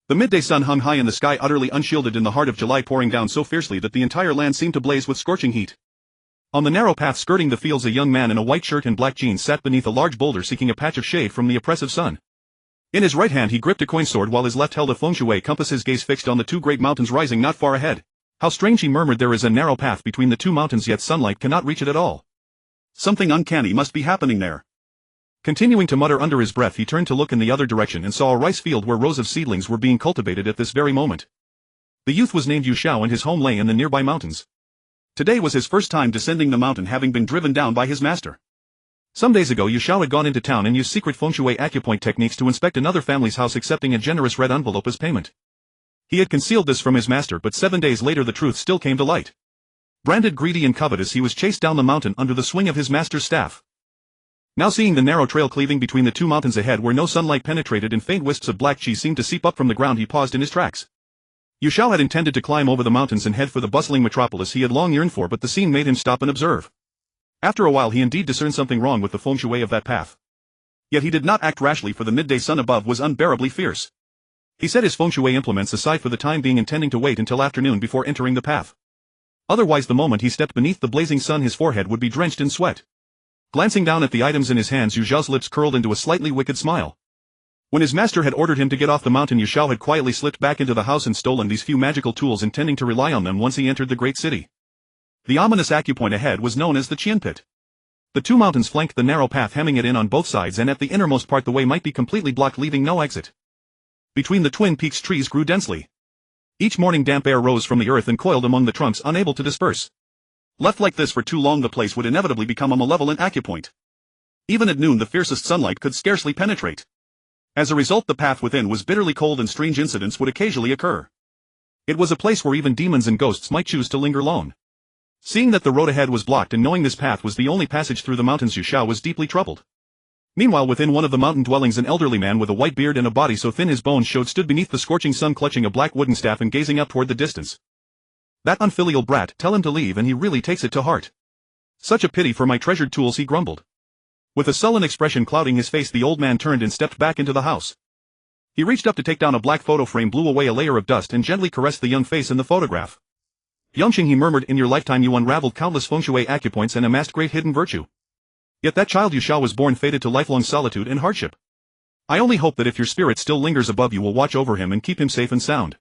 The midday sun hung high in the sky, utterly unshielded in the heart of July, pouring down so fiercely that the entire land seemed to blaze with scorching heat. On the narrow path skirting the fields, a young man in a white shirt and black jeans sat beneath a large boulder, seeking a patch of shade from the oppressive sun. In his right hand he gripped a coin sword while his left held a feng shui compass, his gaze fixed on the two great mountains rising not far ahead. How strange, he murmured, there is a narrow path between the two mountains, yet sunlight cannot reach it at all. Something uncanny must be happening there. Continuing to mutter under his breath, he turned to look in the other direction and saw a rice field where rows of seedlings were being cultivated at this very moment. The youth was named Xiao and his home lay in the nearby mountains. Today was his first time descending the mountain, having been driven down by his master. Some days ago Xiao had gone into town and used secret feng shui acupoint techniques to inspect another family's house, accepting a generous red envelope as payment. He had concealed this from his master, but 7 days later the truth still came to light. Branded greedy and covetous, he was chased down the mountain under the swing of his master's staff. Now seeing the narrow trail cleaving between the two mountains ahead where no sunlight penetrated and faint wisps of black chi seemed to seep up from the ground, he paused in his tracks. Xiao had intended to climb over the mountains and head for the bustling metropolis he had long yearned for, but the scene made him stop and observe. After a while he indeed discerned something wrong with the feng shui of that path. Yet he did not act rashly, for the midday sun above was unbearably fierce. He set his feng shui implements aside for the time being, intending to wait until afternoon before entering the path. Otherwise, the moment he stepped beneath the blazing sun, his forehead would be drenched in sweat. Glancing down at the items in his hands, Xiao's lips curled into a slightly wicked smile. When his master had ordered him to get off the mountain, Xiao had quietly slipped back into the house and stolen these few magical tools, intending to rely on them once he entered the great city. The ominous acupoint ahead was known as the Qian Pit. The two mountains flanked the narrow path, hemming it in on both sides, and at the innermost part the way might be completely blocked, leaving no exit. Between the twin peaks trees grew densely. Each morning damp air rose from the earth and coiled among the trunks, unable to disperse. Left like this for too long, the place would inevitably become a malevolent acupoint. Even at noon the fiercest sunlight could scarcely penetrate. As a result, the path within was bitterly cold and strange incidents would occasionally occur. It was a place where even demons and ghosts might choose to linger alone. Seeing that the road ahead was blocked and knowing this path was the only passage through the mountains, Xiao was deeply troubled. Meanwhile, within one of the mountain dwellings, an elderly man with a white beard and a body so thin his bones showed stood beneath the scorching sun, clutching a black wooden staff and gazing up toward the distance. That unfilial brat, tell him to leave, and he really takes it to heart. Such a pity for my treasured tools, he grumbled. With a sullen expression clouding his face, the old man turned and stepped back into the house. He reached up to take down a black photo frame, blew away a layer of dust, and gently caressed the young face in the photograph. Lu Sheng, he murmured, in your lifetime you unraveled countless feng shui acupoints and amassed great hidden virtue. Yet that child Xiao was born fated to lifelong solitude and hardship. I only hope that if your spirit still lingers above, you will watch over him and keep him safe and sound.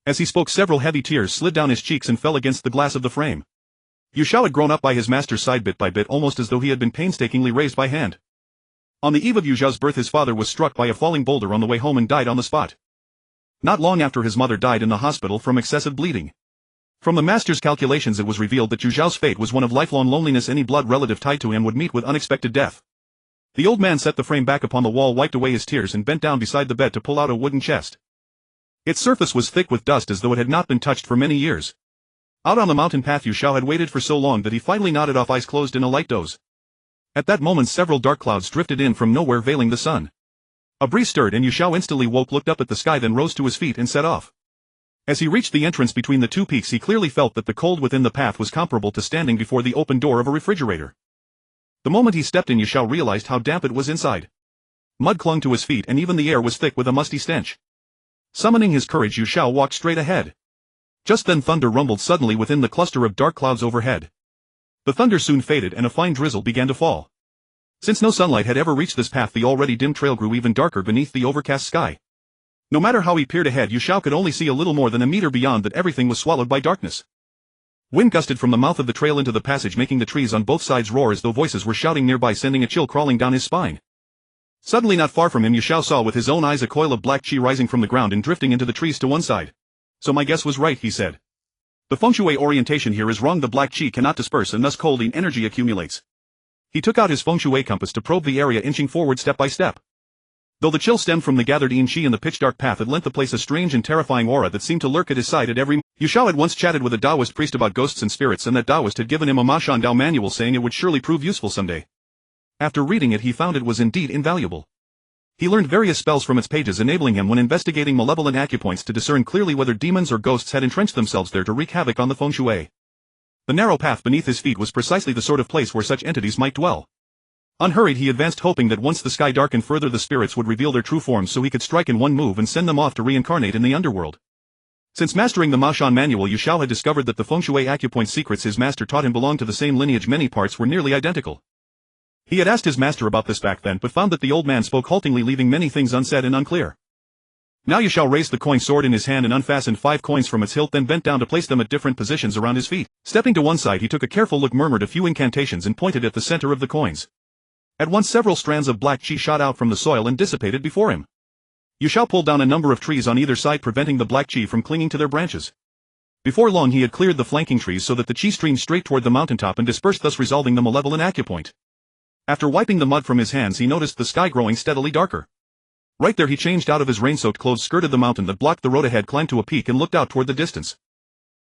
As he spoke, several heavy tears slid down his cheeks and fell against the glass of the frame. Xiao had grown up by his master's side bit by bit, almost as though he had been painstakingly raised by hand. On the eve of Xiao's birth, his father was struck by a falling boulder on the way home and died on the spot. Not long after, his mother died in the hospital from excessive bleeding. From the master's calculations, it was revealed that Xiao's fate was one of lifelong loneliness. Any blood relative tied to him would meet with unexpected death. The old man set the frame back upon the wall, wiped away his tears, and bent down beside the bed to pull out a wooden chest. Its surface was thick with dust, as though it had not been touched for many years. Out on the mountain path, Xiao had waited for so long that he finally nodded off, eyes closed in a light doze. At that moment several dark clouds drifted in from nowhere, veiling the sun. A breeze stirred and Xiao instantly woke, looked up at the sky, then rose to his feet and set off. As he reached the entrance between the two peaks, he clearly felt that the cold within the path was comparable to standing before the open door of a refrigerator. The moment he stepped in, Xiao realized how damp it was inside. Mud clung to his feet and even the air was thick with a musty stench. Summoning his courage, Xiao walked straight ahead. Just then thunder rumbled suddenly within the cluster of dark clouds overhead. The thunder soon faded and a fine drizzle began to fall. Since no sunlight had ever reached this path, the already dim trail grew even darker beneath the overcast sky. No matter how he peered ahead, Xiao could only see a little more than a meter beyond that. Everything was swallowed by darkness. Wind gusted from the mouth of the trail into the passage, making the trees on both sides roar as though voices were shouting nearby, sending a chill crawling down his spine. Suddenly, not far from him, Xiao saw with his own eyes a coil of black chi rising from the ground and drifting into the trees to one side. So my guess was right, he said. The feng shui orientation here is wrong. The black chi cannot disperse and thus cold energy accumulates. He took out his feng shui compass to probe the area, inching forward step by step. Though the chill stemmed from the gathered chi in the pitch-dark path, it lent the place a strange and terrifying aura that seemed to lurk at his side at every. Xiao had once chatted with a Taoist priest about ghosts and spirits, and that Taoist had given him a Maoshan Dao manual, saying it would surely prove useful someday. After reading it, he found it was indeed invaluable. He learned various spells from its pages, enabling him when investigating malevolent acupoints to discern clearly whether demons or ghosts had entrenched themselves there to wreak havoc on the feng shui. The narrow path beneath his feet was precisely the sort of place where such entities might dwell. Unhurried he advanced, hoping that once the sky darkened further the spirits would reveal their true forms so he could strike in one move and send them off to reincarnate in the underworld. Since mastering the Maoshan manual, Yu Xiao had discovered that the feng shui acupoint secrets his master taught him belonged to the same lineage. Many parts were nearly identical. He had asked his master about this back then but found that the old man spoke haltingly, leaving many things unsaid and unclear. Now Yu Xiao raised the coin sword in his hand and unfastened 5 coins from its hilt, then bent down to place them at different positions around his feet. Stepping to one side he took a careful look, murmured a few incantations and pointed at the center of the coins. At once several strands of black qi shot out from the soil and dissipated before him. Yu Xiao pulled down a number of trees on either side, preventing the black qi from clinging to their branches. Before long he had cleared the flanking trees so that the qi streamed straight toward the mountaintop and dispersed, thus resolving the malevolent acupoint. After wiping the mud from his hands he noticed the sky growing steadily darker. Right there he changed out of his rain-soaked clothes, skirted the mountain that blocked the road ahead, climbed to a peak and looked out toward the distance.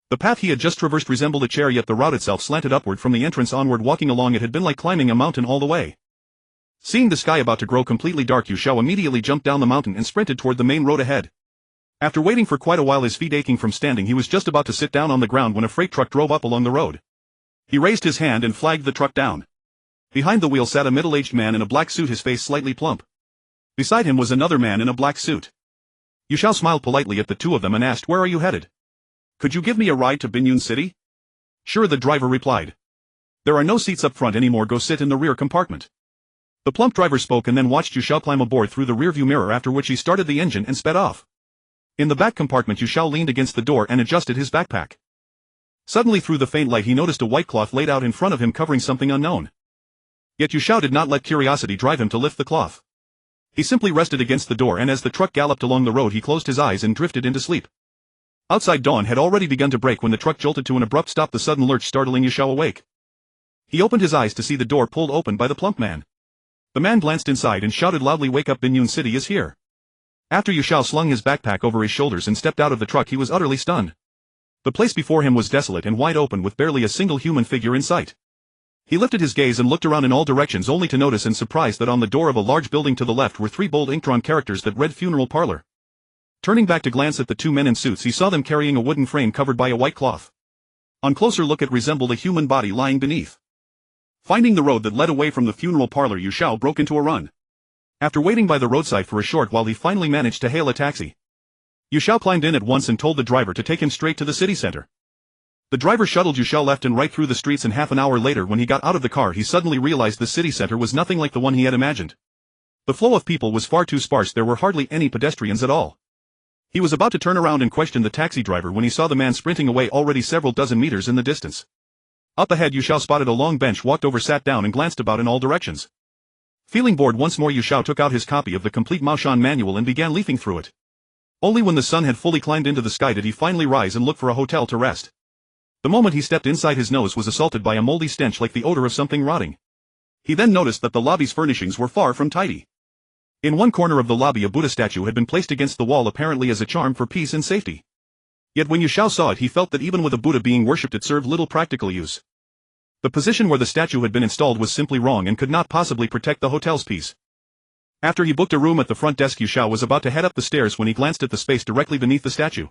The path he had just traversed resembled a chair, yet the route itself slanted upward from the entrance onward. Walking along it had been like climbing a mountain all the way. Seeing the sky about to grow completely dark, Yu Xiao immediately jumped down the mountain and sprinted toward the main road ahead. After waiting for quite a while, his feet aching from standing, he was just about to sit down on the ground when a freight truck drove up along the road. He raised his hand and flagged the truck down. Behind the wheel sat a middle-aged man in a black suit, his face slightly plump. Beside him was another man in a black suit. Yu Xiao smiled politely at the two of them and asked, "Where are you headed?" "Could you give me a ride to Binyun City?" "Sure," the driver replied. "There are no seats up front anymore, go sit in the rear compartment." The plump driver spoke and then watched Yu Xiao climb aboard through the rearview mirror, after which he started the engine and sped off. In the back compartment Yu Xiao leaned against the door and adjusted his backpack. Suddenly through the faint light he noticed a white cloth laid out in front of him covering something unknown. Yet Yu Xiao did not let curiosity drive him to lift the cloth. He simply rested against the door, and as the truck galloped along the road he closed his eyes and drifted into sleep. Outside dawn had already begun to break when the truck jolted to an abrupt stop, the sudden lurch startling Yu Xiao awake. He opened his eyes to see the door pulled open by the plump man. The man glanced inside and shouted loudly, "Wake up, Binyun City is here." After Yu Xiao slung his backpack over his shoulders and stepped out of the truck, he was utterly stunned. The place before him was desolate and wide open, with barely a single human figure in sight. He lifted his gaze and looked around in all directions, only to notice in surprise that on the door of a large building to the left were 3 bold ink-drawn characters that read "Funeral Parlor." Turning back to glance at the 2 men in suits, he saw them carrying a wooden frame covered by a white cloth. On closer look it resembled a human body lying beneath. Finding the road that led away from the funeral parlor, Yu Xiao broke into a run. After waiting by the roadside for a short while he finally managed to hail a taxi. Yu Xiao climbed in at once and told the driver to take him straight to the city center. The driver shuttled Yu Xiao left and right through the streets, and half an hour later when he got out of the car he suddenly realized the city center was nothing like the one he had imagined. The flow of people was far too sparse, there were hardly any pedestrians at all. He was about to turn around and question the taxi driver when he saw the man sprinting away already several dozen meters in the distance. Up ahead Yu Xiao spotted a long bench, walked over, sat down and glanced about in all directions. Feeling bored once more, Yu Xiao took out his copy of the Complete Maoshan manual and began leafing through it. Only when the sun had fully climbed into the sky did he finally rise and look for a hotel to rest. The moment he stepped inside, his nose was assaulted by a moldy stench like the odor of something rotting. He then noticed that the lobby's furnishings were far from tidy. In one corner of the lobby a Buddha statue had been placed against the wall, apparently as a charm for peace and safety. Yet when Yu Xiao saw it he felt that even with a Buddha being worshipped it served little practical use. The position where the statue had been installed was simply wrong and could not possibly protect the hotel's peace. After he booked a room at the front desk, Yu Xiao was about to head up the stairs when he glanced at the space directly beneath the statue.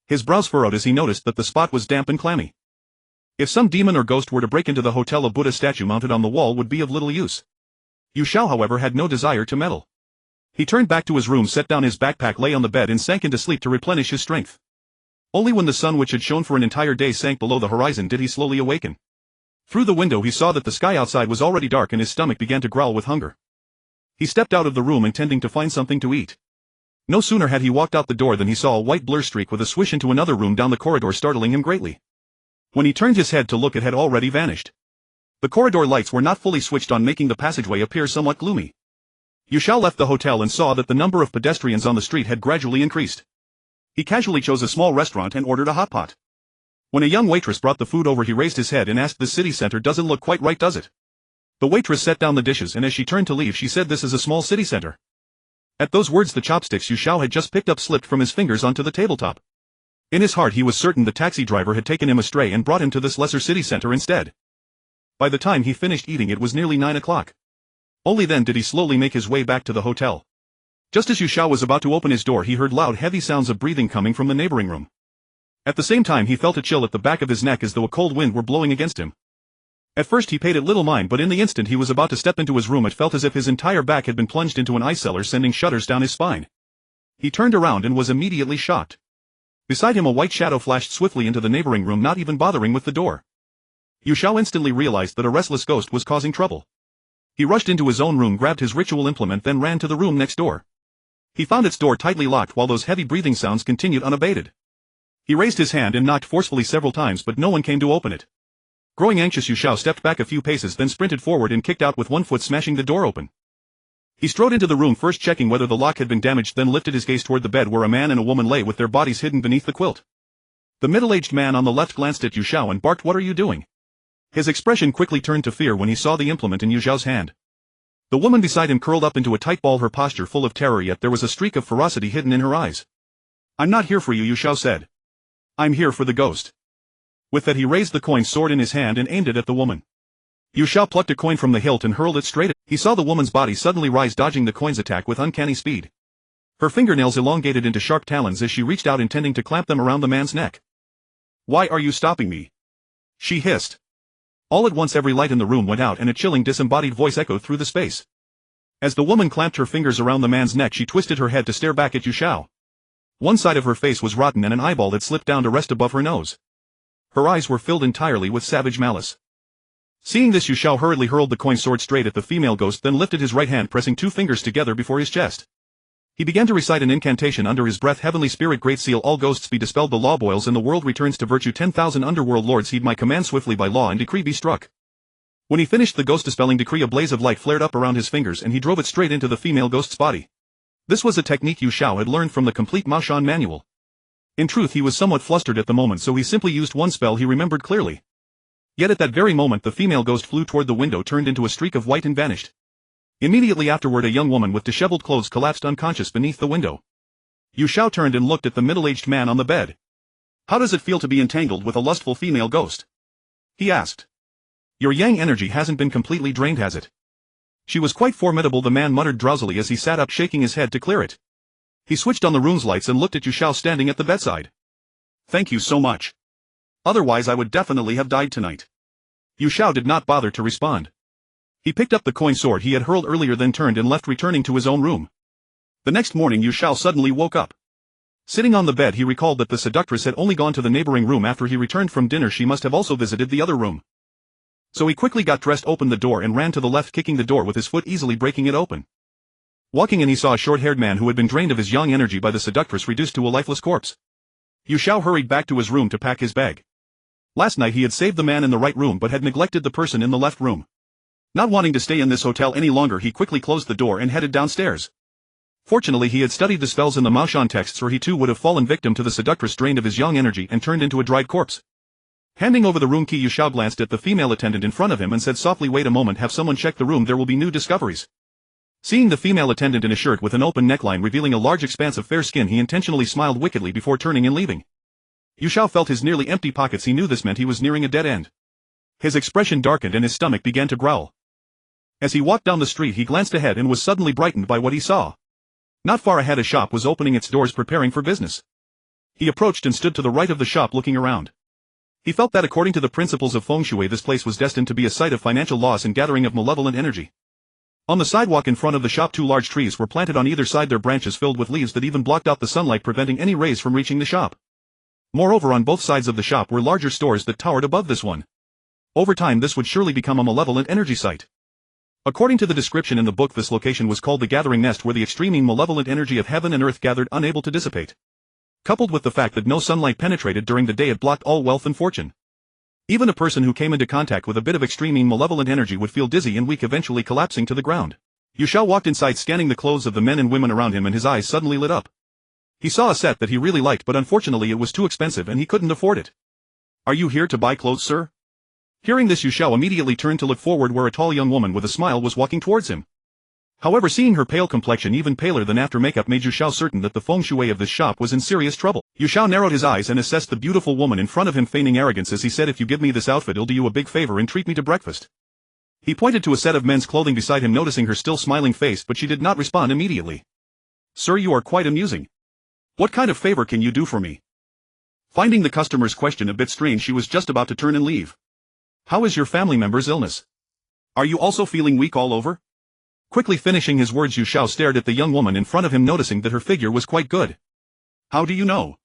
His brows furrowed as he noticed that the spot was damp and clammy. If some demon or ghost were to break into the hotel, a Buddha statue mounted on the wall would be of little use. Yu Xiao, however, had no desire to meddle. He turned back to his room, set down his backpack, lay on the bed and sank into sleep to replenish his strength. Only when the sun, which had shone for an entire day, sank below the horizon did he slowly awaken. Through the window he saw that the sky outside was already dark and his stomach began to growl with hunger. He stepped out of the room intending to find something to eat. No sooner had he walked out the door than he saw a white blur streak with a swish into another room down the corridor, startling him greatly. When he turned his head to look, it had already vanished. The corridor lights were not fully switched on, making the passageway appear somewhat gloomy. Yu Xiao left the hotel and saw that the number of pedestrians on the street had gradually increased. He casually chose a small restaurant and ordered a hot pot. When a young waitress brought the food over he raised his head and asked, "The city center doesn't look quite right, does it?" The waitress set down the dishes and as she turned to leave she said, "This is a small city center." At those words the chopsticks Yu Xiao had just picked up slipped from his fingers onto the tabletop. In his heart he was certain the taxi driver had taken him astray and brought him to this lesser city center instead. By the time he finished eating it was nearly 9 o'clock. Only then did he slowly make his way back to the hotel. Just as Yu Xiao was about to open his door he heard loud heavy sounds of breathing coming from the neighboring room. At the same time he felt a chill at the back of his neck as though a cold wind were blowing against him. At first he paid it little mind, but in the instant he was about to step into his room it felt as if his entire back had been plunged into an ice cellar, sending shudders down his spine. He turned around and was immediately shocked. Beside him a white shadow flashed swiftly into the neighboring room, not even bothering with the door. Xiao instantly realized that a restless ghost was causing trouble. He rushed into his own room, grabbed his ritual implement, then ran to the room next door. He found its door tightly locked while those heavy breathing sounds continued unabated. He raised his hand and knocked forcefully several times, but no one came to open it. Growing anxious, Xiao stepped back a few paces, then sprinted forward and kicked out with one foot, smashing the door open. He strode into the room, first checking whether the lock had been damaged, then lifted his gaze toward the bed where a man and a woman lay with their bodies hidden beneath the quilt. The middle-aged man on the left glanced at Xiao and barked, "What are you doing?" His expression quickly turned to fear when he saw the implement in Xiao's hand. The woman beside him curled up into a tight ball, her posture full of terror, yet there was a streak of ferocity hidden in her eyes. "I'm not here for you," Xiao said. "I'm here for the ghost." With that he raised the coin sword in his hand and aimed it at the woman. Xiao plucked a coin from the hilt and hurled it straight at. He saw the woman's body suddenly rise, dodging the coin's attack with uncanny speed. Her fingernails elongated into sharp talons as she reached out, intending to clamp them around the man's neck. "Why are you stopping me?" she hissed. All at once every light in the room went out and a chilling disembodied voice echoed through the space. As the woman clamped her fingers around the man's neck, she twisted her head to stare back at Xiao. One side of her face was rotten and an eyeball had slipped down to rest above her nose. Her eyes were filled entirely with savage malice. Seeing this, Xiao hurriedly hurled the coin sword straight at the female ghost, then lifted his right hand, pressing two fingers together before his chest. He began to recite an incantation under his breath. "Heavenly Spirit, Great Seal, all ghosts be dispelled, the law boils and the world returns to virtue. 10,000 underworld lords heed my command swiftly, by law and decree be struck." When he finished the ghost-dispelling decree, a blaze of light flared up around his fingers and he drove it straight into the female ghost's body. This was a technique Xiao had learned from the Complete Maoshan manual. In truth, he was somewhat flustered at the moment, so he simply used one spell he remembered clearly. Yet at that very moment the female ghost flew toward the window, turned into a streak of white and vanished. Immediately afterward a young woman with disheveled clothes collapsed unconscious beneath the window. Xiao turned and looked at the middle-aged man on the bed. "How does it feel to be entangled with a lustful female ghost?" he asked. "Your yang energy hasn't been completely drained, has it?" "She was quite formidable," the man muttered drowsily as he sat up, shaking his head to clear it. He switched on the room's lights and looked at Xiao standing at the bedside. "Thank you so much. Otherwise I would definitely have died tonight." Xiao did not bother to respond. He picked up the coin sword he had hurled earlier, then turned and left, returning to his own room. The next morning Xiao suddenly woke up. Sitting on the bed, he recalled that the seductress had only gone to the neighboring room after he returned from dinner. She must have also visited the other room. So he quickly got dressed, opened the door and ran to the left, kicking the door with his foot, easily breaking it open. Walking in, he saw a short-haired man who had been drained of his yang energy by the seductress, reduced to a lifeless corpse. Xiao hurried back to his room to pack his bag. Last night he had saved the man in the right room but had neglected the person in the left room. Not wanting to stay in this hotel any longer, he quickly closed the door and headed downstairs. Fortunately he had studied the spells in the Maoshan texts, or he too would have fallen victim to the seductress, drained of his yang energy and turned into a dried corpse. Handing over the room key, Xiao glanced at the female attendant in front of him and said softly, "Wait a moment, have someone check the room, there will be new discoveries." Seeing the female attendant in a shirt with an open neckline revealing a large expanse of fair skin, he intentionally smiled wickedly before turning and leaving. Xiao felt his nearly empty pockets. He knew this meant he was nearing a dead end. His expression darkened and his stomach began to growl. As he walked down the street he glanced ahead and was suddenly brightened by what he saw. Not far ahead a shop was opening its doors, preparing for business. He approached and stood to the right of the shop, looking around. He felt that according to the principles of feng shui this place was destined to be a site of financial loss and gathering of malevolent energy. On the sidewalk in front of the shop 2 large trees were planted on either side, their branches filled with leaves that even blocked out the sunlight, preventing any rays from reaching the shop. Moreover, on both sides of the shop were larger stores that towered above this one. Over time this would surely become a malevolent energy site. According to the description in the book, this location was called the Gathering Nest, where the extreme malevolent energy of heaven and earth gathered, unable to dissipate. Coupled with the fact that no sunlight penetrated during the day, it blocked all wealth and fortune. Even a person who came into contact with a bit of extreme malevolent energy would feel dizzy and weak, eventually collapsing to the ground. Xiao walked inside, scanning the clothes of the men and women around him, and his eyes suddenly lit up. He saw a set that he really liked, but unfortunately it was too expensive and he couldn't afford it. "Are you here to buy clothes, sir?" Hearing this, Xiao immediately turned to look forward, where a tall young woman with a smile was walking towards him. However, seeing her pale complexion, even paler than after makeup, made Xiao certain that the feng shui of this shop was in serious trouble. Xiao narrowed his eyes and assessed the beautiful woman in front of him, feigning arrogance as he said, "If you give me this outfit, I'll do you a big favor and treat me to breakfast." He pointed to a set of men's clothing beside him, noticing her still smiling face, but she did not respond immediately. "Sir, you are quite amusing. What kind of favor can you do for me?" Finding the customer's question a bit strange, she was just about to turn and leave. How is your family member's illness? Are you also feeling weak all over? Quickly finishing his words, Yu Xiao stared at the young woman in front of him, noticing that her figure was quite good. How do you know?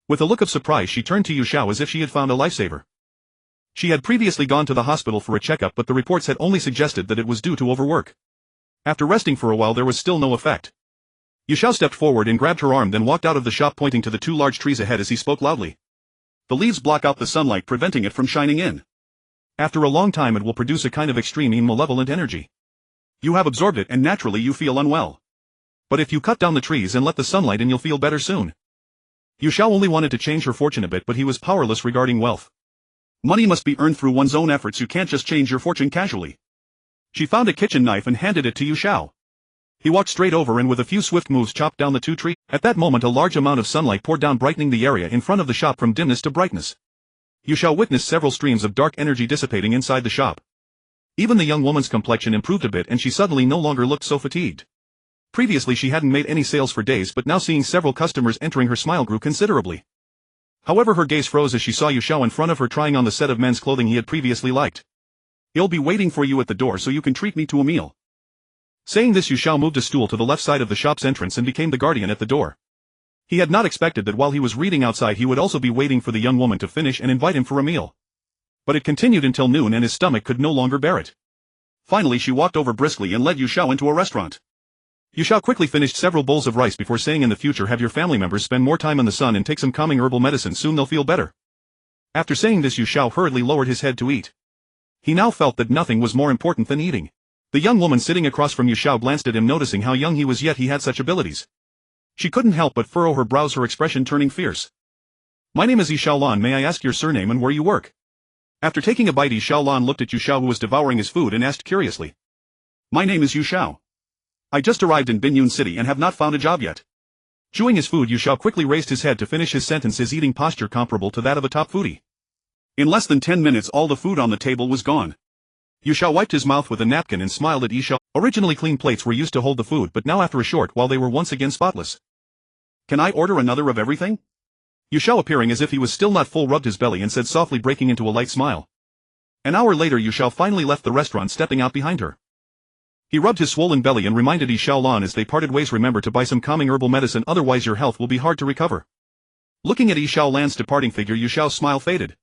With a look of surprise, she turned to Yu Xiao as if she had found a lifesaver. She had previously gone to the hospital for a checkup, but the reports had only suggested that it was due to overwork. After resting for a while, there was still no effect. Yu Xiao stepped forward and grabbed her arm, then walked out of the shop, pointing to the two large trees ahead as he spoke loudly. The leaves block out the sunlight, preventing it from shining in. After a long time, it will produce a kind of extreme malevolent energy. You have absorbed it and naturally you feel unwell. But if you cut down the trees and let the sunlight in, you'll feel better soon. Yu Xiao only wanted to change her fortune a bit, but he was powerless regarding wealth. Money must be earned through one's own efforts. You can't just change your fortune casually. She found a kitchen knife and handed it to Yu Xiao. He walked straight over and with a few swift moves chopped down the two trees. At that moment a large amount of sunlight poured down, brightening the area in front of the shop from dimness to brightness. Yu Xiao witnessed several streams of dark energy dissipating inside the shop. Even the young woman's complexion improved a bit and she suddenly no longer looked so fatigued. Previously she hadn't made any sales for days, but now seeing several customers entering, her smile grew considerably. However, her gaze froze as she saw Yu Xiao in front of her trying on the set of men's clothing he had previously liked. I'll be waiting for you at the door so you can treat me to a meal. Saying this, Yu Xiao moved a stool to the left side of the shop's entrance and became the guardian at the door. He had not expected that while he was reading outside he would also be waiting for the young woman to finish and invite him for a meal. But it continued until noon and his stomach could no longer bear it. Finally she walked over briskly and led Yu Xiao into a restaurant. Yu Xiao quickly finished several bowls of rice before saying, in the future have your family members spend more time in the sun and take some calming herbal medicine, soon they'll feel better. After saying this, Yu Xiao hurriedly lowered his head to eat. He now felt that nothing was more important than eating. The young woman sitting across from Yu Xiao glanced at him, noticing how young he was yet he had such abilities. She couldn't help but furrow her brows, her expression turning fierce. My name is Yi Xiaolan, may I ask your surname and where you work? After taking a bite, Yi Xiaolan looked at Yu Xiao, who was devouring his food, and asked curiously. My name is Yu Xiao. I just arrived in Binyun City and have not found a job yet. Chewing his food, Yu Xiao quickly raised his head to finish his sentence, his eating posture comparable to that of a top foodie. In less than 10 minutes all the food on the table was gone. Yu Xiao wiped his mouth with a napkin and smiled at Yi Xiao. Originally clean plates were used to hold the food, but now after a short while they were once again spotless. Can I order another of everything? Yu Xiao, appearing as if he was still not full, rubbed his belly and said softly, breaking into a light smile. An hour later Yu Xiao finally left the restaurant, stepping out behind her. He rubbed his swollen belly and reminded Yi Xiaolan as they parted ways, remember to buy some calming herbal medicine, otherwise your health will be hard to recover. Looking at Yi Xiaolan's departing figure, Yu Xiao's smile faded.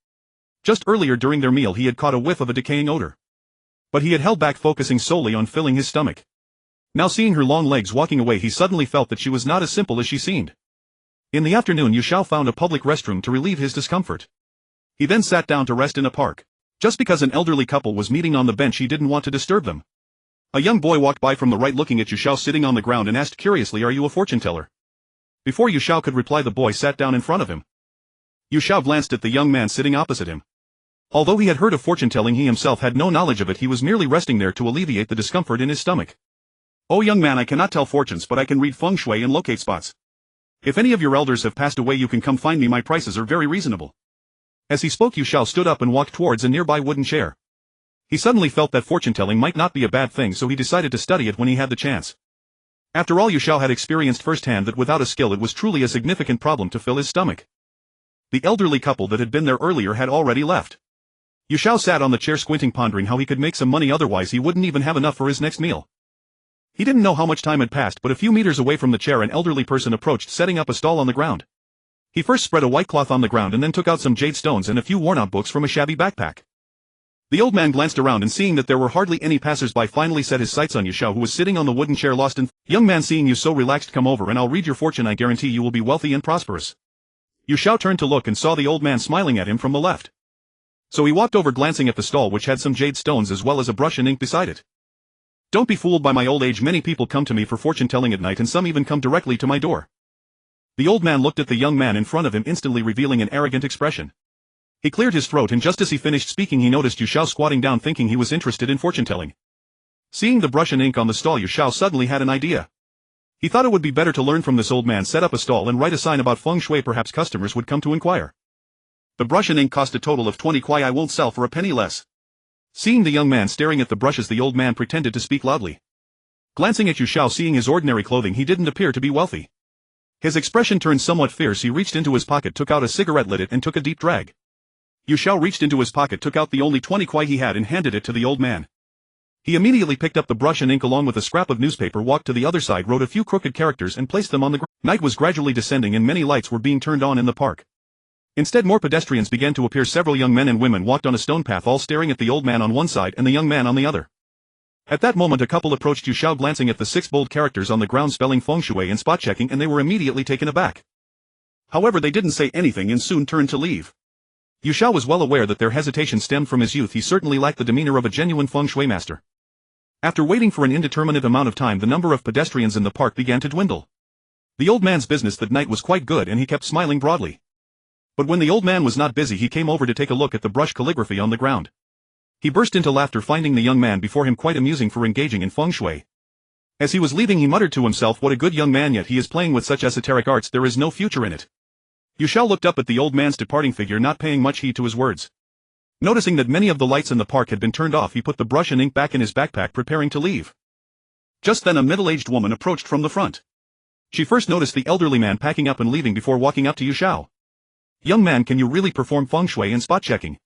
Just earlier during their meal he had caught a whiff of a decaying odor. But he had held back, focusing solely on filling his stomach. Now seeing her long legs walking away, he suddenly felt that she was not as simple as she seemed. In the afternoon Yu Xiao found a public restroom to relieve his discomfort. He then sat down to rest in a park. Just because an elderly couple was meeting on the bench he didn't want to disturb them. A young boy walked by from the right looking at Yu Xiao sitting on the ground and asked curiously, are you a fortune teller? Before Yu Xiao could reply, the boy sat down in front of him. Yu Xiao glanced at the young man sitting opposite him. Although he had heard of fortune telling, he himself had no knowledge of it. He was merely resting there to alleviate the discomfort in his stomach. Oh young man, I cannot tell fortunes, but I can read feng shui and locate spots. If any of your elders have passed away you can come find me, my prices are very reasonable. As he spoke Yu Xiao stood up and walked towards a nearby wooden chair. He suddenly felt that fortune-telling might not be a bad thing, so he decided to study it when he had the chance. After all, Yu Xiao had experienced firsthand that without a skill it was truly a significant problem to fill his stomach. The elderly couple that had been there earlier had already left. Yu Xiao sat on the chair squinting, pondering how he could make some money, otherwise he wouldn't even have enough for his next meal. He didn't know how much time had passed, but a few meters away from the chair an elderly person approached, setting up a stall on the ground. He first spread a white cloth on the ground and then took out some jade stones and a few worn-out books from a shabby backpack. The old man glanced around and seeing that there were hardly any passers-by finally set his sights on Yu Xiao, who was sitting on the wooden chair lost in Young man, seeing you so relaxed, come over and I'll read your fortune. I guarantee you will be wealthy and prosperous. Yu Xiao turned to look and saw the old man smiling at him from the left. So he walked over, glancing at the stall which had some jade stones as well as a brush and ink beside it. Don't be fooled by my old age. Many people come to me for fortune telling at night and some even come directly to my door. The old man looked at the young man in front of him, instantly revealing an arrogant expression. He cleared his throat and just as he finished speaking he noticed Yu Xiao squatting down, thinking he was interested in fortune-telling. Seeing the brush and ink on the stall, Yu Xiao suddenly had an idea. He thought it would be better to learn from this old man, set up a stall and write a sign about feng shui, perhaps customers would come to inquire. The brush and ink cost a total of 20 kuai, I won't sell for a penny less. Seeing the young man staring at the brushes, the old man pretended to speak loudly. Glancing at Yu Xiao, seeing his ordinary clothing, he didn't appear to be wealthy. His expression turned somewhat fierce. He reached into his pocket, took out a cigarette, lit it and took a deep drag. Yu Xiao reached into his pocket, took out the only 20 kuai he had and handed it to the old man. He immediately picked up the brush and ink along with a scrap of newspaper, walked to the other side, wrote a few crooked characters and placed them on the ground. Night was gradually descending and many lights were being turned on in the park. Instead, more pedestrians began to appear. Several young men and women walked on a stone path, all staring at the old man on one side and the young man on the other. At that moment a couple approached Yu Xiao, glancing at the 6 bold characters on the ground spelling feng shui and spot checking, and they were immediately taken aback. However, they didn't say anything and soon turned to leave. Yu Xiao was well aware that their hesitation stemmed from his youth. He certainly lacked the demeanor of a genuine feng shui master. After waiting for an indeterminate amount of time, the number of pedestrians in the park began to dwindle. The old man's business that night was quite good and he kept smiling broadly. But when the old man was not busy, he came over to take a look at the brush calligraphy on the ground. He burst into laughter, finding the young man before him quite amusing for engaging in feng shui. As he was leaving, he muttered to himself, "What a good young man, yet he is playing with such esoteric arts. There is no future in it." Yu Xiao looked up at the old man's departing figure, not paying much heed to his words. Noticing that many of the lights in the park had been turned off, he put the brush and ink back in his backpack, preparing to leave. Just then a middle-aged woman approached from the front. She first noticed the elderly man packing up and leaving before walking up to Yu Xiao. "Young man, can you really perform feng shui and spot checking?"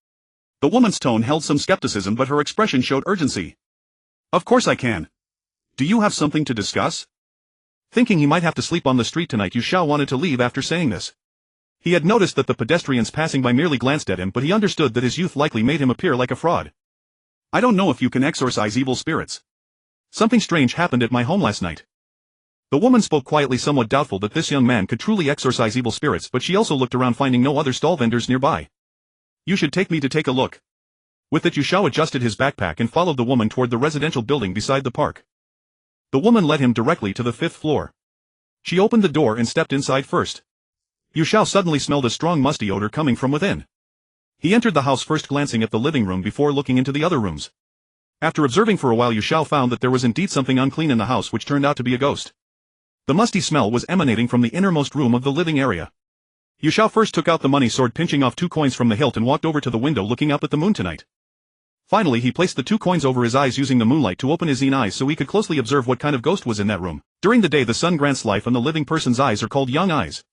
The woman's tone held some skepticism, but her expression showed urgency. "Of course I can. Do you have something to discuss?" Thinking he might have to sleep on the street tonight, Yu Xiao wanted to leave after saying this. He had noticed that the pedestrians passing by merely glanced at him, but he understood that his youth likely made him appear like a fraud. "I don't know if you can exorcise evil spirits. Something strange happened at my home last night." The woman spoke quietly, somewhat doubtful that this young man could truly exorcise evil spirits, but she also looked around, finding no other stall vendors nearby. "You should take me to take a look." With it, Yu Xiao adjusted his backpack and followed the woman toward the residential building beside the park. The woman led him directly to the 5th floor. She opened the door and stepped inside first. Yu Xiao suddenly smelled a strong musty odor coming from within. He entered the house, first glancing at the living room before looking into the other rooms. After observing for a while, Yu Xiao found that there was indeed something unclean in the house, which turned out to be a ghost. The musty smell was emanating from the innermost room of the living area. Yu Xiao first took out the money sword, pinching off 2 coins from the hilt, and walked over to the window, looking up at the moon tonight. Finally, he placed the 2 coins over his eyes, using the moonlight to open his eyes so he could closely observe what kind of ghost was in that room. During the day, the sun grants life and the living person's eyes are called yang eyes.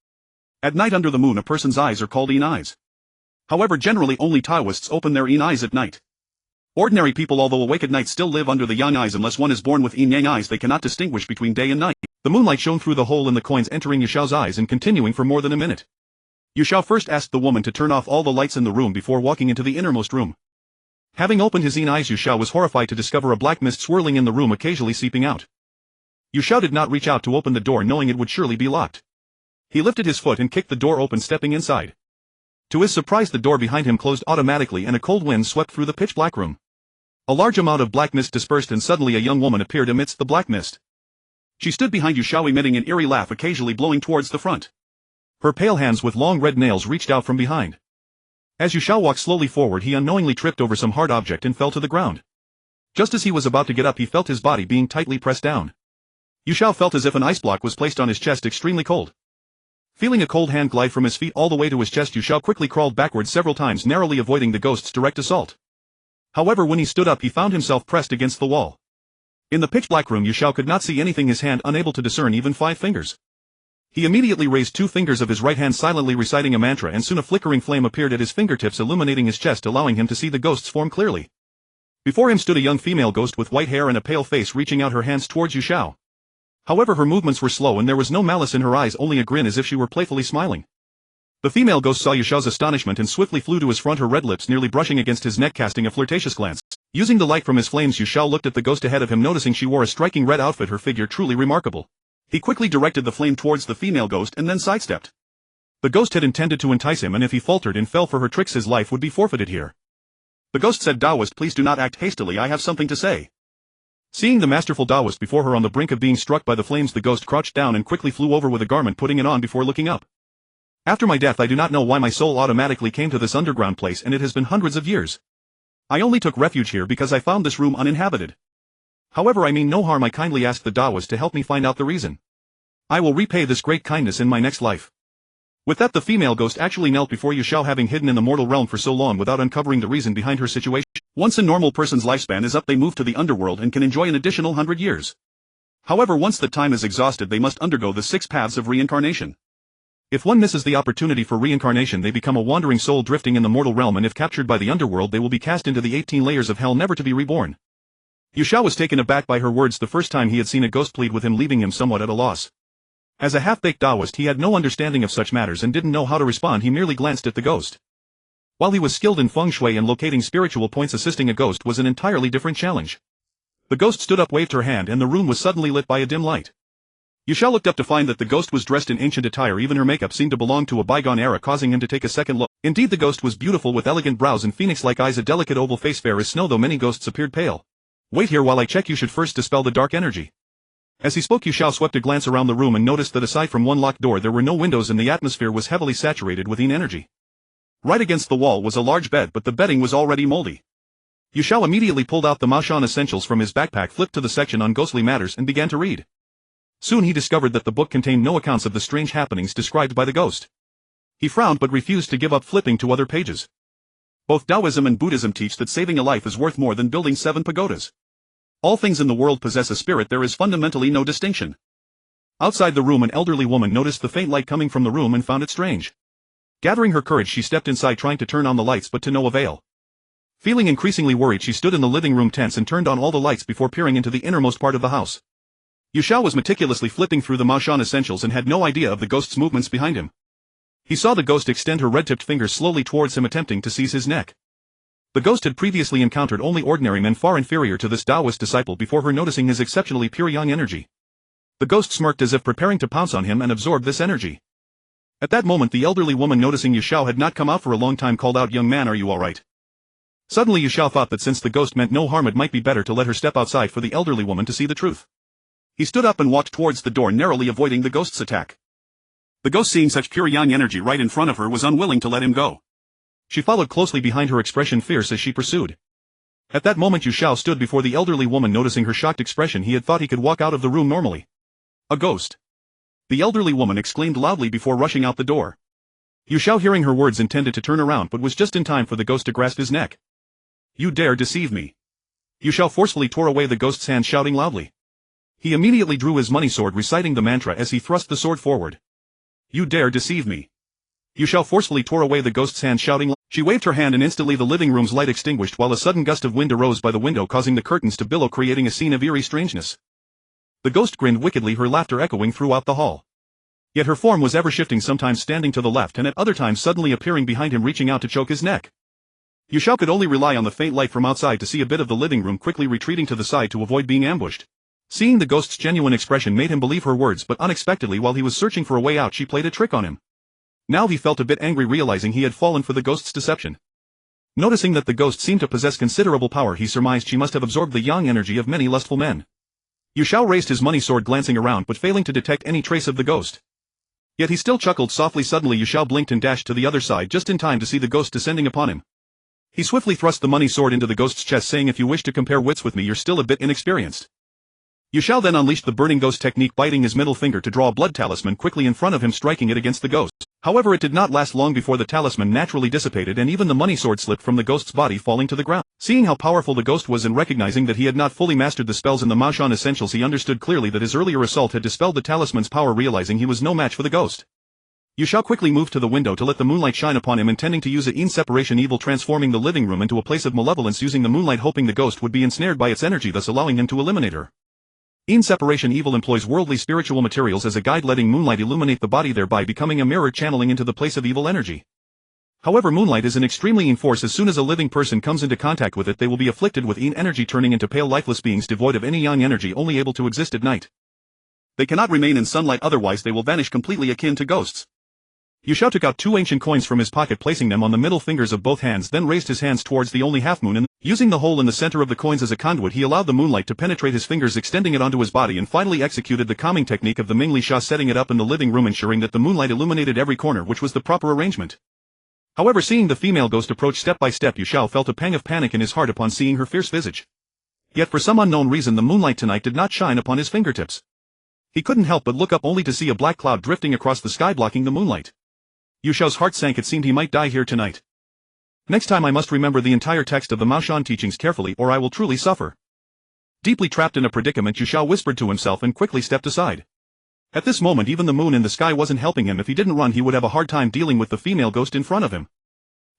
At night, under the moon, a person's eyes are called yin eyes. However, generally only Taoists open their yin eyes at night. Ordinary people, although awake at night, still live under the yang eyes unless one is born with yin yang eyes. They cannot distinguish between day and night. The moonlight shone through the hole in the coins, entering Yu Xiao's eyes and continuing for more than a minute. Yu Xiao first asked the woman to turn off all the lights in the room before walking into the innermost room. Having opened his yin eyes, Yu Xiao was horrified to discover a black mist swirling in the room, occasionally seeping out. Yu Xiao did not reach out to open the door, knowing it would surely be locked. He lifted his foot and kicked the door open, stepping inside. To his surprise, the door behind him closed automatically and a cold wind swept through the pitch-black room. A large amount of black mist dispersed and suddenly a young woman appeared amidst the black mist. She stood behind Yu Xiao, emitting an eerie laugh, occasionally blowing towards the front. Her pale hands with long red nails reached out from behind. As Yu Xiao walked slowly forward, he unknowingly tripped over some hard object and fell to the ground. Just as he was about to get up, he felt his body being tightly pressed down. Yu Xiao felt as if an ice block was placed on his chest, extremely cold. Feeling a cold hand glide from his feet all the way to his chest, Yu Xiao quickly crawled backwards several times, narrowly avoiding the ghost's direct assault. However, when he stood up, he found himself pressed against the wall. In the pitch-black room, Yu Xiao could not see anything, his hand unable to discern even 5 fingers. He immediately raised 2 fingers of his right hand, silently reciting a mantra, and soon a flickering flame appeared at his fingertips, illuminating his chest, allowing him to see the ghost's form clearly. Before him stood a young female ghost with white hair and a pale face, reaching out her hands towards Yu Xiao. However, her movements were slow and there was no malice in her eyes, only a grin, as if she were playfully smiling. The female ghost saw Yu Xiao's astonishment and swiftly flew to his front, her red lips nearly brushing against his neck, casting a flirtatious glance. Using the light from his flames, Yu Xiao looked at the ghost ahead of him, noticing she wore a striking red outfit, her figure truly remarkable. He quickly directed the flame towards the female ghost and then sidestepped. The ghost had intended to entice him, and if he faltered and fell for her tricks, his life would be forfeited here. The ghost said, "Taoist, please do not act hastily, I have something to say." Seeing the masterful Taoist before her on the brink of being struck by the flames, the ghost crouched down and quickly flew over with a garment, putting it on before looking up. "After my death, I do not know why my soul automatically came to this underground place, and it has been hundreds of years. I only took refuge here because I found this room uninhabited. However, I mean no harm. I kindly ask the Taoist to help me find out the reason. I will repay this great kindness in my next life." With that, the female ghost actually knelt before Yu Xiao, having hidden in the mortal realm for so long without uncovering the reason behind her situation. Once a normal person's lifespan is up, they move to the underworld and can enjoy an additional 100 years. However, once the time is exhausted, they must undergo the 6 paths of reincarnation. If one misses the opportunity for reincarnation, they become a wandering soul drifting in the mortal realm, and if captured by the underworld, they will be cast into the 18 layers of hell, never to be reborn. Xiao was taken aback by her words the first time he had seen a ghost, plead with him, leaving him somewhat at a loss. As a half-baked Taoist, he had no understanding of such matters and didn't know how to respond. He merely glanced at the ghost. While he was skilled in feng shui and locating spiritual points, assisting a ghost was an entirely different challenge. The ghost stood up, waved her hand, and the room was suddenly lit by a dim light. Xiao looked up to find that the ghost was dressed in ancient attire. Even her makeup seemed to belong to a bygone era, causing him to take a second look. Indeed, the ghost was beautiful, with elegant brows and phoenix-like eyes, a delicate oval face, fair as snow, though many ghosts appeared pale. Wait here while I check. You should first dispel the dark energy. As he spoke, Xiao swept a glance around the room and noticed that aside from one locked door, there were no windows and the atmosphere was heavily saturated with yin energy. Right against the wall was a large bed, but the bedding was already moldy. Xiao immediately pulled out the Maoshan Essentials from his backpack, flipped to the section on ghostly matters, and began to read. Soon he discovered that the book contained no accounts of the strange happenings described by the ghost. He frowned but refused to give up, flipping to other pages. Both Taoism and Buddhism teach that saving a life is worth more than building 7 pagodas. All things in the world possess a spirit. There is fundamentally no distinction. Outside the room, an elderly woman noticed the faint light coming from the room and found it strange. Gathering her courage, she stepped inside, trying to turn on the lights, but to no avail. Feeling increasingly worried, she stood in the living room tense and turned on all the lights before peering into the innermost part of the house. Xiao was meticulously flipping through the Maoshan Essentials and had no idea of the ghost's movements behind him. He saw the ghost extend her red-tipped fingers slowly towards him, attempting to seize his neck. The ghost had previously encountered only ordinary men far inferior to this Taoist disciple before her noticing his exceptionally pure yang energy. The ghost smirked as if preparing to pounce on him and absorb this energy. At that moment, the elderly woman, noticing Xiao had not come out for a long time, called out, "Young man, are you all right?" Suddenly Xiao thought that since the ghost meant no harm, it might be better to let her step outside for the elderly woman to see the truth. He stood up and walked towards the door, narrowly avoiding the ghost's attack. The ghost, seeing such pure yang energy right in front of her, was unwilling to let him go. She followed closely behind, her expression fierce as she pursued. At that moment Xiao stood before the elderly woman. Noticing her shocked expression, he had thought he could walk out of the room normally. A ghost! The elderly woman exclaimed loudly before rushing out the door. Xiao, hearing her words, intended to turn around but was just in time for the ghost to grasp his neck. "You dare deceive me!" Xiao forcefully tore away the ghost's hand, shouting loudly. He immediately drew his money sword, reciting the mantra as he thrust the sword forward. "You dare deceive me!" Xiao forcefully tore away the ghost's hand, shouting. She waved her hand and instantly the living room's light extinguished, while a sudden gust of wind arose by the window, causing the curtains to billow, creating a scene of eerie strangeness. The ghost grinned wickedly, her laughter echoing throughout the hall. Yet her form was ever shifting, sometimes standing to the left and at other times suddenly appearing behind him, reaching out to choke his neck. Xiao could only rely on the faint light from outside to see a bit of the living room, quickly retreating to the side to avoid being ambushed. Seeing the ghost's genuine expression made him believe her words, but unexpectedly, while he was searching for a way out, she played a trick on him. Now he felt a bit angry, realizing he had fallen for the ghost's deception. Noticing that the ghost seemed to possess considerable power, he surmised she must have absorbed the yang energy of many lustful men. Xiao raised his money sword, glancing around but failing to detect any trace of the ghost. Yet he still chuckled softly. Suddenly Xiao blinked and dashed to the other side just in time to see the ghost descending upon him. He swiftly thrust the money sword into the ghost's chest, saying, "If you wish to compare wits with me, you're still a bit inexperienced." Xiao then unleashed the burning ghost technique, biting his middle finger to draw a blood talisman quickly in front of him, striking it against the ghost. However, it did not last long before the talisman naturally dissipated and even the money sword slipped from the ghost's body, falling to the ground. Seeing how powerful the ghost was and recognizing that he had not fully mastered the spells in the Maoshan Essentials, he understood clearly that his earlier assault had dispelled the talisman's power. Realizing he was no match for the ghost, Xiao quickly moved to the window to let the moonlight shine upon him, intending to use it in separation evil, transforming the living room into a place of malevolence using the moonlight, hoping the ghost would be ensnared by its energy, thus allowing him to eliminate her. In separation evil employs worldly spiritual materials as a guide, letting moonlight illuminate the body, thereby becoming a mirror channeling into the place of evil energy. However, moonlight is an extremely in force. As soon as a living person comes into contact with it, they will be afflicted with yin energy, turning into pale lifeless beings devoid of any yang energy, only able to exist at night. They cannot remain in sunlight, otherwise they will vanish, completely akin to ghosts. Xiao took out 2 ancient coins from his pocket, placing them on the middle fingers of both hands, then raised his hands towards the only half moon and, using the hole in the center of the coins as a conduit, he allowed the moonlight to penetrate his fingers, extending it onto his body, and finally executed the calming technique of the Ming Li Sha, setting it up in the living room, ensuring that the moonlight illuminated every corner, which was the proper arrangement. However, seeing the female ghost approach step by step, Xiao felt a pang of panic in his heart upon seeing her fierce visage. Yet for some unknown reason the moonlight tonight did not shine upon his fingertips. He couldn't help but look up, only to see a black cloud drifting across the sky, blocking the moonlight. Xiao's heart sank. It seemed he might die here tonight. Next time I must remember the entire text of the Maoshan teachings carefully, or I will truly suffer. Deeply trapped in a predicament, Xiao whispered to himself and quickly stepped aside. At this moment even the moon in the sky wasn't helping him. If he didn't run he would have a hard time dealing with the female ghost in front of him.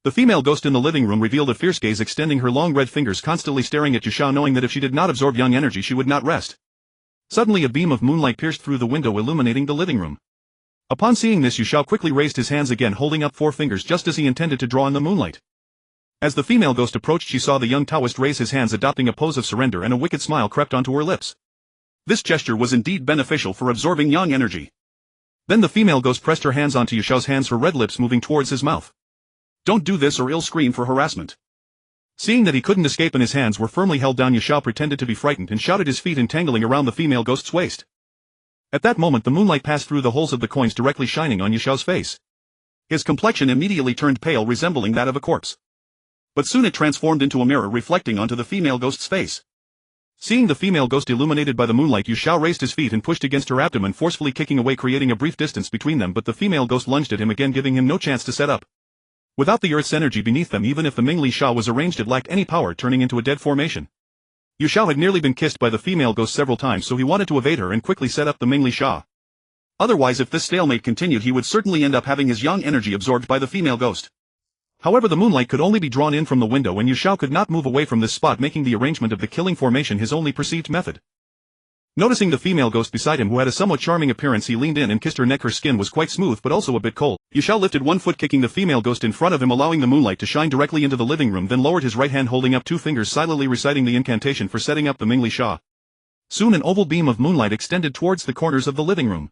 The female ghost in the living room revealed a fierce gaze, extending her long red fingers constantly staring at Xiao, knowing that if she did not absorb yang energy she would not rest. Suddenly a beam of moonlight pierced through the window, illuminating the living room. Upon seeing this, Xiao quickly raised his hands again, holding up 4 fingers just as he intended to draw in the moonlight. As the female ghost approached, she saw the young Taoist raise his hands, adopting a pose of surrender, and a wicked smile crept onto her lips. This gesture was indeed beneficial for absorbing yang energy. Then the female ghost pressed her hands onto Xiao's hands, her red lips moving towards his mouth. "Don't do this or I'll scream for harassment." Seeing that he couldn't escape and his hands were firmly held down, Xiao pretended to be frightened and shouted, his feet entangling around the female ghost's waist. At that moment the moonlight passed through the holes of the coins, directly shining on Xiao's face. His complexion immediately turned pale, resembling that of a corpse. But soon it transformed into a mirror, reflecting onto the female ghost's face. Seeing the female ghost illuminated by the moonlight, Xiao raised his feet and pushed against her abdomen, forcefully kicking away, creating a brief distance between them, but the female ghost lunged at him again, giving him no chance to set up. Without the earth's energy beneath them, even if the Mingli Sha was arranged, it lacked any power, turning into a dead formation. Xiao had nearly been kissed by the female ghost several times, so he wanted to evade her and quickly set up the Mingli Sha. Otherwise, if this stalemate continued, he would certainly end up having his yang energy absorbed by the female ghost. However, the moonlight could only be drawn in from the window, and Xiao could not move away from this spot, making the arrangement of the killing formation his only perceived method. Noticing the female ghost beside him, who had a somewhat charming appearance, he leaned in and kissed her neck. Her skin was quite smooth but also a bit cold. Xiao lifted one foot, kicking the female ghost in front of him, allowing the moonlight to shine directly into the living room, then lowered his right hand, holding up 2 fingers, silently reciting the incantation for setting up the Mingli Sha. Soon an oval beam of moonlight extended towards the corners of the living room.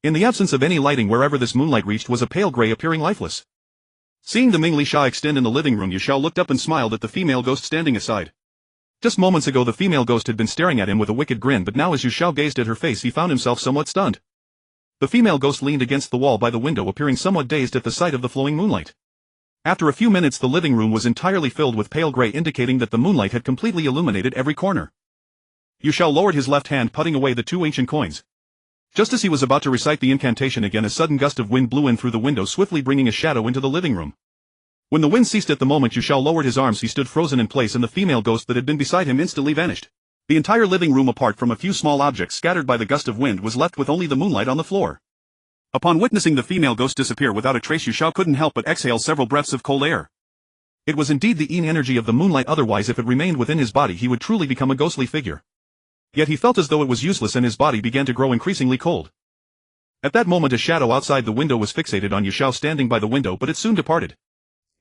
In the absence of any lighting, wherever this moonlight reached was a pale gray, appearing lifeless. Seeing the Mingli Sha extend in the living room, Xiao looked up and smiled at the female ghost standing aside. Just moments ago the female ghost had been staring at him with a wicked grin, but now as Xiao gazed at her face he found himself somewhat stunned. The female ghost leaned against the wall by the window, appearing somewhat dazed at the sight of the flowing moonlight. After a few minutes the living room was entirely filled with pale gray, indicating that the moonlight had completely illuminated every corner. Xiao lowered his left hand, putting away the 2 ancient coins. Just as he was about to recite the incantation again, a sudden gust of wind blew in through the window, swiftly bringing a shadow into the living room. When the wind ceased at the moment Xiao lowered his arms, he stood frozen in place, and the female ghost that had been beside him instantly vanished. The entire living room, apart from a few small objects scattered by the gust of wind, was left with only the moonlight on the floor. Upon witnessing the female ghost disappear without a trace, Xiao couldn't help but exhale several breaths of cold air. It was indeed the yin energy of the moonlight, otherwise if it remained within his body he would truly become a ghostly figure. Yet he felt as though it was useless, and his body began to grow increasingly cold. At that moment a shadow outside the window was fixated on Xiao standing by the window, but it soon departed.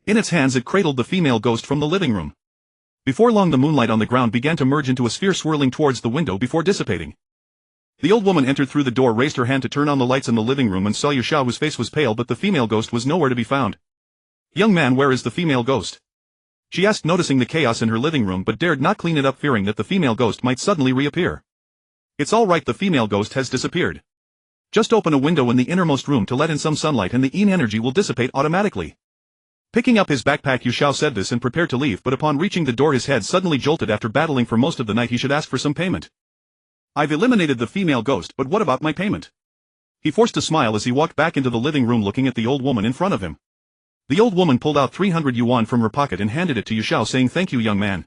In its hands it cradled the female ghost from the living room. Before long the moonlight on the ground began to merge into a sphere, swirling towards the window before dissipating. The old woman entered through the door, raised her hand to turn on the lights in the living room, and saw Xiao, whose face was pale, but the female ghost was nowhere to be found. "Young man, where is the female ghost?" she asked, noticing the chaos in her living room, but dared not clean it up, fearing that the female ghost might suddenly reappear. "It's all right, the female ghost has disappeared. Just open a window in the innermost room to let in some sunlight and the yin energy will dissipate automatically." Picking up his backpack, Xiao said this and prepared to leave, but upon reaching the door his head suddenly jolted. After battling for most of the night, he should ask for some payment. "I've eliminated the female ghost, but what about my payment?" He forced a smile as he walked back into the living room, looking at the old woman in front of him. The old woman pulled out 300 yuan from her pocket and handed it to Xiao, saying, "Thank you, young man.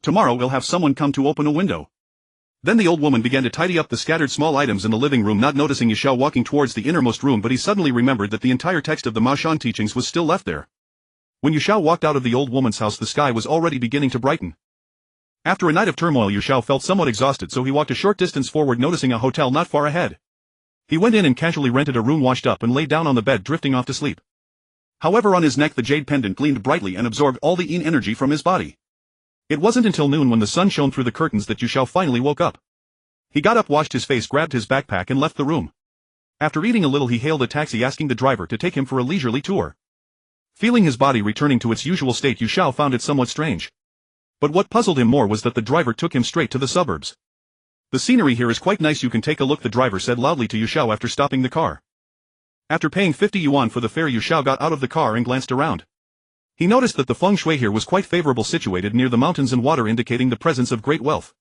Tomorrow we'll have someone come to open a window." Then the old woman began to tidy up the scattered small items in the living room, not noticing Xiao walking towards the innermost room, but he suddenly remembered that the entire text of the Maoshan teachings was still left there. When Xiao walked out of the old woman's house, the sky was already beginning to brighten. After a night of turmoil, Xiao felt somewhat exhausted, so he walked a short distance forward, noticing a hotel not far ahead. He went in and casually rented a room, washed up, and lay down on the bed, drifting off to sleep. However, on his neck the jade pendant gleamed brightly and absorbed all the yin energy from his body. It wasn't until noon, when the sun shone through the curtains, that Xiao finally woke up. He got up, washed his face, grabbed his backpack, and left the room. After eating a little, he hailed a taxi, asking the driver to take him for a leisurely tour. Feeling his body returning to its usual state, Xiao found it somewhat strange. But what puzzled him more was that the driver took him straight to the suburbs. "The scenery here is quite nice, you can take a look," the driver said loudly to Xiao after stopping the car. After paying 50 yuan for the fare, Xiao got out of the car and glanced around. He noticed that the feng shui here was quite favorable, situated near the mountains and water, indicating the presence of great wealth.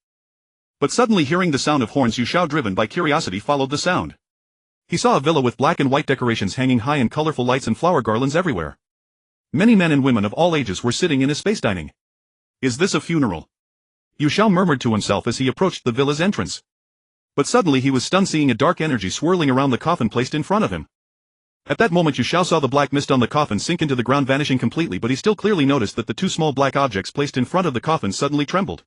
But suddenly, hearing the sound of horns, Xiao, driven by curiosity, followed the sound. He saw a villa with black and white decorations hanging high and colorful lights and flower garlands everywhere. Many men and women of all ages were sitting in a space dining. "Is this a funeral?" Xiao murmured to himself as he approached the villa's entrance. But suddenly he was stunned seeing a dark energy swirling around the coffin placed in front of him. At that moment Xiao saw the black mist on the coffin sink into the ground, vanishing completely, but he still clearly noticed that the two small black objects placed in front of the coffin suddenly trembled.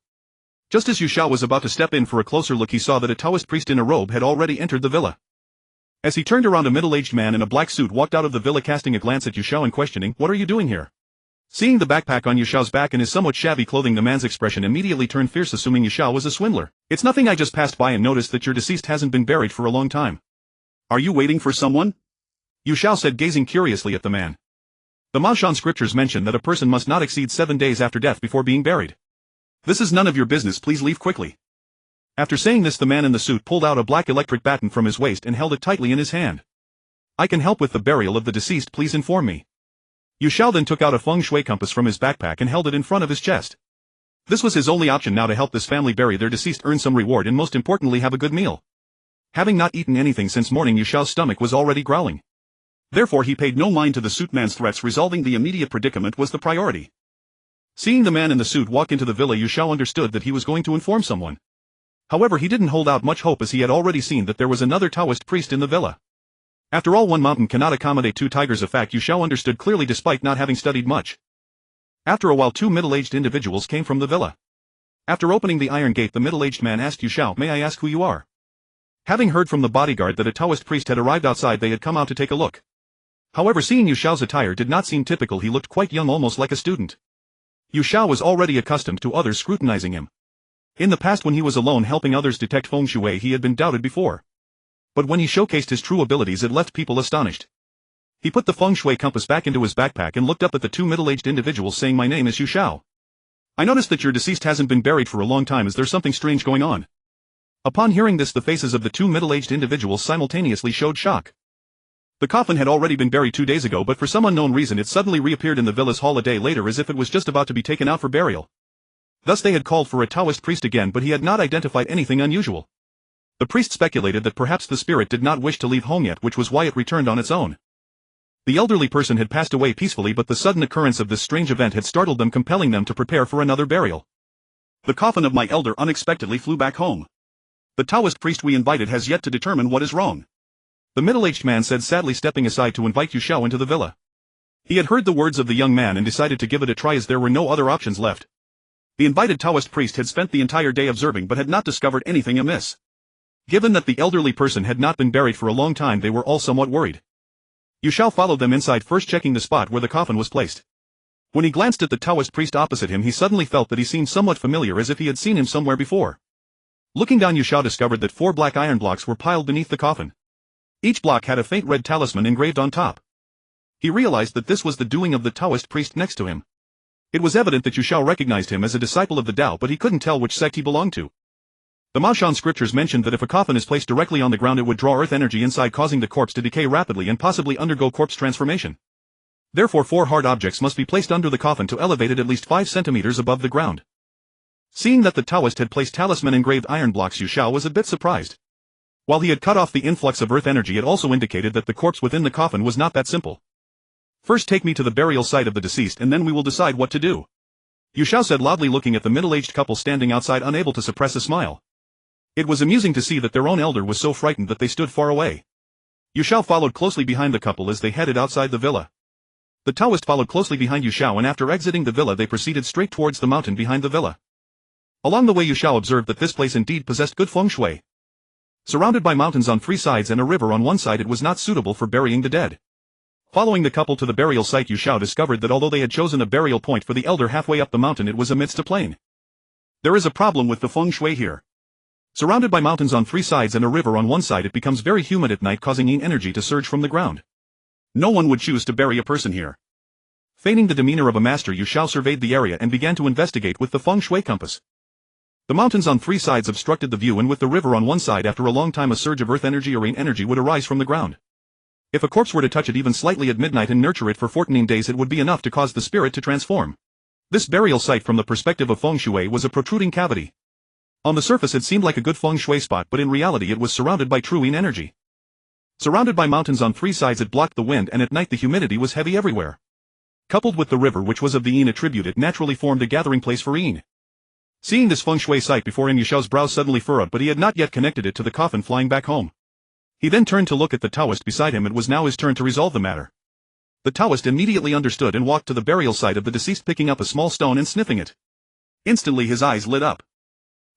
Just as Xiao was about to step in for a closer look, he saw that a Taoist priest in a robe had already entered the villa. As he turned around, a middle-aged man in a black suit walked out of the villa, casting a glance at Xiao and questioning, "What are you doing here?" Seeing the backpack on Xiao's back and his somewhat shabby clothing, the man's expression immediately turned fierce, assuming Xiao was a swindler. "It's nothing, I just passed by and noticed that your deceased hasn't been buried for a long time." "Are you waiting for someone?" Xiao said, gazing curiously at the man. The Maoshan Scriptures mention that a person must not exceed 7 days after death before being buried. "This is none of your business, please leave quickly." After saying this, the man in the suit pulled out a black electric baton from his waist and held it tightly in his hand. "I can help with the burial of the deceased, please inform me." Xiao then took out a feng shui compass from his backpack and held it in front of his chest. This was his only option now to help this family bury their deceased, earn some reward, and most importantly have a good meal. Having not eaten anything since morning, Xiao's stomach was already growling. Therefore he paid no mind to the suit man's threats. Resolving the immediate predicament was the priority. Seeing the man in the suit walk into the villa, Xiao understood that he was going to inform someone. However, he didn't hold out much hope, as he had already seen that there was another Taoist priest in the villa. After all, one mountain cannot accommodate two tigers, a fact Xiao understood clearly despite not having studied much. After a while, two middle-aged individuals came from the villa. After opening the iron gate, the middle-aged man asked Xiao, "May I ask who you are?" Having heard from the bodyguard that a Taoist priest had arrived outside, they had come out to take a look. However, seeing Xiao's attire did not seem typical. He looked quite young, almost like a student. Xiao was already accustomed to others scrutinizing him. In the past, when he was alone helping others detect feng shui, he had been doubted before. But when he showcased his true abilities, it left people astonished. He put the feng shui compass back into his backpack and looked up at the two middle-aged individuals, saying, "My name is Xiao. I noticed that your deceased hasn't been buried for a long time. Is there something strange going on?" Upon hearing this, the faces of the two middle-aged individuals simultaneously showed shock. The coffin had already been buried 2 days ago, but for some unknown reason it suddenly reappeared in the villa's hall a day later, as if it was just about to be taken out for burial. Thus they had called for a Taoist priest again, but he had not identified anything unusual. The priest speculated that perhaps the spirit did not wish to leave home yet, which was why it returned on its own. The elderly person had passed away peacefully, but the sudden occurrence of this strange event had startled them, compelling them to prepare for another burial. "The coffin of my elder unexpectedly flew back home. The Taoist priest we invited has yet to determine what is wrong," the middle-aged man said, sadly stepping aside to invite Xiao into the villa. He had heard the words of the young man and decided to give it a try, as there were no other options left. The invited Taoist priest had spent the entire day observing but had not discovered anything amiss. Given that the elderly person had not been buried for a long time, they were all somewhat worried. Xiao followed them inside, first checking the spot where the coffin was placed. When he glanced at the Taoist priest opposite him, he suddenly felt that he seemed somewhat familiar, as if he had seen him somewhere before. Looking down, Xiao discovered that 4 black iron blocks were piled beneath the coffin. Each block had a faint red talisman engraved on top. He realized that this was the doing of the Taoist priest next to him. It was evident that Xiao recognized him as a disciple of the Tao, but he couldn't tell which sect he belonged to. The Maoshan Scriptures mentioned that if a coffin is placed directly on the ground, it would draw earth energy inside, causing the corpse to decay rapidly and possibly undergo corpse transformation. Therefore 4 hard objects must be placed under the coffin to elevate it at least 5 centimeters above the ground. Seeing that the Taoist had placed talisman engraved iron blocks, Xiao was a bit surprised. While he had cut off the influx of earth energy, it also indicated that the corpse within the coffin was not that simple. "First take me to the burial site of the deceased, and then we will decide what to do," Xiao said loudly, looking at the middle-aged couple standing outside, unable to suppress a smile. It was amusing to see that their own elder was so frightened that they stood far away. Xiao followed closely behind the couple as they headed outside the villa. The Taoist followed closely behind Xiao, and after exiting the villa they proceeded straight towards the mountain behind the villa. Along the way, Xiao observed that this place indeed possessed good feng shui. Surrounded by mountains on 3 sides and a river on one side, it was not suitable for burying the dead. Following the couple to the burial site, Xiao discovered that although they had chosen a burial point for the elder halfway up the mountain, it was amidst a plain. There is a problem with the feng shui here. Surrounded by mountains on 3 sides and a river on one side, it becomes very humid at night, causing yin energy to surge from the ground. No one would choose to bury a person here. Feigning the demeanor of a master, Xiao surveyed the area and began to investigate with the feng shui compass. The mountains on 3 sides obstructed the view, and with the river on one side, after a long time a surge of earth energy or rain energy would arise from the ground. If a corpse were to touch it even slightly at midnight and nurture it for 14 days, it would be enough to cause the spirit to transform. This burial site, from the perspective of feng shui, was a protruding cavity. On the surface it seemed like a good feng shui spot, but in reality it was surrounded by true yin energy. Surrounded by mountains on 3 sides, it blocked the wind, and at night the humidity was heavy everywhere. Coupled with the river, which was of the yin attribute, it naturally formed a gathering place for yin. Seeing this feng shui sight before him, Yu Xiao's brows suddenly furrowed, but he had not yet connected it to the coffin flying back home. He then turned to look at the Taoist beside him. It was now his turn to resolve the matter. The Taoist immediately understood and walked to the burial site of the deceased, picking up a small stone and sniffing it. Instantly his eyes lit up.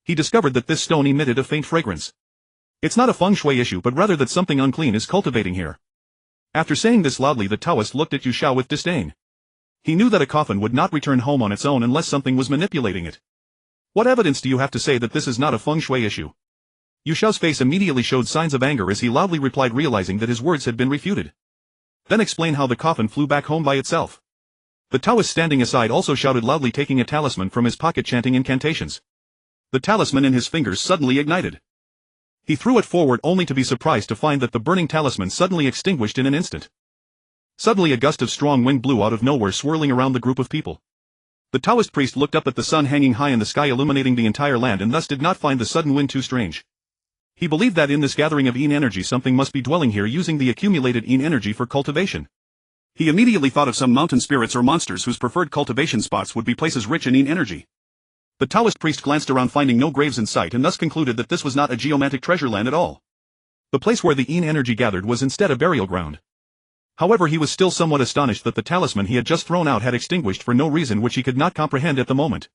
He discovered that this stone emitted a faint fragrance. It's not a feng shui issue, but rather that something unclean is cultivating here. After saying this loudly, the Taoist looked at Yu Xiao with disdain. He knew that a coffin would not return home on its own unless something was manipulating it. What evidence do you have to say that this is not a feng shui issue? Yu Xiao's face immediately showed signs of anger as he loudly replied, realizing that his words had been refuted. Then explain how the coffin flew back home by itself. The Taoist standing aside also shouted loudly, taking a talisman from his pocket, chanting incantations. The talisman in his fingers suddenly ignited. He threw it forward only to be surprised to find that the burning talisman suddenly extinguished in an instant. Suddenly a gust of strong wind blew out of nowhere, swirling around the group of people. The Taoist priest looked up at the sun hanging high in the sky, illuminating the entire land, and thus did not find the sudden wind too strange. He believed that in this gathering of yin energy something must be dwelling here, using the accumulated yin energy for cultivation. He immediately thought of some mountain spirits or monsters whose preferred cultivation spots would be places rich in yin energy. The Taoist priest glanced around, finding no graves in sight, and thus concluded that this was not a geomantic treasure land at all. The place where the yin energy gathered was instead a burial ground. However, he was still somewhat astonished that the talisman he had just thrown out had extinguished for no reason which he could not comprehend at the moment.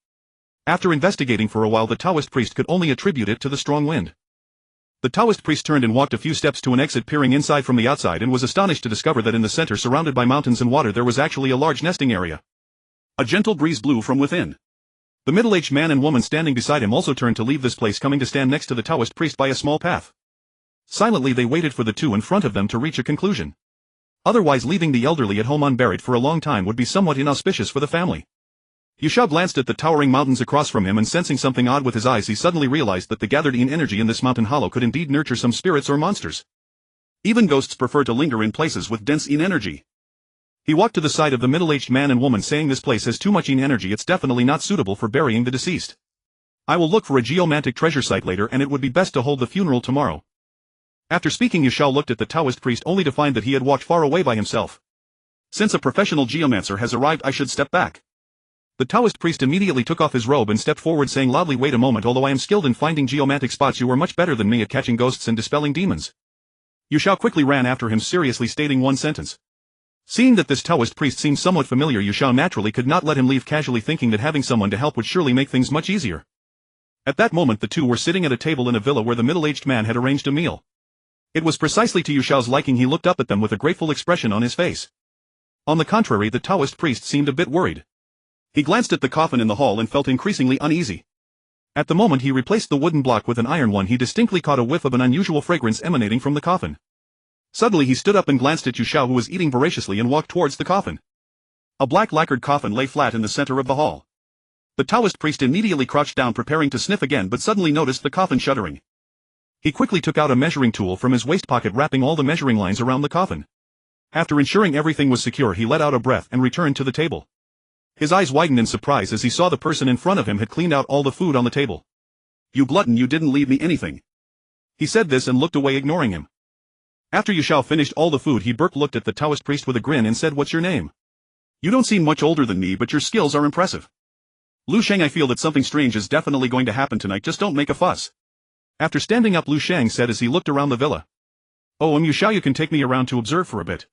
After investigating for a while, the Taoist priest could only attribute it to the strong wind. The Taoist priest turned and walked a few steps to an exit, peering inside from the outside, and was astonished to discover that in the center, surrounded by mountains and water, there was actually a large nesting area. A gentle breeze blew from within. The middle-aged man and woman standing beside him also turned to leave this place, coming to stand next to the Taoist priest by a small path. Silently they waited for the two in front of them to reach a conclusion. Otherwise, leaving the elderly at home unburied for a long time would be somewhat inauspicious for the family. Yu Xiao glanced at the towering mountains across from him, and sensing something odd with his eyes, he suddenly realized that the gathered yin energy in this mountain hollow could indeed nurture some spirits or monsters. Even ghosts prefer to linger in places with dense yin energy. He walked to the side of the middle-aged man and woman, saying, this place has too much yin energy, it's definitely not suitable for burying the deceased. I will look for a geomantic treasure site later, and it would be best to hold the funeral tomorrow. After speaking, Yu Xiao looked at the Taoist priest only to find that he had walked far away by himself. Since a professional geomancer has arrived, I should step back. The Taoist priest immediately took off his robe and stepped forward, saying loudly, wait a moment, although I am skilled in finding geomantic spots, you are much better than me at catching ghosts and dispelling demons. Yu Xiao quickly ran after him, seriously stating one sentence. Seeing that this Taoist priest seemed somewhat familiar, Yu Xiao naturally could not let him leave casually, thinking that having someone to help would surely make things much easier. At that moment the two were sitting at a table in a villa where the middle-aged man had arranged a meal. It was precisely to Yu Xiao's liking. He looked up at them with a grateful expression on his face. On the contrary, the Taoist priest seemed a bit worried. He glanced at the coffin in the hall and felt increasingly uneasy. At the moment he replaced the wooden block with an iron one, he distinctly caught a whiff of an unusual fragrance emanating from the coffin. Suddenly he stood up and glanced at Yu Xiao, who was eating voraciously, and walked towards the coffin. A black lacquered coffin lay flat in the center of the hall. The Taoist priest immediately crouched down, preparing to sniff again, but suddenly noticed the coffin shuddering. He quickly took out a measuring tool from his waist pocket, wrapping all the measuring lines around the coffin. After ensuring everything was secure, he let out a breath and returned to the table. His eyes widened in surprise as he saw the person in front of him had cleaned out all the food on the table. You glutton, you didn't leave me anything. He said this and looked away, ignoring him. After Yu Xiao finished all the food, he looked at the Taoist priest with a grin and said, what's your name? You don't seem much older than me, but your skills are impressive. Lu Sheng, I feel that something strange is definitely going to happen tonight, just don't make a fuss. After standing up, Lu Sheng said as he looked around the villa. Oh, Yu Xiao, you can take me around to observe for a bit.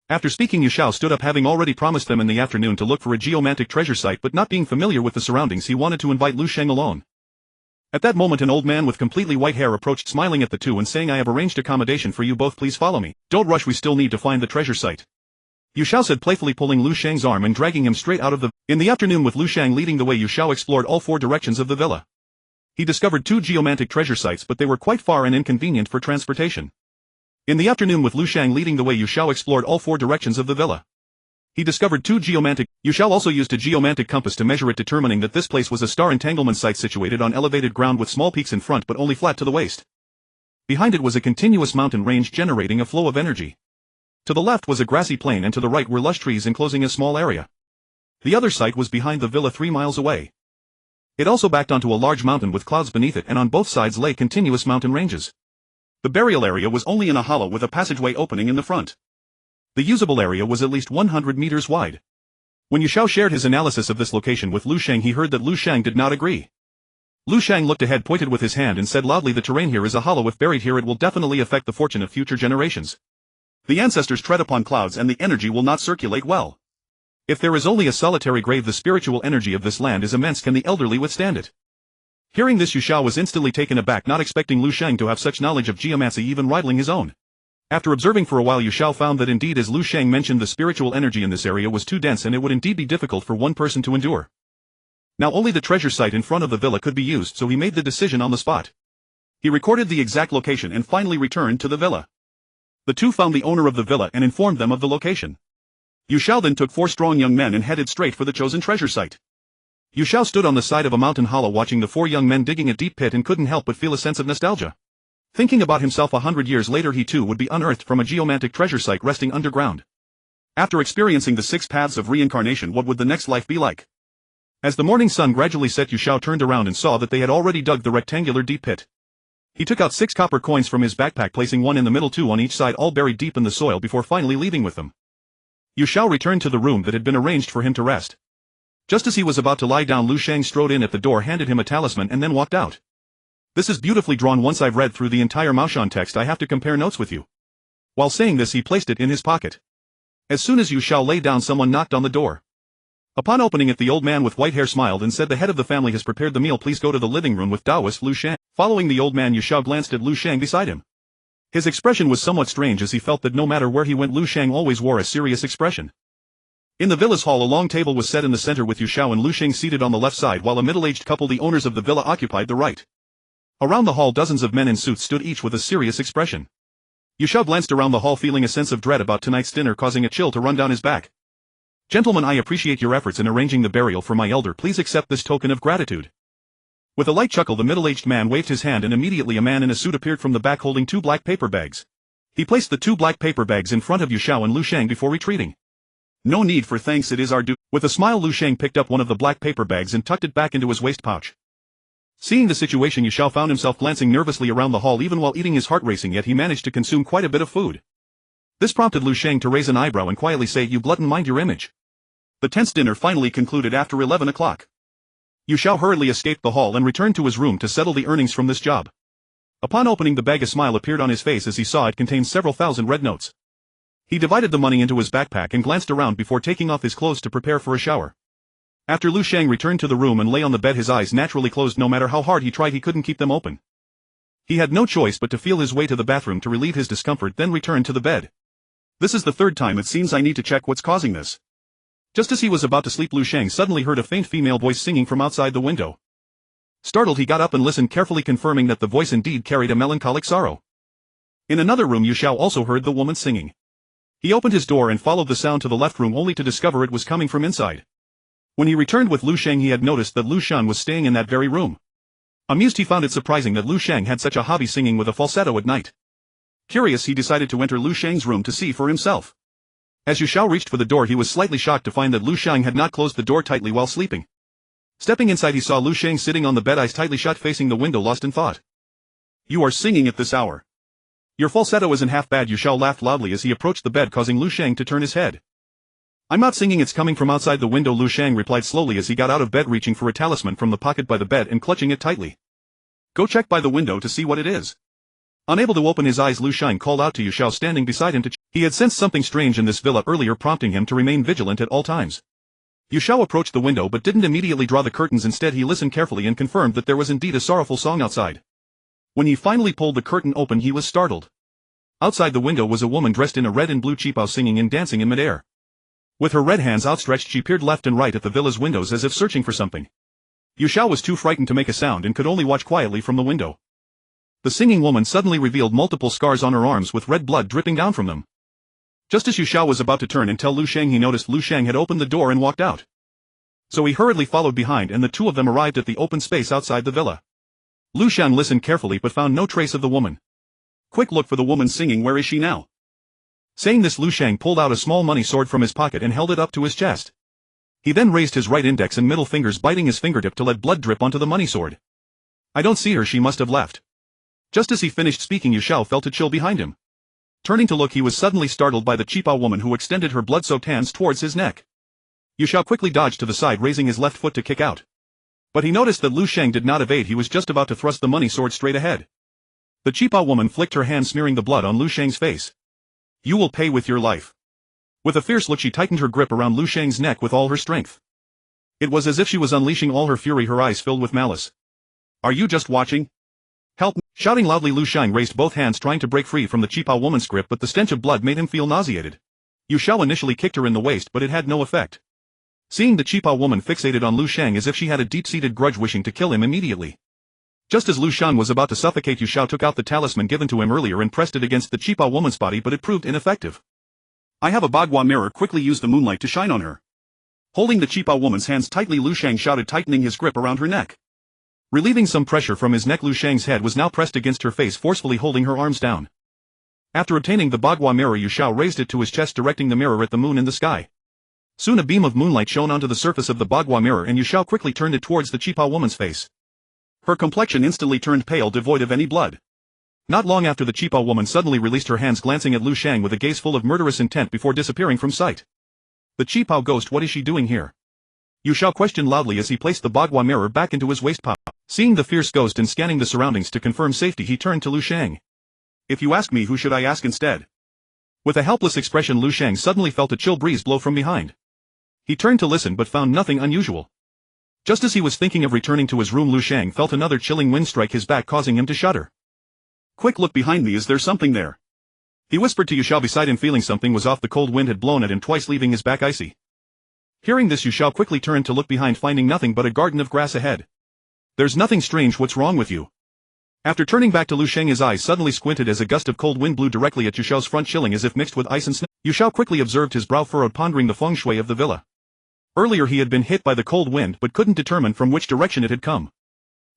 After speaking, Yu Xiao stood up, having already promised them in the afternoon to look for a geomantic treasure site, but not being familiar with the surroundings, he wanted to invite Lu Sheng alone. At that moment an old man with completely white hair approached, smiling at the two and saying, I have arranged accommodation for you both, please follow me. Don't rush, we still need to find the treasure site. Yu Xiao said, playfully pulling Lu Sheng's arm and dragging him straight out of the... In the afternoon, with Lu Sheng leading the way, Yu Xiao explored all four directions of the villa. He discovered two geomantic treasure sites, but they were quite far and inconvenient for transportation. In the afternoon, with Lu Sheng leading the way, Yu Xiao explored all four directions of the villa. He discovered two geomantic... Yu Xiao also used a geomantic compass to measure it, determining that this place was a star entanglement site situated on elevated ground with small peaks in front but only flat to the waist. Behind it was a continuous mountain range generating a flow of energy. To the left was a grassy plain, and to the right were lush trees enclosing a small area. The other site was behind the villa 3 miles away. It also backed onto a large mountain with clouds beneath it, and on both sides lay continuous mountain ranges. The burial area was only in a hollow with a passageway opening in the front. The usable area was at least 100 meters wide. When Yu Xiao shared his analysis of this location with Lu Sheng, he heard that Lu Sheng did not agree. Lu Sheng looked ahead, pointed with his hand and said loudly, the terrain here is a hollow. If buried here it will definitely affect the fortune of future generations. The ancestors tread upon clouds and the energy will not circulate well. If there is only a solitary grave, the spiritual energy of this land is immense. Can the elderly withstand it? Hearing this, Xiao was instantly taken aback, not expecting Lu Sheng to have such knowledge of geomancy, even rivaling his own. After observing for a while, Xiao found that indeed, as Lu Sheng mentioned, the spiritual energy in this area was too dense and it would indeed be difficult for one person to endure. Now only the treasure site in front of the villa could be used, so he made the decision on the spot. He recorded the exact location and finally returned to the villa. The two found the owner of the villa and informed them of the location. Xiao then took 4 strong young men and headed straight for the chosen treasure site. Xiao stood on the side of a mountain hollow watching the 4 young men digging a deep pit and couldn't help but feel a sense of nostalgia. Thinking about himself 100 years later, he too would be unearthed from a geomantic treasure site resting underground. After experiencing the 6 paths of reincarnation, what would the next life be like? As the morning sun gradually set, Xiao turned around and saw that they had already dug the rectangular deep pit. He took out 6 copper coins from his backpack, placing 1 in the middle, 2 on each side, all buried deep in the soil, before finally leaving with them. Xiao returned to the room that had been arranged for him to rest. Just as he was about to lie down, Lu Sheng strode in at the door, handed him a talisman and then walked out. This is beautifully drawn. Once I've read through the entire Maoshan text, I have to compare notes with you. While saying this, he placed it in his pocket. As soon as Xiao lay down, someone knocked on the door. Upon opening it, the old man with white hair smiled and said, the head of the family has prepared the meal, please go to the living room with Taoist Lu Sheng. Following the old man, Xiao glanced at Lu Sheng beside him. His expression was somewhat strange, as he felt that no matter where he went, Lu Sheng always wore a serious expression. In the villa's hall, a long table was set in the center with Xiao and Lu Sheng seated on the left side, while a middle-aged couple, the owners of the villa, occupied the right. Around the hall, dozens of men in suits stood, each with a serious expression. Xiao glanced around the hall, feeling a sense of dread about tonight's dinner, causing a chill to run down his back. Gentlemen, I appreciate your efforts in arranging the burial for my elder. Please accept this token of gratitude. With a light chuckle, the middle-aged man waved his hand and immediately a man in a suit appeared from the back holding 2 black paper bags. He placed the 2 black paper bags in front of Xiao and Lu Sheng before retreating. No need for thanks, it is our due. With a smile, Lu Sheng picked up one of the black paper bags and tucked it back into his waist pouch. Seeing the situation, Xiao found himself glancing nervously around the hall even while eating, his heart racing, yet he managed to consume quite a bit of food. This prompted Lu Sheng to raise an eyebrow and quietly say, you glutton, mind your image. The tense dinner finally concluded after 11 o'clock. Xiao hurriedly escaped the hall and returned to his room to settle the earnings from this job. Upon opening the bag, a smile appeared on his face as he saw it contained several thousand red notes. He divided the money into his backpack and glanced around before taking off his clothes to prepare for a shower. After Lu Sheng returned to the room and lay on the bed, his eyes naturally closed. No matter how hard he tried, he couldn't keep them open. He had no choice but to feel his way to the bathroom to relieve his discomfort, then return to the bed. This is the 3rd time it seems I need to check what's causing this. Just as he was about to sleep, Lu Sheng suddenly heard a faint female voice singing from outside the window. Startled, he got up and listened carefully, confirming that the voice indeed carried a melancholic sorrow. In another room, Xiao also heard the woman singing. He opened his door and followed the sound to the left room, only to discover it was coming from inside. When he returned with Lu Sheng, he had noticed that Lu Sheng was staying in that very room. Amused, he found it surprising that Lu Sheng had such a hobby, singing with a falsetto at night. Curious, he decided to enter Lu Sheng's room to see for himself. As Xiao reached for the door, he was slightly shocked to find that Lu Sheng had not closed the door tightly while sleeping. Stepping inside, he saw Lu Sheng sitting on the bed, eyes tightly shut, facing the window, lost in thought. You are singing at this hour. Your falsetto isn't half bad. Xiao laughed loudly as he approached the bed, causing Lu Sheng to turn his head. I'm not singing, it's coming from outside the window, Lu Sheng replied slowly as he got out of bed, reaching for a talisman from the pocket by the bed and clutching it tightly. Go check by the window to see what it is. Unable to open his eyes, Lu Sheng called out to Xiao standing beside him to check. He had sensed something strange in this villa earlier, prompting him to remain vigilant at all times. Xiao approached the window but didn't immediately draw the curtains. Instead, he listened carefully and confirmed that there was indeed a sorrowful song outside. When he finally pulled the curtain open, he was startled. Outside the window was a woman dressed in a red and blue cheapao, singing and dancing in midair. With her red hands outstretched, she peered left and right at the villa's windows as if searching for something. Xiao was too frightened to make a sound and could only watch quietly from the window. The singing woman suddenly revealed multiple scars on her arms with red blood dripping down from them. Just as Xiao was about to turn and tell Lu Sheng, he noticed Lu Sheng had opened the door and walked out. So he hurriedly followed behind and the two of them arrived at the open space outside the villa. Lu Sheng listened carefully but found no trace of the woman. Quick look for the woman singing, where is she now? Saying this, Lu Sheng pulled out a small money sword from his pocket and held it up to his chest. He then raised his right index and middle fingers, biting his fingertip to let blood drip onto the money sword. I don't see her, she must have left. Just as he finished speaking, Xiao felt a chill behind him. Turning to look, he was suddenly startled by the cheapao woman who extended her blood-soaked hands towards his neck. Xiao quickly dodged to the side, raising his left foot to kick out. But he noticed that Lu Sheng did not evade. He was just about to thrust the money sword straight ahead. The Qipao woman flicked her hand, smearing the blood on Lu Sheng's face. You will pay with your life. With a fierce look she tightened her grip around Lu Sheng's neck with all her strength. It was as if she was unleashing all her fury, her eyes filled with malice. Are you just watching? Help me! Shouting loudly, Lu Sheng raised both hands trying to break free from the Qipao woman's grip, but the stench of blood made him feel nauseated. Xiao initially kicked her in the waist, but it had no effect. Seeing the Qipao woman fixated on Lu Sheng as if she had a deep-seated grudge wishing to kill him immediately. Just as Lu Sheng was about to suffocate, Xiao took out the talisman given to him earlier and pressed it against the Qipao woman's body, but it proved ineffective. I have a bagua mirror, quickly use the moonlight to shine on her. Holding the Qipao woman's hands tightly, Lu Sheng shouted, tightening his grip around her neck. Relieving some pressure from his neck, Lu Sheng's head was now pressed against her face, forcefully holding her arms down. After obtaining the bagua mirror, Xiao raised it to his chest, directing the mirror at the moon in the sky. Soon a beam of moonlight shone onto the surface of the bagua mirror, and Xiao quickly turned it towards the Qipao woman's face. Her complexion instantly turned pale, devoid of any blood. Not long after, the Qipao woman suddenly released her hands, glancing at Lu Sheng with a gaze full of murderous intent before disappearing from sight. The Qipao ghost, what is she doing here? Xiao questioned loudly as he placed the bagua mirror back into his waist pocket. Seeing the fierce ghost and scanning the surroundings to confirm safety, he turned to Lu Sheng. If you ask me, who should I ask instead? With a helpless expression, Lu Sheng suddenly felt a chill breeze blow from behind. He turned to listen but found nothing unusual. Just as he was thinking of returning to his room, Lu Sheng felt another chilling wind strike his back, causing him to shudder. Quick, look behind me, is there something there? He whispered to Xiao beside him, feeling something was off. The cold wind had blown at him twice, leaving his back icy. Hearing this, Xiao quickly turned to look behind, finding nothing but a garden of grass ahead. There's nothing strange, what's wrong with you? After turning back to Lu Sheng, his eyes suddenly squinted as a gust of cold wind blew directly at Xiao's front, chilling as if mixed with ice and snow. Xiao quickly observed his brow furrowed, pondering the feng shui of the villa. Earlier he had been hit by the cold wind but couldn't determine from which direction it had come.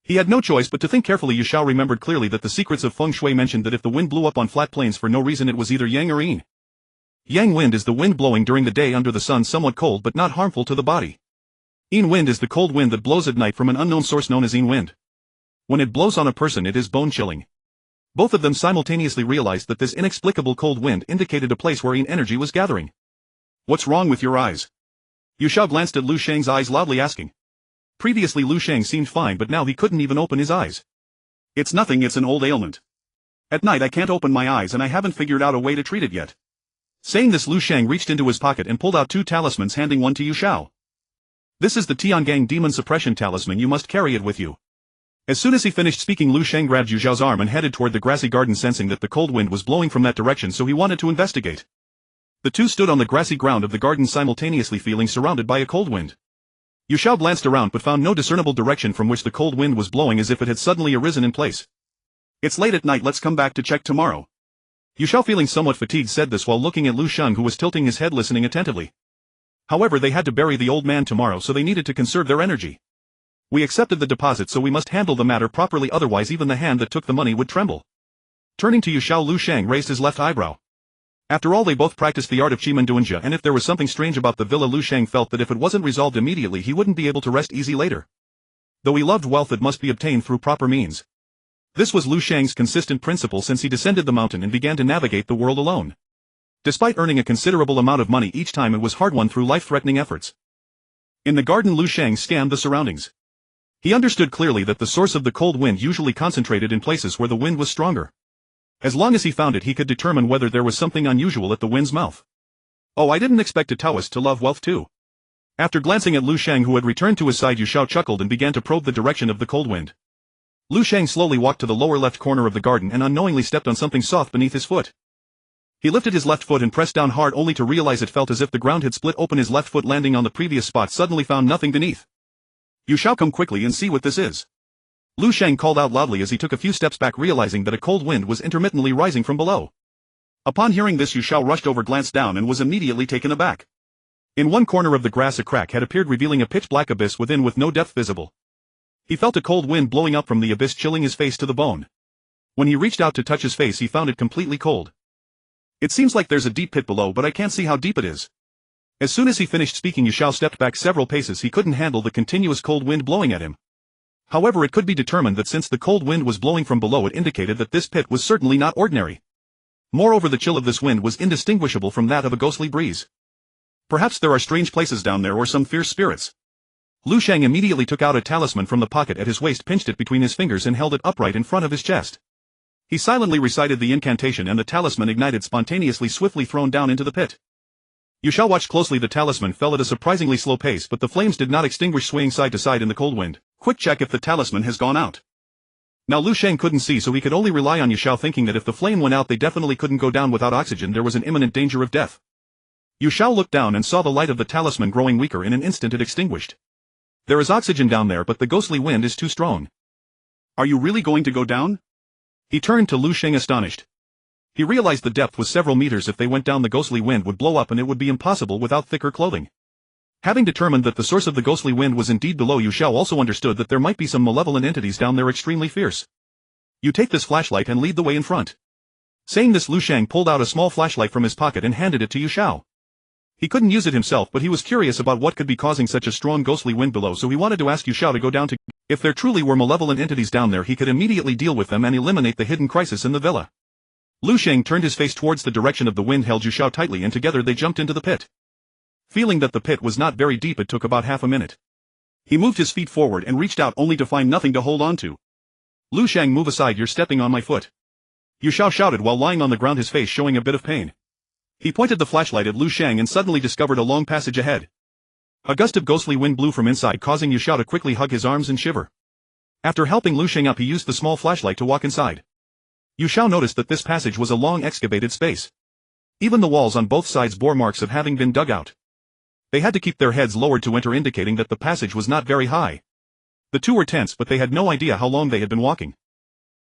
He had no choice but to think carefully. Xiao remembered clearly that the secrets of feng shui mentioned that if the wind blew up on flat plains for no reason, it was either yang or yin. Yang wind is the wind blowing during the day under the sun, somewhat cold but not harmful to the body. Yin wind is the cold wind that blows at night from an unknown source known as yin wind. When it blows on a person, it is bone-chilling. Both of them simultaneously realized that this inexplicable cold wind indicated a place where yin energy was gathering. What's wrong with your eyes? Xiao glanced at Lu Sheng's eyes, loudly asking. Previously Lu Sheng seemed fine, but now he couldn't even open his eyes. It's nothing, it's an old ailment. At night I can't open my eyes and I haven't figured out a way to treat it yet. Saying this, Lu Sheng reached into his pocket and pulled out 2 talismans, handing one to Xiao. This is the Tiangang Demon Suppression Talisman, you must carry it with you. As soon as he finished speaking, Lu Sheng grabbed Xiao's arm and headed toward the grassy garden, sensing that the cold wind was blowing from that direction, so he wanted to investigate. The two stood on the grassy ground of the garden simultaneously, feeling surrounded by a cold wind. Xiao glanced around but found no discernible direction from which the cold wind was blowing, as if it had suddenly arisen in place. It's late at night, let's come back to check tomorrow. Xiao, feeling somewhat fatigued, said this while looking at Lu Sheng, who was tilting his head listening attentively. However, they had to bury the old man tomorrow, so they needed to conserve their energy. We accepted the deposit, so we must handle the matter properly, otherwise even the hand that took the money would tremble. Turning to Xiao, Lu Sheng raised his left eyebrow. After all, they both practiced the art of Qimendunjia, and if there was something strange about the villa, Lu Sheng felt that if it wasn't resolved immediately, he wouldn't be able to rest easy later. Though he loved wealth, it must be obtained through proper means. This was Lu Sheng's consistent principle since he descended the mountain and began to navigate the world alone. Despite earning a considerable amount of money each time, it was hard-won through life-threatening efforts. In the garden, Lu Sheng scanned the surroundings. He understood clearly that the source of the cold wind usually concentrated in places where the wind was stronger. As long as he found it, he could determine whether there was something unusual at the wind's mouth. Oh, I didn't expect a Taoist to love wealth too. After glancing at Lu Sheng, who had returned to his side, Xiao chuckled and began to probe the direction of the cold wind. Lu Sheng slowly walked to the lower left corner of the garden and unknowingly stepped on something soft beneath his foot. He lifted his left foot and pressed down hard, only to realize it felt as if the ground had split open. His left foot, landing on the previous spot, suddenly found nothing beneath. Xiao, come quickly and see what this is. Lu Sheng called out loudly as he took a few steps back, realizing that a cold wind was intermittently rising from below. Upon hearing this, Xiao rushed over, glanced down, and was immediately taken aback. In one corner of the grass a crack had appeared, revealing a pitch-black abyss within with no depth visible. He felt a cold wind blowing up from the abyss, chilling his face to the bone. When he reached out to touch his face, he found it completely cold. It seems like there's a deep pit below, but I can't see how deep it is. As soon as he finished speaking, Xiao stepped back several paces. He couldn't handle the continuous cold wind blowing at him. However, it could be determined that since the cold wind was blowing from below, it indicated that this pit was certainly not ordinary. Moreover, the chill of this wind was indistinguishable from that of a ghostly breeze. Perhaps there are strange places down there, or some fierce spirits. Lu Sheng immediately took out a talisman from the pocket at his waist, pinched it between his fingers and held it upright in front of his chest. He silently recited the incantation and the talisman ignited spontaneously, swiftly thrown down into the pit. Xiao watched closely. The talisman fell at a surprisingly slow pace, but the flames did not extinguish, swaying side to side in the cold wind. Quick check if the talisman has gone out. Now Lu Sheng couldn't see, so he could only rely on Xiao, thinking that if the flame went out they definitely couldn't go down without oxygen. There was an imminent danger of death. Xiao looked down and saw the light of the talisman growing weaker. In an instant it extinguished. There is oxygen down there, but the ghostly wind is too strong. Are you really going to go down? He turned to Lu Sheng astonished. He realized the depth was several meters. If they went down, the ghostly wind would blow up and it would be impossible without thicker clothing. Having determined that the source of the ghostly wind was indeed below, Xiao also understood that there might be some malevolent entities down there extremely fierce. You take this flashlight and lead the way in front. Saying this, Lu Sheng pulled out a small flashlight from his pocket and handed it to Xiao. He couldn't use it himself, but he was curious about what could be causing such a strong ghostly wind below, so he wanted to ask Xiao to go down to. If there truly were malevolent entities down there, he could immediately deal with them and eliminate the hidden crisis in the villa. Lu Sheng turned his face towards the direction of the wind, held Xiao tightly, and together they jumped into the pit. Feeling that the pit was not very deep, it took about half a minute. He moved his feet forward and reached out, only to find nothing to hold on to. Lu Sheng, move aside, you're stepping on my foot. Xiao shouted while lying on the ground, his face showing a bit of pain. He pointed the flashlight at Lu Sheng and suddenly discovered a long passage ahead. A gust of ghostly wind blew from inside, causing Xiao to quickly hug his arms and shiver. After helping Lu Sheng up, he used the small flashlight to walk inside. Xiao noticed that this passage was a long excavated space. Even the walls on both sides bore marks of having been dug out. They had to keep their heads lowered to enter, indicating that the passage was not very high. The two were tense, but they had no idea how long they had been walking.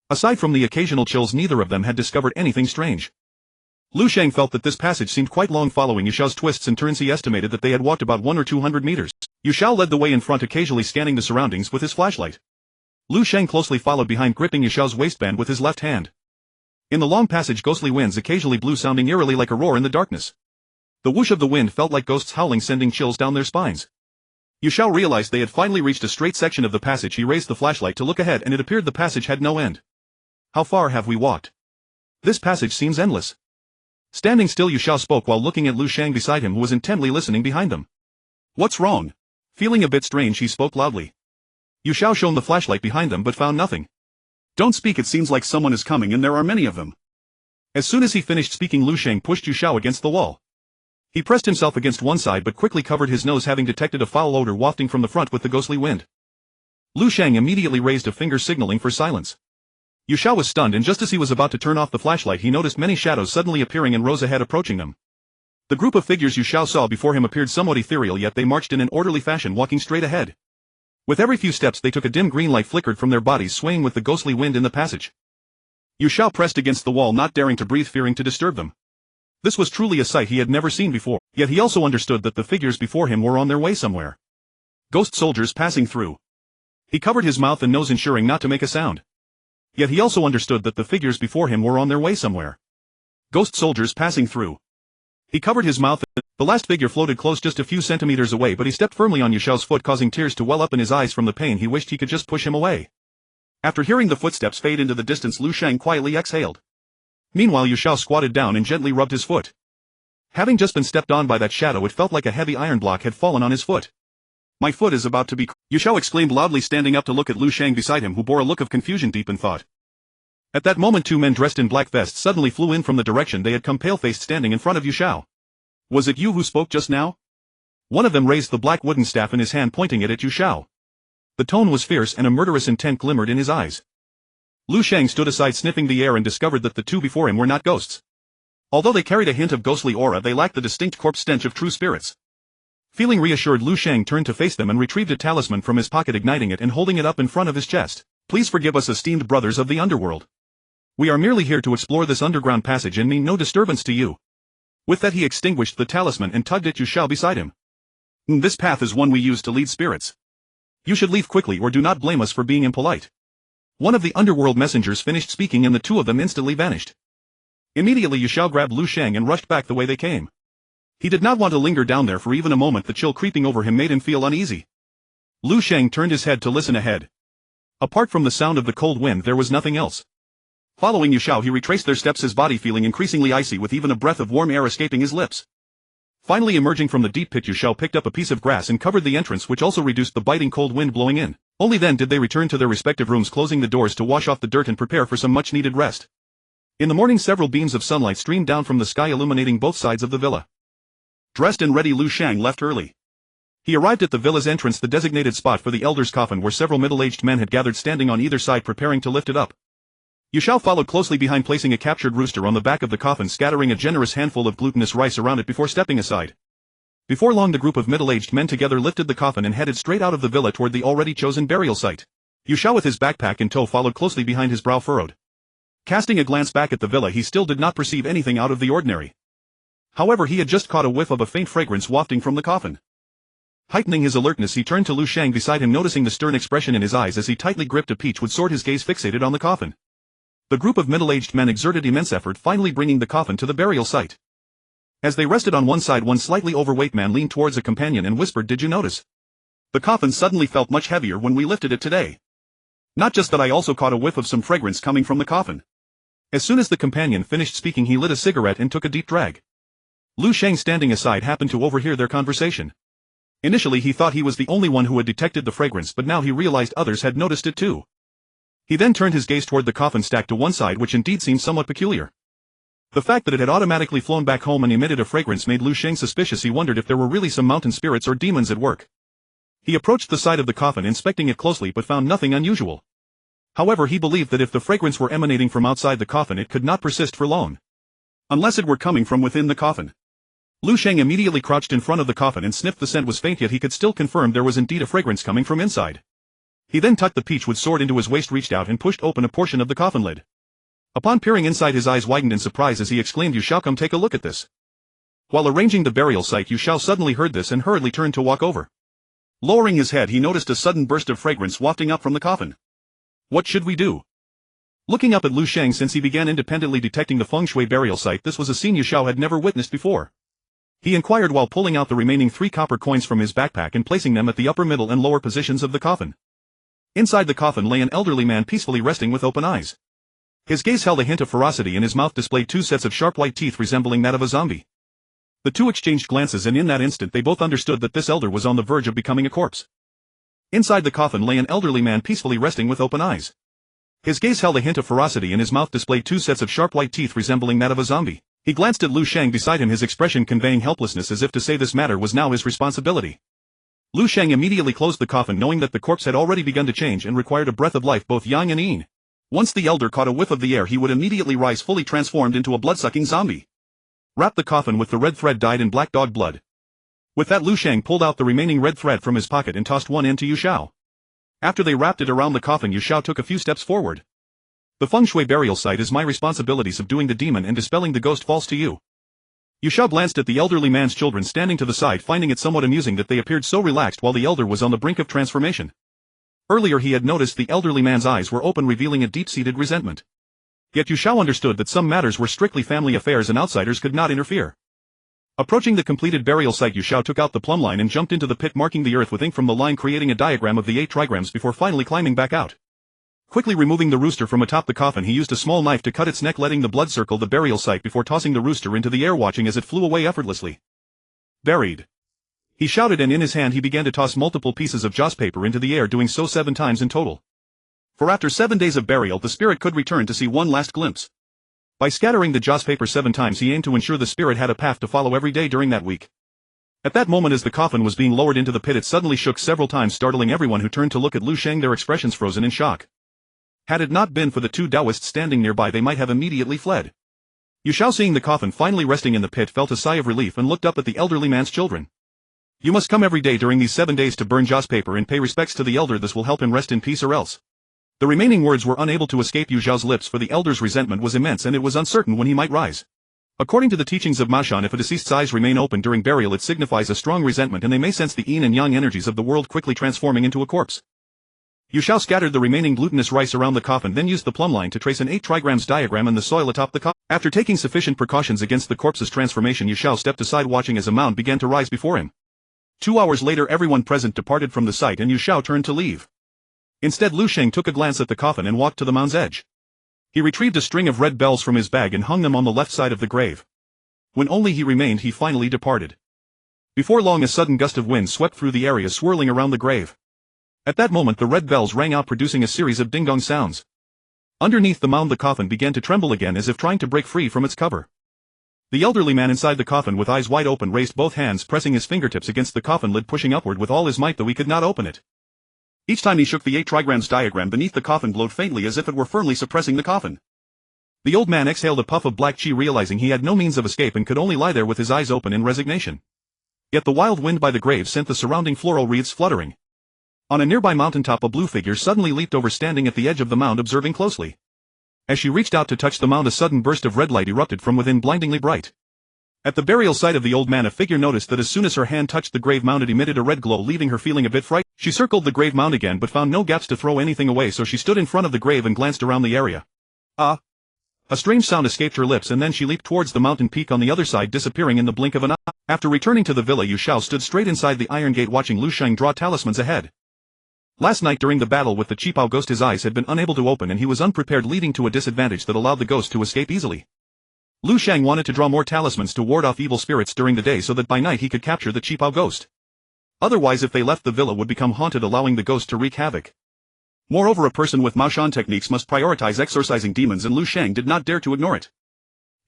Aside from the occasional chills, neither of them had discovered anything strange. Lu Sheng felt that this passage seemed quite long. Following Xiao's twists and turns, he estimated that they had walked about 100 or 200 meters. Xiao led the way in front, occasionally scanning the surroundings with his flashlight. Lu Sheng closely followed behind, gripping Xiao's waistband with his left hand. In the long passage, ghostly winds occasionally blew, sounding eerily like a roar in the darkness. The whoosh of the wind felt like ghosts howling, sending chills down their spines. Xiao realized they had finally reached a straight section of the passage. He raised the flashlight to look ahead, and it appeared the passage had no end. How far have we walked? This passage seems endless. Standing still, Xiao spoke while looking at Lu Sheng beside him, who was intently listening behind them. What's wrong? Feeling a bit strange, he spoke loudly. Xiao shone the flashlight behind them but found nothing. Don't speak, it seems like someone is coming and there are many of them. As soon as he finished speaking, Lu Sheng pushed Xiao against the wall. He pressed himself against one side but quickly covered his nose, having detected a foul odor wafting from the front with the ghostly wind. Lu Sheng immediately raised a finger signaling for silence. Xiao was stunned, and just as he was about to turn off the flashlight, he noticed many shadows suddenly appearing and rose ahead, approaching them. The group of figures Xiao saw before him appeared somewhat ethereal, yet they marched in an orderly fashion, walking straight ahead. With every few steps they took, a dim green light flickered from their bodies, swaying with the ghostly wind in the passage. Xiao pressed against the wall, not daring to breathe, fearing to disturb them. This was truly a sight he had never seen before, yet he also understood that the figures before him were on their way somewhere. Ghost soldiers passing through. He covered his mouth and nose, ensuring not to make a sound. Yet he also understood that the figures before him were on their way somewhere. Ghost soldiers passing through. He covered his mouth. The last figure floated close, just a few centimeters away, but he stepped firmly on Xiao's foot, causing tears to well up in his eyes from the pain. He wished he could just push him away. After hearing the footsteps fade into the distance, Lu Sheng quietly exhaled. Meanwhile, Xiao squatted down and gently rubbed his foot. Having just been stepped on by that shadow, it felt like a heavy iron block had fallen on his foot. My foot is about to be Xiao exclaimed loudly, standing up to look at Lu Sheng beside him, who bore a look of confusion deep in thought. At that moment, two men dressed in black vests suddenly flew in from the direction they had come, pale-faced, standing in front of Xiao. Was it you who spoke just now? One of them raised the black wooden staff in his hand, pointing it at Xiao. The tone was fierce and a murderous intent glimmered in his eyes. Lu Sheng stood aside, sniffing the air, and discovered that the two before him were not ghosts. Although they carried a hint of ghostly aura, they lacked the distinct corpse stench of true spirits. Feeling reassured, Lu Sheng turned to face them and retrieved a talisman from his pocket, igniting it and holding it up in front of his chest. Please forgive us, esteemed brothers of the underworld. We are merely here to explore this underground passage and mean no disturbance to you. With that, he extinguished the talisman and tugged at Xiao beside him. This path is one we use to lead spirits. You should leave quickly, or do not blame us for being impolite. One of the underworld messengers finished speaking, and the two of them instantly vanished. Immediately, Xiao grabbed Lu Sheng and rushed back the way they came. He did not want to linger down there for even a moment. The chill creeping over him made him feel uneasy. Lu Sheng turned his head to listen ahead. Apart from the sound of the cold wind, there was nothing else. Following Xiao, he retraced their steps, his body feeling increasingly icy, with even a breath of warm air escaping his lips. Finally emerging from the deep pit, Xiao picked up a piece of grass and covered the entrance, which also reduced the biting cold wind blowing in. Only then did they return to their respective rooms, closing the doors to wash off the dirt and prepare for some much-needed rest. In the morning several beams of sunlight streamed down from the sky, illuminating both sides of the villa. Dressed and ready, Lu Sheng left early. He arrived at the villa's entrance, the designated spot for the elder's coffin, where several middle-aged men had gathered, standing on either side preparing to lift it up. Xiao followed closely behind, placing a captured rooster on the back of the coffin, scattering a generous handful of glutinous rice around it before stepping aside. Before long the group of middle-aged men together lifted the coffin and headed straight out of the villa toward the already chosen burial site. Xiao with his backpack in tow followed closely behind, his brow furrowed. Casting a glance back at the villa, he still did not perceive anything out of the ordinary. However, he had just caught a whiff of a faint fragrance wafting from the coffin. Heightening his alertness, he turned to Lu Sheng beside him, noticing the stern expression in his eyes as he tightly gripped a peachwood sword, his gaze fixated on the coffin. The group of middle-aged men exerted immense effort, finally bringing the coffin to the burial site. As they rested on one side, one slightly overweight man leaned towards a companion and whispered, "Did you notice? The coffin suddenly felt much heavier when we lifted it today. Not just that, I also caught a whiff of some fragrance coming from the coffin." As soon as the companion finished speaking, he lit a cigarette and took a deep drag. Lu Sheng, standing aside, happened to overhear their conversation. Initially he thought he was the only one who had detected the fragrance, but now he realized others had noticed it too. He then turned his gaze toward the coffin stacked to one side, which indeed seemed somewhat peculiar. The fact that it had automatically flown back home and emitted a fragrance made Lu Sheng suspicious. He wondered if there were really some mountain spirits or demons at work. He approached the side of the coffin, inspecting it closely, but found nothing unusual. However, he believed that if the fragrance were emanating from outside the coffin, it could not persist for long, unless it were coming from within the coffin. Lu Sheng immediately crouched in front of the coffin and sniffed. The scent was faint, yet he could still confirm there was indeed a fragrance coming from inside. He then tucked the peachwood sword into his waist, reached out and pushed open a portion of the coffin lid. Upon peering inside, his eyes widened in surprise as he exclaimed, "Xiao, come take a look at this." While arranging the burial site, Xiao suddenly heard this and hurriedly turned to walk over. Lowering his head, he noticed a sudden burst of fragrance wafting up from the coffin. "What should we do?" Looking up at Lu Sheng, since he began independently detecting the feng shui burial site, this was a scene Xiao had never witnessed before. He inquired while pulling out the remaining 3 copper coins from his backpack and placing them at the upper, middle and lower positions of the coffin. Inside the coffin lay an elderly man peacefully resting with open eyes. His gaze held a hint of ferocity and his mouth displayed 2 sets of sharp white teeth resembling that of a zombie. The two exchanged glances, and in that instant they both understood that this elder was on the verge of becoming a corpse. Inside the coffin lay an elderly man peacefully resting with open eyes. His gaze held a hint of ferocity and his mouth displayed 2 sets of sharp white teeth resembling that of a zombie. He glanced at Lu Sheng beside him, his expression conveying helplessness, as if to say this matter was now his responsibility. Lu Sheng immediately closed the coffin, knowing that the corpse had already begun to change and required a breath of life, both yang and yin. Once the elder caught a whiff of the air, he would immediately rise, fully transformed into a blood-sucking zombie. Wrap the coffin with the red thread dyed in black dog blood. With that, Lu Sheng pulled out the remaining red thread from his pocket and tossed one end to Xiao. After they wrapped it around the coffin, Xiao took a few steps forward. "The feng shui burial site is my responsibility. Subduing the demon and dispelling the ghost falls to you." Xiao glanced at the elderly man's children standing to the side, finding it somewhat amusing that they appeared so relaxed while the elder was on the brink of transformation. Earlier he had noticed the elderly man's eyes were open, revealing a deep-seated resentment. Yet Xiao understood that some matters were strictly family affairs and outsiders could not interfere. Approaching the completed burial site, Xiao took out the plumb line and jumped into the pit, marking the earth with ink from the line, creating a diagram of the 8 trigrams before finally climbing back out. Quickly removing the rooster from atop the coffin, he used a small knife to cut its neck, letting the blood circle the burial site before tossing the rooster into the air, watching as it flew away effortlessly. "Buried!" he shouted, and in his hand he began to toss multiple pieces of joss paper into the air, doing so 7 times in total. For after 7 days of burial, the spirit could return to see one last glimpse. By scattering the joss paper 7 times, he aimed to ensure the spirit had a path to follow every day during that week. At that moment, as the coffin was being lowered into the pit, it suddenly shook several times, startling everyone who turned to look at Lu Sheng, their expressions frozen in shock. Had it not been for the 2 Taoists standing nearby, they might have immediately fled. Xiao, seeing the coffin finally resting in the pit, felt a sigh of relief and looked up at the elderly man's children. "You must come every day during these 7 days to burn joss paper and pay respects to the elder. This will help him rest in peace, or else." The remaining words were unable to escape Xiao's lips, for the elder's resentment was immense and it was uncertain when he might rise. According to the teachings of Maoshan, if a deceased's eyes remain open during burial, it signifies a strong resentment and they may sense the yin and yang energies of the world quickly transforming into a corpse. Xiao scattered the remaining glutinous rice around the coffin, then used the plumb line to trace an 8 trigrams diagram in the soil atop the coffin. After taking sufficient precautions against the corpse's transformation, Xiao stepped aside, watching as a mound began to rise before him. 2 hours later, everyone present departed from the site and Xiao turned to leave. Instead, Lu Sheng took a glance at the coffin and walked to the mound's edge. He retrieved a string of red bells from his bag and hung them on the left side of the grave. When only he remained, he finally departed. Before long a sudden gust of wind swept through the area swirling around the grave. At that moment the red bells rang out producing a series of ding-dong sounds. Underneath the mound the coffin began to tremble again as if trying to break free from its cover. The elderly man inside the coffin with eyes wide open raised both hands pressing his fingertips against the coffin lid pushing upward with all his might though he could not open it. Each time he shook the 8 trigrams diagram beneath the coffin glowed faintly as if it were firmly suppressing the coffin. The old man exhaled a puff of black chi realizing he had no means of escape and could only lie there with his eyes open in resignation. Yet the wild wind by the grave sent the surrounding floral wreaths fluttering. On a nearby mountaintop a blue figure suddenly leaped over standing at the edge of the mound observing closely. As she reached out to touch the mound a sudden burst of red light erupted from within blindingly bright. At the burial site of the old man a figure noticed that as soon as her hand touched the grave mound it emitted a red glow leaving her feeling a bit frightened. She circled the grave mound again but found no gaps to throw anything away so she stood in front of the grave and glanced around the area. Ah! A strange sound escaped her lips and then she leaped towards the mountain peak on the other side disappearing in the blink of an eye. After returning to the villa Xiao stood straight inside the iron gate watching Lu Sheng draw talismans ahead. Last night during the battle with the Qipao ghost his eyes had been unable to open and he was unprepared leading to a disadvantage that allowed the ghost to escape easily. Lu Sheng wanted to draw more talismans to ward off evil spirits during the day so that by night he could capture the Qipao ghost. Otherwise if they left the villa would become haunted allowing the ghost to wreak havoc. Moreover a person with Maoshan techniques must prioritize exorcising demons and Lu Sheng did not dare to ignore it.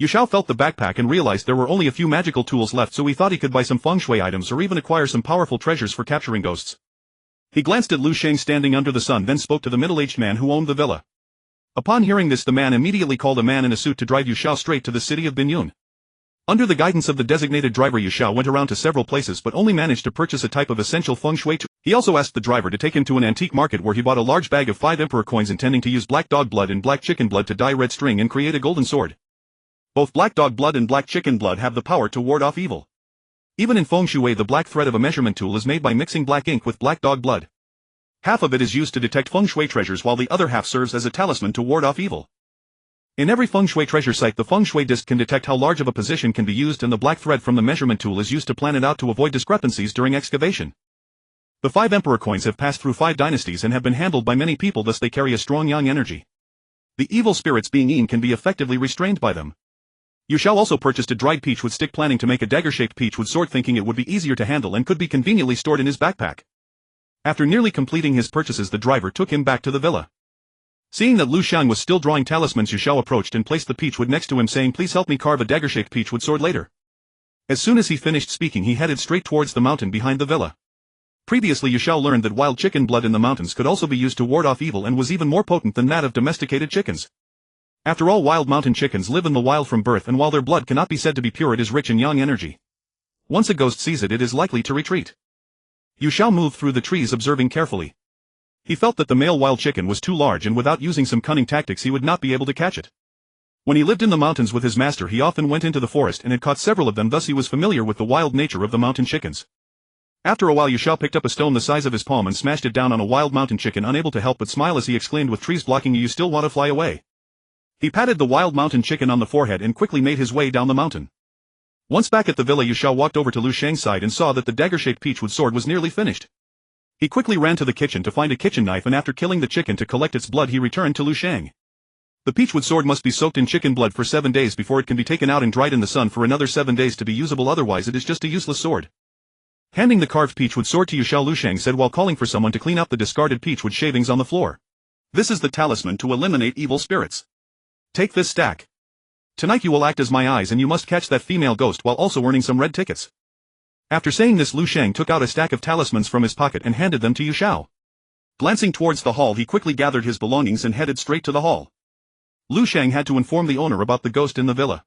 Xiao felt the backpack and realized there were only a few magical tools left so he thought he could buy some feng shui items or even acquire some powerful treasures for capturing ghosts. He glanced at Lu Sheng standing under the sun then spoke to the middle-aged man who owned the villa. Upon hearing this the man immediately called a man in a suit to drive Xiao straight to the city of Binyun. Under the guidance of the designated driver Xiao went around to several places but only managed to purchase a type of essential feng shui tool. He also asked the driver to take him to an antique market where he bought a large bag of 5 emperor coins intending to use black dog blood and black chicken blood to dye red string and create a golden sword. Both black dog blood and black chicken blood have the power to ward off evil. Even in feng shui the black thread of a measurement tool is made by mixing black ink with black dog blood. Half of it is used to detect feng shui treasures while the other half serves as a talisman to ward off evil. In every feng shui treasure site the feng shui disc can detect how large of a position can be used and the black thread from the measurement tool is used to plan it out to avoid discrepancies during excavation. The 5 emperor coins have passed through 5 dynasties and have been handled by many people thus they carry a strong yang energy. The evil spirits being in can be effectively restrained by them. Xiao also purchased a dried peach wood stick planning to make a dagger-shaped peach wood sword thinking it would be easier to handle and could be conveniently stored in his backpack. After nearly completing his purchases the driver took him back to the villa. Seeing that Lu Sheng was still drawing talismans Xiao approached and placed the peach wood next to him saying please help me carve a dagger-shaped peach wood sword later. As soon as he finished speaking he headed straight towards the mountain behind the villa. Previously Xiao learned that wild chicken blood in the mountains could also be used to ward off evil and was even more potent than that of domesticated chickens. After all wild mountain chickens live in the wild from birth and while their blood cannot be said to be pure it is rich in yang energy. Once a ghost sees it is likely to retreat. Xiao moved through the trees observing carefully. He felt that the male wild chicken was too large and without using some cunning tactics he would not be able to catch it. When he lived in the mountains with his master he often went into the forest and had caught several of them thus he was familiar with the wild nature of the mountain chickens. After a while Xiao picked up a stone the size of his palm and smashed it down on a wild mountain chicken unable to help but smile as he exclaimed with trees blocking you still want to fly away. He patted the wild mountain chicken on the forehead and quickly made his way down the mountain. Once back at the villa Xiao walked over to Lu Sheng's side and saw that the dagger-shaped peachwood sword was nearly finished. He quickly ran to the kitchen to find a kitchen knife and after killing the chicken to collect its blood he returned to Lu Sheng. The peachwood sword must be soaked in chicken blood for 7 days before it can be taken out and dried in the sun for another 7 days to be usable otherwise it is just a useless sword. Handing the carved peachwood sword to Xiao Lu Sheng said while calling for someone to clean up the discarded peachwood shavings on the floor. This is the talisman to eliminate evil spirits. Take this stack. Tonight you will act as my eyes and you must catch that female ghost while also earning some red tickets. After saying this Lu Sheng took out a stack of talismans from his pocket and handed them to Xiao. Glancing towards the hall he quickly gathered his belongings and headed straight to the hall. Lu Sheng had to inform the owner about the ghost in the villa.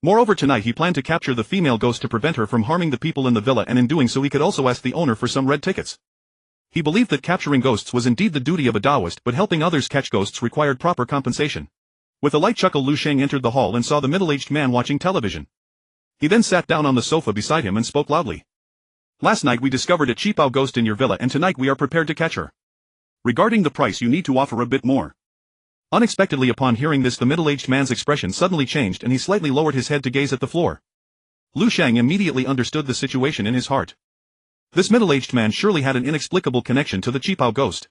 Moreover tonight he planned to capture the female ghost to prevent her from harming the people in the villa and in doing so he could also ask the owner for some red tickets. He believed that capturing ghosts was indeed the duty of a Taoist but helping others catch ghosts required proper compensation. With a light chuckle Lu Sheng entered the hall and saw the middle-aged man watching television. He then sat down on the sofa beside him and spoke loudly. Last night we discovered a Qipao ghost in your villa and tonight we are prepared to catch her. Regarding the price you need to offer a bit more. Unexpectedly upon hearing this the middle-aged man's expression suddenly changed and he slightly lowered his head to gaze at the floor. Lu Sheng immediately understood the situation in his heart. This middle-aged man surely had an inexplicable connection to the Qipao ghost.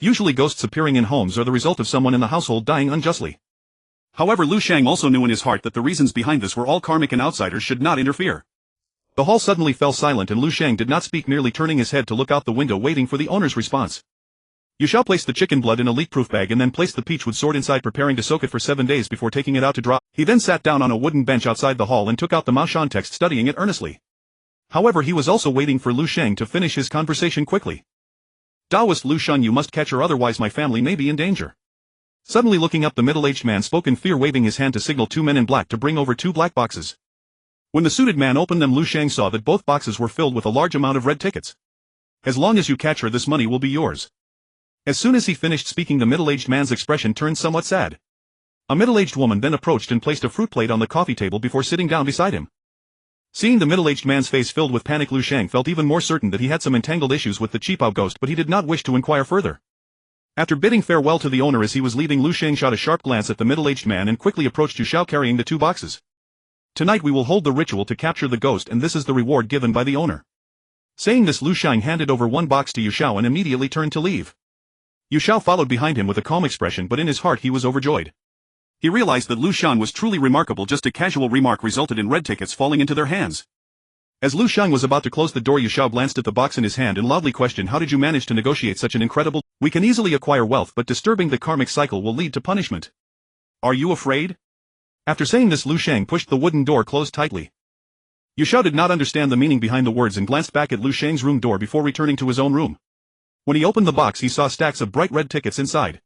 Usually ghosts appearing in homes are the result of someone in the household dying unjustly. However Lu Sheng also knew in his heart that the reasons behind this were all karmic and outsiders should not interfere. The hall suddenly fell silent and Lu Sheng did not speak, merely turning his head to look out the window waiting for the owner's response. Xiao placed the chicken blood in a leak-proof bag and then placed the peachwood sword inside, preparing to soak it for 7 days before taking it out to dry. He then sat down on a wooden bench outside the hall and took out the Maoshan text, studying it earnestly. However, he was also waiting for Lu Sheng to finish his conversation quickly. Taoist Lu Sheng, you must catch her, otherwise my family may be in danger. Suddenly looking up, the middle-aged man spoke in fear, waving his hand to signal 2 men in black to bring over 2 black boxes. When the suited man opened them, Lu Sheng saw that both boxes were filled with a large amount of red tickets. As long as you catch her, this money will be yours. As soon as he finished speaking, the middle-aged man's expression turned somewhat sad. A middle-aged woman then approached and placed a fruit plate on the coffee table before sitting down beside him. Seeing the middle-aged man's face filled with panic, Lu Sheng felt even more certain that he had some entangled issues with the Qipao ghost, but he did not wish to inquire further. After bidding farewell to the owner as he was leaving, Lu Sheng shot a sharp glance at the middle-aged man and quickly approached Xiao carrying the 2 boxes. Tonight we will hold the ritual to capture the ghost, and this is the reward given by the owner. Saying this, Lu Sheng handed over 1 box to Xiao and immediately turned to leave. Xiao followed behind him with a calm expression, but in his heart he was overjoyed. He realized that Lu Sheng was truly remarkable. Just a casual remark resulted in red tickets falling into their hands. As Lu Sheng was about to close the door, Xiao glanced at the box in his hand and loudly questioned, how did you manage to negotiate such an incredible? We can easily acquire wealth, but disturbing the karmic cycle will lead to punishment. Are you afraid? After saying this, Lu Sheng pushed the wooden door closed tightly. Xiao did not understand the meaning behind the words and glanced back at Lu Sheng's room door before returning to his own room. When he opened the box, he saw stacks of bright red tickets inside.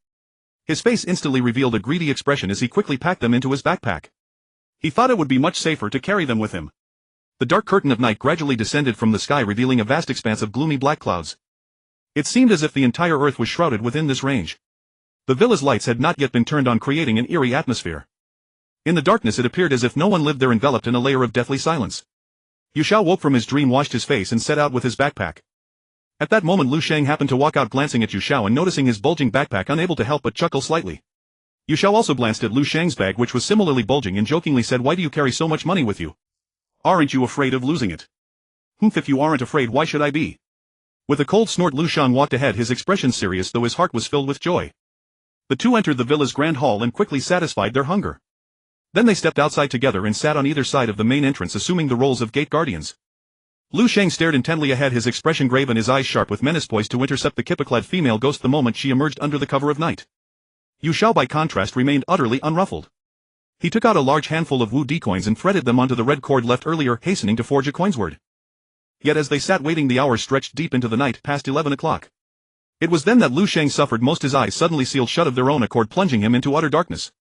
His face instantly revealed a greedy expression as he quickly packed them into his backpack. He thought it would be much safer to carry them with him. The dark curtain of night gradually descended from the sky, revealing a vast expanse of gloomy black clouds. It seemed as if the entire earth was shrouded within this range. The villa's lights had not yet been turned on, creating an eerie atmosphere. In the darkness it appeared as if no one lived there, enveloped in a layer of deathly silence. Xiao woke from his dream, washed his face and set out with his backpack. At that moment Lu Sheng happened to walk out, glancing at Xiao and noticing his bulging backpack, unable to help but chuckle slightly. Xiao also glanced at Lu Sheng's bag, which was similarly bulging, and jokingly said, why do you carry so much money with you? Aren't you afraid of losing it? If you aren't afraid, why should I be? With a cold snort, Lu Sheng walked ahead, his expression serious though his heart was filled with joy. The 2 entered the villa's grand hall and quickly satisfied their hunger. Then they stepped outside together and sat on either side of the main entrance, assuming the roles of gate guardians. Lu Sheng stared intently ahead, his expression grave and his eyes sharp, with menace poised to intercept the kippa-clad female ghost the moment she emerged under the cover of night. Xiao, by contrast, remained utterly unruffled. He took out a large handful of Wu Di coins and threaded them onto the red cord left earlier, hastening to forge a coinsword. Yet as they sat waiting, the hours stretched deep into the night, past 11 o'clock. It was then that Lu Sheng suffered most. His eyes suddenly sealed shut of their own accord, plunging him into utter darkness.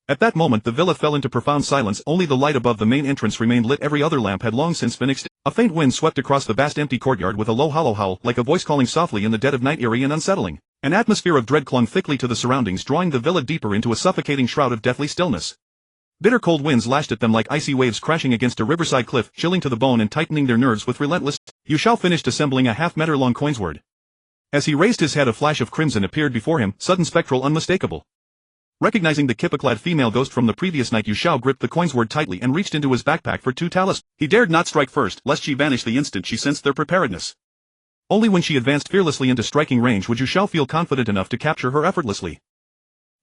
At that moment the villa fell into profound silence. Only the light above the main entrance remained lit. Every other lamp had long since been extinguished. A faint wind swept across the vast empty courtyard with a low hollow howl, like a voice calling softly in the dead of night, eerie and unsettling. An atmosphere of dread clung thickly to the surroundings, drawing the villa deeper into a suffocating shroud of deathly stillness. Bitter cold winds lashed at them like icy waves crashing against a riverside cliff, chilling to the bone and tightening their nerves with relentless. Xiao finished assembling a half-meter-long coinsword. As he raised his head, a flash of crimson appeared before him, sudden, spectral, unmistakable. Recognizing the kippa-clad female ghost from the previous night, Xiao gripped the coinsword tightly and reached into his backpack for 2 talismans. He dared not strike first, lest she vanish the instant she sensed their preparedness. Only when she advanced fearlessly into striking range would Xiao feel confident enough to capture her effortlessly.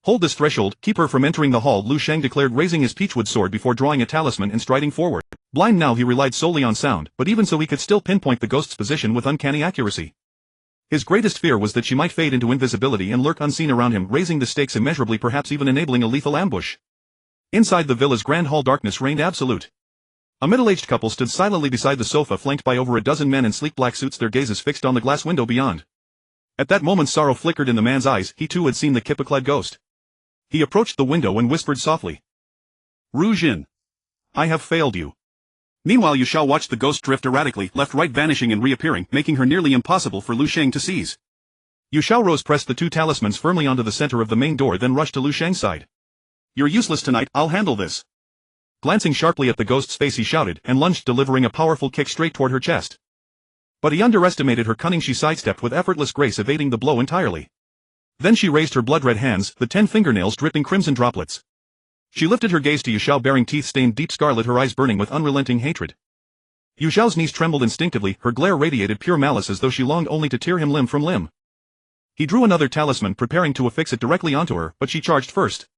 Hold this threshold, keep her from entering the hall, Lu Sheng declared, raising his peachwood sword before drawing a talisman and striding forward. Blind now, he relied solely on sound, but even so he could still pinpoint the ghost's position with uncanny accuracy. His greatest fear was that she might fade into invisibility and lurk unseen around him, raising the stakes immeasurably, perhaps even enabling a lethal ambush. Inside the villa's grand hall darkness reigned absolute. A middle-aged couple stood silently beside the sofa, flanked by over a dozen men in sleek black suits, their gazes fixed on the glass window beyond. At that moment sorrow flickered in the man's eyes. He too had seen the kippa-clad ghost. He approached the window and whispered softly, Ru Jin, I have failed you. Meanwhile Xiao watched the ghost drift erratically, left-right, vanishing and reappearing, making her nearly impossible for Lu Sheng to seize. Xiao rose, pressed the 2 talismans firmly onto the center of the main door, then rushed to Lu Sheng's side. You're useless tonight, I'll handle this. Glancing sharply at the ghost's face he shouted, and lunged, delivering a powerful kick straight toward her chest. But he underestimated her cunning. She sidestepped with effortless grace, evading the blow entirely. Then she raised her blood-red hands, the 10 fingernails dripping crimson droplets. She lifted her gaze to Xiao, bearing teeth stained deep scarlet, her eyes burning with unrelenting hatred. Xiao's knees trembled instinctively, her glare radiated pure malice, as though she longed only to tear him limb from limb. He drew another talisman, preparing to affix it directly onto her, but she charged first.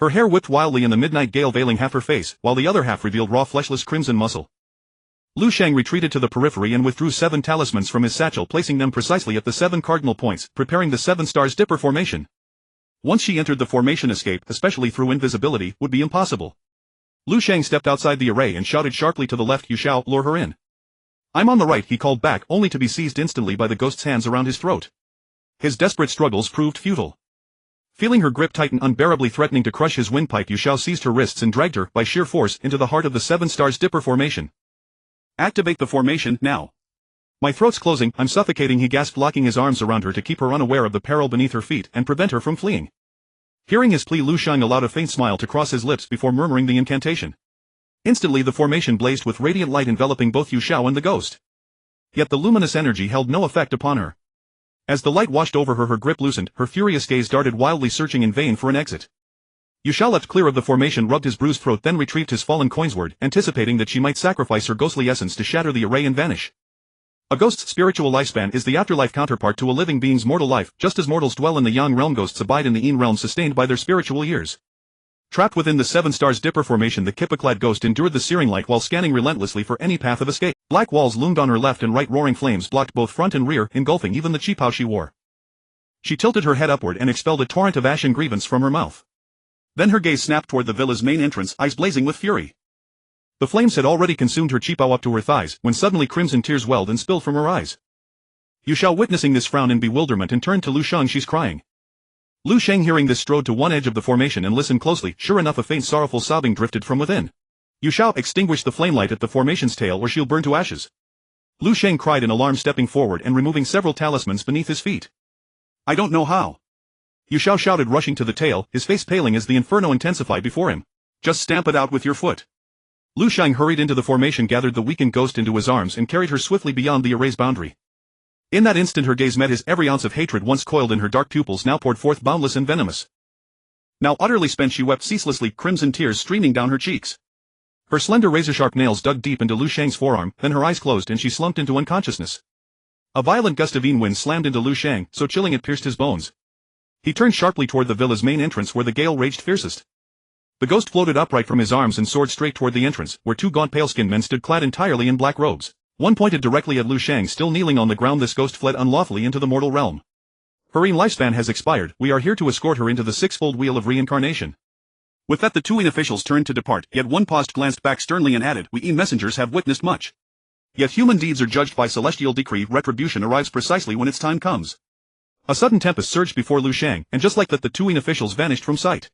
Her hair whipped wildly in the midnight gale, veiling half her face, while the other half revealed raw fleshless crimson muscle. Lu Sheng retreated to the periphery and withdrew 7 talismans from his satchel, placing them precisely at the 7 cardinal points, preparing the 7 stars dipper formation. Once she entered the formation, escape, especially through invisibility, would be impossible. Lu Sheng stepped outside the array and shouted sharply to the left, Xiao, lure her in. I'm on the right, he called back, only to be seized instantly by the ghost's hands around his throat. His desperate struggles proved futile. Feeling her grip tighten, unbearably threatening to crush his windpipe, Xiao seized her wrists and dragged her, by sheer force, into the heart of the 7 stars dipper formation. Activate the formation, now. My throat's closing, I'm suffocating, he gasped, locking his arms around her to keep her unaware of the peril beneath her feet and prevent her from fleeing. Hearing his plea, Lu Sheng allowed a faint smile to cross his lips before murmuring the incantation. Instantly the formation blazed with radiant light enveloping both Xiao and the ghost. Yet the luminous energy held no effect upon her. As the light washed over her, her grip loosened, her furious gaze darted wildly, searching in vain for an exit. Xiao leapt clear of the formation, rubbed his bruised throat, then retrieved his fallen coinsword, anticipating that she might sacrifice her ghostly essence to shatter the array and vanish. A ghost's spiritual lifespan is the afterlife counterpart to a living being's mortal life, just as mortals dwell in the Yang realm, ghosts abide in the Yin realm, sustained by their spiritual years. Trapped within the 7 stars dipper formation, the kippa-clad ghost endured the searing light while scanning relentlessly for any path of escape. Black walls loomed on her left and right, roaring flames blocked both front and rear, engulfing even the qipao she wore. She tilted her head upward and expelled a torrent of ash and grievance from her mouth. Then her gaze snapped toward the villa's main entrance, eyes blazing with fury. The flames had already consumed her qipao up to her thighs, when suddenly crimson tears welled and spilled from her eyes. Xiao, witnessing this, frowned in bewilderment and turned to Lu Sheng. She's crying. Lu Sheng, hearing this, strode to one edge of the formation and listened closely. Sure enough, a faint sorrowful sobbing drifted from within. Xiao, extinguish the flame light at the formation's tail or she'll burn to ashes. Lu Sheng cried in alarm, stepping forward and removing several talismans beneath his feet. I don't know how. Xiao shouted, rushing to the tail, his face paling as the inferno intensified before him. Just stamp it out with your foot. Lu Sheng hurried into the formation, gathered the weakened ghost into his arms and carried her swiftly beyond the array's boundary. In that instant her gaze met his. Every ounce of hatred once coiled in her dark pupils now poured forth, boundless and venomous. Now utterly spent, she wept ceaselessly, crimson tears streaming down her cheeks. Her slender razor-sharp nails dug deep into Lu Sheng's forearm, then her eyes closed and she slumped into unconsciousness. A violent gust of Yin wind slammed into Lu Sheng, so chilling it pierced his bones. He turned sharply toward the villa's main entrance, where the gale raged fiercest. The ghost floated upright from his arms and soared straight toward the entrance, where 2 gaunt pale-skinned men stood clad entirely in black robes. One pointed directly at Lu Sheng, still kneeling on the ground. This ghost fled unlawfully into the mortal realm. Her Yin lifespan has expired. We are here to escort her into the 6-fold wheel of reincarnation. With that, the 2 Yin officials turned to depart, yet one paused, glanced back sternly and added, we Yin messengers have witnessed much. Yet human deeds are judged by celestial decree. Retribution arrives precisely when its time comes. A sudden tempest surged before Lu Sheng, and just like that the 2 Yin officials vanished from sight.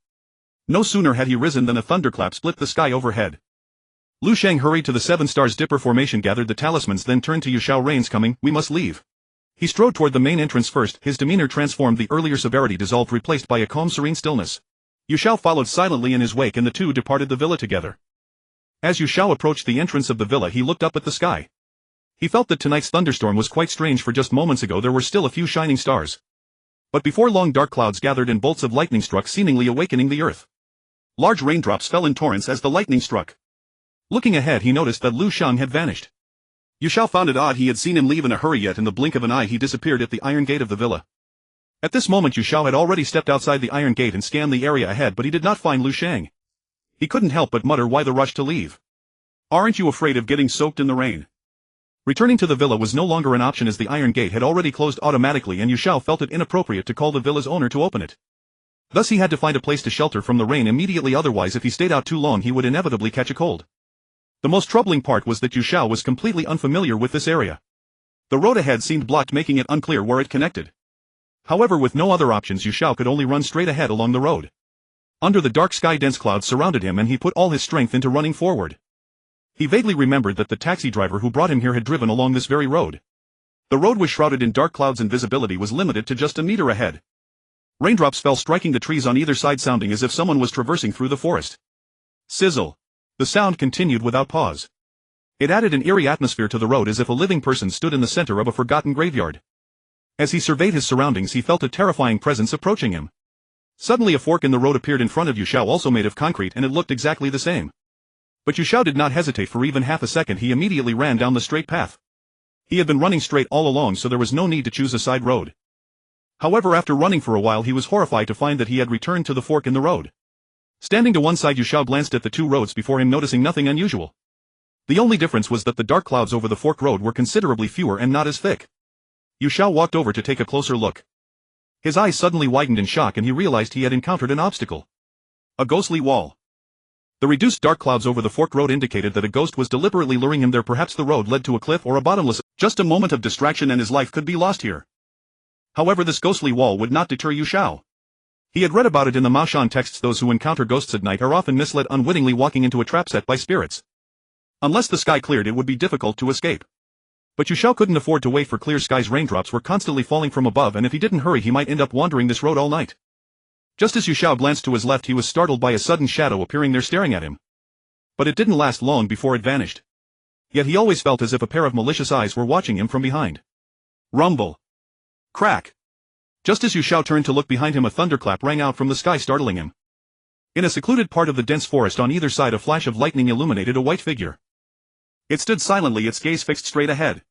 No sooner had he risen than a thunderclap split the sky overhead. Lu Sheng hurried to the 7 stars dipper formation, gathered the talismans, then turned to Xiao. Rain's coming, we must leave. He strode toward the main entrance first, his demeanor transformed, the earlier severity dissolved, replaced by a calm, serene stillness. Xiao followed silently in his wake and the 2 departed the villa together. As Xiao approached the entrance of the villa, he looked up at the sky. He felt that tonight's thunderstorm was quite strange, for just moments ago there were still a few shining stars. But before long dark clouds gathered and bolts of lightning struck, seemingly awakening the earth. Large raindrops fell in torrents as the lightning struck. Looking ahead, he noticed that Lu Sheng had vanished. Xiao found it odd he had seen him leave in a hurry, yet in the blink of an eye he disappeared at the iron gate of the villa. At this moment Xiao had already stepped outside the iron gate and scanned the area ahead, but he did not find Lu Sheng. He couldn't help but mutter, why the rush to leave? Aren't you afraid of getting soaked in the rain? Returning to the villa was no longer an option, as the iron gate had already closed automatically and Xiao felt it inappropriate to call the villa's owner to open it. Thus he had to find a place to shelter from the rain immediately, otherwise if he stayed out too long he would inevitably catch a cold. The most troubling part was that Xiao was completely unfamiliar with this area. The road ahead seemed blocked, making it unclear where it connected. However, with no other options, Xiao could only run straight ahead along the road. Under the dark sky, dense clouds surrounded him and he put all his strength into running forward. He vaguely remembered that the taxi driver who brought him here had driven along this very road. The road was shrouded in dark clouds and visibility was limited to just a meter ahead. Raindrops fell, striking the trees on either side, sounding as if someone was traversing through the forest. Sizzle. The sound continued without pause. It added an eerie atmosphere to the road, as if a living person stood in the center of a forgotten graveyard. As he surveyed his surroundings, he felt a terrifying presence approaching him. Suddenly a fork in the road appeared in front of Xiao, also made of concrete, and it looked exactly the same. But Xiao did not hesitate for even half a second. He immediately ran down the straight path. He had been running straight all along, so there was no need to choose a side road. However, after running for a while he was horrified to find that he had returned to the fork in the road. Standing to one side, Xiao glanced at the 2 roads before him, noticing nothing unusual. The only difference was that the dark clouds over the fork road were considerably fewer and not as thick. Yu Xiao walked over to take a closer look. His eyes suddenly widened in shock and he realized he had encountered an obstacle. A ghostly wall. The reduced dark clouds over the fork road indicated that a ghost was deliberately luring him there. Perhaps the road led to a cliff or a bottomless. Just a moment of distraction and his life could be lost here. However, this ghostly wall would not deter Yu Xiao. He had read about it in the Maoshan texts. Those who encounter ghosts at night are often misled, unwittingly walking into a trap set by spirits. Unless the sky cleared, it would be difficult to escape. But Yu Xiao couldn't afford to wait for clear skies. Raindrops were constantly falling from above, and if he didn't hurry he might end up wandering this road all night. Just as Yu Xiao glanced to his left, he was startled by a sudden shadow appearing there staring at him. But it didn't last long before it vanished. Yet he always felt as if a pair of malicious eyes were watching him from behind. Rumble. Crack. Just as Yu Xiao turned to look behind him, a thunderclap rang out from the sky, startling him. In a secluded part of the dense forest on either side, a flash of lightning illuminated a white figure. It stood silently, its gaze fixed straight ahead.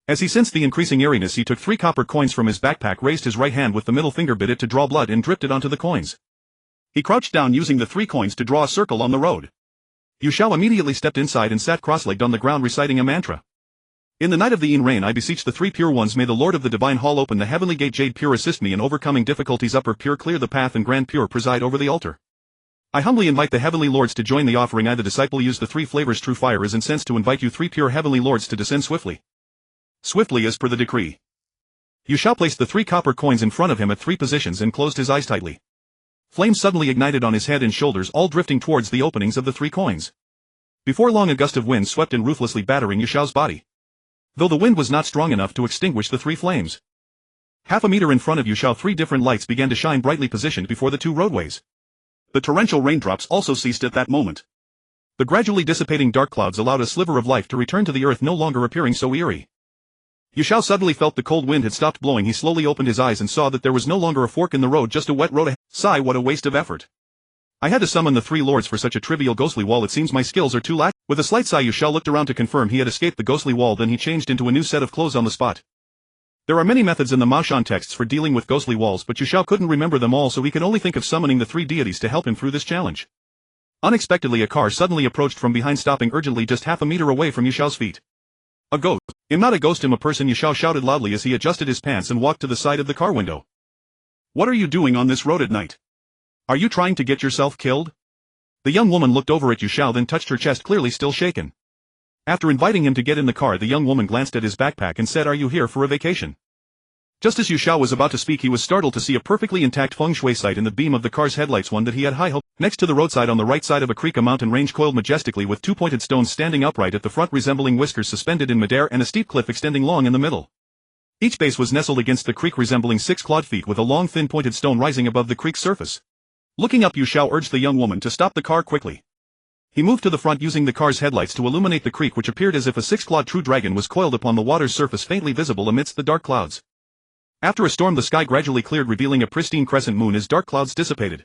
As he sensed the increasing eeriness, he took 3 copper coins from his backpack, raised his right hand with the middle finger, bit it to draw blood, and dripped it onto the coins. He crouched down, using the 3 coins to draw a circle on the road. Yu Xiao immediately stepped inside and sat cross-legged on the ground, reciting a mantra. In the night of the Yin rain, I beseech the 3 pure ones, may the Lord of the Divine Hall open the heavenly gate. Jade pure, assist me in overcoming difficulties. Upper pure, clear the path, and Grand pure, preside over the altar. I humbly invite the heavenly lords to join the offering. I, the disciple, use the 3 flavors. True fire is incense to invite you 3 pure heavenly lords to descend swiftly. Swiftly as per the decree. Yu Xiao placed the 3 copper coins in front of him at 3 positions and closed his eyes tightly. Flames suddenly ignited on his head and shoulders, all drifting towards the openings of the 3 coins. Before long, a gust of wind swept in, ruthlessly battering Yu Xiao's body. Though the wind was not strong enough to extinguish the 3 flames. Half a meter in front of Yu Xiao, 3 different lights began to shine, brightly positioned before the 2 roadways. The torrential raindrops also ceased at that moment. The gradually dissipating dark clouds allowed a sliver of life to return to the earth, no longer appearing so eerie. Yu Xiao suddenly felt the cold wind had stopped blowing. He slowly opened his eyes and saw that there was no longer a fork in the road, just a wet road ahead. Sigh, what a waste of effort. I had to summon the 3 lords for such a trivial ghostly wall. It seems my skills are too lack. With a slight sigh, Yu Xiao looked around to confirm he had escaped the ghostly wall. Then he changed into a new set of clothes on the spot. There are many methods in the Maoshan texts for dealing with ghostly walls, but Yu Xiao couldn't remember them all, so he could only think of summoning the 3 deities to help him through this challenge. Unexpectedly, a car suddenly approached from behind, stopping urgently just half a meter away from Yu Xiao's feet. A ghost. I'm not a ghost, I'm a person, Yu Xiao shouted loudly as he adjusted his pants and walked to the side of the car window. What are you doing on this road at night? Are you trying to get yourself killed? The young woman looked over at Yu Xiao, then touched her chest, clearly still shaken. After inviting him to get in the car, the young woman glanced at his backpack and said, "Are you here for a vacation?" Just as Yu Xiao was about to speak, he was startled to see a perfectly intact feng shui site in the beam of the car's headlights, one that he had high hoped. Next to the roadside on the right side of a creek, a mountain range coiled majestically, with 2 pointed stones standing upright at the front resembling whiskers suspended in midair, and a steep cliff extending long in the middle. Each base was nestled against the creek, resembling 6 clawed feet, with a long thin pointed stone rising above the creek's surface. Looking up, Yu Xiao urged the young woman to stop the car quickly. He moved to the front, using the car's headlights to illuminate the creek, which appeared as if a 6-clawed true dragon was coiled upon the water's surface, faintly visible amidst the dark clouds. After a storm, the sky gradually cleared, revealing a pristine crescent moon as dark clouds dissipated.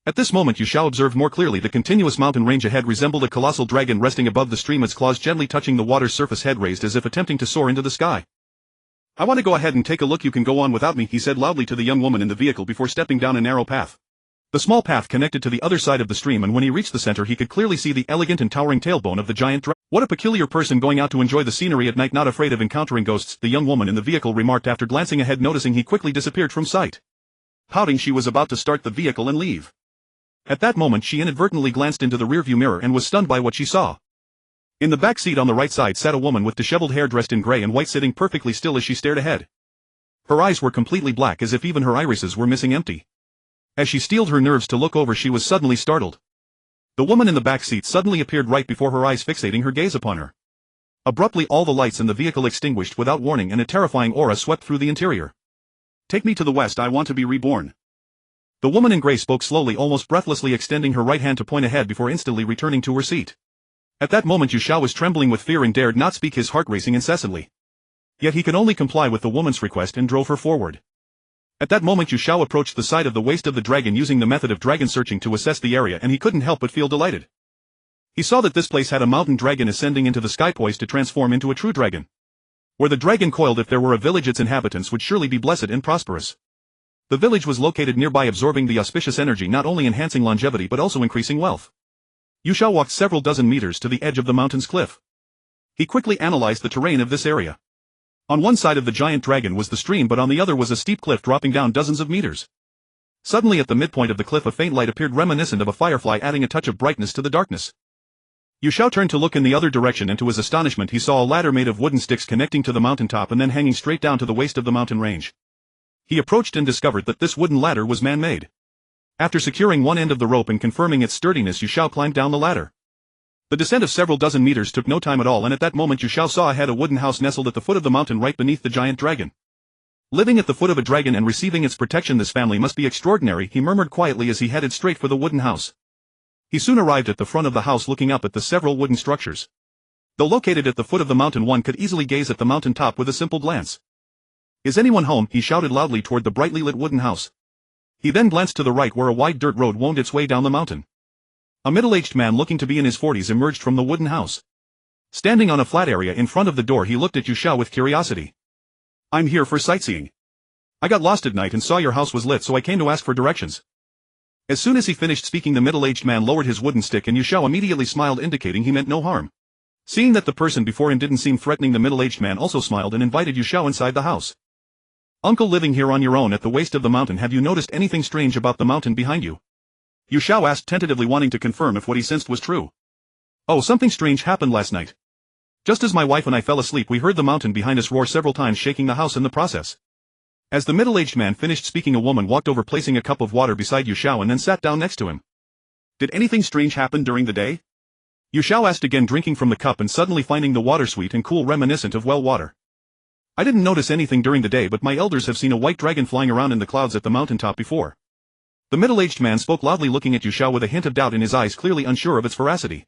At this moment, Yu Xiao observed more clearly the continuous mountain range ahead resembled a colossal dragon resting above the stream, its claws gently touching the water's surface, head raised as if attempting to soar into the sky. "I want to go ahead and take a look. You can go on without me," he said loudly to the young woman in the vehicle before stepping down a narrow path. The small path connected to the other side of the stream, and when he reached the center he could clearly see the elegant and towering tailbone of the giant dragon. "What a peculiar person, going out to enjoy the scenery at night, not afraid of encountering ghosts," the young woman in the vehicle remarked after glancing ahead, noticing he quickly disappeared from sight. Pouting, she was about to start the vehicle and leave. At that moment she inadvertently glanced into the rearview mirror and was stunned by what she saw. In the back seat on the right side sat a woman with disheveled hair, dressed in gray and white, sitting perfectly still as she stared ahead. Her eyes were completely black, as if even her irises were missing, empty. As she steeled her nerves to look over, she was suddenly startled. The woman in the back seat suddenly appeared right before her eyes, fixating her gaze upon her. Abruptly, all the lights in the vehicle extinguished without warning, and a terrifying aura swept through the interior. "Take me to the west, I want to be reborn." The woman in gray spoke slowly, almost breathlessly, extending her right hand to point ahead before instantly returning to her seat. At that moment Yu Xiao was trembling with fear and dared not speak, his heart racing incessantly. Yet he could only comply with the woman's request and drove her forward. At that moment Yu Xiao approached the side of the waist of the dragon, using the method of dragon searching to assess the area, and he couldn't help but feel delighted. He saw that this place had a mountain dragon ascending into the sky, poised to transform into a true dragon. Where the dragon coiled, if there were a village, its inhabitants would surely be blessed and prosperous. The village was located nearby, absorbing the auspicious energy, not only enhancing longevity but also increasing wealth. Yu Xiao walked several dozen meters to the edge of the mountain's cliff. He quickly analyzed the terrain of this area. On one side of the giant dragon was the stream, but on the other was a steep cliff dropping down dozens of meters. Suddenly at the midpoint of the cliff a faint light appeared, reminiscent of a firefly, adding a touch of brightness to the darkness. Yu Xiao turned to look in the other direction, and to his astonishment he saw a ladder made of wooden sticks connecting to the mountaintop and then hanging straight down to the waist of the mountain range. He approached and discovered that this wooden ladder was man-made. After securing one end of the rope and confirming its sturdiness, Yu Xiao climbed down the ladder. The descent of several dozen meters took no time at all, and at that moment Yu Xiao saw ahead a wooden house nestled at the foot of the mountain right beneath the giant dragon. Living at the foot of a dragon and receiving its protection, this family must be extraordinary, he murmured quietly as he headed straight for the wooden house. He soon arrived at the front of the house, looking up at the several wooden structures. Though located at the foot of the mountain, one could easily gaze at the mountain top with a simple glance. "Is anyone home?" he shouted loudly toward the brightly lit wooden house. He then glanced to the right, where a wide dirt road wound its way down the mountain. A middle-aged man looking to be in his 40s emerged from the wooden house. Standing on a flat area in front of the door, he looked at Yu Xiao with curiosity. "I'm here for sightseeing. I got lost at night and saw your house was lit, so I came to ask for directions." As soon as he finished speaking, the middle-aged man lowered his wooden stick and Yu Xiao immediately smiled, indicating he meant no harm. Seeing that the person before him didn't seem threatening, the middle-aged man also smiled and invited Yu Xiao inside the house. "Uncle, living here on your own at the waist of the mountain, have you noticed anything strange about the mountain behind you?" Yu Xiao asked, tentatively wanting to confirm if what he sensed was true. "Oh, something strange happened last night. Just as my wife and I fell asleep, we heard the mountain behind us roar several times, shaking the house in the process." As the middle-aged man finished speaking, a woman walked over, placing a cup of water beside Yu Xiao and then sat down next to him. "Did anything strange happen during the day?" Yu Xiao asked, again drinking from the cup and suddenly finding the water sweet and cool, reminiscent of well water. "I didn't notice anything during the day, but my elders have seen a white dragon flying around in the clouds at the mountaintop before." The middle-aged man spoke loudly, looking at Yu Xiao with a hint of doubt in his eyes, clearly unsure of its veracity.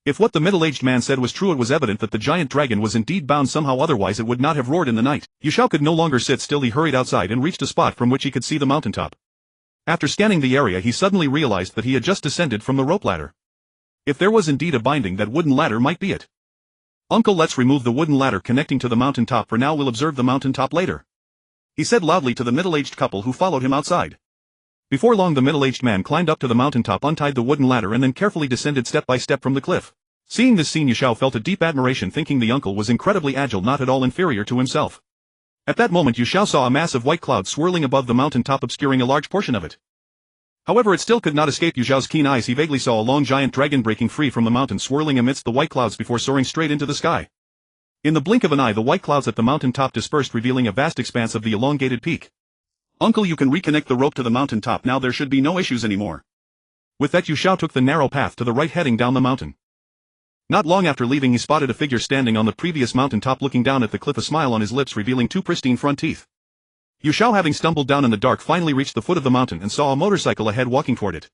If what the middle-aged man said was true, it was evident that the giant dragon was indeed bound somehow, otherwise it would not have roared in the night. Yu Xiao could no longer sit still. He hurried outside and reached a spot from which he could see the mountaintop. After scanning the area, he suddenly realized that he had just descended from the rope ladder. If there was indeed a binding, that wooden ladder might be it. "Uncle, let's remove the wooden ladder connecting to the mountaintop for now. We'll observe the mountaintop later," he said loudly to the middle-aged couple who followed him outside. Before long, the middle-aged man climbed up to the mountaintop, untied the wooden ladder and then carefully descended step by step from the cliff. Seeing this scene, Yu Xiao felt a deep admiration, thinking the uncle was incredibly agile, not at all inferior to himself. At that moment, Yu Xiao saw a mass of white cloud swirling above the mountain top, obscuring a large portion of it. However, it still could not escape Yu Xiao's keen eyes. He vaguely saw a long giant dragon breaking free from the mountain, swirling amidst the white clouds before soaring straight into the sky. In the blink of an eye, the white clouds at the mountain top dispersed, revealing a vast expanse of the elongated peak. "Uncle, you can reconnect the rope to the mountain top now. There should be no issues anymore." With that, Yu Xiao took the narrow path to the right, heading down the mountain. Not long after leaving, he spotted a figure standing on the previous mountain top, looking down at the cliff, a smile on his lips, revealing two pristine front teeth. Yu Xiao, having stumbled down in the dark, finally reached the foot of the mountain and saw a motorcycle ahead walking toward it.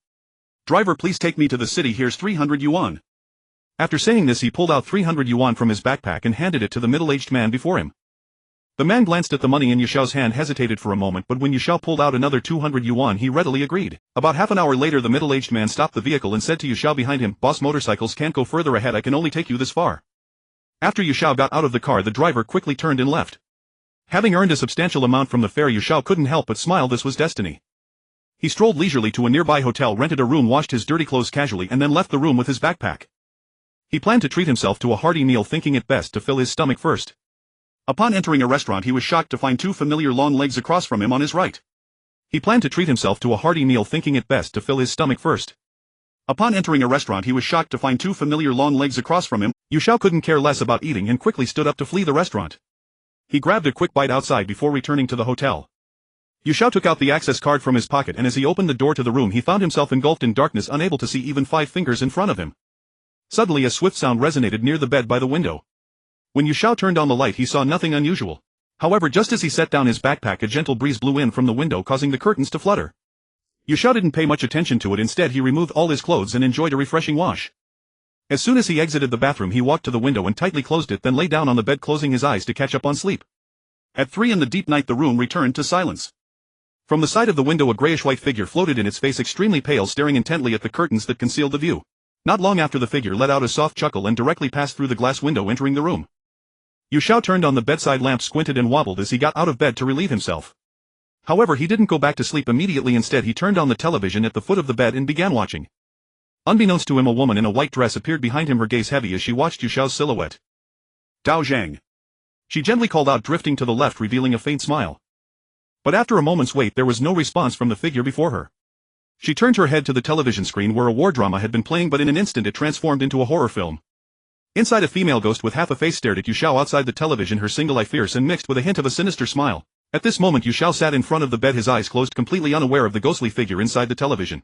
"Driver, please take me to the city. Here's 300 yuan. After saying this, he pulled out 300 yuan from his backpack and handed it to the middle-aged man before him. The man glanced at the money in Yu Xiao's hand, hesitated for a moment, but when Yu Xiao pulled out another 200 yuan, he readily agreed. About half an hour later, the middle-aged man stopped the vehicle and said to Yu Xiao behind him, "Boss, motorcycles can't go further ahead. I can only take you this far." After Yu Xiao got out of the car, the driver quickly turned and left. Having earned a substantial amount from the fare, Yu Xiao couldn't help but smile. This was destiny. He strolled leisurely to a nearby hotel, rented a room, washed his dirty clothes casually, and then left the room with his backpack. He planned to treat himself to a hearty meal, thinking it best to fill his stomach first. Upon entering a restaurant, he was shocked to find two familiar long legs across from him on his right. He planned to treat himself to a hearty meal, thinking it best to fill his stomach first. Upon entering a restaurant, he was shocked to find two familiar long legs across from him. Yu Xiao couldn't care less about eating and quickly stood up to flee the restaurant. He grabbed a quick bite outside before returning to the hotel. Yu Xiao took out the access card from his pocket, and as he opened the door to the room, he found himself engulfed in darkness, unable to see even 5 fingers in front of him. Suddenly, a swift sound resonated near the bed by the window. When Yu Xiao turned on the light, he saw nothing unusual. However, just as he set down his backpack, a gentle breeze blew in from the window, causing the curtains to flutter. Yu Xiao didn't pay much attention to it. Instead, he removed all his clothes and enjoyed a refreshing wash. As soon as he exited the bathroom, he walked to the window and tightly closed it, then lay down on the bed, closing his eyes to catch up on sleep. At 3 in the deep night, the room returned to silence. From the side of the window, a grayish-white figure floated in, its face extremely pale, staring intently at the curtains that concealed the view. Not long after, the figure let out a soft chuckle and directly passed through the glass window, entering the room. Yu Xiao turned on the bedside lamp, squinted and wobbled as he got out of bed to relieve himself. However, he didn't go back to sleep immediately. Instead, he turned on the television at the foot of the bed and began watching. Unbeknownst to him, a woman in a white dress appeared behind him, her gaze heavy as she watched Yu Xiao's silhouette. "Dao Zhang." She gently called out, drifting to the left, revealing a faint smile. But after a moment's wait, there was no response from the figure before her. She turned her head to the television screen where a war drama had been playing, but in an instant it transformed into a horror film. Inside, a female ghost with half a face stared at Yu Xiao outside the television, her single eye fierce and mixed with a hint of a sinister smile. At this moment Yu Xiao sat in front of the bed, his eyes closed, completely unaware of the ghostly figure inside the television.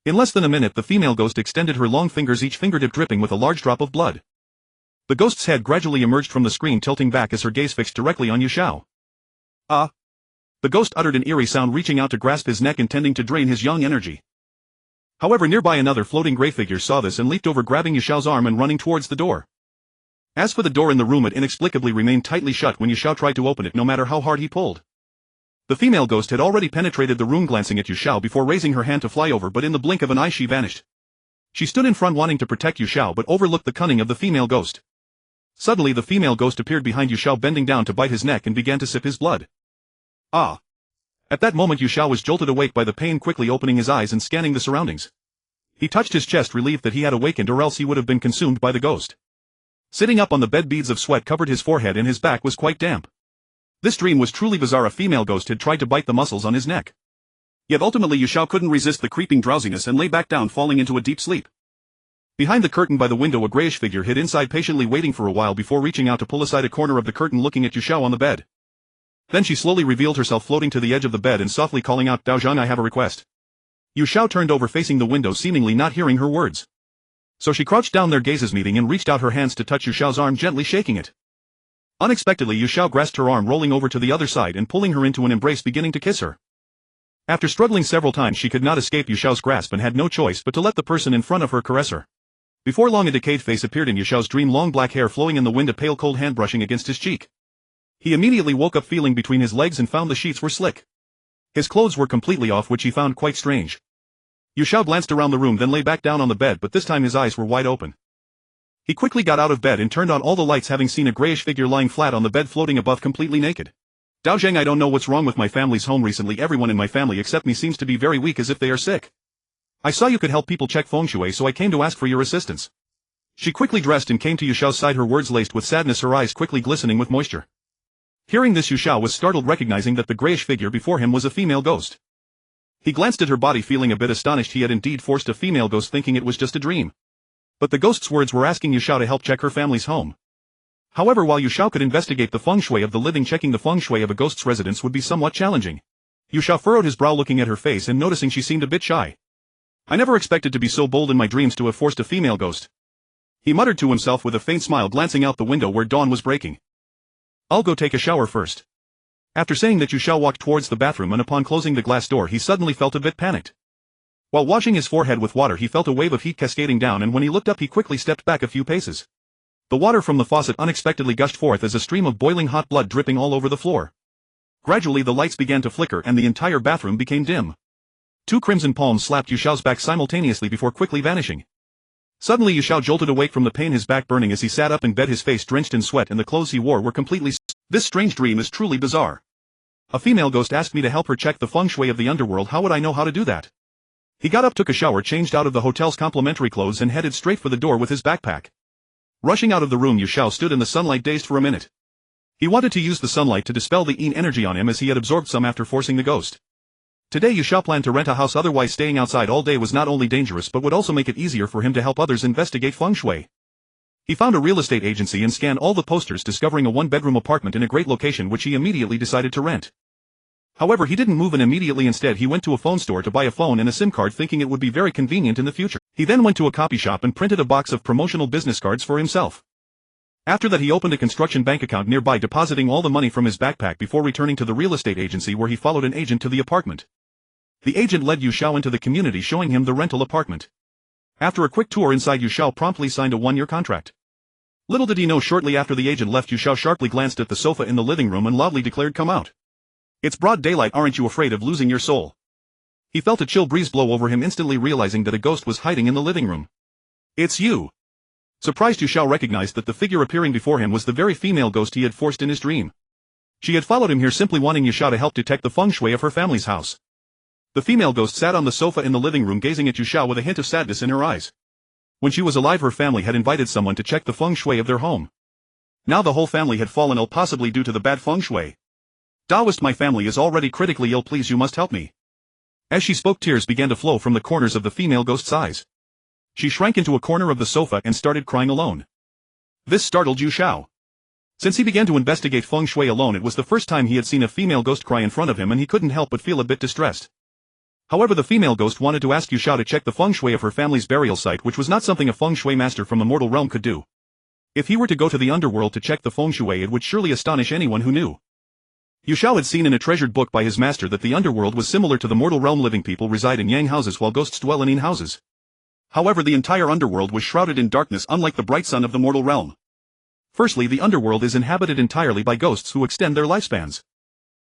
In less than a minute, the female ghost extended her long fingers, each fingertip dripping with a large drop of blood. The ghost's head gradually emerged from the screen, tilting back as her gaze fixed directly on Yu Xiao. "Ah!" The ghost uttered an eerie sound, reaching out to grasp his neck, intending to drain his young energy. However, nearby another floating gray figure saw this and leaped over, grabbing Yu Xiao's arm and running towards the door. As for the door in the room, it inexplicably remained tightly shut when Yu Xiao tried to open it, no matter how hard he pulled. The female ghost had already penetrated the room, glancing at Yu Xiao before raising her hand to fly over, but in the blink of an eye she vanished. She stood in front, wanting to protect Yu Xiao, but overlooked the cunning of the female ghost. Suddenly the female ghost appeared behind Yu Xiao, bending down to bite his neck and began to sip his blood. "Ah!" At that moment Yu Xiao was jolted awake by the pain, quickly opening his eyes and scanning the surroundings. He touched his chest, relieved that he had awakened, or else he would have been consumed by the ghost. Sitting up on the bed, beads of sweat covered his forehead and his back was quite damp. This dream was truly bizarre. A female ghost had tried to bite the muscles on his neck. Yet ultimately Yu Xiao couldn't resist the creeping drowsiness and lay back down, falling into a deep sleep. Behind the curtain by the window, a grayish figure hid inside, patiently waiting for a while before reaching out to pull aside a corner of the curtain, looking at Yu Xiao on the bed. Then she slowly revealed herself, floating to the edge of the bed and softly calling out, "Dao Zhang, I have a request." Yu Xiao turned over, facing the window, seemingly not hearing her words. So she crouched down, their gazes meeting, and reached out her hands to touch Yu Xiao's arm, gently shaking it. Unexpectedly, Yu Xiao grasped her arm, rolling over to the other side and pulling her into an embrace, beginning to kiss her. After struggling several times, she could not escape Yu Xiao's grasp and had no choice but to let the person in front of her caress her. Before long, a decayed face appeared in Yu Xiao's dream, long black hair flowing in the wind, a pale cold hand brushing against his cheek. He immediately woke up, feeling between his legs, and found the sheets were slick. His clothes were completely off, which he found quite strange. Yu Xiao glanced around the room, then lay back down on the bed, but this time his eyes were wide open. He quickly got out of bed and turned on all the lights, having seen a grayish figure lying flat on the bed, floating above, completely naked. "Dao Zhang, I don't know what's wrong with my family's home recently. Everyone in my family except me seems to be very weak, as if they are sick. I saw you could help people check feng shui, so I came to ask for your assistance." She quickly dressed and came to Yu Xiao's side, her words laced with sadness, her eyes quickly glistening with moisture. Hearing this, Yu Xiao was startled, recognizing that the grayish figure before him was a female ghost. He glanced at her body, feeling a bit astonished. He had indeed forced a female ghost, thinking it was just a dream. But the ghost's words were asking Yu Xiao to help check her family's home. However, while Yu Xiao could investigate the feng shui of the living, checking the feng shui of a ghost's residence would be somewhat challenging. Yu Xiao furrowed his brow, looking at her face and noticing she seemed a bit shy. "I never expected to be so bold in my dreams, to have forced a female ghost," he muttered to himself with a faint smile, glancing out the window where dawn was breaking. "I'll go take a shower first." After saying that, Yu Xiao walked towards the bathroom, and upon closing the glass door he suddenly felt a bit panicked. While washing his forehead with water, he felt a wave of heat cascading down, and when he looked up he quickly stepped back a few paces. The water from the faucet unexpectedly gushed forth as a stream of boiling hot blood, dripping all over the floor. Gradually the lights began to flicker and the entire bathroom became dim. Two crimson palms slapped Yu Xiao's back simultaneously before quickly vanishing. Suddenly Yu Xiao jolted awake from the pain, his back burning as he sat up in bed, his face drenched in sweat, and the clothes he wore were completely This strange dream is truly bizarre. A female ghost asked me to help her check the feng shui of the underworld. How would I know how to do that? He got up, took a shower, changed out of the hotel's complimentary clothes, and headed straight for the door with his backpack. Rushing out of the room, Yu Xiao stood in the sunlight, dazed for a minute. He wanted to use the sunlight to dispel the yin energy on him, as he had absorbed some after forcing the ghost. Today Yu Xiao planned to rent a house, otherwise staying outside all day was not only dangerous but would also make it easier for him to help others investigate feng shui. He found a real estate agency and scanned all the posters, discovering a one-bedroom apartment in a great location, which he immediately decided to rent. However, he didn't move in immediately. Instead, he went to a phone store to buy a phone and a SIM card, thinking it would be very convenient in the future. He then went to a copy shop and printed a box of promotional business cards for himself. After that, he opened a construction bank account nearby, depositing all the money from his backpack before returning to the real estate agency, where he followed an agent to the apartment. The agent led Yu Xiao into the community, showing him the rental apartment. After a quick tour inside, Yu Xiao promptly signed a one-year contract. Little did he know, shortly after the agent left, Yu Xiao sharply glanced at the sofa in the living room and loudly declared, "Come out. It's broad daylight, aren't you afraid of losing your soul?" He felt a chill breeze blow over him, instantly realizing that a ghost was hiding in the living room. "It's you." Surprised, Yu Xiao recognized that the figure appearing before him was the very female ghost he had forced in his dream. She had followed him here simply wanting Yu Xiao to help detect the feng shui of her family's house. The female ghost sat on the sofa in the living room gazing at Yu Xiao with a hint of sadness in her eyes. When she was alive her family had invited someone to check the feng shui of their home. Now the whole family had fallen ill possibly due to the bad feng shui. Taoist, my family is already critically ill, please you must help me. As she spoke tears began to flow from the corners of the female ghost's eyes. She shrank into a corner of the sofa and started crying alone. This startled Yu Xiao. Since he began to investigate feng shui alone it was the first time he had seen a female ghost cry in front of him and he couldn't help but feel a bit distressed. However, the female ghost wanted to ask Yu Xiao to check the feng shui of her family's burial site, which was not something a feng shui master from the mortal realm could do. If he were to go to the underworld to check the feng shui it would surely astonish anyone who knew. Yu Xiao had seen in a treasured book by his master that the underworld was similar to the mortal realm. Living people reside in yang houses while ghosts dwell in yin houses. However, the entire underworld was shrouded in darkness unlike the bright sun of the mortal realm. Firstly, the underworld is inhabited entirely by ghosts who extend their lifespans.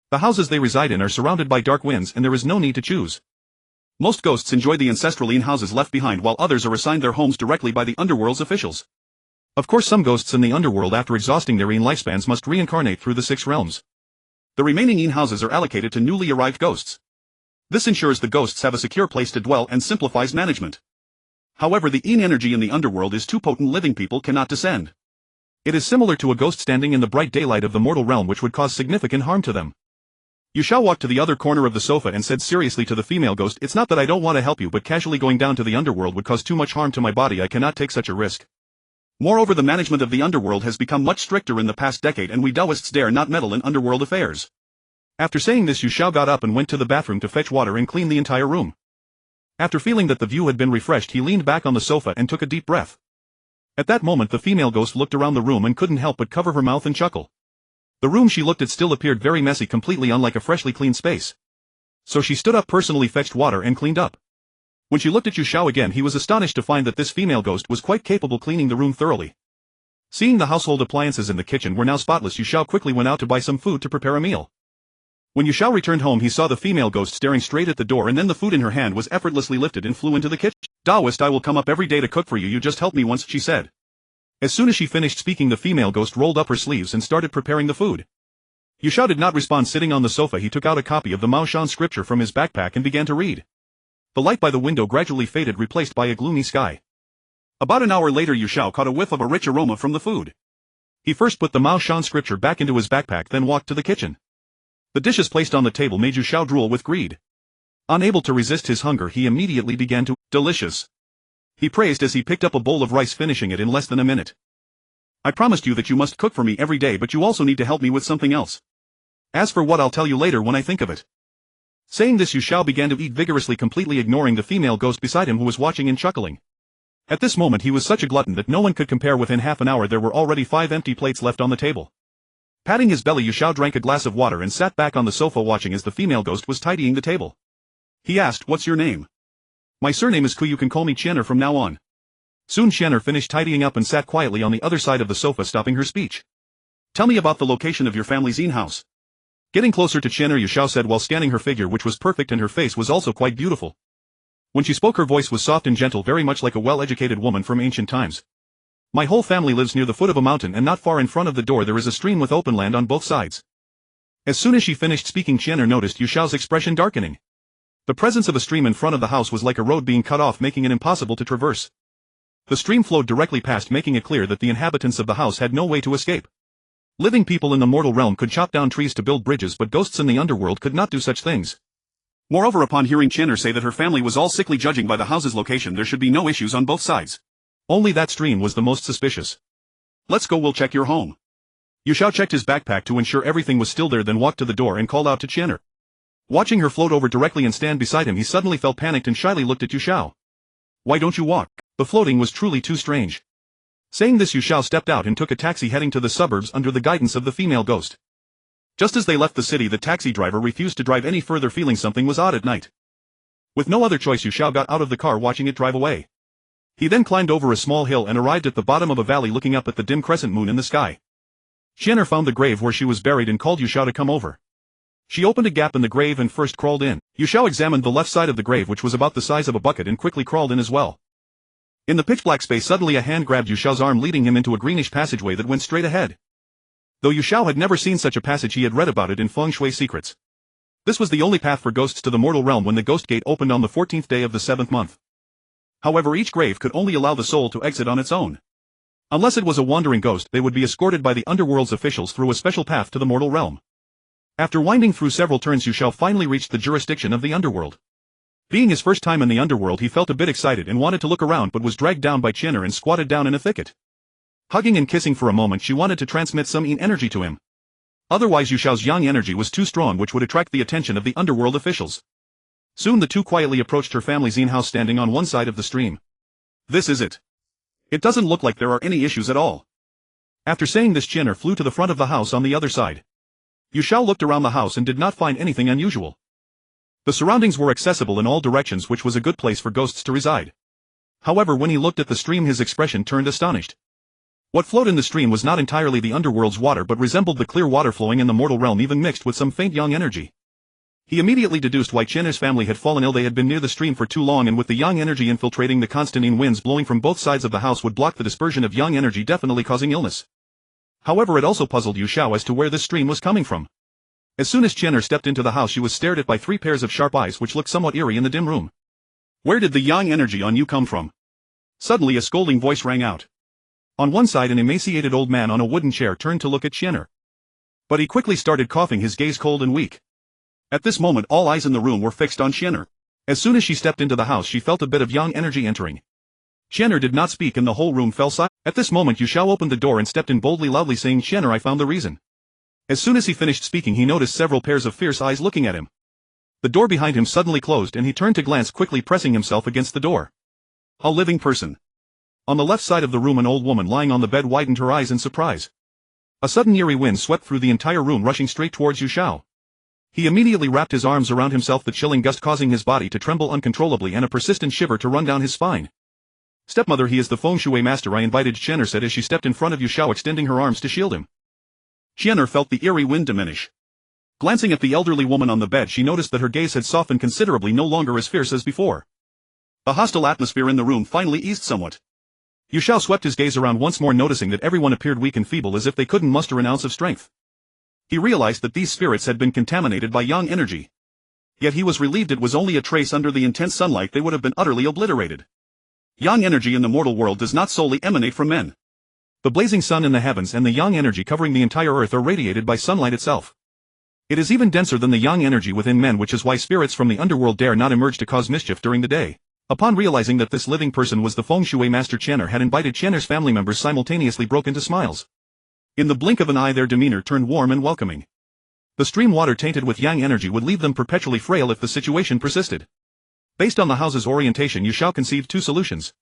The houses they reside in are surrounded by dark winds and there is no need to choose. Most ghosts enjoy the ancestral yin houses left behind while others are assigned their homes directly by the underworld's officials. Of course, some ghosts in the underworld after exhausting their yin lifespans must reincarnate through the 6 realms. The remaining yin houses are allocated to newly arrived ghosts. This ensures the ghosts have a secure place to dwell and simplifies management. However, the yin energy in the underworld is too potent, living people cannot descend. It is similar to a ghost standing in the bright daylight of the mortal realm which would cause significant harm to them. Yu Xiao walked to the other corner of the sofa and said seriously to the female ghost, "It's not that I don't want to help you, but casually going down to the underworld would cause too much harm to my body. I cannot take such a risk. Moreover, the management of the underworld has become much stricter in the past decade and we Taoists dare not meddle in underworld affairs." After saying this, Yu Xiao got up and went to the bathroom to fetch water and clean the entire room. After feeling that the view had been refreshed, he leaned back on the sofa and took a deep breath. At that moment the female ghost looked around the room and couldn't help but cover her mouth and chuckle. The room she looked at still appeared very messy, completely unlike a freshly cleaned space. So she stood up, personally fetched water and cleaned up. When she looked at Yu Xiao again, he was astonished to find that this female ghost was quite capable cleaning the room thoroughly. Seeing the household appliances in the kitchen were now spotless, Yu Xiao quickly went out to buy some food to prepare a meal. When Yu Xiao returned home he saw the female ghost staring straight at the door and then the food in her hand was effortlessly lifted and flew into the kitchen. "Taoist, I will come up every day to cook for you, you just help me once," she said. As soon as she finished speaking the female ghost rolled up her sleeves and started preparing the food. Yu Xiao did not respond. Sitting on the sofa he took out a copy of the Maoshan Scripture from his backpack and began to read. The light by the window gradually faded, replaced by a gloomy sky. About an hour later Yu Xiao caught a whiff of a rich aroma from the food. He first put the Maoshan Scripture back into his backpack, then walked to the kitchen. The dishes placed on the table made Yu Xiao drool with greed. Unable to resist his hunger he immediately began to delicious. He praised as he picked up a bowl of rice, finishing it in less than a minute. "I promised you that you must cook for me every day, but you also need to help me with something else. As for what, I'll tell you later when I think of it." Saying this Yu Xiao began to eat vigorously, completely ignoring the female ghost beside him who was watching and chuckling. At this moment he was such a glutton that no one could compare. Within half an hour there were already 5 empty plates left on the table. Patting his belly, Yu Xiao drank a glass of water and sat back on the sofa watching as the female ghost was tidying the table. He asked, "What's your name?" "My surname is Ku, you can call me Qianer from now on." Soon Qianer finished tidying up and sat quietly on the other side of the sofa, stopping her speech. "Tell me about the location of your family's yin house." Getting closer to Qianer, Yu Xiao said while scanning her figure, which was perfect and her face was also quite beautiful. When she spoke her voice was soft and gentle, very much like a well-educated woman from ancient times. "My whole family lives near the foot of a mountain and not far in front of the door there is a stream with open land on both sides." As soon as she finished speaking Qianer noticed Yu Xiao's expression darkening. The presence of a stream in front of the house was like a road being cut off, making it impossible to traverse. The stream flowed directly past, making it clear that the inhabitants of the house had no way to escape. Living people in the mortal realm could chop down trees to build bridges, but ghosts in the underworld could not do such things. Moreover, upon hearing Qianer say that her family was all sickly, judging by the house's location there should be no issues on both sides. Only that stream was the most suspicious. "Let's go, we'll check your home." Yu Xiao checked his backpack to ensure everything was still there, then walked to the door and called out to Qianer. Watching her float over directly and stand beside him, he suddenly felt panicked and shyly looked at Yu Xiao. "Why don't you walk?" The floating was truly too strange. Saying this, Yu Xiao stepped out and took a taxi heading to the suburbs under the guidance of the female ghost. Just as they left the city, the taxi driver refused to drive any further, feeling something was odd at night. With no other choice, Yu Xiao got out of the car, watching it drive away. He then climbed over a small hill and arrived at the bottom of a valley, looking up at the dim crescent moon in the sky. Qianer found the grave where she was buried and called Yu Xiao to come over. She opened a gap in the grave and first crawled in. Yu Xiao examined the left side of the grave, which was about the size of a bucket, and quickly crawled in as well. In the pitch-black space, suddenly a hand grabbed Yu Xiao's arm, leading him into a greenish passageway that went straight ahead. Though Yu Xiao had never seen such a passage, he had read about it in feng shui secrets. This was the only path for ghosts to the mortal realm when the ghost gate opened on the 14th day of the 7th month. However, each grave could only allow the soul to exit on its own. Unless it was a wandering ghost, they would be escorted by the underworld's officials through a special path to the mortal realm. After winding through several turns, Xiao finally reached the jurisdiction of the underworld. Being his first time in the underworld, he felt a bit excited and wanted to look around, but was dragged down by Chinner and squatted down in a thicket. Hugging and kissing for a moment, she wanted to transmit some yin energy to him. Otherwise, Xiao's yang energy was too strong, which would attract the attention of the underworld officials. Soon the two quietly approached her family's yin house standing on one side of the stream. This is it. It doesn't look like there are any issues at all. After saying this, Chinner flew to the front of the house on the other side. Xiao looked around the house and did not find anything unusual. The surroundings were accessible in all directions, which was a good place for ghosts to reside. However, when he looked at the stream, his expression turned astonished. What flowed in the stream was not entirely the underworld's water, but resembled the clear water flowing in the mortal realm, even mixed with some faint yang energy. He immediately deduced why Chinner's family had fallen ill. They had been near the stream for too long, and with the yang energy infiltrating, the constant yin winds blowing from both sides of the house would block the dispersion of yang energy, definitely causing illness. However, it also puzzled Xiao as to where this stream was coming from. As soon as Chinner stepped into the house, she was stared at by 3 pairs of sharp eyes which looked somewhat eerie in the dim room. Where did the yang energy on you come from? Suddenly a scolding voice rang out. On one side, an emaciated old man on a wooden chair turned to look at Chinner. But he quickly started coughing, his gaze cold and weak. At this moment, all eyes in the room were fixed on Chinner. As soon as she stepped into the house, she felt a bit of yang energy entering. Chinner did not speak and the whole room fell silent. At this moment, Xiao opened the door and stepped in boldly, loudly saying, "Chinner, I found the reason." As soon as he finished speaking, he noticed several pairs of fierce eyes looking at him. The door behind him suddenly closed and he turned to glance, quickly pressing himself against the door. A living person. On the left side of the room, an old woman lying on the bed widened her eyes in surprise. A sudden eerie wind swept through the entire room, rushing straight towards Xiao. He immediately wrapped his arms around himself, the chilling gust causing his body to tremble uncontrollably and a persistent shiver to run down his spine. "Stepmother, he is the feng shui master I invited," Chinner said as she stepped in front of Xiao, extending her arms to shield him. Chinner felt the eerie wind diminish. Glancing at the elderly woman on the bed, she noticed that her gaze had softened considerably, no longer as fierce as before. The hostile atmosphere in the room finally eased somewhat. Xiao swept his gaze around once more, noticing that everyone appeared weak and feeble, as if they couldn't muster an ounce of strength. He realized that these spirits had been contaminated by yang energy. Yet he was relieved it was only a trace. Under the intense sunlight, they would have been utterly obliterated. Yang energy in the mortal world does not solely emanate from men. The blazing sun in the heavens and the yang energy covering the entire earth are radiated by sunlight itself. It is even denser than the yang energy within men, which is why spirits from the underworld dare not emerge to cause mischief during the day. Upon realizing that this living person was the feng shui master Chinner had invited, Chinner's family members simultaneously broke into smiles. In the blink of an eye, their demeanor turned warm and welcoming. The stream water tainted with yang energy would leave them perpetually frail if the situation persisted. Based on the house's orientation, Xiao conceived 2 solutions.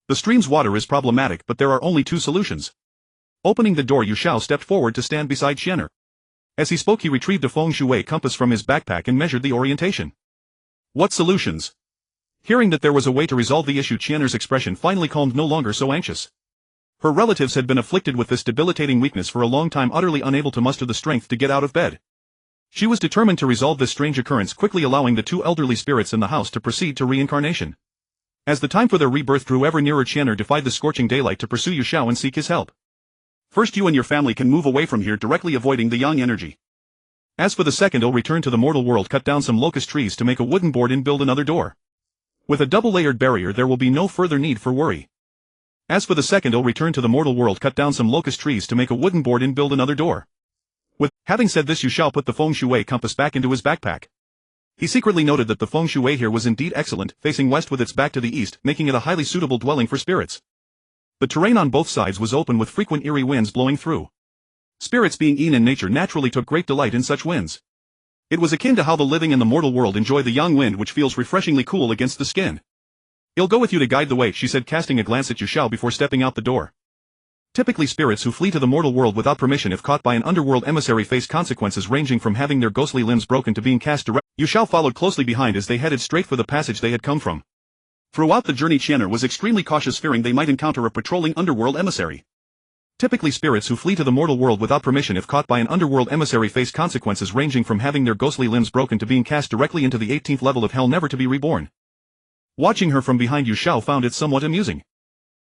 The stream's water is problematic, but there are only 2 solutions. Opening the door, Xiao stepped forward to stand beside Chinner. As he spoke, he retrieved a feng shui compass from his backpack and measured the orientation. What solutions? Hearing that there was a way to resolve the issue, Chinner's expression finally calmed, no longer so anxious. Her relatives had been afflicted with this debilitating weakness for a long time, utterly unable to muster the strength to get out of bed. She was determined to resolve this strange occurrence, quickly allowing the 2 elderly spirits in the house to proceed to reincarnation. As the time for their rebirth drew ever nearer, Chinner defied the scorching daylight to pursue Xiao and seek his help. "First, you and your family can move away from here, directly avoiding the yang energy. As for the second, you'll return to the mortal world, cut down some locust trees to make a wooden board and build another door. With a double-layered barrier, there will be no further need for worry. As for the second, you'll return to the mortal world, cut down some locust trees to make a wooden board and build another door." Having said this, Xiao put the feng shui compass back into his backpack. He secretly noted that the feng shui here was indeed excellent, facing west with its back to the east, making it a highly suitable dwelling for spirits. The terrain on both sides was open, with frequent eerie winds blowing through. Spirits, being yin in nature, naturally took great delight in such winds. It was akin to how the living in the mortal world enjoy the yang wind, which feels refreshingly cool against the skin. "I'll go with you to guide the way," she said, casting a glance at Xiao before stepping out the door. Typically, spirits who flee to the mortal world without permission, if caught by an underworld emissary, face consequences ranging from having their ghostly limbs broken to being cast direct. Xiao followed closely behind as they headed straight for the passage they had come from. Throughout the journey, Chinner was extremely cautious, fearing they might encounter a patrolling underworld emissary. Typically, spirits who flee to the mortal world without permission, if caught by an underworld emissary, face consequences ranging from having their ghostly limbs broken to being cast directly into the 18th level of hell, never to be reborn. Watching her from behind, Xiao found it somewhat amusing.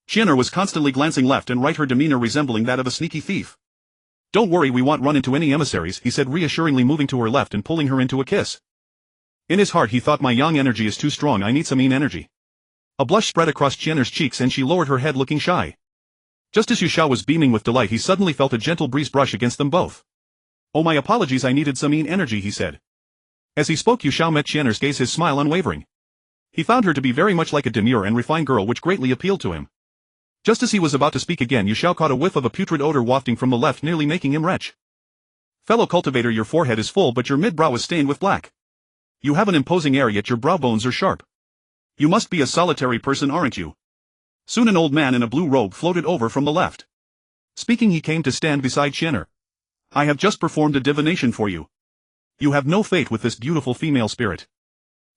Chinner was constantly glancing left and right, her demeanor resembling that of a sneaky thief. Don't worry, we won't run into any emissaries, he said reassuringly, moving to her left and pulling her into a kiss. In his heart he thought, my yang energy is too strong, I need some yin energy. A blush spread across Qian'er's cheeks and she lowered her head looking shy. Just as Yu Xiao was beaming with delight, he suddenly felt a gentle breeze brush against them both. Oh, my apologies, I needed some yin energy, he said. As he spoke, Yu Xiao met Qian'er's gaze, his smile unwavering. He found her to be very much like a demure and refined girl, which greatly appealed to him. Just as he was about to speak again, Yu Xiao caught a whiff of a putrid odor wafting from the left, nearly making him retch. Fellow cultivator, your forehead is full but your mid-brow is stained with black. You have an imposing air, yet your brow bones are sharp. You must be a solitary person, aren't you? Soon an old man in a blue robe floated over from the left. Speaking, he came to stand beside Qian'er. I have just performed a divination for you. You have no fate with this beautiful female spirit.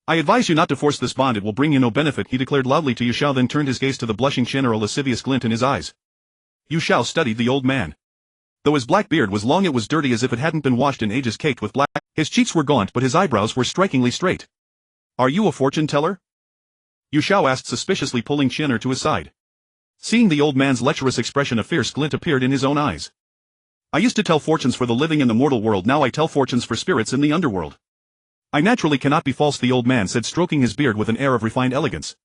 I advise you not to force this bond, it will bring you no benefit, he declared loudly to Yu Xiao, then turned his gaze to the blushing Qian'er, a lascivious glint in his eyes. Yu Xiao studied the old man. Though his black beard was long, it was dirty as if it hadn't been washed in ages, caked with black. His cheeks were gaunt but his eyebrows were strikingly straight. Are you a fortune teller? Yu Xiao asked suspiciously, pulling Qian'er to his side. Seeing the old man's lecherous expression, a fierce glint appeared in his own eyes. I used to tell fortunes for the living in the mortal world, now I tell fortunes for spirits in the underworld. I naturally cannot be false, the old man said, stroking his beard with an air of refined elegance.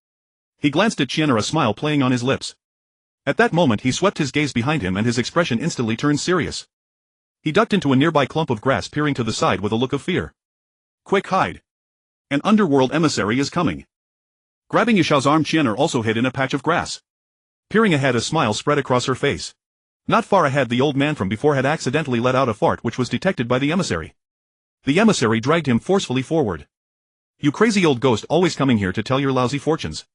He glanced at Qian'er, a smile playing on his lips. At that moment he swept his gaze behind him and his expression instantly turned serious. He ducked into a nearby clump of grass, peering to the side with a look of fear. Quick, hide. An underworld emissary is coming. Grabbing Yu Xiao's arm, Qian'er also hid in a patch of grass. Peering ahead, a smile spread across her face. Not far ahead, the old man from before had accidentally let out a fart, which was detected by the emissary. The emissary dragged him forcefully forward. You crazy old ghost, always coming here to tell your lousy fortunes.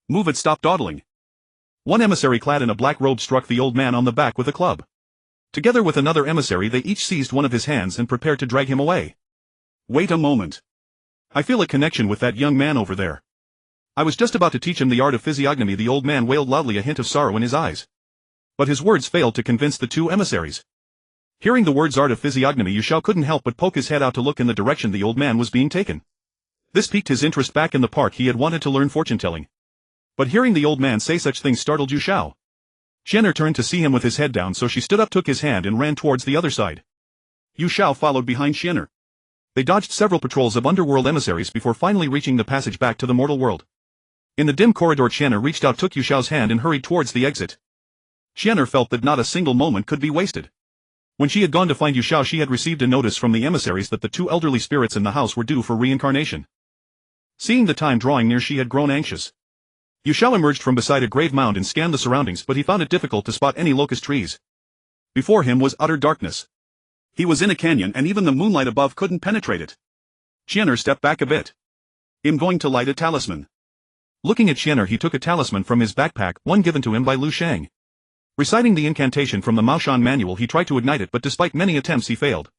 Move it, stop dawdling. One emissary clad in a black robe struck the old man on the back with a club. Together with another emissary, they each seized one of his hands and prepared to drag him away. Wait a moment. I feel a connection with that young man over there. I was just about to teach him the art of physiognomy, the old man wailed loudly, a hint of sorrow in his eyes. But his words failed to convince the two emissaries. Hearing the words art of physiognomy, Yu Xiao couldn't help but poke his head out to look in the direction the old man was being taken. This piqued his interest. Back in the park he had wanted to learn fortune-telling. But hearing the old man say such things startled Yu Xiao. Qian'er turned to see him with his head down, so she stood up, took his hand and ran towards the other side. Yu Xiao followed behind Qian'er. They dodged several patrols of underworld emissaries before finally reaching the passage back to the mortal world. In the dim corridor, Qian'er reached out, took Yu Xiao's hand and hurried towards the exit. Qian'er felt that not a single moment could be wasted. When she had gone to find Yu Xiao, she had received a notice from the emissaries that the two elderly spirits in the house were due for reincarnation. Seeing the time drawing near, she had grown anxious. Yu Xiao emerged from beside a grave mound and scanned the surroundings, but he found it difficult to spot any locust trees. Before him was utter darkness. He was in a canyon and even the moonlight above couldn't penetrate it. Qian'er stepped back a bit. I'm going to light a talisman. Looking at Qian'er, he took a talisman from his backpack, one given to him by Lu Sheng. Reciting the incantation from the Maoshan manual, he tried to ignite it, but despite many attempts he failed.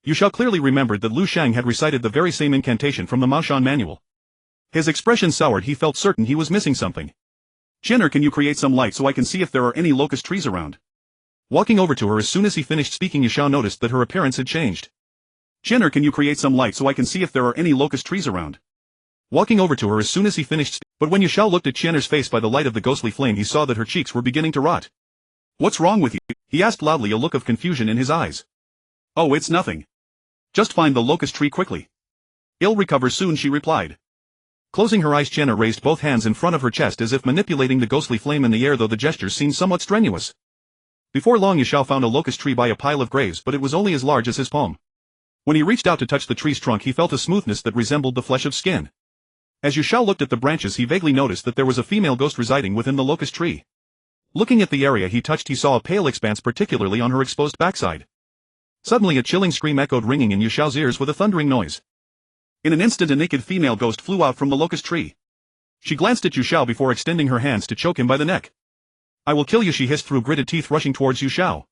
Yu Xiao clearly remembered that Lu Sheng had recited the very same incantation from the Maoshan manual. His expression soured, he felt certain he was missing something. Qian'er, can you create some light so I can see if there are any locust trees around? Walking over to her as soon as he finished speaking, Yu Xiao noticed that her appearance had changed. Qian'er, can you create some light so I can see if there are any locust trees around? Walking over to her as soon as he finished but when Yu Xiao looked at Qian'er's face by the light of the ghostly flame, he saw that her cheeks were beginning to rot. What's wrong with you? He asked loudly, a look of confusion in his eyes. Oh, it's nothing. Just find the locust tree quickly. I'll recover soon, she replied. Closing her eyes, Qian'er raised both hands in front of her chest as if manipulating the ghostly flame in the air, though the gestures seemed somewhat strenuous. Before long, Yu Xiao found a locust tree by a pile of graves, but it was only as large as his palm. When he reached out to touch the tree's trunk, he felt a smoothness that resembled the flesh of skin. As Yu Xiao looked at the branches, he vaguely noticed that there was a female ghost residing within the locust tree. Looking at the area he touched, he saw a pale expanse, particularly on her exposed backside. Suddenly a chilling scream echoed, ringing in Yu Xiao's ears with a thundering noise. In an instant a naked female ghost flew out from the locust tree. She glanced at Yu Xiao before extending her hands to choke him by the neck. I will kill you, she hissed through gritted teeth, rushing towards Yu Xiao.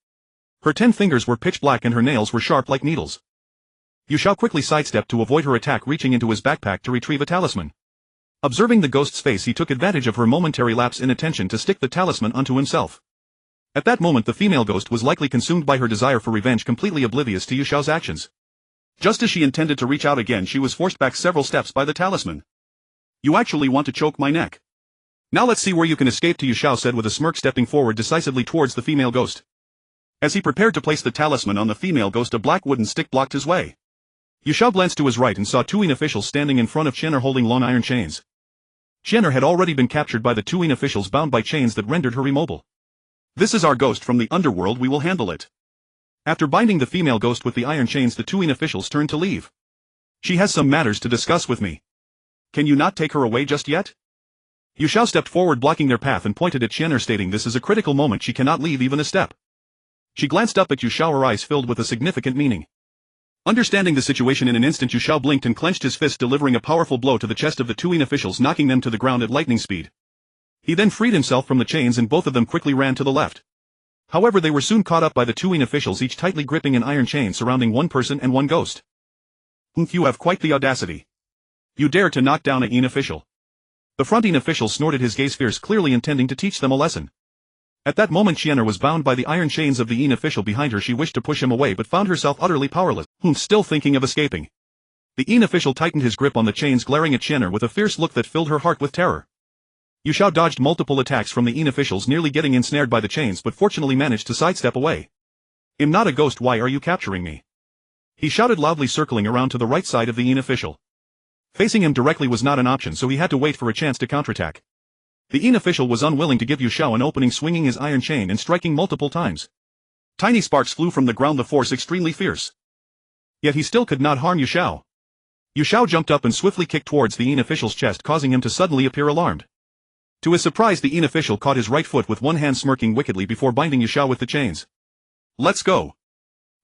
Her 10 fingers were pitch black and her nails were sharp like needles. Yu Xiao quickly sidestepped to avoid her attack, reaching into his backpack to retrieve a talisman. Observing the ghost's face, he took advantage of her momentary lapse in attention to stick the talisman onto himself. At that moment the female ghost was likely consumed by her desire for revenge, completely oblivious to Yu Xiao's actions. Just as she intended to reach out again, she was forced back several steps by the talisman. You actually want to choke my neck? Now let's see where you can escape to, Yu Xiao said with a smirk, stepping forward decisively towards the female ghost. As he prepared to place the talisman on the female ghost, a black wooden stick blocked his way. Yu Xiao glanced to his right and saw Tuyin officials standing in front of Qianer holding long iron chains. Qianer had already been captured by the Tuyin officials, bound by chains that rendered her immobile. "This is our ghost from the underworld, we will handle it." After binding the female ghost with the iron chains, the Tuyin officials turned to leave. "She has some matters to discuss with me. Can you not take her away just yet?" Yu Xiao stepped forward, blocking their path, and pointed at Qianer, stating, "This is a critical moment, she cannot leave even a step." She glanced up at Yu Xiao, her eyes filled with a significant meaning. Understanding the situation in an instant, Yu Xiao blinked and clenched his fist, delivering a powerful blow to the chest of the Tuyin officials, knocking them to the ground at lightning speed. He then freed himself from the chains and both of them quickly ran to the left. However, they were soon caught up by the Tuyin officials, each tightly gripping an iron chain surrounding one person and one ghost. "You have quite the audacity. You dare to knock down a Yin official." The fronting official snorted, his gaze fierce, clearly intending to teach them a lesson. At that moment, Qianer was bound by the iron chains of the Yin official behind her. She wished to push him away but found herself utterly powerless, still thinking of escaping. The Yin official tightened his grip on the chains, glaring at Qianer with a fierce look that filled her heart with terror. Yu Xiao dodged multiple attacks from the Yin officials, nearly getting ensnared by the chains, but fortunately managed to sidestep away. "I'm not a ghost, why are you capturing me?" he shouted loudly, circling around to the right side of the Yin official. Facing him directly was not an option, so he had to wait for a chance to counterattack. The Yin official was unwilling to give Yu Xiao an opening, swinging his iron chain and striking multiple times. Tiny sparks flew from the ground, the force extremely fierce. Yet he still could not harm Yu Xiao. Yu Xiao jumped up and swiftly kicked towards the Yin official's chest, causing him to suddenly appear alarmed. To his surprise, the Yin official caught his right foot with one hand, smirking wickedly before binding Yu Xiao with the chains. "Let's go."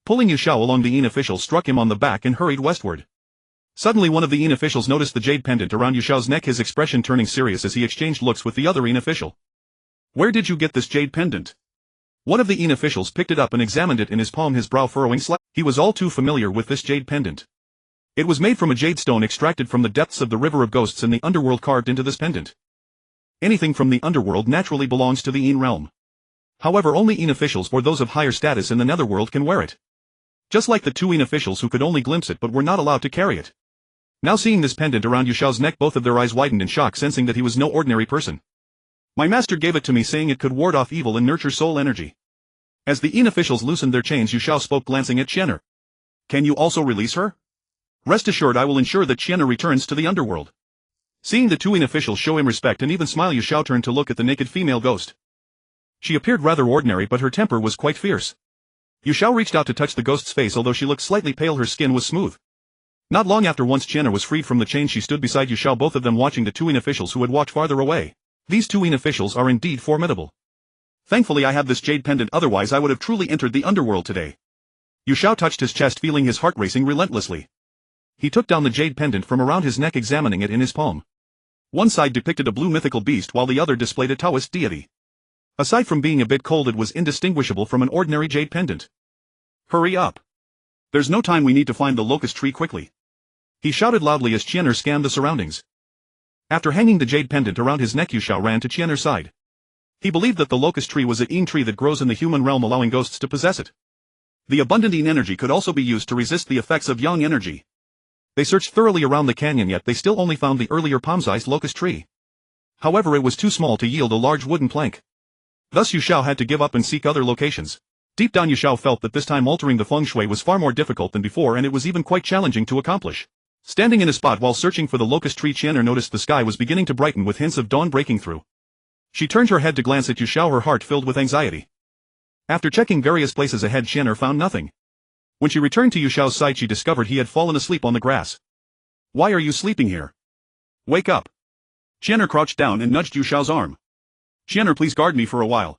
Pulling Yu Xiao along, the Yin official struck him on the back and hurried westward. Suddenly, one of the Yin officials noticed the jade pendant around Yu Xiao's neck, his expression turning serious as he exchanged looks with the other Yin official. "Where did you get this jade pendant?" One of the Yin officials picked it up and examined it in his palm, his brow furrowing slightly. He was all too familiar with this jade pendant. It was made from a jade stone extracted from the depths of the river of ghosts, and the underworld carved into this pendant. Anything from the underworld naturally belongs to the Yin realm. However, only Yin officials or those of higher status in the netherworld can wear it. Just like the two Yin officials who could only glimpse it but were not allowed to carry it. Now seeing this pendant around Yu Xiao's neck, both of their eyes widened in shock, sensing that he was no ordinary person. "My master gave it to me, saying it could ward off evil and nurture soul energy." As the Yin officials loosened their chains, Yu Xiao spoke, glancing at Qianer. "Can you also release her? Rest assured, I will ensure that Qianer returns to the underworld." Seeing the two Yin officials show him respect and even smile, Yu Xiao turned to look at the naked female ghost. She appeared rather ordinary, but her temper was quite fierce. Yu Xiao reached out to touch the ghost's face. Although she looked slightly pale, her skin was smooth. Not long after, once Qianer was freed from the chain, she stood beside Yu Xiao, both of them watching the two Yin officials who had walked farther away. These two Yin officials are indeed formidable. Thankfully I have this jade pendant, otherwise I would have truly entered the underworld today. Yu Xiao touched his chest, feeling his heart racing relentlessly. He took down the jade pendant from around his neck, examining it in his palm. One side depicted a blue mythical beast while the other displayed a Taoist deity. Aside from being a bit cold, it was indistinguishable from an ordinary jade pendant. "Hurry up. There's no time, we need to find the locust tree quickly," he shouted loudly as Qianer scanned the surroundings. After hanging the jade pendant around his neck, Yu Xiao ran to Qianer's side. He believed that the locust tree was a Yin tree that grows in the human realm, allowing ghosts to possess it. The abundant Yin energy could also be used to resist the effects of Yang energy. They searched thoroughly around the canyon, yet they still only found the earlier palm-sized locust tree. However, it was too small to yield a large wooden plank. Thus Yu Xiao had to give up and seek other locations. Deep down, Yu Xiao felt that this time altering the feng shui was far more difficult than before, and it was even quite challenging to accomplish. Standing in a spot while searching for the locust tree, Qianer noticed the sky was beginning to brighten with hints of dawn breaking through. She turned her head to glance at Yu Xiao, her heart filled with anxiety. After checking various places ahead, Qianer found nothing. When she returned to Yu Xiao's side, she discovered he had fallen asleep on the grass. "Why are you sleeping here? Wake up." Qianer crouched down and nudged Yu Xiao's arm. "Qianer, please guard me for a while.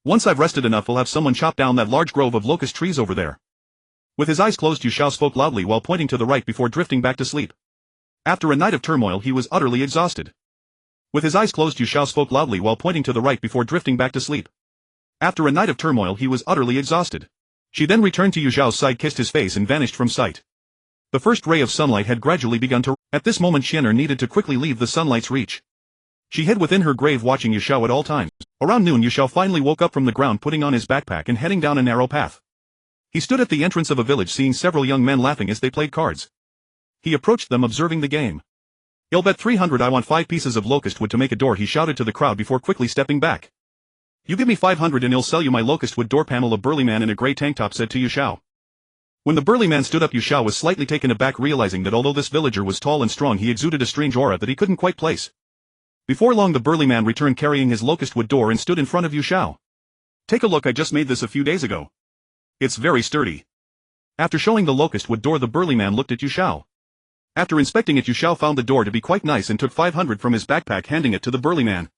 Once I've rested enough, we'll have someone chop down that large grove of locust trees over there." With his eyes closed, Yu Xiao spoke loudly while pointing to the right before drifting back to sleep. After a night of turmoil, he was utterly exhausted. With his eyes closed, Yu Xiao spoke loudly while pointing to the right before drifting back to sleep. After a night of turmoil, he was utterly exhausted. She then returned to Yu Xiao's side, kissed his face and vanished from sight. The first ray of sunlight had gradually begun to... At this moment, Qianer needed to quickly leave the sunlight's reach. She hid within her grave, watching Yu Xiao at all times. Around noon, Yu Xiao finally woke up from the ground, putting on his backpack and heading down a narrow path. He stood at the entrance of a village, seeing several young men laughing as they played cards. He approached them, observing the game. "I'll bet 300 I want 5 pieces of locust wood to make a door," he shouted to the crowd before quickly stepping back. You give me 500 and I'll sell you my locust wood door panel. A burly man in a grey tank top said to Xiao. When the burly man stood up, Xiao was slightly taken aback, realizing that although this villager was tall and strong, he exuded a strange aura that he couldn't quite place. Before long the burly man returned carrying his locust wood door and stood in front of Xiao. Take a look, I just made this a few days ago. It's very sturdy. After showing the locust wood door, the burly man looked at Xiao. After inspecting it, Xiao found the door to be quite nice and took 500 from his backpack, handing it to the burly man.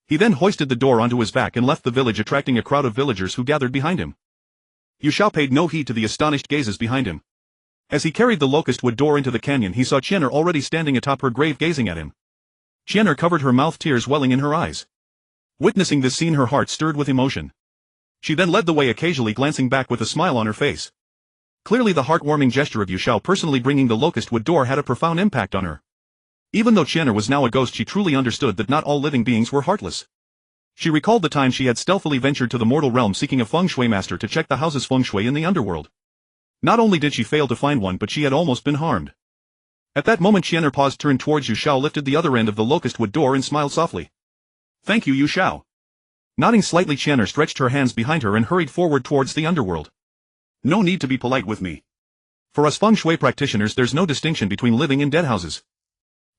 He then hoisted the door onto his back and left the village, attracting a crowd of villagers who gathered behind him. Xiao paid no heed to the astonished gazes behind him. As he carried the locust wood door into the canyon, he saw Qian'er already standing atop her grave gazing at him. Qian'er covered her mouth, tears welling in her eyes. Witnessing this scene, her heart stirred with emotion. She then led the way, occasionally glancing back with a smile on her face. Clearly the heartwarming gesture of Xiao personally bringing the locust wood door had a profound impact on her. Even though Qian'er was now a ghost, she truly understood that not all living beings were heartless. She recalled the time she had stealthily ventured to the mortal realm seeking a feng shui master to check the house's feng shui in the underworld. Not only did she fail to find one, but she had almost been harmed. At that moment Qian'er paused, turned towards Xiao, lifted the other end of the locust wood door and smiled softly. Thank you, Xiao. Nodding slightly, Qian'er stretched her hands behind her and hurried forward towards the underworld. No need to be polite with me. For us feng shui practitioners, there's no distinction between living and dead houses.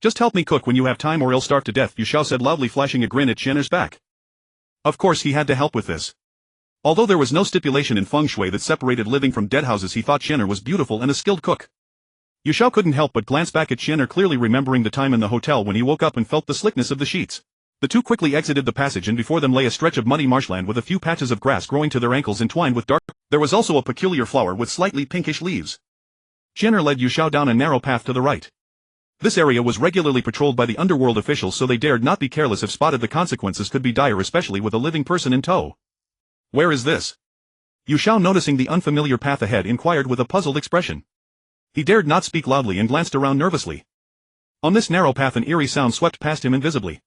Just help me cook when you have time or I'll starve to death, Xiao said loudly, flashing a grin at Qian'er's back. Of course he had to help with this. Although there was no stipulation in feng shui that separated living from dead houses, he thought Qian'er was beautiful and a skilled cook. Xiao couldn't help but glance back at Qian'er, clearly remembering the time in the hotel when he woke up and felt the slickness of the sheets. The two quickly exited the passage, and before them lay a stretch of muddy marshland with a few patches of grass growing to their ankles entwined with dark. There was also a peculiar flower with slightly pinkish leaves. Qian'er led Xiao down a narrow path to the right. This area was regularly patrolled by the underworld officials, so they dared not be careless if spotted. The consequences could be dire, especially with a living person in tow. Where is this? Xiao, noticing the unfamiliar path ahead, inquired with a puzzled expression. He dared not speak loudly and glanced around nervously. On this narrow path an eerie sound swept past him invisibly.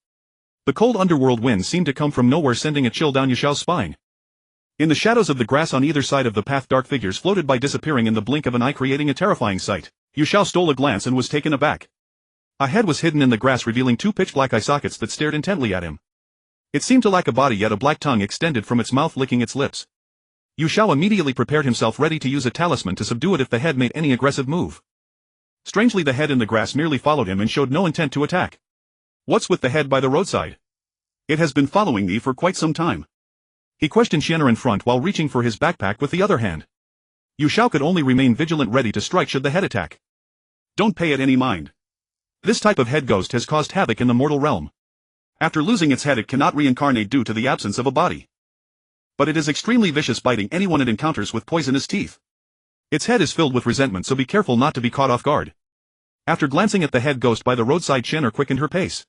The cold underworld wind seemed to come from nowhere, sending a chill down Xiao's spine. In the shadows of the grass on either side of the path, dark figures floated by, disappearing in the blink of an eye, creating a terrifying sight. Xiao stole a glance and was taken aback. A head was hidden in the grass, revealing two pitch-black eye sockets that stared intently at him. It seemed to lack a body, yet a black tongue extended from its mouth, licking its lips. Xiao immediately prepared himself, ready to use a talisman to subdue it if the head made any aggressive move. Strangely, the head in the grass merely followed him and showed no intent to attack. What's with the head by the roadside? It has been following me for quite some time. He questioned Qian'er in front while reaching for his backpack with the other hand. Xiao could only remain vigilant, ready to strike should the head attack. Don't pay it any mind. This type of head ghost has caused havoc in the mortal realm. After losing its head, it cannot reincarnate due to the absence of a body. But it is extremely vicious, biting anyone it encounters with poisonous teeth. Its head is filled with resentment, so be careful not to be caught off guard. After glancing at the head ghost by the roadside, Qian'er quickened her pace.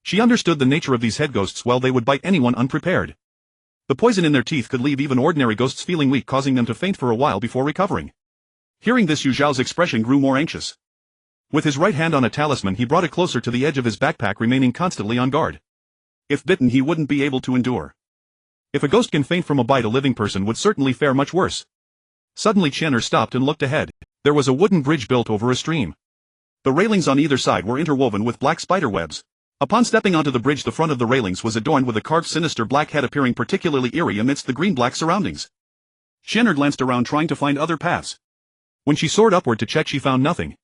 She understood the nature of these head ghosts well. They would bite anyone unprepared. The poison in their teeth could leave even ordinary ghosts feeling weak, causing them to faint for a while before recovering. Hearing this, Xiao's expression grew more anxious. With his right hand on a talisman, he brought it closer to the edge of his backpack, remaining constantly on guard. If bitten, he wouldn't be able to endure. If a ghost can faint from a bite, a living person would certainly fare much worse. Suddenly Qian'er stopped and looked ahead. There was a wooden bridge built over a stream. The railings on either side were interwoven with black spider webs. Upon stepping onto the bridge, the front of the railings was adorned with a carved sinister black head, appearing particularly eerie amidst the green-black surroundings. Qian'er glanced around, trying to find other paths. When she soared upward to check, she found nothing.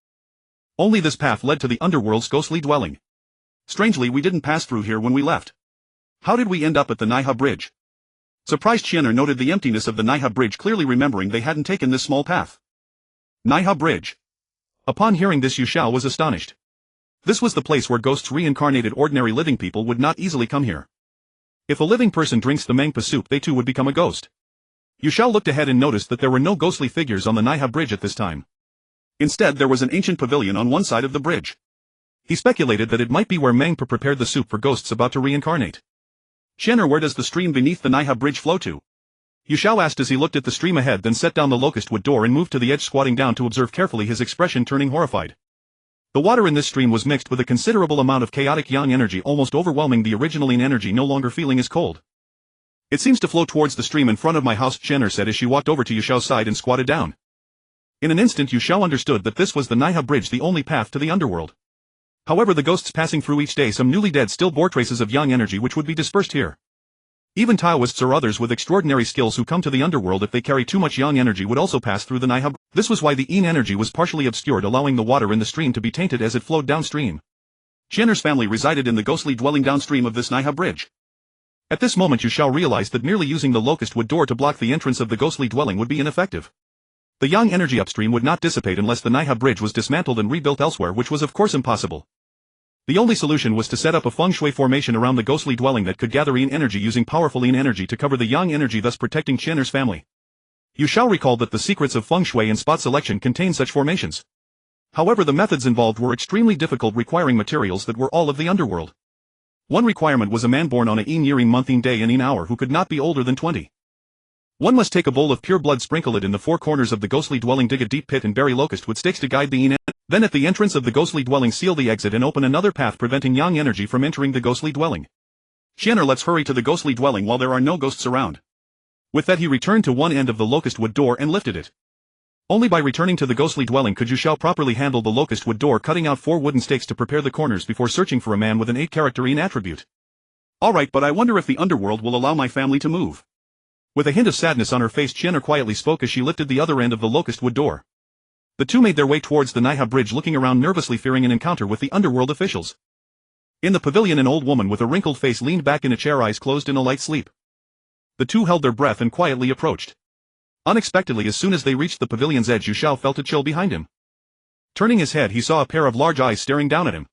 Only this path led to the underworld's ghostly dwelling. Strangely, we didn't pass through here when we left. How did we end up at the Naiha bridge? Surprised Qian'er noted the emptiness of the Naiha bridge, clearly remembering they hadn't taken this small path. Naiha bridge. Upon hearing this, Xiao was astonished. This was the place where ghosts reincarnated. Ordinary living people would not easily come here. If a living person drinks the mangpa soup, they too would become a ghost. Xiao looked ahead and noticed that there were no ghostly figures on the Naiha bridge at this time. Instead, there was an ancient pavilion on one side of the bridge. He speculated that it might be where Mangpa prepared the soup for ghosts about to reincarnate. Qian'er, where does the stream beneath the Naiha bridge flow to? Xiao asked as he looked at the stream ahead, then set down the locust wood door and moved to the edge, squatting down to observe carefully, his expression turning horrified. The water in this stream was mixed with a considerable amount of chaotic yang energy, almost overwhelming the original yin energy, no longer feeling as cold. It seems to flow towards the stream in front of my house, Qian'er said as she walked over to Xiao's side and squatted down. In an instant, Xiao understood that this was the Naiha bridge, the only path to the underworld. However, the ghosts passing through each day, some newly dead, still bore traces of yang energy which would be dispersed here. Even Taoists or others with extraordinary skills who come to the underworld if they carry too much yang energy would also pass through the Naiha. This was why the yin energy was partially obscured, allowing the water in the stream to be tainted as it flowed downstream. Qian'er's family resided in the ghostly dwelling downstream of this Naiha bridge. At this moment Xiao realized that merely using the locust wood door to block the entrance of the ghostly dwelling would be ineffective. The yang energy upstream would not dissipate unless the Naiha bridge was dismantled and rebuilt elsewhere, which was of course impossible. The only solution was to set up a feng shui formation around the ghostly dwelling that could gather yin energy using powerful yin energy to cover the yang energy, thus protecting Qian'er's family. Xiao recalled that the secrets of feng shui and spot selection contain such formations. However, the methods involved were extremely difficult, requiring materials that were all of the underworld. One requirement was a man born on a yin year, yin month, yin day and yin hour who could not be older than 20. One must take a bowl of pure blood, sprinkle it in the four corners of the ghostly dwelling, dig a deep pit and bury locust wood stakes to guide the yin. Then at the entrance of the ghostly dwelling seal the exit and open another path preventing yang energy from entering the ghostly dwelling. Qian'er, let's hurry to the ghostly dwelling while there are no ghosts around. With that he returned to one end of the locust wood door and lifted it. Only by returning to the ghostly dwelling could Xiao properly handle the locust wood door, cutting out 4 wooden stakes to prepare the corners before searching for a man with an 8-character yin attribute. Alright, but I wonder if the underworld will allow my family to move. With a hint of sadness on her face, Qian'er quietly spoke as she lifted the other end of the locust wood door. The two made their way towards the Naiha bridge, looking around nervously, fearing an encounter with the underworld officials. In the pavilion an old woman with a wrinkled face leaned back in a chair, eyes closed in a light sleep. The two held their breath and quietly approached. Unexpectedly, as soon as they reached the pavilion's edge, Xiao felt a chill behind him. Turning his head he saw a pair of large eyes staring down at him.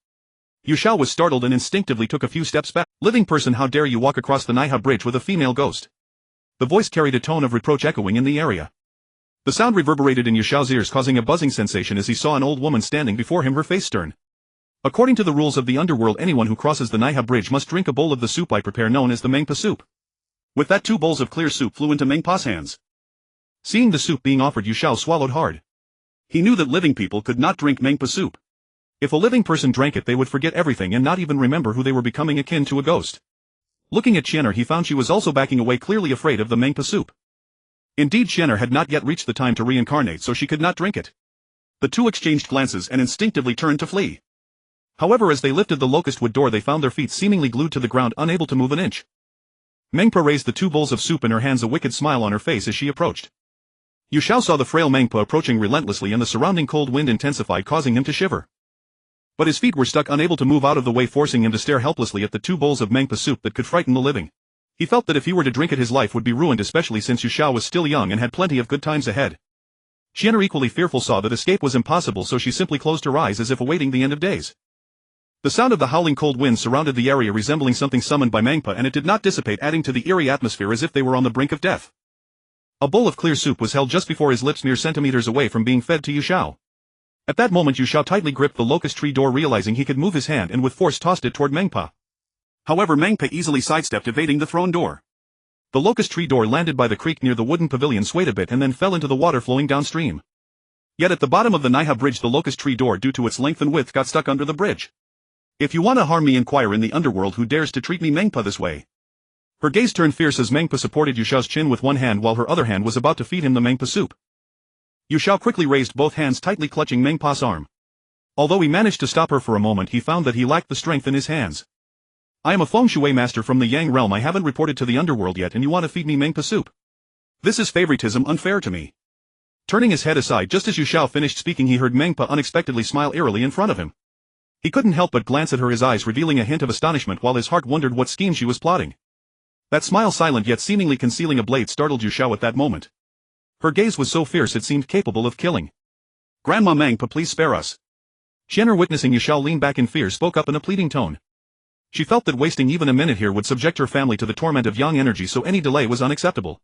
Xiao was startled and instinctively took a few steps back. Living person, how dare you walk across the Naiha bridge with a female ghost? The voice carried a tone of reproach echoing in the area. The sound reverberated in Xiao's ears, causing a buzzing sensation as he saw an old woman standing before him, her face stern. According to the rules of the underworld, anyone who crosses the Naiha bridge must drink a bowl of the soup I prepare known as the Mengpa soup. With that, 2 bowls of clear soup flew into Mengpa's hands. Seeing the soup being offered, Xiao swallowed hard. He knew that living people could not drink Mengpa soup. If a living person drank it, they would forget everything and not even remember who they were, becoming akin to a ghost. Looking at Qian'er, he found she was also backing away, clearly afraid of the Mengpa soup. Indeed, Qian'er had not yet reached the time to reincarnate, so she could not drink it. The two exchanged glances and instinctively turned to flee. However, as they lifted the locust wood door, they found their feet seemingly glued to the ground, unable to move an inch. Mengpa raised the 2 bowls of soup in her hands, a wicked smile on her face as she approached. Xiao saw the frail Mengpa approaching relentlessly, and the surrounding cold wind intensified, causing him to shiver. But his feet were stuck, unable to move out of the way, forcing him to stare helplessly at the 2 bowls of Mengpa soup that could frighten the living. He felt that if he were to drink it, his life would be ruined, especially since Xiao was still young and had plenty of good times ahead. Qian'er, equally fearful, saw that escape was impossible, so she simply closed her eyes as if awaiting the end of days. The sound of the howling cold wind surrounded the area, resembling something summoned by Mengpa, and it did not dissipate, adding to the eerie atmosphere as if they were on the brink of death. A bowl of clear soup was held just before his lips, mere centimeters away from being fed to Xiao. At that moment Xiao tightly gripped the locust tree door, realizing he could move his hand, and with force tossed it toward Mengpa. However, Mengpa easily sidestepped, evading the thrown door. The locust tree door landed by the creek near the wooden pavilion, swayed a bit and then fell into the water flowing downstream. Yet at the bottom of the Naiha bridge, the locust tree door, due to its length and width, got stuck under the bridge. If you wanna harm me, inquire in the underworld who dares to treat me Mengpa this way. Her gaze turned fierce as Mengpa supported Xiao's chin with one hand while her other hand was about to feed him the Mengpa soup. Xiao quickly raised both hands, tightly clutching Mengpa's arm. Although he managed to stop her for a moment, he found that he lacked the strength in his hands. I am a feng shui master from the Yang realm. I haven't reported to the underworld yet, and you want to feed me Mengpa soup? This is favoritism, unfair to me. Turning his head aside just as Xiao finished speaking, he heard Mengpa unexpectedly smile eerily in front of him. He couldn't help but glance at her, his eyes revealing a hint of astonishment, while his heart wondered what scheme she was plotting. That smile, silent yet seemingly concealing a blade, startled Xiao at that moment. Her gaze was so fierce it seemed capable of killing. Grandma Mengpa, please spare us. Qian'er, witnessing Xiao lean back in fear, spoke up in a pleading tone. She felt that wasting even a minute here would subject her family to the torment of yang energy, so any delay was unacceptable.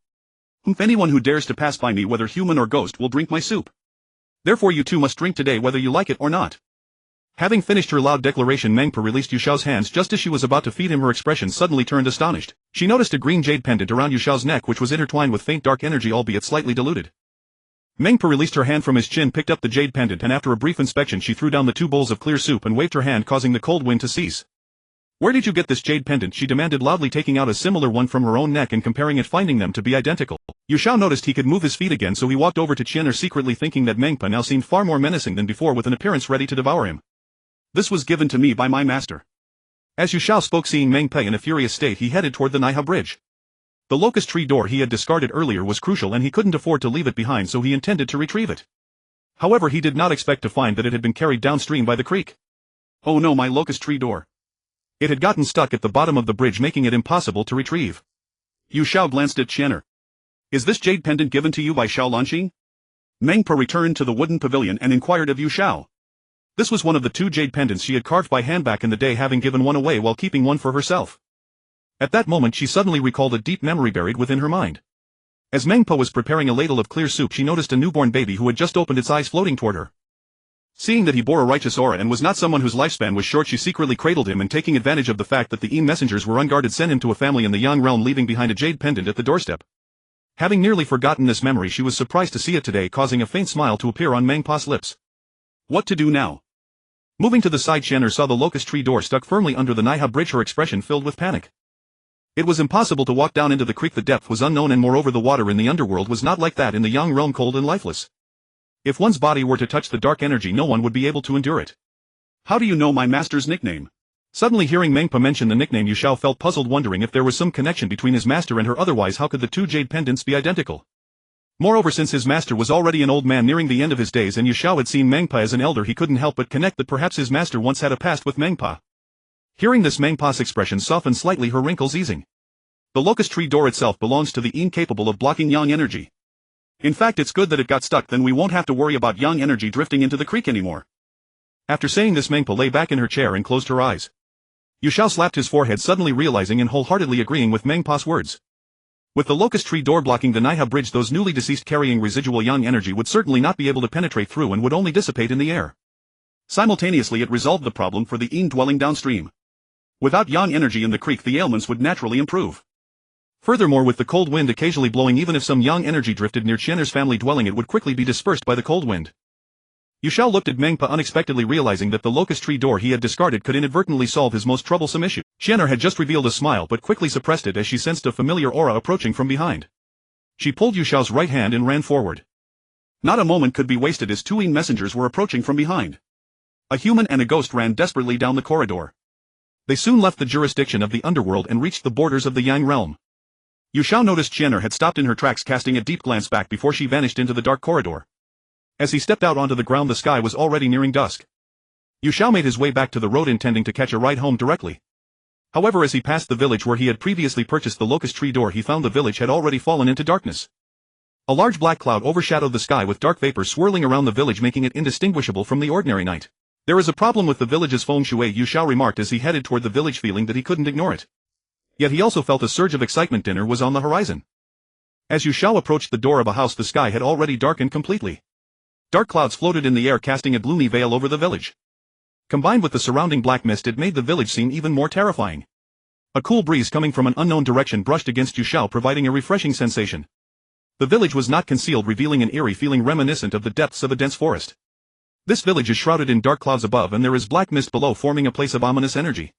Anyone who dares to pass by me, whether human or ghost, will drink my soup. Therefore you too must drink today, whether you like it or not. Having finished her loud declaration, Mengpa released Xiao's hands just as she was about to feed him. Her expression suddenly turned astonished. She noticed a green jade pendant around Xiao's neck, which was intertwined with faint dark energy, albeit slightly diluted. Mengpa released her hand from his chin, picked up the jade pendant, and after a brief inspection she threw down the 2 bowls of clear soup and waved her hand, causing the cold wind to cease. Where did you get this jade pendant? She demanded loudly, taking out a similar one from her own neck and comparing it, finding them to be identical. Xiao noticed he could move his feet again, so he walked over to Qian'er, secretly thinking that Mengpa now seemed far more menacing than before, with an appearance ready to devour him. This was given to me by my master. As Xiao spoke, seeing Mengpa in a furious state, he headed toward the Naiha bridge. The locust tree door he had discarded earlier was crucial and he couldn't afford to leave it behind, so he intended to retrieve it. However, he did not expect to find that it had been carried downstream by the creek. Oh no, my locust tree door. It had gotten stuck at the bottom of the bridge, making it impossible to retrieve. Yu Xiao glanced at Qianer. Is this jade pendant given to you by Xiao Lanqing? Meng Pa returned to the wooden pavilion and inquired of Yu Xiao. This was one of the 2 jade pendants she had carved by hand back in the day, having given one away while keeping one for herself. At that moment she suddenly recalled a deep memory buried within her mind. As Meng Pa was preparing a ladle of clear soup, she noticed a newborn baby who had just opened its eyes floating toward her. Seeing that he bore a righteous aura and was not someone whose lifespan was short, she secretly cradled him and, taking advantage of the fact that the Yin messengers were unguarded, sent him to a family in the Yang realm, leaving behind a jade pendant at the doorstep. Having nearly forgotten this memory, she was surprised to see it today, causing a faint smile to appear on Meng Pa's lips. What to do now? Moving to the side, Qianer saw the locust tree door stuck firmly under the Naiha bridge, her expression filled with panic. It was impossible to walk down into the creek, the depth was unknown, and moreover the water in the underworld was not like that in the Yang realm, cold and lifeless. If one's body were to touch the dark energy, no one would be able to endure it. How do you know my master's nickname? Suddenly hearing Meng Pa mention the nickname, Yu Xiao felt puzzled, wondering if there was some connection between his master and her, otherwise how could the 2 jade pendants be identical? Moreover, since his master was already an old man nearing the end of his days and Yu Xiao had seen Meng Pa as an elder, he couldn't help but connect that perhaps his master once had a past with Meng Pa. Hearing this, Meng Pa's expression softened slightly, her wrinkles easing. The locust tree door itself belongs to the Yin, capable of blocking Yang energy. In fact, it's good that it got stuck, then we won't have to worry about Yang energy drifting into the creek anymore. After saying this, Meng Pa lay back in her chair and closed her eyes. Yu Xiao slapped his forehead, suddenly realizing and wholeheartedly agreeing with Meng Pa's words. With the locust tree door blocking the Naiha bridge, those newly deceased carrying residual Yang energy would certainly not be able to penetrate through and would only dissipate in the air. Simultaneously, it resolved the problem for the Yin dwelling downstream. Without Yang energy in the creek, the ailments would naturally improve. Furthermore, with the cold wind occasionally blowing, even if some Yang energy drifted near Qianer's family dwelling, it would quickly be dispersed by the cold wind. Yu Xiao looked at Meng Pa, unexpectedly realizing that the locust tree door he had discarded could inadvertently solve his most troublesome issue. Qianer had just revealed a smile but quickly suppressed it as she sensed a familiar aura approaching from behind. She pulled Yu Xiao's right hand and ran forward. Not a moment could be wasted as 2 Yin messengers were approaching from behind. A human and a ghost ran desperately down the corridor. They soon left the jurisdiction of the underworld and reached the borders of the Yang realm. Yu Xiao noticed Qianer had stopped in her tracks, casting a deep glance back before she vanished into the dark corridor. As he stepped out onto the ground, the sky was already nearing dusk. Yu Xiao made his way back to the road, intending to catch a ride home directly. However, as he passed the village where he had previously purchased the locust tree door, he found the village had already fallen into darkness. A large black cloud overshadowed the sky, with dark vapors swirling around the village, making it indistinguishable from the ordinary night. There is a problem with the village's feng shui, Yu Xiao remarked as he headed toward the village, feeling that he couldn't ignore it. Yet he also felt a surge of excitement. Dinner was on the horizon. As Yu Xiao approached the door of a house, the sky had already darkened completely. Dark clouds floated in the air, casting a gloomy veil over the village. Combined with the surrounding black mist, it made the village seem even more terrifying. A cool breeze coming from an unknown direction brushed against Yu Xiao, providing a refreshing sensation. The village was not concealed, revealing an eerie feeling reminiscent of the depths of a dense forest. This village is shrouded in dark clouds above, and there is black mist below, forming a place of ominous energy.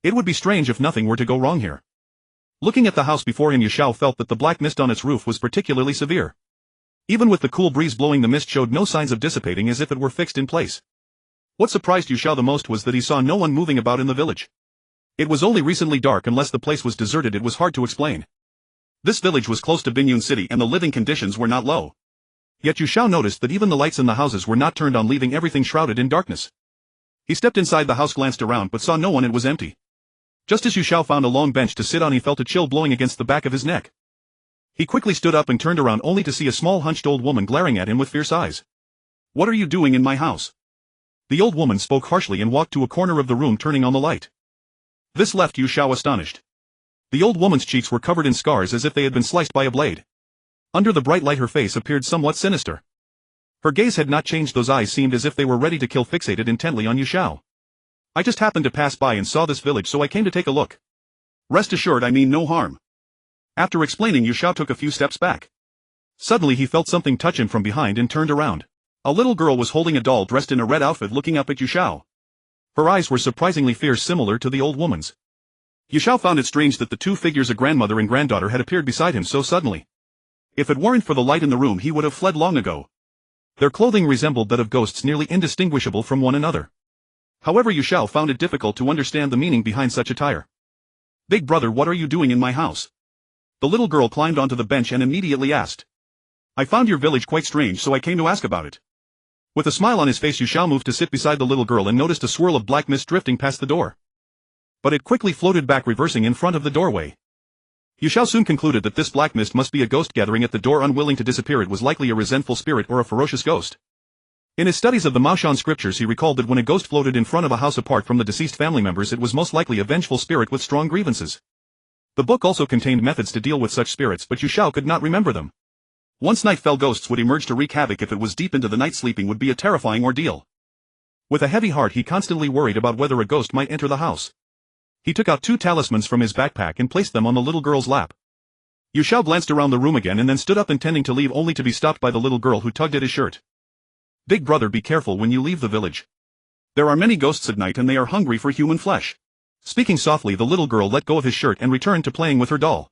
It would be strange if nothing were to go wrong here. Looking at the house before him, Yu Xiao felt that the black mist on its roof was particularly severe. Even with the cool breeze blowing, the mist showed no signs of dissipating, as if it were fixed in place. What surprised Yu Xiao the most was that he saw no one moving about in the village. It was only recently dark. Unless the place was deserted, it was hard to explain. This village was close to Binyun City and the living conditions were not low. Yet Yu Xiao noticed that even the lights in the houses were not turned on, leaving everything shrouded in darkness. He stepped inside the house, glanced around, but saw no one. It was empty. Just as Yu Xiao found a long bench to sit on, he felt a chill blowing against the back of his neck. He quickly stood up and turned around, only to see a small hunched old woman glaring at him with fierce eyes. "What are you doing in my house?" The old woman spoke harshly and walked to a corner of the room, turning on the light. This left Yu Xiao astonished. The old woman's cheeks were covered in scars, as if they had been sliced by a blade. Under the bright light, her face appeared somewhat sinister. Her gaze had not changed. Those eyes seemed as if they were ready to kill, fixated intently on Yu Xiao. "I just happened to pass by and saw this village, so I came to take a look. Rest assured, I mean no harm." After explaining, Yu Xiao took a few steps back. Suddenly he felt something touch him from behind and turned around. A little girl was holding a doll dressed in a red outfit, looking up at Yu Xiao. Her eyes were surprisingly fierce, similar to the old woman's. Yu Xiao found it strange that the two figures, a grandmother and granddaughter, had appeared beside him so suddenly. If it weren't for the light in the room, he would have fled long ago. Their clothing resembled that of ghosts, nearly indistinguishable from one another. However, Yu Xiao found it difficult to understand the meaning behind such attire. "Big brother, what are you doing in my house?" The little girl climbed onto the bench and immediately asked. I found your village quite strange, so I came to ask about it. With a smile on his face, Xiao moved to sit beside the little girl and noticed a swirl of black mist drifting past the door. But it quickly floated back, reversing in front of the doorway. Xiao soon concluded that this black mist must be a ghost gathering at the door, unwilling to disappear. It was likely a resentful spirit or a ferocious ghost. In his studies of the Maoshan Scriptures, he recalled that when a ghost floated in front of a house apart from the deceased family members, it was most likely a vengeful spirit with strong grievances. The book also contained methods to deal with such spirits, but Xiao could not remember them. Once night fell, ghosts would emerge to wreak havoc. If it was deep into the night, sleeping would be a terrifying ordeal. With a heavy heart, he constantly worried about whether a ghost might enter the house. He took out 2 talismans from his backpack and placed them on the little girl's lap. Xiao glanced around the room again and then stood up, intending to leave, only to be stopped by the little girl, who tugged at his shirt. Big brother, be careful when you leave the village. There are many ghosts at night and they are hungry for human flesh. Speaking softly, the little girl let go of his shirt and returned to playing with her doll.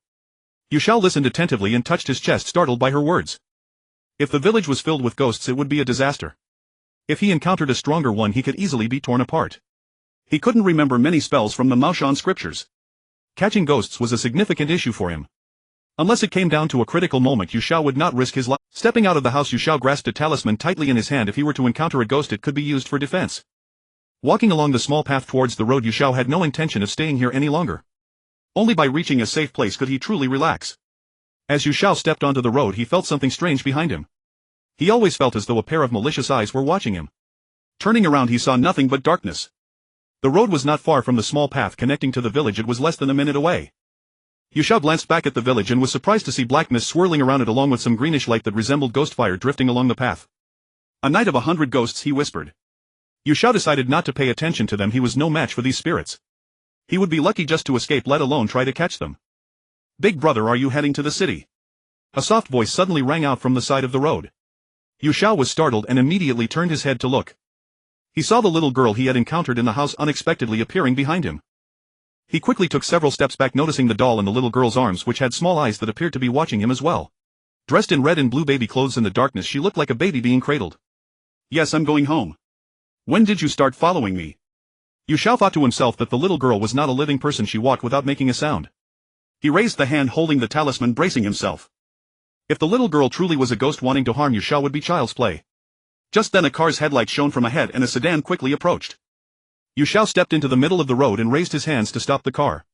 Xiao listened attentively and touched his chest, startled by her words. If the village was filled with ghosts, it would be a disaster. If he encountered a stronger one, he could easily be torn apart. He couldn't remember many spells from the Maoshan Scriptures. Catching ghosts was a significant issue for him. Unless it came down to a critical moment, Xiao would not risk his life. Stepping out of the house, Xiao grasped a talisman tightly in his hand. If he were to encounter a ghost, it could be used for defense. Walking along the small path towards the road, Xiao had no intention of staying here any longer. Only by reaching a safe place could he truly relax. As Xiao stepped onto the road, he felt something strange behind him. He always felt as though a pair of malicious eyes were watching him. Turning around, he saw nothing but darkness. The road was not far from the small path connecting to the village. It was less than a minute away. Xiao glanced back at the village and was surprised to see black mist swirling around it, along with some greenish light that resembled ghost fire drifting along the path. A night of 100 ghosts, he whispered. Xiao decided not to pay attention to them. He was no match for these spirits. He would be lucky just to escape, let alone try to catch them. Big brother, are you heading to the city? A soft voice suddenly rang out from the side of the road. Xiao was startled and immediately turned his head to look. He saw the little girl he had encountered in the house unexpectedly appearing behind him. He quickly took several steps back, noticing the doll in the little girl's arms, which had small eyes that appeared to be watching him as well. Dressed in red and blue baby clothes, in the darkness she looked like a baby being cradled. Yes, I'm going home. When did you start following me? Xiao thought to himself that the little girl was not a living person. She walked without making a sound. He raised the hand holding the talisman, bracing himself. If the little girl truly was a ghost wanting to harm Xiao, would be child's play. Just then a car's headlight shone from ahead and a sedan quickly approached. Xiao stepped into the middle of the road and raised his hands to stop the car.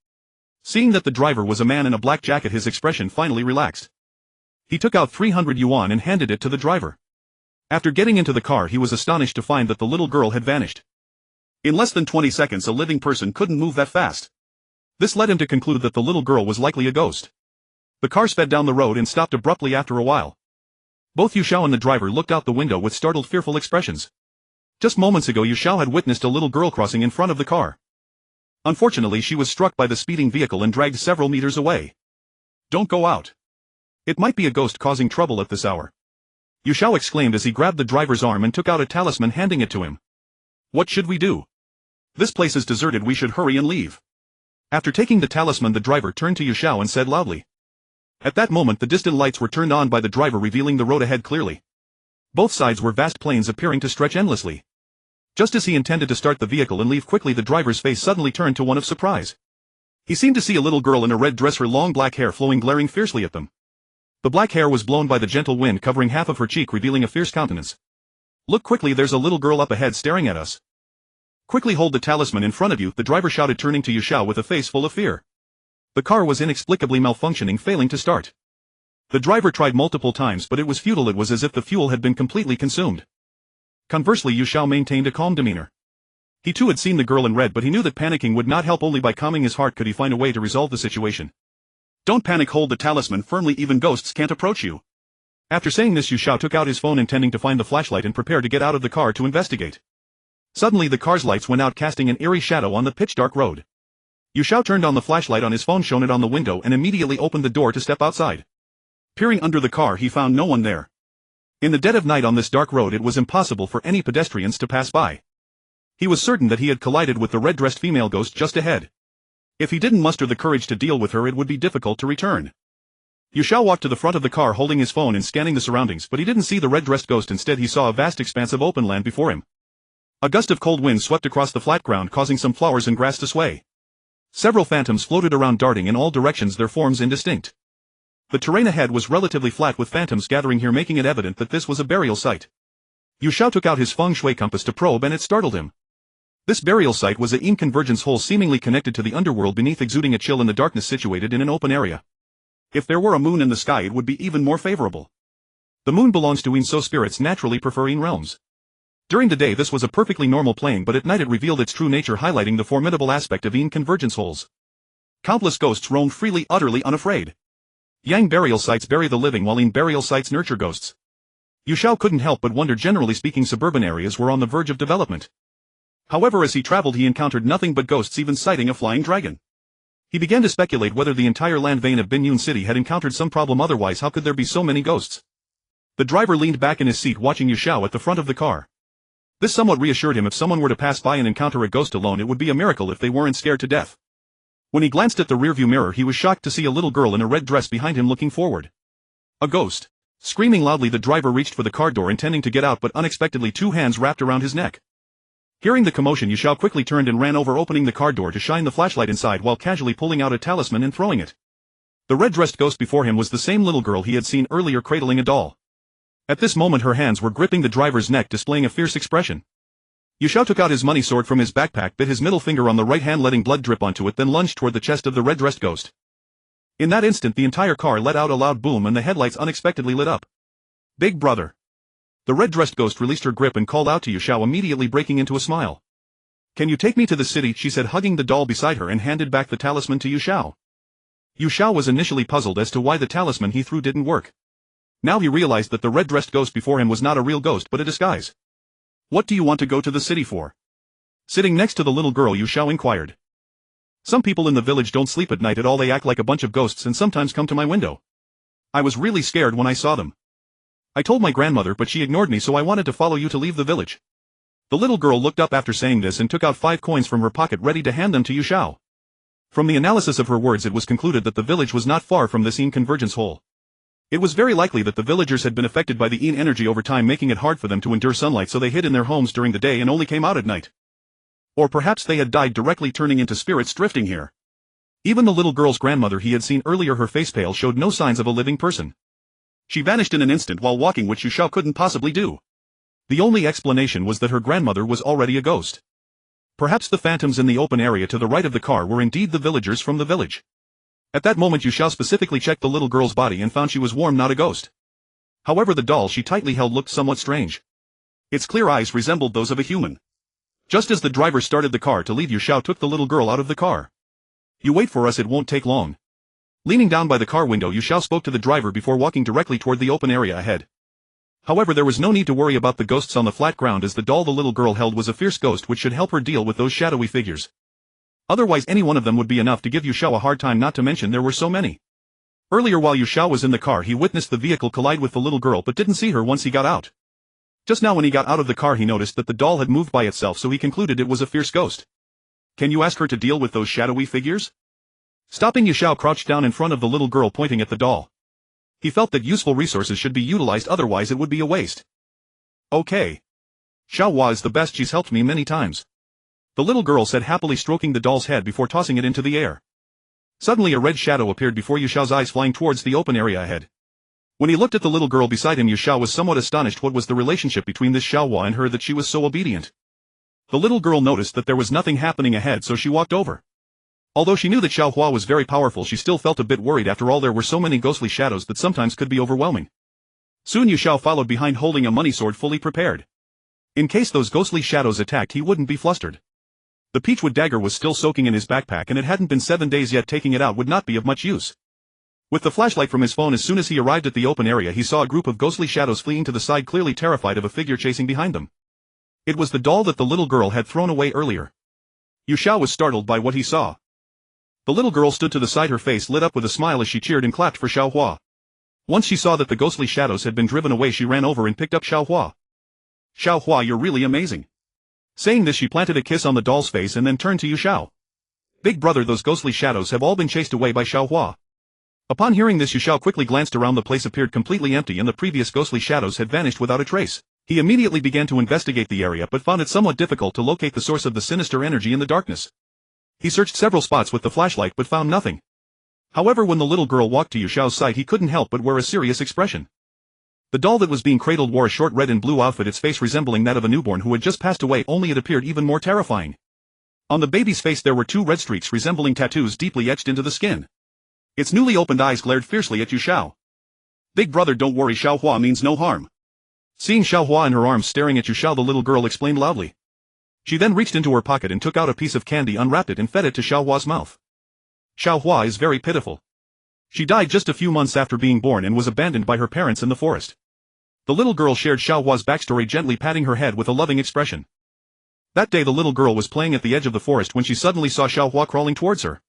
Seeing that the driver was a man in a black jacket, his expression finally relaxed. He took out 300 yuan and handed it to the driver. After getting into the car, he was astonished to find that the little girl had vanished. In less than 20 seconds, a living person couldn't move that fast. This led him to conclude that the little girl was likely a ghost. The car sped down the road and stopped abruptly after a while. Both Xiao and the driver looked out the window with startled, fearful expressions. Just moments ago, Xiao had witnessed a little girl crossing in front of the car. Unfortunately, she was struck by the speeding vehicle and dragged several meters away. Don't go out. It might be a ghost causing trouble at this hour. Xiao exclaimed as he grabbed the driver's arm and took out a talisman, handing it to him. What should we do? This place is deserted. We should hurry and leave. After taking the talisman, the driver turned to Xiao and said loudly. At that moment, the distant lights were turned on by the driver, revealing the road ahead clearly. Both sides were vast plains appearing to stretch endlessly. Just as he intended to start the vehicle and leave quickly, the driver's face suddenly turned to one of surprise. He seemed to see a little girl in a red dress, her long black hair flowing, glaring fiercely at them. The black hair was blown by the gentle wind, covering half of her cheek, revealing a fierce countenance. Look quickly, there's a little girl up ahead staring at us. Quickly hold the talisman in front of you, the driver shouted, turning to Xiao with a face full of fear. The car was inexplicably malfunctioning, failing to start. The driver tried multiple times, but it was futile. It was as if the fuel had been completely consumed. Conversely, Xiao maintained a calm demeanor. He too had seen the girl in red, but he knew that panicking would not help. Only by calming his heart could he find a way to resolve the situation. Don't panic, hold the talisman firmly, even ghosts can't approach you. After saying this, Xiao took out his phone, intending to find the flashlight and prepare to get out of the car to investigate. Suddenly the car's lights went out, casting an eerie shadow on the pitch-dark road. Xiao turned on the flashlight on his phone, shone it on the window, and immediately opened the door to step outside. Peering under the car, he found no one there. In the dead of night on this dark road, it was impossible for any pedestrians to pass by. He was certain that he had collided with the red-dressed female ghost just ahead. If he didn't muster the courage to deal with her, it would be difficult to return. Xiao walked to the front of the car, holding his phone and scanning the surroundings, but he didn't see the red-dressed ghost. Instead, he saw a vast expanse of open land before him. A gust of cold wind swept across the flat ground, causing some flowers and grass to sway. Several phantoms floated around, darting in all directions, their forms indistinct. The terrain ahead was relatively flat with phantoms gathering here, making it evident that this was a burial site. Yu Xiao took out his feng shui compass to probe and it startled him. This burial site was a yin convergence hole seemingly connected to the underworld beneath, exuding a chill in the darkness, situated in an open area. If there were a moon in the sky, it would be even more favorable. The moon belongs to yin, so spirits naturally prefer yin realms. During the day this was a perfectly normal plane, but at night it revealed its true nature, highlighting the formidable aspect of yin convergence holes. Countless ghosts roamed freely, utterly unafraid. Yang burial sites bury the living, while yin burial sites nurture ghosts. Yu Xiao couldn't help but wonder. Generally speaking, suburban areas were on the verge of development. However, as he traveled he encountered nothing but ghosts, even sighting a flying dragon. He began to speculate whether the entire land vein of Binyun City had encountered some problem, otherwise how could there be so many ghosts? The driver leaned back in his seat, watching Yu Xiao at the front of the car. This somewhat reassured him. If someone were to pass by and encounter a ghost alone, it would be a miracle if they weren't scared to death. When he glanced at the rearview mirror, he was shocked to see a little girl in a red dress behind him looking forward. A ghost. Screaming loudly, the driver reached for the car door, intending to get out, but unexpectedly 2 hands wrapped around his neck. Hearing the commotion, Yu Xiao quickly turned and ran over, opening the car door to shine the flashlight inside while casually pulling out a talisman and throwing it. The red-dressed ghost before him was the same little girl he had seen earlier cradling a doll. At this moment her hands were gripping the driver's neck, displaying a fierce expression. Yu Xiao took out his money sword from his backpack, bit his middle finger on the right hand, letting blood drip onto it, then lunged toward the chest of the red-dressed ghost. In that instant the entire car let out a loud boom and the headlights unexpectedly lit up. Big brother. The red-dressed ghost released her grip and called out to Yu Xiao, immediately breaking into a smile. Can you take me to the city? She said, hugging the doll beside her, and handed back the talisman to Yu Xiao. Yu Xiao was initially puzzled as to why the talisman he threw didn't work. Now he realized that the red-dressed ghost before him was not a real ghost but a disguise. What do you want to go to the city for? Sitting next to the little girl, Yu Xiao inquired. Some people in the village don't sleep at night at all. They act like a bunch of ghosts and sometimes come to my window. I was really scared when I saw them. I told my grandmother, but she ignored me, so I wanted to follow you to leave the village. The little girl looked up after saying this and took out 5 coins from her pocket, ready to hand them to Yu Xiao. From the analysis of her words, it was concluded that the village was not far from this yin convergence hole. It was very likely that the villagers had been affected by the yin energy over time, making it hard for them to endure sunlight, so they hid in their homes during the day and only came out at night. Or perhaps they had died directly, turning into spirits drifting here. Even the little girl's grandmother he had seen earlier, her face pale, showed no signs of a living person. She vanished in an instant while walking, which Yu Xiao couldn't possibly do. The only explanation was that her grandmother was already a ghost. Perhaps the phantoms in the open area to the right of the car were indeed the villagers from the village. At that moment Yu Xiao specifically checked the little girl's body and found she was warm, not a ghost. However, the doll she tightly held looked somewhat strange. Its clear eyes resembled those of a human. Just as the driver started the car to leave, Yu Xiao took the little girl out of the car. You wait for us, it won't take long. Leaning down by the car window, Yu Xiao spoke to the driver before walking directly toward the open area ahead. However, there was no need to worry about the ghosts on the flat ground, as the doll the little girl held was a fierce ghost which should help her deal with those shadowy figures. Otherwise any one of them would be enough to give Yu Xiao a hard time, not to mention there were so many. Earlier, while Yu Xiao was in the car, he witnessed the vehicle collide with the little girl but didn't see her once he got out. Just now when he got out of the car he noticed that the doll had moved by itself, so he concluded it was a fierce ghost. Can you ask her to deal with those shadowy figures? Stopping, Yu Xiao crouched down in front of the little girl, pointing at the doll. He felt that useful resources should be utilized, otherwise it would be a waste. Okay. Xiao is the best, she's helped me many times. The little girl said, happily stroking the doll's head before tossing it into the air. Suddenly a red shadow appeared before Yu Xiao's eyes, flying towards the open area ahead. When he looked at the little girl beside him, Yu Xiao was somewhat astonished. What was the relationship between this Xiao and her that she was so obedient? The little girl noticed that there was nothing happening ahead, so she walked over. Although she knew that Xiao was very powerful, she still felt a bit worried. After all, there were so many ghostly shadows that sometimes could be overwhelming. Soon Yu Xiao followed behind, holding a money sword, fully prepared. In case those ghostly shadows attacked, he wouldn't be flustered. The peachwood dagger was still soaking in his backpack, and it hadn't been 7 days yet. Taking it out would not be of much use. With the flashlight from his phone, as soon as he arrived at the open area, he saw a group of ghostly shadows fleeing to the side, clearly terrified of a figure chasing behind them. It was the doll that the little girl had thrown away earlier. Yu Xiao was startled by what he saw. The little girl stood to the side, her face lit up with a smile as she cheered and clapped for Xiao. Once she saw that the ghostly shadows had been driven away, she ran over and picked up Xiao. Xiao, you're really amazing. Saying this, she planted a kiss on the doll's face and then turned to Yu Xiao. Big brother, those ghostly shadows have all been chased away by Xiao. Upon hearing this, Yu Xiao quickly glanced around. The place appeared completely empty and the previous ghostly shadows had vanished without a trace. He immediately began to investigate the area but found it somewhat difficult to locate the source of the sinister energy in the darkness. He searched several spots with the flashlight but found nothing. However, when the little girl walked to Yu Xiao's side, he couldn't help but wear a serious expression. The doll that was being cradled wore a short red and blue outfit, its face resembling that of a newborn who had just passed away, only it appeared even more terrifying. On the baby's face there were 2 red streaks resembling tattoos deeply etched into the skin. Its newly opened eyes glared fiercely at Yu Xiao. "Big brother, don't worry, Xiao Hua means no harm." Seeing Xiao Hua in her arms staring at Yu Xiao, the little girl explained loudly. She then reached into her pocket and took out a piece of candy, unwrapped it and fed it to Xiao Hua's mouth. Xiao Hua is very pitiful. She died just a few months after being born and was abandoned by her parents in the forest. The little girl shared Xiao Hua's backstory, gently patting her head with a loving expression. That day the little girl was playing at the edge of the forest when she suddenly saw Xiao Hua crawling towards her.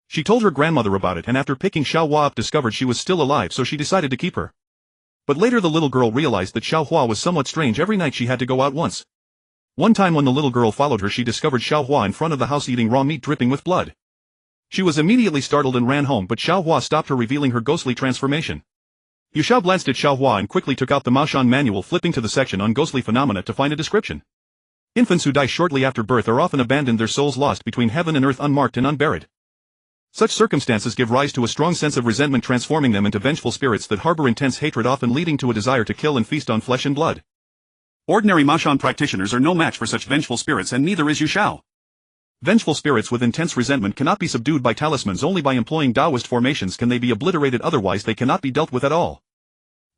She told her grandmother about it, and after picking Xiao Hua up discovered she was still alive, so she decided to keep her. But later the little girl realized that Xiao Hua was somewhat strange. Every night she had to go out once. One time when the little girl followed her, she discovered Xiao Hua in front of the house eating raw meat dripping with blood. She was immediately startled and ran home, but Xiao Hua stopped her, revealing her ghostly transformation. Yu Xiao glanced at Xiao Hua and quickly took out the Maoshan manual, flipping to the section on ghostly phenomena to find a description. Infants who die shortly after birth are often abandoned, their souls lost between heaven and earth, unmarked and unburied. Such circumstances give rise to a strong sense of resentment, transforming them into vengeful spirits that harbor intense hatred, often leading to a desire to kill and feast on flesh and blood. Ordinary Maoshan practitioners are no match for such vengeful spirits, and neither is Yu Xiao. Vengeful spirits with intense resentment cannot be subdued by talismans. Only by employing Taoist formations can they be obliterated, otherwise they cannot be dealt with at all.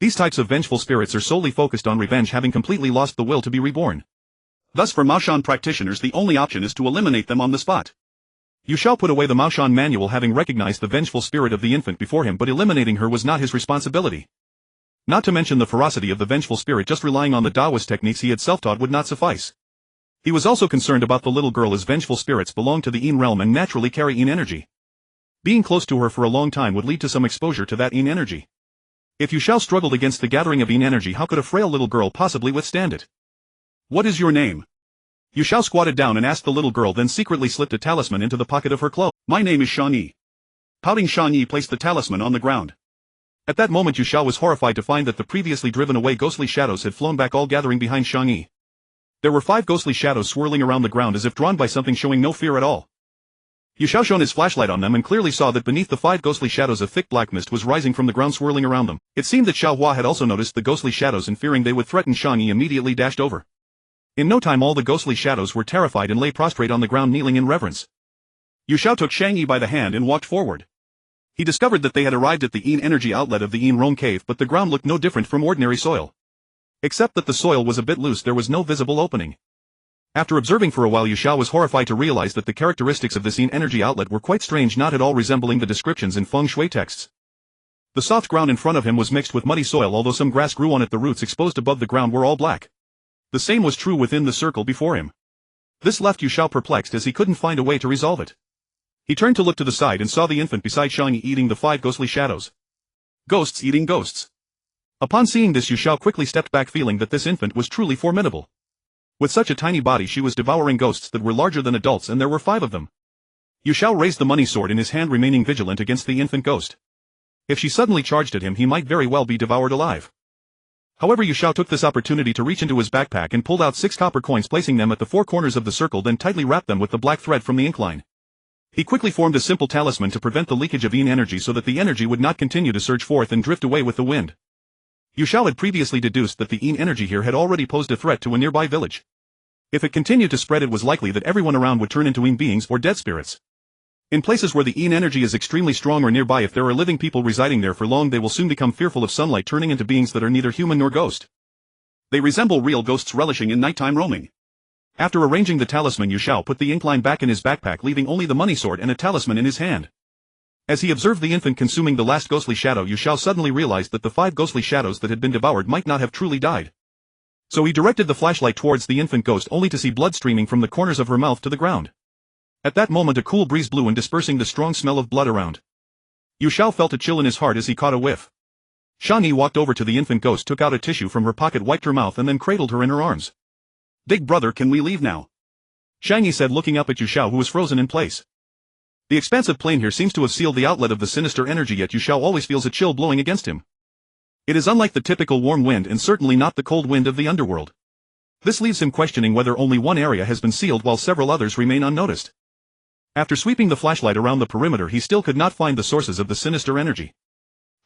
These types of vengeful spirits are solely focused on revenge, having completely lost the will to be reborn. Thus for Maoshan practitioners the only option is to eliminate them on the spot. Yu Xiao put away the Maoshan manual, having recognized the vengeful spirit of the infant before him, but eliminating her was not his responsibility. Not to mention the ferocity of the vengeful spirit, just relying on the Taoist techniques he had self-taught would not suffice. He was also concerned about the little girl, as vengeful spirits belong to the Yin realm and naturally carry Yin energy. Being close to her for a long time would lead to some exposure to that Yin energy. If Yu Xiao struggled against the gathering of Yin energy, how could a frail little girl possibly withstand it? "What is your name?" Yu Xiao squatted down and asked the little girl, then secretly slipped a talisman into the pocket of her cloak. "My name is Shani." Pouting, Shani placed the talisman on the ground. At that moment Yu Xiao was horrified to find that the previously driven away ghostly shadows had flown back, all gathering behind Shani. There were 5 ghostly shadows swirling around the ground as if drawn by something, showing no fear at all. Yu Xiao shone his flashlight on them and clearly saw that beneath the 5 ghostly shadows a thick black mist was rising from the ground, swirling around them. It seemed that Xiao Hua had also noticed the ghostly shadows, and fearing they would threaten Shani, immediately dashed over. In no time all the ghostly shadows were terrified and lay prostrate on the ground, kneeling in reverence. Yu Xiao took Shang Yi by the hand and walked forward. He discovered that they had arrived at the Yin energy outlet of the Yin Rong cave, but the ground looked no different from ordinary soil. Except that the soil was a bit loose, there was no visible opening. After observing for a while, Yu Xiao was horrified to realize that the characteristics of this Yin energy outlet were quite strange, not at all resembling the descriptions in feng shui texts. The soft ground in front of him was mixed with muddy soil, although some grass grew on it. The roots exposed above the ground were all black. The same was true within the circle before him. This left Yu Xiao perplexed, as he couldn't find a way to resolve it. He turned to look to the side and saw the infant beside Shang Yi eating the 5 ghostly shadows. Ghosts eating ghosts. Upon seeing this, Yu Xiao quickly stepped back, feeling that this infant was truly formidable. With such a tiny body, she was devouring ghosts that were larger than adults, and there were 5 of them. Yu Xiao raised the money sword in his hand, remaining vigilant against the infant ghost. If she suddenly charged at him, he might very well be devoured alive. However, Yu Xiao took this opportunity to reach into his backpack and pulled out 6 copper coins, placing them at the 4 corners of the circle, then tightly wrapped them with the black thread from the incline. He quickly formed a simple talisman to prevent the leakage of Yin energy, so that the energy would not continue to surge forth and drift away with the wind. Yu Xiao had previously deduced that the Yin energy here had already posed a threat to a nearby village. If it continued to spread, it was likely that everyone around would turn into Yin beings or dead spirits. In places where the Yin energy is extremely strong or nearby, if there are living people residing there for long, they will soon become fearful of sunlight, turning into beings that are neither human nor ghost. They resemble real ghosts, relishing in nighttime roaming. After arranging the talisman, Yu Xiao put the incline back in his backpack, leaving only the money sword and a talisman in his hand. As he observed the infant consuming the last ghostly shadow, Yu Xiao suddenly realized that the 5 ghostly shadows that had been devoured might not have truly died. So he directed the flashlight towards the infant ghost, only to see blood streaming from the corners of her mouth to the ground. At that moment a cool breeze blew in, dispersing the strong smell of blood around. Yu Xiao felt a chill in his heart as he caught a whiff. Shani walked over to the infant ghost, took out a tissue from her pocket, wiped her mouth, and then cradled her in her arms. "Big brother, can we leave now?" Shang Yi said, looking up at Yu Xiao, who was frozen in place. The expansive plain here seems to have sealed the outlet of the sinister energy, yet Yu Xiao always feels a chill blowing against him. It is unlike the typical warm wind, and certainly not the cold wind of the underworld. This leaves him questioning whether only one area has been sealed while several others remain unnoticed. After sweeping the flashlight around the perimeter, he still could not find the sources of the sinister energy.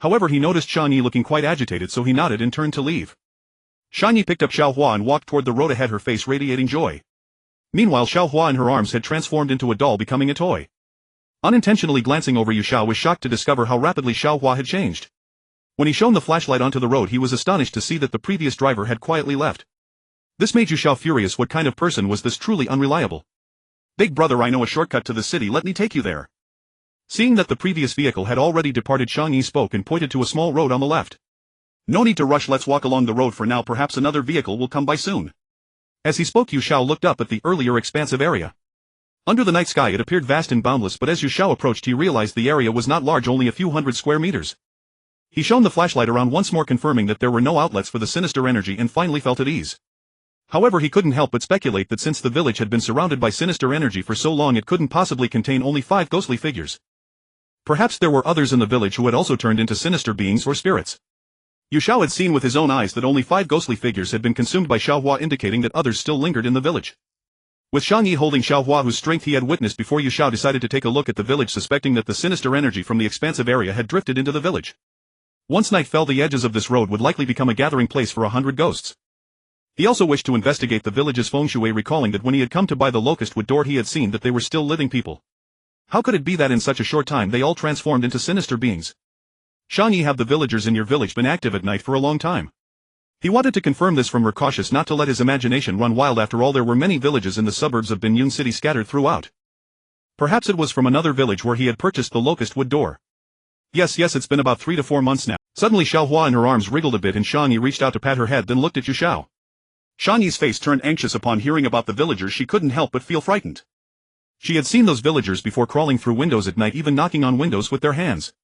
However, he noticed Shang looking quite agitated, so he nodded and turned to leave. Shang picked up Xiao Hua and walked toward the road ahead, her face radiating joy. Meanwhile, Xiao Hua in her arms had transformed into a doll, becoming a toy. Unintentionally glancing over, Yu Xiao was shocked to discover how rapidly Xiao Hua had changed. When he shone the flashlight onto the road, he was astonished to see that the previous driver had quietly left. This made Yu Xiao furious. What kind of person was this? Truly unreliable. Big brother, I know a shortcut to the city, let me take you there. Seeing that the previous vehicle had already departed, Shang Yi spoke and pointed to a small road on the left. No need to rush, let's walk along the road for now, perhaps another vehicle will come by soon. As he spoke, Yu Xiao looked up at the earlier expansive area. Under the night sky it appeared vast and boundless, but as Yu Xiao approached he realized the area was not large, only a few hundred square meters. He shone the flashlight around once more, confirming that there were no outlets for the sinister energy, and finally felt at ease. However, he couldn't help but speculate that since the village had been surrounded by sinister energy for so long, it couldn't possibly contain only 5 ghostly figures. Perhaps there were others in the village who had also turned into sinister beings or spirits. Yu Xiao had seen with his own eyes that only 5 ghostly figures had been consumed by Xiao Hua, indicating that others still lingered in the village. With Shang Yi holding Xiao Hua, whose strength he had witnessed before, Yu Xiao decided to take a look at the village, suspecting that the sinister energy from the expansive area had drifted into the village. Once night fell, the edges of this road would likely become a gathering place for 100 ghosts. He also wished to investigate the village's feng shui, recalling that when he had come to buy the locust wood door he had seen that they were still living people. How could it be that in such a short time they all transformed into sinister beings? Shang Yi, have the villagers in your village been active at night for a long time? He wanted to confirm this from her, cautious not to let his imagination run wild. After all, there were many villages in the suburbs of Binyun City scattered throughout. Perhaps it was from another village where he had purchased the locust wood door. Yes, it's been about 3 to 4 months now. Suddenly Xiao Hua in her arms wriggled a bit and Shang Yi reached out to pat her head, then looked at Yu Xiao. Shang Yi's face turned anxious upon hearing about the villagers. She couldn't help but feel frightened. She had seen those villagers before, crawling through windows at night, even knocking on windows with their hands.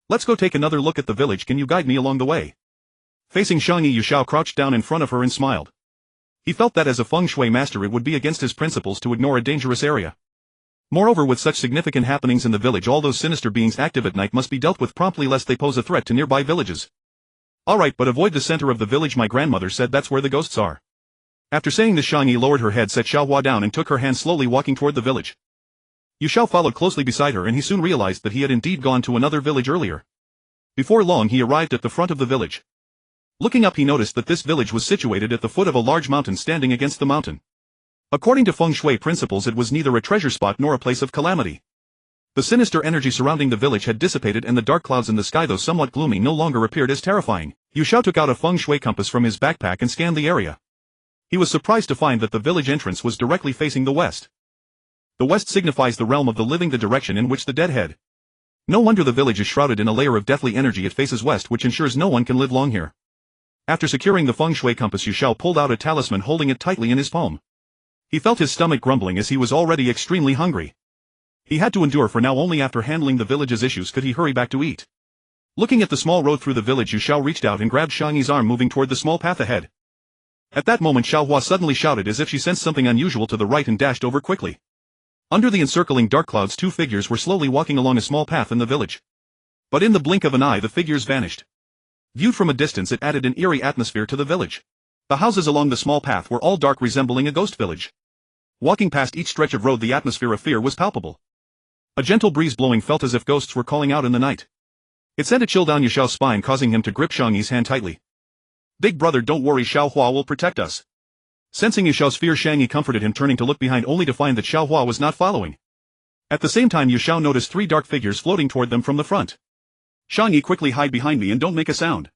Let's go take another look at the village, can you guide me along the way? Facing Shang Yi, Yu Xiao crouched down in front of her and smiled. He felt that as a feng shui master it would be against his principles to ignore a dangerous area. Moreover, with such significant happenings in the village, all those sinister beings active at night must be dealt with promptly lest they pose a threat to nearby villages. Alright, but avoid the center of the village, my grandmother said that's where the ghosts are. After saying this, Shang Yi lowered her head, set Xiao Hua down and took her hand, slowly walking toward the village. Yu Xiao followed closely beside her and he soon realized that he had indeed gone to another village earlier. Before long he arrived at the front of the village. Looking up, he noticed that this village was situated at the foot of a large mountain standing against the mountain. According to feng shui principles, it was neither a treasure spot nor a place of calamity. The sinister energy surrounding the village had dissipated and the dark clouds in the sky, though somewhat gloomy, no longer appeared as terrifying. Yu Xiao took out a feng shui compass from his backpack and scanned the area. He was surprised to find that the village entrance was directly facing the west. The west signifies the realm of the living, the direction in which the dead head. No wonder the village is shrouded in a layer of deathly energy. It faces west, which ensures no one can live long here. After securing the feng shui compass, Yu Xiao pulled out a talisman, holding it tightly in his palm. He felt his stomach grumbling as he was already extremely hungry. He had to endure, for now only after handling the village's issues could he hurry back to eat. Looking at the small road through the village, Yu Xiao reached out and grabbed Shang Yi's arm, moving toward the small path ahead. At that moment Xiao Hua suddenly shouted as if she sensed something unusual to the right and dashed over quickly. Under the encircling dark clouds 2 figures were slowly walking along a small path in the village. But in the blink of an eye the figures vanished. Viewed from a distance it added an eerie atmosphere to the village. The houses along the small path were all dark, resembling a ghost village. Walking past each stretch of road the atmosphere of fear was palpable. A gentle breeze blowing felt as if ghosts were calling out in the night. It sent a chill down Yu Xiao's spine, causing him to grip Shang Yi's hand tightly. Big brother, don't worry, Xiao Hua will protect us. Sensing Yu Xiao's fear, Shang Yi comforted him, turning to look behind only to find that Xiao Hua was not following. At the same time Yu Xiao noticed 3 dark figures floating toward them from the front. Shang Yi, quickly hide behind me and don't make a sound.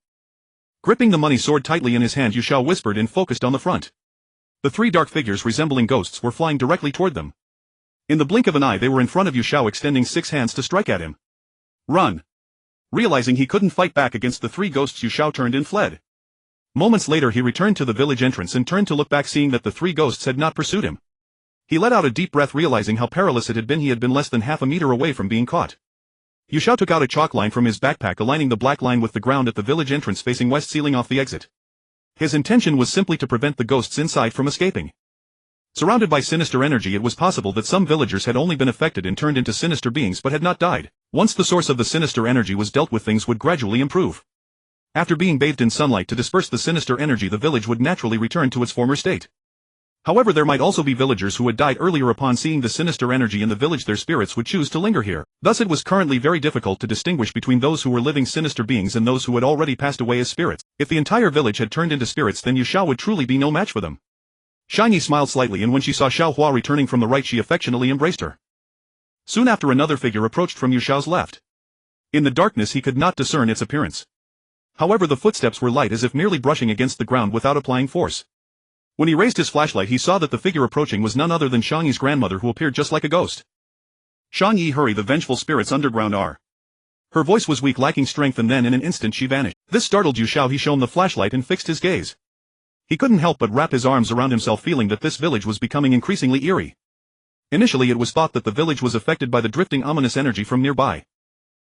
Gripping the money sword tightly in his hand, Yu Xiao whispered and focused on the front. The 3 dark figures, resembling ghosts, were flying directly toward them. In the blink of an eye they were in front of Yu Xiao, extending 6 hands to strike at him. Run! Realizing he couldn't fight back against the 3 ghosts, Yu Xiao turned and fled. Moments later he returned to the village entrance and turned to look back, seeing that the 3 ghosts had not pursued him. He let out a deep breath, realizing how perilous it had been. He had been less than half a meter away from being caught. Yu Xiao took out a chalk line from his backpack, aligning the black line with the ground at the village entrance facing west, sealing off the exit. His intention was simply to prevent the ghosts inside from escaping. Surrounded by sinister energy, it was possible that some villagers had only been affected and turned into sinister beings but had not died. Once the source of the sinister energy was dealt with, things would gradually improve. After being bathed in sunlight to disperse the sinister energy, the village would naturally return to its former state. However, there might also be villagers who had died earlier upon seeing the sinister energy in the village. Their spirits would choose to linger here. Thus it was currently very difficult to distinguish between those who were living sinister beings and those who had already passed away as spirits. If the entire village had turned into spirits, then Yu Xiao would truly be no match for them. Shiny smiled slightly, and when she saw Xiao Hua returning from the right, she affectionately embraced her. Soon after, another figure approached from Yu Xiao's left. In the darkness he could not discern its appearance. However, the footsteps were light, as if merely brushing against the ground without applying force. When he raised his flashlight, he saw that the figure approaching was none other than Shang Yi's grandmother, who appeared just like a ghost. "Shang Yi, hurry, the vengeful spirits underground are." Her voice was weak, lacking strength, and then in an instant she vanished. This startled Yu Xiao. He shone the flashlight and fixed his gaze. He couldn't help but wrap his arms around himself, feeling that this village was becoming increasingly eerie. Initially it was thought that the village was affected by the drifting ominous energy from nearby.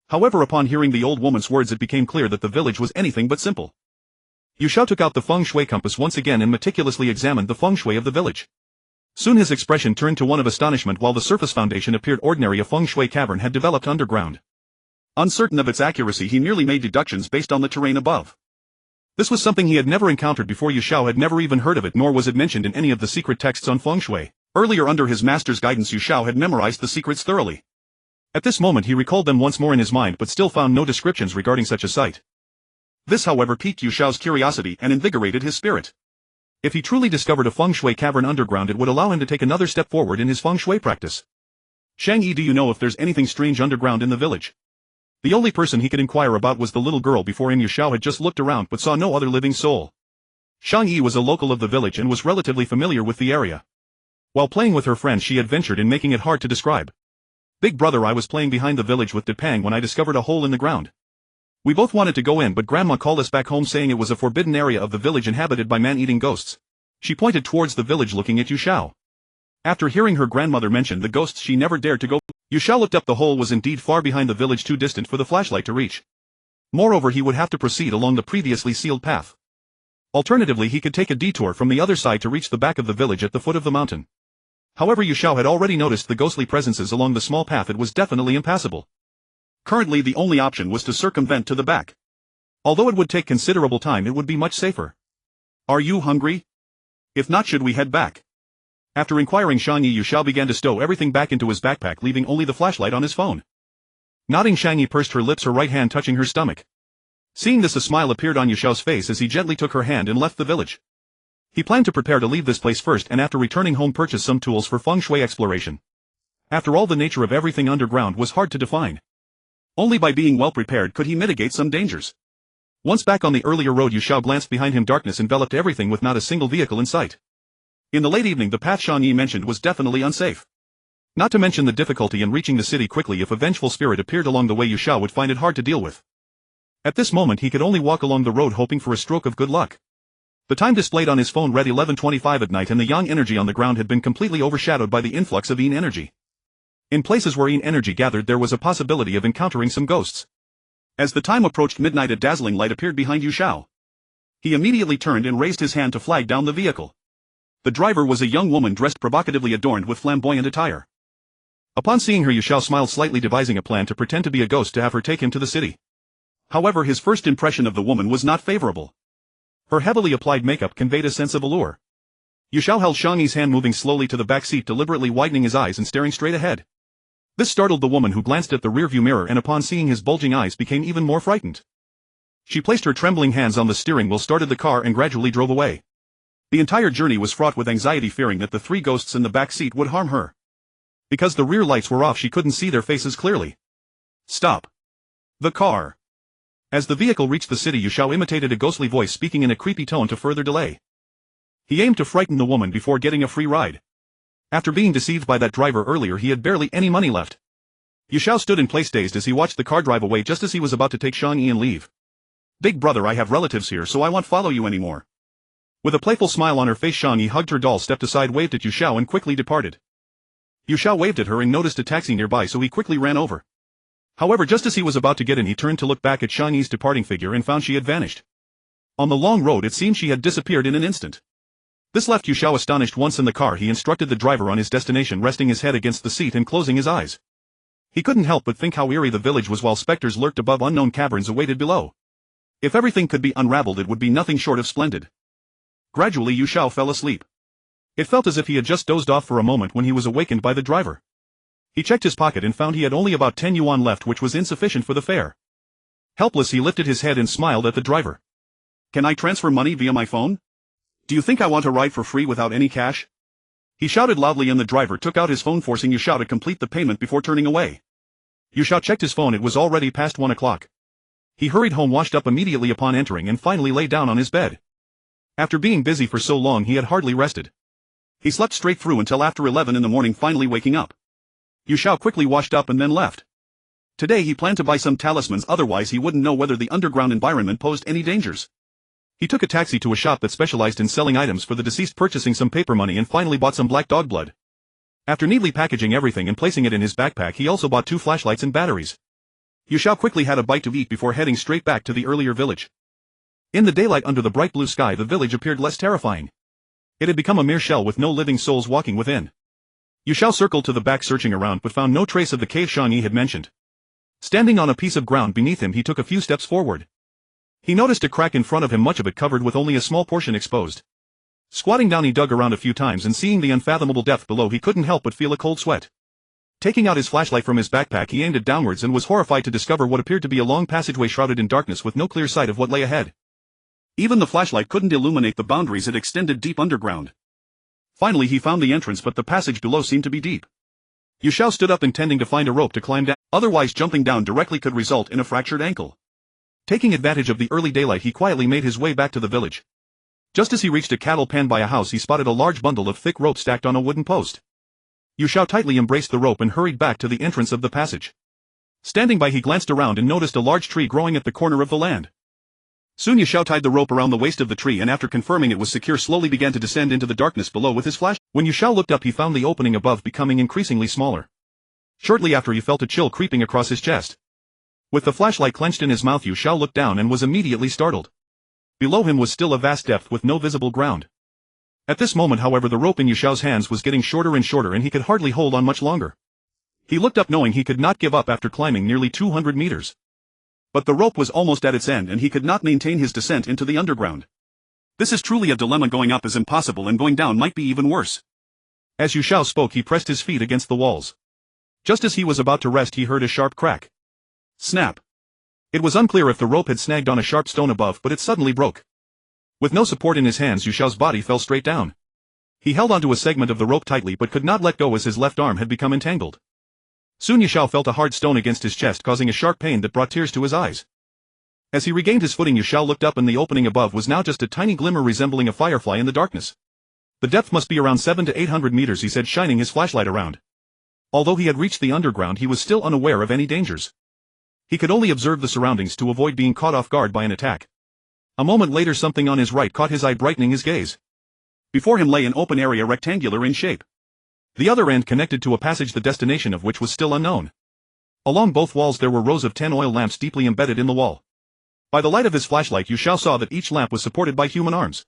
However, upon hearing the old woman's words, it became clear that the village was anything but simple. Yu Xiao took out the feng shui compass once again and meticulously examined the feng shui of the village. Soon his expression turned to one of astonishment. While the surface foundation appeared ordinary, a feng shui cavern had developed underground. Uncertain of its accuracy, he merely made deductions based on the terrain above. This was something he had never encountered before. Yu Xiao had never even heard of it, nor was it mentioned in any of the secret texts on feng shui. Earlier, under his master's guidance, Yu Xiao had memorized the secrets thoroughly. At this moment he recalled them once more in his mind, but still found no descriptions regarding such a site. This, however, piqued Yu Xiao's curiosity and invigorated his spirit. If he truly discovered a feng shui cavern underground, it would allow him to take another step forward in his feng shui practice. "Shang Yi, do you know if there's anything strange underground in the village?" The only person he could inquire about was the little girl before him. Yu Xiao had just looked around but saw no other living soul. Shang Yi was a local of the village and was relatively familiar with the area. While playing with her friends, she had ventured in making it hard to describe. "Big brother, I was playing behind the village with Depang when I discovered a hole in the ground. We both wanted to go in, but Grandma called us back home saying it was a forbidden area of the village inhabited by man-eating ghosts." She pointed towards the village, looking at Yu Xiao. After hearing her grandmother mention the ghosts, she never dared to go. Yu Xiao looked up. The hole was indeed far behind the village, too distant for the flashlight to reach. Moreover, he would have to proceed along the previously sealed path. Alternatively, he could take a detour from the other side to reach the back of the village at the foot of the mountain. However, Yu Xiao had already noticed the ghostly presences along the small path. It was definitely impassable. Currently, the only option was to circumvent to the back. Although it would take considerable time, it would be much safer. "Are you hungry? If not, should we head back?" After inquiring Shang Yi, Yu Xiao began to stow everything back into his backpack, leaving only the flashlight on his phone. Nodding, Shang Yi pursed her lips, her right hand touching her stomach. Seeing this, a smile appeared on Yu Xiao's face as he gently took her hand and left the village. He planned to prepare to leave this place first, and after returning home purchase some tools for feng shui exploration. After all, the nature of everything underground was hard to define. Only by being well prepared could he mitigate some dangers. Once back on the earlier road, Yu Xiao glanced behind him. Darkness enveloped everything with not a single vehicle in sight. In the late evening, the path Shang Yi mentioned was definitely unsafe. Not to mention the difficulty in reaching the city quickly. If a vengeful spirit appeared along the way, Yu Xiao would find it hard to deal with. At this moment he could only walk along the road, hoping for a stroke of good luck. The time displayed on his phone read 11:25 at night, and the yang energy on the ground had been completely overshadowed by the influx of yin energy. In places where yin energy gathered, there was a possibility of encountering some ghosts. As the time approached midnight, a dazzling light appeared behind Yu Xiao. He immediately turned and raised his hand to flag down the vehicle. The driver was a young woman dressed provocatively, adorned with flamboyant attire. Upon seeing her, Yu Xiao smiled slightly, devising a plan to pretend to be a ghost to have her take him to the city. However, his first impression of the woman was not favorable. Her heavily applied makeup conveyed a sense of allure. Yu Xiao held Shang Yi's hand, moving slowly to the back seat, deliberately widening his eyes and staring straight ahead. This startled the woman, who glanced at the rearview mirror and upon seeing his bulging eyes became even more frightened. She placed her trembling hands on the steering wheel, started the car and gradually drove away. The entire journey was fraught with anxiety, fearing that the three ghosts in the back seat would harm her. Because the rear lights were off, she couldn't see their faces clearly. "Stop the car." As the vehicle reached the city, Yu Xiao imitated a ghostly voice speaking in a creepy tone to further delay. He aimed to frighten the woman before getting a free ride. After being deceived by that driver earlier, he had barely any money left. Yu Xiao stood in place, dazed, as he watched the car drive away just as he was about to take Shang Yi and leave. "Big brother, I have relatives here, so I won't follow you anymore." With a playful smile on her face, Shang Yi hugged her doll, stepped aside, waved at Yu Xiao and quickly departed. Yu Xiao waved at her and noticed a taxi nearby, so he quickly ran over. However, just as he was about to get in, he turned to look back at Shang Yi's departing figure and found she had vanished. On the long road, it seemed she had disappeared in an instant. This left Yu Xiao astonished. Once in the car, he instructed the driver on his destination, resting his head against the seat and closing his eyes. He couldn't help but think how eerie the village was, while specters lurked above, unknown caverns awaited below. If everything could be unraveled, it would be nothing short of splendid. Gradually Yu Xiao fell asleep. It felt as if he had just dozed off for a moment when he was awakened by the driver. He checked his pocket and found he had only about 10 yuan left, which was insufficient for the fare. Helpless, he lifted his head and smiled at the driver. "Can I transfer money via my phone? Do you think I want a ride for free without any cash?" He shouted loudly, and the driver took out his phone, forcing Xiao to complete the payment before turning away. Xiao checked his phone. It was already past 1 o'clock. He hurried home, washed up immediately upon entering, and finally lay down on his bed. After being busy for so long, he had hardly rested. He slept straight through until after 11 in the morning, finally waking up. Xiao quickly washed up and then left. Today he planned to buy some talismans, otherwise he wouldn't know whether the underground environment posed any dangers. He took a taxi to a shop that specialized in selling items for the deceased, purchasing some paper money, and finally bought some black dog blood. After neatly packaging everything and placing it in his backpack, he also bought 2 flashlights and batteries. Xiao quickly had a bite to eat before heading straight back to the earlier village. In the daylight under the bright blue sky, the village appeared less terrifying. It had become a mere shell with no living souls walking within. Xiao circled to the back, searching around, but found no trace of the cave Shang Yi had mentioned. Standing on a piece of ground beneath him, he took a few steps forward. He noticed a crack in front of him, much of it covered with only a small portion exposed. Squatting down, he dug around a few times, and seeing the unfathomable depth below, he couldn't help but feel a cold sweat. Taking out his flashlight from his backpack, he aimed it downwards and was horrified to discover what appeared to be a long passageway shrouded in darkness with no clear sight of what lay ahead. Even the flashlight couldn't illuminate the boundaries. It extended deep underground. Finally he found the entrance, but the passage below seemed to be deep. Xiao stood up, intending to find a rope to climb down, otherwise jumping down directly could result in a fractured ankle. Taking advantage of the early daylight, he quietly made his way back to the village. Just as he reached a cattle pen by a house, he spotted a large bundle of thick rope stacked on a wooden post. Xiao tightly embraced the rope and hurried back to the entrance of the passage. Standing by, he glanced around and noticed a large tree growing at the corner of the land. Soon Xiao tied the rope around the waist of the tree, and after confirming it was secure, slowly began to descend into the darkness below with his flash. When Xiao looked up, he found the opening above becoming increasingly smaller. Shortly after, he felt a chill creeping across his chest. With the flashlight clenched in his mouth, Xiao looked down and was immediately startled. Below him was still a vast depth with no visible ground. At this moment, however, the rope in Xiao's hands was getting shorter and shorter, and he could hardly hold on much longer. He looked up, knowing he could not give up after climbing nearly 200 meters. But the rope was almost at its end, and he could not maintain his descent into the underground. This is truly a dilemma. Going up is impossible, and going down might be even worse. As Xiao spoke, he pressed his feet against the walls. Just as he was about to rest, he heard a sharp crack. Snap. It was unclear if the rope had snagged on a sharp stone above, but it suddenly broke. With no support in his hands, Xiao's body fell straight down. He held onto a segment of the rope tightly but could not let go as his left arm had become entangled. Soon Xiao felt a hard stone against his chest, causing a sharp pain that brought tears to his eyes. As he regained his footing, Xiao looked up, and the opening above was now just a tiny glimmer resembling a firefly in the darkness. The depth must be around 700 to 800 meters, he said, shining his flashlight around. Although he had reached the underground, he was still unaware of any dangers. He could only observe the surroundings to avoid being caught off guard by an attack. A moment later, something on his right caught his eye, brightening his gaze. Before him lay an open area, rectangular in shape. The other end connected to a passage, the destination of which was still unknown. Along both walls there were rows of 10 oil lamps deeply embedded in the wall. By the light of his flashlight, Xiao saw that each lamp was supported by human arms.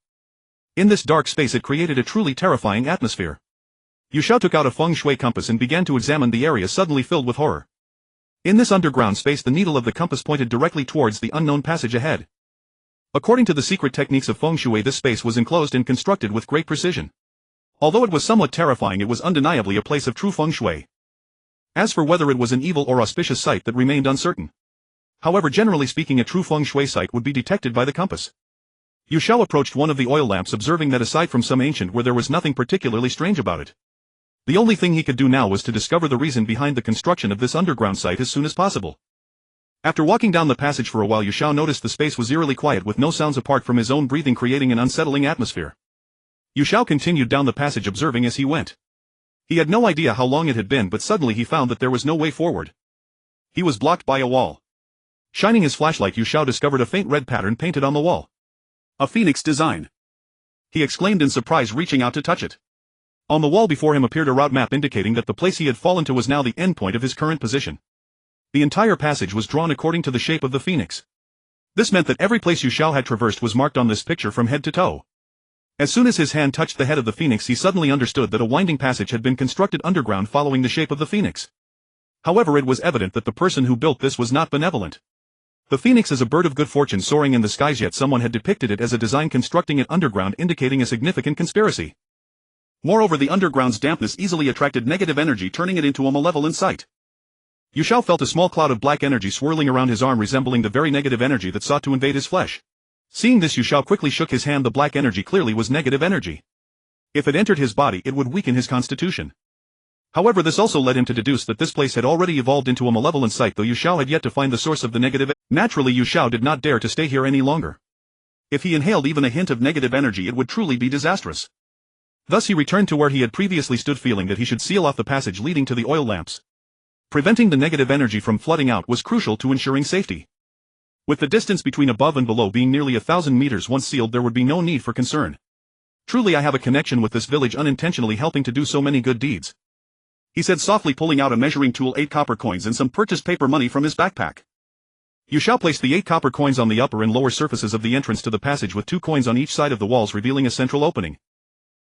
In this dark space, it created a truly terrifying atmosphere. Xiao took out a feng shui compass and began to examine the area, suddenly filled with horror. In this underground space, the needle of the compass pointed directly towards the unknown passage ahead. According to the secret techniques of feng shui, this space was enclosed and constructed with great precision. Although it was somewhat terrifying, it was undeniably a place of true feng shui. As for whether it was an evil or auspicious site, that remained uncertain. However, generally speaking, a true feng shui site would be detected by the compass. Xiao approached one of the oil lamps, observing that aside from some ancient where, there was nothing particularly strange about it. The only thing he could do now was to discover the reason behind the construction of this underground site as soon as possible. After walking down the passage for a while, Xiao noticed the space was eerily quiet, with no sounds apart from his own breathing, creating an unsettling atmosphere. Xiao continued down the passage, observing as he went. He had no idea how long it had been, but suddenly he found that there was no way forward. He was blocked by a wall. Shining his flashlight, Xiao discovered a faint red pattern painted on the wall. A phoenix design. He exclaimed in surprise, reaching out to touch it. On the wall before him appeared a route map indicating that the place he had fallen to was now the endpoint of his current position. The entire passage was drawn according to the shape of the phoenix. This meant that every place Xiao had traversed was marked on this picture from head to toe. As soon as his hand touched the head of the phoenix, he suddenly understood that a winding passage had been constructed underground following the shape of the phoenix. However, it was evident that the person who built this was not benevolent. The phoenix is a bird of good fortune soaring in the skies, yet someone had depicted it as a design constructing it underground, indicating a significant conspiracy. Moreover, the underground's dampness easily attracted negative energy, turning it into a malevolent sight. Yu Xiao felt a small cloud of black energy swirling around his arm, resembling the very negative energy that sought to invade his flesh. Seeing this, Yu Xiao quickly shook his hand. The black energy clearly was negative energy. If it entered his body, it would weaken his constitution. However, this also led him to deduce that this place had already evolved into a malevolent site, though Yu Xiao had yet to find the source of the negative. Naturally, Yu Xiao did not dare to stay here any longer. If he inhaled even a hint of negative energy, it would truly be disastrous. Thus he returned to where he had previously stood, feeling that he should seal off the passage leading to the oil lamps. Preventing the negative energy from flooding out was crucial to ensuring safety. With the distance between above and below being nearly 1,000 meters once sealed, there would be no need for concern. Truly, I have a connection with this village, unintentionally helping to do so many good deeds, he said softly, pulling out a measuring tool, 8 copper coins and some purchased paper money from his backpack. Yu Xiao placed the 8 copper coins on the upper and lower surfaces of the entrance to the passage, with 2 coins on each side of the walls, revealing a central opening.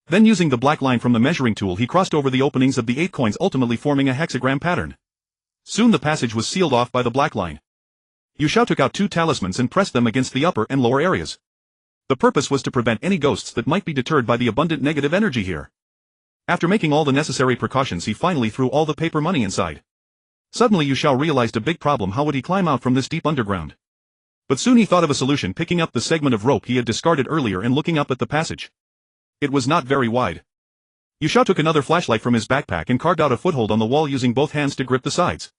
Then, using the black line from the measuring tool, he crossed over the openings of the 8 coins, ultimately forming a hexagram pattern. Soon the passage was sealed off by the black line. Yu Xiao took out 2 talismans and pressed them against the upper and lower areas. The purpose was to prevent any ghosts that might be deterred by the abundant negative energy here. After making all the necessary precautions, he finally threw all the paper money inside. Suddenly Yu Xiao realized a big problem. How would he climb out from this deep underground? But soon he thought of a solution, picking up the segment of rope he had discarded earlier and looking up at the passage. It was not very wide. Yu Xiao took another flashlight from his backpack and carved out a foothold on the wall, using both hands to grip the sides.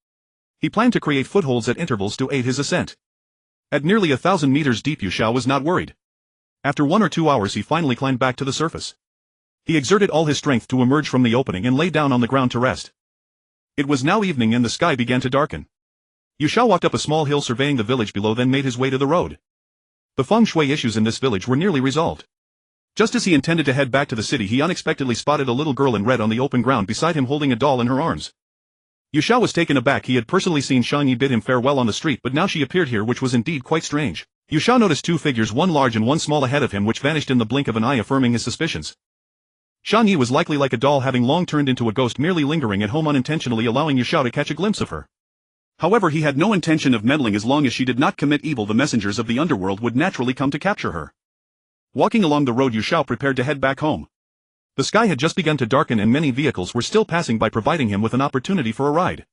He planned to create footholds at intervals to aid his ascent. At nearly 1,000 meters deep, Yu Xiao was not worried. After 1 or 2 hours, he finally climbed back to the surface. He exerted all his strength to emerge from the opening and lay down on the ground to rest. It was now evening and the sky began to darken. Yu Xiao walked up a small hill, surveying the village below, then made his way to the road. The feng shui issues in this village were nearly resolved. Just as he intended to head back to the city, he unexpectedly spotted a little girl in red on the open ground beside him, holding a doll in her arms. Yu Xiao was taken aback. He had personally seen Shang bid him farewell on the street, but now she appeared here, which was indeed quite strange. Yu Xiao noticed 2 figures, one large and one small, ahead of him, which vanished in the blink of an eye, affirming his suspicions. Shang Yi was likely like a doll, having long turned into a ghost, merely lingering at home unintentionally, allowing Yu Xiao to catch a glimpse of her. However, he had no intention of meddling. As long as she did not commit evil, the messengers of the underworld would naturally come to capture her. Walking along the road, Yu Xiao prepared to head back home. The sky had just begun to darken and many vehicles were still passing by, providing him with an opportunity for a ride.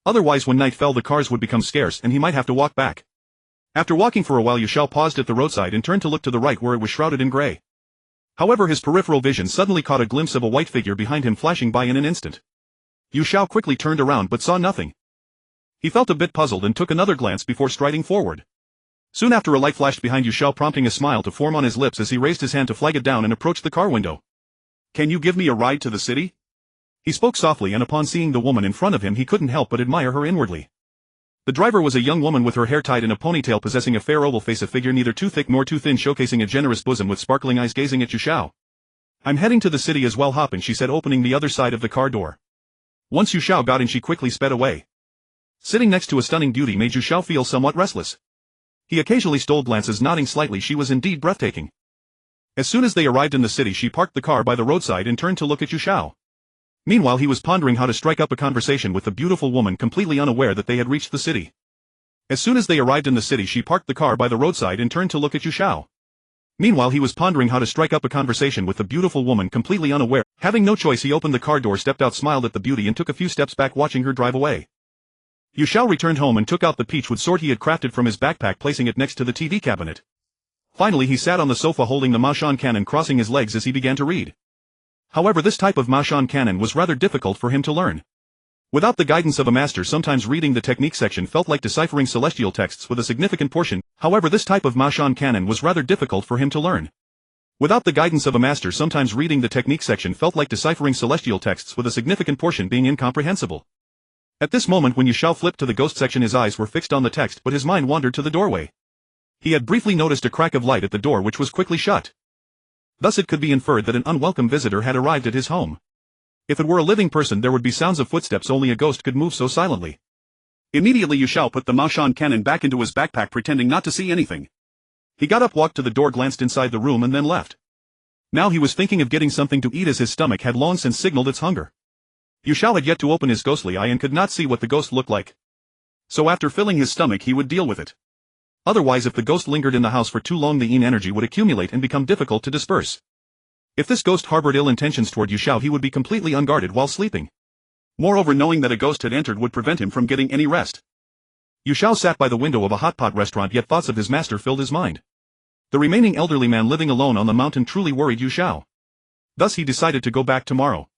Otherwise, when night fell, the cars would become scarce and he might have to walk back. After walking for a while, Yu Xiao paused at the roadside and turned to look to the right, where it was shrouded in gray. However, his peripheral vision suddenly caught a glimpse of a white figure behind him, flashing by in an instant. Yu Xiao quickly turned around but saw nothing. He felt a bit puzzled and took another glance before striding forward. Soon after, a light flashed behind Yu Xiao, prompting a smile to form on his lips as he raised his hand to flag it down and approached the car window. "Can you give me a ride to the city?" He spoke softly, and upon seeing the woman in front of him, he couldn't help but admire her inwardly. The driver was a young woman with her hair tied in a ponytail, possessing a fair oval face, a figure neither too thick nor too thin, showcasing a generous bosom with sparkling eyes gazing at Yu Xiao. "I'm heading to the city as well, hopping," she said, opening the other side of the car door. Once Yu Xiao got in, she quickly sped away. Sitting next to a stunning beauty made Yu Xiao feel somewhat restless. He occasionally stole glances, nodding slightly. She was indeed breathtaking. As soon as they arrived in the city, she parked the car by the roadside and turned to look at Yu Xiao. Meanwhile, he was pondering how to strike up a conversation with the beautiful woman, completely unaware that they had reached the city. As soon as they arrived in the city, she parked the car by the roadside and turned to look at Yu Xiao. Meanwhile, he was pondering how to strike up a conversation with the beautiful woman, completely unaware. Having no choice, he opened the car door, stepped out, smiled at the beauty, and took a few steps back, watching her drive away. Yu Xiao returned home and took out the peachwood sword he had crafted from his backpack, placing it next to the TV cabinet. Finally, he sat on the sofa holding the Maoshan cannon, crossing his legs as he began to read. However, this type of Maoshan cannon was rather difficult for him to learn. Without the guidance of a master, sometimes reading the technique section felt like deciphering celestial texts with a significant portion. However, this type of Maoshan cannon was rather difficult for him to learn. Without the guidance of a master, sometimes reading the technique section felt like deciphering celestial texts with a significant portion being incomprehensible. At this moment, when Yu Xiao flipped to the ghost section, his eyes were fixed on the text, but his mind wandered to the doorway. He had briefly noticed a crack of light at the door, which was quickly shut. Thus it could be inferred that an unwelcome visitor had arrived at his home. If it were a living person, there would be sounds of footsteps. Only a ghost could move so silently. Immediately, Yu Xiao put the Maoshan cannon back into his backpack, pretending not to see anything. He got up, walked to the door, glanced inside the room, and then left. Now he was thinking of getting something to eat, as his stomach had long since signaled its hunger. Yu Xiao had yet to open his ghostly eye and could not see what the ghost looked like. So after filling his stomach, he would deal with it. Otherwise, if the ghost lingered in the house for too long, the yin energy would accumulate and become difficult to disperse. If this ghost harbored ill intentions toward Yu Xiao, he would be completely unguarded while sleeping. Moreover, knowing that a ghost had entered would prevent him from getting any rest. Yu Xiao sat by the window of a hot pot restaurant, yet thoughts of his master filled his mind. The remaining elderly man living alone on the mountain truly worried Yu Xiao. Thus he decided to go back tomorrow.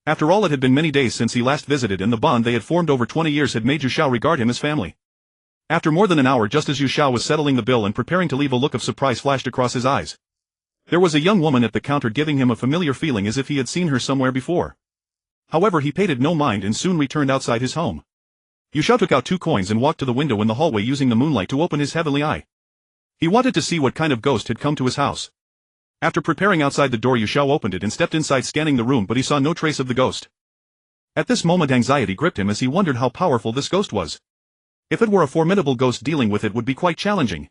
After all, it had been many days since he last visited, and the bond they had formed over 20 years had made Yu Xiao regard him as family. After more than an hour, just as Yu Xiao was settling the bill and preparing to leave, a look of surprise flashed across his eyes. There was a young woman at the counter, giving him a familiar feeling as if he had seen her somewhere before. However, he paid it no mind and soon returned outside his home. Yu Xiao took out 2 coins and walked to the window in the hallway, using the moonlight to open his heavenly eye. He wanted to see what kind of ghost had come to his house. After preparing outside the door, Yu Xiao opened it and stepped inside, scanning the room, but he saw no trace of the ghost. At this moment, anxiety gripped him as he wondered how powerful this ghost was. If it were a formidable ghost, dealing with it would be quite challenging.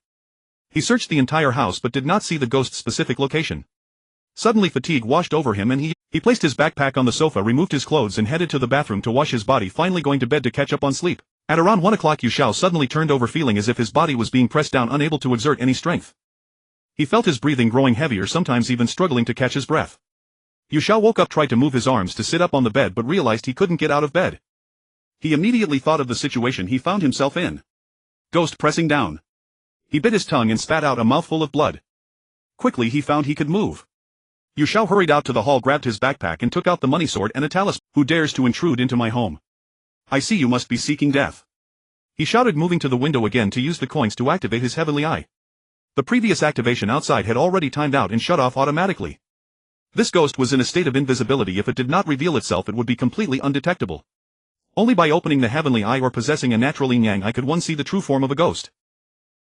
He searched the entire house but did not see the ghost's specific location. Suddenly fatigue washed over him and he placed his backpack on the sofa, removed his clothes and headed to the bathroom to wash his body, finally going to bed to catch up on sleep. At around 1 o'clock, Yu Xiao suddenly turned over, feeling as if his body was being pressed down, unable to exert any strength. He felt his breathing growing heavier, sometimes even struggling to catch his breath. Yu Xiao woke up, tried to move his arms to sit up on the bed, but realized he couldn't get out of bed. He immediately thought of the situation he found himself in. Ghost pressing down. He bit his tongue and spat out a mouthful of blood. Quickly he found he could move. Yu Xiao hurried out to the hall, grabbed his backpack and took out the money sword and a talisman. Who dares to intrude into my home? I see you must be seeking death. He shouted, moving to the window again to use the coins to activate his heavenly eye. The previous activation outside had already timed out and shut off automatically. This ghost was in a state of invisibility. If it did not reveal itself, it would be completely undetectable. Only by opening the heavenly eye or possessing a natural yin-yang eye could one see the true form of a ghost.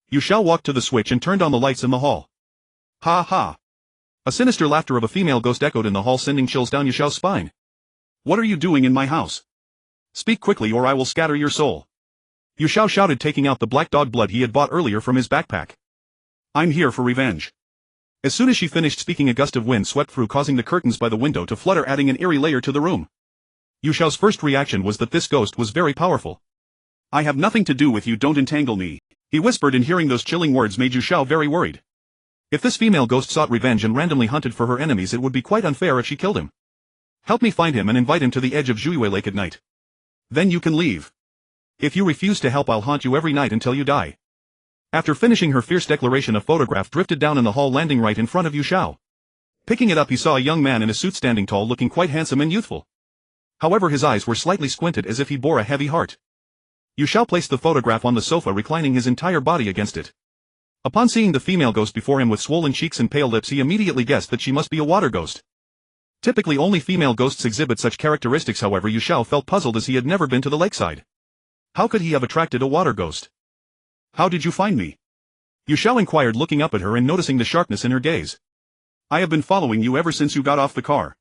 Yu Xiao walked to the switch and turned on the lights in the hall. Ha ha! A sinister laughter of a female ghost echoed in the hall, sending chills down Yu Xiao's spine. What are you doing in my house? Speak quickly or I will scatter your soul. Yu Xiao shouted, taking out the black dog blood he had bought earlier from his backpack. I'm here for revenge. As soon as she finished speaking, a gust of wind swept through, causing the curtains by the window to flutter, adding an eerie layer to the room. Yu Xiao's first reaction was that this ghost was very powerful. I have nothing to do with you, don't entangle me, he whispered, and hearing those chilling words made Yu Xiao very worried. If this female ghost sought revenge and randomly hunted for her enemies, it would be quite unfair if she killed him. Help me find him and invite him to the edge of Zhuiyue Lake at night. Then you can leave. If you refuse to help, I'll haunt you every night until you die. After finishing her fierce declaration, a photograph drifted down in the hall, landing right in front of Yu Xiao. Picking it up, he saw a young man in a suit standing tall, looking quite handsome and youthful. However, his eyes were slightly squinted as if he bore a heavy heart. Yu Xiao placed the photograph on the sofa, reclining his entire body against it. Upon seeing the female ghost before him with swollen cheeks and pale lips, he immediately guessed that she must be a water ghost. Typically only female ghosts exhibit such characteristics. However, Yu Xiao felt puzzled as he had never been to the lakeside. How could he have attracted a water ghost? How did you find me? Yu Xiao inquired, looking up at her and noticing the sharpness in her gaze. I have been following you ever since you got off the car.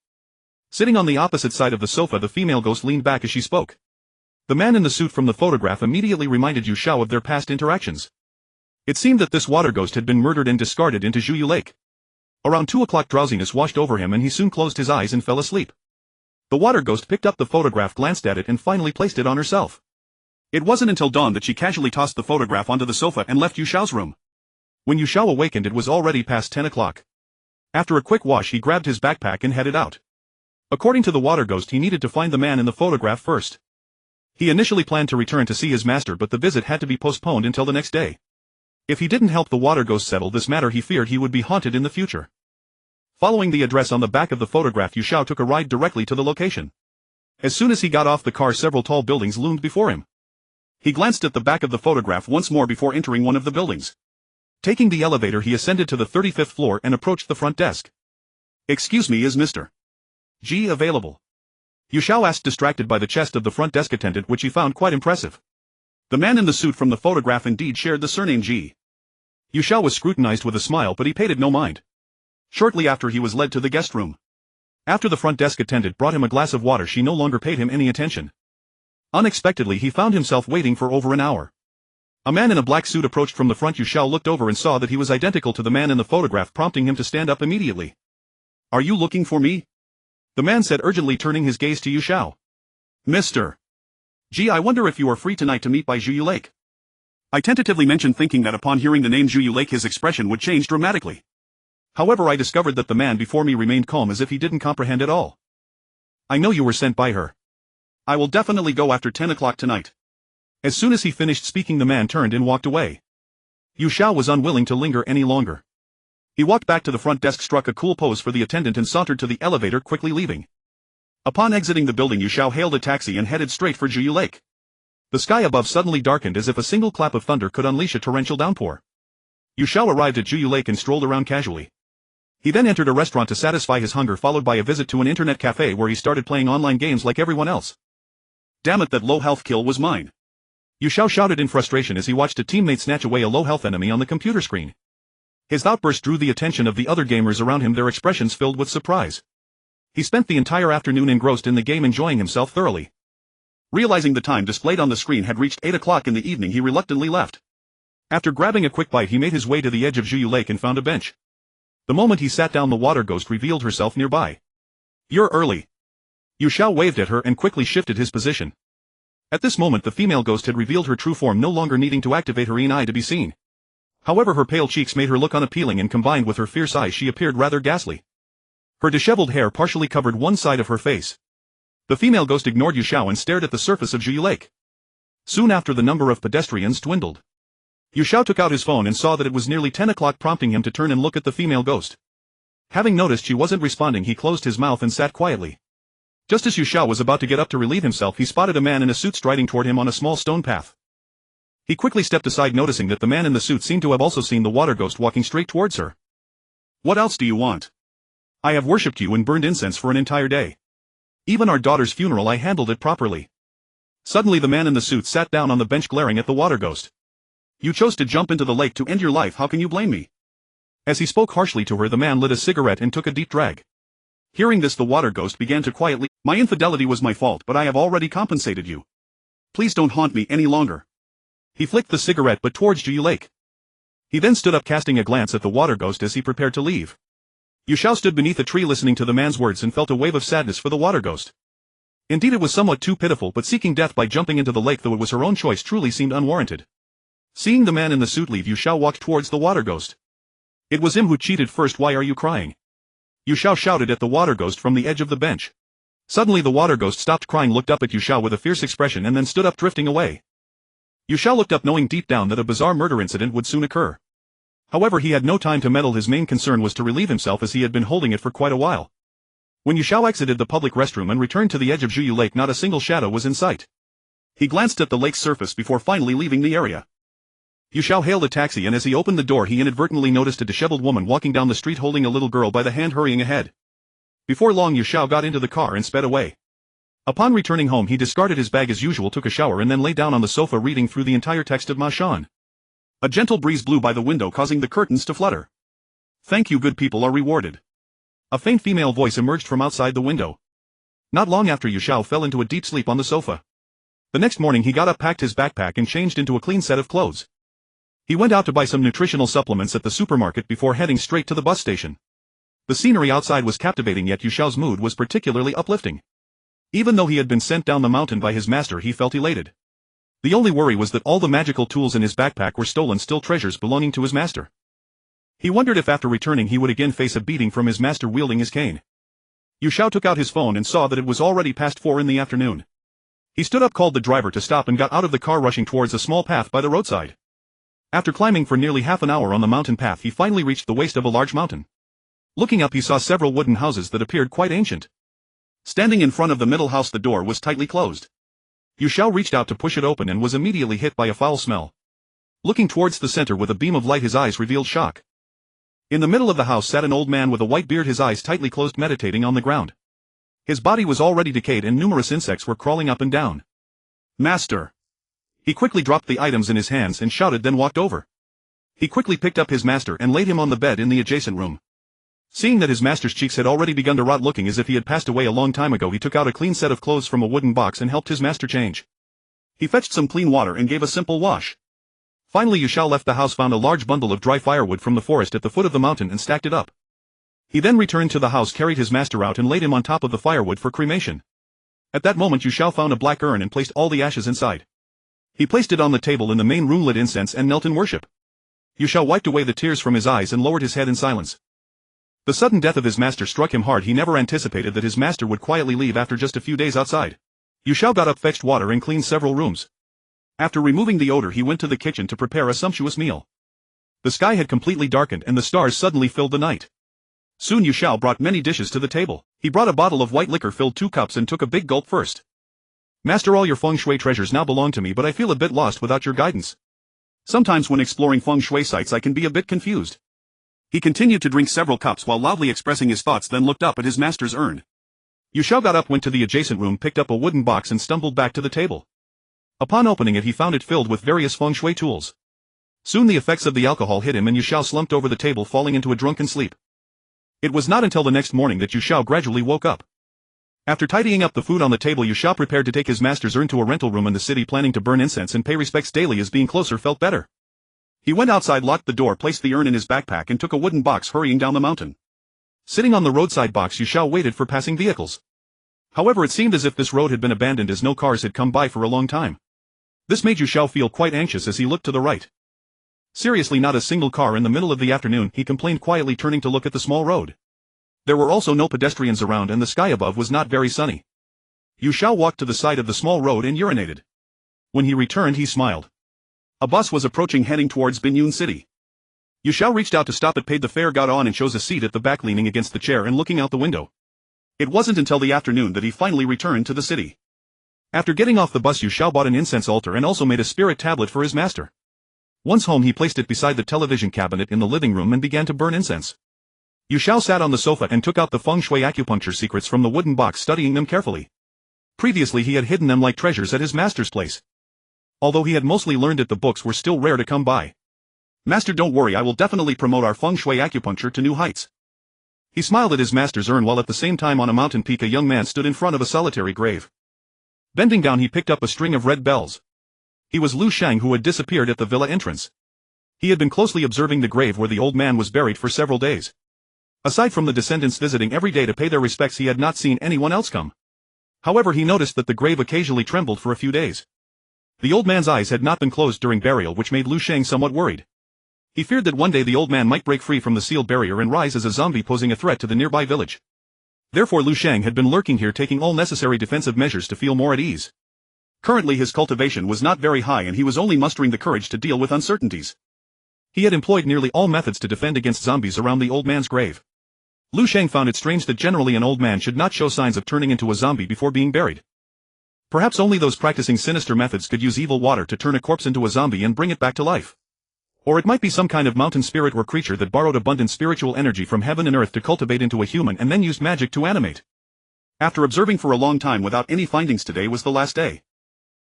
Sitting on the opposite side of the sofa, the female ghost leaned back as she spoke. The man in the suit from the photograph immediately reminded Yu Xiao of their past interactions. It seemed that this water ghost had been murdered and discarded into Zhuiyue Lake. Around 2 o'clock, drowsiness washed over him and he soon closed his eyes and fell asleep. The water ghost picked up the photograph, glanced at it and finally placed it on herself. It wasn't until dawn that she casually tossed the photograph onto the sofa and left Yu Xiao's room. When Yu Xiao awakened, it was already past 10 o'clock. After a quick wash, he grabbed his backpack and headed out. According to the water ghost, he needed to find the man in the photograph first. He initially planned to return to see his master, but the visit had to be postponed until the next day. If he didn't help the water ghost settle this matter, he feared he would be haunted in the future. Following the address on the back of the photograph, Yu Xiao took a ride directly to the location. As soon as he got off the car, several tall buildings loomed before him. He glanced at the back of the photograph once more before entering one of the buildings. Taking the elevator, he ascended to the 35th floor and approached the front desk. Excuse me, is Mr. G available? Yu Xiao asked, distracted by the chest of the front desk attendant, which he found quite impressive. The man in the suit from the photograph indeed shared the surname G. Yu Xiao was scrutinized with a smile, but he paid it no mind. Shortly after, he was led to the guest room. After the front desk attendant brought him a glass of water, she no longer paid him any attention. Unexpectedly, he found himself waiting for over an hour. A man in a black suit approached from the front. Yu Xiao looked over and saw that he was identical to the man in the photograph, prompting him to stand up immediately. Are you looking for me? The man said urgently, turning his gaze to Yu Xiao. Mr. G, I wonder if you are free tonight to meet by Zhuiyue Lake. I tentatively mentioned, thinking that upon hearing the name Zhuiyue Lake his expression would change dramatically. However, I discovered that the man before me remained calm as if he didn't comprehend at all. I know you were sent by her. I will definitely go after 10 o'clock tonight. As soon as he finished speaking, the man turned and walked away. Yu Xiao was unwilling to linger any longer. He walked back to the front desk, struck a cool pose for the attendant and sauntered to the elevator, quickly leaving. Upon exiting the building, Yu Xiao hailed a taxi and headed straight for Juyu Lake. The sky above suddenly darkened as if a single clap of thunder could unleash a torrential downpour. Yu Xiao arrived at Juyu Lake and strolled around casually. He then entered a restaurant to satisfy his hunger, followed by a visit to an internet cafe where he started playing online games like everyone else. Damn it, that low health kill was mine. Yu Xiao shouted in frustration as he watched a teammate snatch away a low health enemy on the computer screen. His outburst drew the attention of the other gamers around him, their expressions filled with surprise. He spent the entire afternoon engrossed in the game, enjoying himself thoroughly. Realizing the time displayed on the screen had reached 8 o'clock in the evening, he reluctantly left. After grabbing a quick bite, he made his way to the edge of Juyu Lake and found a bench. The moment he sat down, the water ghost revealed herself nearby. "You're early." Yu Xiao waved at her and quickly shifted his position. At this moment, the female ghost had revealed her true form, no longer needing to activate her eye to be seen. However, her pale cheeks made her look unappealing, and combined with her fierce eyes, she appeared rather ghastly. Her disheveled hair partially covered one side of her face. The female ghost ignored Yu Xiao and stared at the surface of Juyu Lake. Soon after, the number of pedestrians dwindled. Yu Xiao took out his phone and saw that it was nearly 10 o'clock, prompting him to turn and look at the female ghost. Having noticed she wasn't responding, he closed his mouth and sat quietly. Just as Yu Xiao was about to get up to relieve himself, he spotted a man in a suit striding toward him on a small stone path. He quickly stepped aside, noticing that the man in the suit seemed to have also seen the water ghost walking straight towards her. "What else do you want? I have worshipped you and burned incense for an entire day. Even our daughter's funeral I handled it properly." Suddenly the man in the suit sat down on the bench, glaring at the water ghost. "You chose to jump into the lake to end your life, how can you blame me?" As he spoke harshly to her, the man lit a cigarette and took a deep drag. Hearing this, the water ghost began to quietly, "My infidelity was my fault, but I have already compensated you. Please don't haunt me any longer." He flicked the cigarette but towards Juyu Lake. He then stood up, casting a glance at the water ghost as he prepared to leave. Yu Xiao stood beneath a tree listening to the man's words and felt a wave of sadness for the water ghost. Indeed, it was somewhat too pitiful, but seeking death by jumping into the lake, though it was her own choice, truly seemed unwarranted. Seeing the man in the suit leave, Yu Xiao walked towards the water ghost. "It was him who cheated first, why are you crying?" Yu Xiao shouted at the water ghost from the edge of the bench. Suddenly the water ghost stopped crying, looked up at Yu Xiao with a fierce expression, and then stood up, drifting away. Yu Xiao looked up, knowing deep down that a bizarre murder incident would soon occur. However, he had no time to meddle. His main concern was to relieve himself, as he had been holding it for quite a while. When Yu Xiao exited the public restroom and returned to the edge of Juyu Lake, not a single shadow was in sight. He glanced at the lake's surface before finally leaving the area. Yu Xiao hailed a taxi, and as he opened the door, he inadvertently noticed a disheveled woman walking down the street holding a little girl by the hand, hurrying ahead. Before long, Yu Xiao got into the car and sped away. Upon returning home, he discarded his bag as usual, took a shower, and then lay down on the sofa, reading through the entire text of Maoshan. A gentle breeze blew by the window, causing the curtains to flutter. "Thank you, good people are rewarded." A faint female voice emerged from outside the window. Not long after, Yu Xiao fell into a deep sleep on the sofa. The next morning he got up, packed his backpack, and changed into a clean set of clothes. He went out to buy some nutritional supplements at the supermarket before heading straight to the bus station. The scenery outside was captivating, yet Yu Xiao's mood was particularly uplifting. Even though he had been sent down the mountain by his master, he felt elated. The only worry was that all the magical tools in his backpack were stolen, still treasures belonging to his master. He wondered if after returning he would again face a beating from his master wielding his cane. Yu Xiao took out his phone and saw that it was already past 4 in the afternoon. He stood up, called the driver to stop, and got out of the car, rushing towards a small path by the roadside. After climbing for nearly half an hour on the mountain path, he finally reached the waist of a large mountain. Looking up, he saw several wooden houses that appeared quite ancient. Standing in front of the middle house, the door was tightly closed. Yu Xiao reached out to push it open and was immediately hit by a foul smell. Looking towards the center with a beam of light, his eyes revealed shock. In the middle of the house sat an old man with a white beard, his eyes tightly closed, meditating on the ground. His body was already decayed and numerous insects were crawling up and down. "Master!" He quickly dropped the items in his hands and shouted, then walked over. He quickly picked up his master and laid him on the bed in the adjacent room. Seeing that his master's cheeks had already begun to rot, looking as if he had passed away a long time ago, he took out a clean set of clothes from a wooden box and helped his master change. He fetched some clean water and gave a simple wash. Finally, Yu Xiao left the house, found a large bundle of dry firewood from the forest at the foot of the mountain, and stacked it up. He then returned to the house, carried his master out, and laid him on top of the firewood for cremation. At that moment, Yu Xiao found a black urn and placed all the ashes inside. He placed it on the table in the main room, lit incense, and knelt in worship. Yu Xiao wiped away the tears from his eyes and lowered his head in silence. The sudden death of his master struck him hard. He never anticipated that his master would quietly leave after just a few days outside. Yu Xiao got up, fetched water and cleaned several rooms. After removing the odor he went to the kitchen to prepare a sumptuous meal. The sky had completely darkened and the stars suddenly filled the night. Soon Yu Xiao brought many dishes to the table. He brought a bottle of white liquor, filled 2 cups and took a big gulp first. Master, all your feng shui treasures now belong to me, but I feel a bit lost without your guidance. Sometimes when exploring feng shui sites I can be a bit confused. He continued to drink several cups while loudly expressing his thoughts, then looked up at his master's urn. Yu Xiao got up, went to the adjacent room, picked up a wooden box and stumbled back to the table. Upon opening it he found it filled with various feng shui tools. Soon the effects of the alcohol hit him and Yu Xiao slumped over the table, falling into a drunken sleep. It was not until the next morning that Yu Xiao gradually woke up. After tidying up the food on the table, Yu Xiao prepared to take his master's urn to a rental room in the city, planning to burn incense and pay respects daily, as being closer felt better. He went outside, locked the door, placed the urn in his backpack and took a wooden box, hurrying down the mountain. Sitting on the roadside box, Yu Xiao waited for passing vehicles. However, it seemed as if this road had been abandoned, as no cars had come by for a long time. This made Yu Xiao feel quite anxious as he looked to the right. Seriously, not a single car in the middle of the afternoon, he complained quietly, turning to look at the small road. There were also no pedestrians around and the sky above was not very sunny. Yu Xiao walked to the side of the small road and urinated. When he returned he smiled. A bus was approaching, heading towards Binyun City. Yu Xiao reached out to stop it, paid the fare, got on and chose a seat at the back, leaning against the chair and looking out the window. It wasn't until the afternoon that he finally returned to the city. After getting off the bus, Yu Xiao bought an incense altar and also made a spirit tablet for his master. Once home he placed it beside the television cabinet in the living room and began to burn incense. Yu Xiao sat on the sofa and took out the feng shui acupuncture secrets from the wooden box, studying them carefully. Previously he had hidden them like treasures at his master's place. Although he had mostly learned it, the books were still rare to come by. Master, don't worry, I will definitely promote our feng shui acupuncture to new heights. He smiled at his master's urn while at the same time on a mountain peak a young man stood in front of a solitary grave. Bending down he picked up a string of red bells. He was Lu Sheng, who had disappeared at the villa entrance. He had been closely observing the grave where the old man was buried for several days. Aside from the descendants visiting every day to pay their respects, he had not seen anyone else come. However, he noticed that the grave occasionally trembled for a few days. The old man's eyes had not been closed during burial, which made Lu Sheng somewhat worried. He feared that one day the old man might break free from the sealed barrier and rise as a zombie, posing a threat to the nearby village. Therefore Lu Sheng had been lurking here, taking all necessary defensive measures to feel more at ease. Currently his cultivation was not very high and he was only mustering the courage to deal with uncertainties. He had employed nearly all methods to defend against zombies around the old man's grave. Lu Sheng found it strange that generally an old man should not show signs of turning into a zombie before being buried. Perhaps only those practicing sinister methods could use evil water to turn a corpse into a zombie and bring it back to life. Or it might be some kind of mountain spirit or creature that borrowed abundant spiritual energy from heaven and earth to cultivate into a human and then used magic to animate. After observing for a long time without any findings, today was the last day.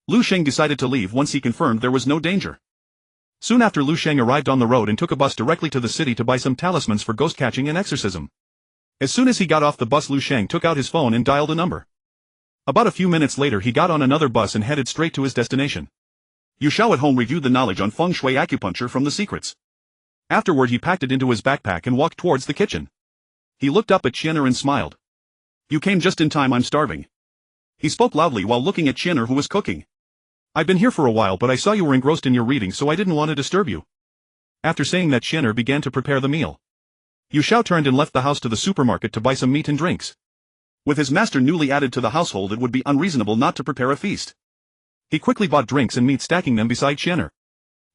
Lu Sheng decided to leave once he confirmed there was no danger. Soon after, Lu Sheng arrived on the road and took a bus directly to the city to buy some talismans for ghost catching and exorcism. As soon as he got off the bus, Lu Sheng took out his phone and dialed a number. About a few minutes later he got on another bus and headed straight to his destination. Yu Xiao at home reviewed the knowledge on feng shui acupuncture from the secrets. Afterward he packed it into his backpack and walked towards the kitchen. He looked up at Qian'er and smiled. "You came just in time, I'm starving." He spoke loudly while looking at Qian'er, who was cooking. "I've been here for a while, but I saw you were engrossed in your reading, so I didn't want to disturb you." After saying that, Qian'er began to prepare the meal. Yu Xiao turned and left the house to the supermarket to buy some meat and drinks. With his master newly added to the household, it would be unreasonable not to prepare a feast. He quickly bought drinks and meat, stacking them beside Qian'er.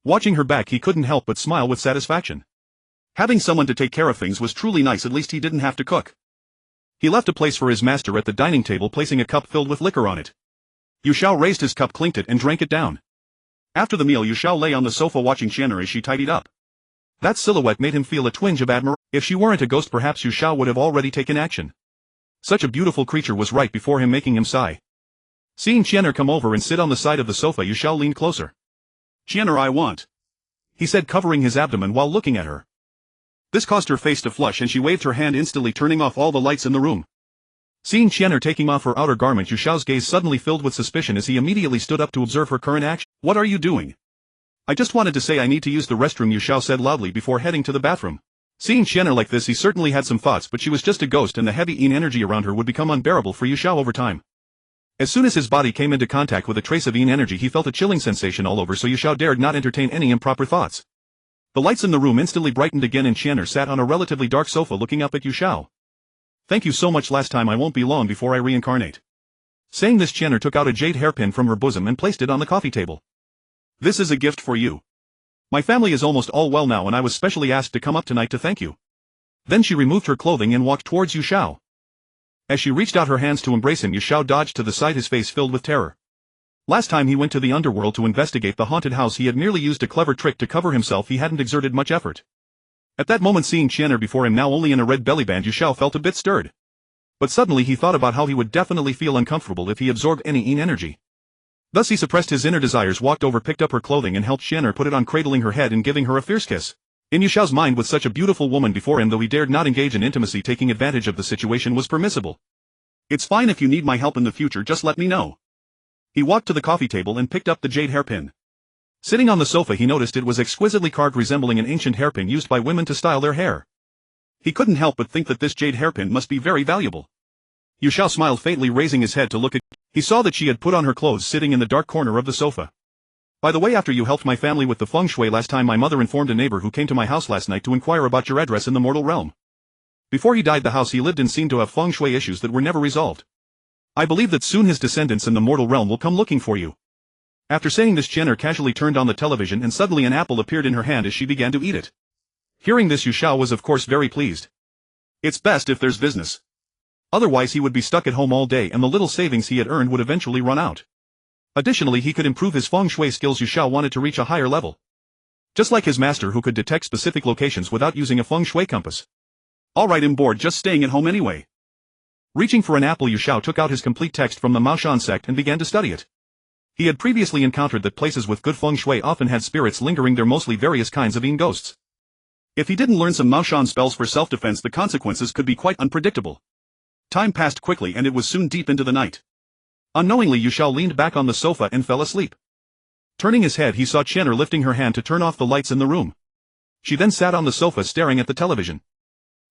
Watching her back, he couldn't help but smile with satisfaction. Having someone to take care of things was truly nice. At least he didn't have to cook. He left a place for his master at the dining table, placing a cup filled with liquor on it. Yu Xiao raised his cup, clinked it and drank it down. After the meal, Yu Xiao lay on the sofa watching Qian'er as she tidied up. That silhouette made him feel a twinge of admiration. If she weren't a ghost, perhaps Yu Xiao would have already taken action. Such a beautiful creature was right before him, making him sigh. Seeing Qian'er come over and sit on the side of the sofa, Yu Xiao leaned closer. "Qian'er, I want," he said, covering his abdomen while looking at her. This caused her face to flush and she waved her hand, instantly turning off all the lights in the room. Seeing Qian'er taking off her outer garment, Yu Xiao's gaze suddenly filled with suspicion as he immediately stood up to observe her current action. "What are you doing?" "I just wanted to say I need to use the restroom," Yu Xiao said loudly before heading to the bathroom. Seeing Qian'er like this, he certainly had some thoughts, but she was just a ghost and the heavy yin energy around her would become unbearable for Yu Xiao over time. As soon as his body came into contact with a trace of yin energy, he felt a chilling sensation all over, so Yu Xiao dared not entertain any improper thoughts. The lights in the room instantly brightened again and Qianer sat on a relatively dark sofa looking up at Yu Xiao. Thank you so much, last time I won't be long before I reincarnate. Saying this, Qianer took out a jade hairpin from her bosom and placed it on the coffee table. This is a gift for you. My family is almost all well now and I was specially asked to come up tonight to thank you. Then she removed her clothing and walked towards Yu Xiao. As she reached out her hands to embrace him, Yu Xiao dodged to the side, his face filled with terror. Last time he went to the underworld to investigate the haunted house, he had merely used a clever trick to cover himself. He hadn't exerted much effort. At that moment, seeing Qianer before him now only in a red bellyband, Yu Xiao felt a bit stirred. But suddenly he thought about how he would definitely feel uncomfortable if he absorbed any Yin energy. Thus he suppressed his inner desires, walked over, picked up her clothing and helped Qianer put it on, cradling her head and giving her a fierce kiss. In Yu Xiao's mind, with such a beautiful woman before him, though he dared not engage in intimacy, taking advantage of the situation was permissible. It's fine, if you need my help in the future, just let me know. He walked to the coffee table and picked up the jade hairpin. Sitting on the sofa, he noticed it was exquisitely carved, resembling an ancient hairpin used by women to style their hair. He couldn't help but think that this jade hairpin must be very valuable. Yu Xiao smiled faintly, raising his head to look at. He saw that she had put on her clothes, sitting in the dark corner of the sofa. By the way, after you helped my family with the feng shui last time, my mother informed a neighbor who came to my house last night to inquire about your address in the mortal realm. Before he died, the house he lived in seemed to have feng shui issues that were never resolved. I believe that soon his descendants in the mortal realm will come looking for you. After saying this, Qianer casually turned on the television and suddenly an apple appeared in her hand as she began to eat it. Hearing this, Yu Xiao was of course very pleased. It's best if there's business. Otherwise he would be stuck at home all day and the little savings he had earned would eventually run out. Additionally, he could improve his feng shui skills. Yu Xiao wanted to reach a higher level. Just like his master, who could detect specific locations without using a feng shui compass. Alright, I'm bored just staying at home anyway. Reaching for an apple, Yu Xiao took out his complete text from the Maoshan sect and began to study it. He had previously encountered that places with good feng shui often had spirits lingering there, mostly various kinds of Yin ghosts. If he didn't learn some Maoshan spells for self-defense, the consequences could be quite unpredictable. Time passed quickly and it was soon deep into the night. Unknowingly, Yu Xiao leaned back on the sofa and fell asleep. Turning his head, he saw Qianer lifting her hand to turn off the lights in the room. She then sat on the sofa staring at the television.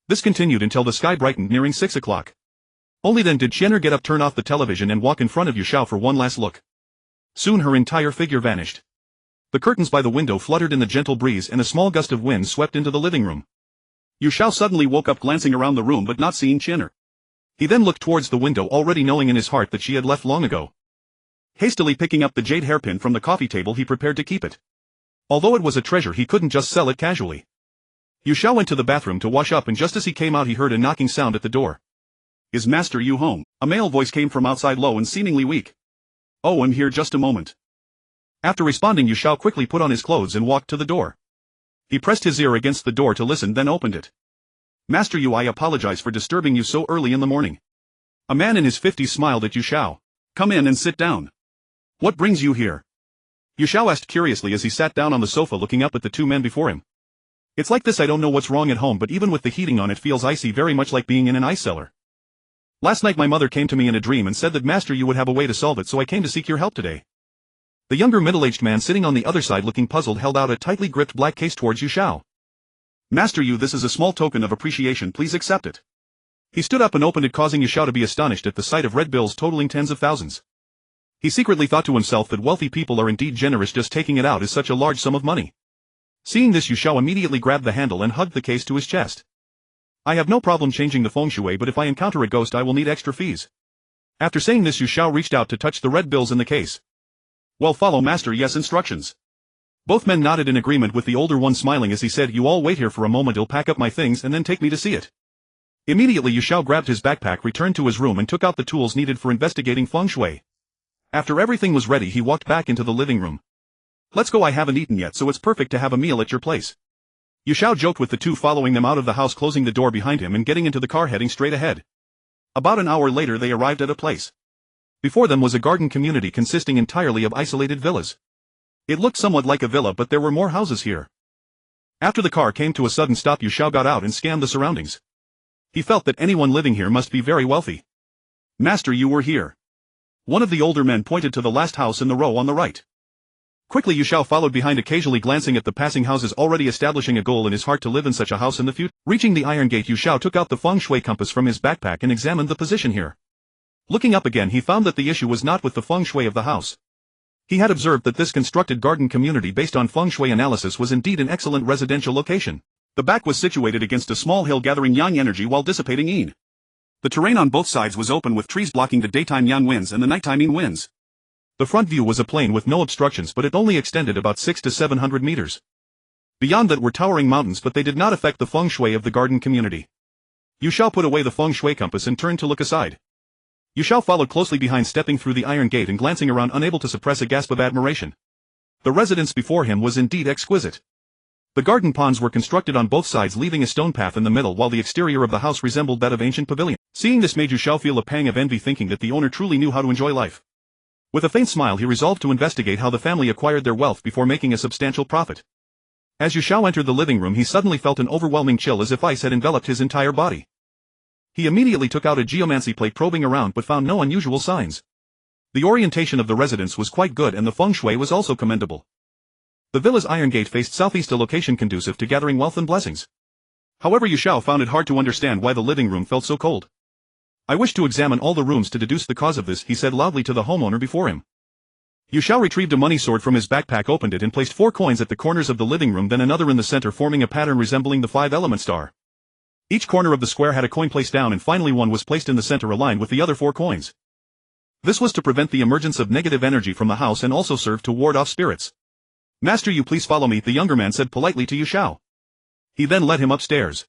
This continued until the sky brightened, nearing 6 o'clock. Only then did Qianer get up, turn off the television and walk in front of Yu Xiao for one last look. Soon her entire figure vanished. The curtains by the window fluttered in the gentle breeze and a small gust of wind swept into the living room. Yu Xiao suddenly woke up, glancing around the room but not seeing Qianer. He then looked towards the window, already knowing in his heart that she had left long ago. Hastily picking up the jade hairpin from the coffee table, he prepared to keep it. Although it was a treasure, he couldn't just sell it casually. Yu Xiao went to the bathroom to wash up and just as he came out he heard a knocking sound at the door. Is Master Yu home? A male voice came from outside, low and seemingly weak. Oh, I'm here, just a moment. After responding, Yu Xiao quickly put on his clothes and walked to the door. He pressed his ear against the door to listen, then opened it. Master Yu, I apologize for disturbing you so early in the morning. A man in his 50s smiled at Yu Xiao. Come in and sit down. What brings you here? Yu Xiao asked curiously as he sat down on the sofa looking up at the two men before him. It's like this, I don't know what's wrong at home, but even with the heating on it feels icy, very much like being in an ice cellar. Last night my mother came to me in a dream and said that Master Yu would have a way to solve it, so I came to seek your help today. The younger middle-aged man sitting on the other side looking puzzled held out a tightly gripped black case towards Yu Xiao. Master Yu, this is a small token of appreciation, please accept it. He stood up and opened it, causing Yu Xiao to be astonished at the sight of red bills totaling tens of thousands. He secretly thought to himself that wealthy people are indeed generous, just taking it out is such a large sum of money. Seeing this, Yu Xiao immediately grabbed the handle and hugged the case to his chest. I have no problem changing the feng shui, but if I encounter a ghost I will need extra fees. After saying this, Yu Xiao reached out to touch the red bills in the case. Well, follow Master Yes instructions. Both men nodded in agreement, with the older one smiling as he said, you all wait here for a moment, I'll pack up my things and then take me to see it. Immediately Yu Xiao grabbed his backpack, returned to his room and took out the tools needed for investigating feng shui. After everything was ready he walked back into the living room. Let's go, I haven't eaten yet, so it's perfect to have a meal at your place. Yu Xiao joked with the two, following them out of the house, closing the door behind him and getting into the car heading straight ahead. About an hour later they arrived at a place. Before them was a garden community consisting entirely of isolated villas. It looked somewhat like a villa, but there were more houses here. After the car came to a sudden stop, Yu Xiao got out and scanned the surroundings. He felt that anyone living here must be very wealthy. Master, you were here. One of the older men pointed to the last house in the row on the right. Quickly Yu Xiao followed behind, occasionally glancing at the passing houses, already establishing a goal in his heart to live in such a house in the future. Reaching the iron gate, Yu Xiao took out the feng shui compass from his backpack and examined the position here. Looking up again he found that the issue was not with the feng shui of the house. He had observed that this constructed garden community based on feng shui analysis was indeed an excellent residential location. The back was situated against a small hill gathering yang energy while dissipating yin. The terrain on both sides was open with trees blocking the daytime yang winds and the nighttime yin winds. The front view was a plain with no obstructions, but it only extended about 600 to 700 meters. Beyond that were towering mountains, but they did not affect the feng shui of the garden community. Yu Xiao put away the feng shui compass and turned to look aside. Yu Xiao followed closely behind, stepping through the iron gate and glancing around, unable to suppress a gasp of admiration. The residence before him was indeed exquisite. The garden ponds were constructed on both sides, leaving a stone path in the middle, while the exterior of the house resembled that of ancient pavilion. Seeing this made Yu Xiao feel a pang of envy, thinking that the owner truly knew how to enjoy life. With a faint smile, he resolved to investigate how the family acquired their wealth before making a substantial profit. As Yu Xiao entered the living room, he suddenly felt an overwhelming chill, as if ice had enveloped his entire body. He immediately took out a geomancy plate, probing around, but found no unusual signs. The orientation of the residence was quite good, and the feng shui was also commendable. The villa's iron gate faced southeast, a location conducive to gathering wealth and blessings. However, Yu Xiao found it hard to understand why the living room felt so cold. "I wish to examine all the rooms to deduce the cause of this," he said loudly to the homeowner before him. Yu Xiao retrieved a money sword from his backpack, opened it, and placed 4 coins at the corners of the living room, then another in the center, forming a pattern resembling the 5-element star. Each corner of the square had a coin placed down, and finally one was placed in the center, aligned with the other 4 coins. This was to prevent the emergence of negative energy from the house and also served to ward off spirits. "Master, you please follow me," the younger man said politely to Yu Xiao. He then led him upstairs.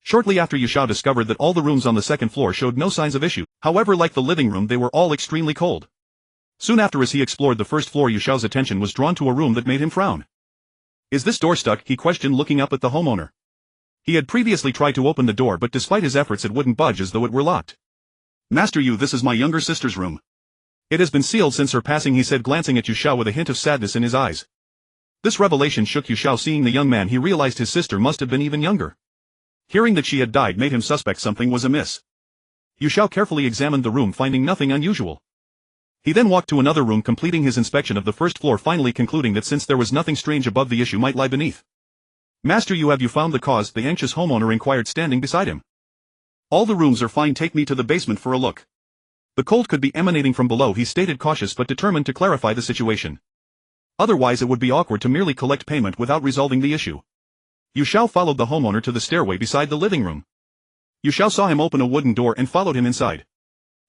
Shortly after, Yu Xiao discovered that all the rooms on the second floor showed no signs of issue. However, like the living room, they were all extremely cold. Soon after, as he explored the first floor, Yu Xiao's attention was drawn to a room that made him frown. "Is this door stuck?" he questioned, looking up at the homeowner. He had previously tried to open the door, but despite his efforts it wouldn't budge, as though it were locked. "Master Yu, this is my younger sister's room. It has been sealed since her passing," he said, glancing at Yu Xiao with a hint of sadness in his eyes. This revelation shook Yu Xiao. Seeing the young man, he realized his sister must have been even younger. Hearing that she had died made him suspect something was amiss. Yu Xiao carefully examined the room, finding nothing unusual. He then walked to another room, completing his inspection of the first floor, finally concluding that since there was nothing strange above, the issue might lie beneath. "Master Yu, have you found the cause?" the anxious homeowner inquired, standing beside him. "All the rooms are fine. Take me to the basement for a look." The cold could be emanating from below, he stated, cautious but determined to clarify the situation. Otherwise it would be awkward to merely collect payment without resolving the issue. Yu Xiao followed the homeowner to the stairway beside the living room. Yu Xiao saw him open a wooden door and followed him inside.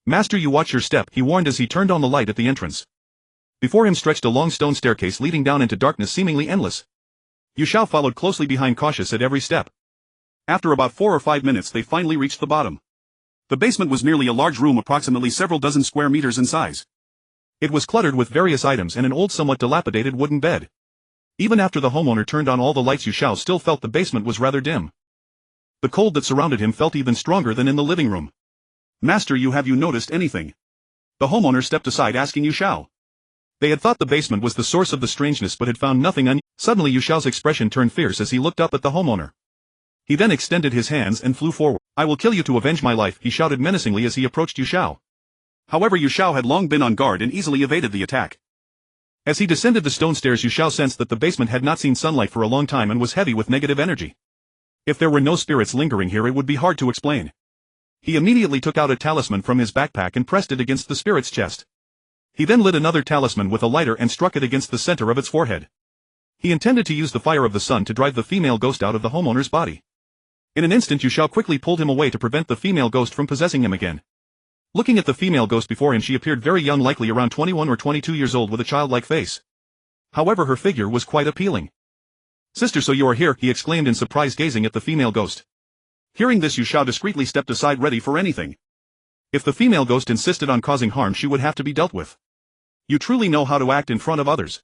"Master Yu, watch your step," he warned as he turned on the light at the entrance. Before him stretched a long stone staircase leading down into darkness, seemingly endless. Yu Xiao followed closely behind, cautious at every step. After about 4 or 5 minutes they finally reached the bottom. The basement was merely a large room, approximately several dozen square meters in size. It was cluttered with various items and an old, somewhat dilapidated wooden bed. Even after the homeowner turned on all the lights, Yu Xiao still felt the basement was rather dim. The cold that surrounded him felt even stronger than in the living room. "Master Yu, have you noticed anything?" The homeowner stepped aside, asking Yu Xiao. They had thought the basement was the source of the strangeness, but had found nothing unusual. Suddenly Yu Xiao's expression turned fierce as he looked up at the homeowner. He then extended his hands and flew forward. "I will kill you to avenge my life," he shouted menacingly as he approached Yu Xiao. However, Yu Xiao had long been on guard and easily evaded the attack. As he descended the stone stairs, Yu Xiao sensed that the basement had not seen sunlight for a long time and was heavy with negative energy. If there were no spirits lingering here, it would be hard to explain. He immediately took out a talisman from his backpack and pressed it against the spirit's chest. He then lit another talisman with a lighter and struck it against the center of its forehead. He intended to use the fire of the sun to drive the female ghost out of the homeowner's body. In an instant, Yu Xiao quickly pulled him away to prevent the female ghost from possessing him again. Looking at the female ghost before him, she appeared very young, likely around 21 or 22 years old, with a childlike face. However, her figure was quite appealing. "Sister, so you are here," he exclaimed in surprise, gazing at the female ghost. Hearing this, Yu Xiao discreetly stepped aside, ready for anything. If the female ghost insisted on causing harm, she would have to be dealt with. "You truly know how to act in front of others.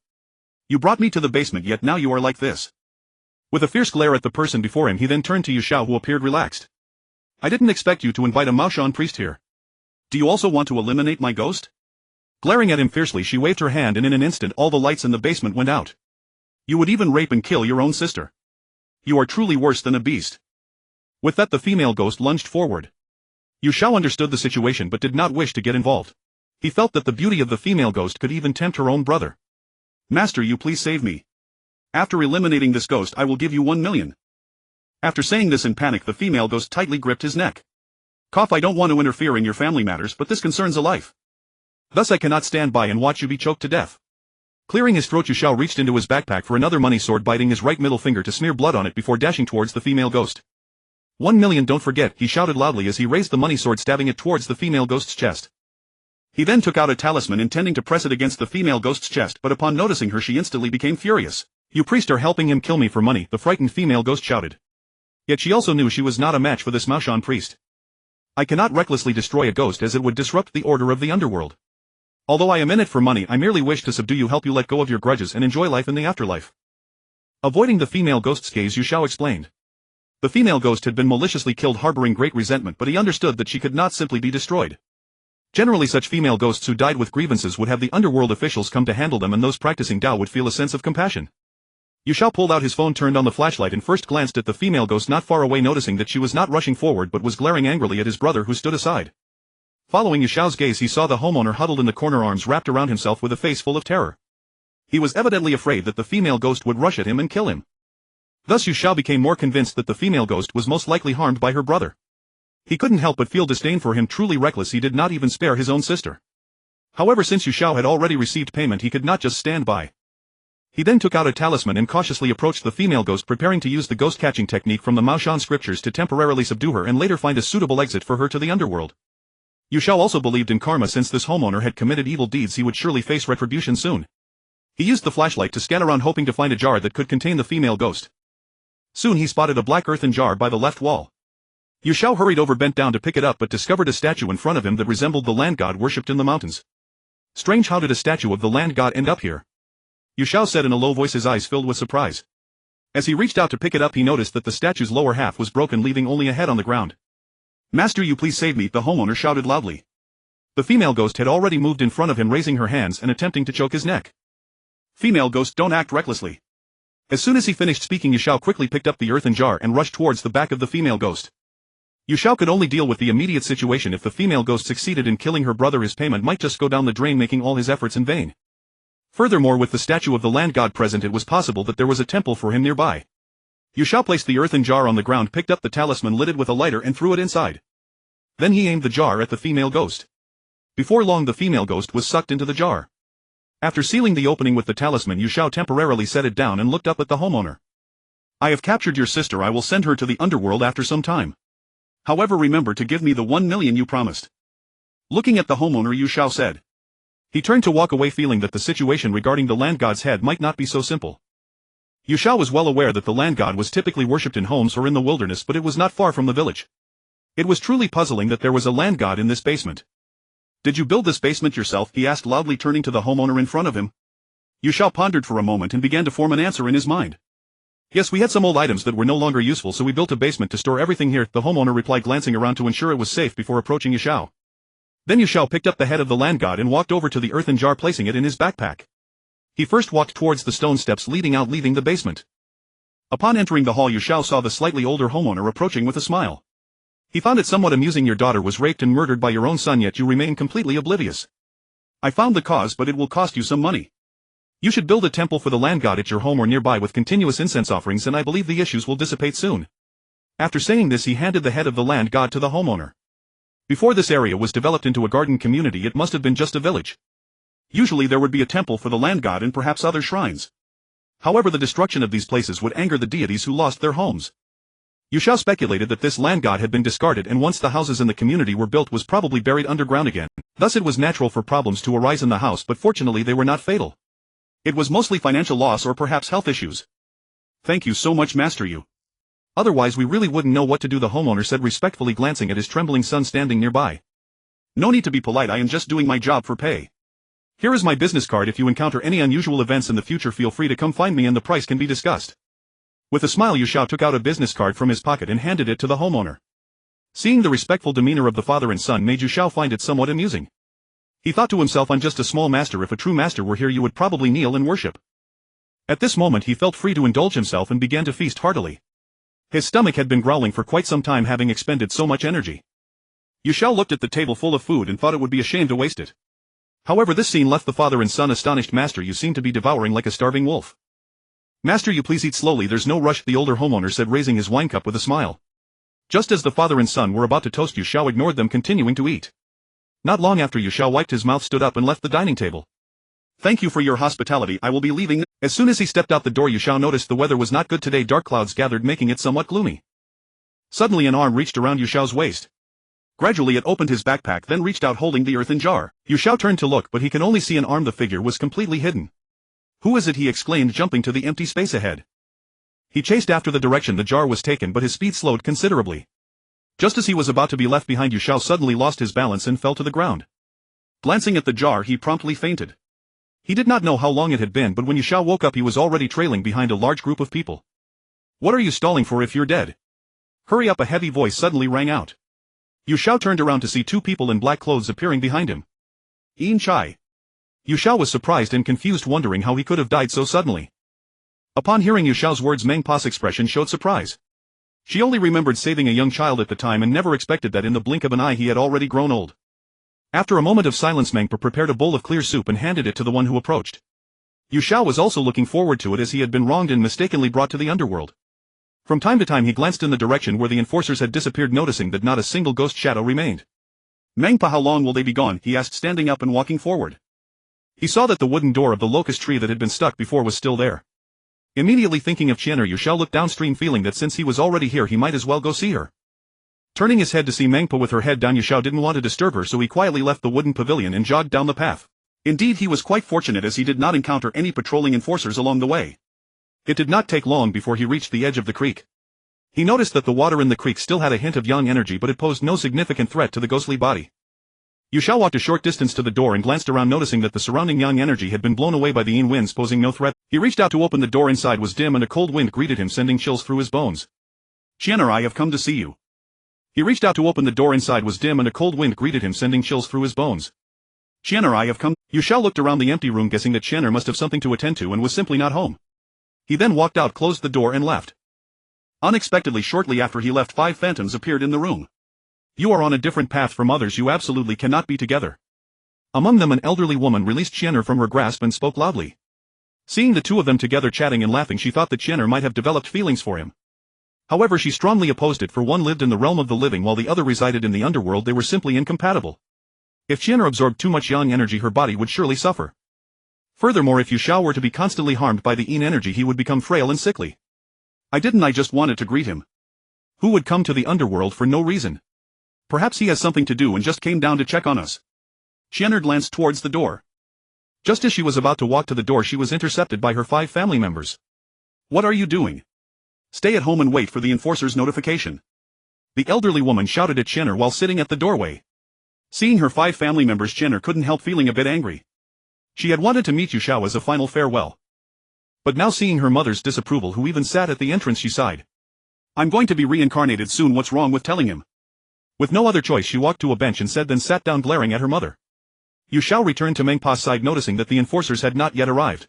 You brought me to the basement, yet now you are like this." With a fierce glare at the person before him, he then turned to Yu Xiao, who appeared relaxed. "I didn't expect you to invite a Maoshan priest here. Do you also want to eliminate my ghost?" Glaring at him fiercely, she waved her hand, and in an instant all the lights in the basement went out. "You would even rape and kill your own sister. You are truly worse than a beast." With that, the female ghost lunged forward. Yu Xiao understood the situation but did not wish to get involved. He felt that the beauty of the female ghost could even tempt her own brother. "Master Yu, please save me. After eliminating this ghost, I will give you 1 million. After saying this in panic, the female ghost tightly gripped his neck. "I don't want to interfere in your family matters, but this concerns a life. Thus I cannot stand by and watch you be choked to death. Clearing his throat, Yu Xiao reached into his backpack for another money sword, biting his right middle finger to smear blood on it before dashing towards the female ghost. 1 million, don't forget, he shouted loudly as he raised the money sword, stabbing it towards the female ghost's chest. He then took out a talisman, intending to press it against the female ghost's chest, but upon noticing her she instantly became furious. You priest are helping him kill me for money, the frightened female ghost shouted. Yet she also knew she was not a match for this Maoshan priest. I cannot recklessly destroy a ghost as it would disrupt the order of the underworld. Although I am in it for money, I merely wish to subdue you, help you let go of your grudges and enjoy life in the afterlife. Avoiding the female ghost's gaze, Yu Xiao explained. The female ghost had been maliciously killed, harboring great resentment, but he understood that she could not simply be destroyed. Generally, such female ghosts who died with grievances would have the underworld officials come to handle them, and those practicing Tao would feel a sense of compassion. Yu Xiao pulled out his phone, turned on the flashlight, and first glanced at the female ghost not far away, noticing that she was not rushing forward but was glaring angrily at his brother, who stood aside. Following Yu Xiao's gaze, he saw the homeowner huddled in the corner, arms wrapped around himself with a face full of terror. He was evidently afraid that the female ghost would rush at him and kill him. Thus Yu Xiao became more convinced that the female ghost was most likely harmed by her brother. He couldn't help but feel disdain for him. Truly reckless, he did not even spare his own sister. However, since Yu Xiao had already received payment, he could not just stand by. He then took out a talisman and cautiously approached the female ghost, preparing to use the ghost-catching technique from the Maoshan Scriptures to temporarily subdue her and later find a suitable exit for her to the underworld. Yu Xiao also believed in karma. Since this homeowner had committed evil deeds, he would surely face retribution soon. He used the flashlight to scan around, hoping to find a jar that could contain the female ghost. Soon he spotted a black earthen jar by the left wall. Yu Xiao hurried over, bent down to pick it up, but discovered a statue in front of him that resembled the land god worshipped in the mountains. Strange, how did a statue of the land god end up here? Yu Xiao said in a low voice, his eyes filled with surprise. As he reached out to pick it up, he noticed that the statue's lower half was broken, leaving only a head on the ground. Master, you please save me, the homeowner shouted loudly. The female ghost had already moved in front of him, raising her hands and attempting to choke his neck. Female ghost, don't act recklessly. As soon as he finished speaking, Yu Xiao quickly picked up the earthen jar and rushed towards the back of the female ghost. Yu Xiao could only deal with the immediate situation. If the female ghost succeeded in killing her brother, his payment might just go down the drain, making all his efforts in vain. Furthermore, with the statue of the land god present, it was possible that there was a temple for him nearby. Yu Xiao placed the earthen jar on the ground, picked up the talisman, lit it with a lighter and threw it inside. Then he aimed the jar at the female ghost. Before long, the female ghost was sucked into the jar. After sealing the opening with the talisman, Yu Xiao temporarily set it down and looked up at the homeowner. I have captured your sister. I will send her to the underworld after some time. However, remember to give me the 1 million you promised. Looking at the homeowner, Yu Xiao said. He turned to walk away, feeling that the situation regarding the land god's head might not be so simple. Yu Xiao was well aware that the land god was typically worshipped in homes or in the wilderness, but it was not far from the village. It was truly puzzling that there was a land god in this basement. Did you build this basement yourself? He asked loudly, turning to the homeowner in front of him. Yu Xiao pondered for a moment and began to form an answer in his mind. Yes, we had some old items that were no longer useful, so we built a basement to store everything here, the homeowner replied, glancing around to ensure it was safe before approaching Yu Xiao. Then Yu Xiao picked up the head of the land god and walked over to the earthen jar, placing it in his backpack. He first walked towards the stone steps leading out, leaving the basement. Upon entering the hall, Yu Xiao saw the slightly older homeowner approaching with a smile. He found it somewhat amusing. Your daughter was raped and murdered by your own son, yet you remain completely oblivious. I found the cause, but it will cost you some money. You should build a temple for the land god at your home or nearby with continuous incense offerings, and I believe the issues will dissipate soon. After saying this, he handed the head of the land god to the homeowner. Before this area was developed into a garden community, it must have been just a village. Usually there would be a temple for the land god and perhaps other shrines. However, the destruction of these places would anger the deities who lost their homes. Yu Xiao speculated that this land god had been discarded, and once the houses in the community were built, was probably buried underground again. Thus it was natural for problems to arise in the house, but fortunately they were not fatal. It was mostly financial loss or perhaps health issues. Thank you so much, Master Yu. Otherwise we really wouldn't know what to do, the homeowner said respectfully, glancing at his trembling son standing nearby. No need to be polite, I am just doing my job for pay. Here is my business card. If you encounter any unusual events in the future, feel free to come find me and the price can be discussed. With a smile, Yu Xiao took out a business card from his pocket and handed it to the homeowner. Seeing the respectful demeanor of the father and son made Yu Xiao find it somewhat amusing. He thought to himself, I'm just a small master. If a true master were here, you would probably kneel and worship. At this moment he felt free to indulge himself and began to feast heartily. His stomach had been growling for quite some time, having expended so much energy. Yu Xiao looked at the table full of food and thought it would be a shame to waste it. However, this scene left the father and son astonished. Master, you seem to be devouring like a starving wolf. Master, you please eat slowly, there's no rush, the older homeowner said, raising his wine cup with a smile. Just as the father and son were about to toast, Yu Xiao ignored them, continuing to eat. Not long after, Yu Xiao wiped his mouth, stood up and left the dining table. Thank you for your hospitality, I will be leaving. As soon as he stepped out the door, Yu Xiao noticed the weather was not good today. Dark clouds gathered, making it somewhat gloomy. Suddenly an arm reached around Yu Xiao's waist. Gradually it opened his backpack, then reached out holding the earthen jar. Yu Xiao turned to look, but he can only see an arm. The figure was completely hidden. Who is it? He exclaimed, jumping to the empty space ahead. He chased after the direction the jar was taken, but his speed slowed considerably. Just as he was about to be left behind, Yu Xiao suddenly lost his balance and fell to the ground. Glancing at the jar, he promptly fainted. He did not know how long it had been, but when Yu Xiao woke up he was already trailing behind a large group of people. What are you stalling for if you're dead? Hurry up, a heavy voice suddenly rang out. Yu Xiao turned around to see two people in black clothes appearing behind him. Yin Chai. Yu Xiao was surprised and confused, wondering how he could have died so suddenly. Upon hearing Yu Xiao's words, Meng Pa's expression showed surprise. She only remembered saving a young child at the time and never expected that in the blink of an eye he had already grown old. After a moment of silence, Meng Pa prepared a bowl of clear soup and handed it to the one who approached. Yu Xiao was also looking forward to it, as he had been wronged and mistakenly brought to the underworld. From time to time he glanced in the direction where the enforcers had disappeared, noticing that not a single ghost shadow remained. Meng Pa, how long will they be gone? He asked, standing up and walking forward. He saw that the wooden door of the locust tree that had been stuck before was still there. Immediately thinking of Qian'er, Yu Xiao looked downstream, feeling that since he was already here he might as well go see her. Turning his head to see Meng Pa with her head down, Yu Xiao didn't want to disturb her, so he quietly left the wooden pavilion and jogged down the path. Indeed, he was quite fortunate, as he did not encounter any patrolling enforcers along the way. It did not take long before he reached the edge of the creek. He noticed that the water in the creek still had a hint of yang energy, but it posed no significant threat to the ghostly body. Yu Xiao walked a short distance to the door and glanced around, noticing that the surrounding yang energy had been blown away by the yin winds, posing no threat. He reached out to open the door. Inside was dim and a cold wind greeted him, sending chills through his bones. Qian'er, I have come to see you. He reached out to open the door. Inside was dim and a cold wind greeted him, sending chills through his bones. Qian'er, I have come. Yu Xiao looked around the empty room, guessing that Qian'er must have something to attend to and was simply not home. He then walked out, closed the door and left. Unexpectedly, shortly after he left, 5 phantoms appeared in the room. You are on a different path from others. You absolutely cannot be together. Among them an elderly woman released Qian'er from her grasp and spoke loudly. Seeing the two of them together chatting and laughing, she thought that Qian'er might have developed feelings for him. However, she strongly opposed it, for one lived in the realm of the living while the other resided in the underworld. They were simply incompatible. If Qian'er absorbed too much yang energy, her body would surely suffer. Furthermore, if Yu Xiao were to be constantly harmed by the yin energy, he would become frail and sickly. I just wanted to greet him. Who would come to the underworld for no reason? Perhaps he has something to do and just came down to check on us. Qian'er glanced towards the door. Just as she was about to walk to the door, she was intercepted by her 5 family members. What are you doing? Stay at home and wait for the enforcer's notification. The elderly woman shouted at Qian'er while sitting at the doorway. Seeing her 5 family members, Qian'er couldn't help feeling a bit angry. She had wanted to meet Yu Xiao as a final farewell. But now, seeing her mother's disapproval, who even sat at the entrance, she sighed. I'm going to be reincarnated soon. What's wrong with telling him? With no other choice, she walked to a bench and said, then sat down, glaring at her mother. Yu Xiao returned to Meng Pa's side, noticing that the enforcers had not yet arrived.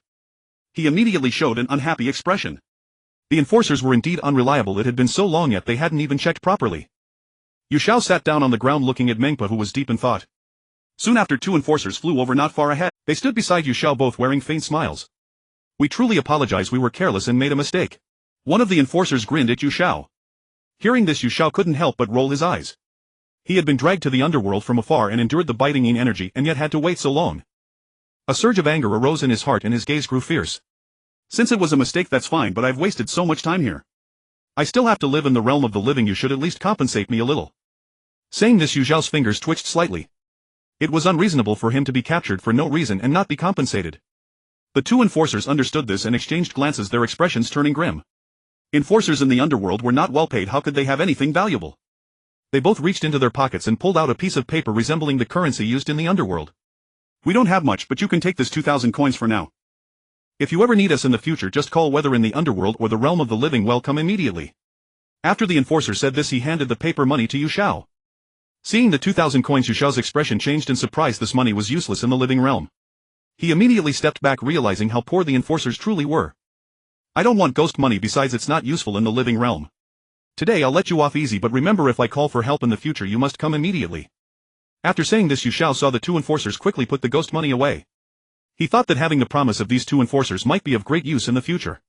He immediately showed an unhappy expression. The enforcers were indeed unreliable. It had been so long yet they hadn't even checked properly. Yu Xiao sat down on the ground looking at Meng Pa, who was deep in thought. Soon after, 2 enforcers flew over not far ahead. They stood beside Yu Xiao, both wearing faint smiles. We truly apologize, we were careless and made a mistake. One of the enforcers grinned at Yu Xiao. Hearing this, Yu Xiao couldn't help but roll his eyes. He had been dragged to the underworld from afar and endured the biting yin energy, and yet had to wait so long. A surge of anger arose in his heart and his gaze grew fierce. Since it was a mistake, that's fine, but I've wasted so much time here. I still have to live in the realm of the living. You should at least compensate me a little. Saying this, Yu Xiao's fingers twitched slightly. It was unreasonable for him to be captured for no reason and not be compensated. The 2 enforcers understood this and exchanged glances, their expressions turning grim. Enforcers in the underworld were not well paid. How could they have anything valuable? They both reached into their pockets and pulled out a piece of paper resembling the currency used in the underworld. We don't have much, but you can take this 2,000 coins for now. If you ever need us in the future, just call, whether in the underworld or the realm of the living. Welcome immediately. After the enforcer said this, he handed the paper money to Yu Xiao. Seeing the 2,000 coins, Yu Xiao's expression changed in surprise. This money was useless in the living realm. He immediately stepped back, realizing how poor the enforcers truly were. I don't want ghost money, besides it's not useful in the living realm. Today I'll let you off easy, but remember, if I call for help in the future, you must come immediately. After saying this, Yu Xiao saw the 2 enforcers quickly put the ghost money away. He thought that having the promise of these 2 enforcers might be of great use in the future.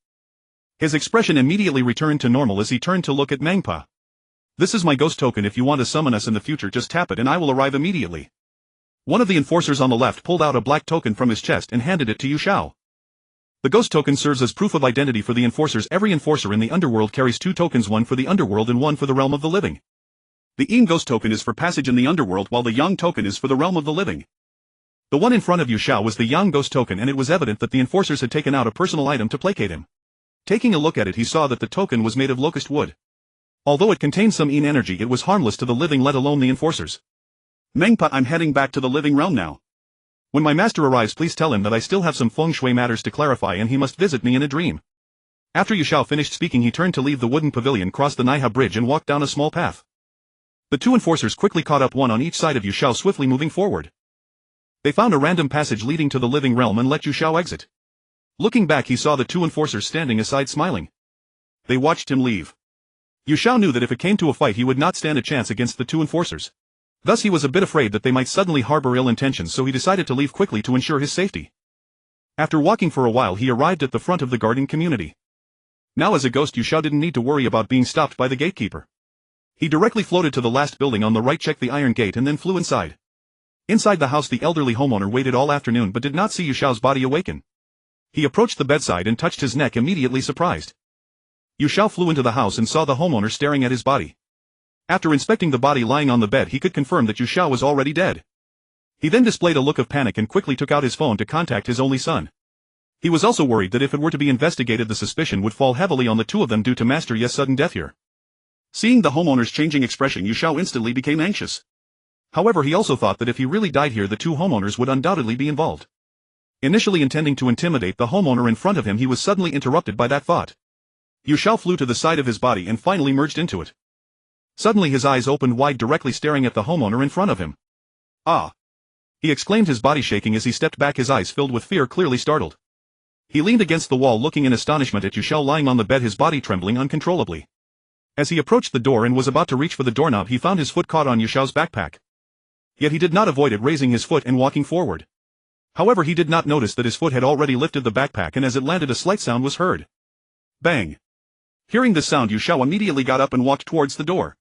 His expression immediately returned to normal as he turned to look at Meng Pa. This is my ghost token. If you want to summon us in the future, just tap it and I will arrive immediately. One of the enforcers on the left pulled out a black token from his chest and handed it to Xiao. The ghost token serves as proof of identity for the enforcers. Every enforcer in the underworld carries 2 tokens, one for the underworld and one for the realm of the living. The Yin ghost token is for passage in the underworld while the Yang token is for the realm of the living. The one in front of Xiao was the Yang ghost token, and it was evident that the enforcers had taken out a personal item to placate him. Taking a look at it, he saw that the token was made of locust wood. Although it contained some Yin energy, it was harmless to the living, let alone the enforcers. Mengpa, I'm heading back to the living realm now. When my master arrives, please tell him that I still have some feng shui matters to clarify and he must visit me in a dream. After Xiao finished speaking, he turned to leave the wooden pavilion, crossed the Naiha bridge and walked down a small path. The 2 enforcers quickly caught up, one on each side of Xiao, swiftly moving forward. They found a random passage leading to the living realm and let Xiao exit. Looking back, he saw the 2 enforcers standing aside smiling. They watched him leave. Xiao knew that if it came to a fight he would not stand a chance against the 2 enforcers. Thus he was a bit afraid that they might suddenly harbor ill intentions, so he decided to leave quickly to ensure his safety. After walking for a while, he arrived at the front of the garden community. Now as a ghost, Xiao didn't need to worry about being stopped by the gatekeeper. He directly floated to the last building on the right, checked the iron gate and then flew inside. Inside the house, the elderly homeowner waited all afternoon but did not see Xiao's body awaken. He approached the bedside and touched his neck, immediately surprised. Xiao flew into the house and saw the homeowner staring at his body. After inspecting the body lying on the bed, he could confirm that Xiao was already dead. He then displayed a look of panic and quickly took out his phone to contact his only son. He was also worried that if it were to be investigated, the suspicion would fall heavily on the 2 of them due to Master Ye's sudden death here. Seeing the homeowner's changing expression, Xiao instantly became anxious. However, he also thought that if he really died here, the 2 homeowners would undoubtedly be involved. Initially intending to intimidate the homeowner in front of him, he was suddenly interrupted by that thought. Xiao flew to the side of his body and finally merged into it. Suddenly his eyes opened wide, directly staring at the homeowner in front of him. Ah! He exclaimed, his body shaking as he stepped back, his eyes filled with fear, clearly startled. He leaned against the wall, looking in astonishment at Xiao lying on the bed, his body trembling uncontrollably. As he approached the door and was about to reach for the doorknob, he found his foot caught on Xiao's backpack. Yet he did not avoid it, raising his foot and walking forward. However, he did not notice that his foot had already lifted the backpack, and as it landed, a slight sound was heard. Bang! Hearing this sound, Xiao immediately got up and walked towards the door.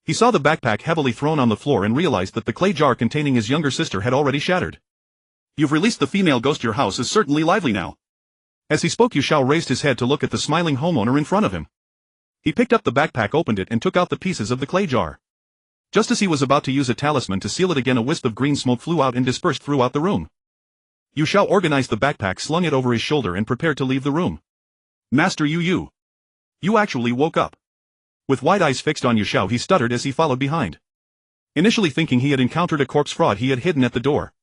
He saw the backpack heavily thrown on the floor and realized that the clay jar containing his younger sister had already shattered. You've released the female ghost. Your house is certainly lively now. As he spoke, Xiao raised his head to look at the smiling homeowner in front of him. He picked up the backpack, opened it, and took out the pieces of the clay jar. Just as he was about to use a talisman to seal it again, a wisp of green smoke flew out and dispersed throughout the room. Xiao organized the backpack, slung it over his shoulder, and prepared to leave the room. Master Yu actually woke up. With wide eyes fixed on Xiao, he stuttered as he followed behind. Initially thinking he had encountered a corpse fraud, he had hidden at the door.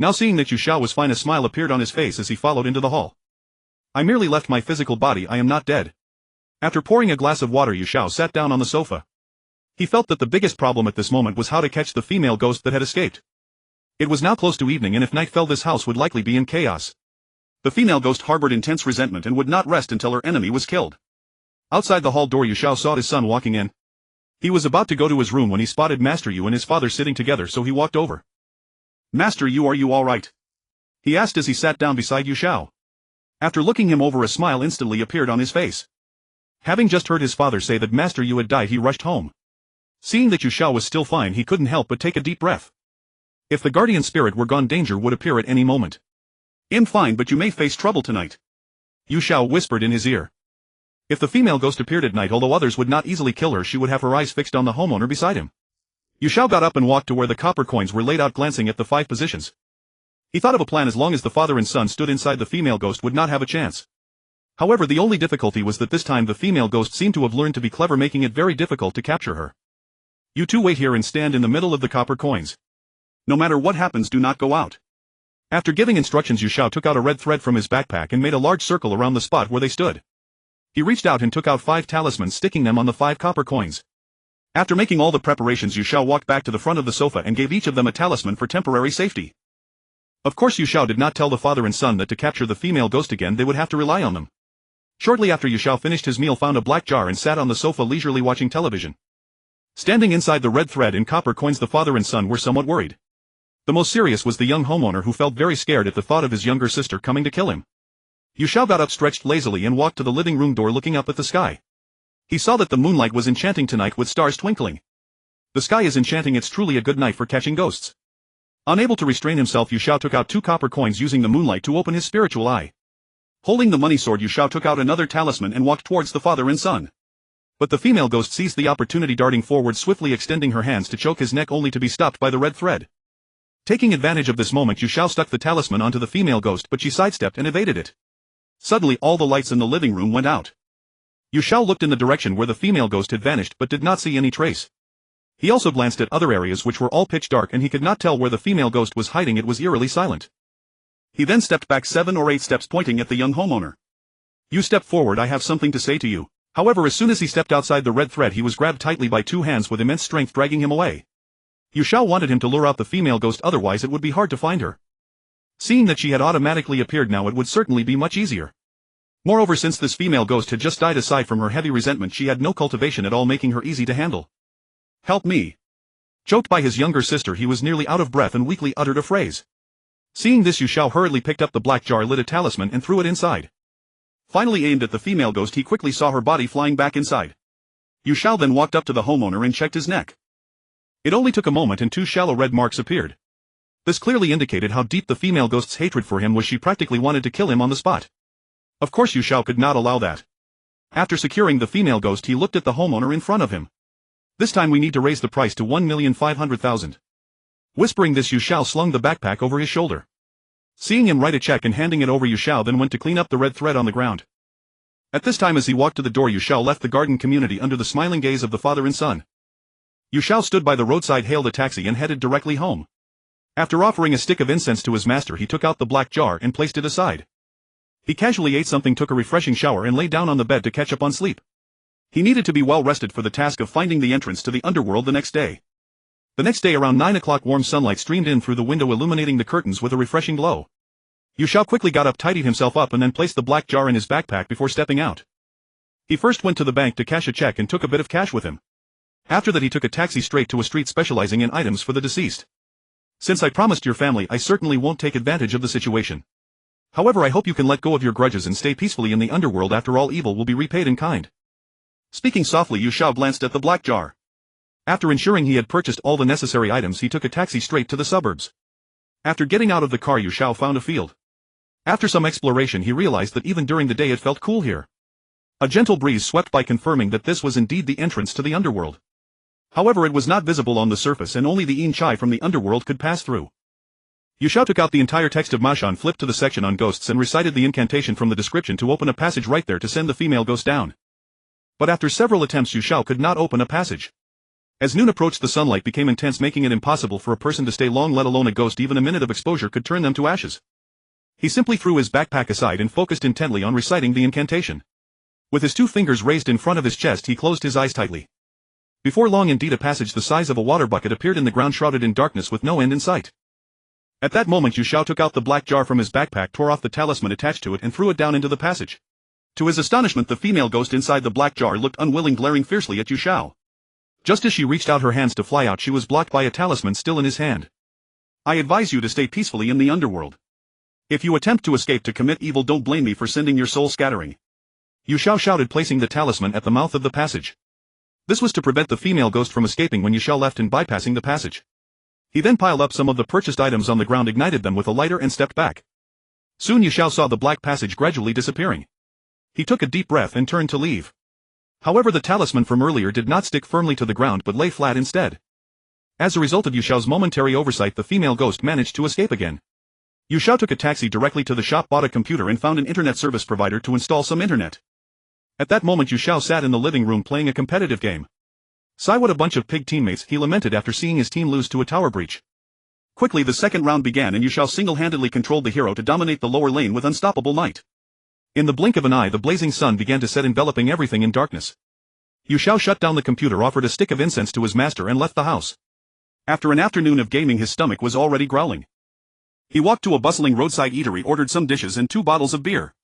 Now seeing that Xiao was fine, a smile appeared on his face as he followed into the hall. I merely left my physical body, I am not dead. After pouring a glass of water, Xiao sat down on the sofa. He felt that the biggest problem at this moment was how to catch the female ghost that had escaped. It was now close to evening, and if night fell, this house would likely be in chaos. The female ghost harbored intense resentment and would not rest until her enemy was killed. Outside the hall door, Xiao saw his son walking in. He was about to go to his room when he spotted Master Yu and his father sitting together, so he walked over. Master Yu, are you alright? He asked as he sat down beside Xiao. After looking him over, a smile instantly appeared on his face. Having just heard his father say that Master Yu had died, he rushed home. Seeing that Xiao was still fine, he couldn't help but take a deep breath. If the guardian spirit were gone, danger would appear at any moment. I'm fine, but you may face trouble tonight. Xiao whispered in his ear. If the female ghost appeared at night, although others would not easily kill her, she would have her eyes fixed on the homeowner beside him. Xiao got up and walked to where the copper coins were laid out, glancing at the 5 positions. He thought of a plan. As long as the father and son stood inside, the female ghost would not have a chance. However, the only difficulty was that this time the female ghost seemed to have learned to be clever, making it very difficult to capture her. You two wait here and stand in the middle of the copper coins. No matter what happens, do not go out. After giving instructions, Xiao took out a red thread from his backpack and made a large circle around the spot where they stood. He reached out and took out 5 talismans, sticking them on the 5 copper coins. After making all the preparations, Xiao walked back to the front of the sofa and gave each of them a talisman for temporary safety. Of course, Xiao did not tell the father and son that to capture the female ghost again they would have to rely on them. Shortly after, Xiao finished his meal, found a black jar, and sat on the sofa leisurely watching television. Standing inside the red thread and copper coins, the father and son were somewhat worried. The most serious was the young homeowner, who felt very scared at the thought of his younger sister coming to kill him. Xiao got up, stretched lazily, and walked to the living room door, looking up at the sky. He saw that the moonlight was enchanting tonight with stars twinkling. The sky is enchanting, it's truly a good night for catching ghosts. Unable to restrain himself, Yu Xiao took out 2 copper coins using the moonlight to open his spiritual eye. Holding the money sword, Yu Xiao took out another talisman and walked towards the father and son. But the female ghost seized the opportunity, darting forward swiftly, extending her hands to choke his neck, only to be stopped by the red thread. Taking advantage of this moment, Yu Xiao stuck the talisman onto the female ghost, but she sidestepped and evaded it. Suddenly all the lights in the living room went out. Yu Xiao looked in the direction where the female ghost had vanished but did not see any trace. He also glanced at other areas which were all pitch dark and he could not tell where the female ghost was hiding. It was eerily silent. He then stepped back 7 or 8 steps, pointing at the young homeowner. "You step forward, I have something to say to you." However, as soon as he stepped outside the red thread, he was grabbed tightly by 2 hands with immense strength, dragging him away. Yu Xiao wanted him to lure out the female ghost, otherwise it would be hard to find her. Seeing that she had automatically appeared now, it would certainly be much easier. Moreover, since this female ghost had just died, aside from her heavy resentment, she had no cultivation at all, making her easy to handle. "Help me." Choked by his younger sister, he was nearly out of breath and weakly uttered a phrase. Seeing this, Yu Xiao hurriedly picked up the black jar, lit a talisman and threw it inside. Finally aimed at the female ghost, he quickly saw her body flying back inside. Yu Xiao then walked up to the homeowner and checked his neck. It only took a moment and 2 shallow red marks appeared. This clearly indicated how deep the female ghost's hatred for him was. She practically wanted to kill him on the spot. Of course, Yu Xiao could not allow that. After securing the female ghost, he looked at the homeowner in front of him. "This time we need to raise the price to 1,500,000. Whispering this, Yu Xiao slung the backpack over his shoulder. Seeing him write a check and handing it over, Yu Xiao then went to clean up the red thread on the ground. At this time, as he walked to the door, Yu Xiao left the garden community under the smiling gaze of the father and son. Yu Xiao stood by the roadside, hailed a taxi and headed directly home. After offering a stick of incense to his master, he took out the black jar and placed it aside. He casually ate something, took a refreshing shower and lay down on the bed to catch up on sleep. He needed to be well rested for the task of finding the entrance to the underworld the next day. The next day around 9 o'clock, warm sunlight streamed in through the window, illuminating the curtains with a refreshing glow. Yu Xiao quickly got up, tidied himself up and then placed the black jar in his backpack before stepping out. He first went to the bank to cash a check and took a bit of cash with him. After that, he took a taxi straight to a street specializing in items for the deceased. "Since I promised your family, I certainly won't take advantage of the situation. However, I hope you can let go of your grudges and stay peacefully in the underworld. After all, evil will be repaid in kind." Speaking softly, Yu Xiao glanced at the black jar. After ensuring he had purchased all the necessary items, he took a taxi straight to the suburbs. After getting out of the car, Yu Xiao found a field. After some exploration, he realized that even during the day it felt cool here. A gentle breeze swept by, confirming that this was indeed the entrance to the underworld. However, it was not visible on the surface and only the Yin Chai from the underworld could pass through. Yu Xiao took out the entire text of Maoshan, flipped to the section on ghosts and recited the incantation from the description to open a passage right there to send the female ghost down. But after several attempts, Yu Xiao could not open a passage. As noon approached, the sunlight became intense, making it impossible for a person to stay long, let alone a ghost. Even a minute of exposure could turn them to ashes. He simply threw his backpack aside and focused intently on reciting the incantation. With his 2 fingers raised in front of his chest, he closed his eyes tightly. Before long, indeed, a passage the size of a water bucket appeared in the ground, shrouded in darkness with no end in sight. At that moment, Yu Xiao took out the black jar from his backpack, tore off the talisman attached to it and threw it down into the passage. To his astonishment, the female ghost inside the black jar looked unwilling, glaring fiercely at Yu Xiao. Just as she reached out her hands to fly out, she was blocked by a talisman still in his hand. "I advise you to stay peacefully in the underworld. If you attempt to escape to commit evil, don't blame me for sending your soul scattering," Yu Xiao shouted, placing the talisman at the mouth of the passage. This was to prevent the female ghost from escaping when Yu Xiao left and bypassing the passage. He then piled up some of the purchased items on the ground, ignited them with a lighter and stepped back. Soon Yu Xiao saw the black passage gradually disappearing. He took a deep breath and turned to leave. However, the talisman from earlier did not stick firmly to the ground but lay flat instead. As a result of Yu Xiao's momentary oversight, the female ghost managed to escape again. Yu Xiao took a taxi directly to the shop, bought a computer and found an internet service provider to install some internet. At that moment, Yu Xiao sat in the living room playing a competitive game. "Sigh, what a bunch of pig teammates," he lamented after seeing his team lose to a tower breach. Quickly the second round began and Yu Xiao single-handedly controlled the hero to dominate the lower lane with unstoppable might. In the blink of an eye, the blazing sun began to set, enveloping everything in darkness. Yu Xiao shut down the computer, offered a stick of incense to his master and left the house. After an afternoon of gaming, his stomach was already growling. He walked to a bustling roadside eatery, ordered some dishes and 2 bottles of beer.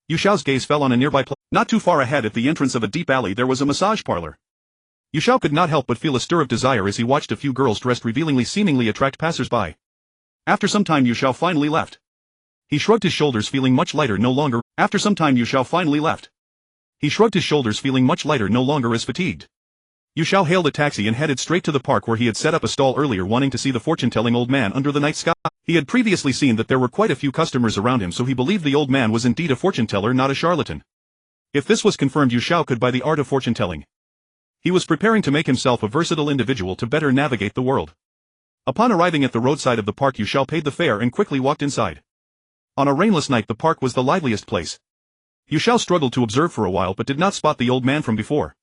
Yu Xiao's gaze fell on a nearby place. Not too far ahead, at the entrance of a deep alley, there was a massage parlor. Yu Xiao could not help but feel a stir of desire as he watched a few girls dressed revealingly seemingly attract passers-by. After some time, Yu Xiao finally left. He shrugged his shoulders, feeling much lighter, no longer. After some time, Yu Xiao finally left. He shrugged his shoulders, feeling much lighter, no longer as fatigued. Yu Xiao hailed a taxi and headed straight to the park where he had set up a stall earlier, wanting to see the fortune-telling old man under the night sky. He had previously seen that there were quite a few customers around him, so he believed the old man was indeed a fortune-teller, not a charlatan. If this was confirmed, Yu Xiao could buy the art of fortune-telling. He was preparing to make himself a versatile individual to better navigate the world. Upon arriving at the roadside of the park, Yu Xiao paid the fare and quickly walked inside. On a rainless night, the park was the liveliest place. Yu Xiao struggled to observe for a while but did not spot the old man from before.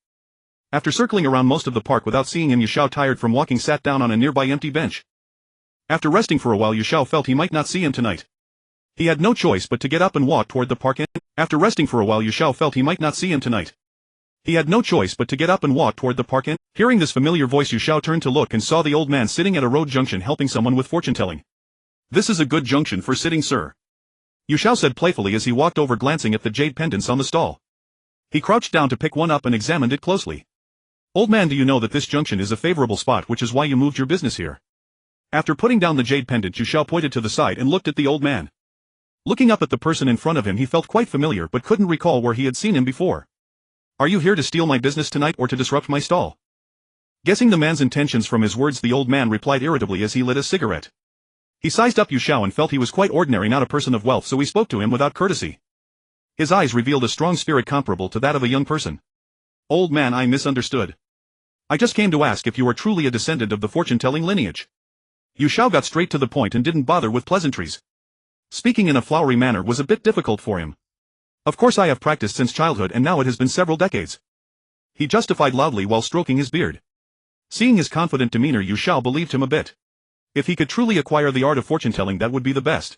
After circling around most of the park without seeing him, Yu Xiao, tired from walking, sat down on a nearby empty bench. After resting for a while, Yu Xiao felt he might not see him tonight. He had no choice but to get up and walk toward the park. After resting for a while, Yu Xiao felt he might not see him tonight. He had no choice but to get up and walk toward the park. Hearing this familiar voice, Yu Xiao turned to look and saw the old man sitting at a road junction helping someone with fortune-telling. "This is a good junction for sitting, sir," Yu Xiao said playfully as he walked over, glancing at the jade pendants on the stall. He crouched down to pick one up and examined it closely. "Old man, do you know that this junction is a favorable spot, which is why you moved your business here?" After putting down the jade pendant, Yu Xiao pointed to the side and looked at the old man. Looking up at the person in front of him, he felt quite familiar but couldn't recall where he had seen him before. "Are you here to steal my business tonight or to disrupt my stall?" Guessing the man's intentions from his words, the old man replied irritably as he lit a cigarette. He sized up Yu Xiao and felt he was quite ordinary, not a person of wealth, so he spoke to him without courtesy. His eyes revealed a strong spirit comparable to that of a young person. "Old man, I misunderstood. I just came to ask if you are truly a descendant of the fortune-telling lineage." Yu Xiao got straight to the point and didn't bother with pleasantries. Speaking in a flowery manner was a bit difficult for him. "Of course I have practiced since childhood, and now it has been several decades," he justified loudly while stroking his beard. Seeing his confident demeanor, Yu Xiao believed him a bit. If he could truly acquire the art of fortune-telling, that would be the best.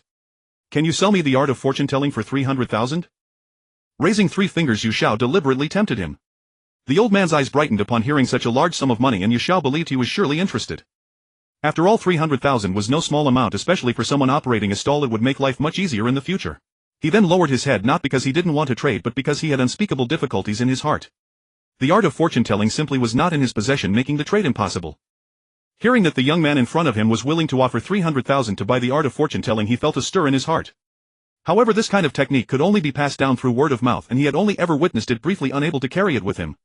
"Can you sell me the art of fortune-telling for 300,000? Raising 3 fingers, Yu Xiao deliberately tempted him. The old man's eyes brightened upon hearing such a large sum of money, and Yu Xiao believed he was surely interested. After all, 300,000 was no small amount, especially for someone operating a stall. It would make life much easier in the future. He then lowered his head, not because he didn't want to trade but because he had unspeakable difficulties in his heart. The art of fortune-telling simply was not in his possession, making the trade impossible. Hearing that the young man in front of him was willing to offer 300,000 to buy the art of fortune-telling, he felt a stir in his heart. However, this kind of technique could only be passed down through word of mouth, and he had only ever witnessed it briefly, unable to carry it with him.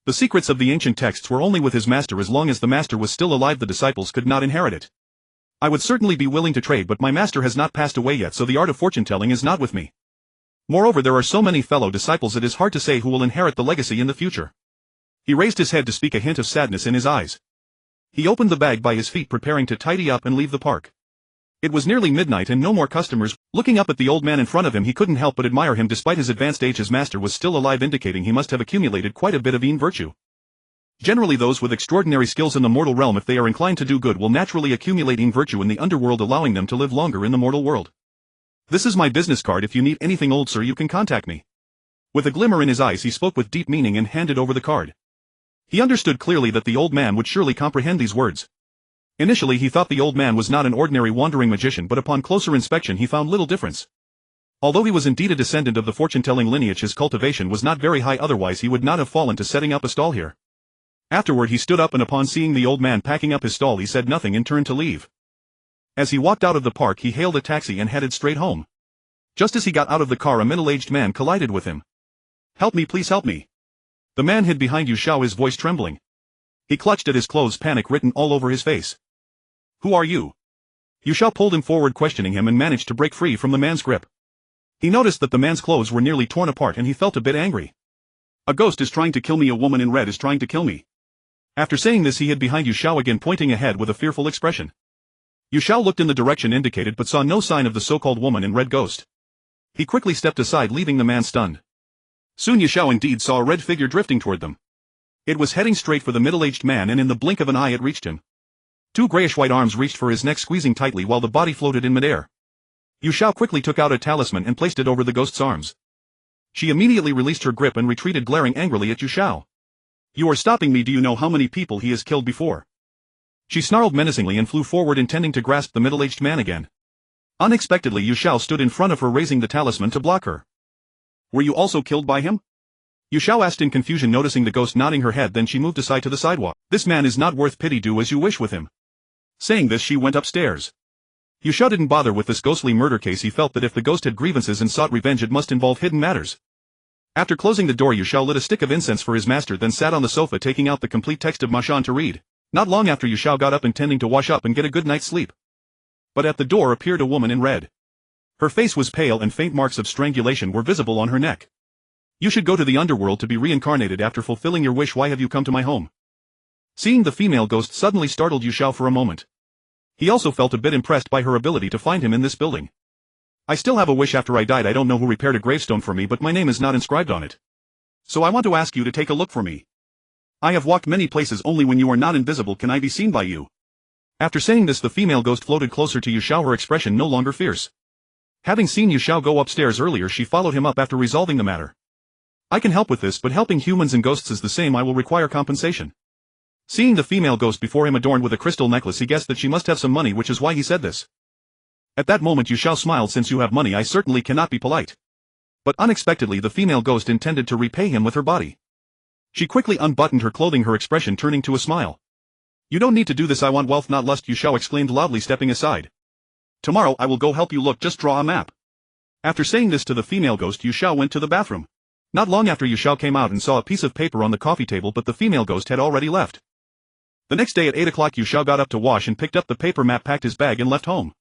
The secrets of the ancient texts were only with his master. As long as the master was still alive, the disciples could not inherit it. "I would certainly be willing to trade, but my master has not passed away yet, so the art of fortune-telling is not with me. Moreover, there are so many fellow disciples, it is hard to say who will inherit the legacy in the future." He raised his head to speak, a hint of sadness in his eyes. He opened the bag by his feet, preparing to tidy up and leave the park. It was nearly midnight and no more customers. Looking up at the old man in front of him, he couldn't help but admire him. Despite his advanced age, his master was still alive, indicating he must have accumulated quite a bit of virtue. Generally, those with extraordinary skills in the mortal realm, if they are inclined to do good, will naturally accumulate virtue in the underworld, allowing them to live longer in the mortal world. "This is my business card. If you need anything, old sir, you can contact me." With a glimmer in his eyes, he spoke with deep meaning and handed over the card. He understood clearly that the old man would surely comprehend these words. Initially, he thought the old man was not an ordinary wandering magician, but upon closer inspection he found little difference. Although he was indeed a descendant of the fortune-telling lineage, his cultivation was not very high, otherwise he would not have fallen to setting up a stall here. Afterward, he stood up, and upon seeing the old man packing up his stall, he said nothing and turned to leave. As he walked out of the park, he hailed a taxi and headed straight home. Just as he got out of the car, a middle-aged man collided with him. "Help me, please help me." The man hid behind Yu Xiao, his voice trembling. He clutched at his clothes, panic written all over his face. "Who are you?" Yu Xiao pulled him forward, questioning him, and managed to break free from the man's grip. He noticed that the man's clothes were nearly torn apart, and he felt a bit angry. "A ghost is trying to kill me. A woman in red is trying to kill me." After saying this, he hid behind Yu Xiao again, pointing ahead with a fearful expression. Yu Xiao looked in the direction indicated but saw no sign of the so-called woman in red ghost. He quickly stepped aside, leaving the man stunned. Soon Yu Xiao indeed saw a red figure drifting toward them. It was heading straight for the middle-aged man, and in the blink of an eye it reached him. 2 grayish-white arms reached for his neck, squeezing tightly while the body floated in midair. Yu Xiao quickly took out a talisman and placed it over the ghost's arms. She immediately released her grip and retreated, glaring angrily at Yu Xiao. "You are stopping me. Do you know how many people he has killed before?" She snarled menacingly and flew forward, intending to grasp the middle-aged man again. Unexpectedly, Yu Xiao stood in front of her, raising the talisman to block her. "Were you also killed by him?" Yu Xiao asked in confusion, noticing the ghost nodding her head. Then she moved aside to the sidewalk. "This man is not worth pity. Do as you wish with him." Saying this, she went upstairs. Yu Xiao didn't bother with this ghostly murder case. He felt that if the ghost had grievances and sought revenge, it must involve hidden matters. After closing the door, Yu Xiao lit a stick of incense for his master, then sat on the sofa taking out the complete text of Maoshan to read. Not long after, Yu Xiao got up intending to wash up and get a good night's sleep. But at the door appeared a woman in red. Her face was pale and faint marks of strangulation were visible on her neck. You should go to the underworld to be reincarnated after fulfilling your wish. Why have you come to my home? Seeing the female ghost suddenly startled Yu Xiao for a moment. He also felt a bit impressed by her ability to find him in this building. I still have a wish after I died. I don't know who repaired a gravestone for me, but my name is not inscribed on it. So I want to ask you to take a look for me. I have walked many places. Only when you are not invisible can I be seen by you. After saying this, the female ghost floated closer to Yu Xiao, her expression no longer fierce. Having seen Yu Xiao go upstairs earlier, she followed him up after resolving the matter. I can help with this, but helping humans and ghosts is the same. I will require compensation. Seeing the female ghost before him adorned with a crystal necklace, he guessed that she must have some money, which is why he said this. At that moment Yu Xiao smiled. Since you have money, I certainly cannot be polite. But unexpectedly the female ghost intended to repay him with her body. She quickly unbuttoned her clothing, her expression turning to a smile. You don't need to do this. I want wealth, not lust, Yu Xiao exclaimed loudly, stepping aside. Tomorrow I will go help you. Look, just draw a map. After saying this to the female ghost, Yu Xiao went to the bathroom. Not long after, Yu Xiao came out and saw a piece of paper on the coffee table, but the female ghost had already left. The next day at 8 o'clock, Yu Xiao got up to wash and picked up the paper map, packed his bag and left home.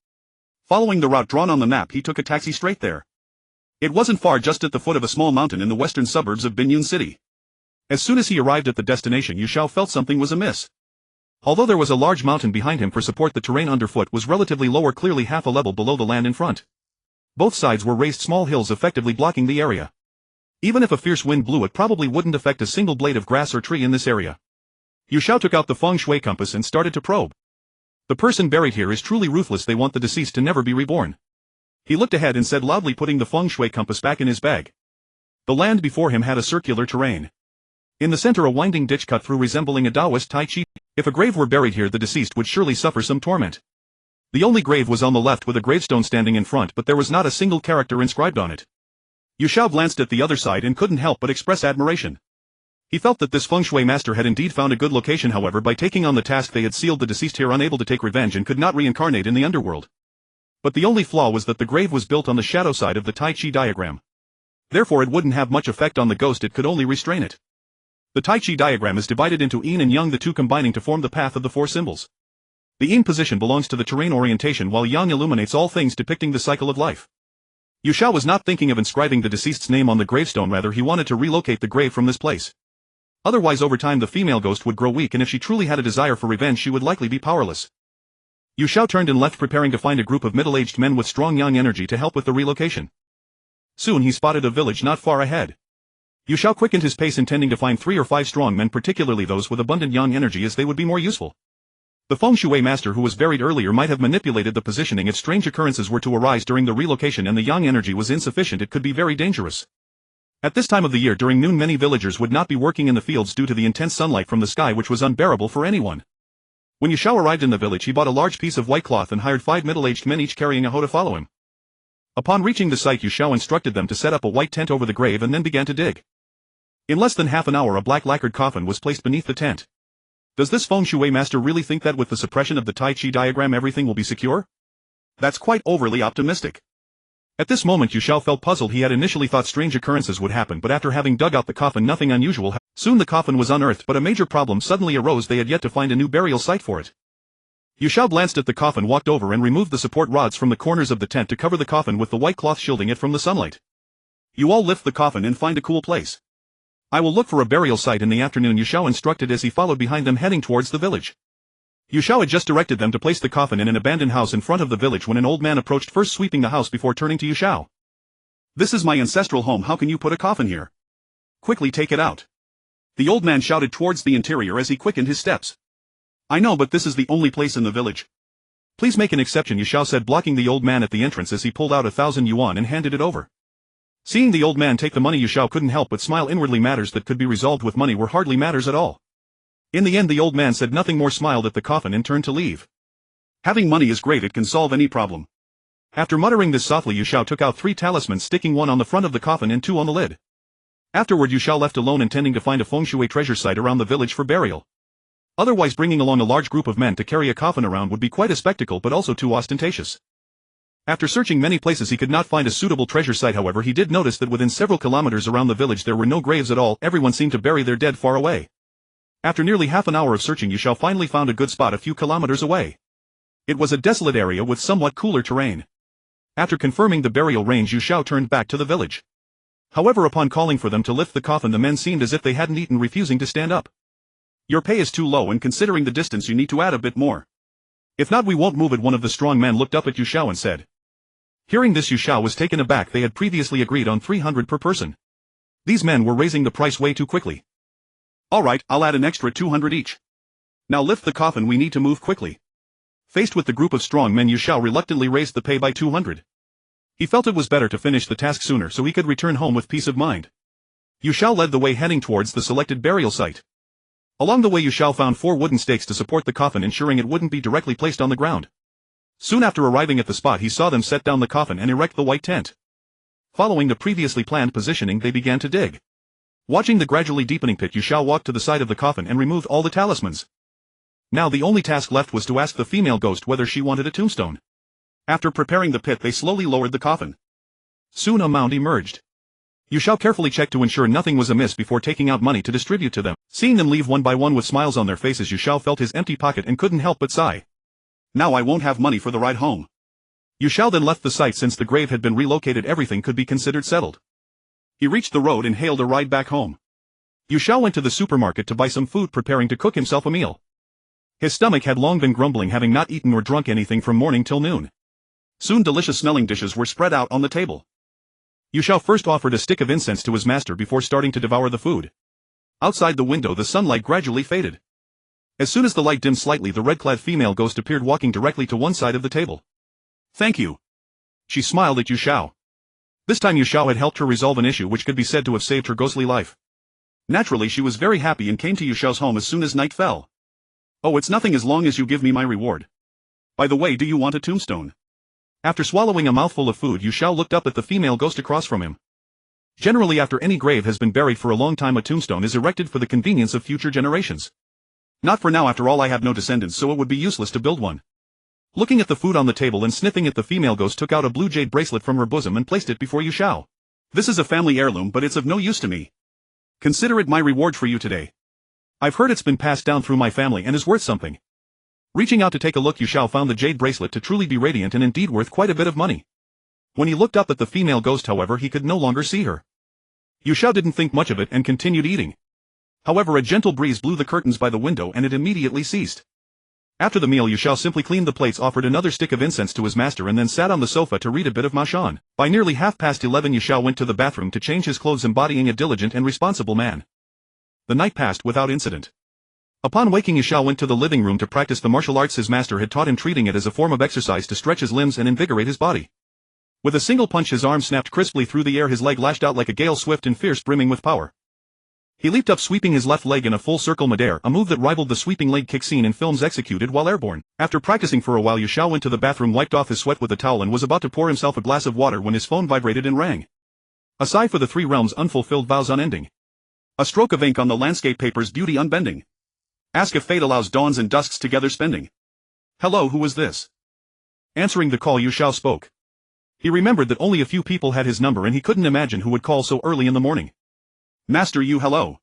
Following the route drawn on the map, he took a taxi straight there. It wasn't far, just at the foot of a small mountain in the western suburbs of Binyun City. As soon as he arrived at the destination, Yu Xiao felt something was amiss. Although there was a large mountain behind him for support, the terrain underfoot was relatively lower, clearly half a level below the land in front. Both sides were raised small hills, effectively blocking the area. Even if a fierce wind blew, it probably wouldn't affect a single blade of grass or tree in this area. Yu Xiao took out the feng shui compass and started to probe. The person buried here is truly ruthless. They want the deceased to never be reborn. He looked ahead and said loudly, putting the feng shui compass back in his bag. The land before him had a circular terrain. In the center, a winding ditch cut through, resembling a Taoist Tai Chi. If a grave were buried here, the deceased would surely suffer some torment. The only grave was on the left, with a gravestone standing in front, but there was not a single character inscribed on it. Yu Xiao glanced at the other side and couldn't help but express admiration. He felt that this feng shui master had indeed found a good location. However, by taking on the task, they had sealed the deceased here, unable to take revenge and could not reincarnate in the underworld. But the only flaw was that the grave was built on the shadow side of the Tai Chi diagram. Therefore it wouldn't have much effect on the ghost, it could only restrain it. The Tai Chi diagram is divided into yin and yang, the two combining to form the path of the four symbols. The yin position belongs to the terrain orientation, while yang illuminates all things, depicting the cycle of life. Yu Xiao was not thinking of inscribing the deceased's name on the gravestone, rather he wanted to relocate the grave from this place. Otherwise, over time the female ghost would grow weak, and if she truly had a desire for revenge, she would likely be powerless. Yu Xiao turned and left, preparing to find a group of middle-aged men with strong yang energy to help with the relocation. Soon he spotted a village not far ahead. Yu Xiao quickened his pace, intending to find 3 or 5 strong men, particularly those with abundant yang energy, as they would be more useful. The feng shui master who was buried earlier might have manipulated the positioning. If strange occurrences were to arise during the relocation and the yang energy was insufficient, it could be very dangerous. At this time of the year during noon, many villagers would not be working in the fields due to the intense sunlight from the sky, which was unbearable for anyone. When Yu Xiao arrived in the village, he bought a large piece of white cloth and hired 5 middle-aged men, each carrying a hoe, to follow him. Upon reaching the site, Yu Xiao instructed them to set up a white tent over the grave and then began to dig. In less than half an hour, a black lacquered coffin was placed beneath the tent. Does this feng shui master really think that with the suppression of the Tai Chi diagram everything will be secure? That's quite overly optimistic. At this moment Yu Xiao felt puzzled. He had initially thought strange occurrences would happen, but after having dug out the coffin, nothing unusual happened. Soon the coffin was unearthed, but a major problem suddenly arose. They had yet to find a new burial site for it. Yu Xiao glanced at the coffin, walked over and removed the support rods from the corners of the tent to cover the coffin with the white cloth, shielding it from the sunlight. You all lift the coffin and find a cool place. I will look for a burial site in the afternoon, Yu Xiao instructed as he followed behind them, heading towards the village. Yu Xiao had just directed them to place the coffin in an abandoned house in front of the village when an old man approached, first sweeping the house before turning to Yu Xiao. This is my ancestral home. How can you put a coffin here? Quickly take it out. The old man shouted towards the interior as he quickened his steps. I know, but this is the only place in the village. Please make an exception, Yu Xiao said, blocking the old man at the entrance as he pulled out 1,000 yuan and handed it over. Seeing the old man take the money, Yu Xiao couldn't help but smile inwardly. Matters that could be resolved with money were hardly matters at all. In the end the old man said nothing more, smiled at the coffin and turned to leave. Having money is great, it can solve any problem. After muttering this softly, Yu Xiao took out 3 talismans, sticking 1 on the front of the coffin and 2 on the lid. Afterward Yu Xiao left alone, intending to find a feng shui treasure site around the village for burial. Otherwise bringing along a large group of men to carry a coffin around would be quite a spectacle, but also too ostentatious. After searching many places he could not find a suitable treasure site. However, he did notice that within several kilometers around the village there were no graves at all. Everyone seemed to bury their dead far away. After nearly half an hour of searching, Xiao finally found a good spot a few kilometers away. It was a desolate area with somewhat cooler terrain. After confirming the burial range, Xiao turned back to the village. However, upon calling for them to lift the coffin, the men seemed as if they hadn't eaten, refusing to stand up. "Your pay is too low, and considering the distance you need to add a bit more. If not, we won't move it." One of the strong men looked up at Xiao and said. Hearing this, Xiao was taken aback. They had previously agreed on 300 per person. These men were raising the price way too quickly. "Alright, I'll add an extra 200 each. Now lift the coffin, we need to move quickly." Faced with the group of strong men, Xiao reluctantly raised the pay by 200. He felt it was better to finish the task sooner so he could return home with peace of mind. Xiao led the way, heading towards the selected burial site. Along the way, Xiao found 4 wooden stakes to support the coffin, ensuring it wouldn't be directly placed on the ground. Soon after arriving at the spot, he saw them set down the coffin and erect the white tent. Following the previously planned positioning, they began to dig. Watching the gradually deepening pit, Xiao walked to the side of the coffin and removed all the talismans. Now the only task left was to ask the female ghost whether she wanted a tombstone. After preparing the pit, they slowly lowered the coffin. Soon a mound emerged. Xiao carefully checked to ensure nothing was amiss before taking out money to distribute to them. Seeing them leave one by one with smiles on their faces, Xiao felt his empty pocket and couldn't help but sigh. "Now I won't have money for the ride home." Xiao then left the site. Since the grave had been relocated, everything could be considered settled. He reached the road and hailed a ride back home. Xiao went to the supermarket to buy some food, preparing to cook himself a meal. His stomach had long been grumbling, having not eaten or drunk anything from morning till noon. Soon delicious-smelling dishes were spread out on the table. Xiao first offered a stick of incense to his master before starting to devour the food. Outside the window, the sunlight gradually faded. As soon as the light dimmed slightly, the red-clad female ghost appeared, walking directly to one side of the table. "Thank you." She smiled at Xiao. This time Xiao had helped her resolve an issue which could be said to have saved her ghostly life. Naturally, she was very happy and came to Xiao's home as soon as night fell. "Oh, it's nothing as long as you give me my reward. By the way, do you want a tombstone?" After swallowing a mouthful of food, Xiao looked up at the female ghost across from him. Generally, after any grave has been buried for a long time, a tombstone is erected for the convenience of future generations. Not for now. After all, I have no descendants, so it would be useless to build one. Looking at the food on the table and sniffing it, the female ghost took out a blue jade bracelet from her bosom and placed it before Xiao. "This is a family heirloom, but it's of no use to me. Consider it my reward for you today. I've heard it's been passed down through my family and is worth something." Reaching out to take a look, Xiao found the jade bracelet to truly be radiant and indeed worth quite a bit of money. When he looked up at the female ghost, however, he could no longer see her. Xiao didn't think much of it and continued eating. However, a gentle breeze blew the curtains by the window and it immediately ceased. After the meal, Xiao simply cleaned the plates, offered another stick of incense to his master, and then sat on the sofa to read a bit of Maoshan. By nearly 11:30, Xiao went to the bathroom to change his clothes, embodying a diligent and responsible man. The night passed without incident. Upon waking, Xiao went to the living room to practice the martial arts his master had taught him, treating it as a form of exercise to stretch his limbs and invigorate his body. With a single punch, his arm snapped crisply through the air, his leg lashed out like a gale, swift and fierce, brimming with power. He leaped up, sweeping his left leg in a full circle midair, a move that rivaled the sweeping leg kick seen in films executed while airborne. After practicing for a while, Xiao went to the bathroom, wiped off his sweat with a towel, and was about to pour himself a glass of water when his phone vibrated and rang. A sigh for the 3 realms, unfulfilled vows unending. A stroke of ink on the landscape paper's beauty unbending. Ask if fate allows dawns and dusks together spending. "Hello, who was this?" Answering the call, Xiao spoke. He remembered that only a few people had his number and he couldn't imagine who would call so early in the morning. "Master Yu, hello.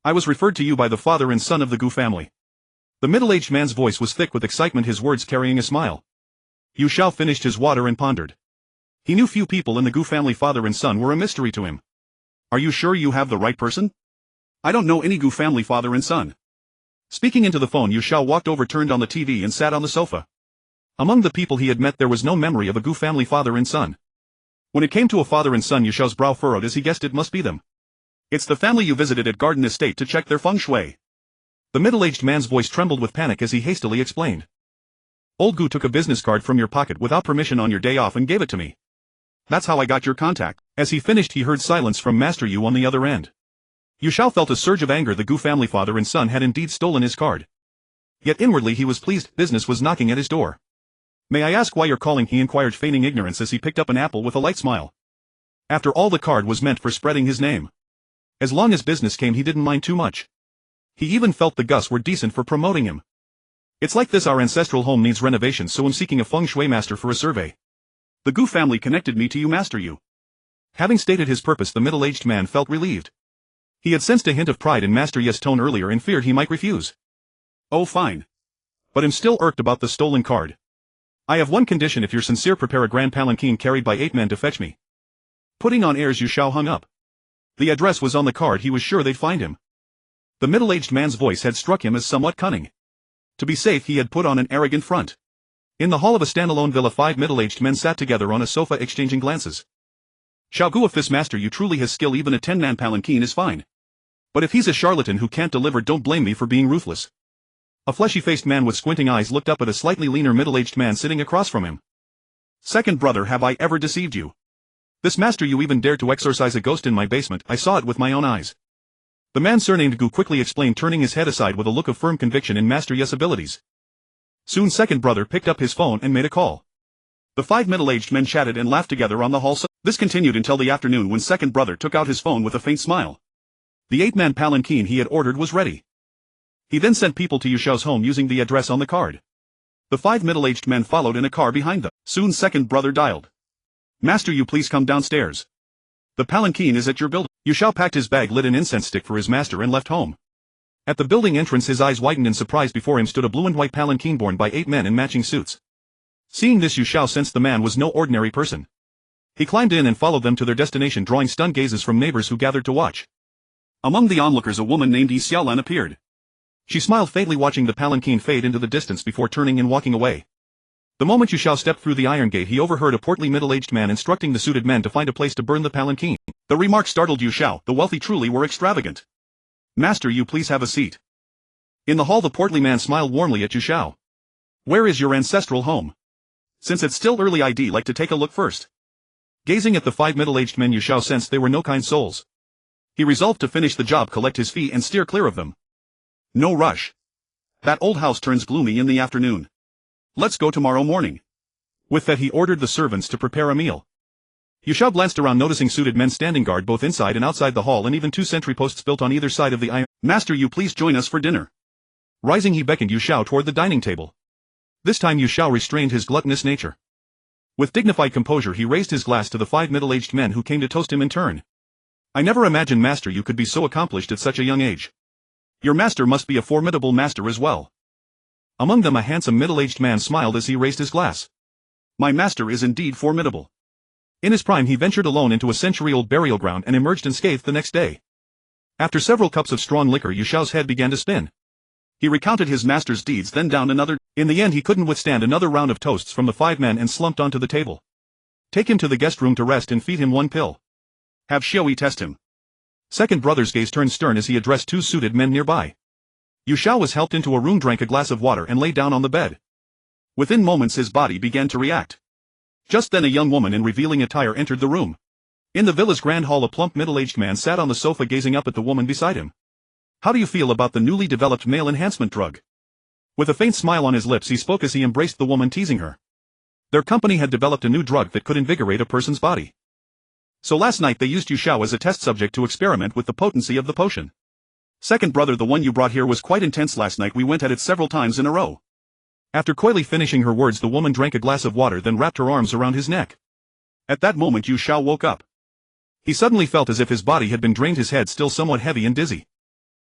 I was referred to you by the father and son of the Gu family." The middle-aged man's voice was thick with excitement, his words carrying a smile. Xiao finished his water and pondered. He knew few people in the Gu family. Father and son were a mystery to him. "Are you sure you have the right person?" "I don't know any Gu family father and son." Speaking into the phone, Xiao walked over, turned on the TV and sat on the sofa. Among the people he had met, there was no memory of a Gu family father and son. When it came to a father and son, Xiao's brow furrowed as he guessed it must be them. "It's the family you visited at Garden Estate to check their feng shui." The middle-aged man's voice trembled with panic as he hastily explained. "Old Gu took a business card from your pocket without permission on your day off and gave it to me. That's how I got your contact." As he finished, he heard silence from Master Yu on the other end. Xiao felt a surge of anger. The Gu family father and son had indeed stolen his card. Yet inwardly he was pleased. Business was knocking at his door. "May I ask why you're calling?" he inquired, feigning ignorance as he picked up an apple with a light smile. After all, the card was meant for spreading his name. As long as business came, he didn't mind too much. He even felt the Gus were decent for promoting him. "It's like this, our ancestral home needs renovation, so I'm seeking a feng shui master for a survey." The Gu family connected me to you, Master Yu. Having stated his purpose, the middle-aged man felt relieved. He had sensed a hint of pride in Master Yi's tone earlier and feared he might refuse. Oh fine. But am still irked about the stolen card. I have one condition: if you're sincere, prepare a grand palanquin carried by 8 men to fetch me. Putting on airs, Yu Xiao hung up. The address was on the card, he was sure they'd find him. The middle-aged man's voice had struck him as somewhat cunning. To be safe, he had put on an arrogant front. In the hall of a standalone villa, 5 middle-aged men sat together on a sofa exchanging glances. Xiao Gu, if this Master Yu truly has skill, even a 10-man palanquin is fine. But if he's a charlatan who can't deliver, don't blame me for being ruthless. A fleshy-faced man with squinting eyes looked up at a slightly leaner middle-aged man sitting across from him. Second brother, have I ever deceived you? This Master Yu even dared to exorcise a ghost in my basement. I saw it with my own eyes. The man surnamed Gu quickly explained, turning his head aside with a look of firm conviction in Master Yi's abilities. Soon second brother picked up his phone and made a call. The 5 middle-aged men chatted and laughed together on the hall. This continued until the afternoon, when second brother took out his phone with a faint smile. The 8-man palanquin he had ordered was ready. He then sent people to Yu Xiao's home using the address on the card. The 5 middle-aged men followed in a car behind them. Soon second brother dialed. Master Yu, please come downstairs. The palanquin is at your building. Yu Xiao packed his bag, lit an incense stick for his master and left home. At the building entrance, his eyes widened in surprise. Before him stood a blue and white palanquin borne by 8 men in matching suits. Seeing this, Yu Xiao sensed the man was no ordinary person. He climbed in and followed them to their destination, drawing stunned gazes from neighbors who gathered to watch. Among the onlookers, a woman named Xiao appeared. She smiled faintly, watching the palanquin fade into the distance before turning and walking away. The moment Yu Xiao stepped through the iron gate, he overheard a portly middle-aged man instructing the suited men to find a place to burn the palanquin. The remark startled Yu Xiao. The wealthy truly were extravagant. Master Yu, please have a seat. In the hall, the portly man smiled warmly at Yu Xiao. Where is your ancestral home? Since it's still early, I'd like to take a look first. Gazing at the 5 middle-aged men, Yu Xiao sensed they were no kind souls. He resolved to finish the job, collect his fee, and steer clear of them. No rush. That old house turns gloomy in the afternoon. Let's go tomorrow morning. With that, he ordered the servants to prepare a meal. Yu Xiao glanced around, noticing suited men standing guard both inside and outside the hall, and even 2 sentry posts built on either side of the iron. Master Yu, please join us for dinner. Rising, he beckoned Yu Xiao toward the dining table. This time Yu Xiao restrained his gluttonous nature. With dignified composure, he raised his glass to the 5 middle-aged men who came to toast him in turn. I never imagined Master Yu could be so accomplished at such a young age. Your master must be a formidable master as well. Among them, a handsome middle-aged man smiled as he raised his glass. My master is indeed formidable. In his prime, he ventured alone into a century-old burial ground and emerged unscathed the next day. After several cups of strong liquor, Yu Xiao's head began to spin. He recounted his master's deeds, then downed another. In the end, he couldn't withstand another round of toasts from the 5 men and slumped onto the table. Take him to the guest room to rest and feed him 1 pill. Have Xiao test him. Second brother's gaze turned stern as he addressed 2 suited men nearby. Yu Xiao was helped into a room, drank a glass of water, and lay down on the bed. Within moments, his body began to react. Just then, a young woman in revealing attire entered the room. In the villa's grand hall, a plump middle-aged man sat on the sofa gazing up at the woman beside him. How do you feel about the newly developed male enhancement drug? With a faint smile on his lips, he spoke as he embraced the woman, teasing her. Their company had developed a new drug that could invigorate a person's body. So last night they used Yu Xiao as a test subject to experiment with the potency of the potion. Second brother, the one you brought here was quite intense last night. We went at it several times in a row. After coyly finishing her words, the woman drank a glass of water, then wrapped her arms around his neck. At that moment, Yu Xiao woke up. He suddenly felt as if his body had been drained, his head still somewhat heavy and dizzy.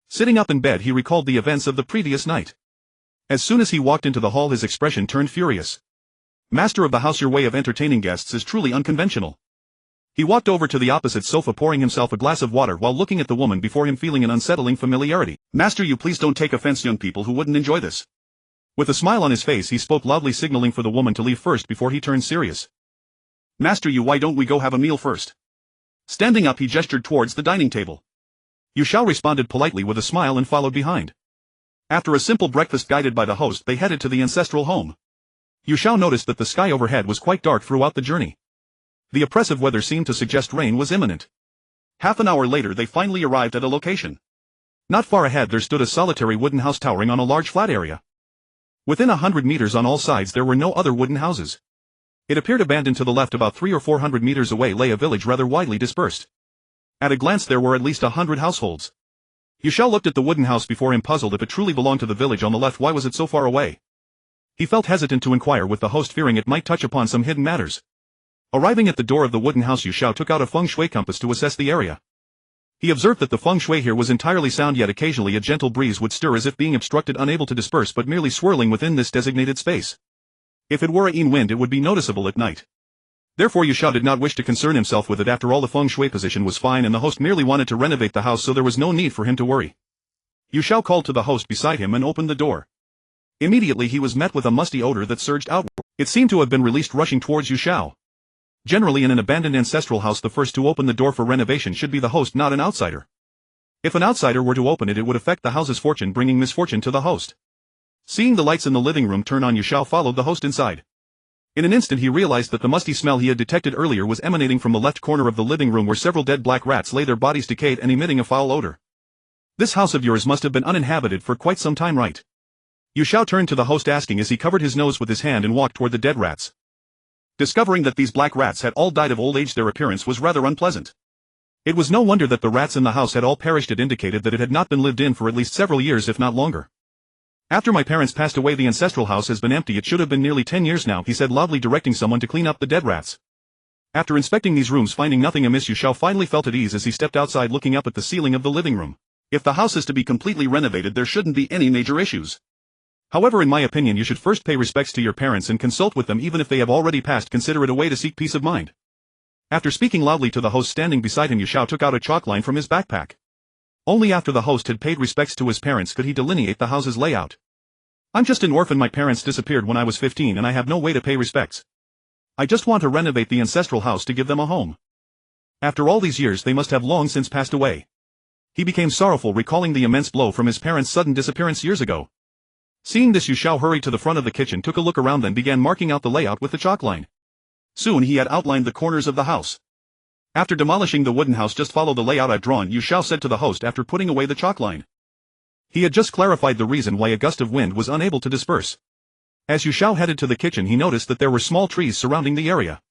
Sitting up in bed, he recalled the events of the previous night. As soon as he walked into the hall, his expression turned furious. Master of the house, your way of entertaining guests is truly unconventional. He walked over to the opposite sofa, pouring himself a glass of water while looking at the woman before him, feeling an unsettling familiarity. Master, you please don't take offense, young people who wouldn't enjoy this. With a smile on his face, he spoke loudly, signaling for the woman to leave first before he turned serious. Master, why don't we go have a meal first? Standing up, he gestured towards the dining table. Yu Xiao responded politely with a smile and followed behind. After a simple breakfast guided by the host, they headed to the ancestral home. Yu Xiao noticed that the sky overhead was quite dark throughout the journey. The oppressive weather seemed to suggest rain was imminent. Half an hour later, they finally arrived at a location. Not far ahead, there stood a solitary wooden house towering on a large flat area. Within 100 meters on all sides, there were no other wooden houses. It appeared abandoned. To the left, about 300 or 400 meters away, lay a village rather widely dispersed. At a glance, there were at least 100 households. Yu Xiao looked at the wooden house before him, puzzled. If it truly belonged to the village on the left, why was it so far away? He felt hesitant to inquire with the host, fearing it might touch upon some hidden matters. Arriving at the door of the wooden house, Xiao took out a feng shui compass to assess the area. He observed that the feng shui here was entirely sound, yet occasionally a gentle breeze would stir as if being obstructed, unable to disperse but merely swirling within this designated space. If it were a yin wind, it would be noticeable at night. Therefore Xiao did not wish to concern himself with it. After all, the feng shui position was fine and the host merely wanted to renovate the house, so there was no need for him to worry. Xiao called to the host beside him and opened the door. Immediately he was met with a musty odor that surged outward. It seemed to have been released, rushing towards Xiao. Generally, in an abandoned ancestral house, the first to open the door for renovation should be the host, not an outsider. If an outsider were to open it, it would affect the house's fortune, bringing misfortune to the host. Seeing the lights in the living room turn on, Xiao followed the host inside. In an instant he realized that the musty smell he had detected earlier was emanating from the left corner of the living room, where several dead black rats lay, their bodies decayed and emitting a foul odor. "This house of yours must have been uninhabited for quite some time, right?" Xiao turned to the host, asking as he covered his nose with his hand and walked toward the dead rats. Discovering that these black rats had all died of old age, their appearance was rather unpleasant. It was no wonder that the rats in the house had all perished. It indicated that it had not been lived in for at least several years, if not longer. "After my parents passed away, the ancestral house has been empty. It should have been nearly 10 years now," he said loudly, directing someone to clean up the dead rats. After inspecting these rooms, finding nothing amiss, Xiao finally felt at ease as he stepped outside, looking up at the ceiling of the living room. If the house is to be completely renovated, there shouldn't be any major issues. However, in my opinion, you should first pay respects to your parents and consult with them. Even if they have already passed, consider it a way to seek peace of mind. After speaking loudly to the host standing beside him, Xiao took out a chalk line from his backpack. Only after the host had paid respects to his parents could he delineate the house's layout. "I'm just an orphan. My parents disappeared when I was 15 and I have no way to pay respects. I just want to renovate the ancestral house to give them a home. After all these years, they must have long since passed away." He became sorrowful, recalling the immense blow from his parents' sudden disappearance years ago. Seeing this, Xiao hurried to the front of the kitchen, took a look around, then began marking out the layout with the chalk line. Soon he had outlined the corners of the house. "After demolishing the wooden house, just follow the layout I've drawn," Xiao said to the host after putting away the chalk line. He had just clarified the reason why a gust of wind was unable to disperse. As Xiao headed to the kitchen, he noticed that there were small trees surrounding the area.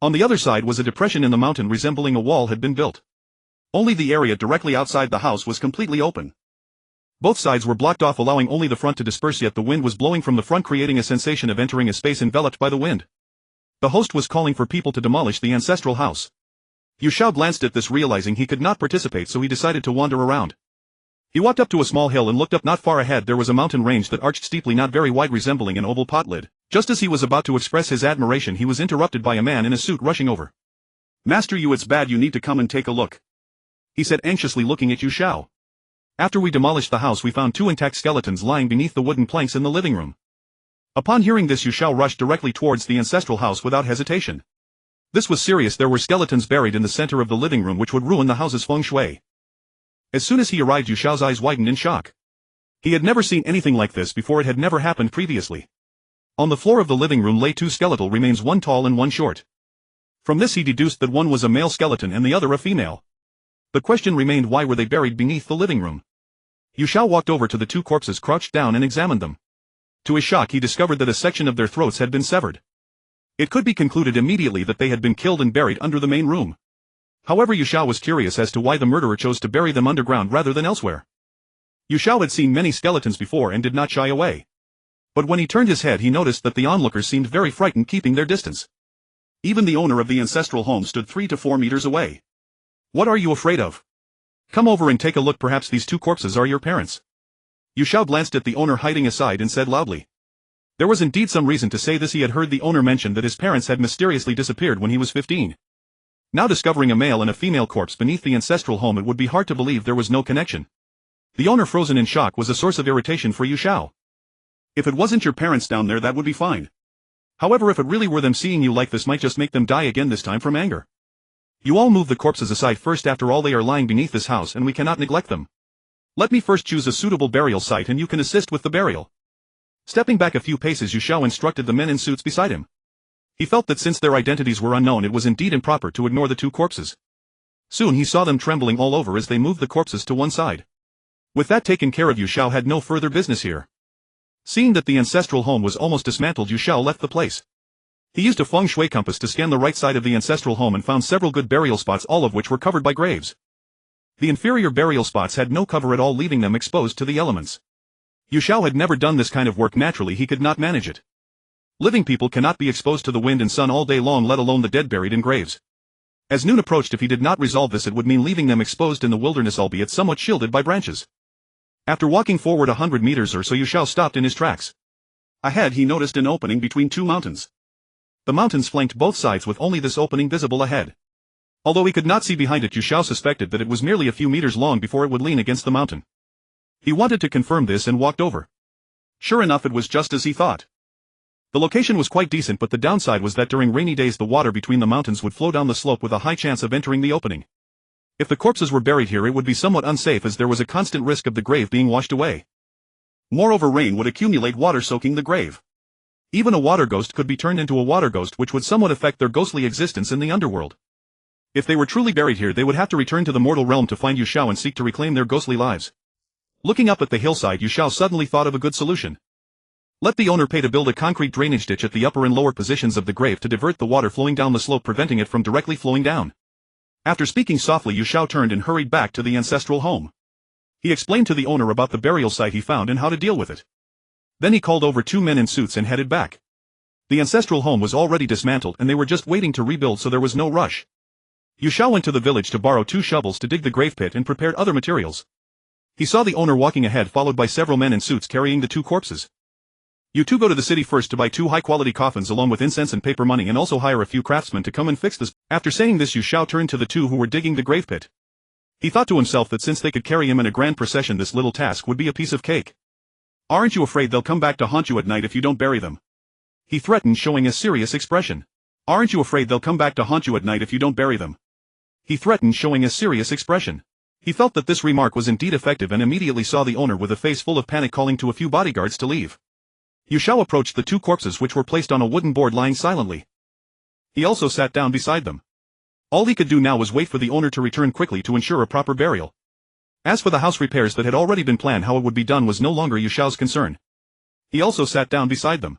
On the other side was a depression in the mountain resembling a wall had been built. Only the area directly outside the house was completely open. Both sides were blocked off, allowing only the front to disperse, yet the wind was blowing from the front, creating a sensation of entering a space enveloped by the wind. The host was calling for people to demolish the ancestral house. Xiao glanced at this, realizing he could not participate, so he decided to wander around. He walked up to a small hill and looked up. Not far ahead there was a mountain range that arched steeply, not very wide, resembling an oval pot lid. Just as he was about to express his admiration, he was interrupted by a man in a suit rushing over. "Master Yu, it's bad, you need to come and take a look," he said anxiously, looking at Xiao. "After we demolished the house, we found 2 intact skeletons lying beneath the wooden planks in the living room." Upon hearing this, Xiao rushed directly towards the ancestral house without hesitation. This was serious. There were skeletons buried in the center of the living room which would ruin the house's feng shui. As soon as he arrived, Xiao's eyes widened in shock. He had never seen anything like this before. It had never happened previously. On the floor of the living room lay 2 skeletal remains, one tall and one short. From this he deduced that one was a male skeleton and the other a female. The question remained, why were they buried beneath the living room? Xiao walked over to the 2 corpses, crouched down and examined them. To his shock, he discovered that a section of their throats had been severed. It could be concluded immediately that they had been killed and buried under the main room. However, Xiao was curious as to why the murderer chose to bury them underground rather than elsewhere. Xiao had seen many skeletons before and did not shy away. But when he turned his head, he noticed that the onlookers seemed very frightened, keeping their distance. Even the owner of the ancestral home stood 3 to 4 meters away. "What are you afraid of? Come over and take a look. Perhaps these 2 corpses are your parents." Xiao glanced at the owner hiding aside and said loudly. There was indeed some reason to say this. He had heard the owner mention that his parents had mysteriously disappeared when he was 15. Now discovering a male and a female corpse beneath the ancestral home, it would be hard to believe there was no connection. The owner, frozen in shock, was a source of irritation for Xiao. "If it wasn't your parents down there, that would be fine. However, if it really were them, seeing you like this might just make them die again, this time from anger. You all move the corpses aside first. After all, they are lying beneath this house and we cannot neglect them. Let me first choose a suitable burial site and you can assist with the burial." Stepping back a few paces, Xiao instructed the men in suits beside him. He felt that since their identities were unknown, it was indeed improper to ignore the 2 corpses. Soon he saw them trembling all over as they moved the corpses to one side. With that taken care of, Xiao had no further business here. Seeing that the ancestral home was almost dismantled, Xiao left the place. He used a feng shui compass to scan the right side of the ancestral home and found several good burial spots, all of which were covered by graves. The inferior burial spots had no cover at all, leaving them exposed to the elements. Xiao had never done this kind of work. Naturally, he could not manage it. Living people cannot be exposed to the wind and sun all day long, let alone the dead buried in graves. As noon approached, if he did not resolve this, it would mean leaving them exposed in the wilderness, albeit somewhat shielded by branches. After walking forward 100 meters or so, Xiao stopped in his tracks. Ahead he noticed an opening between two mountains. The mountains flanked both sides with only this opening visible ahead. Although he could not see behind it, Xiao suspected that it was merely a few meters long before it would lean against the mountain. He wanted to confirm this and walked over. Sure enough, it was just as he thought. The location was quite decent, but the downside was that during rainy days the water between the mountains would flow down the slope with a high chance of entering the opening. If the corpses were buried here, it would be somewhat unsafe, as there was a constant risk of the grave being washed away. Moreover, rain would accumulate, water soaking the grave. Even a water ghost could be turned into a water ghost, which would somewhat affect their ghostly existence in the underworld. If they were truly buried here, they would have to return to the mortal realm to find Xiao and seek to reclaim their ghostly lives. Looking up at the hillside, Xiao suddenly thought of a good solution. Let the owner pay to build a concrete drainage ditch at the upper and lower positions of the grave to divert the water flowing down the slope, preventing it from directly flowing down. After speaking softly, Xiao turned and hurried back to the ancestral home. He explained to the owner about the burial site he found and how to deal with it. Then he called over 2 men in suits and headed back. The ancestral home was already dismantled and they were just waiting to rebuild, so there was no rush. Xiao went to the village to borrow 2 shovels to dig the grave pit and prepared other materials. He saw the owner walking ahead, followed by several men in suits carrying the 2 corpses. You two go to the city first to buy 2 high-quality coffins along with incense and paper money, and also hire a few craftsmen to come and fix this. After saying this, Xiao turned to the 2 who were digging the grave pit. He thought to himself that since they could carry him in a grand procession, this little task would be a piece of cake. Aren't you afraid they'll come back to haunt you at night if you don't bury them? He threatened, showing a serious expression. Aren't you afraid they'll come back to haunt you at night if you don't bury them? He threatened, showing a serious expression. He felt that this remark was indeed effective and immediately saw the owner with a face full of panic calling to a few bodyguards to leave. Xiao approached the 2 corpses, which were placed on a wooden board lying silently. He also sat down beside them. All he could do now was wait for the owner to return quickly to ensure a proper burial. As for the house repairs that had already been planned, how it would be done was no longer Xiao's concern. He also sat down beside them.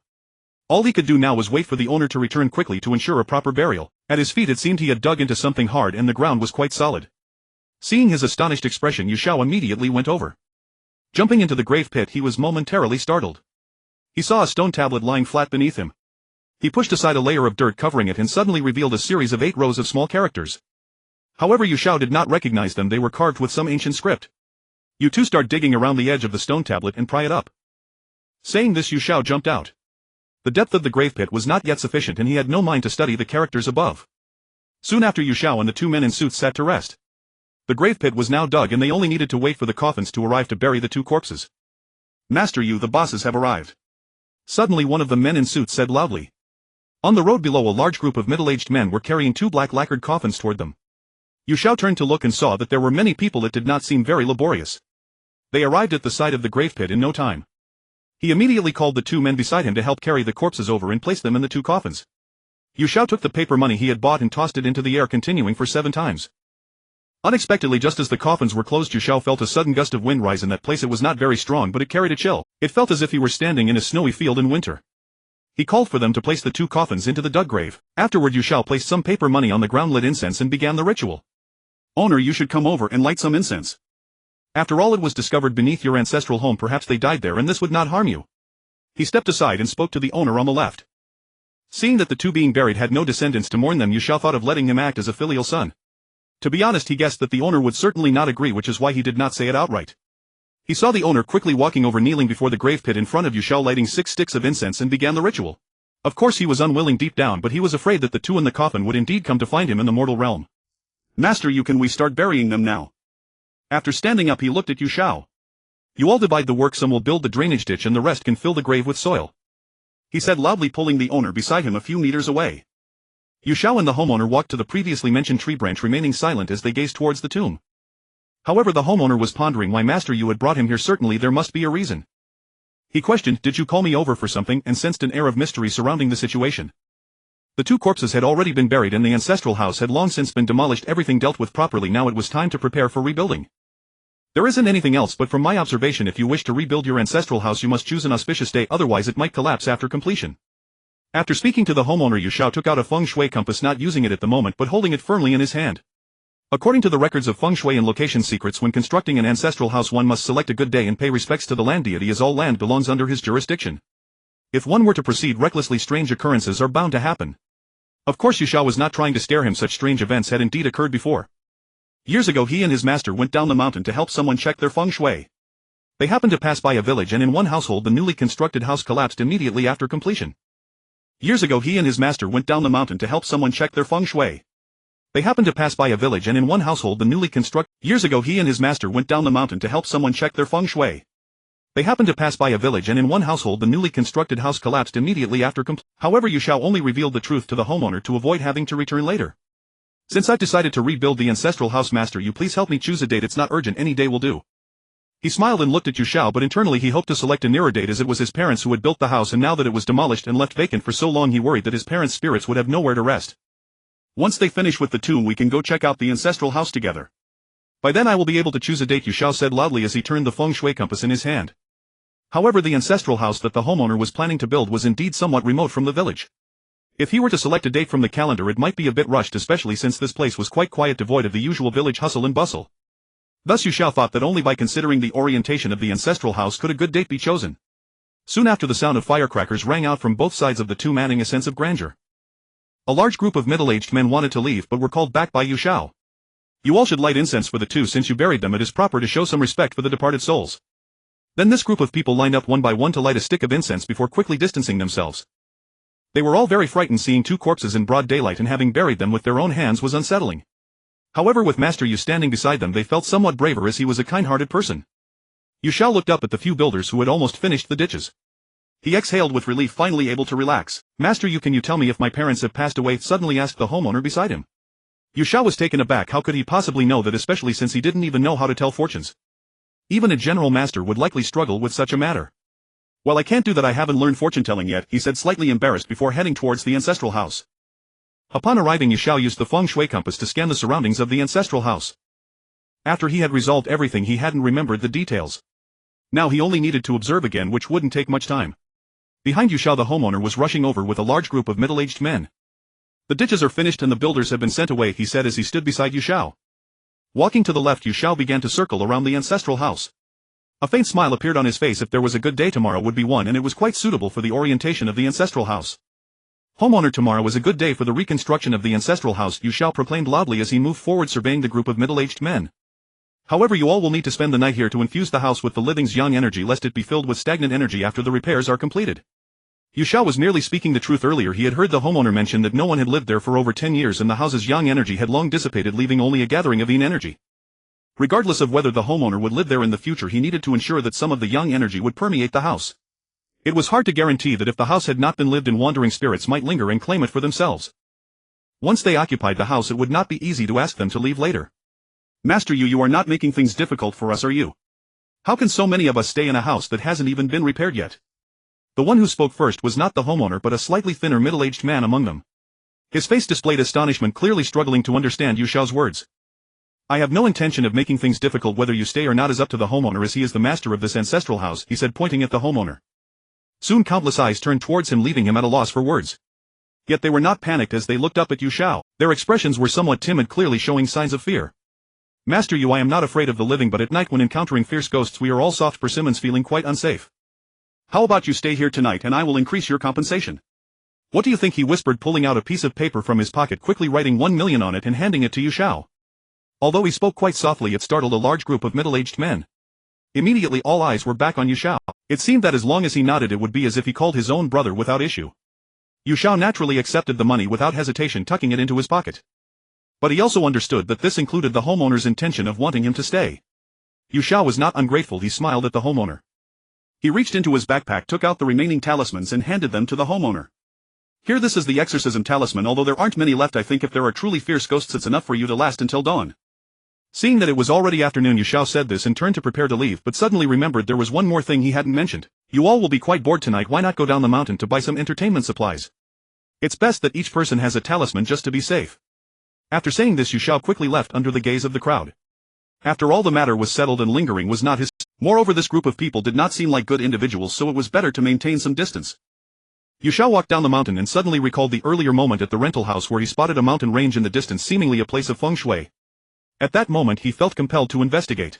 All he could do now was wait for the owner to return quickly to ensure a proper burial. At his feet it seemed he had dug into something hard and the ground was quite solid. Seeing his astonished expression, Xiao immediately went over. Jumping into the grave pit, he was momentarily startled. He saw a stone tablet lying flat beneath him. He pushed aside a layer of dirt covering it and suddenly revealed a series of 8 rows of small characters. However, Xiao did not recognize them. They were carved with some ancient script. You two start digging around the edge of the stone tablet and pry it up. Saying this, Xiao jumped out. The depth of the grave pit was not yet sufficient and he had no mind to study the characters above. Soon after, Xiao and the 2 men in suits sat to rest. The grave pit was now dug and they only needed to wait for the coffins to arrive to bury the 2 corpses. Master Yu, the bosses have arrived. Suddenly one of the men in suits said loudly. On the road below, a large group of middle-aged men were carrying 2 black lacquered coffins toward them. Xiao turned to look and saw that there were many people. It did not seem very laborious. They arrived at the side of the grave pit in no time. He immediately called the 2 men beside him to help carry the corpses over and place them in the 2 coffins. Xiao took the paper money he had bought and tossed it into the air, continuing for 7 times. Unexpectedly, just as the coffins were closed, Xiao felt a sudden gust of wind rise in that place. It was not very strong, but it carried a chill. It felt as if he were standing in a snowy field in winter. He called for them to place the 2 coffins into the dug grave. Afterward, Xiao placed some paper money on the ground, lit incense, and began the ritual. Owner, you should come over and light some incense. After all, it was discovered beneath your ancestral home. Perhaps they died there and this would not harm you. He stepped aside and spoke to the owner on the left. Seeing that the 2 being buried had no descendants to mourn them, Xiao thought of letting him act as a filial son. To be honest, he guessed that the owner would certainly not agree, which is why he did not say it outright. He saw the owner quickly walking over, kneeling before the grave pit in front of Xiao, lighting 6 sticks of incense, and began the ritual. Of course he was unwilling deep down, but he was afraid that the 2 in the coffin would indeed come to find him in the mortal realm. Master Yu, can we start burying them now? After standing up, he looked at Xiao. You all divide the work. Some will build the drainage ditch and the rest can fill the grave with soil. He said loudly, pulling the owner beside him a few meters away. Xiao and the homeowner walked to the previously mentioned tree branch, remaining silent as they gazed towards the tomb. However, the homeowner was pondering why Master Yu had brought him here. Certainly there must be a reason. He questioned, did you call me over for something, and sensed an air of mystery surrounding the situation. The 2 corpses had already been buried and the ancestral house had long since been demolished, everything dealt with properly. Now it was time to prepare for rebuilding. There isn't anything else, but from my observation, if you wish to rebuild your ancestral house, you must choose an auspicious day, otherwise it might collapse after completion. After speaking to the homeowner, Xiao took out a feng shui compass, not using it at the moment but holding it firmly in his hand. According to the records of feng shui and location secrets, when constructing an ancestral house one must select a good day and pay respects to the land deity, as all land belongs under his jurisdiction. If one were to proceed recklessly, strange occurrences are bound to happen. Of course Xiao was not trying to scare him, such strange events had indeed occurred before. Years ago he and his master went down the mountain to help someone check their feng shui. They happened to pass by a village, and in one household the newly constructed house collapsed immediately after completion. Years ago he and his master went down the mountain to help someone check their feng shui. They happened to pass by a village, and in one household the newly constructed. Years ago he and his master went down the mountain to help someone check their feng shui. They happened to pass by a village, and in one household the newly constructed house collapsed immediately after completion. However, Xiao only revealed the truth to the homeowner to avoid having to return later. Since I've decided to rebuild the ancestral house, master, you please help me choose a date. It's not urgent, any day will do. He smiled and looked at Xiao, but internally he hoped to select a nearer date, as it was his parents who had built the house, and now that it was demolished and left vacant for so long he worried that his parents' spirits would have nowhere to rest. Once they finish with the tomb, we can go check out the ancestral house together. By then I will be able to choose a date, Xiao said loudly as he turned the feng shui compass in his hand. However, the ancestral house that the homeowner was planning to build was indeed somewhat remote from the village. If he were to select a date from the calendar, it might be a bit rushed, especially since this place was quite quiet, devoid of the usual village hustle and bustle. Thus Xiao thought that only by considering the orientation of the ancestral house could a good date be chosen. Soon after, the sound of firecrackers rang out from both sides of the tomb, adding a sense of grandeur. A large group of middle-aged men wanted to leave but were called back by Xiao. You all should light incense for the two. Since you buried them, it is proper to show some respect for the departed souls. Then this group of people lined up one by one to light a stick of incense before quickly distancing themselves. They were all very frightened. Seeing two corpses in broad daylight and having buried them with their own hands was unsettling. However, with Master Yu standing beside them, they felt somewhat braver, as he was a kind-hearted person. Xiao looked up at the few builders who had almost finished the ditches. He exhaled with relief, finally able to relax. Master Yu, can you tell me if my parents have passed away? Suddenly asked the homeowner beside him. Xiao was taken aback. How could he possibly know that, especially since he didn't even know how to tell fortunes? Even a general master would likely struggle with such a matter. Well, I can't do that. I haven't learned fortune-telling yet, he said, slightly embarrassed before heading towards the ancestral house. Upon arriving, Xiao used the feng shui compass to scan the surroundings of the ancestral house. After he had resolved everything, he hadn't remembered the details. Now he only needed to observe again, which wouldn't take much time. Behind Xiao, the homeowner was rushing over with a large group of middle-aged men. The ditches are finished and the builders have been sent away, he said as he stood beside Xiao. Walking to the left, Xiao began to circle around the ancestral house. A faint smile appeared on his face. If there was a good day, tomorrow would be one, and it was quite suitable for the orientation of the ancestral house. Homeowner, tomorrow was a good day for the reconstruction of the ancestral house, Xiao proclaimed loudly as he moved forward, surveying the group of middle-aged men. However, you all will need to spend the night here to infuse the house with the living's yang energy, lest it be filled with stagnant energy after the repairs are completed. Xiao was merely speaking the truth. Earlier he had heard the homeowner mention that no one had lived there for over 10 years and the house's yang energy had long dissipated, leaving only a gathering of yin energy. Regardless of whether the homeowner would live there in the future, he needed to ensure that some of the yang energy would permeate the house. It was hard to guarantee that if the house had not been lived in, wandering spirits might linger and claim it for themselves. Once they occupied the house, it would not be easy to ask them to leave later. Master Yu, you are not making things difficult for us, are you? How can so many of us stay in a house that hasn't even been repaired yet? The one who spoke first was not the homeowner but a slightly thinner middle-aged man among them. His face displayed astonishment, clearly struggling to understand Xiao's words. I have no intention of making things difficult. Whether you stay or not is up to the homeowner, as he is the master of this ancestral house, he said, pointing at the homeowner. Soon countless eyes turned towards him, leaving him at a loss for words. Yet they were not panicked as they looked up at Xiao. Their expressions were somewhat timid, clearly showing signs of fear. Master Yu, I am not afraid of the living, but at night when encountering fierce ghosts we are all soft persimmons, feeling quite unsafe. How about you stay here tonight and I will increase your compensation? What do you think? He whispered, pulling out a piece of paper from his pocket, quickly writing 1 million on it and handing it to Xiao. Although he spoke quite softly, it startled a large group of middle-aged men. Immediately all eyes were back on Xiao. It seemed that as long as he nodded it would be as if he called his own brother without issue. Xiao naturally accepted the money without hesitation, tucking it into his pocket. But he also understood that this included the homeowner's intention of wanting him to stay. Xiao was not ungrateful. He smiled at the homeowner. He reached into his backpack, took out the remaining talismans and handed them to the homeowner. Here, this is the exorcism talisman. Although there aren't many left, I think if there are truly fierce ghosts it's enough for you to last until dawn. Seeing that it was already afternoon, Xiao said this and turned to prepare to leave, but suddenly remembered there was one more thing he hadn't mentioned. You all will be quite bored tonight. Why not go down the mountain to buy some entertainment supplies? It's best that each person has a talisman just to be safe. After saying this, Xiao quickly left under the gaze of the crowd. After all, the matter was settled and lingering was not his. Moreover, this group of people did not seem like good individuals, so it was better to maintain some distance. Xiao walked down the mountain and suddenly recalled the earlier moment at the rental house where he spotted a mountain range in the distance, seemingly a place of feng shui. At that moment he felt compelled to investigate.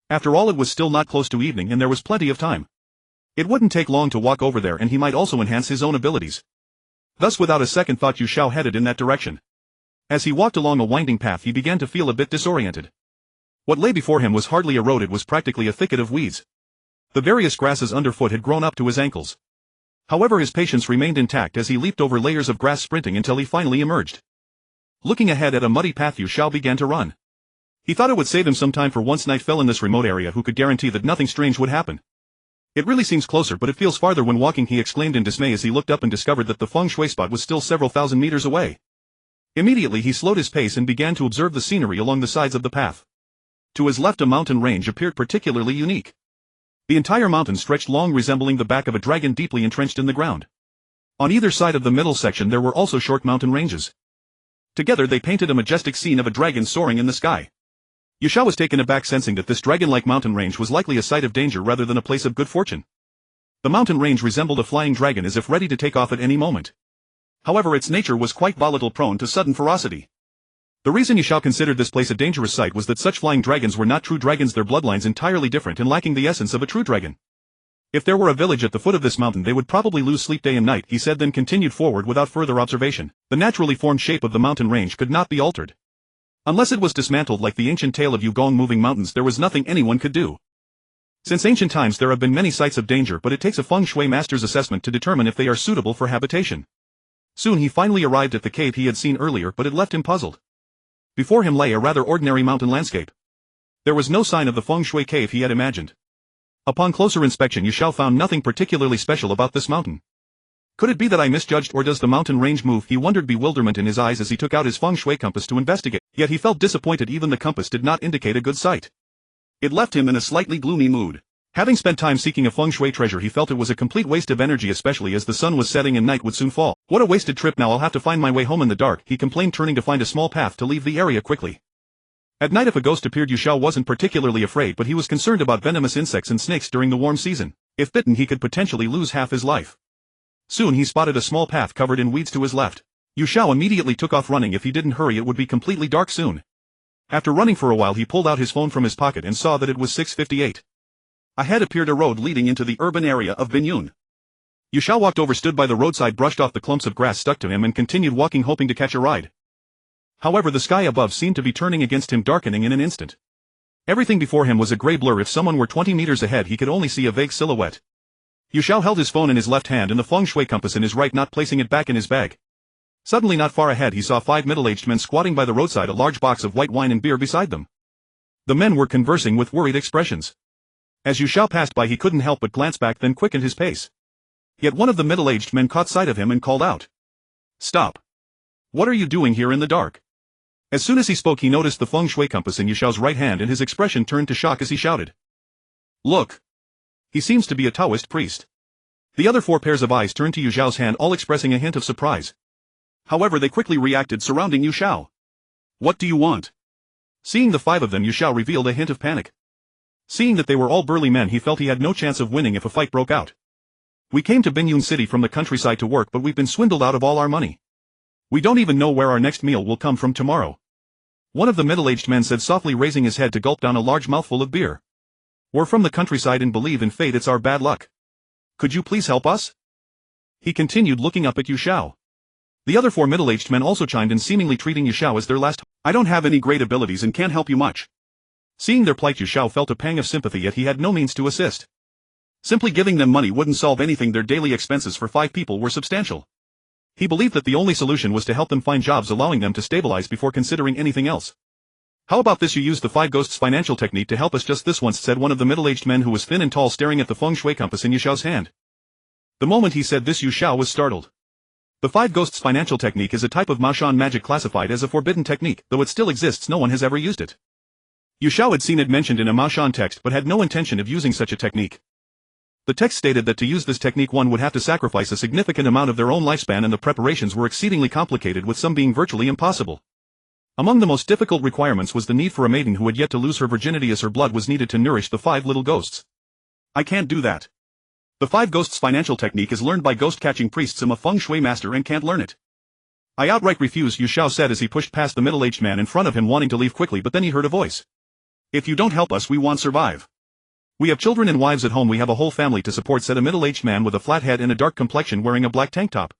After all, it was still not close to evening and there was plenty of time. It wouldn't take long to walk over there and he might also enhance his own abilities. Thus without a second thought Yu Xiao headed in that direction. As he walked along a winding path he began to feel a bit disoriented. What lay before him was hardly a road, it was practically a thicket of weeds. The various grasses underfoot had grown up to his ankles. However, his patience remained intact as he leaped over layers of grass, sprinting until he finally emerged. Looking ahead at a muddy path, Yu Xiao began to run. He thought it would save him some time, for once night fell in this remote area, who could guarantee that nothing strange would happen? It really seems closer, but it feels farther when walking, he exclaimed in dismay as he looked up and discovered that the feng shui spot was still several thousand meters away. Immediately he slowed his pace and began to observe the scenery along the sides of the path. To his left a mountain range appeared particularly unique. The entire mountain stretched long, resembling the back of a dragon deeply entrenched in the ground. On either side of the middle section there were also short mountain ranges. Together they painted a majestic scene of a dragon soaring in the sky. Yu Xiao was taken aback, sensing that this dragon-like mountain range was likely a site of danger rather than a place of good fortune. The mountain range resembled a flying dragon, as if ready to take off at any moment. However, its nature was quite volatile, prone to sudden ferocity. The reason Yu Xiao considered this place a dangerous site was that such flying dragons were not true dragons, their bloodlines entirely different and lacking the essence of a true dragon. If there were a village at the foot of this mountain they would probably lose sleep day and night, he said, then continued forward without further observation. The naturally formed shape of the mountain range could not be altered. Unless it was dismantled like the ancient tale of Yugong moving mountains, there was nothing anyone could do. Since ancient times there have been many sites of danger, but it takes a feng shui master's assessment to determine if they are suitable for habitation. Soon he finally arrived at the cave he had seen earlier, but it left him puzzled. Before him lay a rather ordinary mountain landscape. There was no sign of the feng shui cave he had imagined. Upon closer inspection Yu Xiao found nothing particularly special about this mountain. Could it be that I misjudged, or does the mountain range move? He wondered, bewilderment in his eyes as he took out his feng shui compass to investigate, yet he felt disappointed. Even the compass did not indicate a good site. It left him in a slightly gloomy mood. Having spent time seeking a feng shui treasure, he felt it was a complete waste of energy, especially as the sun was setting and night would soon fall. What a wasted trip, now I'll have to find my way home in the dark, he complained, turning to find a small path to leave the area quickly. At night if a ghost appeared, Yu Xiao wasn't particularly afraid, but he was concerned about venomous insects and snakes during the warm season. If bitten he could potentially lose half his life. Soon he spotted a small path covered in weeds to his left. Yu Xiao immediately took off running. If he didn't hurry it would be completely dark soon. After running for a while he pulled out his phone from his pocket and saw that it was 6:58. Ahead appeared a road leading into the urban area of Binyun. Yu Xiao walked over, stood by the roadside, brushed off the clumps of grass stuck to him and continued walking, hoping to catch a ride. However, the sky above seemed to be turning against him, darkening in an instant. Everything before him was a gray blur. If someone were 20 meters ahead he could only see a vague silhouette. Yu Xiao held his phone in his left hand and the feng shui compass in his right, not placing it back in his bag. Suddenly, not far ahead he saw 5 middle-aged men squatting by the roadside, a large box of white wine and beer beside them. The men were conversing with worried expressions. As Yu Xiao passed by he couldn't help but glance back, then quickened his pace. Yet one of the middle-aged men caught sight of him and called out. "Stop! What are you doing here in the dark?" As soon as he spoke he noticed the feng shui compass in Yu Xiao's right hand and his expression turned to shock as he shouted. "Look! He seems to be a Taoist priest." The other 4 pairs of eyes turned to Yu Xiao's hand, all expressing a hint of surprise. However, they quickly reacted, surrounding Yu Xiao. "What do you want?" Seeing the 5 of them, Yu Xiao revealed a hint of panic. Seeing that they were all burly men, he felt he had no chance of winning if a fight broke out. "We came to Binyun City from the countryside to work, but we've been swindled out of all our money. We don't even know where our next meal will come from tomorrow." One of the middle-aged men said softly, raising his head to gulp down a large mouthful of beer. "We're from the countryside and believe in fate. It's our bad luck. Could you please help us?" He continued, looking up at Yu Xiao. The other 4 middle-aged men also chimed in, seemingly treating Yu Xiao as their last. "I don't have any great abilities and can't help you much." Seeing their plight, Yu Xiao felt a pang of sympathy, yet he had no means to assist. Simply giving them money wouldn't solve anything. Their daily expenses for 5 people were substantial. He believed that the only solution was to help them find jobs, allowing them to stabilize before considering anything else. "How about this? You use the 5 ghosts financial technique to help us just this once," said one of the middle-aged men, who was thin and tall, staring at the feng shui compass in Yu Xiao's hand. The moment he said this, Yu Xiao was startled. The 5 ghosts financial technique is a type of Maoshan magic classified as a forbidden technique. Though it still exists, no one has ever used it. Yu Xiao had seen it mentioned in a Maoshan text but had no intention of using such a technique. The text stated that to use this technique one would have to sacrifice a significant amount of their own lifespan, and the preparations were exceedingly complicated, with some being virtually impossible. Among the most difficult requirements was the need for a maiden who had yet to lose her virginity, as her blood was needed to nourish the 5 little ghosts. "I can't do that. The 5 ghosts financial technique is learned by ghost-catching priests. I'm a feng shui master and can't learn it." "I outright refuse," Yu Xiao said as he pushed past the middle-aged man in front of him, wanting to leave quickly, but then he heard a voice. "If you don't help us we won't survive." "We have children and wives at home, we have a whole family to support," said a middle-aged man with a flat head and a dark complexion wearing a black tank top.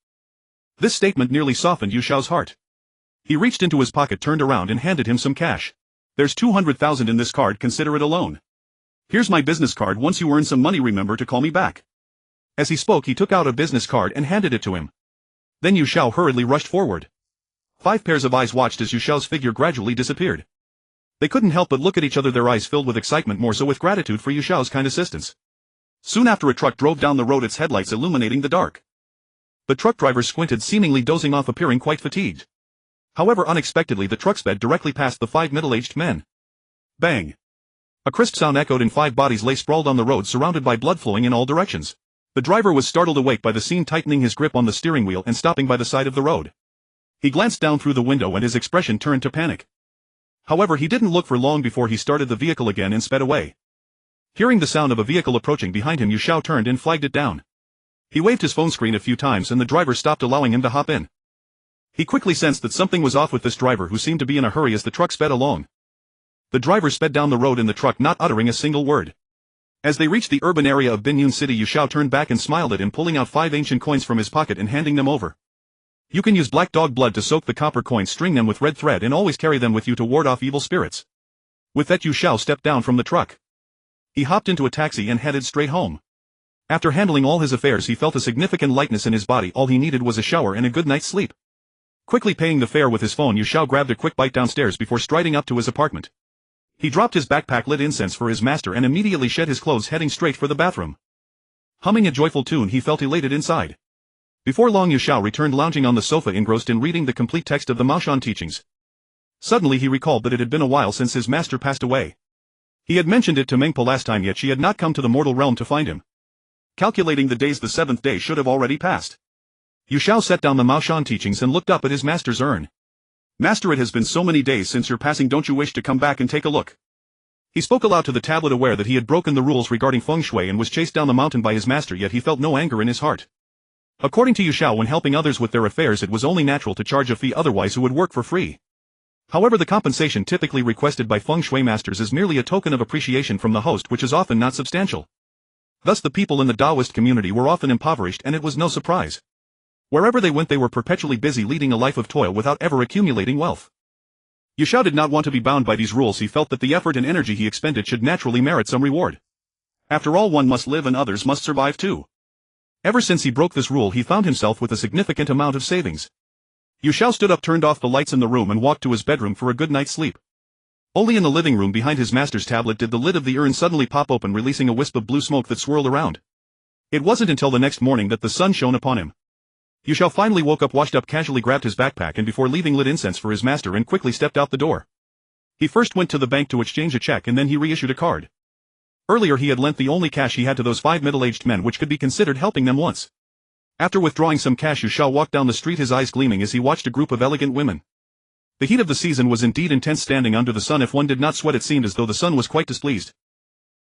This statement nearly softened Yu Xiao's heart. He reached into his pocket, turned around and handed him some cash. "There's 200,000 in this card, consider it a loan. Here's my business card, once you earn some money remember to call me back." As he spoke he took out a business card and handed it to him. Then Yu Xiao hurriedly rushed forward. 5 pairs of eyes watched as Yu Xiao's figure gradually disappeared. They couldn't help but look at each other, their eyes filled with excitement, more so with gratitude for Yu Xiao's kind assistance. Soon after, a truck drove down the road, its headlights illuminating the dark. The truck driver squinted, seemingly dozing off, appearing quite fatigued. However, unexpectedly the truck sped directly past the 5 middle-aged men. Bang! A crisp sound echoed and 5 bodies lay sprawled on the road, surrounded by blood flowing in all directions. The driver was startled awake by the scene, tightening his grip on the steering wheel and stopping by the side of the road. He glanced down through the window and his expression turned to panic. However, he didn't look for long before he started the vehicle again and sped away. Hearing the sound of a vehicle approaching behind him, Yu Xiao turned and flagged it down. He waved his phone screen a few times and the driver stopped, allowing him to hop in. He quickly sensed that something was off with this driver, who seemed to be in a hurry as the truck sped along. The driver sped down the road in the truck, not uttering a single word. As they reached the urban area of Binyun City, Yu Xiao turned back and smiled at him, pulling out 5 ancient coins from his pocket and handing them over. "You can use black dog blood to soak the copper coins, string them with red thread and always carry them with you to ward off evil spirits." With that, Yu Xiao stepped down from the truck. He hopped into a taxi and headed straight home. After handling all his affairs, he felt a significant lightness in his body. All he needed was a shower and a good night's sleep. Quickly paying the fare with his phone, Yu Xiao grabbed a quick bite downstairs before striding up to his apartment. He dropped his backpack, lit incense for his master and immediately shed his clothes, heading straight for the bathroom. Humming a joyful tune, he felt elated inside. Before long, Yu Xiao returned lounging on the sofa, engrossed in reading the complete text of the Maoshan teachings. Suddenly he recalled that it had been a while since his master passed away. He had mentioned it to Mengpo last time, yet she had not come to the mortal realm to find him. Calculating the days, the 7th day should have already passed. Yu Xiao set down the Maoshan teachings and looked up at his master's urn. "Master, it has been so many days since your passing, don't you wish to come back and take a look?" He spoke aloud to the tablet, aware that he had broken the rules regarding feng shui and was chased down the mountain by his master, yet he felt no anger in his heart. According to Yu Xiao, when helping others with their affairs, it was only natural to charge a fee, otherwise who would work for free? However, the compensation typically requested by feng shui masters is merely a token of appreciation from the host, which is often not substantial. Thus the people in the Taoist community were often impoverished, and it was no surprise. Wherever they went, they were perpetually busy, leading a life of toil without ever accumulating wealth. Yu Xiao did not want to be bound by these rules. He felt that the effort and energy he expended should naturally merit some reward. After all, one must live and others must survive too. Ever since he broke this rule, he found himself with a significant amount of savings. Yu Xiao stood up, turned off the lights in the room and walked to his bedroom for a good night's sleep. Only in the living room behind his master's tablet did the lid of the urn suddenly pop open, releasing a wisp of blue smoke that swirled around. It wasn't until the next morning that the sun shone upon him. Yu Xiao finally woke up, washed up, casually grabbed his backpack and before leaving lit incense for his master and quickly stepped out the door. He first went to the bank to exchange a check and then he reissued a card. Earlier he had lent the only cash he had to those 5 middle-aged men, which could be considered helping them once. After withdrawing some cash, Yu Xiao walked down the street, his eyes gleaming as he watched a group of elegant women. The heat of the season was indeed intense. Standing under the sun, if one did not sweat, it seemed as though the sun was quite displeased.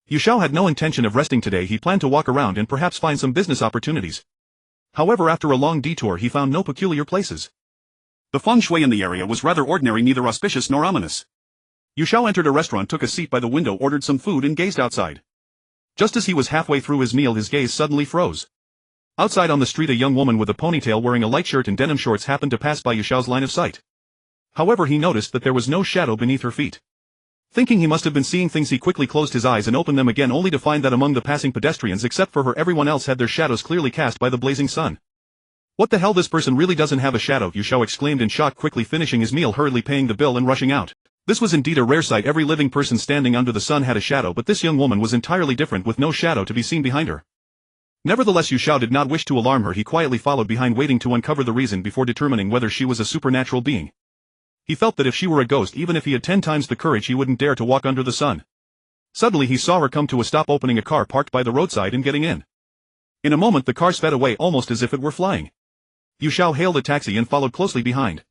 Yu Xiao had no intention of resting today. He planned to walk around and perhaps find some business opportunities. However, after a long detour he found no peculiar places. The feng shui in the area was rather ordinary, neither auspicious nor ominous. Yu Xiao entered a restaurant, took a seat by the window, ordered some food and gazed outside. Just as he was halfway through his meal, his gaze suddenly froze. Outside on the street, a young woman with a ponytail wearing a light shirt and denim shorts happened to pass by Yu Xiao's line of sight. However, he noticed that there was no shadow beneath her feet. Thinking he must have been seeing things, he quickly closed his eyes and opened them again, only to find that among the passing pedestrians except for her, everyone else had their shadows clearly cast by the blazing sun. "What the hell, this person really doesn't have a shadow," Yu Xiao exclaimed in shock, quickly finishing his meal, hurriedly paying the bill and rushing out. This was indeed a rare sight. Every living person standing under the sun had a shadow, but this young woman was entirely different, with no shadow to be seen behind her. Nevertheless, Yu Xiao did not wish to alarm her. He quietly followed behind, waiting to uncover the reason before determining whether she was a supernatural being. He felt that if she were a ghost, even if he had 10 times the courage, he wouldn't dare to walk under the sun. Suddenly he saw her come to a stop, opening a car parked by the roadside and getting in. In a moment the car sped away almost as if it were flying. Yu Xiao hailed a taxi and followed closely behind.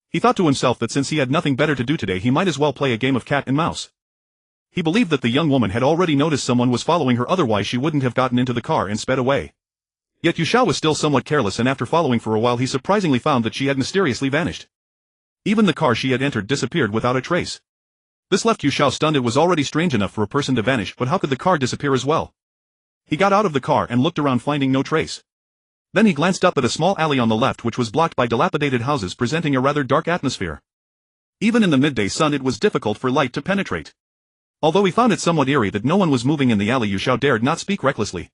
He thought to himself that since he had nothing better to do today, he might as well play a game of cat and mouse. He believed that the young woman had already noticed someone was following her, otherwise she wouldn't have gotten into the car and sped away. Yet Yu Xiao was still somewhat careless, and after following for a while he surprisingly found that she had mysteriously vanished. Even the car she had entered disappeared without a trace. This left Yu Xiao stunned. It was already strange enough for a person to vanish, but how could the car disappear as well? He got out of the car and looked around, finding no trace. Then he glanced up at a small alley on the left which was blocked by dilapidated houses presenting a rather dark atmosphere. Even in the midday sun it was difficult for light to penetrate. Although he found it somewhat eerie that no one was moving in the alley, Yu Xiao dared not speak recklessly.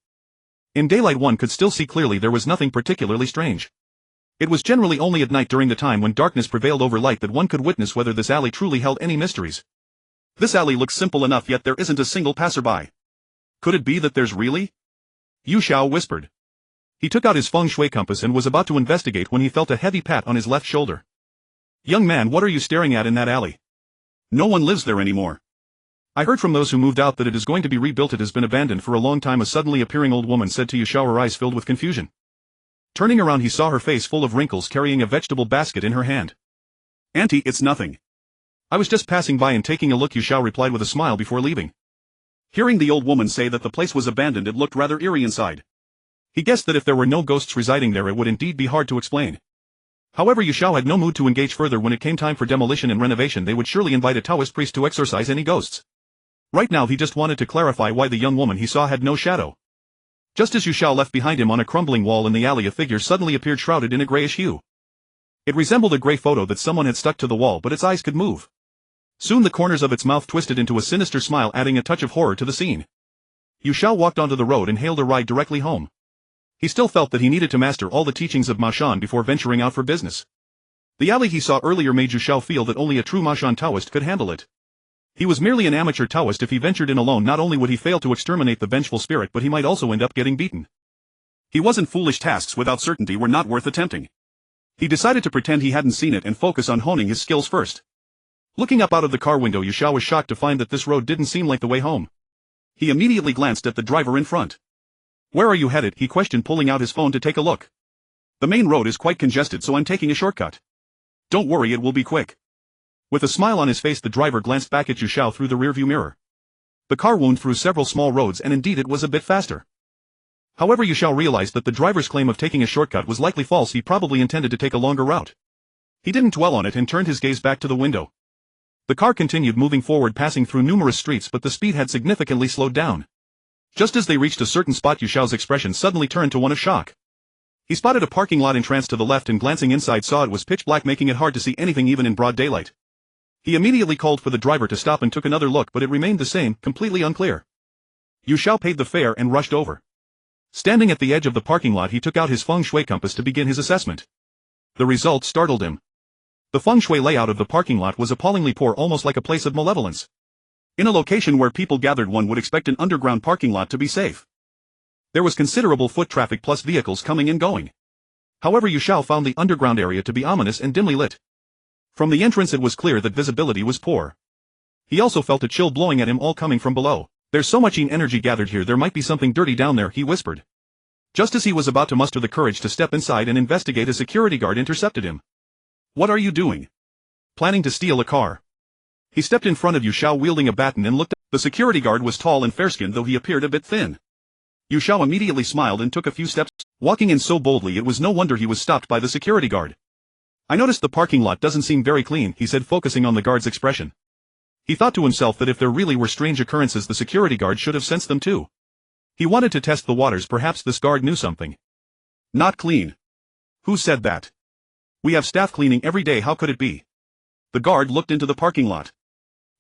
In daylight one could still see clearly. There was nothing particularly strange. It was generally only at night, during the time when darkness prevailed over light, that one could witness whether this alley truly held any mysteries. This alley looks simple enough, yet there isn't a single passerby. Could it be that there's really? Yu Xiao whispered. He took out his feng shui compass and was about to investigate when he felt a heavy pat on his left shoulder. Young man, what are you staring at in that alley? No one lives there anymore. I heard from those who moved out that it is going to be rebuilt. It has been abandoned for a long time, a suddenly appearing old woman said to Yu Xiao, her eyes filled with confusion. Turning around he saw her face full of wrinkles, carrying a vegetable basket in her hand. Auntie, it's nothing. I was just passing by and taking a look, Yu Xiao replied with a smile before leaving. Hearing the old woman say that the place was abandoned, it looked rather eerie inside. He guessed that if there were no ghosts residing there it would indeed be hard to explain. However, Yu Xiao had no mood to engage further. When it came time for demolition and renovation, they would surely invite a Taoist priest to exorcise any ghosts. Right now he just wanted to clarify why the young woman he saw had no shadow. Just as Yu Xiao left behind him on a crumbling wall in the alley, a figure suddenly appeared, shrouded in a grayish hue. It resembled a gray photo that someone had stuck to the wall, but its eyes could move. Soon the corners of its mouth twisted into a sinister smile, adding a touch of horror to the scene. Yu Xiao walked onto the road and hailed a ride directly home. He still felt that he needed to master all the teachings of Maoshan before venturing out for business. The alley he saw earlier made Yu Xiao feel that only a true Maoshan Taoist could handle it. He was merely an amateur Taoist. If he ventured in alone, not only would he fail to exterminate the vengeful spirit, but he might also end up getting beaten. He wasn't foolish. Tasks without certainty were not worth attempting. He decided to pretend he hadn't seen it and focus on honing his skills first. Looking up out of the car window, Yu Xiao was shocked to find that this road didn't seem like the way home. He immediately glanced at the driver in front. Where are you headed? He questioned, pulling out his phone to take a look. The main road is quite congested, so I'm taking a shortcut. Don't worry, it will be quick. With a smile on his face, the driver glanced back at Yu Xiao through the rearview mirror. The car wound through several small roads, and indeed it was a bit faster. However, Yu Xiao realized that the driver's claim of taking a shortcut was likely false. He probably intended to take a longer route. He didn't dwell on it and turned his gaze back to the window. The car continued moving forward, passing through numerous streets, but the speed had significantly slowed down. Just as they reached a certain spot, Yu Xiao's expression suddenly turned to one of shock. He spotted a parking lot entrance to the left and, glancing inside, saw it was pitch black, making it hard to see anything even in broad daylight. He immediately called for the driver to stop and took another look, but it remained the same, completely unclear. Yu Xiao paid the fare and rushed over. Standing at the edge of the parking lot, he took out his feng shui compass to begin his assessment. The result startled him. The feng shui layout of the parking lot was appallingly poor, almost like a place of malevolence. In a location where people gathered, one would expect an underground parking lot to be safe. There was considerable foot traffic plus vehicles coming and going. However, Yu Xiao found the underground area to be ominous and dimly lit. From the entrance it was clear that visibility was poor. He also felt a chill blowing at him, all coming from below. There's so much energy gathered here, there might be something dirty down there, he whispered. Just as he was about to muster the courage to step inside and investigate, a security guard intercepted him. What are you doing? Planning to steal a car? He stepped in front of Yu Xiao wielding a baton and looked. The security guard was tall and fair-skinned, though he appeared a bit thin. Yu Xiao immediately smiled and took a few steps, walking in so boldly it was no wonder he was stopped by the security guard. I noticed the parking lot doesn't seem very clean, he said, focusing on the guard's expression. He thought to himself that if there really were strange occurrences, the security guard should have sensed them too. He wanted to test the waters, perhaps this guard knew something. Not clean. Who said that? We have staff cleaning every day, how could it be? The guard looked into the parking lot.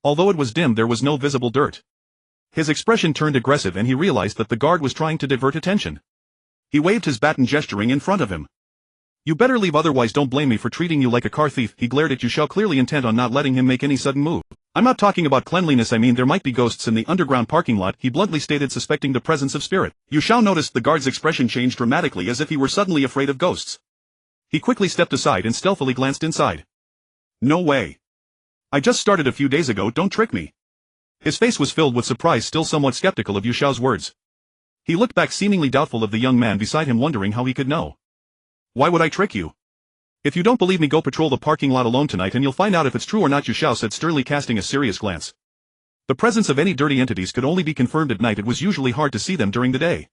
Although it was dim, there was no visible dirt. His expression turned aggressive and he realized that the guard was trying to divert attention. He waved his baton, gesturing in front of him. You better leave, otherwise don't blame me for treating you like a car thief. He glared at Yu Xiao, clearly intent on not letting him make any sudden move. I'm not talking about cleanliness, I mean there might be ghosts in the underground parking lot, he bluntly stated, suspecting the presence of spirit. Yu Xiao noticed the guard's expression change dramatically, as if he were suddenly afraid of ghosts. He quickly stepped aside and stealthily glanced inside. No way. I just started a few days ago, don't trick me. His face was filled with surprise, still somewhat skeptical of Yu Xiao's words. He looked back, seemingly doubtful of the young man beside him, wondering how he could know. Why would I trick you? If you don't believe me, go patrol the parking lot alone tonight and you'll find out if it's true or not, Yu Xiao said, sternly, casting a serious glance. The presence of any dirty entities could only be confirmed at night. It was usually hard to see them during the day.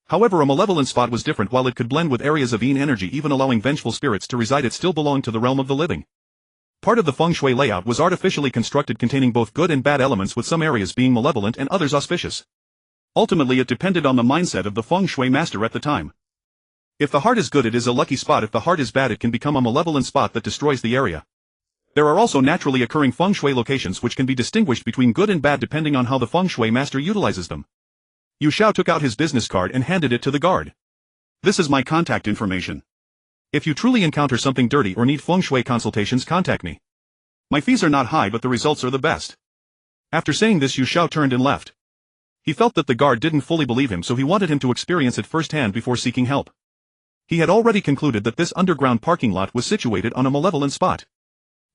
However, a malevolent spot was different. While it could blend with areas of energy, even allowing vengeful spirits to reside, it still belonged to the realm of the living. Part of the feng shui layout was artificially constructed containing both good and bad elements, with some areas being malevolent and others auspicious. Ultimately it depended on the mindset of the feng shui master at the time. If the heart is good, it is a lucky spot. If the heart is bad, it can become a malevolent spot that destroys the area. There are also naturally occurring feng shui locations which can be distinguished between good and bad depending on how the feng shui master utilizes them. Lu Sheng took out his business card and handed it to the guard. "This is my contact information. If you truly encounter something dirty or need feng shui consultations, contact me. My fees are not high, but the results are the best." After saying this, Lu Sheng turned and left. He felt that the guard didn't fully believe him, so he wanted him to experience it firsthand before seeking help. He had already concluded that this underground parking lot was situated on a malevolent spot.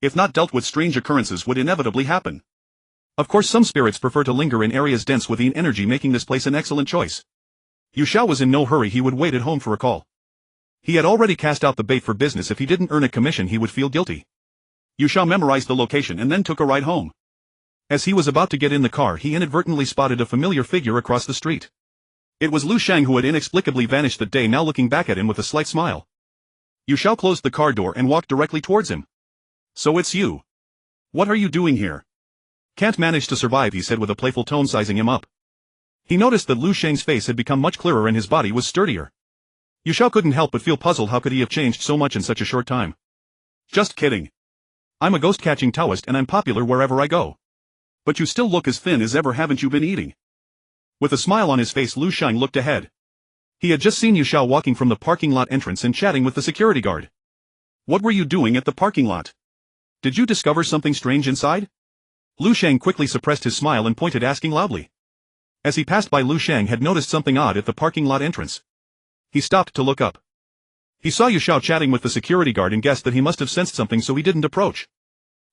If not dealt with, strange occurrences would inevitably happen. Of course, some spirits prefer to linger in areas dense with yin energy, making this place an excellent choice. Lu Sheng was in no hurry. He would wait at home for a call. He had already cast out the bait for business. If he didn't earn a commission, he would feel guilty. Lu Sheng memorized the location and then took a ride home. As he was about to get in the car, he inadvertently spotted a familiar figure across the street. It was Lu Sheng, who had inexplicably vanished that day, now looking back at him with a slight smile. Lu Sheng closed the car door and walked directly towards him. "So it's you. What are you doing here?" "Can't manage to survive," he said with a playful tone, sizing him up. He noticed that Lu Sheng's face had become much clearer and his body was sturdier. Lu Sheng couldn't help but feel puzzled. How could he have changed so much in such a short time? "Just kidding. I'm a ghost-catching Taoist and I'm popular wherever I go. But you still look as thin as ever. Haven't you been eating?" With a smile on his face, Lu Sheng looked ahead. He had just seen Lu Sheng walking from the parking lot entrance and chatting with the security guard. "What were you doing at the parking lot? Did you discover something strange inside?" Lu Sheng quickly suppressed his smile and pointed, asking loudly. As he passed by, Lu Sheng had noticed something odd at the parking lot entrance. He stopped to look up. He saw Lu Sheng chatting with the security guard and guessed that he must have sensed something, so he didn't approach.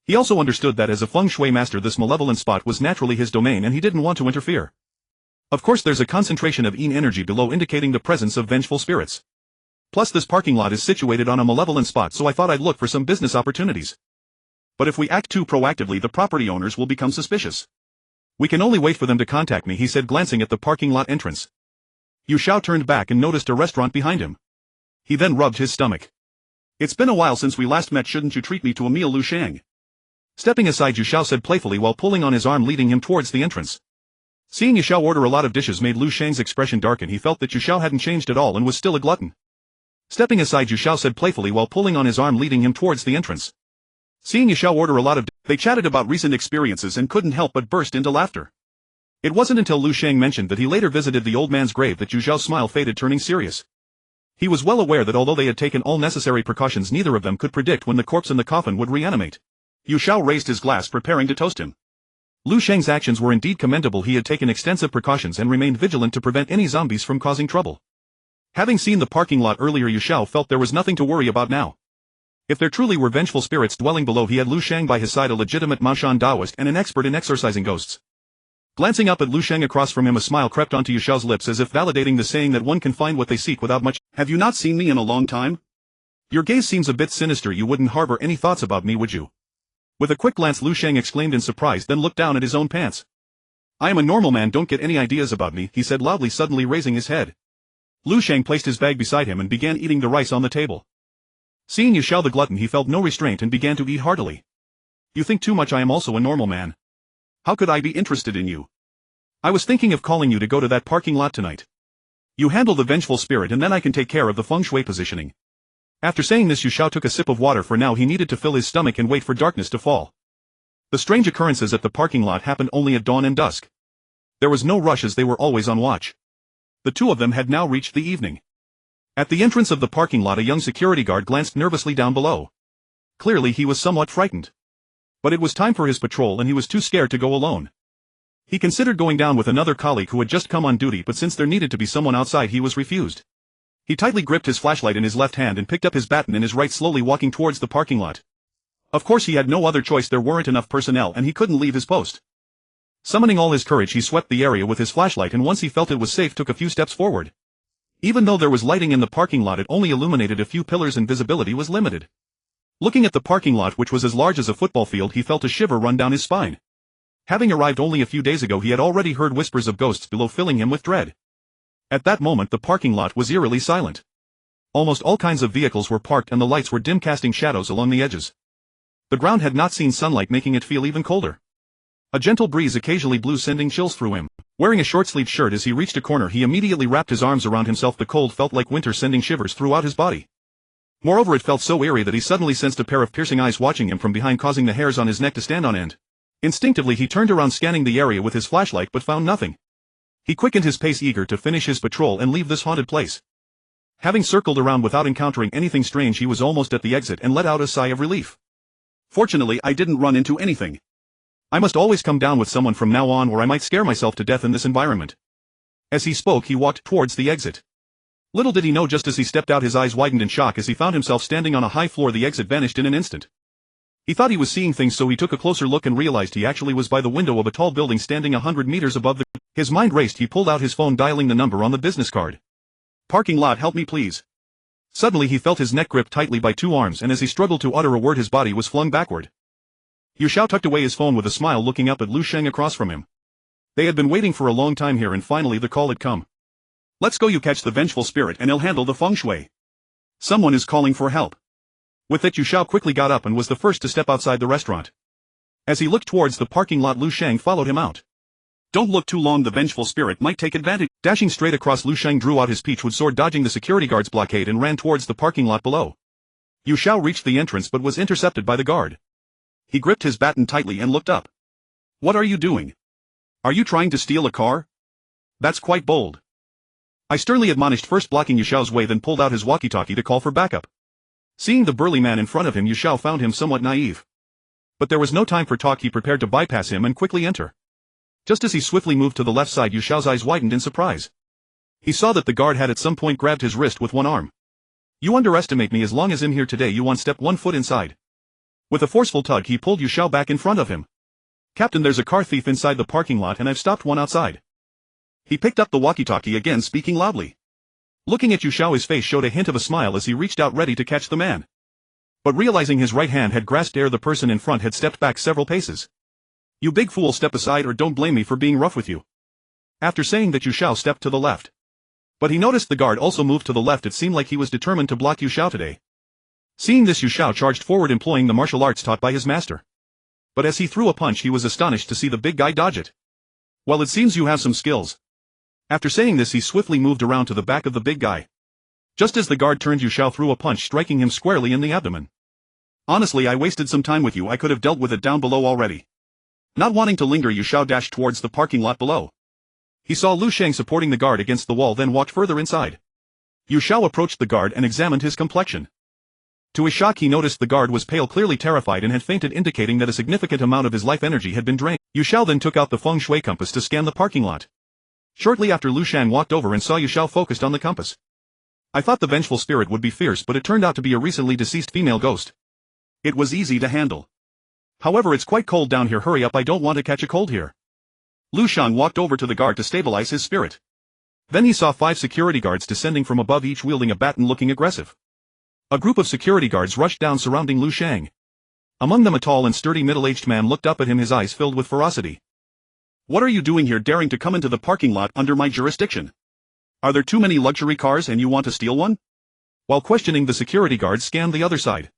He also understood that as a feng shui master, this malevolent spot was naturally his domain and he didn't want to interfere. Of course, there's a concentration of yin energy below, indicating the presence of vengeful spirits. Plus, this parking lot is situated on a malevolent spot, so I thought I'd look for some business opportunities. But if we act too proactively, the property owners will become suspicious. "We can only wait for them to contact me," he said, glancing at the parking lot entrance. Lu Sheng turned back and noticed a restaurant behind him. He then rubbed his stomach. "It's been a while since we last met. Shouldn't you treat me to a meal?" Lu Sheng. Stepping aside, Lu Sheng said playfully while pulling on his arm, leading him towards the entrance. Seeing Lu Sheng order a lot of dishes made Lu Sheng's expression darken. He felt that Lu Sheng hadn't changed at all and was still a glutton. Stepping aside, Lu Sheng said playfully while pulling on his arm, leading him towards the entrance. Seeing Lu Sheng order a lot of they chatted about recent experiences and couldn't help but burst into laughter. It wasn't until Lu Sheng mentioned that he later visited the old man's grave that Lu Sheng's smile faded, turning serious. He was well aware that although they had taken all necessary precautions, neither of them could predict when the corpse in the coffin would reanimate. Lu Sheng raised his glass, preparing to toast him. Lu Sheng's actions were indeed commendable. He had taken extensive precautions and remained vigilant to prevent any zombies from causing trouble. Having seen the parking lot earlier, Lu Sheng felt there was nothing to worry about now. If there truly were vengeful spirits dwelling below, he had Lu Sheng by his side, a legitimate Maoshan Taoist and an expert in exorcising ghosts. Glancing up at Lu Sheng across from him, a smile crept onto Lu Sheng's lips, as if validating the saying that one can find what they seek without much. "Have you not seen me in a long time? Your gaze seems a bit sinister. You wouldn't harbor any thoughts about me, would you?" With a quick glance, Lu Sheng exclaimed in surprise, then looked down at his own pants. "I am a normal man, don't get any ideas about me," he said loudly, suddenly raising his head. Lu Sheng placed his bag beside him and began eating the rice on the table. Seeing Lu Sheng the glutton, he felt no restraint and began to eat heartily. "You think too much. I am also a normal man. How could I be interested in you? I was thinking of calling you to go to that parking lot tonight. You handle the vengeful spirit and then I can take care of the feng shui positioning." After saying this, Lu Sheng took a sip of water, for now he needed to fill his stomach and wait for darkness to fall. The strange occurrences at the parking lot happened only at dawn and dusk. There was no rush as they were always on watch. The two of them had now reached the evening. At the entrance of the parking lot, a young security guard glanced nervously down below. Clearly he was somewhat frightened. But it was time for his patrol and he was too scared to go alone. He considered going down with another colleague who had just come on duty, but since there needed to be someone outside, he was refused. He tightly gripped his flashlight in his left hand and picked up his baton in his right, slowly walking towards the parking lot. Of course he had no other choice, there weren't enough personnel and he couldn't leave his post. Summoning all his courage, he swept the area with his flashlight, and once he felt it was safe, took a few steps forward. Even though there was lighting in the parking lot, it only illuminated a few pillars and visibility was limited. Looking at the parking lot, which was as large as a football field, he felt a shiver run down his spine. Having arrived only a few days ago, he had already heard whispers of ghosts below, filling him with dread. At that moment the parking lot was eerily silent. Almost all kinds of vehicles were parked and the lights were dim, casting shadows along the edges. The ground had not seen sunlight, making it feel even colder. A gentle breeze occasionally blew, sending chills through him. Wearing a short-sleeved shirt, as he reached a corner he immediately wrapped his arms around himself. The cold felt like winter, sending shivers throughout his body. Moreover, it felt so eerie that he suddenly sensed a pair of piercing eyes watching him from behind, causing the hairs on his neck to stand on end. Instinctively he turned around, scanning the area with his flashlight, but found nothing. He quickened his pace, eager to finish his patrol and leave this haunted place. Having circled around without encountering anything strange, he was almost at the exit and let out a sigh of relief. Fortunately, I didn't run into anything. I must always come down with someone from now on, or I might scare myself to death in this environment. As he spoke, he walked towards the exit. Little did he know, just as he stepped out, his eyes widened in shock as he found himself standing on a high floor. The exit vanished in an instant. He thought he was seeing things, so he took a closer look and realized he actually was by the window of a tall building standing 100 meters above the... His mind raced. He pulled out his phone, dialing the number on the business card. "Parking lot, help me please." Suddenly he felt his neck gripped tightly by two arms, and as he struggled to utter a word, his body was flung backward. Xiao tucked away his phone with a smile, looking up at Lu Sheng across from him. They had been waiting for a long time here, and finally the call had come. "Let's go, you catch the vengeful spirit and he'll handle the feng shui. Someone is calling for help." With it, Xiao quickly got up and was the first to step outside the restaurant. As he looked towards the parking lot, Lu Sheng followed him out. "Don't look too long, the vengeful spirit might take advantage." Dashing straight across, Lu Sheng drew out his peachwood sword, dodging the security guard's blockade, and ran towards the parking lot below. Xiao reached the entrance but was intercepted by the guard. He gripped his baton tightly and looked up. "What are you doing? Are you trying to steal a car? That's quite bold." I sternly admonished, first blocking Xiao's way, then pulled out his walkie-talkie to call for backup. Seeing the burly man in front of him, Xiao found him somewhat naive. But there was no time for talk. He prepared to bypass him and quickly enter. Just as he swiftly moved to the left side, Xiao's eyes widened in surprise. He saw that the guard had at some point grabbed his wrist with one arm. "You underestimate me. As long as I'm here today, you won't step 1 foot inside." With a forceful tug, he pulled Xiao back in front of him. "Captain, there's a car thief inside the parking lot and I've stopped one outside." He picked up the walkie-talkie again, speaking loudly. Looking at Xiao, his face showed a hint of a smile as he reached out, ready to catch the man. But realizing his right hand had grasped air, the person in front had stepped back several paces. "You big fool, step aside or don't blame me for being rough with you." After saying that, Xiao stepped to the left. But he noticed the guard also moved to the left. It seemed like he was determined to block Xiao today. Seeing this, Xiao charged forward, employing the martial arts taught by his master. But as he threw a punch, he was astonished to see the big guy dodge it. "Well, it seems you have some skills." After saying this, he swiftly moved around to the back of the big guy. Just as the guard turned, Xiao threw a punch, striking him squarely in the abdomen. "Honestly, I wasted some time with you. I could have dealt with it down below already." Not wanting to linger, Xiao dashed towards the parking lot below. He saw Lu Sheng supporting the guard against the wall, then walked further inside. Xiao approached the guard and examined his complexion. To his shock, he noticed the guard was pale, clearly terrified, and had fainted, indicating that a significant amount of his life energy had been drained. Xiao then took out the feng shui compass to scan the parking lot. Shortly after, Lu Sheng walked over and saw Xiao focused on the compass. "I thought the vengeful spirit would be fierce, but it turned out to be a recently deceased female ghost. It was easy to handle. However, it's quite cold down here. Hurry up, I don't want to catch a cold here." Lu Sheng walked over to the guard to stabilize his spirit. Then he saw 5 security guards descending from above, each wielding a baton, looking aggressive. A group of security guards rushed down, surrounding Lu Sheng. Among them, a tall and sturdy middle-aged man looked up at him, his eyes filled with ferocity. "What are you doing here, daring to come into the parking lot under my jurisdiction? Are there too many luxury cars and you want to steal one?" While questioning, the security guards scanned the other side.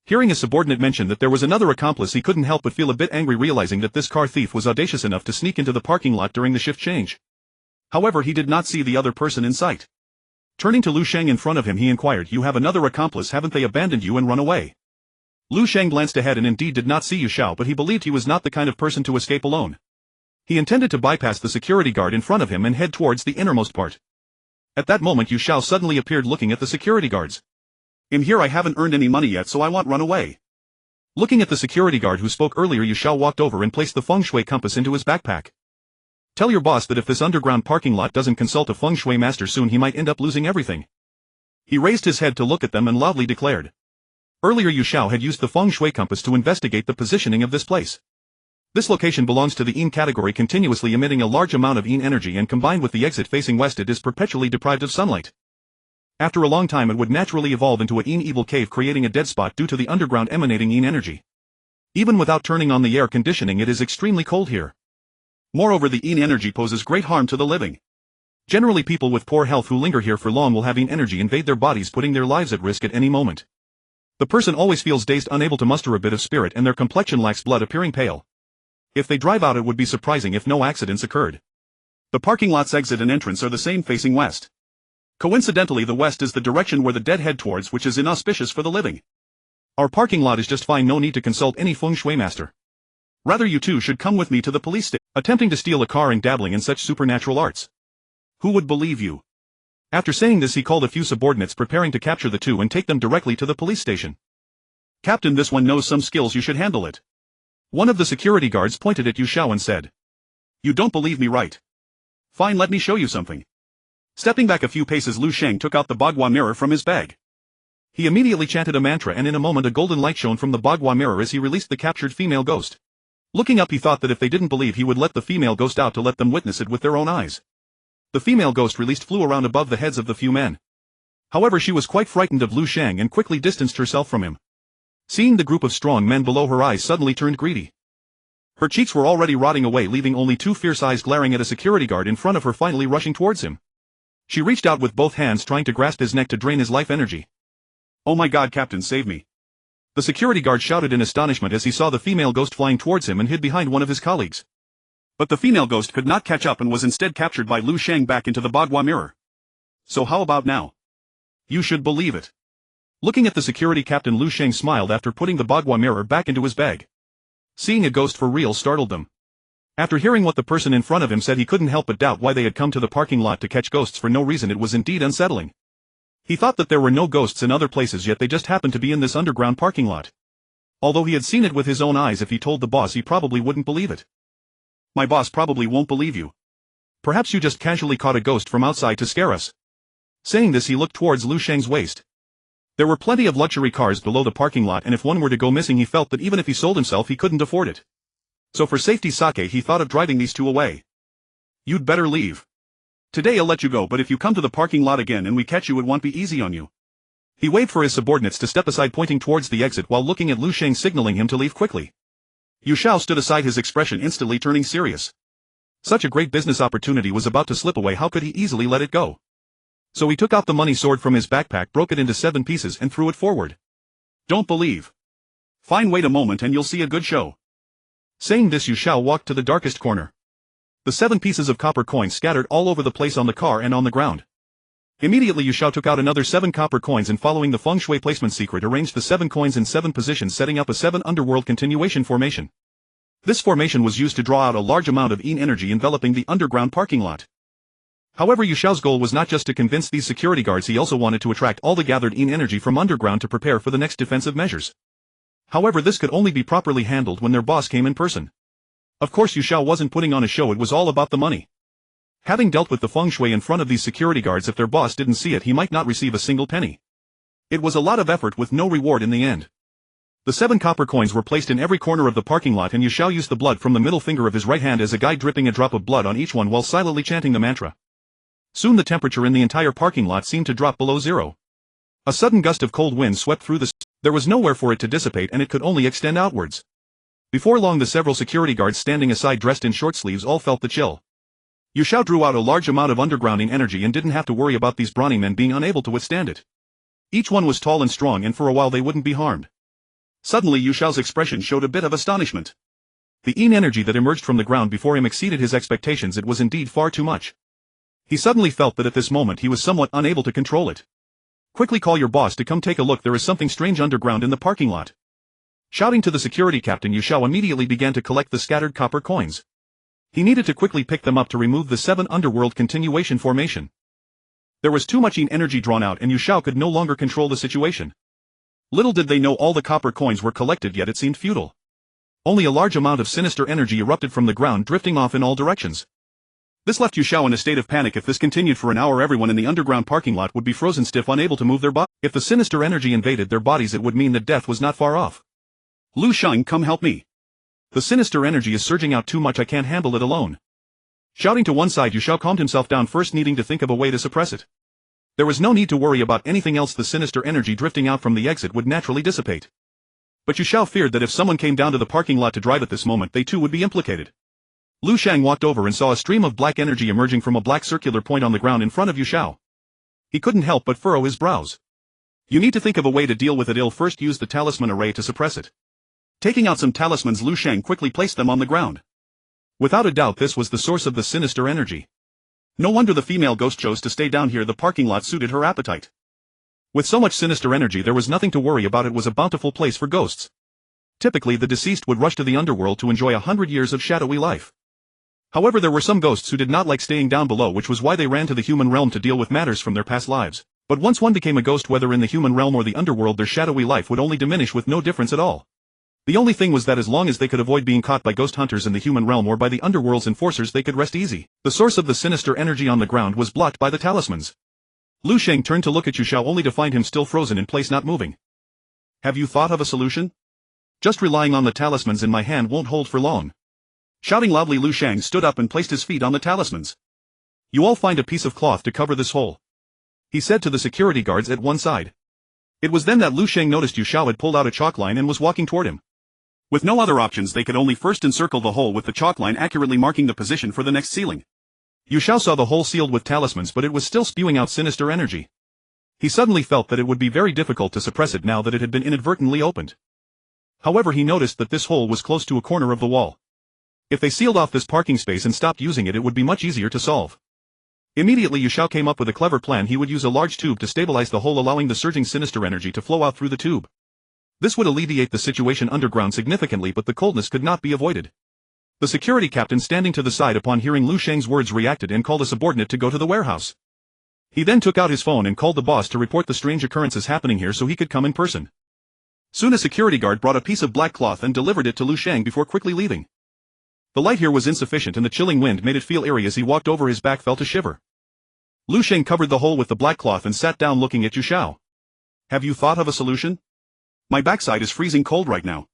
Hearing a subordinate mention that there was another accomplice, he couldn't help but feel a bit angry, realizing that this car thief was audacious enough to sneak into the parking lot during the shift change. However, he did not see the other person in sight. Turning to Lu Sheng in front of him, he inquired, "You have another accomplice, haven't they abandoned you and run away?" Lu Sheng glanced ahead and indeed did not see Xiao, but he believed he was not the kind of person to escape alone. He intended to bypass the security guard in front of him and head towards the innermost part. At that moment, Xiao suddenly appeared, looking at the security guards. "In here I haven't earned any money yet, so I won't run away." Looking at the security guard who spoke earlier, Xiao walked over and placed the feng shui compass into his backpack. "Tell your boss that if this underground parking lot doesn't consult a feng shui master soon, he might end up losing everything." He raised his head to look at them and loudly declared. Earlier, Xiao had used the feng shui compass to investigate the positioning of this place. This location belongs to the Yin category, continuously emitting a large amount of Yin energy, and combined with the exit facing west, it is perpetually deprived of sunlight. After a long time, it would naturally evolve into a Yin evil cave, creating a dead spot due to the underground emanating Yin energy. Even without turning on the air conditioning, it is extremely cold here. Moreover, the Yin energy poses great harm to the living. Generally, people with poor health who linger here for long will have Yin energy invade their bodies, putting their lives at risk at any moment. The person always feels dazed, unable to muster a bit of spirit, and their complexion lacks blood, appearing pale. If they drive out, it would be surprising if no accidents occurred. The parking lot's exit and entrance are the same, facing west. Coincidentally, the west is the direction where the dead head towards, which is inauspicious for the living. Our parking lot is just fine, no need to consult any feng shui master. Rather, you two should come with me to the police station. Attempting to steal a car and dabbling in such supernatural arts. Who would believe you? After saying this, he called a few subordinates, preparing to capture the two and take them directly to the police station. Captain, this one knows some skills, you should handle it. One of the security guards pointed at Lu Sheng and said. You don't believe me, right? Fine, let me show you something. Stepping back a few paces, Lu Sheng took out the Bagua mirror from his bag. He immediately chanted a mantra, and in a moment a golden light shone from the Bagua mirror as he released the captured female ghost. Looking up, he thought that if they didn't believe, he would let the female ghost out to let them witness it with their own eyes. The female ghost released flew around above the heads of the few men. However, she was quite frightened of Lu Sheng and quickly distanced herself from him. Seeing the group of strong men below, her eyes suddenly turned greedy. Her cheeks were already rotting away, leaving only two fierce eyes glaring at a security guard in front of her, finally rushing towards him. She reached out with both hands, trying to grasp his neck to drain his life energy. Oh my God, Captain, save me. The security guard shouted in astonishment as he saw the female ghost flying towards him and hid behind one of his colleagues. But the female ghost could not catch up and was instead captured by Lu Sheng back into the Bagua mirror. So how about now? You should believe it. Looking at the security captain, Lu Sheng smiled after putting the Bagua mirror back into his bag. Seeing a ghost for real startled them. After hearing what the person in front of him said, he couldn't help but doubt why they had come to the parking lot to catch ghosts for no reason. It was indeed unsettling. He thought that there were no ghosts in other places, yet they just happened to be in this underground parking lot. Although he had seen it with his own eyes, if he told the boss, he probably wouldn't believe it. My boss probably won't believe you. Perhaps you just casually caught a ghost from outside to scare us. Saying this, he looked towards Lu Sheng's waist. There were plenty of luxury cars below the parking lot, and if one were to go missing, he felt that even if he sold himself, he couldn't afford it. So for safety's sake, he thought of driving these two away. You'd better leave. Today I'll let you go, but if you come to the parking lot again and we catch you, it won't be easy on you. He waved for his subordinates to step aside, pointing towards the exit while looking at Lu Sheng, signaling him to leave quickly. Xiao stood aside, his expression instantly turning serious. Such a great business opportunity was about to slip away. How could he easily let it go? So he took out the money sword from his backpack, broke it into 7 pieces and threw it forward. Don't believe. Fine, wait a moment and you'll see a good show. Saying this, Xiao walked to the darkest corner. The 7 pieces of copper coins scattered all over the place, on the car and on the ground. Immediately Xiao took out another 7 copper coins and, following the feng shui placement secret, arranged the 7 coins in 7 positions, setting up a 7 underworld continuation formation. This formation was used to draw out a large amount of yin energy enveloping the underground parking lot. However, Xiao's goal was not just to convince these security guards, he also wanted to attract all the gathered yin energy from underground to prepare for the next defensive measures. However, this could only be properly handled when their boss came in person. Of course, Xiao wasn't putting on a show, it was all about the money. Having dealt with the feng shui in front of these security guards, if their boss didn't see it, he might not receive a single penny. It was a lot of effort with no reward in the end. The 7 copper coins were placed in every corner of the parking lot, and Xiao used the blood from the middle finger of his right hand as a guide, dripping a drop of blood on each one while silently chanting the mantra. Soon the temperature in the entire parking lot seemed to drop below zero. A sudden gust of cold wind swept through the There was nowhere for it to dissipate, and it could only extend outwards. Before long, the several security guards standing aside, dressed in short sleeves, all felt the chill. Xiao drew out a large amount of undergrounding energy and didn't have to worry about these brawny men being unable to withstand it. Each one was tall and strong, and for a while they wouldn't be harmed. Suddenly Xiao's expression showed a bit of astonishment. The yin energy that emerged from the ground before him exceeded his expectations. It was indeed far too much. He suddenly felt that at this moment he was somewhat unable to control it. Quickly call your boss to come take a look, there is something strange underground in the parking lot. Shouting to the security captain, Xiao immediately began to collect the scattered copper coins. He needed to quickly pick them up to remove the 7 underworld continuation formation. There was too much yin energy drawn out, and Xiao could no longer control the situation. Little did they know all the copper coins were collected, yet it seemed futile. Only a large amount of sinister energy erupted from the ground, drifting off in all directions. This left Xiao in a state of panic. If this continued for an hour, everyone in the underground parking lot would be frozen stiff, unable to move their body. If the sinister energy invaded their bodies, it would mean that death was not far off. Lu Sheng, come help me. The sinister energy is surging out too much, I can't handle it alone. Shouting to one side, Xiao calmed himself down, first needing to think of a way to suppress it. There was no need to worry about anything else, the sinister energy drifting out from the exit would naturally dissipate. But Xiao feared that if someone came down to the parking lot to drive at this moment, they too would be implicated. Lu Sheng walked over and saw a stream of black energy emerging from a black circular point on the ground in front of Xiao. He couldn't help but furrow his brows. You need to think of a way to deal with it. I'll first use the talisman array to suppress it. Taking out some talismans, Lu Sheng quickly placed them on the ground. Without a doubt this was the source of the sinister energy. No wonder the female ghost chose to stay down here. The parking lot suited her appetite. With so much sinister energy there was nothing to worry about. It was a bountiful place for ghosts. Typically the deceased would rush to the underworld to enjoy 100 years of shadowy life. However, there were some ghosts who did not like staying down below, which was why they ran to the human realm to deal with matters from their past lives. But once one became a ghost, whether in the human realm or the underworld, their shadowy life would only diminish with no difference at all. The only thing was that as long as they could avoid being caught by ghost hunters in the human realm or by the underworld's enforcers, they could rest easy. The source of the sinister energy on the ground was blocked by the talismans. Lu Sheng turned to look at Xiao only to find him still frozen in place, not moving. Have you thought of a solution? Just relying on the talismans in my hand won't hold for long. Shouting loudly, Lu Sheng stood up and placed his feet on the talismans. You all find a piece of cloth to cover this hole, he said to the security guards at one side. It was then that Lu Sheng noticed Xiao had pulled out a chalk line and was walking toward him. With no other options, they could only first encircle the hole with the chalk line, accurately marking the position for the next ceiling. Xiao saw the hole sealed with talismans, but it was still spewing out sinister energy. He suddenly felt that it would be very difficult to suppress it now that it had been inadvertently opened. However, he noticed that this hole was close to a corner of the wall. If they sealed off this parking space and stopped using it, it would be much easier to solve. Immediately Xiao came up with a clever plan. He would use a large tube to stabilize the hole, allowing the surging sinister energy to flow out through the tube. This would alleviate the situation underground significantly, but the coldness could not be avoided. The security captain standing to the side upon hearing Lu Sheng's words reacted and called a subordinate to go to the warehouse. He then took out his phone and called the boss to report the strange occurrences happening here so he could come in person. Soon a security guard brought a piece of black cloth and delivered it to Lu Sheng before quickly leaving. The light here was insufficient and the chilling wind made it feel eerie. As he walked over, his back felt a shiver. Lu Sheng covered the hole with the black cloth and sat down looking at Xiao. Have you thought of a solution? My backside is freezing cold right now.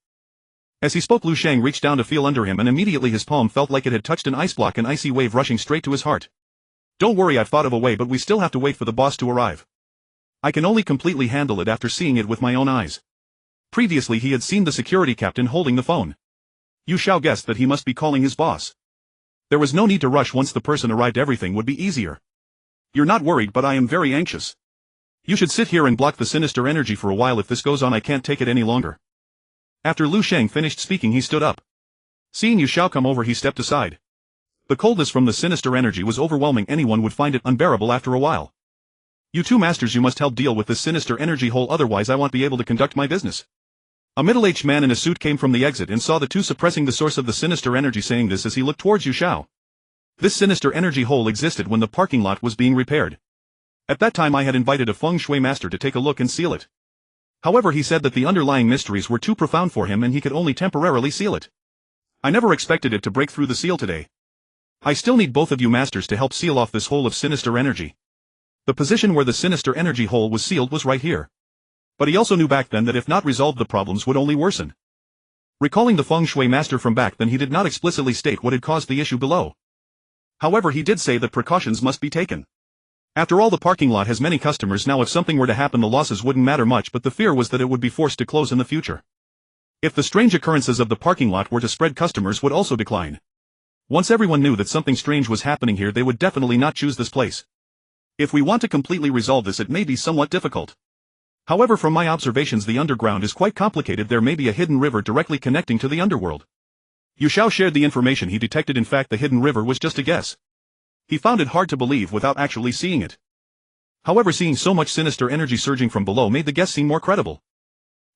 As he spoke, Lu Sheng reached down to feel under him and immediately his palm felt like it had touched an ice block, an icy wave rushing straight to his heart. Don't worry, I've thought of a way, but we still have to wait for the boss to arrive. I can only completely handle it after seeing it with my own eyes. Previously he had seen the security captain holding the phone. Xiao guessed that he must be calling his boss. There was no need to rush. Once the person arrived, everything would be easier. You're not worried, but I am very anxious. You should sit here and block the sinister energy for a while. If this goes on, I can't take it any longer. After Lu Sheng finished speaking, he stood up. Seeing Xiao come over, he stepped aside. The coldness from the sinister energy was overwhelming. Anyone would find it unbearable after a while. You two masters, you must help deal with this sinister energy hole, otherwise I won't be able to conduct my business. A middle-aged man in a suit came from the exit and saw the two suppressing the source of the sinister energy, saying this as he looked towards Xiao. This sinister energy hole existed when the parking lot was being repaired. At that time I had invited a feng shui master to take a look and seal it. However, he said that the underlying mysteries were too profound for him and he could only temporarily seal it. I never expected it to break through the seal today. I still need both of you masters to help seal off this hole of sinister energy. The position where the sinister energy hole was sealed was right here. But he also knew back then that if not resolved, the problems would only worsen. Recalling the feng shui master from back then, he did not explicitly state what had caused the issue below. However, he did say that precautions must be taken. After all, the parking lot has many customers now. If something were to happen, the losses wouldn't matter much, but the fear was that it would be forced to close in the future. If the strange occurrences of the parking lot were to spread, customers would also decline. Once everyone knew that something strange was happening here, they would definitely not choose this place. If we want to completely resolve this, it may be somewhat difficult. However, from my observations, the underground is quite complicated. There may be a hidden river directly connecting to the underworld. Xiao shared the information he detected. In fact, the hidden river was just a guess. He found it hard to believe without actually seeing it. However, seeing so much sinister energy surging from below made the guess seem more credible.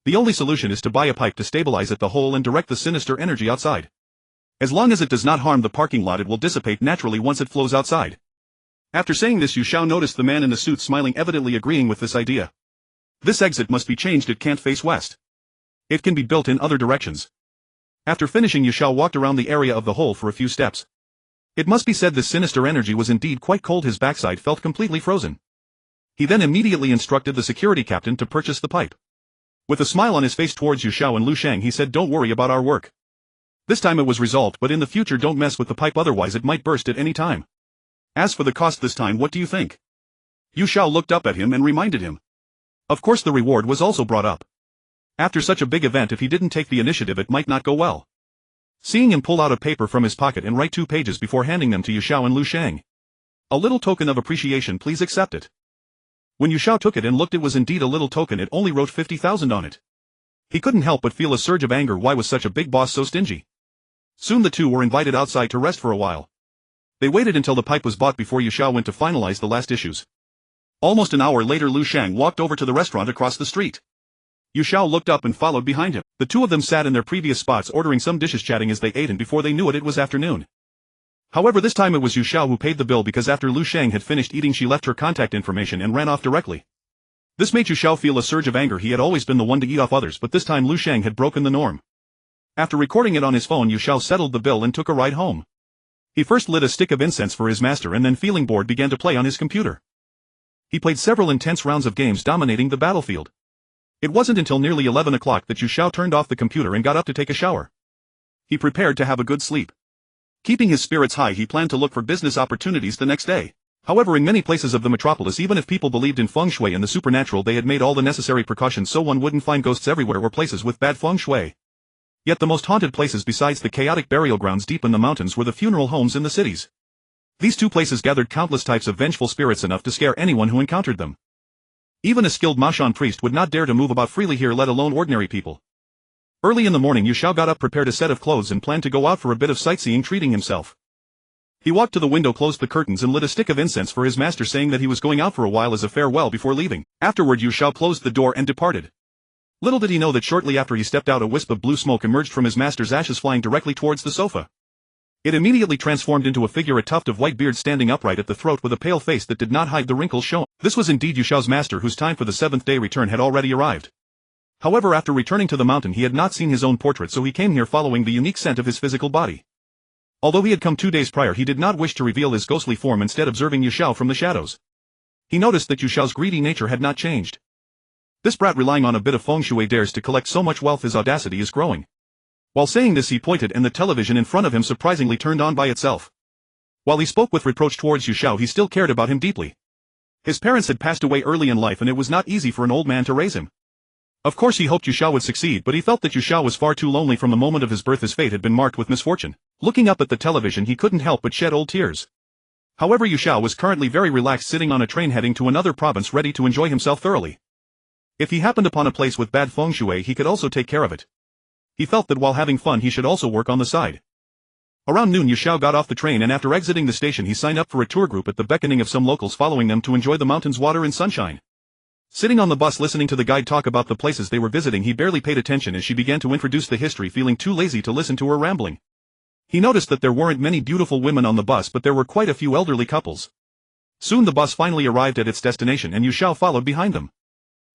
The only solution is to buy a pipe to stabilize at the hole and direct the sinister energy outside. As long as it does not harm the parking lot, it will dissipate naturally once it flows outside. After saying this, Xiao noticed the man in the suit smiling, evidently agreeing with this idea. This exit must be changed. It can't face west. It can be built in other directions. After finishing, Xiao walked around the area of the hole for a few steps. It must be said this sinister energy was indeed quite cold. His backside felt completely frozen. He then immediately instructed the security captain to purchase the pipe. With a smile on his face towards Xiao and Lu Sheng, he said, "Don't worry about our work. This time it was resolved, but in the future don't mess with the pipe, otherwise it might burst at any time. As for the cost this time, what do you think?" Xiao looked up at him and reminded him. Of course, the reward was also brought up. After such a big event, if he didn't take the initiative, it might not go well. Seeing him pull out a paper from his pocket and write 2 pages before handing them to Xiao and Lu Sheng. "A little token of appreciation, please accept it." When Yu Xiao took it and looked, it was indeed a little token. It only wrote 50,000 on it. He couldn't help but feel a surge of anger. Why was such a big boss so stingy? Soon the two were invited outside to rest for a while. They waited until the pipe was bought before Yu Xiao went to finalize the last issues. Almost an hour later, Lu Sheng walked over to the restaurant across the street. Yu Xiao looked up and followed behind him. The two of them sat in their previous spots ordering some dishes, chatting as they ate, and before they knew it, it was afternoon. However, this time it was Yu Xiao who paid the bill because after Lu Sheng had finished eating, she left her contact information and ran off directly. This made Yu Xiao feel a surge of anger. He had always been the one to eat off others, but this time Lu Sheng had broken the norm. After recording it on his phone, Yu Xiao settled the bill and took a ride home. He first lit a stick of incense for his master and then, feeling bored, began to play on his computer. He played several intense rounds of games dominating the battlefield. It wasn't until nearly 11 o'clock that Yu Xiao turned off the computer and got up to take a shower. He prepared to have a good sleep. Keeping his spirits high, he planned to look for business opportunities the next day. However, in many places of the metropolis, even if people believed in feng shui and the supernatural, they had made all the necessary precautions so one wouldn't find ghosts everywhere or places with bad feng shui. Yet the most haunted places besides the chaotic burial grounds deep in the mountains were the funeral homes in the cities. These two places gathered countless types of vengeful spirits, enough to scare anyone who encountered them. Even a skilled Maoshan priest would not dare to move about freely here, let alone ordinary people. Early in the morning, Yu Xiao got up, prepared a set of clothes, and planned to go out for a bit of sightseeing, treating himself. He walked to the window, closed the curtains, and lit a stick of incense for his master, saying that he was going out for a while as a farewell before leaving. Afterward, Yu Xiao closed the door and departed. Little did he know that shortly after he stepped out, a wisp of blue smoke emerged from his master's ashes, flying directly towards the sofa. It immediately transformed into a figure, a tuft of white beard standing upright at the throat with a pale face that did not hide the wrinkles shown. This was indeed Yu Xiao's master, whose time for the seventh-day return had already arrived. However, after returning to the mountain, he had not seen his own portrait, so he came here following the unique scent of his physical body. Although he had come 2 days prior, he did not wish to reveal his ghostly form, instead observing Yu Xiao from the shadows. He noticed that Yu Xiao's greedy nature had not changed. This brat, relying on a bit of feng shui, dares to collect so much wealth. His audacity is growing. While saying this, he pointed, and the television in front of him surprisingly turned on by itself. While he spoke with reproach towards Yu Xiao, he still cared about him deeply. His parents had passed away early in life, and it was not easy for an old man to raise him. Of course he hoped Yu Xiao would succeed, but he felt that Yu Xiao was far too lonely. From the moment of his birth, his fate had been marked with misfortune. Looking up at the television, he couldn't help but shed old tears. However, Yu Xiao was currently very relaxed, sitting on a train heading to another province, ready to enjoy himself thoroughly. If he happened upon a place with bad feng shui, he could also take care of it. He felt that while having fun, he should also work on the side. Around noon, Yu Xiao got off the train, and after exiting the station, he signed up for a tour group at the beckoning of some locals, following them to enjoy the mountain's water and sunshine. Sitting on the bus listening to the guide talk about the places they were visiting, he barely paid attention as she began to introduce the history, feeling too lazy to listen to her rambling. He noticed that there weren't many beautiful women on the bus, but there were quite a few elderly couples. Soon the bus finally arrived at its destination, and Yu Xiao followed behind them.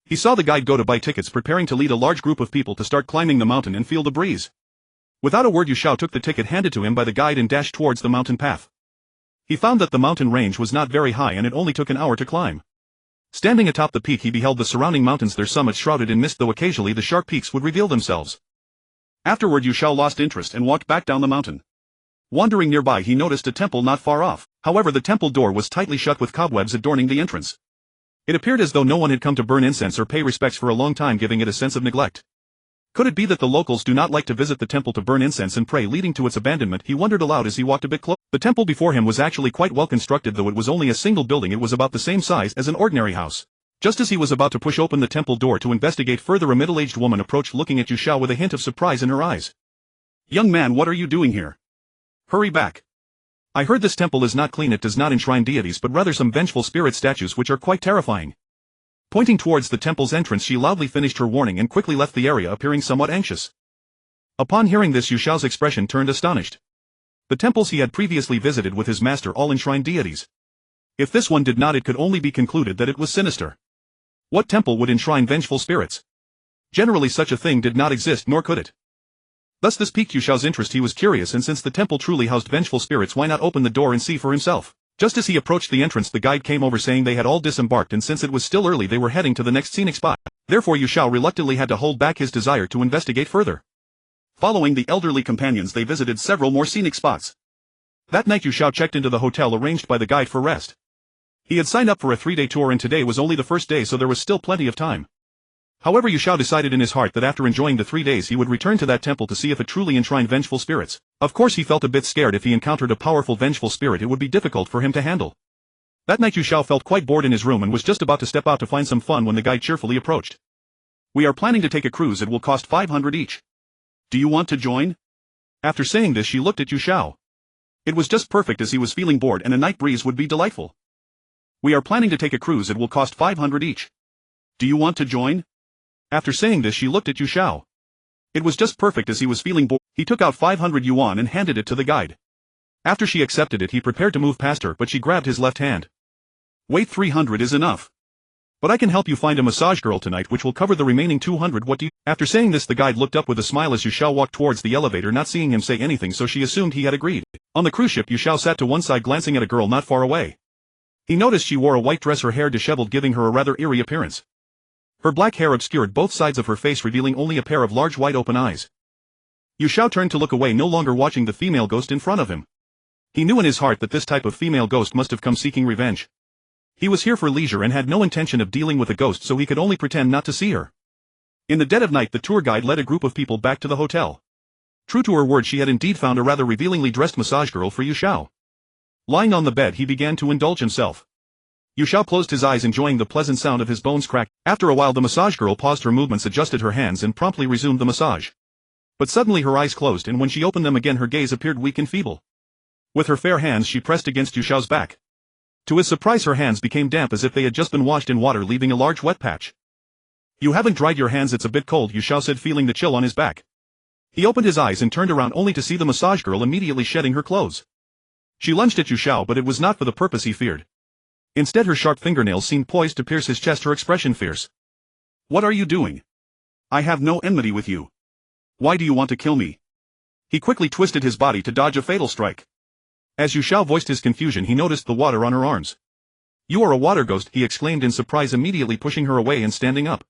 He saw the guide go to buy tickets, preparing to lead a large group of people to start climbing the mountain and feel the breeze. Without a word, Yu Xiao took the ticket handed to him by the guide and dashed towards the mountain path. He found that the mountain range was not very high, and it only took an hour to climb. Standing atop the peak, he beheld the surrounding mountains, their summits shrouded in mist, though occasionally the sharp peaks would reveal themselves. Afterward, Yu Xiao lost interest and walked back down the mountain. Wandering nearby, he noticed a temple not far off. However, the temple door was tightly shut with cobwebs adorning the entrance. It appeared as though no one had come to burn incense or pay respects for a long time, giving it a sense of neglect. Could it be that the locals do not like to visit the temple to burn incense and pray, leading to its abandonment? He wondered aloud as he walked a bit closer. The temple before him was actually quite well constructed, though it was only a single building. It was about the same size as an ordinary house. Just as he was about to push open the temple door to investigate further, a middle-aged woman approached, looking at Yu Xiao with a hint of surprise in her eyes. "Young man, what are you doing here? Hurry back. I heard this temple is not clean. It does not enshrine deities, but rather some vengeful spirit statues which are quite terrifying." Pointing towards the temple's entrance, she loudly finished her warning and quickly left the area, appearing somewhat anxious. Upon hearing this, Yu Xiao's expression turned astonished. The temples he had previously visited with his master all enshrined deities. If this one did not, it could only be concluded that it was sinister. What temple would enshrine vengeful spirits? Generally such a thing did not exist, nor could it. Thus this piqued Yu Xiao's interest. He was curious, and since the temple truly housed vengeful spirits, why not open the door and see for himself? Just as he approached the entrance, the guide came over, saying they had all disembarked, and since it was still early, they were heading to the next scenic spot. Therefore Yu Xiao reluctantly had to hold back his desire to investigate further. Following the elderly companions, they visited several more scenic spots. That night Yu Xiao checked into the hotel arranged by the guide for rest. He had signed up for a 3-day tour, and today was only the first day, so there was still plenty of time. However, Yu Xiao decided in his heart that after enjoying the 3 days he would return to that temple to see if it truly enshrined vengeful spirits. Of course he felt a bit scared. If he encountered a powerful vengeful spirit, it would be difficult for him to handle. That night Yu Xiao felt quite bored in his room and was just about to step out to find some fun when the guide cheerfully approached. We are planning to take a cruise. It will cost 500 each. Do you want to join? After saying this she looked at Yu Xiao. It was just perfect as he was feeling bored and a night breeze would be delightful. We are planning to take a cruise. It will cost 500 each. Do you want to join? After saying this she looked at Yu Xiao. It was just perfect as he was feeling bored. He took out 500 yuan and handed it to the guide. After she accepted it he prepared to move past her but she grabbed his left hand. Wait, 300 is enough. But I can help you find a massage girl tonight which will cover the remaining 200. What do you— After saying this the guide looked up with a smile as Yu Xiao walked towards the elevator, not seeing him say anything, so she assumed he had agreed. On the cruise ship Yu Xiao sat to one side glancing at a girl not far away. He noticed she wore a white dress, her hair disheveled, giving her a rather eerie appearance. Her black hair obscured both sides of her face, revealing only a pair of large wide open eyes. Yu Xiao turned to look away, no longer watching the female ghost in front of him. He knew in his heart that this type of female ghost must have come seeking revenge. He was here for leisure and had no intention of dealing with a ghost, so he could only pretend not to see her. In the dead of night the tour guide led a group of people back to the hotel. True to her word, she had indeed found a rather revealingly dressed massage girl for Yu Xiao. Lying on the bed he began to indulge himself. Yu Xiao closed his eyes, enjoying the pleasant sound of his bones crack. After a while the massage girl paused her movements, adjusted her hands and promptly resumed the massage. But suddenly her eyes closed, and when she opened them again her gaze appeared weak and feeble. With her fair hands she pressed against Yu Xiao's back. To his surprise her hands became damp as if they had just been washed in water, leaving a large wet patch. You haven't dried your hands, it's a bit cold, Yu Xiao said, feeling the chill on his back. He opened his eyes and turned around only to see the massage girl immediately shedding her clothes. She lunged at Yu Xiao, but it was not for the purpose he feared. Instead her sharp fingernails seemed poised to pierce his chest, her expression fierce. What are you doing? I have no enmity with you. Why do you want to kill me? He quickly twisted his body to dodge a fatal strike. As Yu Xiao voiced his confusion he noticed the water on her arms. You are a water ghost, he exclaimed in surprise, immediately pushing her away and standing up.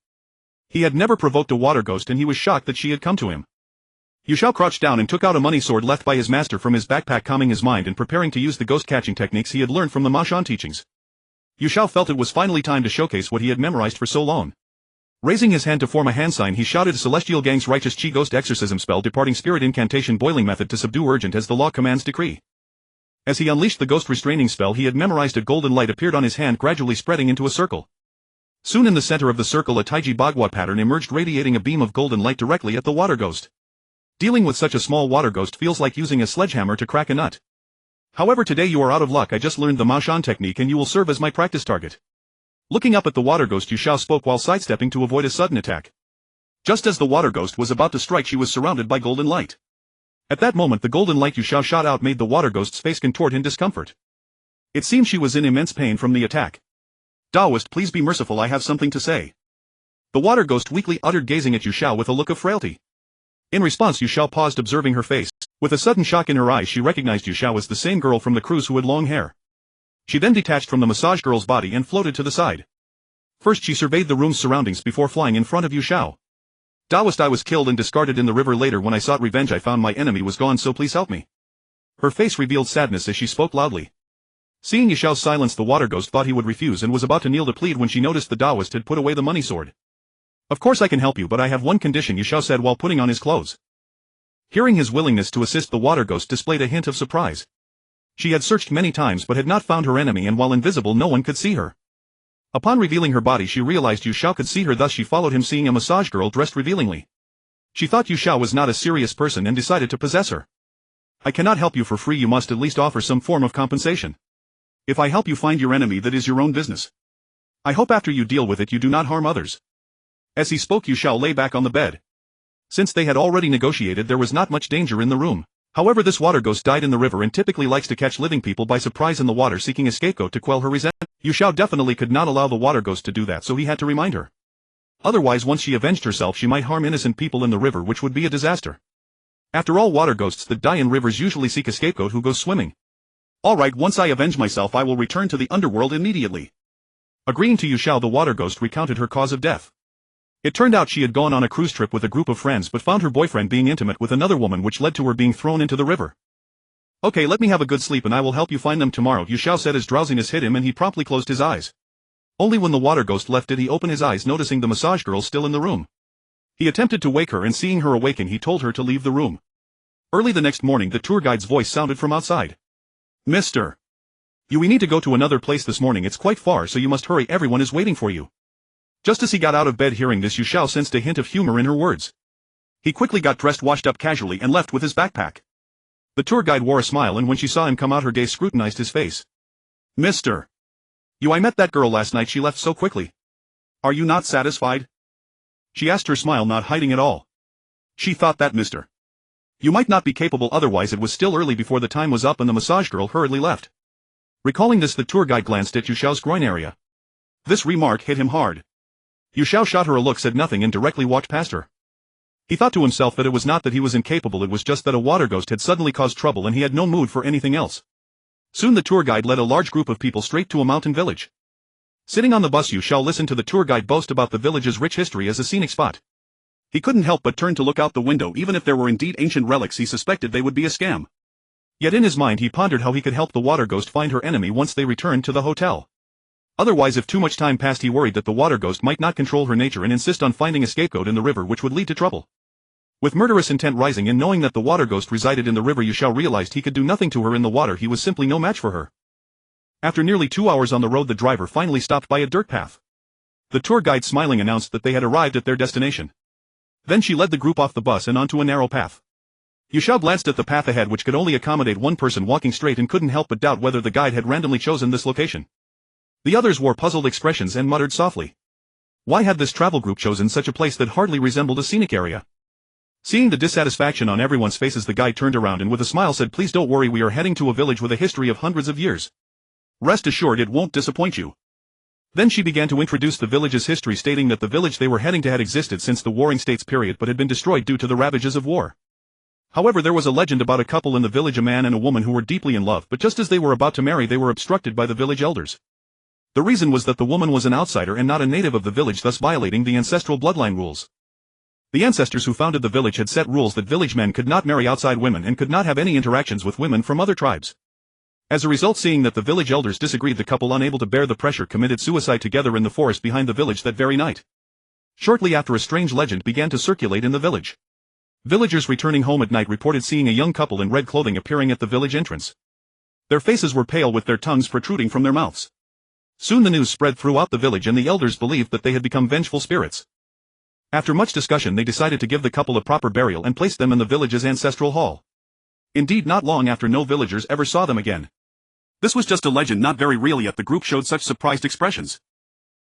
He had never provoked a water ghost and he was shocked that she had come to him. Yu Xiao crouched down and took out a money sword left by his master from his backpack, calming his mind and preparing to use the ghost catching techniques he had learned from the Maoshan teachings. Yu Xiao felt it was finally time to showcase what he had memorized for so long. Raising his hand to form a hand sign he shouted Celestial Gang's Righteous Chi Ghost Exorcism Spell, Departing Spirit Incantation Boiling Method to Subdue Urgent as the Law Commands Decree. As he unleashed the ghost restraining spell he had memorized, a golden light appeared on his hand, gradually spreading into a circle. Soon in the center of the circle a Taiji Bagua pattern emerged, radiating a beam of golden light directly at the water ghost. Dealing with such a small water ghost feels like using a sledgehammer to crack a nut. However, today you are out of luck. I just learned the Maoshan technique and you will serve as my practice target. Looking up at the water ghost Yu Xiao spoke while sidestepping to avoid a sudden attack. Just as the water ghost was about to strike she was surrounded by golden light. At that moment the golden light Yu Xiao shot out made the water ghost's face contort in discomfort. It seemed she was in immense pain from the attack. Taoist, please be merciful, I have something to say. The water ghost weakly uttered, gazing at Yu Xiao with a look of frailty. In response Yu Xiao paused, observing her face. With a sudden shock in her eyes she recognized Yu Xiao as the same girl from the cruise who had long hair. She then detached from the massage girl's body and floated to the side. First she surveyed the room's surroundings before flying in front of Yu Xiao. Taoist, I was killed and discarded in the river. Later when I sought revenge I found my enemy was gone, so please help me. Her face revealed sadness as she spoke loudly. Seeing Yu Xiao's silence the water ghost thought he would refuse and was about to kneel to plead when she noticed the Taoist had put away the money sword. Of course I can help you, but I have one condition, Yu Xiao said while putting on his clothes. Hearing his willingness to assist, the water ghost displayed a hint of surprise. She had searched many times but had not found her enemy, and while invisible no one could see her. Upon revealing her body she realized Yu Xiao could see her, thus she followed him, seeing a massage girl dressed revealingly. She thought Yu Xiao was not a serious person and decided to possess her. I cannot help you for free, you must at least offer some form of compensation. If I help you find your enemy, that is your own business. I hope after you deal with it you do not harm others. As he spoke Yu Xiao lay back on the bed. Since they had already negotiated there was not much danger in the room. However, this water ghost died in the river and typically likes to catch living people by surprise in the water, seeking a scapegoat to quell her resentment. Yu Xiao definitely could not allow the water ghost to do that, so he had to remind her. Otherwise once she avenged herself she might harm innocent people in the river, which would be a disaster. After all, water ghosts that die in rivers usually seek a scapegoat who goes swimming. Alright, once I avenge myself I will return to the underworld immediately. Agreeing to Yu Xiao, the water ghost recounted her cause of death. It turned out she had gone on a cruise trip with a group of friends but found her boyfriend being intimate with another woman, which led to her being thrown into the river. Okay, let me have a good sleep and I will help you find them tomorrow, Yu Xiao said as drowsiness hit him and he promptly closed his eyes. Only when the water ghost left did he open his eyes, noticing the massage girl still in the room. He attempted to wake her and seeing her awaken he told her to leave the room. Early the next morning the tour guide's voice sounded from outside. Mr. We need to go to another place this morning, it's quite far, so you must hurry, everyone is waiting for you. Just as he got out of bed hearing this, Xiao sensed a hint of humor in her words. He quickly got dressed, washed up casually, and left with his backpack. The tour guide wore a smile, and when she saw him come out, her gaze scrutinized his face. Mr. I met that girl last night, she left so quickly. Are you not satisfied? She asked, her smile not hiding at all. She thought that Mr. You might not be capable, otherwise it was still early before the time was up and the massage girl hurriedly left. Recalling this, the tour guide glanced at Yu Xiao's groin area. This remark hit him hard. Yu Xiao shot her a look, said nothing, and directly walked past her. He thought to himself that it was not that he was incapable, it was just that a water ghost had suddenly caused trouble and he had no mood for anything else. Soon the tour guide led a large group of people straight to a mountain village. Sitting on the bus, Yu Xiao listened to the tour guide boast about the village's rich history as a scenic spot. He couldn't help but turn to look out the window. Even if there were indeed ancient relics, he suspected they would be a scam. Yet in his mind he pondered how he could help the water ghost find her enemy once they returned to the hotel. Otherwise, if too much time passed, he worried that the water ghost might not control her nature and insist on finding a scapegoat in the river, which would lead to trouble. With murderous intent rising and knowing that the water ghost resided in the river, Yu Xiao realized he could do nothing to her in the water. He was simply no match for her. After nearly 2 hours on the road, the driver finally stopped by a dirt path. The tour guide, smiling, announced that they had arrived at their destination. Then she led the group off the bus and onto a narrow path. Yu Xiao glanced at the path ahead, which could only accommodate one person walking straight, and couldn't help but doubt whether the guide had randomly chosen this location. The others wore puzzled expressions and muttered softly. Why had this travel group chosen such a place that hardly resembled a scenic area? Seeing the dissatisfaction on everyone's faces, the guide turned around and with a smile said, "Please don't worry, we are heading to a village with a history of hundreds of years. Rest assured it won't disappoint you." Then she began to introduce the village's history, stating that the village they were heading to had existed since the Warring States period but had been destroyed due to the ravages of war. However, there was a legend about a couple in the village, a man and a woman who were deeply in love, but just as they were about to marry, they were obstructed by the village elders. The reason was that the woman was an outsider and not a native of the village, thus violating the ancestral bloodline rules. The ancestors who founded the village had set rules that village men could not marry outside women and could not have any interactions with women from other tribes. As a result, seeing that the village elders disagreed, the couple, unable to bear the pressure, committed suicide together in the forest behind the village that very night. Shortly after, a strange legend began to circulate in the village. Villagers returning home at night reported seeing a young couple in red clothing appearing at the village entrance. Their faces were pale, with their tongues protruding from their mouths. Soon the news spread throughout the village, and the elders believed that they had become vengeful spirits. After much discussion, they decided to give the couple a proper burial and placed them in the village's ancestral hall. Indeed, not long after, no villagers ever saw them again. This was just a legend, not very real, yet the group showed such surprised expressions.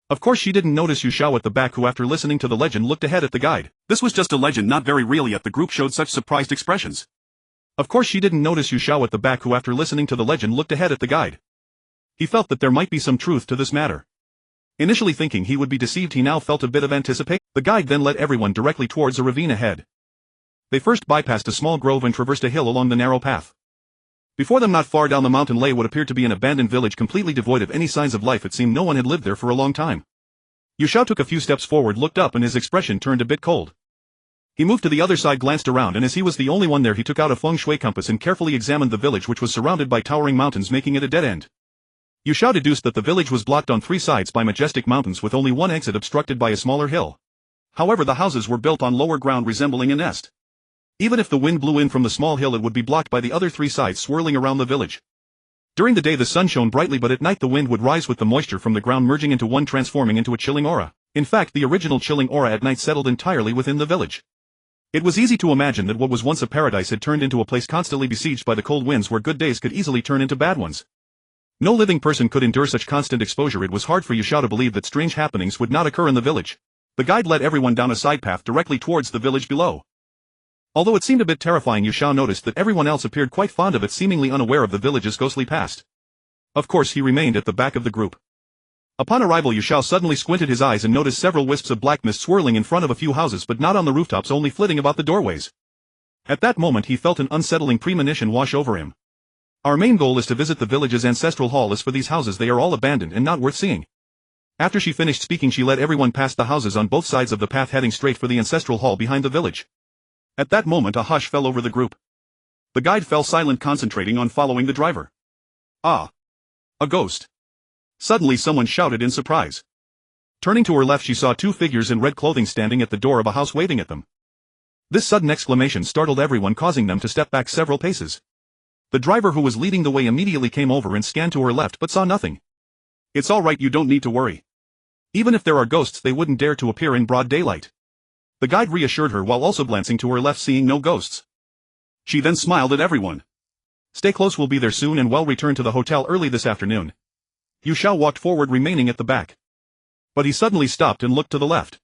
Of course, she didn't notice Yu Xiao at the back, who, after listening to the legend, looked ahead at the guide. This was just a legend, not very real, yet the group showed such surprised expressions. Of course, she didn't notice Yu Xiao at the back, who, after listening to the legend, looked ahead at the guide. He felt that there might be some truth to this matter. Initially thinking he would be deceived, he now felt a bit of anticipation. The guide then led everyone directly towards a ravine ahead. They first bypassed a small grove and traversed a hill along the narrow path. Before them, not far down the mountain, lay what appeared to be an abandoned village, completely devoid of any signs of life. It seemed no one had lived there for a long time. Yu Xiao took a few steps forward, looked up, and his expression turned a bit cold. He moved to the other side, glanced around, and as he was the only one there, he took out a feng shui compass and carefully examined the village, which was surrounded by towering mountains, making it a dead end. Yu Xiao deduced that the village was blocked on 3 sides by majestic mountains, with only one exit obstructed by a smaller hill. However, the houses were built on lower ground, resembling a nest. Even if the wind blew in from the small hill, it would be blocked by the other 3 sides swirling around the village. During the day the sun shone brightly, but at night the wind would rise with the moisture from the ground, merging into one, transforming into a chilling aura. In fact, the original chilling aura at night settled entirely within the village. It was easy to imagine that what was once a paradise had turned into a place constantly besieged by the cold winds, where good days could easily turn into bad ones. No living person could endure such constant exposure. It was hard for Yu Xiao to believe that strange happenings would not occur in the village. The guide led everyone down a side path directly towards the village below. Although it seemed a bit terrifying, Yu Xiao noticed that everyone else appeared quite fond of it, seemingly unaware of the village's ghostly past. Of course, he remained at the back of the group. Upon arrival, Yu Xiao suddenly squinted his eyes and noticed several wisps of black mist swirling in front of a few houses, but not on the rooftops, only flitting about the doorways. At that moment he felt an unsettling premonition wash over him. Our main goal is to visit the village's ancestral hall. As for these houses, they are all abandoned and not worth seeing. After she finished speaking, she led everyone past the houses on both sides of the path, heading straight for the ancestral hall behind the village. At that moment a hush fell over the group. The guide fell silent, concentrating on following the driver. Ah! A ghost! Suddenly someone shouted in surprise. Turning to her left, she saw 2 figures in red clothing standing at the door of a house, waving at them. This sudden exclamation startled everyone, causing them to step back several paces. The driver who was leading the way immediately came over and scanned to her left but saw nothing. It's all right, you don't need to worry. Even if there are ghosts, they wouldn't dare to appear in broad daylight. The guide reassured her while also glancing to her left, seeing no ghosts. She then smiled at everyone. Stay close, we'll be there soon and we'll return to the hotel early this afternoon. Yu Xiao walked forward, remaining at the back. But he suddenly stopped and looked to the left.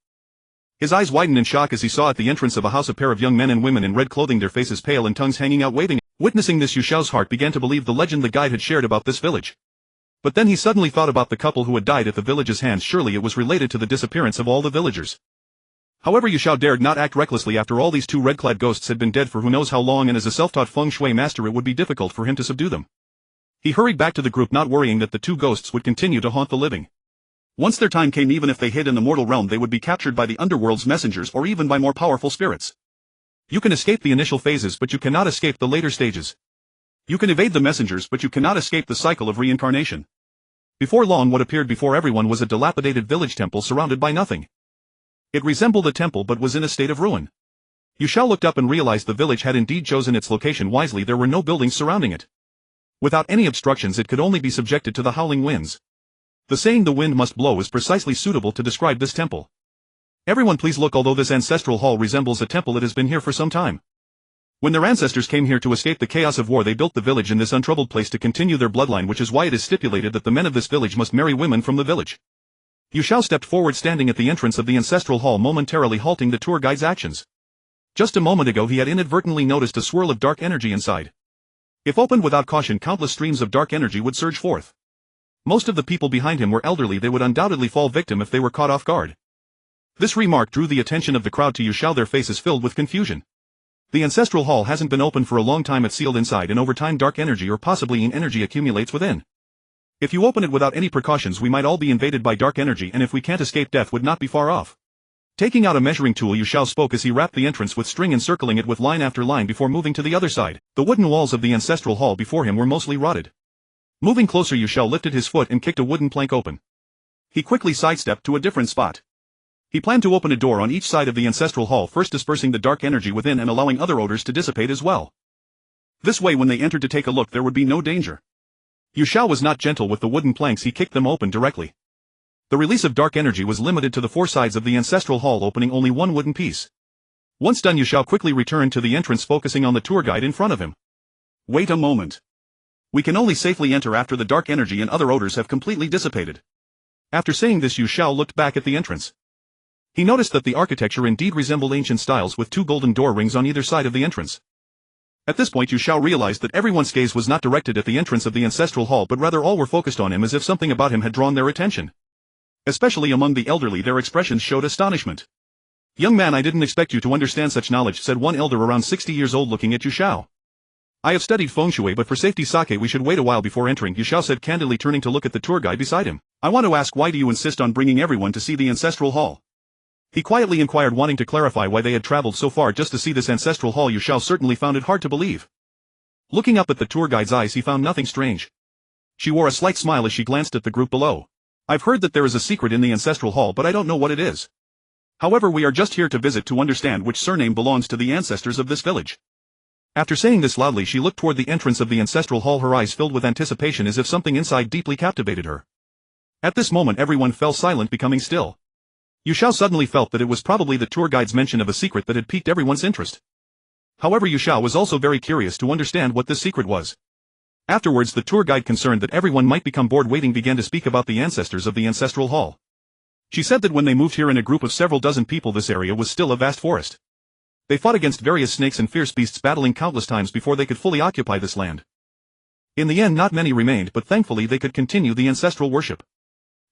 His eyes widened in shock as he saw at the entrance of a house a pair of young men and women in red clothing, their faces pale and tongues hanging out, waving. Witnessing this, Yu Xiao's heart began to believe the legend the guide had shared about this village. But then he suddenly thought about the couple who had died at the village's hands. Surely it was related to the disappearance of all the villagers. However, Yu Xiao dared not act recklessly. After all, these two red-clad ghosts had been dead for who knows how long, and as a self-taught feng shui master it would be difficult for him to subdue them. He hurried back to the group, not worrying that the two ghosts would continue to haunt the living. Once their time came, even if they hid in the mortal realm, they would be captured by the underworld's messengers or even by more powerful spirits. You can escape the initial phases, but you cannot escape the later stages. You can evade the messengers, but you cannot escape the cycle of reincarnation. Before long, what appeared before everyone was a dilapidated village temple surrounded by nothing. It resembled a temple but was in a state of ruin. Yu Xiao looked up and realized the village had indeed chosen its location wisely. There were no buildings surrounding it. Without any obstructions, it could only be subjected to the howling winds. The saying "the wind must blow" is precisely suitable to describe this temple. Everyone please look. Although this ancestral hall resembles a temple, it has been here for some time. When their ancestors came here to escape the chaos of war, they built the village in this untroubled place to continue their bloodline, which is why it is stipulated that the men of this village must marry women from the village. Yu Xiao stepped forward, standing at the entrance of the ancestral hall, momentarily halting the tour guide's actions. Just a moment ago he had inadvertently noticed a swirl of dark energy inside. If opened without caution, countless streams of dark energy would surge forth. Most of the people behind him were elderly. They would undoubtedly fall victim if they were caught off guard. This remark drew the attention of the crowd to Yu Xiao, their faces filled with confusion. The ancestral hall hasn't been open for a long time. It's sealed inside, and over time dark energy or possibly yin energy accumulates within. If you open it without any precautions, we might all be invaded by dark energy, and if we can't escape, death would not be far off. Taking out a measuring tool, Yu Xiao spoke as he wrapped the entrance with string, encircling it with line after line before moving to the other side. The wooden walls of the ancestral hall before him were mostly rotted. Moving closer, Yu Xiao lifted his foot and kicked a wooden plank open. He quickly sidestepped to a different spot. He planned to open a door on each side of the ancestral hall, first dispersing the dark energy within and allowing other odors to dissipate as well. This way, when they entered to take a look, there would be no danger. Yu Xiao was not gentle with the wooden planks. He kicked them open directly. The release of dark energy was limited to the four sides of the ancestral hall, opening only one wooden piece. Once done, Yu Xiao quickly returned to the entrance, focusing on the tour guide in front of him. Wait a moment. We can only safely enter after the dark energy and other odors have completely dissipated. After saying this, Yu Xiao looked back at the entrance. He noticed that the architecture indeed resembled ancient styles, with two golden door rings on either side of the entrance. At this point, Yu Xiao realized that everyone's gaze was not directed at the entrance of the ancestral hall, but rather all were focused on him, as if something about him had drawn their attention. Especially among the elderly, their expressions showed astonishment. "Young man, I didn't expect you to understand such knowledge," said one elder around 60 years old, looking at Yu Xiao. "I have studied feng shui, but for safety's sake we should wait a while before entering," Yu Xiao said candidly, turning to look at the tour guide beside him. "I want to ask, why do you insist on bringing everyone to see the ancestral hall?" He quietly inquired, wanting to clarify why they had traveled so far just to see this ancestral hall. Yu Xiao certainly found it hard to believe. Looking up at the tour guide's eyes, he found nothing strange. She wore a slight smile as she glanced at the group below. "I've heard that there is a secret in the ancestral hall, but I don't know what it is. However, we are just here to visit to understand which surname belongs to the ancestors of this village." After saying this loudly, she looked toward the entrance of the ancestral hall, her eyes filled with anticipation, as if something inside deeply captivated her. At this moment everyone fell silent, becoming still. Yu Xiao suddenly felt that it was probably the tour guide's mention of a secret that had piqued everyone's interest. However, Yu Xiao was also very curious to understand what this secret was. Afterwards, the tour guide, concerned that everyone might become bored waiting, began to speak about the ancestors of the ancestral hall. She said that when they moved here in a group of several dozen people, this area was still a vast forest. They fought against various snakes and fierce beasts, battling countless times before they could fully occupy this land. In the end, not many remained, but thankfully they could continue the ancestral worship.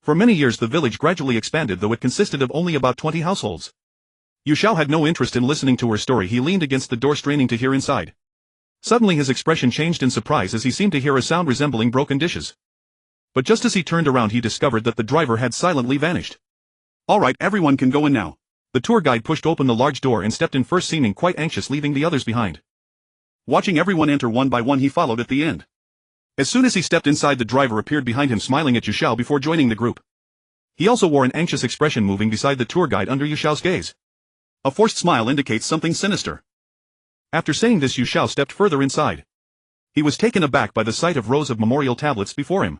For many years the village gradually expanded, though it consisted of only about 20 households. Yu Xiao had no interest in listening to her story. He leaned against the door, straining to hear inside. Suddenly his expression changed in surprise as he seemed to hear a sound resembling broken dishes. But just as he turned around, he discovered that the driver had silently vanished. "All right, everyone can go in now." The tour guide pushed open the large door and stepped in first, seeming quite anxious, leaving the others behind. Watching everyone enter one by one, he followed at the end. As soon as he stepped inside, the driver appeared behind him, smiling at Yu Xiao before joining the group. He also wore an anxious expression, moving beside the tour guide under Yu Xiao's gaze. A forced smile indicates something sinister. After saying this, Yu Xiao stepped further inside. He was taken aback by the sight of rows of memorial tablets before him.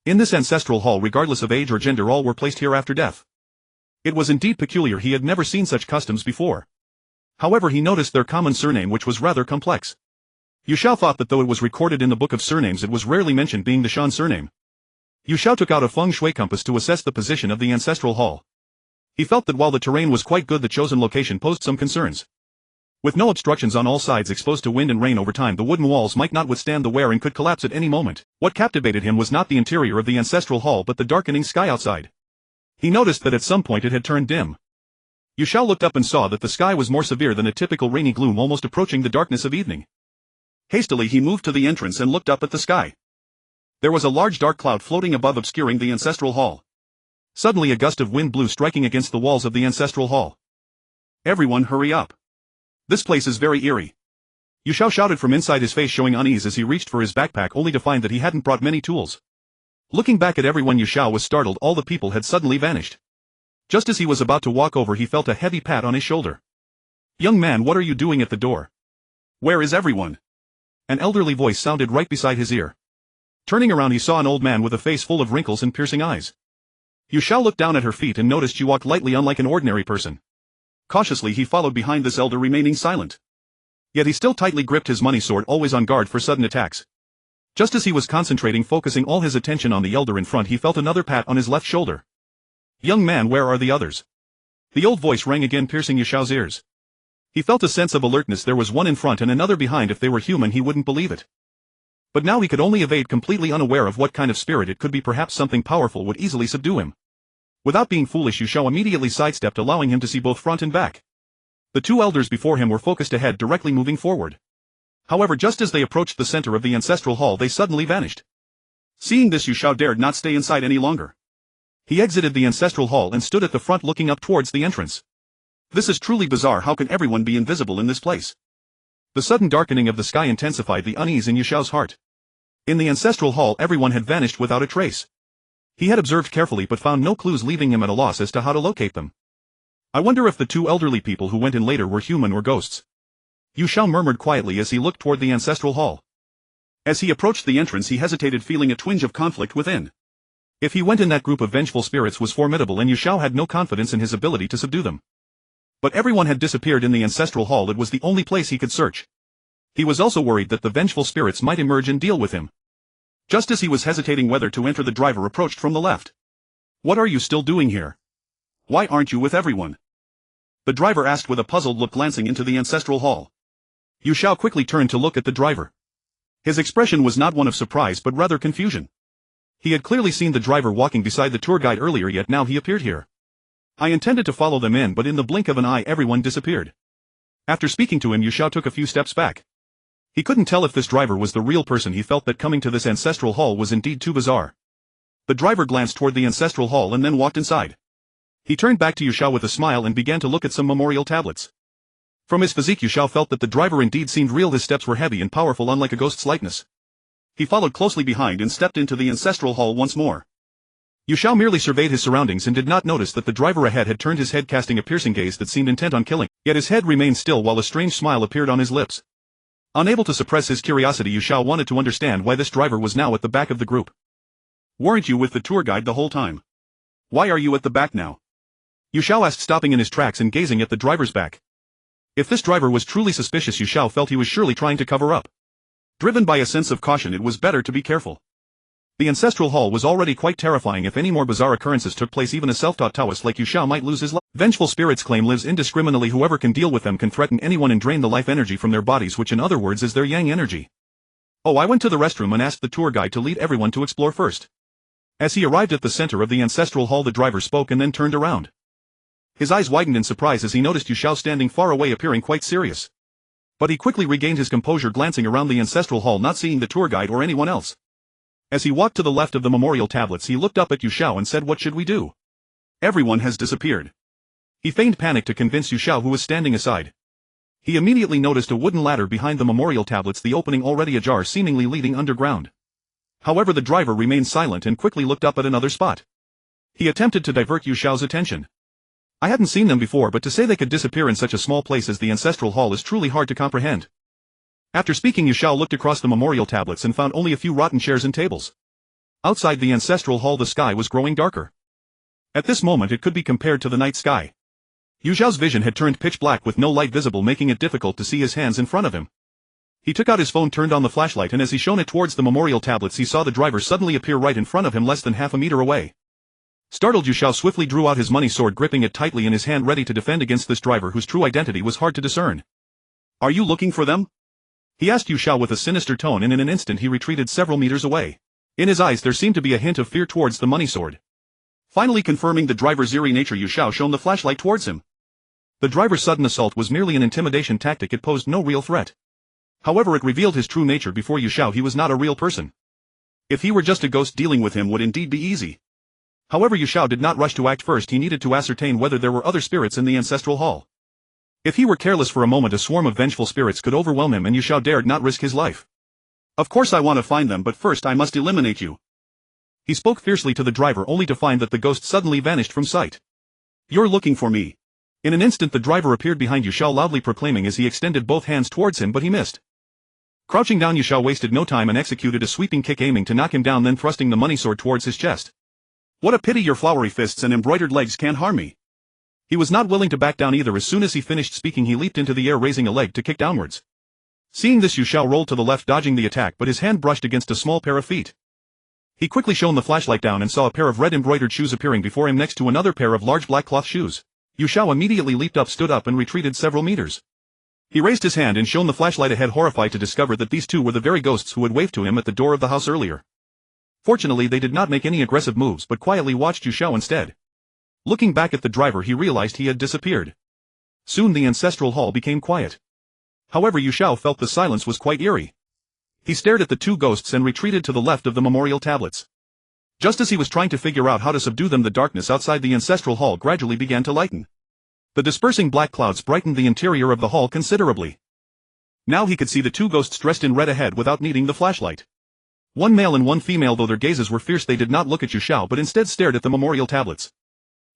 In this ancestral hall, regardless of age or gender, all were placed here after death. It was indeed peculiar, he had never seen such customs before. However, he noticed their common surname, which was rather complex. Yu Xiao thought that though it was recorded in the book of surnames, it was rarely mentioned being the Shan surname. Yu Xiao took out a feng shui compass to assess the position of the ancestral hall. He felt that while the terrain was quite good, the chosen location posed some concerns. With no obstructions on all sides exposed to wind and rain over time, the wooden walls might not withstand the wear and could collapse at any moment. What captivated him was not the interior of the ancestral hall but the darkening sky outside. He noticed that at some point it had turned dim. Yu Xiao looked up and saw that the sky was more severe than a typical rainy gloom, almost approaching the darkness of evening. Hastily he moved to the entrance and looked up at the sky. There was a large dark cloud floating above, obscuring the ancestral hall. Suddenly a gust of wind blew, striking against the walls of the ancestral hall. "Everyone hurry up. This place is very eerie." Yu Xiao shouted from inside, his face showing unease as he reached for his backpack, only to find that he hadn't brought many tools. Looking back at everyone, Yu Xiao was startled. All the people had suddenly vanished. Just as he was about to walk over, he felt a heavy pat on his shoulder. "Young man, what are you doing at the door? Where is everyone?" An elderly voice sounded right beside his ear. Turning around, he saw an old man with a face full of wrinkles and piercing eyes. Yu Xiao looked down at her feet and noticed she walked lightly, unlike an ordinary person. Cautiously he followed behind this elder, remaining silent. Yet he still tightly gripped his money sword, always on guard for sudden attacks. Just as he was concentrating, focusing all his attention on the elder in front, he felt another pat on his left shoulder. "Young man, where are the others?" The old voice rang again, piercing Yu Xiao's ears. He felt a sense of alertness. There was one in front and another behind. If they were human, he wouldn't believe it. But now he could only evade, completely unaware of what kind of spirit it could be. Perhaps something powerful would easily subdue him. Without being foolish, Yu Xiao immediately sidestepped, allowing him to see both front and back. The two elders before him were focused ahead, directly moving forward. However, just as they approached the center of the ancestral hall, they suddenly vanished. Seeing this, Yu Xiao dared not stay inside any longer. He exited the ancestral hall and stood at the front, looking up towards the entrance. This is truly bizarre. How can everyone be invisible in this place? The sudden darkening of the sky intensified the unease in Yu Xiao's heart. In the ancestral hall, everyone had vanished without a trace. He had observed carefully but found no clues, leaving him at a loss as to how to locate them. I wonder if the two elderly people who went in later were human or ghosts. Yu Xiao murmured quietly as he looked toward the ancestral hall. As he approached the entrance, he hesitated, feeling a twinge of conflict within. If he went in, that group of vengeful spirits was formidable, and Yu Xiao had no confidence in his ability to subdue them. But everyone had disappeared in the ancestral hall. It was the only place he could search. He was also worried that the vengeful spirits might emerge and deal with him. Just as he was hesitating whether to enter, the driver approached from the left. "What are you still doing here? Why aren't you with everyone?" the driver asked with a puzzled look, glancing into the ancestral hall. Yu Xiao quickly turned to look at the driver. His expression was not one of surprise but rather confusion. He had clearly seen the driver walking beside the tour guide earlier, yet now he appeared here. "I intended to follow them in, but in the blink of an eye everyone disappeared." After speaking to him, Yu Xiao took a few steps back. He couldn't tell if this driver was the real person. He felt that coming to this ancestral hall was indeed too bizarre. The driver glanced toward the ancestral hall and then walked inside. He turned back to Yu Xiao with a smile and began to look at some memorial tablets. From his physique, Yu Xiao felt that the driver indeed seemed real. His steps were heavy and powerful, unlike a ghost's lightness. He followed closely behind and stepped into the ancestral hall once more. Yu Xiao merely surveyed his surroundings and did not notice that the driver ahead had turned his head, casting a piercing gaze that seemed intent on killing. Yet his head remained still while a strange smile appeared on his lips. Unable to suppress his curiosity, Yu Xiao wanted to understand why this driver was now at the back of the group. "Weren't you with the tour guide the whole time? Why are you at the back now?" Yu Xiao asked, stopping in his tracks and gazing at the driver's back. If this driver was truly suspicious, Yu Xiao felt he was surely trying to cover up. Driven by a sense of caution, it was better to be careful. The ancestral hall was already quite terrifying. If any more bizarre occurrences took place, even a self-taught Taoist like Yu Xiao might lose his life. Vengeful spirits claim lives indiscriminately. Whoever can deal with them can threaten anyone and drain the life energy from their bodies, which in other words is their yang energy. "Oh, I went to the restroom and asked the tour guide to lead everyone to explore first." As he arrived at the center of the ancestral hall, the driver spoke and then turned around. His eyes widened in surprise as he noticed Yu Xiao standing far away, appearing quite serious. But he quickly regained his composure, glancing around the ancestral hall, not seeing the tour guide or anyone else. As he walked to the left of the memorial tablets, he looked up at Yu Xiao and said, "What should we do? Everyone has disappeared." He feigned panic to convince Yu Xiao, who was standing aside. He immediately noticed a wooden ladder behind the memorial tablets, the opening already ajar, seemingly leading underground. However, the driver remained silent and quickly looked up at another spot. He attempted to divert Yu Xiao's attention. "I hadn't seen them before, but to say they could disappear in such a small place as the ancestral hall is truly hard to comprehend." After speaking, Yu Xiao looked across the memorial tablets and found only a few rotten chairs and tables. Outside the ancestral hall the sky was growing darker. At this moment it could be compared to the night sky. Yu Xiao's vision had turned pitch black with no light visible, making it difficult to see his hands in front of him. He took out his phone, turned on the flashlight, and as he shone it towards the memorial tablets he saw the driver suddenly appear right in front of him, less than half a meter away. Startled, Yu Xiao swiftly drew out his money sword, gripping it tightly in his hand, ready to defend against this driver whose true identity was hard to discern. "Are you looking for them?" he asked Yu Xiao with a sinister tone, and in an instant he retreated several meters away. In his eyes there seemed to be a hint of fear towards the money sword. Finally confirming the driver's eerie nature, Yu Xiao shone the flashlight towards him. The driver's sudden assault was merely an intimidation tactic, it posed no real threat. However, it revealed his true nature before Yu Xiao. He was not a real person. If he were just a ghost, dealing with him would indeed be easy. However, Yu Xiao did not rush to act. First he needed to ascertain whether there were other spirits in the ancestral hall. If he were careless for a moment, a swarm of vengeful spirits could overwhelm him, and Yu Xiao dared not risk his life. "Of course I want to find them, but first I must eliminate you," he spoke fiercely to the driver, only to find that the ghost suddenly vanished from sight. "You're looking for me." In an instant the driver appeared behind Yu Xiao, loudly proclaiming as he extended both hands towards him, but he missed. Crouching down, Yu Xiao wasted no time and executed a sweeping kick, aiming to knock him down, then thrusting the money sword towards his chest. "What a pity your flowery fists and embroidered legs can't harm me." He was not willing to back down either. As soon as he finished speaking he leaped into the air, raising a leg to kick downwards. Seeing this, Yu Xiao rolled to the left, dodging the attack, but his hand brushed against a small pair of feet. He quickly shone the flashlight down and saw a pair of red embroidered shoes appearing before him next to another pair of large black cloth shoes. Yu Xiao immediately leaped up, stood up, and retreated several meters. He raised his hand and shone the flashlight ahead, horrified to discover that these two were the very ghosts who had waved to him at the door of the house earlier. Fortunately they did not make any aggressive moves, but quietly watched Yu Xiao instead. Looking back at the driver he realized he had disappeared. Soon the ancestral hall became quiet. However, Yu Xiao felt the silence was quite eerie. He stared at the two ghosts and retreated to the left of the memorial tablets. Just as he was trying to figure out how to subdue them, the darkness outside the ancestral hall gradually began to lighten. The dispersing black clouds brightened the interior of the hall considerably. Now he could see the two ghosts dressed in red ahead without needing the flashlight. One male and one female. Though their gazes were fierce, they did not look at Yu Xiao but instead stared at the memorial tablets.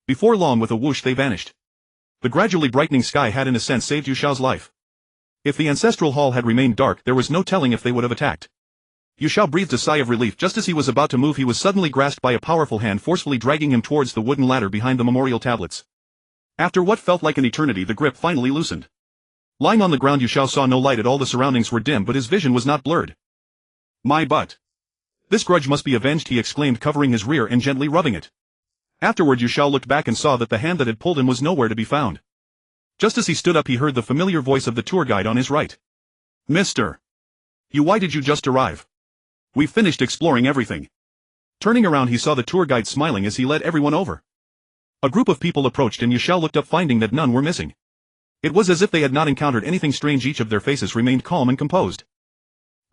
Before long, with a whoosh, they vanished. The gradually brightening sky had in a sense saved Yu Xiao's life. If the ancestral hall had remained dark, there was no telling if they would have attacked. Yu Xiao breathed a sigh of relief. Just as he was about to move, he was suddenly grasped by a powerful hand, forcefully dragging him towards the wooden ladder behind the memorial tablets. After what felt like an eternity, the grip finally loosened. Lying on the ground, Yu Xiao saw no light at all. The surroundings were dim, but his vision was not blurred. "My butt! This grudge must be avenged," he exclaimed, covering his rear and gently rubbing it. Afterward, Yu Xiao looked back and saw that the hand that had pulled him was nowhere to be found. Just as he stood up, he heard the familiar voice of the tour guide on his right. "Mr. Yu, why did you just arrive? We've finished exploring everything." Turning around, he saw the tour guide smiling as he led everyone over. A group of people approached and Yu Xiao looked up, finding that none were missing. It was as if they had not encountered anything strange. Each of their faces remained calm and composed.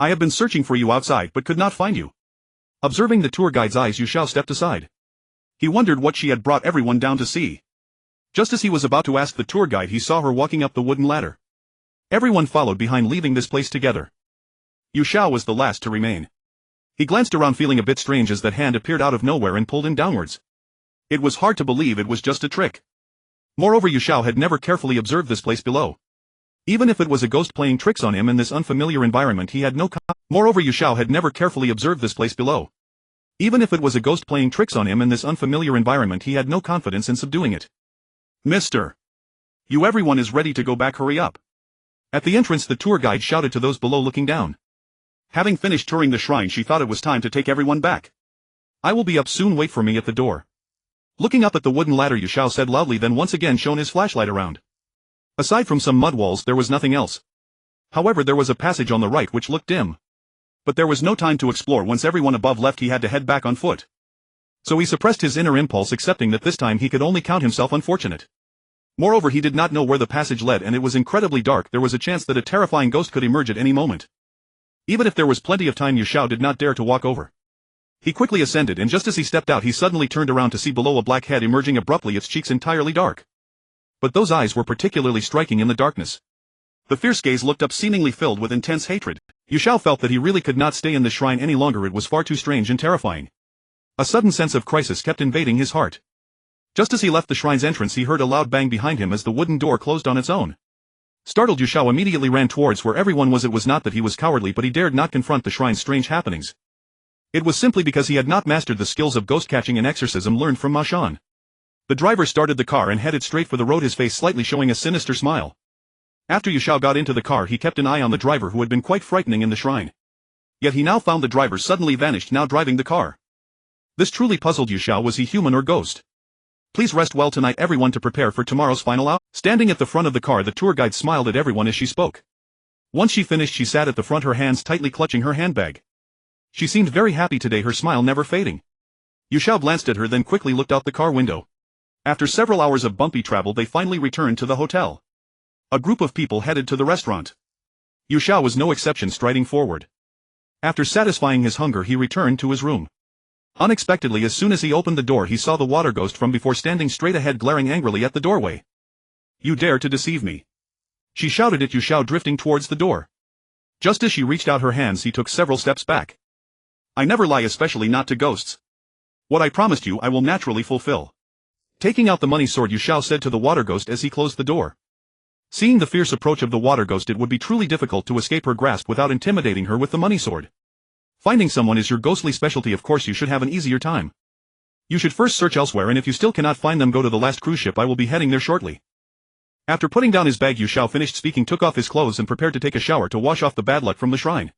"I have been searching for you outside but could not find you." Observing the tour guide's eyes, Yu Xiao stepped aside. He wondered what she had brought everyone down to see. Just as he was about to ask the tour guide, he saw her walking up the wooden ladder. Everyone followed behind, leaving this place together. Yu Xiao was the last to remain. He glanced around, feeling a bit strange as that hand appeared out of nowhere and pulled him downwards. It was hard to believe it was just a trick. Moreover, Yu Xiao had never carefully observed this place below. Even if it was a ghost playing tricks on him in this unfamiliar environment, he had no Moreover, Yu Xiao had never carefully observed this place below. Even if it was a ghost playing tricks on him in this unfamiliar environment, he had no confidence in subduing it. "Mr. Yu, everyone is ready to go back, hurry up." At the entrance, the tour guide shouted to those below looking down. Having finished touring the shrine, she thought it was time to take everyone back. "I will be up soon, wait for me at the door." Looking up at the wooden ladder, Yu Xiao said loudly, then once again shone his flashlight around. Aside from some mud walls, there was nothing else. However, there was a passage on the right which looked dim. But there was no time to explore. Once everyone above left, he had to head back on foot. So he suppressed his inner impulse, accepting that this time he could only count himself unfortunate. Moreover, he did not know where the passage led, and it was incredibly dark. There was a chance that a terrifying ghost could emerge at any moment. Even if there was plenty of time, Yu Xiao did not dare to walk over. He quickly ascended, and just as he stepped out, he suddenly turned around to see below a black head emerging abruptly, its cheeks entirely dark. But those eyes were particularly striking in the darkness. The fierce gaze looked up, seemingly filled with intense hatred. Yu Xiao felt that he really could not stay in the shrine any longer. It was far too strange and terrifying. A sudden sense of crisis kept invading his heart. Just as he left the shrine's entrance, he heard a loud bang behind him as the wooden door closed on its own. Startled, Yu Xiao immediately ran towards where everyone was. It was not that he was cowardly, but he dared not confront the shrine's strange happenings. It was simply because he had not mastered the skills of ghost catching and exorcism learned from Maoshan. The driver started the car and headed straight for the road, his face slightly showing a sinister smile. After Yu Xiao got into the car, he kept an eye on the driver, who had been quite frightening in the shrine. Yet he now found the driver suddenly vanished, now driving the car. This truly puzzled Yu Xiao. Was he human or ghost? Please rest well tonight, everyone, to prepare for tomorrow's final out. Standing at the front of the car, the tour guide smiled at everyone as she spoke. Once she finished, she sat at the front, her hands tightly clutching her handbag. She seemed very happy today, her smile never fading. Yu Xiao glanced at her, then quickly looked out the car window. After several hours of bumpy travel, they finally returned to the hotel. A group of people headed to the restaurant. Yu Xiao was no exception, striding forward. After satisfying his hunger, he returned to his room. Unexpectedly, as soon as he opened the door, he saw the water ghost from before, standing straight ahead, glaring angrily at the doorway. "You dare to deceive me!" she shouted at Yu Xiao, drifting towards the door. Just as she reached out her hands, he took several steps back. "I never lie, especially not to ghosts. What I promised you, I will naturally fulfill." Taking out the money sword, Yu Xiao said to the water ghost as he closed the door. Seeing the fierce approach of the water ghost, it would be truly difficult to escape her grasp without intimidating her with the money sword. Finding someone is your ghostly specialty. Of course you should have an easier time. You should first search elsewhere, and if you still cannot find them, go to the last cruise ship. I will be heading there shortly. After putting down his bag, Yu Xiao finished speaking, took off his clothes and prepared to take a shower to wash off the bad luck from the shrine.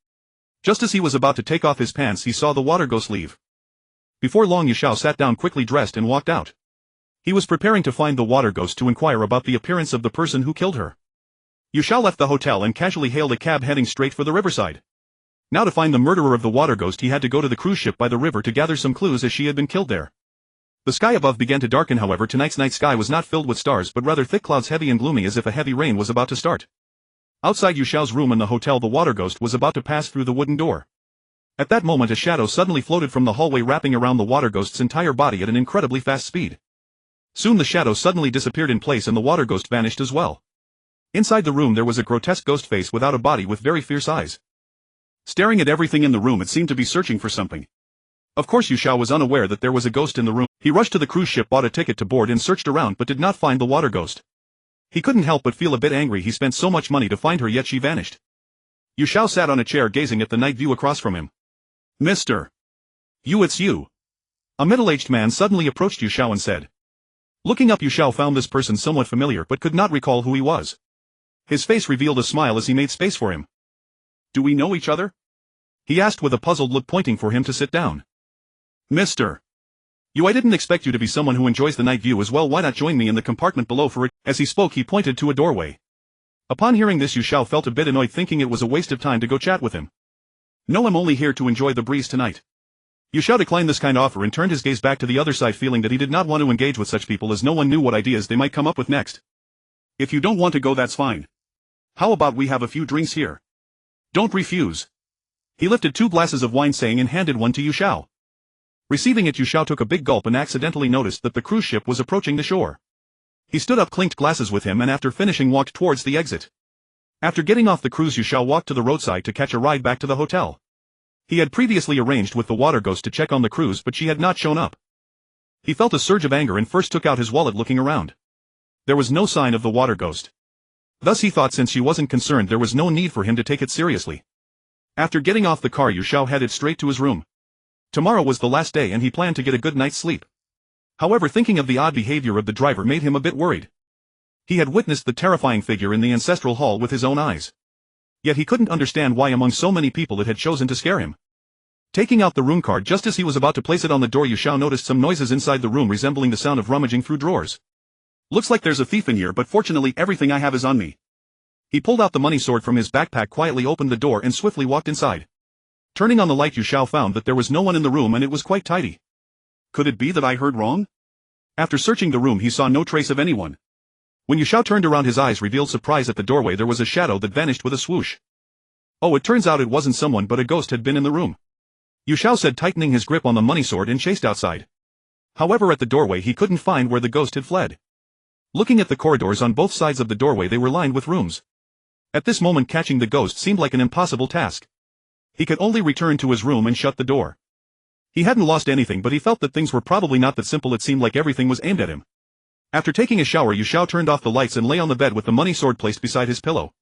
Just as he was about to take off his pants, he saw the water ghost leave. Before long, Yu Xiao sat down, quickly dressed, and walked out. He was preparing to find the water ghost to inquire about the appearance of the person who killed her. Yu Xiao left the hotel and casually hailed a cab, heading straight for the riverside. Now, to find the murderer of the water ghost, he had to go to the cruise ship by the river to gather some clues, as she had been killed there. The sky above began to darken. However, tonight's night sky was not filled with stars, but rather thick clouds, heavy and gloomy, as if a heavy rain was about to start. Outside Yu Xiao's room in the hotel, the water ghost was about to pass through the wooden door. At that moment, a shadow suddenly floated from the hallway, wrapping around the water ghost's entire body at an incredibly fast speed. Soon the shadow suddenly disappeared in place, and the water ghost vanished as well. Inside the room there was a grotesque ghost face without a body, with very fierce eyes. Staring at everything in the room, it seemed to be searching for something. Of course, Yu Xiao was unaware that there was a ghost in the room. He rushed to the cruise ship, bought a ticket to board, and searched around, but did not find the water ghost. He couldn't help but feel a bit angry. He spent so much money to find her, yet she vanished. Yu Xiao sat on a chair, gazing at the night view across from him. "Mr. Yu, it's you." A middle-aged man suddenly approached Yu Xiao and said. Looking up, Yu Xiao found this person somewhat familiar, but could not recall who he was. His face revealed a smile as he made space for him. "Do we know each other?" he asked with a puzzled look, pointing for him to sit down. "Mr. Yu, I didn't expect you to be someone who enjoys the night view as well. Why not join me in the compartment below for it?" As he spoke, he pointed to a doorway. Upon hearing this, Yu Xiao felt a bit annoyed, thinking it was a waste of time to go chat with him. "No, I'm only here to enjoy the breeze tonight." Yu Xiao declined this kind offer and turned his gaze back to the other side, feeling that he did not want to engage with such people, as no one knew what ideas they might come up with next. "If you don't want to go, that's fine. How about we have a few drinks here? Don't refuse." He lifted 2 glasses of wine, saying, and handed one to Yu Xiao. Receiving it, Yu Xiao took a big gulp and accidentally noticed that the cruise ship was approaching the shore. He stood up, clinked glasses with him, and after finishing, walked towards the exit. After getting off the cruise, Yu Xiao walked to the roadside to catch a ride back to the hotel. He had previously arranged with the water ghost to check on the cruise, but she had not shown up. He felt a surge of anger and first took out his wallet, looking around. There was no sign of the water ghost. Thus he thought, since she wasn't concerned, there was no need for him to take it seriously. After getting off the car, Yu Xiao headed straight to his room. Tomorrow was the last day, and he planned to get a good night's sleep. However, thinking of the odd behavior of the driver made him a bit worried. He had witnessed the terrifying figure in the ancestral hall with his own eyes. Yet he couldn't understand why among so many people it had chosen to scare him. Taking out the room card just as he was about to place it on the door, Yu Xiao noticed some noises inside the room resembling the sound of rummaging through drawers. "Looks like there's a thief in here, but fortunately everything I have is on me." He pulled out the money sword from his backpack, quietly opened the door, and swiftly walked inside. Turning on the light, Yu Xiao found that there was no one in the room, and it was quite tidy. Could it be that I heard wrong? After searching the room, he saw no trace of anyone. When Yu Xiao turned around, his eyes revealed surprise. At the doorway there was a shadow that vanished with a swoosh. Oh, it turns out it wasn't someone, but a ghost had been in the room. Yu Xiao said, tightening his grip on the money sword, and chased outside. However, at the doorway he couldn't find where the ghost had fled. Looking at the corridors on both sides of the doorway, they were lined with rooms. At this moment, catching the ghost seemed like an impossible task. He could only return to his room and shut the door. He hadn't lost anything, but he felt that things were probably not that simple. It seemed like everything was aimed at him. After taking a shower, Yu Xiao turned off the lights and lay on the bed with the money sword placed beside his pillow.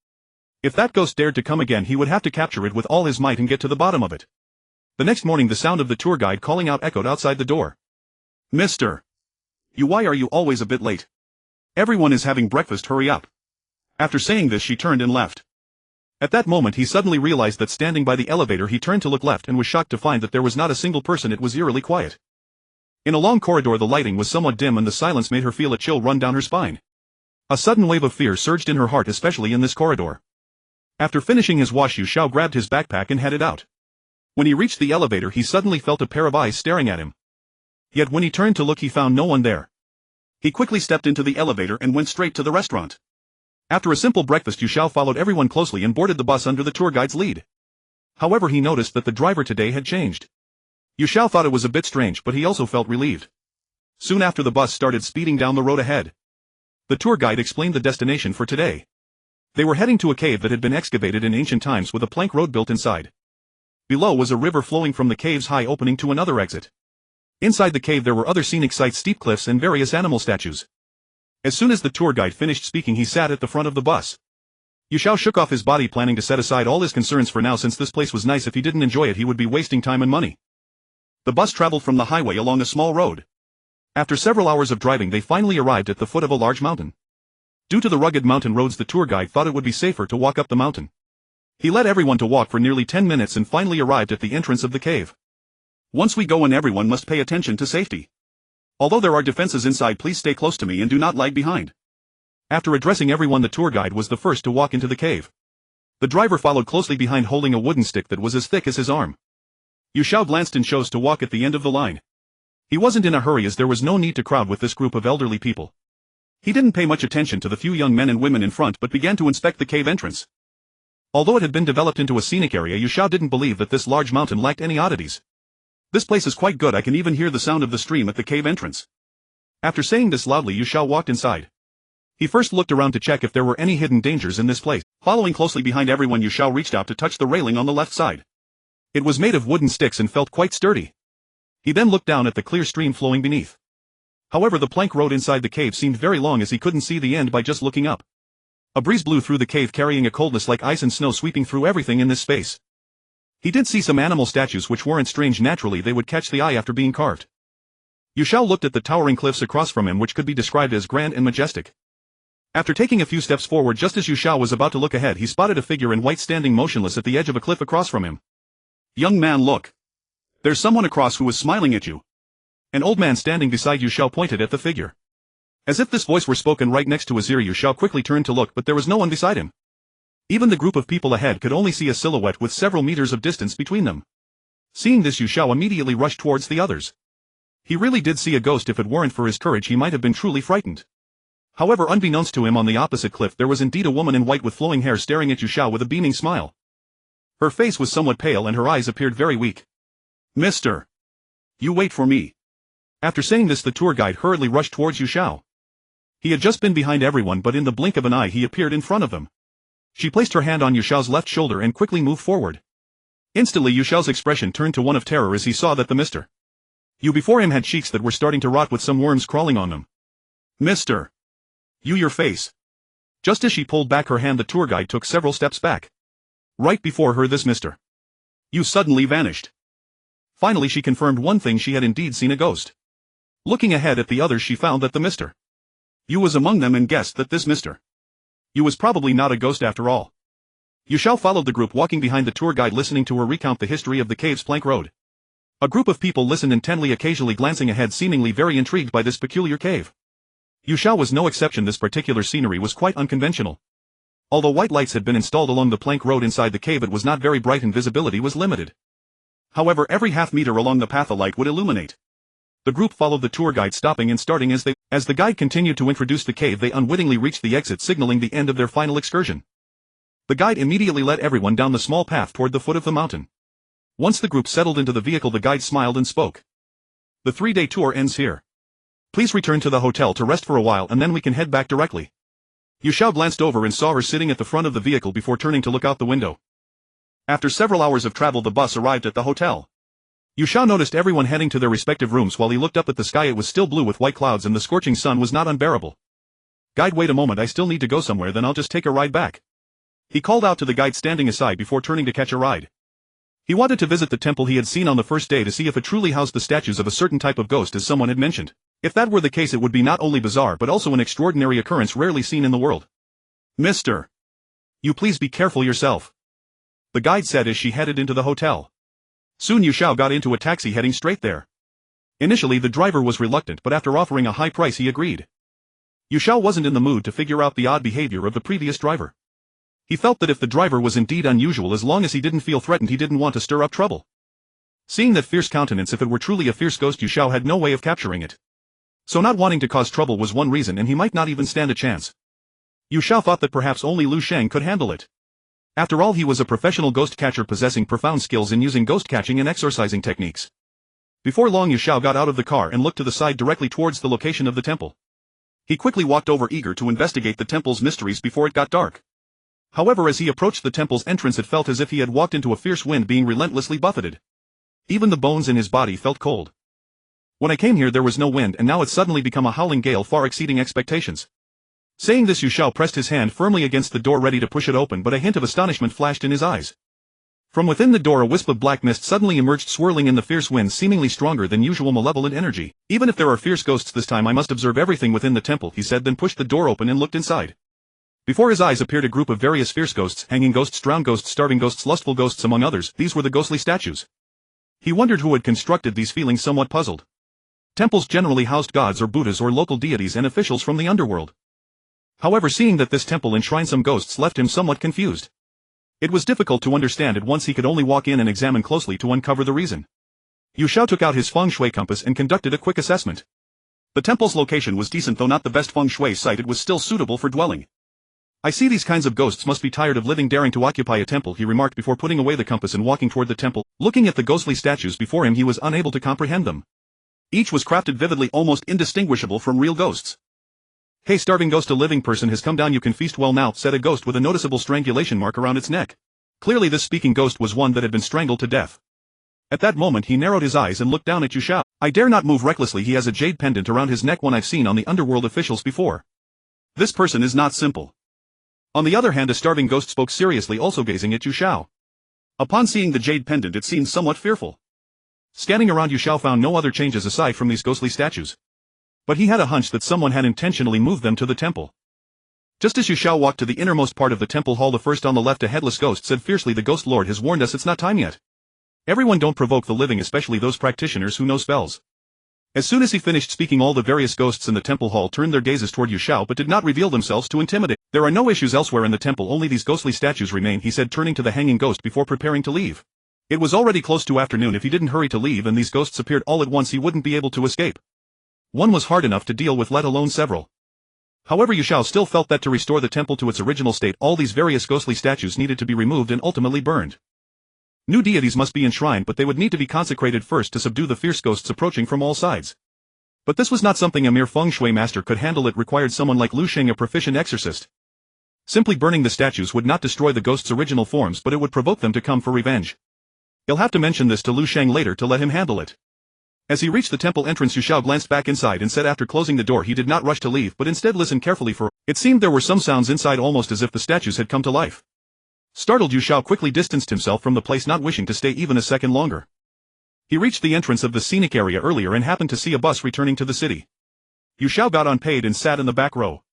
If that ghost dared to come again, he would have to capture it with all his might and get to the bottom of it. The next morning, the sound of the tour guide calling out echoed outside the door. "Mr. Yu, why are you always a bit late? Everyone is having breakfast, hurry up." After saying this, she turned and left. At that moment, he suddenly realized that standing by the elevator, he turned to look left and was shocked to find that there was not a single person. It was eerily quiet. In a long corridor, the lighting was somewhat dim and the silence made her feel a chill run down her spine. A sudden wave of fear surged in her heart, especially in this corridor. After finishing his wash, Yu Xiao grabbed his backpack and headed out. When he reached the elevator, he suddenly felt a pair of eyes staring at him. Yet when he turned to look, he found no one there. He quickly stepped into the elevator and went straight to the restaurant. After a simple breakfast, Yu Xiao followed everyone closely and boarded the bus under the tour guide's lead. However, he noticed that the driver today had changed. Yu Xiao thought it was a bit strange, but he also felt relieved. Soon after, the bus started speeding down the road ahead. The tour guide explained the destination for today. They were heading to a cave that had been excavated in ancient times with a plank road built inside. Below was a river flowing from the cave's high opening to another exit. Inside the cave there were other scenic sights, steep cliffs and various animal statues. As soon as the tour guide finished speaking, he sat at the front of the bus. Yu Xiao shook off his body, planning to set aside all his concerns for now, since this place was nice. If he didn't enjoy it, he would be wasting time and money. The bus traveled from the highway along a small road. After several hours of driving, they finally arrived at the foot of a large mountain. Due to the rugged mountain roads, the tour guide thought it would be safer to walk up the mountain. He led everyone to walk for nearly 10 minutes and finally arrived at the entrance of the cave. "Once we go in, everyone must pay attention to safety. Although there are defenses inside, please stay close to me and do not lag behind." After addressing everyone, the tour guide was the first to walk into the cave. The driver followed closely behind, holding a wooden stick that was as thick as his arm. Yu Xiao glanced and chose to walk at the end of the line. He wasn't in a hurry, as there was no need to crowd with this group of elderly people. He didn't pay much attention to the few young men and women in front, but began to inspect the cave entrance. Although it had been developed into a scenic area, Yu Xiao didn't believe that this large mountain lacked any oddities. "This place is quite good. I can even hear the sound of the stream at the cave entrance." After saying this loudly, Yu Xiao walked inside. He first looked around to check if there were any hidden dangers in this place. Following closely behind everyone, Yu Xiao reached out to touch the railing on the left side. It was made of wooden sticks and felt quite sturdy. He then looked down at the clear stream flowing beneath. However, the plank road inside the cave seemed very long, as he couldn't see the end by just looking up. A breeze blew through the cave, carrying a coldness like ice and snow, sweeping through everything in this space. He did see some animal statues which weren't strange. Naturally, they would catch the eye after being carved. Yu Xiao looked at the towering cliffs across from him, which could be described as grand and majestic. After taking a few steps forward, just as Yu Xiao was about to look ahead, he spotted a figure in white standing motionless at the edge of a cliff across from him. "Young man, look. There's someone across who is smiling at you." An old man standing beside Yu Xiao pointed at the figure. As if this voice were spoken right next to his ear, Yu Xiao quickly turned to look, but there was no one beside him. Even the group of people ahead could only see a silhouette with several meters of distance between them. Seeing this, Yu Xiao immediately rushed towards the others. He really did see a ghost. If it weren't for his courage, he might have been truly frightened. However, unbeknownst to him, on the opposite cliff there was indeed a woman in white with flowing hair staring at Yu Xiao with a beaming smile. Her face was somewhat pale and her eyes appeared very weak. "Mister, you wait for me." After saying this, the tour guide hurriedly rushed towards Yu Xiao. He had just been behind everyone, but in the blink of an eye he appeared in front of them. She placed her hand on Yu Xiao's left shoulder and quickly moved forward. Instantly, Yu Xiao's expression turned to one of terror as he saw that the Mr. Yu before him had cheeks that were starting to rot with some worms crawling on them. "Mr. Yu, your face." Just as she pulled back her hand, the tour guide took several steps back. Right before her, this Mr. Yu suddenly vanished. Finally, she confirmed one thing: she had indeed seen a ghost. Looking ahead at the others, she found that the Mr. Yu was among them and guessed that this Mr. Yu was probably not a ghost after all. Yu Xiao followed the group, walking behind the tour guide, listening to her recount the history of the cave's plank road. A group of people listened intently, occasionally glancing ahead, seemingly very intrigued by this peculiar cave. Yu Xiao was no exception. This particular scenery was quite unconventional. Although white lights had been installed along the plank road inside the cave, it was not very bright and visibility was limited. However, every half meter along the path a light would illuminate. The group followed the tour guide, stopping and starting as the guide continued to introduce the cave. They unwittingly reached the exit, signaling the end of their final excursion. The guide immediately led everyone down the small path toward the foot of the mountain. Once the group settled into the vehicle, the guide smiled and spoke. "The 3-day tour ends here. Please return to the hotel to rest for a while, and then we can head back directly." Yu Xiao glanced over and saw her sitting at the front of the vehicle before turning to look out the window. After several hours of travel, the bus arrived at the hotel. Yu Xiao noticed everyone heading to their respective rooms while he looked up at the sky. It was still blue with white clouds and the scorching sun was not unbearable. Guide, wait a moment, I still need to go somewhere, then I'll just take a ride back. He called out to the guide standing aside before turning to catch a ride. He wanted to visit the temple he had seen on the first day to see if it truly housed the statues of a certain type of ghost as someone had mentioned. If that were the case, it would be not only bizarre but also an extraordinary occurrence rarely seen in the world. Mr. You please be careful yourself, the guide said as she headed into the hotel. Soon Yu Xiao got into a taxi heading straight there. Initially the driver was reluctant, but after offering a high price he agreed. Yu Xiao wasn't in the mood to figure out the odd behavior of the previous driver. He felt that if the driver was indeed unusual, as long as he didn't feel threatened, he didn't want to stir up trouble. Seeing that fierce countenance, if it were truly a fierce ghost, Yu Xiao had no way of capturing it. So not wanting to cause trouble was one reason, and he might not even stand a chance. Yu Xiao thought that perhaps only Lu Sheng could handle it. After all, he was a professional ghost catcher possessing profound skills in using ghost catching and exorcising techniques. Before long, Yu Xiao got out of the car and looked to the side directly towards the location of the temple. He quickly walked over, eager to investigate the temple's mysteries before it got dark. However, as he approached the temple's entrance, it felt as if he had walked into a fierce wind, being relentlessly buffeted. Even the bones in his body felt cold. When I came here there was no wind, and now it's suddenly become a howling gale, far exceeding expectations. Saying this, Yu Xiao pressed his hand firmly against the door, ready to push it open, but a hint of astonishment flashed in his eyes. From within the door a wisp of black mist suddenly emerged, swirling in the fierce wind, seemingly stronger than usual malevolent energy. Even if there are fierce ghosts this time, I must observe everything within the temple, he said, then pushed the door open and looked inside. Before his eyes appeared a group of various fierce ghosts, hanging ghosts, drowned ghosts, starving ghosts, lustful ghosts, among others. These were the ghostly statues. He wondered who had constructed these, feeling somewhat puzzled. Temples generally housed gods or Buddhas or local deities and officials from the underworld. However, seeing that this temple enshrined some ghosts left him somewhat confused. It was difficult to understand at once. He could only walk in and examine closely to uncover the reason. Yu Xiao took out his feng shui compass and conducted a quick assessment. The temple's location was decent, though not the best feng shui site. It was still suitable for dwelling. I see these kinds of ghosts must be tired of living, daring to occupy a temple, he remarked before putting away the compass and walking toward the temple. Looking at the ghostly statues before him, he was unable to comprehend them. Each was crafted vividly, almost indistinguishable from real ghosts. Hey starving ghost, a living person has come down, you can feast well now, said a ghost with a noticeable strangulation mark around its neck. Clearly this speaking ghost was one that had been strangled to death. At that moment he narrowed his eyes and looked down at Yu Xiao. I dare not move recklessly. He has a jade pendant around his neck, one I've seen on the underworld officials before. This person is not simple. On the other hand, a starving ghost spoke seriously, also gazing at Yu Xiao. Upon seeing the jade pendant it seemed somewhat fearful. Scanning around, Yu Xiao found no other changes aside from these ghostly statues. But he had a hunch that someone had intentionally moved them to the temple. Just as Yu Xiao walked to the innermost part of the temple hall, the first on the left, a headless ghost, said fiercely, the Ghost Lord has warned us it's not time yet. Everyone don't provoke the living, especially those practitioners who know spells. As soon as he finished speaking, all the various ghosts in the temple hall turned their gazes toward Yu Xiao but did not reveal themselves to intimidate. There are no issues elsewhere in the temple, only these ghostly statues remain, he said, turning to the hanging ghost before preparing to leave. It was already close to afternoon. If he didn't hurry to leave and these ghosts appeared all at once, he wouldn't be able to escape. One was hard enough to deal with, let alone several. However, Yu Xiao still felt that to restore the temple to its original state, all these various ghostly statues needed to be removed and ultimately burned. New deities must be enshrined, but they would need to be consecrated first to subdue the fierce ghosts approaching from all sides. But this was not something a mere feng shui master could handle. It required someone like Lu Sheng, a proficient exorcist. Simply burning the statues would not destroy the ghosts' original forms, but it would provoke them to come for revenge. He'll have to mention this to Lu Sheng later to let him handle it. As he reached the temple entrance, Yu Xiao glanced back inside and said after closing the door he did not rush to leave but instead listened carefully, for it seemed there were some sounds inside, almost as if the statues had come to life. Startled, Yu Xiao quickly distanced himself from the place, not wishing to stay even a second longer. He reached the entrance of the scenic area earlier and happened to see a bus returning to the city. Yu Xiao got on, paid, and sat in the back row.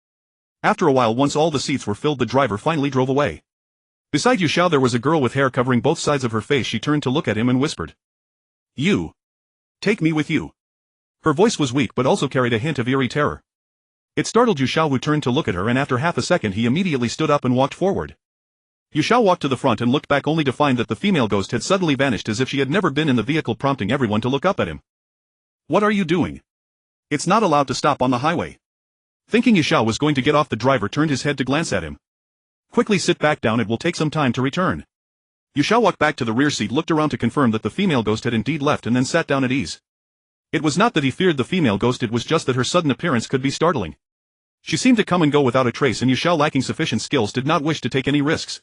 After a while, once all the seats were filled, the driver finally drove away. Beside Yu Xiao there was a girl with hair covering both sides of her face. She turned to look at him and whispered, "You. Take me with you." Her voice was weak but also carried a hint of eerie terror. It startled Yu Xiao, who turned to look at her, and after half a second he immediately stood up and walked forward. Yu Xiao walked to the front and looked back, only to find that the female ghost had suddenly vanished as if she had never been in the vehicle, prompting everyone to look up at him. "What are you doing? It's not allowed to stop on the highway." Thinking Yu Xiao was going to get off, the driver turned his head to glance at him. "Quickly sit back down, it will take some time to return." Yu Xiao walked back to the rear seat, looked around to confirm that the female ghost had indeed left, and then sat down at ease. It was not that he feared the female ghost, it was just that her sudden appearance could be startling. She seemed to come and go without a trace, and Yu Xiao, lacking sufficient skills, did not wish to take any risks.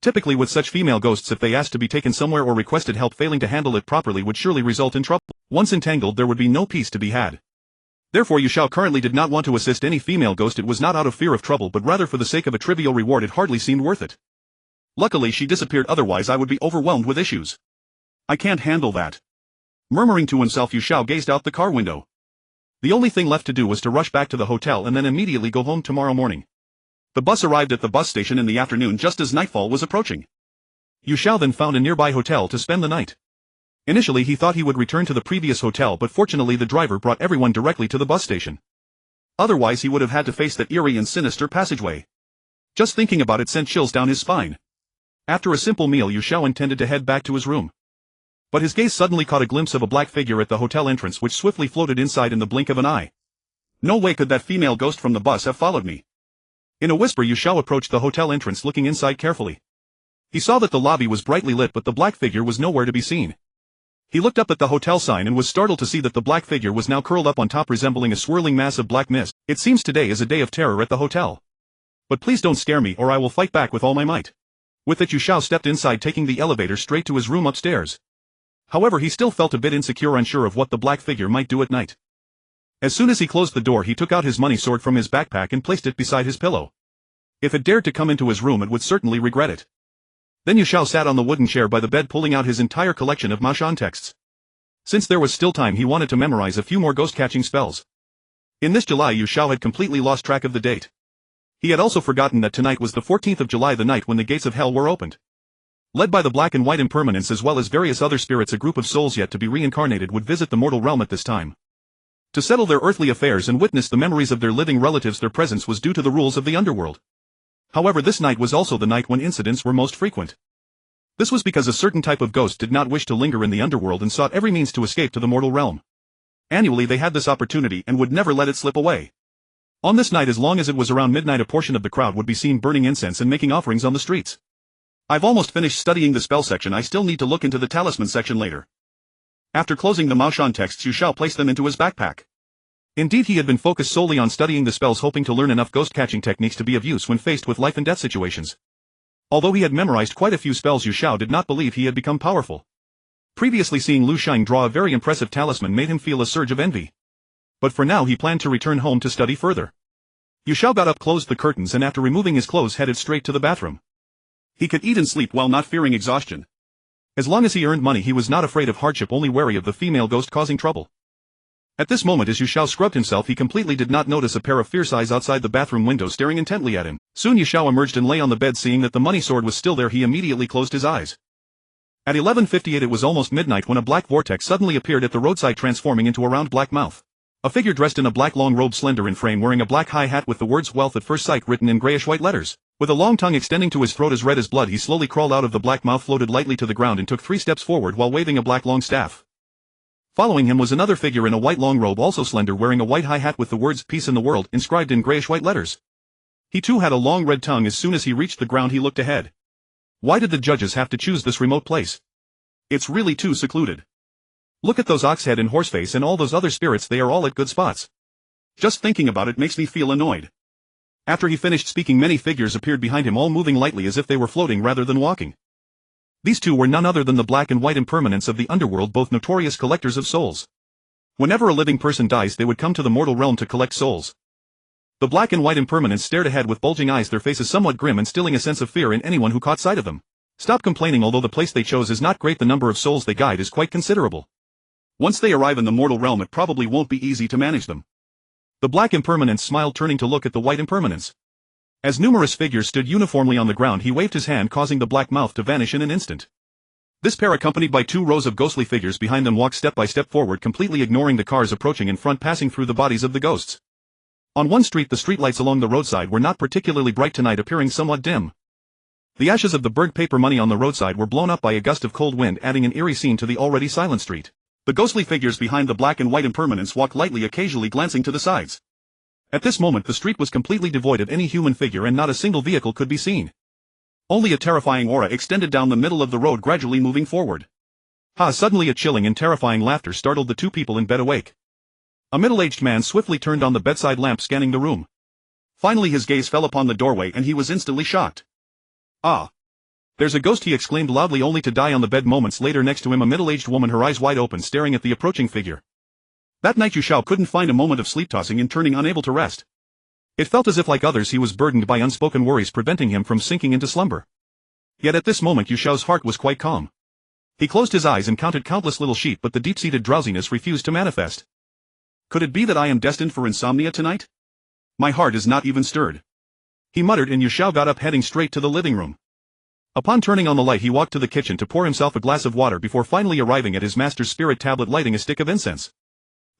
Typically with such female ghosts, if they asked to be taken somewhere or requested help, failing to handle it properly would surely result in trouble. Once entangled, there would be no peace to be had. Therefore Xiao currently did not want to assist any female ghost. It was not out of fear of trouble but rather for the sake of a trivial reward. It hardly seemed worth it. Luckily she disappeared, otherwise I would be overwhelmed with issues. I can't handle that. Murmuring to himself, Xiao gazed out the car window. The only thing left to do was to rush back to the hotel and then immediately go home tomorrow morning. The bus arrived at the bus station in the afternoon just as nightfall was approaching. Xiao then found a nearby hotel to spend the night. Initially he thought he would return to the previous hotel, but fortunately the driver brought everyone directly to the bus station. Otherwise he would have had to face that eerie and sinister passageway. Just thinking about it sent chills down his spine. After a simple meal, Xiao intended to head back to his room. But his gaze suddenly caught a glimpse of a black figure at the hotel entrance which swiftly floated inside in the blink of an eye. No way could that female ghost from the bus have followed me. In a whisper Xiao approached the hotel entrance, looking inside carefully. He saw that the lobby was brightly lit but the black figure was nowhere to be seen. He looked up at the hotel sign and was startled to see that the black figure was now curled up on top, resembling a swirling mass of black mist. It seems today is a day of terror at the hotel. But please don't scare me or I will fight back with all my might. With it Xiao stepped inside, taking the elevator straight to his room upstairs. However, he still felt a bit insecure, unsure of what the black figure might do at night. As soon as he closed the door, he took out his money sword from his backpack and placed it beside his pillow. If it dared to come into his room, it would certainly regret it. Then Xiao sat on the wooden chair by the bed, pulling out his entire collection of Maoshan texts. Since there was still time, he wanted to memorize a few more ghost-catching spells. In this July, Xiao had completely lost track of the date. He had also forgotten that tonight was the 14th of July, the night when the gates of hell were opened. Led by the black and white impermanence as well as various other spirits, a group of souls yet to be reincarnated would visit the mortal realm at this time. To settle their earthly affairs and witness the memories of their living relatives, their presence was due to the rules of the underworld. However, this night was also the night when incidents were most frequent. This was because a certain type of ghost did not wish to linger in the underworld and sought every means to escape to the mortal realm. Annually they had this opportunity and would never let it slip away. On this night, as long as it was around midnight, a portion of the crowd would be seen burning incense and making offerings on the streets. I've almost finished studying the spell section. I still need to look into the talisman section later. After closing the Maoshan texts, Xiao placed them into his backpack. Indeed, he had been focused solely on studying the spells, hoping to learn enough ghost-catching techniques to be of use when faced with life-and-death situations. Although he had memorized quite a few spells, Xiao did not believe he had become powerful. Previously seeing Lu Sheng draw a very impressive talisman made him feel a surge of envy. But for now he planned to return home to study further. Xiao got up, closed the curtains, and after removing his clothes headed straight to the bathroom. He could eat and sleep while not fearing exhaustion. As long as he earned money, he was not afraid of hardship, only wary of the female ghost causing trouble. At this moment, as Xiao scrubbed himself, he completely did not notice a pair of fierce eyes outside the bathroom window staring intently at him. Soon Xiao emerged and lay on the bed. Seeing that the money sword was still there, he immediately closed his eyes. At 11:58 it was almost midnight when a black vortex suddenly appeared at the roadside, transforming into a round black mouth. A figure dressed in a black long robe, slender in frame, wearing a black high hat with the words "Wealth at First Sight" written in grayish-white letters. With a long tongue extending to his throat as red as blood, he slowly crawled out of the black mouth, floated lightly to the ground, and took 3 steps forward while waving a black long staff. Following him was another figure in a white long robe, also slender, wearing a white high hat with the words "Peace in the World" inscribed in grayish-white letters. He too had a long red tongue. As soon as he reached the ground, he looked ahead. Why did the judges have to choose this remote place? It's really too secluded. Look at those Oxhead and Horseface and all those other spirits, they are all at good spots. Just thinking about it makes me feel annoyed. After he finished speaking, many figures appeared behind him, all moving lightly as if they were floating rather than walking. These two were none other than the black and white impermanence of the underworld, both notorious collectors of souls. Whenever a living person dies, they would come to the mortal realm to collect souls. The black and white impermanence stared ahead with bulging eyes, their faces somewhat grim, instilling a sense of fear in anyone who caught sight of them. Stop complaining. Although the place they chose is not great, the number of souls they guide is quite considerable. Once they arrive in the mortal realm, it probably won't be easy to manage them. The black impermanence smiled, turning to look at the white impermanence. As numerous figures stood uniformly on the ground, he waved his hand, causing the black mouth to vanish in an instant. This pair, accompanied by 2 rows of ghostly figures behind them, walked step by step forward, completely ignoring the cars approaching in front, passing through the bodies of the ghosts. On one street, the streetlights along the roadside were not particularly bright tonight, appearing somewhat dim. The ashes of the burnt paper money on the roadside were blown up by a gust of cold wind, adding an eerie scene to the already silent street. The ghostly figures behind the black and white impermanence walked lightly, occasionally glancing to the sides. At this moment the street was completely devoid of any human figure and not a single vehicle could be seen. Only a terrifying aura extended down the middle of the road, gradually moving forward. Suddenly a chilling and terrifying laughter startled the 2 people in bed awake. A middle-aged man swiftly turned on the bedside lamp, scanning the room. Finally his gaze fell upon the doorway and he was instantly shocked. There's a ghost, he exclaimed loudly, only to die on the bed moments later. Next to him, a middle-aged woman, her eyes wide open, staring at the approaching figure. That night Xiao couldn't find a moment of sleep, tossing and turning, unable to rest. It felt as if, like others, he was burdened by unspoken worries preventing him from sinking into slumber. Yet at this moment Xiao's heart was quite calm. He closed his eyes and counted countless little sheep, but the deep-seated drowsiness refused to manifest. Could it be that I am destined for insomnia tonight? My heart is not even stirred, he muttered, and Xiao got up, heading straight to the living room. Upon turning on the light, he walked to the kitchen to pour himself a glass of water before finally arriving at his master's spirit tablet, lighting a stick of incense.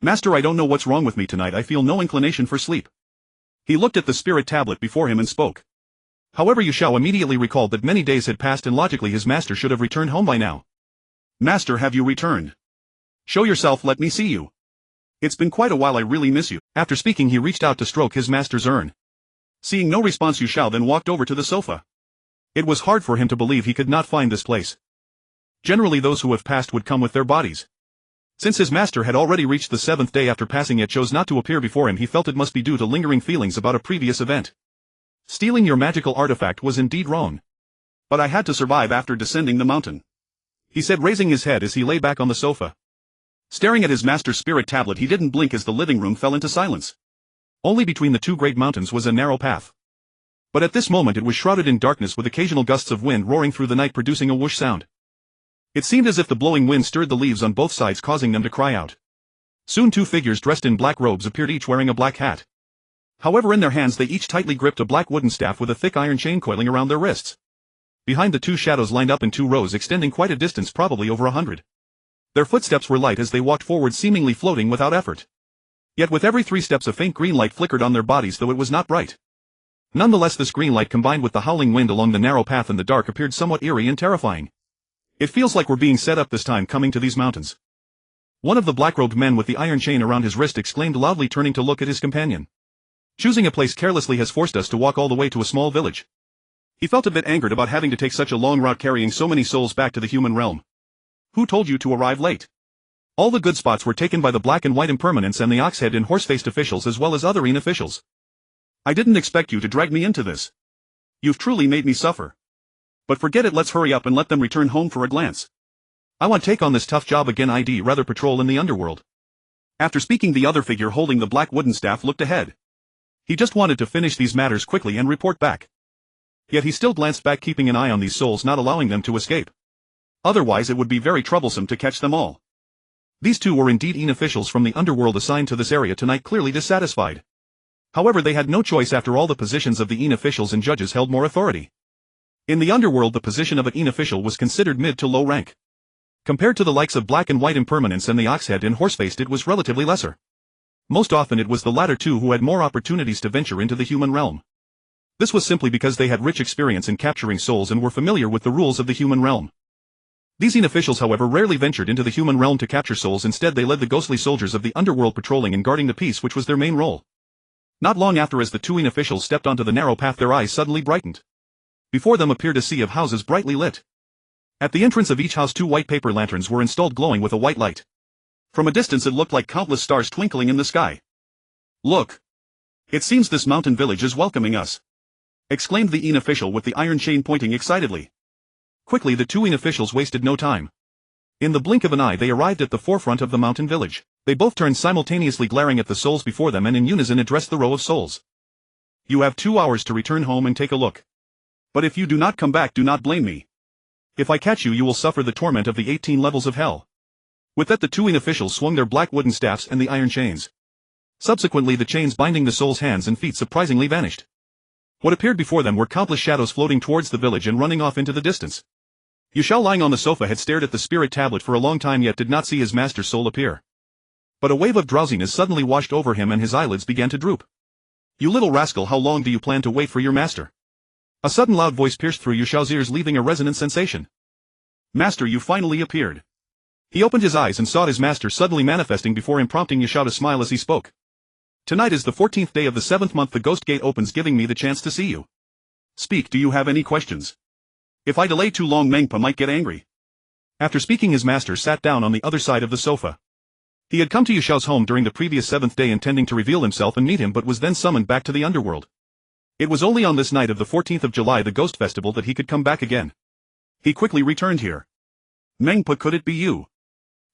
Master, I don't know what's wrong with me tonight, I feel no inclination for sleep. He looked at the spirit tablet before him and spoke. However, Xiao immediately recalled that many days had passed and logically his master should have returned home by now. Master, have you returned? Show yourself, let me see you. It's been quite a while, I really miss you. After speaking, he reached out to stroke his master's urn. Seeing no response, Xiao then walked over to the sofa. It was hard for him to believe he could not find this place. Generally those who have passed would come with their bodies. Since his master had already reached the 7th day after passing yet chose not to appear before him, he felt it must be due to lingering feelings about a previous event. Stealing your magical artifact was indeed wrong. But I had to survive after descending the mountain, he said, raising his head as he lay back on the sofa. Staring at his master's spirit tablet, he didn't blink as the living room fell into silence. Only between the two great mountains was a narrow path. But at this moment it was shrouded in darkness, with occasional gusts of wind roaring through the night producing a whoosh sound. It seemed as if the blowing wind stirred the leaves on both sides, causing them to cry out. Soon two figures dressed in black robes appeared, each wearing a black hat. However, in their hands they each tightly gripped a black wooden staff with a thick iron chain coiling around their wrists. Behind, the two shadows lined up in 2 rows extending quite a distance, probably over 100. Their footsteps were light as they walked forward, seemingly floating without effort. Yet with every 3 steps a faint green light flickered on their bodies, though it was not bright. Nonetheless, this green light combined with the howling wind along the narrow path in the dark appeared somewhat eerie and terrifying. It feels like we're being set up this time, coming to these mountains. One of the black-robed men with the iron chain around his wrist exclaimed loudly, turning to look at his companion. Choosing a place carelessly has forced us to walk all the way to a small village. He felt a bit angered about having to take such a long route carrying so many souls back to the human realm. Who told you to arrive late? All the good spots were taken by the black and white impermanents and the ox-head and horse-faced officials, as well as other officials. I didn't expect you to drag me into this. You've truly made me suffer. But forget it, let's hurry up and let them return home for a glance. I want to take on this tough job again. I'd rather patrol in the underworld. After speaking, the other figure holding the black wooden staff looked ahead. He just wanted to finish these matters quickly and report back. Yet he still glanced back, keeping an eye on these souls, not allowing them to escape. Otherwise it would be very troublesome to catch them all. These two were indeed officials from the underworld assigned to this area tonight, clearly dissatisfied. However, they had no choice, after all the positions of the officials and judges held more authority. In the underworld, the position of an official was considered mid to low rank. Compared to the likes of black and white impermanents and the ox-head and horse-faced, it was relatively lesser. Most often it was the latter two who had more opportunities to venture into the human realm. This was simply because they had rich experience in capturing souls and were familiar with the rules of the human realm. These officials, however, rarely ventured into the human realm to capture souls. Instead, they led the ghostly soldiers of the underworld, patrolling and guarding the peace, which was their main role. Not long after, as the two officials stepped onto the narrow path, their eyes suddenly brightened. Before them appeared a sea of houses brightly lit. At the entrance of each house 2 white paper lanterns were installed, glowing with a white light. From a distance it looked like countless stars twinkling in the sky. Look! It seems this mountain village is welcoming us, exclaimed the official with the iron chain, pointing excitedly. Quickly the 2 officials wasted no time. In the blink of an eye they arrived at the forefront of the mountain village. They both turned simultaneously, glaring at the souls before them, and in unison addressed the row of souls. You have 2 hours to return home and take a look. But if you do not come back, do not blame me. If I catch you, you will suffer the torment of the 18 levels of hell. With that, the 2 officials swung their black wooden staffs and the iron chains. Subsequently, the chains binding the souls' hands and feet surprisingly vanished. What appeared before them were countless shadows floating towards the village and running off into the distance. Xiao, lying on the sofa, had stared at the spirit tablet for a long time, yet did not see his master's soul appear. But a wave of drowsiness suddenly washed over him and his eyelids began to droop. You little rascal, how long do you plan to wait for your master? A sudden loud voice pierced through Xiao's ears, leaving a resonant sensation. Master, you finally appeared. He opened his eyes and saw his master suddenly manifesting before him, prompting Xiao to smile as he spoke. Tonight is the 14th day of the 7th month. The ghost gate opens, giving me the chance to see you. Speak, do you have any questions? If I delay too long, Mengpa might get angry. After speaking, his master sat down on the other side of the sofa. He had come to Xiao's home during the previous 7th day, intending to reveal himself and meet him, but was then summoned back to the underworld. It was only on this night of the 14th of July, the ghost festival, that he could come back again. He quickly returned here. Meng, but could it be you?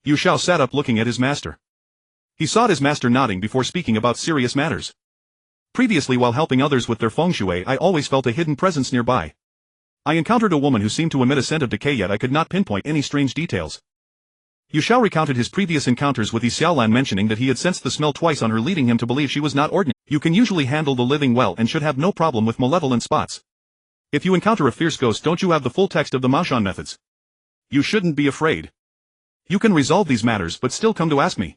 Yu Xiao sat up looking at his master. He saw his master nodding before speaking about serious matters. Previously, while helping others with their feng shui, I always felt a hidden presence nearby. I encountered a woman who seemed to emit a scent of decay, yet I could not pinpoint any strange details. Yu Xiao recounted his previous encounters with Xiaolan, mentioning that he had sensed the smell twice on her, leading him to believe she was not ordinary. You can usually handle the living well and should have no problem with malevolent spots. If you encounter a fierce ghost, don't you have the full text of the Maoshan methods? You shouldn't be afraid. You can resolve these matters but still come to ask me.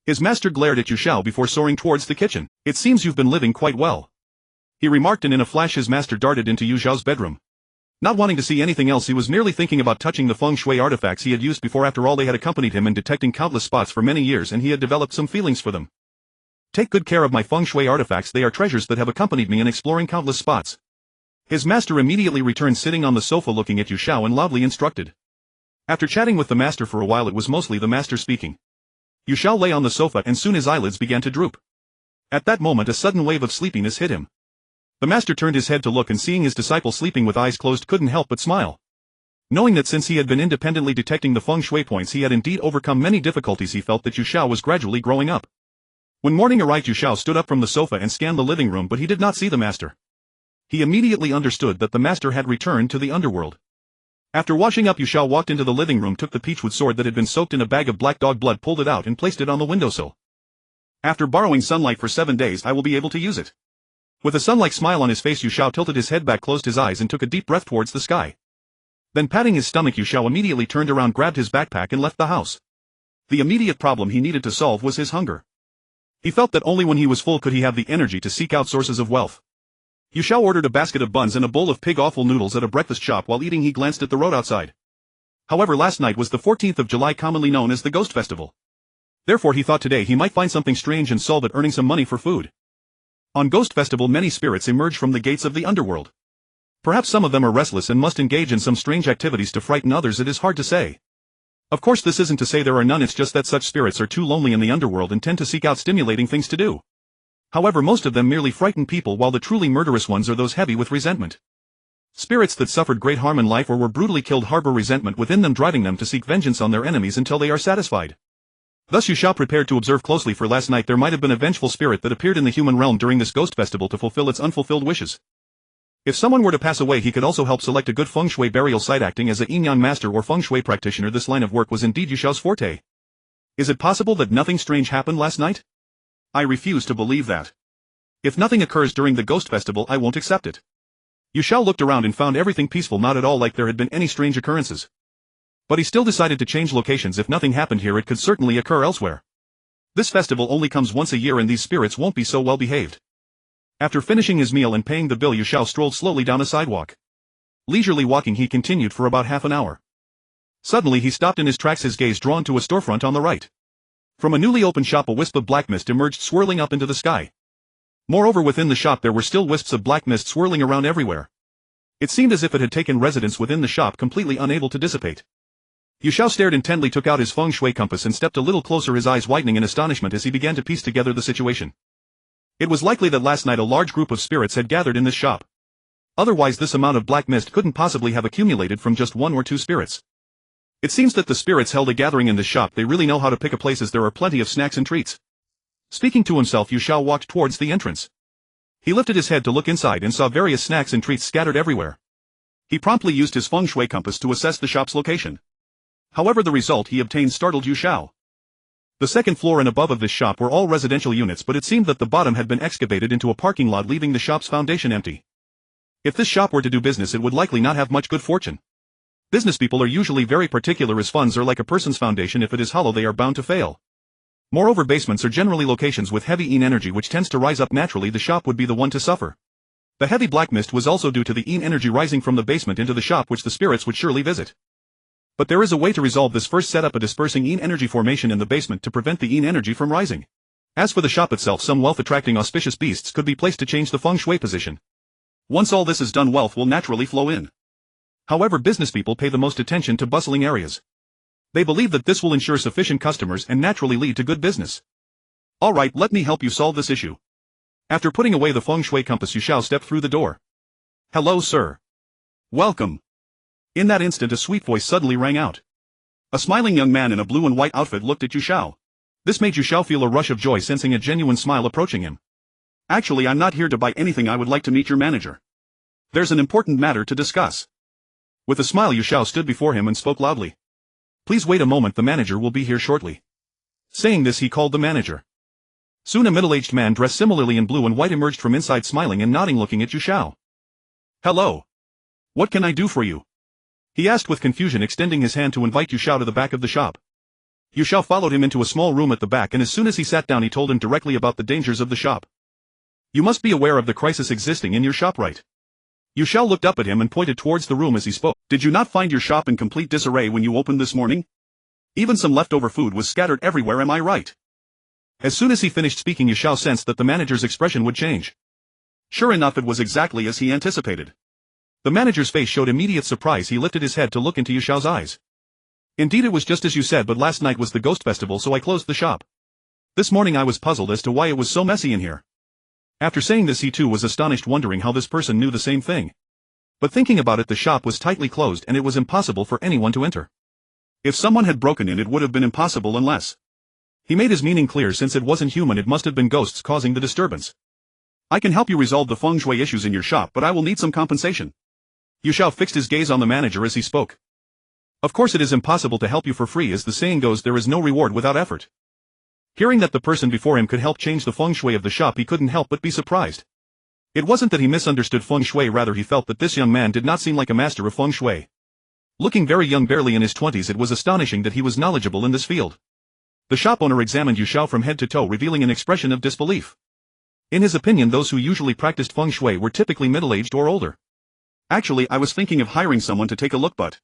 His master glared at Yu Xiao before soaring towards the kitchen. It seems you've been living quite well, he remarked, and in a flash his master darted into Yu Xiao's bedroom. Not wanting to see anything else, he was merely thinking about touching the feng shui artifacts he had used before. After all, they had accompanied him in detecting countless spots for many years, and he had developed some feelings for them. Take good care of my feng shui artifacts, they are treasures that have accompanied me in exploring countless spots. His master immediately returned, sitting on the sofa looking at Yu Xiao, and loudly instructed. After chatting with the master for a while, it was mostly the master speaking. Yu Xiao lay on the sofa and soon his eyelids began to droop. At that moment a sudden wave of sleepiness hit him. The master turned his head to look, and seeing his disciple sleeping with eyes closed couldn't help but smile. Knowing that since he had been independently detecting the feng shui points he had indeed overcome many difficulties, he felt that Yu Xiao was gradually growing up. When morning arrived, Yu Xiao stood up from the sofa and scanned the living room, but he did not see the master. He immediately understood that the master had returned to the underworld. After washing up, Yu Xiao walked into the living room, took the peachwood sword that had been soaked in a bag of black dog blood, pulled it out and placed it on the windowsill. After borrowing sunlight for 7 days, I will be able to use it. With a sun-like smile on his face, Yu Xiao tilted his head back, closed his eyes and took a deep breath towards the sky. Then patting his stomach, Yu Xiao immediately turned around, grabbed his backpack and left the house. The immediate problem he needed to solve was his hunger. He felt that only when he was full could he have the energy to seek out sources of wealth. Yu Xiao ordered a basket of buns and a bowl of pig offal noodles at a breakfast shop. While eating, he glanced at the road outside. However, last night was the 14th of July, commonly known as the Ghost Festival. Therefore he thought today he might find something strange and solve it, earning some money for food. On Ghost Festival many spirits emerge from the gates of the underworld. Perhaps some of them are restless and must engage in some strange activities to frighten others. It is hard to say. Of course, this isn't to say there are none, it's just that such spirits are too lonely in the underworld and tend to seek out stimulating things to do. However, most of them merely frighten people, while the truly murderous ones are those heavy with resentment. Spirits that suffered great harm in life or were brutally killed harbor resentment within them, driving them to seek vengeance on their enemies until they are satisfied. Thus Yu Xiao prepared to observe closely, for last night there might have been a vengeful spirit that appeared in the human realm during this Ghost Festival to fulfill its unfulfilled wishes. If someone were to pass away, he could also help select a good feng shui burial site. Acting as a yin-yang master or feng shui practitioner, this line of work was indeed Yu Xiao's forte. Is it possible that nothing strange happened last night? I refuse to believe that. If nothing occurs during the Ghost Festival, I won't accept it. Yu Xiao looked around and found everything peaceful, not at all like there had been any strange occurrences. But he still decided to change locations. If nothing happened here, it could certainly occur elsewhere. This festival only comes once a year and these spirits won't be so well behaved. After finishing his meal and paying the bill, Yu Xiao strolled slowly down a sidewalk. Leisurely walking, he continued for about half an hour. Suddenly he stopped in his tracks, his gaze drawn to a storefront on the right. From a newly opened shop a wisp of black mist emerged, swirling up into the sky. Moreover, within the shop there were still wisps of black mist swirling around everywhere. It seemed as if it had taken residence within the shop, completely unable to dissipate. Yu Xiao stared intently, took out his feng shui compass and stepped a little closer, his eyes widening in astonishment as he began to piece together the situation. It was likely that last night a large group of spirits had gathered in this shop. Otherwise this amount of black mist couldn't possibly have accumulated from just 1 or 2 spirits. It seems that the spirits held a gathering in this shop. They really know how to pick a place, as there are plenty of snacks and treats. Speaking to himself, Yu Xiao walked towards the entrance. He lifted his head to look inside and saw various snacks and treats scattered everywhere. He promptly used his feng shui compass to assess the shop's location. However, the result he obtained startled Yu Xiao. The second floor and above of this shop were all residential units, but it seemed that the bottom had been excavated into a parking lot, leaving the shop's foundation empty. If this shop were to do business, it would likely not have much good fortune. Business people are usually very particular, as funds are like a person's foundation. If it is hollow, they are bound to fail. Moreover, basements are generally locations with heavy yin energy which tends to rise up naturally. The shop would be the one to suffer. The heavy black mist was also due to the yin energy rising from the basement into the shop, which the spirits would surely visit. But there is a way to resolve this. First, set up a dispersing yin energy formation in the basement to prevent the yin energy from rising. As for the shop itself, some wealth-attracting auspicious beasts could be placed to change the feng shui position. Once all this is done, wealth will naturally flow in. However, business people pay the most attention to bustling areas. They believe that this will ensure sufficient customers and naturally lead to good business. Alright, let me help you solve this issue. After putting away the feng shui compass, Yu Xiao stepped through the door. Hello, sir. Welcome. In that instant a sweet voice suddenly rang out. A smiling young man in a blue and white outfit looked at Yu Xiao. This made Yu Xiao feel a rush of joy, sensing a genuine smile approaching him. Actually, I'm not here to buy anything. I would like to meet your manager. There's an important matter to discuss. With a smile, Yu Xiao stood before him and spoke loudly. Please wait a moment, the manager will be here shortly. Saying this, he called the manager. Soon a middle-aged man dressed similarly in blue and white emerged from inside, smiling and nodding, looking at Yu Xiao. Hello. What can I do for you? He asked with confusion, extending his hand to invite Yu Xiao to the back of the shop. Yu Xiao followed him into a small room at the back, and as soon as he sat down he told him directly about the dangers of the shop. You must be aware of the crisis existing in your shop, right? Yu Xiao looked up at him and pointed towards the room as he spoke. Did you not find your shop in complete disarray when you opened this morning? Even some leftover food was scattered everywhere, am I right? As soon as he finished speaking, Yu Xiao sensed that the manager's expression would change. Sure enough, it was exactly as he anticipated. The manager's face showed immediate surprise. He lifted his head to look into Yu Xiao's eyes. Indeed, it was just as you said, but last night was the ghost festival, so I closed the shop. This morning I was puzzled as to why it was so messy in here. After saying this, he too was astonished, wondering how this person knew the same thing. But thinking about it, the shop was tightly closed and it was impossible for anyone to enter. If someone had broken in, it would have been impossible unless... He made his meaning clear. Since it wasn't human, it must have been ghosts causing the disturbance. I can help you resolve the feng shui issues in your shop, but I will need some compensation. Yu Xiao fixed his gaze on the manager as he spoke. Of course, it is impossible to help you for free. As the saying goes, there is no reward without effort. Hearing that the person before him could help change the feng shui of the shop, he couldn't help but be surprised. It wasn't that he misunderstood feng shui, rather he felt that this young man did not seem like a master of feng shui. Looking very young, barely in his 20s, it was astonishing that he was knowledgeable in this field. The shop owner examined Yu Xiao from head to toe, revealing an expression of disbelief. In his opinion, those who usually practiced feng shui were typically middle-aged or older. Actually, I was thinking of hiring someone to take a look, but...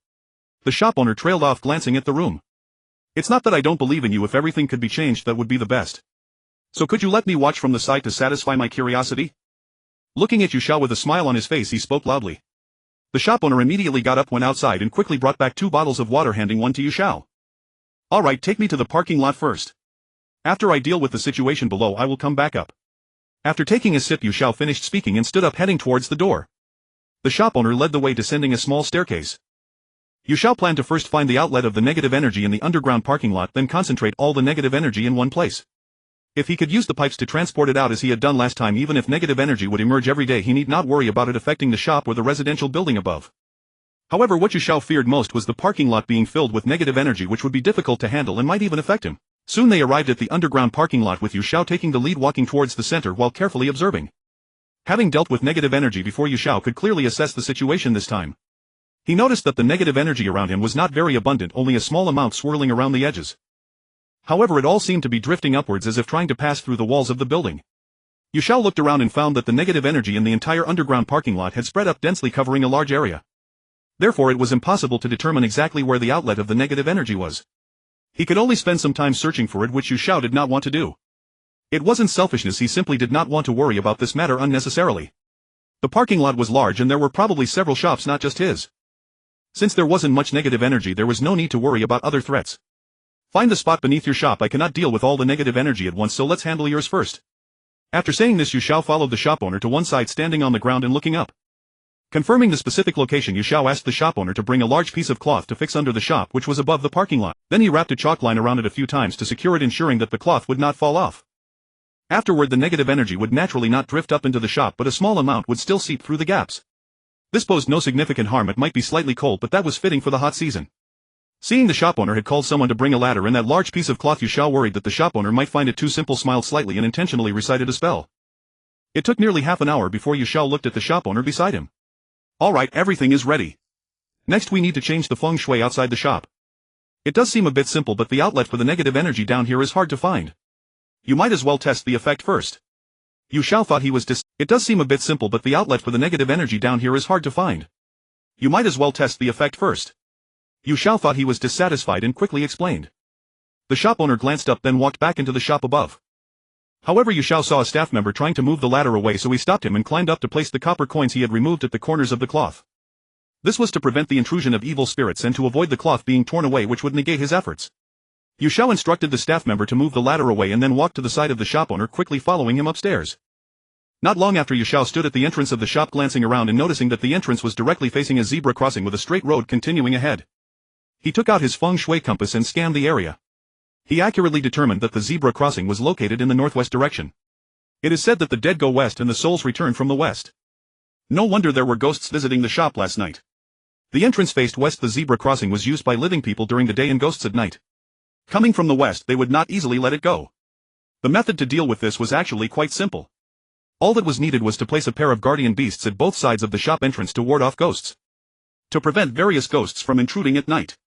The shop owner trailed off, glancing at the room. It's not that I don't believe in you. If everything could be changed, that would be the best. So could you let me watch from the side to satisfy my curiosity? Looking at Yu Xiao with a smile on his face, he spoke loudly. The shop owner immediately got up, went outside, and quickly brought back 2 bottles of water, handing one to Yu Xiao. Alright, take me to the parking lot first. After I deal with the situation below, I will come back up. After taking a sip, Yu Xiao finished speaking and stood up, heading towards the door. The shop owner led the way, descending a small staircase. Yu Xiao planned to first find the outlet of the negative energy in the underground parking lot, then concentrate all the negative energy in one place. If he could use the pipes to transport it out as he had done last time, even if negative energy would emerge every day, he need not worry about it affecting the shop or the residential building above. However, what Yu Xiao feared most was the parking lot being filled with negative energy, which would be difficult to handle and might even affect him. Soon they arrived at the underground parking lot, with Yu Xiao taking the lead, walking towards the center while carefully observing. Having dealt with negative energy before, Yu Xiao could clearly assess the situation this time. He noticed that the negative energy around him was not very abundant, only a small amount swirling around the edges. However, it all seemed to be drifting upwards as if trying to pass through the walls of the building. Yu Xiao looked around and found that the negative energy in the entire underground parking lot had spread up densely, covering a large area. Therefore, it was impossible to determine exactly where the outlet of the negative energy was. He could only spend some time searching for it, which Yu Xiao did not want to do. It wasn't selfishness, he simply did not want to worry about this matter unnecessarily. The parking lot was large and there were probably several shops, not just his. Since there wasn't much negative energy, there was no need to worry about other threats. Find the spot beneath your shop. I cannot deal with all the negative energy at once, so let's handle yours first. After saying this, Yu Xiao followed the shop owner to one side, standing on the ground and looking up. Confirming the specific location, Yu Xiao asked the shop owner to bring a large piece of cloth to fix under the shop, which was above the parking lot. Then he wrapped a chalk line around it a few times to secure it, ensuring that the cloth would not fall off. Afterward, the negative energy would naturally not drift up into the shop, but a small amount would still seep through the gaps. This posed no significant harm. It might be slightly cold, but that was fitting for the hot season. Seeing the shop owner had called someone to bring a ladder and that large piece of cloth, Yu Xiao worried that the shop owner might find it too simple, smiled slightly and intentionally recited a spell. It took nearly half an hour before Yu Xiao looked at the shop owner beside him. Alright, everything is ready. Next we need to change the feng shui outside the shop. It does seem a bit simple, but the outlet for the negative energy down here is hard to find. You might as well test the effect first. Yu Xiao thought he was It does seem a bit simple, but the outlet for the negative energy down here is hard to find. You might as well test the effect first. Yu Xiao thought he was dissatisfied and quickly explained. The shop owner glanced up, then walked back into the shop above. However, Yu Xiao saw a staff member trying to move the ladder away, so he stopped him and climbed up to place the copper coins he had removed at the corners of the cloth. This was to prevent the intrusion of evil spirits and to avoid the cloth being torn away, which would negate his efforts. Yu Xiao instructed the staff member to move the ladder away and then walked to the side of the shop owner, quickly following him upstairs. Not long after, Yu Xiao stood at the entrance of the shop, glancing around and noticing that the entrance was directly facing a zebra crossing with a straight road continuing ahead. He took out his feng shui compass and scanned the area. He accurately determined that the zebra crossing was located in the northwest direction. It is said that the dead go west and the souls return from the west. No wonder there were ghosts visiting the shop last night. The entrance faced west. The zebra crossing was used by living people during the day and ghosts at night. Coming from the west, they would not easily let it go. The method to deal with this was actually quite simple. All that was needed was to place a pair of guardian beasts at both sides of the shop entrance to ward off ghosts. To prevent various ghosts from intruding at night.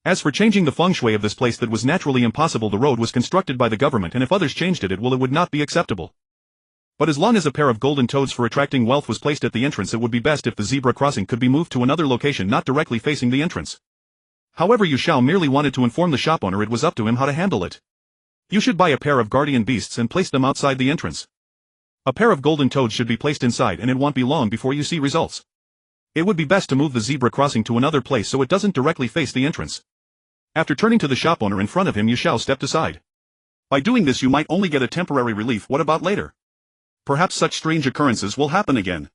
As for changing the feng shui of this place, that was naturally impossible. The road was constructed by the government, and if others changed it, it would not be acceptable. But as long as a pair of golden toads for attracting wealth was placed at the entrance, it would be best if the zebra crossing could be moved to another location not directly facing the entrance. However, Yu Xiao merely wanted to inform the shop owner it was up to him how to handle it. You should buy a pair of guardian beasts and place them outside the entrance. A pair of golden toads should be placed inside, and it won't be long before you see results. It would be best to move the zebra crossing to another place so it doesn't directly face the entrance. After turning to the shop owner in front of him, Yu Xiao stepped aside. By doing this, you might only get a temporary relief. What about later? Perhaps such strange occurrences will happen again.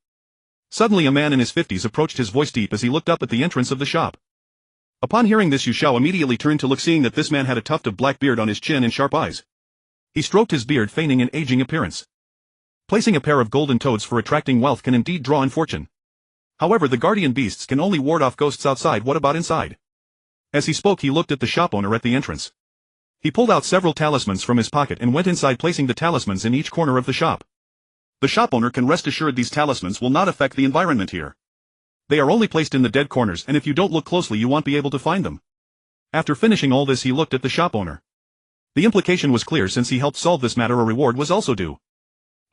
Suddenly, a man in his 50s approached, his voice deep as he looked up at the entrance of the shop. Upon hearing this, Yu Xiao immediately turned to look, seeing that this man had a tuft of black beard on his chin and sharp eyes. He stroked his beard, feigning an aging appearance. Placing a pair of golden toads for attracting wealth can indeed draw in fortune. However, the guardian beasts can only ward off ghosts outside. What about inside? As he spoke, he looked at the shop owner at the entrance. He pulled out several talismans from his pocket and went inside, placing the talismans in each corner of the shop. The shop owner can rest assured these talismans will not affect the environment here. They are only placed in the dead corners, and if you don't look closely, you won't be able to find them. After finishing all this, he looked at the shop owner. The implication was clear: since he helped solve this matter, a reward was also due.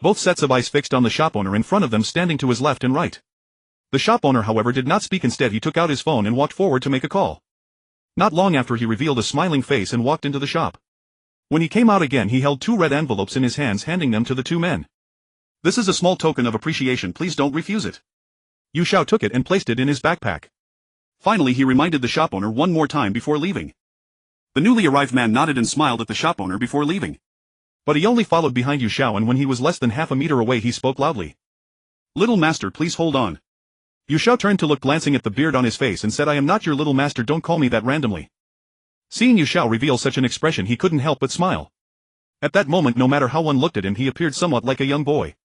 Both sets of eyes fixed on the shop owner in front of them, standing to his left and right. The shop owner, however, did not speak. Instead, he took out his phone and walked forward to make a call. Not long after, he revealed a smiling face and walked into the shop. When he came out again, he held 2 red envelopes in his hands, handing them to the 2 men. This is a small token of appreciation. Please don't refuse it. Yu Xiao took it and placed it in his backpack. Finally, he reminded the shop owner one more time before leaving. The newly arrived man nodded and smiled at the shop owner before leaving. But he only followed behind Yu Xiao, and when he was less than half a meter away, he spoke loudly. "Little master, please hold on." Yu Xiao turned to look, glancing at the beard on his face, and said, "I am not your little master, don't call me that randomly." Seeing Yu Xiao reveal such an expression, he couldn't help but smile. At that moment, no matter how one looked at him, he appeared somewhat like a young boy.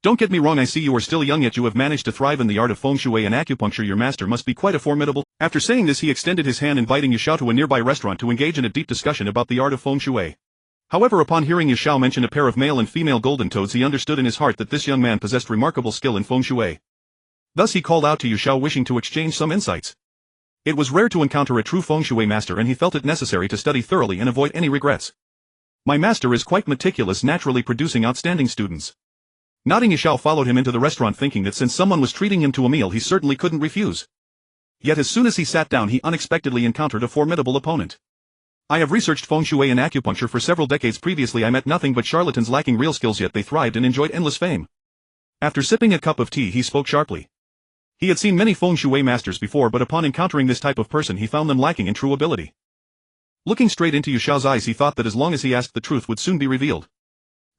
Don't get me wrong, I see you are still young, yet you have managed to thrive in the art of feng shui and acupuncture. Your master must be quite a formidable. After saying this, he extended his hand, inviting Yu Xiao to a nearby restaurant to engage in a deep discussion about the art of feng shui. However, upon hearing Yu Xiao mention a pair of male and female golden toads, he understood in his heart that this young man possessed remarkable skill in feng shui. Thus he called out to Yu Xiao, wishing to exchange some insights. It was rare to encounter a true feng shui master, and he felt it necessary to study thoroughly and avoid any regrets. My master is quite meticulous, naturally producing outstanding students. Nodding, Yu Xiao followed him into the restaurant, thinking that since someone was treating him to a meal, he certainly couldn't refuse. Yet as soon as he sat down, he unexpectedly encountered a formidable opponent. I have researched feng shui and acupuncture for several decades. Previously, I met nothing but charlatans lacking real skills, yet they thrived and enjoyed endless fame. After sipping a cup of tea, he spoke sharply. He had seen many feng shui masters before, but upon encountering this type of person, he found them lacking in true ability. Looking straight into Yu Xiao's eyes, he thought that as long as he asked, the truth would soon be revealed.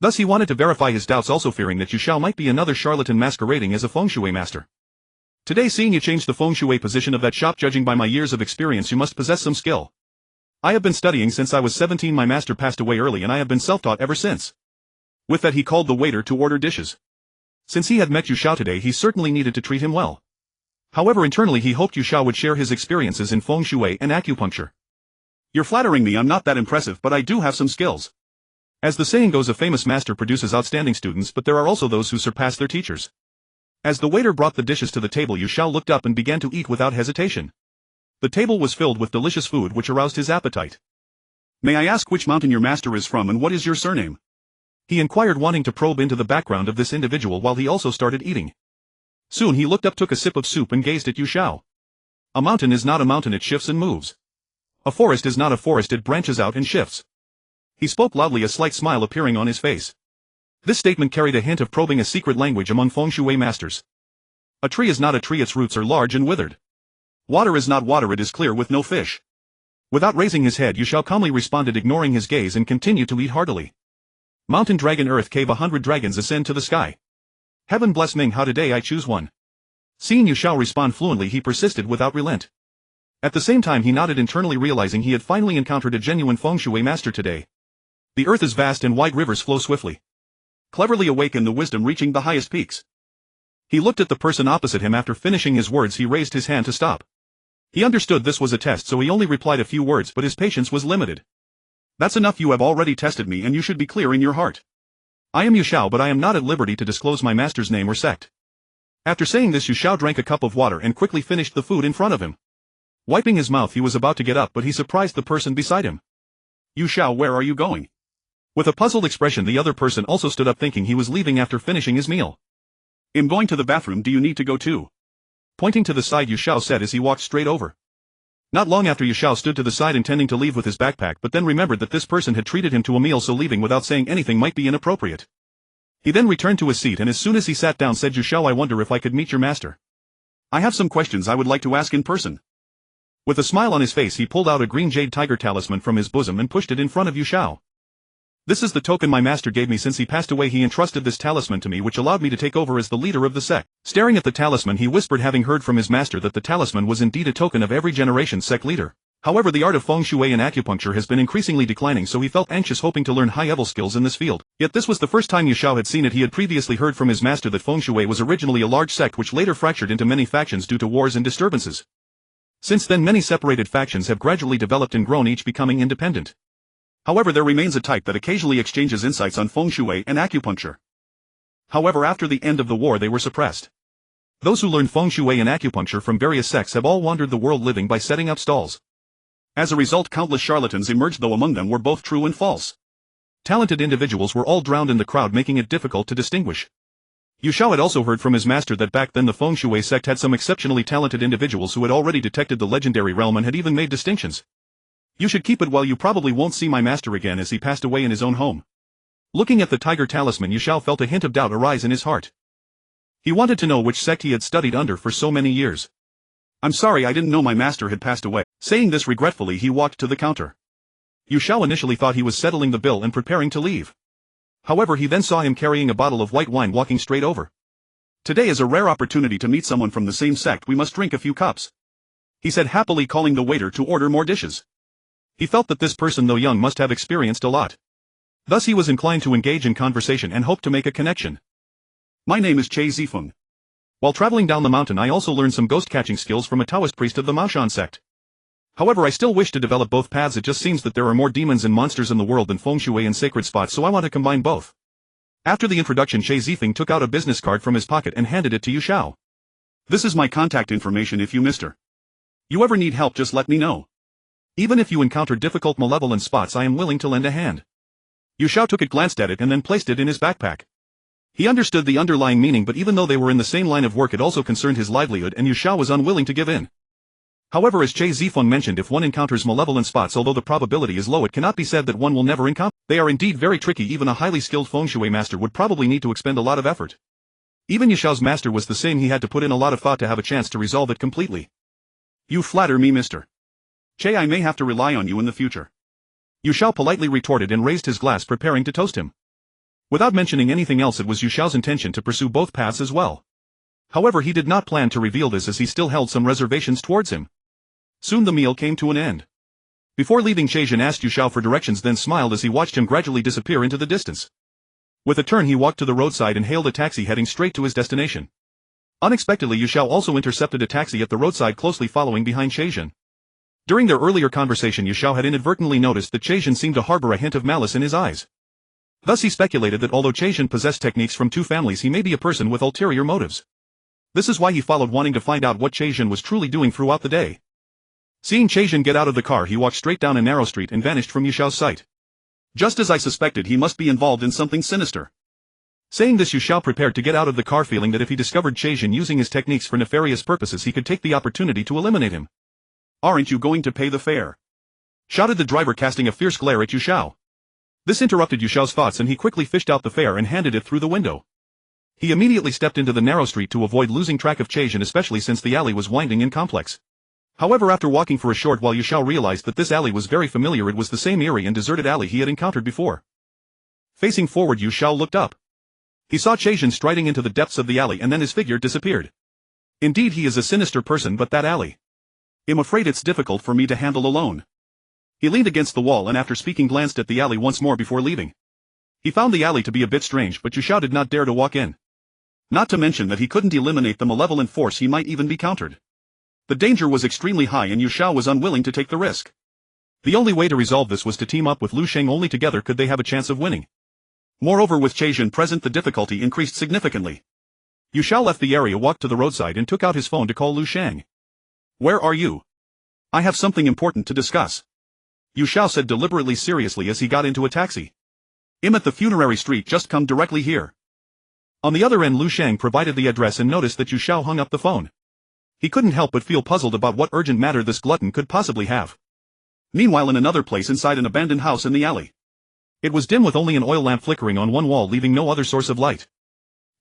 Thus he wanted to verify his doubts, also fearing that Yu Xiao might be another charlatan masquerading as a feng shui master. Today, seeing you change the feng shui position of that shop, judging by my years of experience, you must possess some skill. I have been studying since I was 17. My master passed away early, and I have been self-taught ever since. With that, he called the waiter to order dishes. Since he had met Yu Xiao today, he certainly needed to treat him well. However, internally he hoped Yu Xiao would share his experiences in feng shui and acupuncture. You're flattering me. I'm not that impressive, but I do have some skills. As the saying goes, a famous master produces outstanding students, but there are also those who surpass their teachers. As the waiter brought the dishes to the table, Yu Xiao looked up and began to eat without hesitation. The table was filled with delicious food which aroused his appetite. May I ask which mountain your master is from, and what is your surname? He inquired, wanting to probe into the background of this individual while he also started eating. Soon he looked up, took a sip of soup, and gazed at Yu Xiao. A mountain is not a mountain, it shifts and moves. A forest is not a forest, it branches out and shifts. He spoke loudly, a slight smile appearing on his face. This statement carried a hint of probing a secret language among feng shui masters. A tree is not a tree, its roots are large and withered. Water is not water, it is clear with no fish. Without raising his head, Yu Xiao calmly responded, ignoring his gaze, and continued to eat heartily. Mountain dragon, earth cave, 100 dragons ascend to the sky. Heaven bless Ming, how today I choose one. Seeing Yu Xiao respond fluently, he persisted without relent. At the same time he nodded, internally realizing he had finally encountered a genuine feng shui master today. The earth is vast and wide rivers flow swiftly. Cleverly awaken the wisdom reaching the highest peaks. He looked at the person opposite him. After finishing his words he raised his hand to stop. He understood this was a test, so he only replied a few words, but his patience was limited. That's enough, you have already tested me and you should be clear in your heart. I am Yu Xiao, but I am not at liberty to disclose my master's name or sect. After saying this, Yu Xiao drank a cup of water and quickly finished the food in front of him. Wiping his mouth, he was about to get up, but he surprised the person beside him. Yu Xiao, where are you going? With a puzzled expression, the other person also stood up, thinking he was leaving after finishing his meal. I'm going to the bathroom, do you need to go too? Pointing to the side, Yu Xiao said as he walked straight over. Not long after, Yu Xiao stood to the side intending to leave with his backpack, but then remembered that this person had treated him to a meal, so leaving without saying anything might be inappropriate. He then returned to his seat, and as soon as he sat down said, Yu Xiao, I wonder if I could meet your master. I have some questions I would like to ask in person. With a smile on his face, he pulled out a green jade tiger talisman from his bosom and pushed it in front of Yu Xiao. This is the token my master gave me since he passed away. He entrusted this talisman to me, which allowed me to take over as the leader of the sect. Staring at the talisman, he whispered, having heard from his master that the talisman was indeed a token of every generation's sect leader. However, the art of feng shui and acupuncture has been increasingly declining, so he felt anxious, hoping to learn high-level skills in this field. Yet this was the first time Yu Xiao had seen it. He had previously heard from his master that feng shui was originally a large sect which later fractured into many factions due to wars and disturbances. Since then, many separated factions have gradually developed and grown, each becoming independent. However, there remains a type that occasionally exchanges insights on feng shui and acupuncture. However, after the end of the war they were suppressed. Those who learned feng shui and acupuncture from various sects have all wandered the world, living by setting up stalls. As a result, countless charlatans emerged, though among them were both true and false. Talented individuals were all drowned in the crowd, making it difficult to distinguish. Yu Xiao had also heard from his master that back then the feng shui sect had some exceptionally talented individuals who had already detected the legendary realm and had even made distinctions. You should keep it, well, you probably won't see my master again, as he passed away in his own home. Looking at the tiger talisman, Yu Xiao felt a hint of doubt arise in his heart. He wanted to know which sect he had studied under for so many years. I'm sorry, I didn't know my master had passed away. Saying this regretfully, he walked to the counter. Yu Xiao initially thought he was settling the bill and preparing to leave. However, he then saw him carrying a bottle of white wine walking straight over. Today is a rare opportunity to meet someone from the same sect. We must drink a few cups, he said happily, calling the waiter to order more dishes. He felt that this person, though young, must have experienced a lot. Thus he was inclined to engage in conversation and hoped to make a connection. My name is Che Zifeng. While traveling down the mountain I also learned some ghost-catching skills from a Taoist priest of the Maoshan sect. However, I still wish to develop both paths. It just seems that there are more demons and monsters in the world than feng shui and sacred spots, so I want to combine both. After the introduction, Che Zifeng took out a business card from his pocket and handed it to Yu Xiao. This is my contact information. If you ever need help, just let me know. Even if you encounter difficult malevolent spots, I am willing to lend a hand. Yu Xiao took it, glanced at it, and then placed it in his backpack. He understood the underlying meaning, but even though they were in the same line of work, it also concerned his livelihood, and Yu Xiao was unwilling to give in. However, as Che Zifeng mentioned, if one encounters malevolent spots, although the probability is low, it cannot be said that one will never encounter. They are indeed very tricky. Even a highly skilled feng shui master would probably need to expend a lot of effort. Even Yu Xiao's master was the same. He had to put in a lot of thought to have a chance to resolve it completely. You flatter me, Mr. Che. I may have to rely on you in the future. Yu Xiao politely retorted and raised his glass, preparing to toast him. Without mentioning anything else, it was Yu Xiao's intention to pursue both paths as well. However, he did not plan to reveal this, as he still held some reservations towards him. Soon the meal came to an end. Before leaving, Chejin asked Yu Xiao for directions, then smiled as he watched him gradually disappear into the distance. With a turn, he walked to the roadside and hailed a taxi, heading straight to his destination. Unexpectedly, Yu Xiao also intercepted a taxi at the roadside, closely following behind Chejin. During their earlier conversation, Yu Xiao had inadvertently noticed that Chejin seemed to harbor a hint of malice in his eyes. Thus he speculated that although Chejin possessed techniques from two families, he may be a person with ulterior motives. This is why he followed, wanting to find out what Chejin was truly doing throughout the day. Seeing Chejin get out of the car, he walked straight down a narrow street and vanished from Yu Xiao's sight. Just as I suspected, he must be involved in something sinister. Saying this, Yu Xiao prepared to get out of the car, feeling that if he discovered Chejin using his techniques for nefarious purposes, he could take the opportunity to eliminate him. Aren't you going to pay the fare? Shouted the driver, casting a fierce glare at Yu Xiao. This interrupted Yu Xiao's thoughts, and he quickly fished out the fare and handed it through the window. He immediately stepped into the narrow street to avoid losing track of Chejin, especially since the alley was winding and complex. However, after walking for a short while, Yu Xiao realized that this alley was very familiar. It was the same eerie and deserted alley he had encountered before. Facing forward, Yu Xiao looked up. He saw Chazhen striding into the depths of the alley and then his figure disappeared. Indeed he is a sinister person, but that alley. I'm afraid it's difficult for me to handle alone. He leaned against the wall and after speaking glanced at the alley once more before leaving. He found the alley to be a bit strange, but Xiao did not dare to walk in. Not to mention that he couldn't eliminate the malevolent force, he might even be countered. The danger was extremely high and Xiao was unwilling to take the risk. The only way to resolve this was to team up with Lu Sheng, only together could they have a chance of winning. Moreover, with Chazhen present the difficulty increased significantly. Xiao left the area, walked to the roadside and took out his phone to call Lu Sheng. "Where are you? I have something important to discuss," Xiao said deliberately seriously as he got into a taxi. "I'm at the funerary street, just come directly here." On the other end Lu Sheng provided the address and noticed that Xiao hung up the phone. He couldn't help but feel puzzled about what urgent matter this glutton could possibly have. Meanwhile, in another place inside an abandoned house in the alley. It was dim with only an oil lamp flickering on one wall, leaving no other source of light.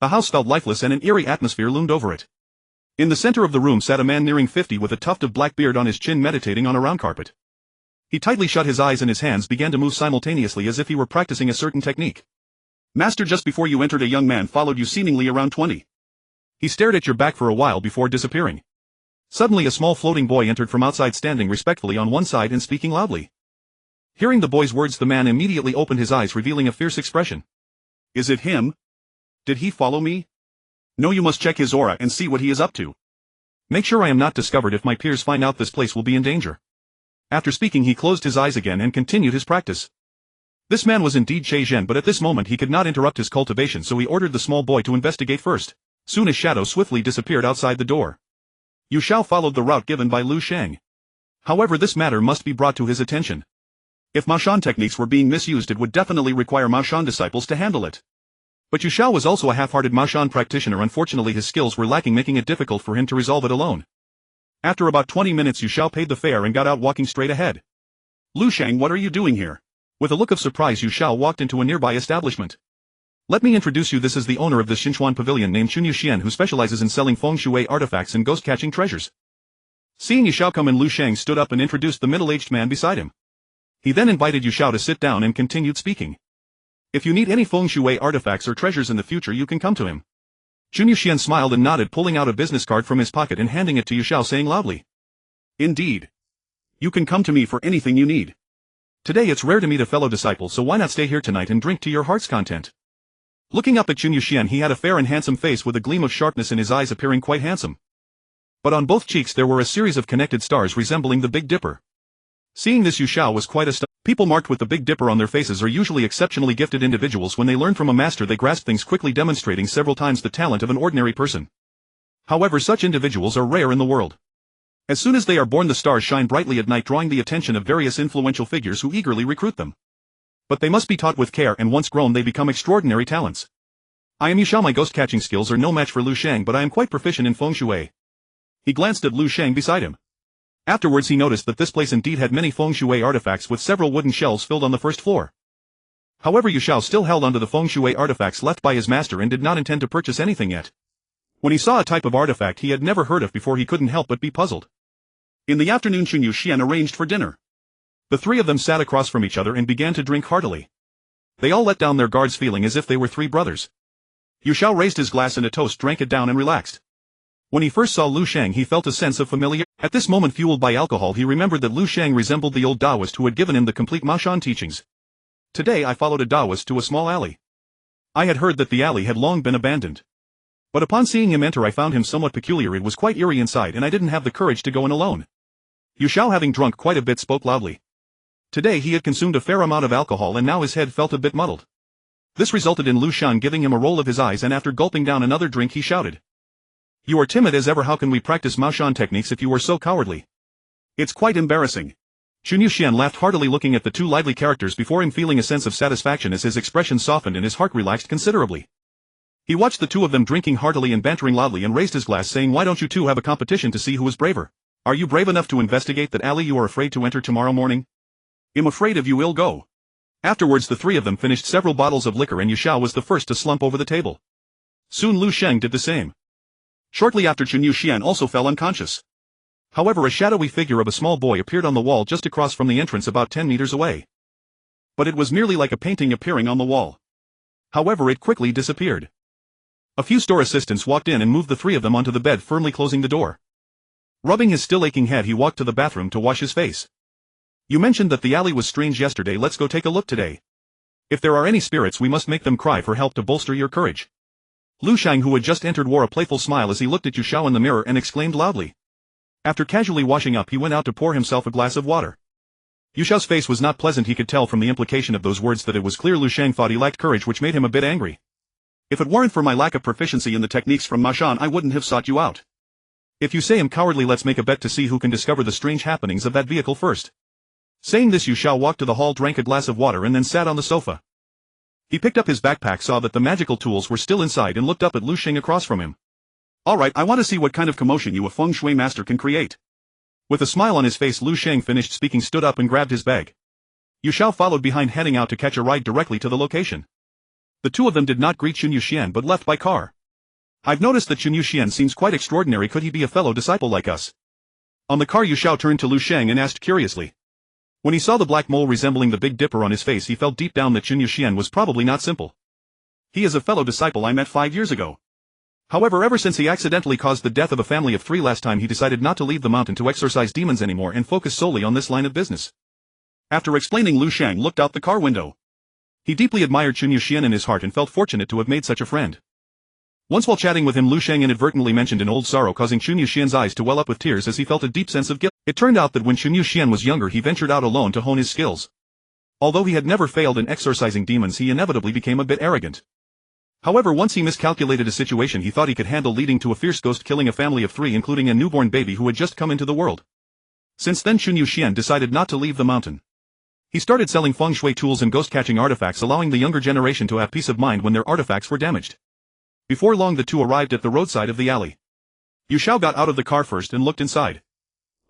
The house felt lifeless and an eerie atmosphere loomed over it. In the center of the room sat a man nearing 50 with a tuft of black beard on his chin, meditating on a round carpet. He tightly shut his eyes and his hands began to move simultaneously as if he were practicing a certain technique. "Master, just before you entered, a young man followed you, seemingly around 20. He stared at your back for a while before disappearing. Suddenly a small floating boy entered from outside, standing respectfully on one side and speaking loudly." Hearing the boy's words, the man immediately opened his eyes, revealing a fierce expression. "Is it him? Did he follow me? No, you must check his aura and see what he is up to. Make sure I am not discovered. If my peers find out, this place will be in danger." After speaking, he closed his eyes again and continued his practice. This man was indeed Chazhen, but at this moment he could not interrupt his cultivation, so he ordered the small boy to investigate first. Soon his shadow swiftly disappeared outside the door. Xiao followed the route given by Lu Sheng. However, this matter must be brought to his attention. If Maoshan techniques were being misused, it would definitely require Maoshan disciples to handle it. But Xiao was also a half-hearted Maoshan practitioner. Unfortunately, his skills were lacking, making it difficult for him to resolve it alone. After about 20 minutes, Xiao paid the fare and got out, walking straight ahead. "Lu Sheng, what are you doing here?" With a look of surprise, Xiao walked into a nearby establishment. "Let me introduce you. This is the owner of this Xinchuan pavilion named Xian, who specializes in selling feng shui artifacts and ghost-catching treasures." Seeing Xiao come in, Lu Sheng stood up and introduced the middle-aged man beside him. He then invited Xiao to sit down and continued speaking. "If you need any feng shui artifacts or treasures in the future, you can come to him." Xian smiled and nodded, pulling out a business card from his pocket and handing it to Xiao, saying loudly, "Indeed. You can come to me for anything you need. Today it's rare to meet a fellow disciple, so why not stay here tonight and drink to your heart's content?" Looking up at Xian, he had a fair and handsome face with a gleam of sharpness in his eyes, appearing quite handsome. But on both cheeks there were a series of connected stars resembling the Big Dipper. Seeing this, Xiao was quite astonished. People marked with the Big Dipper on their faces are usually exceptionally gifted individuals. When they learn from a master, they grasp things quickly, demonstrating several times the talent of an ordinary person. However, such individuals are rare in the world. As soon as they are born, the stars shine brightly at night, drawing the attention of various influential figures who eagerly recruit them. But they must be taught with care, and once grown they become extraordinary talents. "I am Xiao. My ghost-catching skills are no match for Lu Sheng, but I am quite proficient in feng shui." He glanced at Lu Sheng beside him. Afterwards he noticed that this place indeed had many feng shui artifacts, with several wooden shelves filled on the first floor. However, Xiao still held onto the feng shui artifacts left by his master and did not intend to purchase anything yet. When he saw a type of artifact he had never heard of before, he couldn't help but be puzzled. In the afternoon, Xian arranged for dinner. The three of them sat across from each other and began to drink heartily. They all let down their guards, feeling as if they were three brothers. Xiao raised his glass and a toast, drank it down and relaxed. When he first saw Lu Sheng, he felt a sense of familiarity. At this moment, fueled by alcohol, he remembered that Lu Sheng resembled the old Taoist who had given him the Complete Maoshan teachings. "Today I followed a Taoist to a small alley. I had heard that the alley had long been abandoned. But upon seeing him enter, I found him somewhat peculiar. It was quite eerie inside, and I didn't have the courage to go in alone." Xiao, having drunk quite a bit, spoke loudly. Today he had consumed a fair amount of alcohol and now his head felt a bit muddled. This resulted in Lu Sheng giving him a roll of his eyes, and after gulping down another drink he shouted, "You are timid as ever. How can we practice Maoshan techniques if you are so cowardly? It's quite embarrassing." Xian laughed heartily, looking at the two lively characters before him, feeling a sense of satisfaction as his expression softened and his heart relaxed considerably. He watched the two of them drinking heartily and bantering loudly and raised his glass, saying, "Why don't you two have a competition to see who is braver? Are you brave enough to investigate that alley you are afraid to enter tomorrow morning? I'm afraid of you. Ill go." Afterwards the three of them finished several bottles of liquor, and Xiao was the first to slump over the table. Soon Lu Sheng did the same. Shortly after, Xian also fell unconscious. However, a shadowy figure of a small boy appeared on the wall just across from the entrance, about 10 meters away. But it was merely like a painting appearing on the wall. However, it quickly disappeared. A few store assistants walked in and moved the three of them onto the bed, firmly closing the door. Rubbing his still aching head, he walked to the bathroom to wash his face. You mentioned that the alley was strange yesterday. Let's go take a look today. If there are any spirits, we must make them cry for help to bolster your courage. Lu Sheng, who had just entered, wore a playful smile as he looked at Yu Xiao in the mirror and exclaimed loudly. After casually washing up, he went out to pour himself a glass of water. Yu Xiao's face was not pleasant. He could tell from the implication of those words that it was clear Lu Sheng thought he lacked courage, which made him a bit angry. If it weren't for my lack of proficiency in the techniques from Maoshan, I wouldn't have sought you out. If you say I'm cowardly, let's make a bet to see who can discover the strange happenings of that vehicle first. Saying this, Yu Xiao walked to the hall, drank a glass of water and then sat on the sofa. He picked up his backpack, saw that the magical tools were still inside and looked up at Lu Sheng across from him. Alright, I want to see what kind of commotion you, a feng shui master, can create. With a smile on his face, Lu Sheng finished speaking, stood up and grabbed his bag. Yu Xiao followed behind, heading out to catch a ride directly to the location. The two of them did not greet Chun Yuxian but left by car. I've noticed that Chun Yuxian seems quite extraordinary. Could he be a fellow disciple like us? On the car, Yu Xiao turned to Lu Sheng and asked curiously. When he saw the black mole resembling the Big Dipper on his face, he felt deep down that Chun Yuxian was probably not simple. He is a fellow disciple I met 5 years ago. However, ever since he accidentally caused the death of a family of 3 last time, he decided not to leave the mountain to exorcise demons anymore and focus solely on this line of business. After explaining, Lu Sheng looked out the car window. He deeply admired Chun Yuxian in his heart and felt fortunate to have made such a friend. Once while chatting with him, Lu Sheng inadvertently mentioned an old sorrow, causing Chun Yuxian's eyes to well up with tears as he felt a deep sense of guilt. It turned out that when Chun Yuxian was younger, he ventured out alone to hone his skills. Although he had never failed in exorcising demons, he inevitably became a bit arrogant. However, once he miscalculated a situation he thought he could handle, leading to a fierce ghost killing a family of 3, including a newborn baby who had just come into the world. Since then, Chun Yuxian decided not to leave the mountain. He started selling feng shui tools and ghost-catching artifacts, allowing the younger generation to have peace of mind when their artifacts were damaged. Before long, the two arrived at the roadside of the alley. Yu Xiao got out of the car first and looked inside.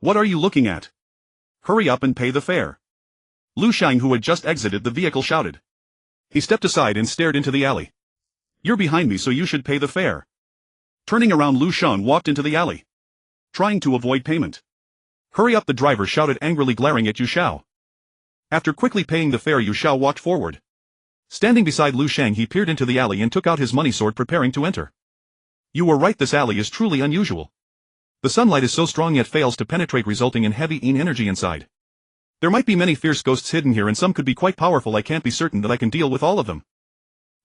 What are you looking at? Hurry up and pay the fare. Lu Sheng, who had just exited the vehicle, shouted. He stepped aside and stared into the alley. You're behind me, so you should pay the fare. Turning around, Lu Sheng walked into the alley, trying to avoid payment. Hurry up, the driver shouted angrily, glaring at Yu Xiao. After quickly paying the fare, Yu Xiao walked forward. Standing beside Lu Sheng, he peered into the alley and took out his money sword, preparing to enter. You were right, this alley is truly unusual. The sunlight is so strong yet fails to penetrate, resulting in heavy energy inside. There might be many fierce ghosts hidden here, and some could be quite powerful. I can't be certain that I can deal with all of them.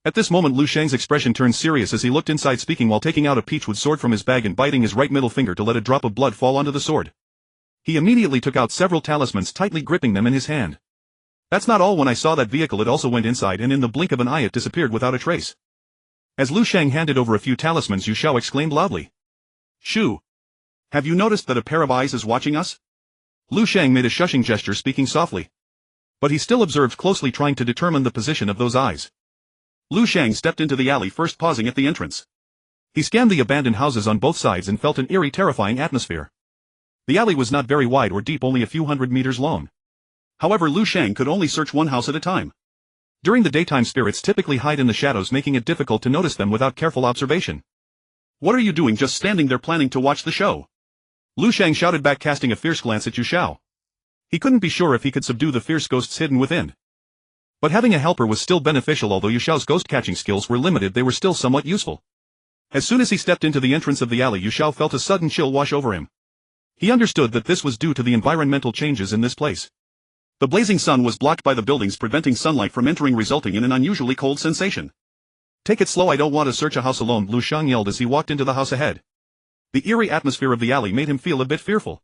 At this moment, Lu Sheng's expression turned serious as he looked inside, speaking while taking out a peachwood sword from his bag and biting his right middle finger to let a drop of blood fall onto the sword. He immediately took out several talismans, tightly gripping them in his hand. That's not all. When I saw that vehicle, it also went inside, and in the blink of an eye it disappeared without a trace. As Lu Sheng handed over a few talismans, Yu Xiao exclaimed loudly. Shu! Have you noticed that a pair of eyes is watching us? Lu Sheng made a shushing gesture, speaking softly. But he still observed closely, trying to determine the position of those eyes. Lu Sheng stepped into the alley, first pausing at the entrance. He scanned the abandoned houses on both sides and felt an eerie, terrifying atmosphere. The alley was not very wide or deep, only a few hundred meters long. However, Lu Sheng could only search one house at a time. During the daytime, spirits typically hide in the shadows, making it difficult to notice them without careful observation. What are you doing, just standing there planning to watch the show? Lu Sheng shouted back, casting a fierce glance at Yu Xiao. He couldn't be sure if he could subdue the fierce ghosts hidden within. But having a helper was still beneficial. Although Yu Xiao's ghost-catching skills were limited, they were still somewhat useful. As soon as he stepped into the entrance of the alley, Yu Xiao felt a sudden chill wash over him. He understood that this was due to the environmental changes in this place. The blazing sun was blocked by the buildings, preventing sunlight from entering, resulting in an unusually cold sensation. Take it slow, I don't want to search a house alone, Lu Sheng yelled as he walked into the house ahead. The eerie atmosphere of the alley made him feel a bit fearful.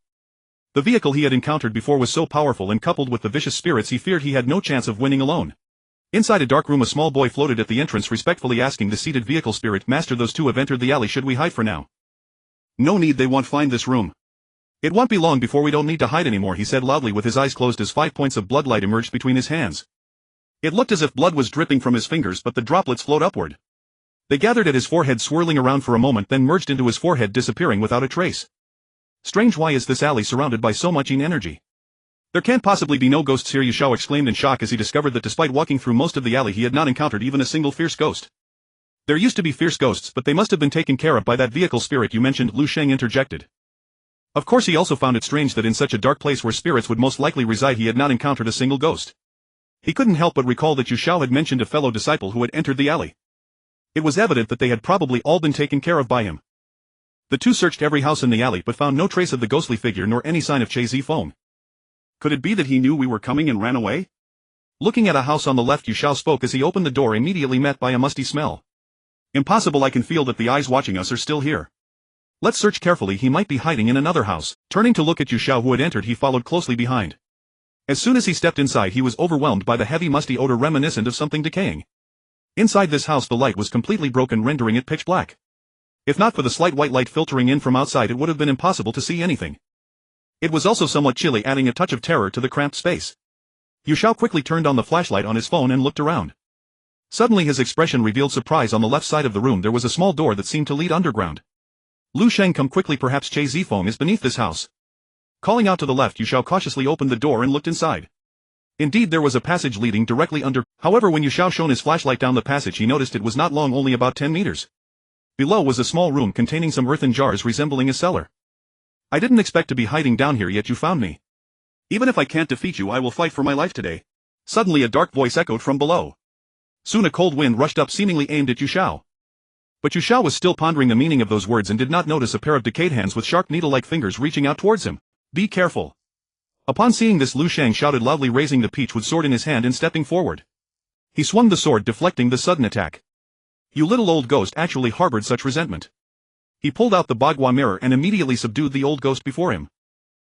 The vehicle he had encountered before was so powerful, and coupled with the vicious spirits, he feared he had no chance of winning alone. Inside a dark room, a small boy floated at the entrance, respectfully asking the seated vehicle spirit, Master, those two have entered the alley, should we hide for now? No need, they won't find this room. It won't be long before we don't need to hide anymore, he said loudly with his eyes closed as 5 points of bloodlight emerged between his hands. It looked as if blood was dripping from his fingers, but the droplets flowed upward. They gathered at his forehead, swirling around for a moment, then merged into his forehead, disappearing without a trace. Strange, why is this alley surrounded by so much energy? There can't possibly be no ghosts here, Yu Xiao exclaimed in shock as he discovered that despite walking through most of the alley he had not encountered even a single fierce ghost. There used to be fierce ghosts, but they must have been taken care of by that vehicle spirit you mentioned, Lu Sheng interjected. Of course, he also found it strange that in such a dark place where spirits would most likely reside he had not encountered a single ghost. He couldn't help but recall that Yu Xiao had mentioned a fellow disciple who had entered the alley. It was evident that they had probably all been taken care of by him. The two searched every house in the alley but found no trace of the ghostly figure nor any sign of Che Feng. Could it be that he knew we were coming and ran away? Looking at a house on the left, Xiao spoke as he opened the door, immediately met by a musty smell. Impossible, I can feel that the eyes watching us are still here. Let's search carefully, he might be hiding in another house. Turning to look at Xiao who had entered, he followed closely behind. As soon as he stepped inside, he was overwhelmed by the heavy musty odor reminiscent of something decaying. Inside this house the light was completely broken, rendering it pitch black. If not for the slight white light filtering in from outside, it would have been impossible to see anything. It was also somewhat chilly, adding a touch of terror to the cramped space. Xiao quickly turned on the flashlight on his phone and looked around. Suddenly his expression revealed surprise. On the left side of the room there was a small door that seemed to lead underground. Lu Sheng, come quickly, perhaps Che Feng is beneath this house. Calling out to the left, Xiao cautiously opened the door and looked inside. Indeed, there was a passage leading directly under. However, when Xiao shone his flashlight down the passage, he noticed it was not long, only about 10 meters. Below was a small room containing some earthen jars resembling a cellar. I didn't expect to be hiding down here, yet you found me. Even if I can't defeat you, I will fight for my life today. Suddenly a dark voice echoed from below. Soon a cold wind rushed up, seemingly aimed at Xiao. But Xiao was still pondering the meaning of those words and did not notice a pair of decayed hands with sharp needle-like fingers reaching out towards him. Be careful. Upon seeing this, Lu Sheng shouted loudly, raising the peachwood sword in his hand and stepping forward. He swung the sword, deflecting the sudden attack. You little old ghost actually harbored such resentment. He pulled out the Bagua mirror and immediately subdued the old ghost before him.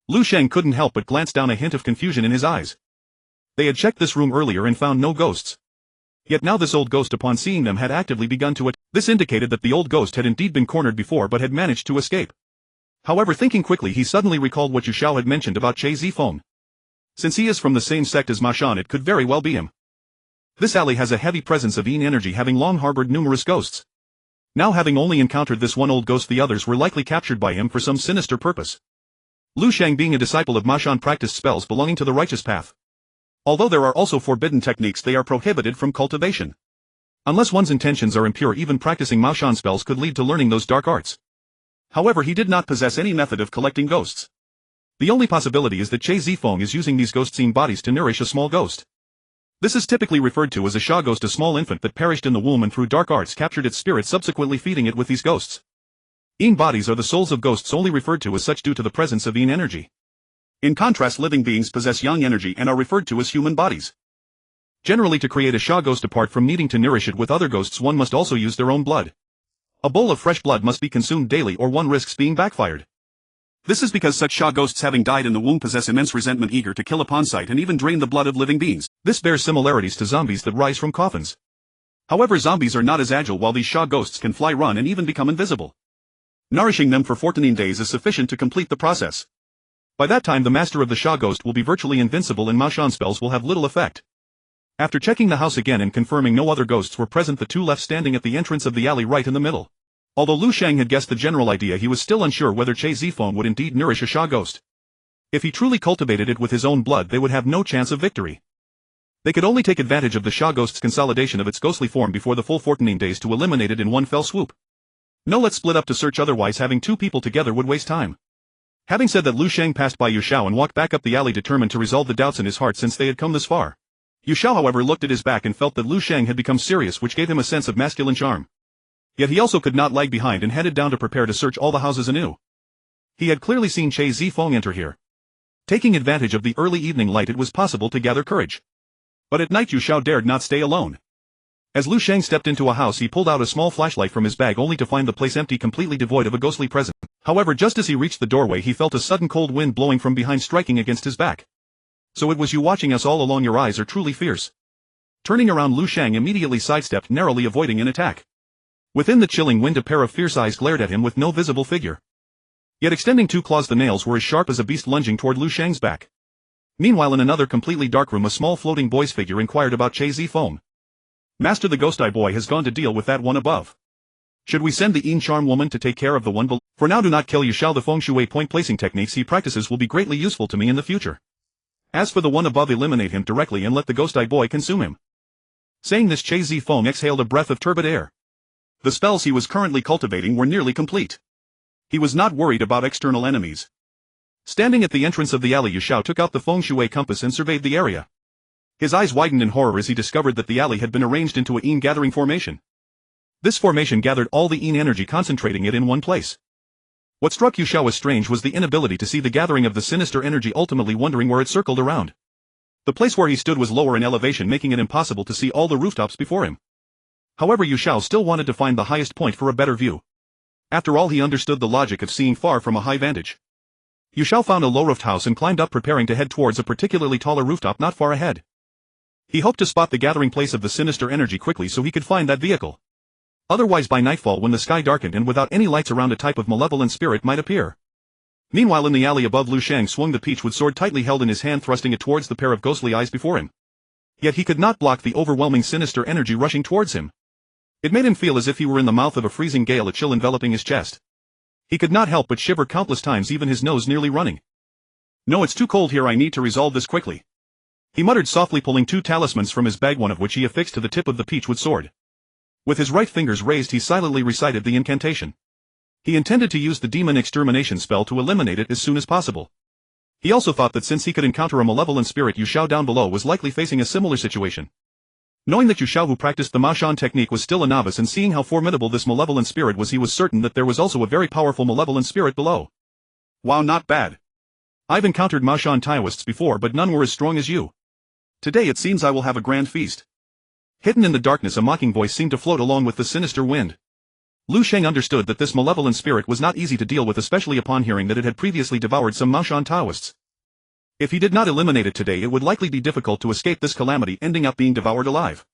Lu Sheng couldn't help but glance down, a hint of confusion in his eyes. They had checked this room earlier and found no ghosts. Yet now this old ghost, upon seeing them, had actively begun to attack. This indicated that the old ghost had indeed been cornered before but had managed to escape. However, thinking quickly, he suddenly recalled what Xiao had mentioned about Che Feng. Since he is from the same sect as Maoshan, it could very well be him. This alley has a heavy presence of yin energy, having long harbored numerous ghosts. Now, having only encountered this one old ghost, the others were likely captured by him for some sinister purpose. Lu Sheng, being a disciple of Maoshan, practiced spells belonging to the righteous path. Although there are also forbidden techniques, they are prohibited from cultivation. Unless one's intentions are impure, even practicing Maoshan spells could lead to learning those dark arts. However, he did not possess any method of collecting ghosts. The only possibility is that Che Feng is using these ghost-seen bodies to nourish a small ghost. This is typically referred to as a Sha ghost, a small infant that perished in the womb and through dark arts captured its spirit, subsequently feeding it with these ghosts. Yin bodies are the souls of ghosts, only referred to as such due to the presence of yin energy. In contrast, living beings possess yang energy and are referred to as human bodies. Generally, to create a Sha ghost, apart from needing to nourish it with other ghosts, one must also use their own blood. A bowl of fresh blood must be consumed daily, or one risks being backfired. This is because such Sha ghosts, having died in the womb, possess immense resentment, eager to kill upon sight and even drain the blood of living beings. This bears similarities to zombies that rise from coffins. However, zombies are not as agile, while these Sha ghosts can fly, run, and even become invisible. Nourishing them for 14 days is sufficient to complete the process. By that time, the master of the Sha ghost will be virtually invincible and Maoshan spells will have little effect. After checking the house again and confirming no other ghosts were present, the two left standing at the entrance of the alley right in the middle. Although Lu Sheng had guessed the general idea, he was still unsure whether Che Feng would indeed nourish a Sha ghost. If he truly cultivated it with his own blood, they would have no chance of victory. They could only take advantage of the Sha ghost's consolidation of its ghostly form before the full 14 days to eliminate it in one fell swoop. No, let's split up to search, otherwise having two people together would waste time. Having said that, Lu Sheng passed by Xiao and walked back up the alley, determined to resolve the doubts in his heart since they had come this far. Xiao, however, looked at his back and felt that Lu Sheng had become serious, which gave him a sense of masculine charm. Yet he also could not lag behind and headed down to prepare to search all the houses anew. He had clearly seen Che Feng enter here. Taking advantage of the early evening light, it was possible to gather courage. But at night Xiao dared not stay alone. As Lu Sheng stepped into a house, he pulled out a small flashlight from his bag, only to find the place empty, completely devoid of a ghostly presence. However, just as he reached the doorway, he felt a sudden cold wind blowing from behind, striking against his back. So it was you watching us all along, your eyes are truly fierce. Turning around, Lu Sheng immediately sidestepped, narrowly avoiding an attack. Within the chilling wind, a pair of fierce eyes glared at him with no visible figure. Yet extending two claws, the nails were as sharp as a beast, lunging toward Lu Sheng's back. Meanwhile, in another completely dark room, a small floating boy's figure inquired about Che Feng. Master, the ghost eye boy has gone to deal with that one above. Should we send the Yin charm woman to take care of the one below? For now, do not kill Xiao. The feng shui point placing techniques he practices will be greatly useful to me in the future. As for the one above, eliminate him directly and let the ghost eye boy consume him. Saying this, Che Feng exhaled a breath of turbid air. The spells he was currently cultivating were nearly complete. He was not worried about external enemies. Standing at the entrance of the alley, Xiao took out the feng shui compass and surveyed the area. His eyes widened in horror as he discovered that the alley had been arranged into a yin gathering formation. This formation gathered all the yin energy, concentrating it in one place. What struck Yu Xiao as strange was the inability to see the gathering of the sinister energy, ultimately wondering where it circled around. The place where he stood was lower in elevation, making it impossible to see all the rooftops before him. However, Yu Xiao still wanted to find the highest point for a better view. After all, he understood the logic of seeing far from a high vantage. Yu Xiao found a low-roofed house and climbed up, preparing to head towards a particularly taller rooftop not far ahead. He hoped to spot the gathering place of the sinister energy quickly so he could find that vehicle. Otherwise, by nightfall, when the sky darkened and without any lights around, a type of malevolent spirit might appear. Meanwhile, in the alley above, Lu Sheng swung the peachwood sword tightly held in his hand, thrusting it towards the pair of ghostly eyes before him. Yet he could not block the overwhelming sinister energy rushing towards him. It made him feel as if he were in the mouth of a freezing gale, a chill enveloping his chest. He could not help but shiver countless times, even his nose nearly running. "No, it's too cold here, I need to resolve this quickly," he muttered softly, pulling two talismans from his bag, one of which he affixed to the tip of the peachwood sword. With his right fingers raised, he silently recited the incantation. He intended to use the demon extermination spell to eliminate it as soon as possible. He also thought that since he could encounter a malevolent spirit, Yu Xiao down below was likely facing a similar situation. Knowing that Yu Xiao, who practiced the Maoshan technique, was still a novice, and seeing how formidable this malevolent spirit was, he was certain that there was also a very powerful malevolent spirit below. "Wow, not bad. I've encountered Maoshan Taoists before, but none were as strong as you. Today it seems I will have a grand feast." Hidden in the darkness, a mocking voice seemed to float along with the sinister wind. Lu Sheng understood that this malevolent spirit was not easy to deal with, especially upon hearing that it had previously devoured some Maoshan Taoists. If he did not eliminate it today, it would likely be difficult to escape this calamity, ending up being devoured alive.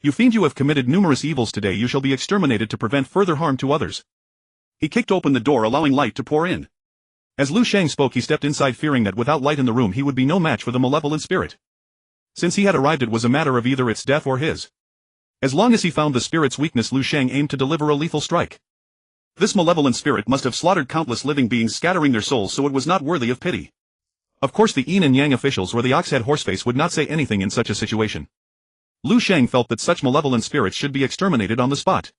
"You fiend, you have committed numerous evils today. You shall be exterminated to prevent further harm to others." He kicked open the door, allowing light to pour in. As Lu Sheng spoke, he stepped inside, fearing that without light in the room he would be no match for the malevolent spirit. Since he had arrived, it was a matter of either its death or his. As long as he found the spirit's weakness, Lu Sheng aimed to deliver a lethal strike. This malevolent spirit must have slaughtered countless living beings, scattering their souls, so it was not worthy of pity. Of course, the Yin and Yang officials or the Ox-head Horseface would not say anything in such a situation. Lu Sheng felt that such malevolent spirits should be exterminated on the spot.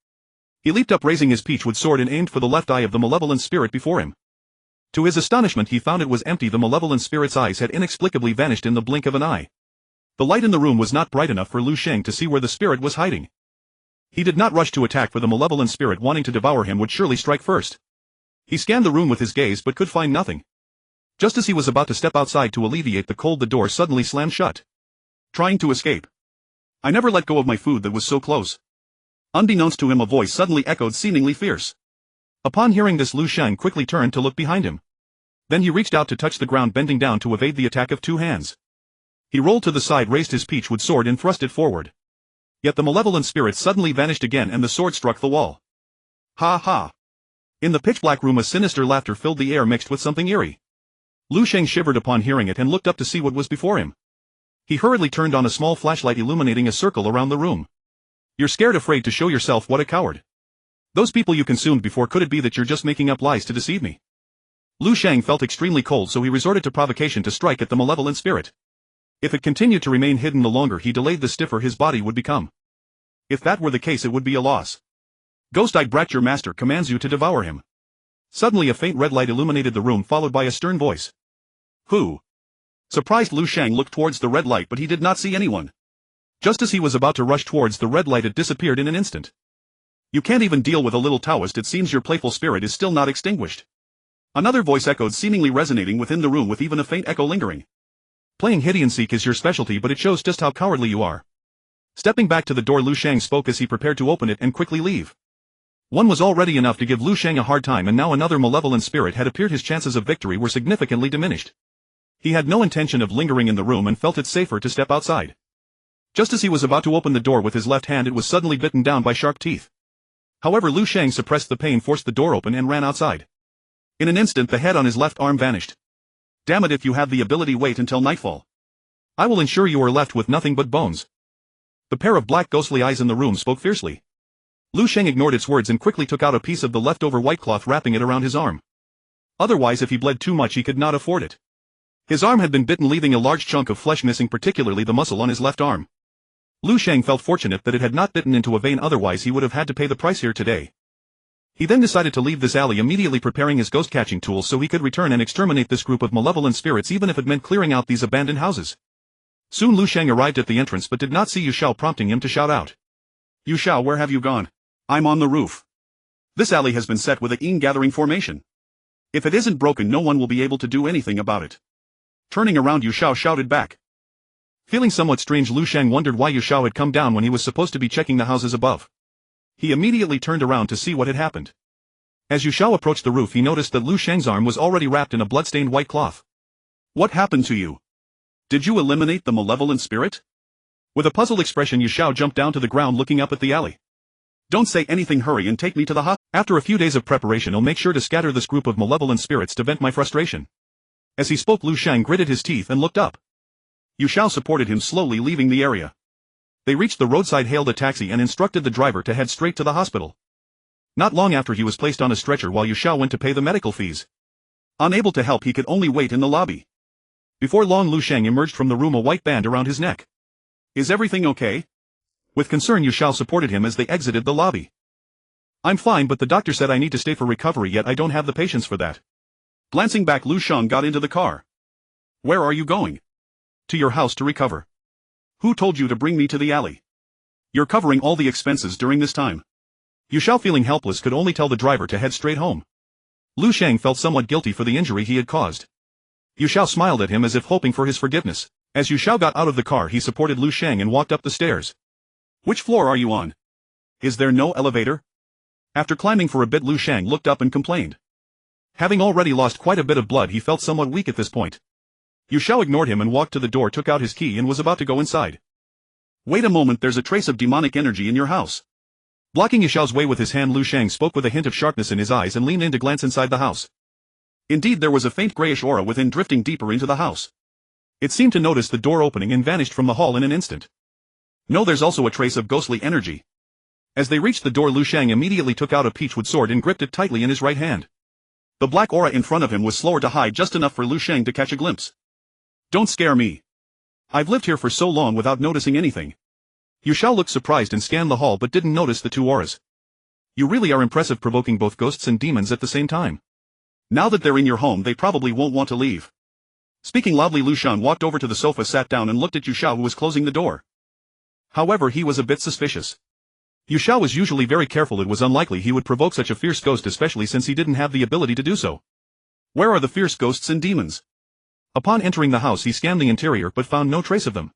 He leaped up, raising his peachwood sword, and aimed for the left eye of the malevolent spirit before him. To his astonishment, he found it was empty. The malevolent spirit's eyes had inexplicably vanished in the blink of an eye. The light in the room was not bright enough for Lu Sheng to see where the spirit was hiding. He did not rush to attack, for the malevolent spirit, wanting to devour him, would surely strike first. He scanned the room with his gaze but could find nothing. Just as he was about to step outside to alleviate the cold, the door suddenly slammed shut. "Trying to escape? I never let go of my food that was so close." Unbeknownst to him, a voice suddenly echoed, seemingly fierce. Upon hearing this, Lu Sheng quickly turned to look behind him. Then he reached out to touch the ground, bending down to evade the attack of two hands. He rolled to the side, raised his peachwood sword, and thrust it forward. Yet the malevolent spirit suddenly vanished again, and the sword struck the wall. "Ha ha!" In the pitch-black room, a sinister laughter filled the air, mixed with something eerie. Lu Sheng shivered upon hearing it and looked up to see what was before him. He hurriedly turned on a small flashlight, illuminating a circle around the room. "You're scared, afraid to show yourself? What a coward! Those people you consumed before, could it be that you're just making up lies to deceive me?" Lu Sheng felt extremely cold, so he resorted to provocation to strike at the malevolent spirit. If it continued to remain hidden, the longer he delayed, the stiffer his body would become. If that were the case, it would be a loss. "Ghost-eyed brat, your master commands you to devour him." Suddenly a faint red light illuminated the room, followed by a stern voice. "Who?" Surprised, Lu Sheng looked towards the red light, but he did not see anyone. Just as he was about to rush towards the red light, it disappeared in an instant. "You can't even deal with a little Taoist. It seems your playful spirit is still not extinguished." Another voice echoed, seemingly resonating within the room, with even a faint echo lingering. "Playing hide-and-seek is your specialty, but it shows just how cowardly you are." Stepping back to the door, Lu Sheng spoke as he prepared to open it and quickly leave. One was already enough to give Lu Sheng a hard time, and now another malevolent spirit had appeared. His chances of victory were significantly diminished. He had no intention of lingering in the room and felt it safer to step outside. Just as he was about to open the door with his left hand, it was suddenly bitten down by sharp teeth. However, Lu Sheng suppressed the pain, forced the door open, and ran outside. In an instant, the head on his left arm vanished. "Damn it, if you have the ability, wait until nightfall. I will ensure you are left with nothing but bones." The pair of black ghostly eyes in the room spoke fiercely. Lu Sheng ignored its words and quickly took out a piece of the leftover white cloth, wrapping it around his arm. Otherwise, if he bled too much, he could not afford it. His arm had been bitten, leaving a large chunk of flesh missing, particularly the muscle on his left arm. Lu Sheng felt fortunate that it had not bitten into a vein, otherwise he would have had to pay the price here today. He then decided to leave this alley, immediately preparing his ghost-catching tools so he could return and exterminate this group of malevolent spirits, even if it meant clearing out these abandoned houses. Soon Lu Sheng arrived at the entrance but did not see Yu Xiao, prompting him to shout out. "Yu Xiao, where have you gone? I'm on the roof. This alley has been set with a gathering formation. If it isn't broken, no one will be able to do anything about it. Turning around, Yu Xiao shouted back. Feeling somewhat strange, Lu Sheng wondered why Yu Xiao had come down when he was supposed to be checking the houses above. He immediately turned around to see what had happened. As Yu Xiao approached the roof, he noticed that Lu Sheng's arm was already wrapped in a blood-stained white cloth. What happened to you? Did you eliminate the malevolent spirit? With a puzzled expression, Yu Xiao jumped down to the ground, looking up at the alley. Don't say anything, hurry and take me to the hospital. After a few days of preparation, I'll make sure to scatter this group of malevolent spirits to vent my frustration. As he spoke, Lu Sheng gritted his teeth and looked up. Yu Xiao supported him, slowly leaving the area. They reached the roadside, hailed a taxi and instructed the driver to head straight to the hospital. Not long after, he was placed on a stretcher while Yu Xiao went to pay the medical fees. Unable to help, he could only wait in the lobby. Before long, Lu Sheng emerged from the room, a white band around his neck. Is everything okay? With concern, Yu Xiao supported him as they exited the lobby. I'm fine, but the doctor said I need to stay for recovery, yet I don't have the patience for that. Glancing back, Lu Sheng got into the car. Where are you going? To your house to recover. Who told you to bring me to the alley? You're covering all the expenses during this time. Yu Xiao, feeling helpless, could only tell the driver to head straight home. Lu Sheng felt somewhat guilty for the injury he had caused. Yu Xiao smiled at him as if hoping for his forgiveness. As Yu Xiao got out of the car, he supported Lu Sheng and walked up the stairs. Which floor are you on? Is there no elevator? After climbing for a bit, Lu Sheng looked up and complained. Having already lost quite a bit of blood, he felt somewhat weak at this point. Yu Xiao ignored him and walked to the door, took out his key and was about to go inside. Wait a moment, there's a trace of demonic energy in your house. Blocking Yu Xiao's way with his hand, Lu Sheng spoke with a hint of sharpness in his eyes and leaned in to glance inside the house. Indeed, there was a faint grayish aura within, drifting deeper into the house. It seemed to notice the door opening and vanished from the hall in an instant. No, there's also a trace of ghostly energy. As they reached the door, Lu Sheng immediately took out a peachwood sword and gripped it tightly in his right hand. The black aura in front of him was slower to hide, just enough for Lu Sheng to catch a glimpse. Don't scare me. I've lived here for so long without noticing anything. Yu Xiao looked surprised and scanned the hall but didn't notice the two auras. You really are impressive, provoking both ghosts and demons at the same time. Now that they're in your home, they probably won't want to leave. Speaking loudly, Lu Sheng walked over to the sofa, sat down and looked at Yu Xiao, who was closing the door. However, he was a bit suspicious. Yu Xiao was usually very careful. It was unlikely he would provoke such a fierce ghost, especially since he didn't have the ability to do so. Where are the fierce ghosts and demons? Upon entering the house, he scanned the interior but found no trace of them.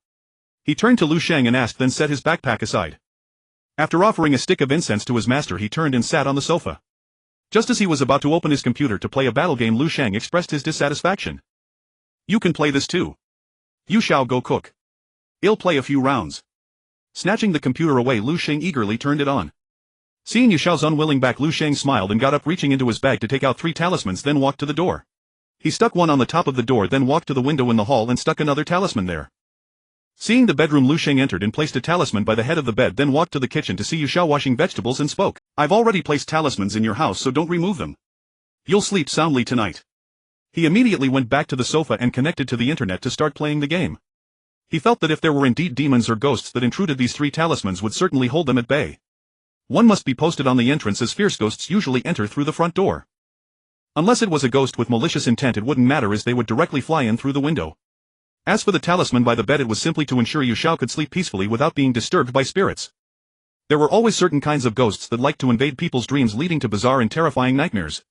He turned to Lu Sheng and asked, then set his backpack aside. After offering a stick of incense to his master, he turned and sat on the sofa. Just as he was about to open his computer to play a battle game, Lu Sheng expressed his dissatisfaction. You can play this too. Yu Xiao, go cook. I'll play a few rounds. Snatching the computer away, Lu Sheng eagerly turned it on. Seeing Yu Xiao's unwilling back, Lu Sheng smiled and got up, reaching into his bag to take out 3 talismans, then walked to the door. He stuck one on the top of the door, then walked to the window in the hall and stuck another talisman there. Seeing the bedroom, Lu Sheng entered and placed a talisman by the head of the bed, then walked to the kitchen to see Yu Xiao washing vegetables and spoke. I've already placed talismans in your house, so don't remove them. You'll sleep soundly tonight. He immediately went back to the sofa and connected to the internet to start playing the game. He felt that if there were indeed demons or ghosts that intruded, these 3 talismans would certainly hold them at bay. One must be posted on the entrance, as fierce ghosts usually enter through the front door. Unless it was a ghost with malicious intent, it wouldn't matter, as they would directly fly in through the window. As for the talisman by the bed, it was simply to ensure Yu Xiao could sleep peacefully without being disturbed by spirits. There were always certain kinds of ghosts that liked to invade people's dreams, leading to bizarre and terrifying nightmares.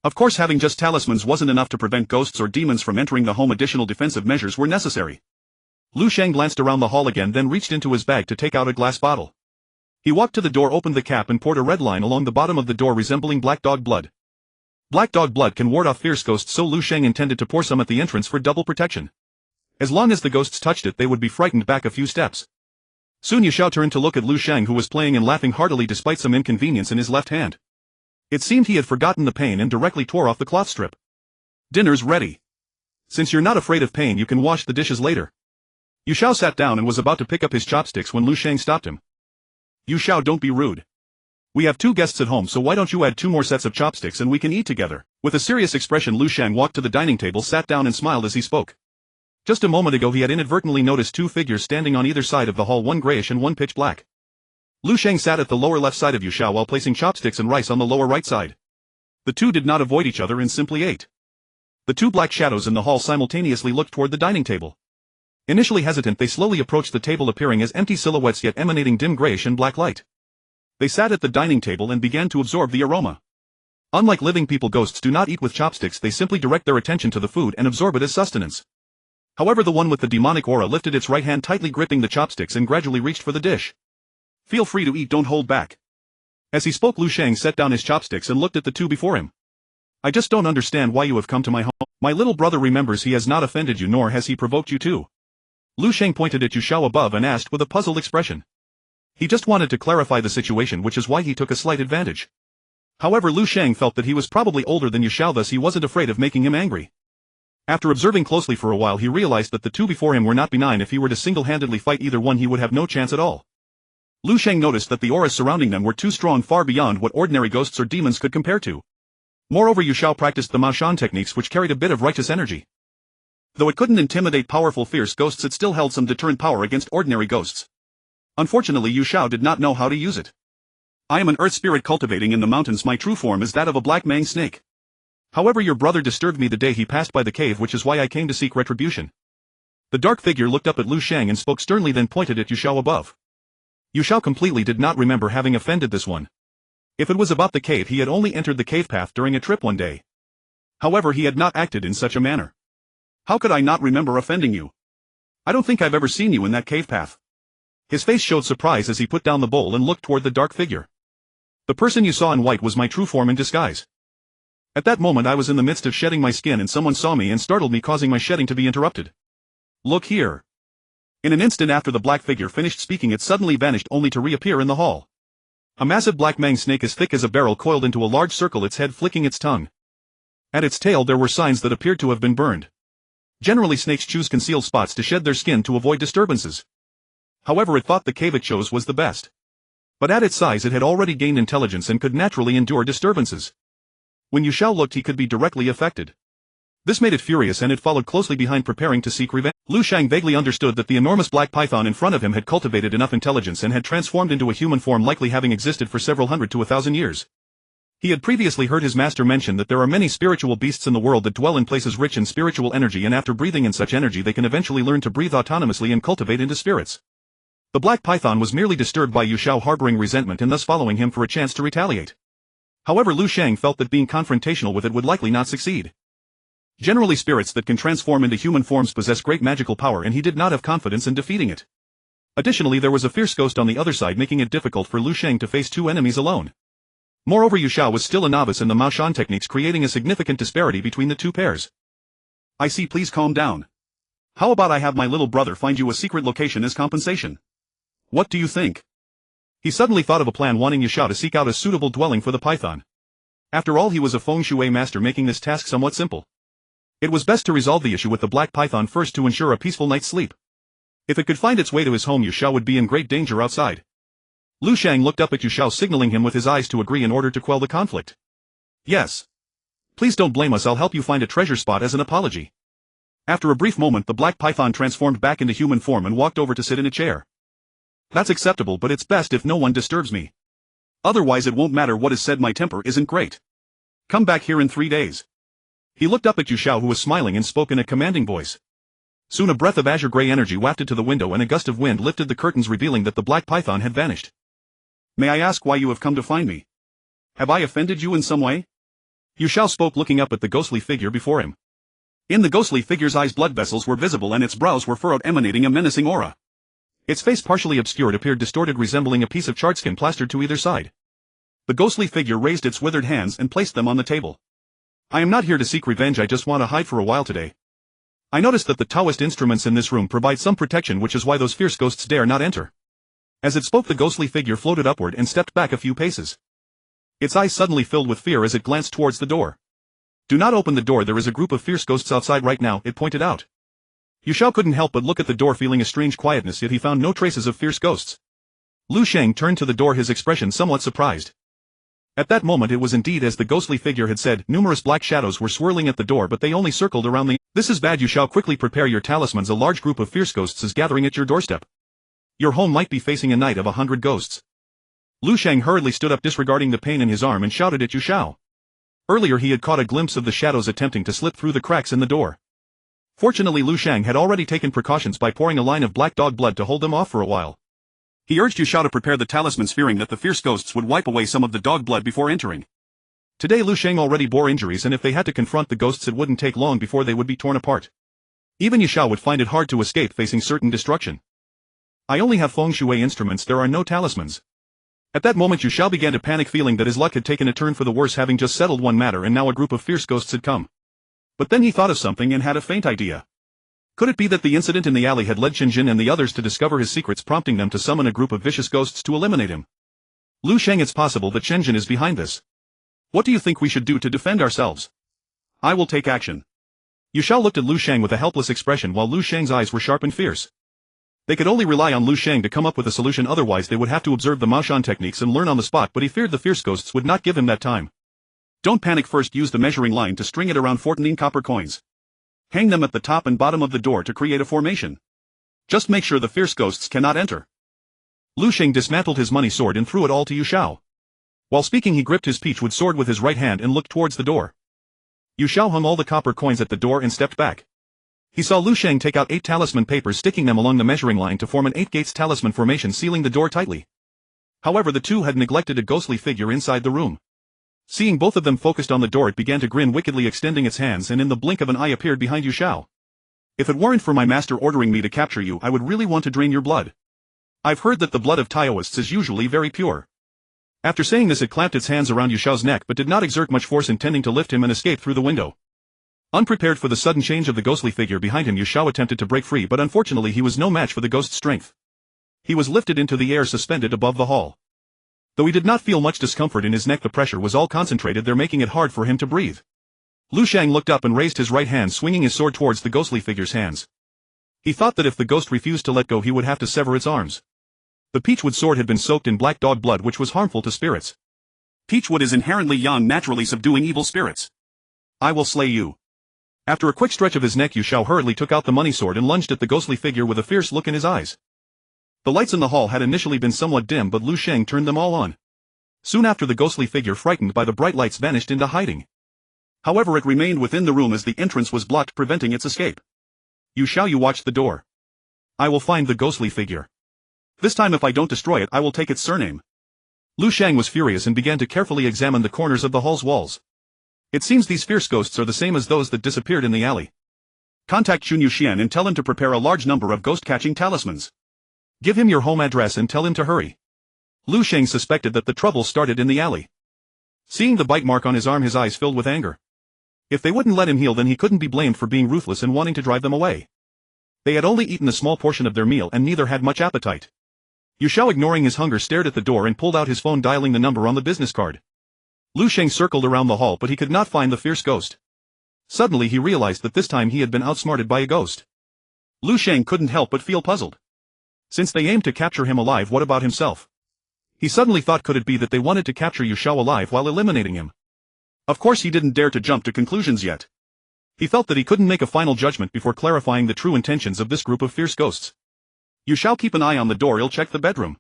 Of course, having just talismans wasn't enough to prevent ghosts or demons from entering the home. Additional defensive measures were necessary. Lu Sheng glanced around the hall again, then reached into his bag to take out a glass bottle. He walked to the door, opened the cap and poured a red line along the bottom of the door, resembling black dog blood. Black dog blood can ward off fierce ghosts, so Lu Sheng intended to pour some at the entrance for double protection. As long as the ghosts touched it, they would be frightened back a few steps. Soon Yu Xiao turned to look at Lu Sheng, who was playing and laughing heartily despite some inconvenience in his left hand. It seemed he had forgotten the pain and directly tore off the cloth strip. Dinner's ready. Since you're not afraid of pain, you can wash the dishes later. Yu Xiao sat down and was about to pick up his chopsticks when Lu Sheng stopped him. Yu Xiao, don't be rude. We have 2 guests at home, so why don't you add 2 more sets of chopsticks and we can eat together? With a serious expression, Lu Sheng walked to the dining table, sat down and smiled as he spoke. Just a moment ago he had inadvertently noticed 2 figures standing on either side of the hall, one grayish and one pitch black. Lu Sheng sat at the lower left side of Yu Xiao while placing chopsticks and rice on the lower right side. The 2 did not avoid each other and simply ate. The 2 black shadows in the hall simultaneously looked toward the dining table. Initially hesitant, they slowly approached the table, appearing as empty silhouettes yet emanating dim grayish and black light. They sat at the dining table and began to absorb the aroma. Unlike living people, ghosts do not eat with chopsticks, they simply direct their attention to the food and absorb it as sustenance. However, the one with the demonic aura lifted its right hand, tightly gripping the chopsticks, and gradually reached for the dish. Feel free to eat, don't hold back. As he spoke, Lu Sheng set down his chopsticks and looked at the two before him. I just don't understand why you have come to my home. My little brother remembers he has not offended you, nor has he provoked you to. Lu Sheng pointed at Xiao above and asked with a puzzled expression. He just wanted to clarify the situation, which is why he took a slight advantage. However, Lu Sheng felt that he was probably older than Xiao, thus he wasn't afraid of making him angry. After observing closely for a while, he realized that the two before him were not benign. If he were to single-handedly fight either one, he would have no chance at all. Lu Sheng noticed that the auras surrounding them were too strong, far beyond what ordinary ghosts or demons could compare to. Moreover, Xiao practiced the Maoshan techniques, which carried a bit of righteous energy. Though it couldn't intimidate powerful, fierce ghosts, it still held some deterrent power against ordinary ghosts. Unfortunately, Xiao did not know how to use it. I am an earth spirit cultivating in the mountains. My true form is that of a black mang snake. However, your brother disturbed me the day he passed by the cave, which is why I came to seek retribution. The dark figure looked up at Lu Sheng and spoke sternly, then pointed at Xiao above. Xiao completely did not remember having offended this one. If it was about the cave, he had only entered the cave path during a trip one day. However, he had not acted in such a manner. How could I not remember offending you? I don't think I've ever seen you in that cave path. His face showed surprise as he put down the bowl and looked toward the dark figure. The person you saw in white was my true form in disguise. At that moment I was in the midst of shedding my skin and someone saw me and startled me, causing my shedding to be interrupted. Look here. In an instant after the black figure finished speaking, it suddenly vanished, only to reappear in the hall. A massive black mang snake as thick as a barrel coiled into a large circle, its head flicking its tongue. At its tail there were signs that appeared to have been burned. Generally, snakes choose concealed spots to shed their skin to avoid disturbances. However, it thought the cave it chose was the best. But at its size it had already gained intelligence and could naturally endure disturbances. When Xiao looked, he could be directly affected. This made it furious and it followed closely behind, preparing to seek revenge. Lu Sheng vaguely understood that the enormous black python in front of him had cultivated enough intelligence and had transformed into a human form, likely having existed for several hundred to 1,000 years. He had previously heard his master mention that there are many spiritual beasts in the world that dwell in places rich in spiritual energy, and after breathing in such energy they can eventually learn to breathe autonomously and cultivate into spirits. The black python was merely disturbed by Xiao harboring resentment and thus following him for a chance to retaliate. However, Lu Sheng felt that being confrontational with it would likely not succeed. Generally, spirits that can transform into human forms possess great magical power, and he did not have confidence in defeating it. Additionally, there was a fierce ghost on the other side, making it difficult for Lu Sheng to face two enemies alone. Moreover, Xiao was still a novice in the Maoshan techniques, creating a significant disparity between the two pairs. I see, please calm down. How about I have my little brother find you a secret location as compensation? What do you think? He suddenly thought of a plan, wanting Xiao to seek out a suitable dwelling for the python. After all, he was a feng shui master, making this task somewhat simple. It was best to resolve the issue with the black python first to ensure a peaceful night's sleep. If it could find its way to his home, Xiao would be in great danger outside. Lu Sheng looked up at Xiao, signaling him with his eyes to agree in order to quell the conflict. Yes. Please don't blame us, I'll help you find a treasure spot as an apology. After a brief moment, the black python transformed back into human form and walked over to sit in a chair. That's acceptable, but it's best if no one disturbs me. Otherwise it won't matter what is said, my temper isn't great. Come back here in 3 days. He looked up at Xiao, who was smiling, and spoke in a commanding voice. Soon a breath of azure gray energy wafted to the window and a gust of wind lifted the curtains, revealing that the black python had vanished. May I ask why you have come to find me? Have I offended you in some way? Xiao spoke, looking up at the ghostly figure before him. In the ghostly figure's eyes blood vessels were visible and its brows were furrowed, emanating a menacing aura. Its face, partially obscured, appeared distorted, resembling a piece of charred skin plastered to either side. The ghostly figure raised its withered hands and placed them on the table. I am not here to seek revenge, I just want to hide for a while today. I noticed that the Taoist instruments in this room provide some protection, which is why those fierce ghosts dare not enter. As it spoke, the ghostly figure floated upward and stepped back a few paces. Its eyes suddenly filled with fear as it glanced towards the door. Do not open the door, there is a group of fierce ghosts outside right now, it pointed out. Xiao couldn't help but look at the door, feeling a strange quietness, yet he found no traces of fierce ghosts. Lu Sheng turned to the door, his expression somewhat surprised. At that moment it was indeed as the ghostly figure had said, numerous black shadows were swirling at the door, but they only circled around the— This is bad, Xiao, quickly prepare your talismans, a large group of fierce ghosts is gathering at your doorstep. Your home might be facing a night of 100 ghosts. Lu Sheng hurriedly stood up, disregarding the pain in his arm, and shouted at Xiao. Earlier he had caught a glimpse of the shadows attempting to slip through the cracks in the door. Fortunately, Lu Sheng had already taken precautions by pouring a line of black dog blood to hold them off for a while. He urged Yu Xiao to prepare the talismans, fearing that the fierce ghosts would wipe away some of the dog blood before entering. Today Lu Sheng already bore injuries, and if they had to confront the ghosts it wouldn't take long before they would be torn apart. Even Yu Xiao would find it hard to escape facing certain destruction. I only have feng shui instruments, there are no talismans. At that moment Yu Xiao began to panic, feeling that his luck had taken a turn for the worse, having just settled one matter and now a group of fierce ghosts had come. But then he thought of something and had a faint idea. Could it be that the incident in the alley had led Shinjin and the others to discover his secrets, prompting them to summon a group of vicious ghosts to eliminate him? Lu Sheng, it's possible that Shinjin is behind this. What do you think we should do to defend ourselves? I will take action. Yu Xiao looked at Lu Sheng with a helpless expression while Lu Sheng's eyes were sharp and fierce. They could only rely on Lu Sheng to come up with a solution, otherwise they would have to observe the Maoshan techniques and learn on the spot, but he feared the fierce ghosts would not give him that time. Don't panic, first use the measuring line to string it around 14 copper coins. Hang them at the top and bottom of the door to create a formation. Just make sure the fierce ghosts cannot enter. Lu Sheng dismantled his money sword and threw it all to Yu Xiao. While speaking he gripped his peachwood sword with his right hand and looked towards the door. Yu Xiao hung all the copper coins at the door and stepped back. He saw Lu Sheng take out 8 talisman papers, sticking them along the measuring line to form an 8 gates talisman formation, sealing the door tightly. However, the two had neglected a ghostly figure inside the room. Seeing both of them focused on the door, it began to grin wickedly, extending its hands, and in the blink of an eye appeared behind Yu Xiao. If it weren't for my master ordering me to capture you, I would really want to drain your blood. I've heard that the blood of Taoists is usually very pure. After saying this, it clamped its hands around Yu Xiao's neck but did not exert much force, intending to lift him and escape through the window. Unprepared for the sudden change of the ghostly figure behind him, Yu Xiao attempted to break free, but unfortunately he was no match for the ghost's strength. He was lifted into the air, suspended above the hall. Though he did not feel much discomfort in his neck, the pressure was all concentrated there, making it hard for him to breathe. Lu Sheng looked up and raised his right hand, swinging his sword towards the ghostly figure's hands. He thought that if the ghost refused to let go he would have to sever its arms. The peachwood sword had been soaked in black dog blood, which was harmful to spirits. Peachwood is inherently yang, naturally subduing evil spirits. I will slay you. After a quick stretch of his neck, Yu Xiao hurriedly took out the money sword and lunged at the ghostly figure with a fierce look in his eyes. The lights in the hall had initially been somewhat dim, but Lu Sheng turned them all on. Soon after, the ghostly figure, frightened by the bright lights, vanished into hiding. However, it remained within the room as the entrance was blocked, preventing its escape. Yu Xiao, you watch the door. I will find the ghostly figure. This time if I don't destroy it, I will take its surname. Lu Sheng was furious and began to carefully examine the corners of the hall's walls. It seems these fierce ghosts are the same as those that disappeared in the alley. Contact Chun Yuxian and tell him to prepare a large number of ghost-catching talismans. Give him your home address and tell him to hurry. Lu Sheng suspected that the trouble started in the alley. Seeing the bite mark on his arm, his eyes filled with anger. If they wouldn't let him heal, then he couldn't be blamed for being ruthless and wanting to drive them away. They had only eaten a small portion of their meal and neither had much appetite. Yu Xiao, ignoring his hunger, stared at the door and pulled out his phone, dialing the number on the business card. Lu Sheng circled around the hall, but he could not find the fierce ghost. Suddenly he realized that this time he had been outsmarted by a ghost. Lu Sheng couldn't help but feel puzzled. Since they aimed to capture him alive, what about himself? He suddenly thought, could it be that they wanted to capture Yu Xiao alive while eliminating him? Of course he didn't dare to jump to conclusions yet. He felt that he couldn't make a final judgment before clarifying the true intentions of this group of fierce ghosts. Yu Xiao, keep an eye on the door, I'll check the bedroom.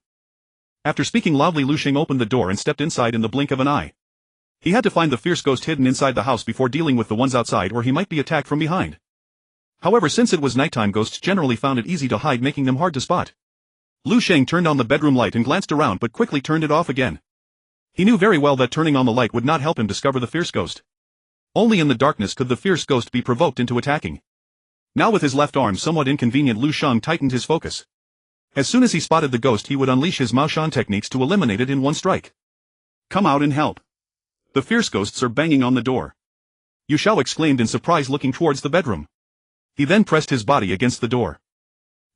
After speaking loudly, Lu Sheng opened the door and stepped inside in the blink of an eye. He had to find the fierce ghost hidden inside the house before dealing with the ones outside, or he might be attacked from behind. However, since it was nighttime, ghosts generally found it easy to hide, making them hard to spot. Lu Sheng turned on the bedroom light and glanced around, but quickly turned it off again. He knew very well that turning on the light would not help him discover the fierce ghost. Only in the darkness could the fierce ghost be provoked into attacking. Now with his left arm somewhat inconvenient, Lu Sheng tightened his focus. As soon as he spotted the ghost, he would unleash his Maoshan techniques to eliminate it in one strike. Come out and help. The fierce ghosts are banging on the door. Yu Xiao exclaimed in surprise, looking towards the bedroom. He then pressed his body against the door.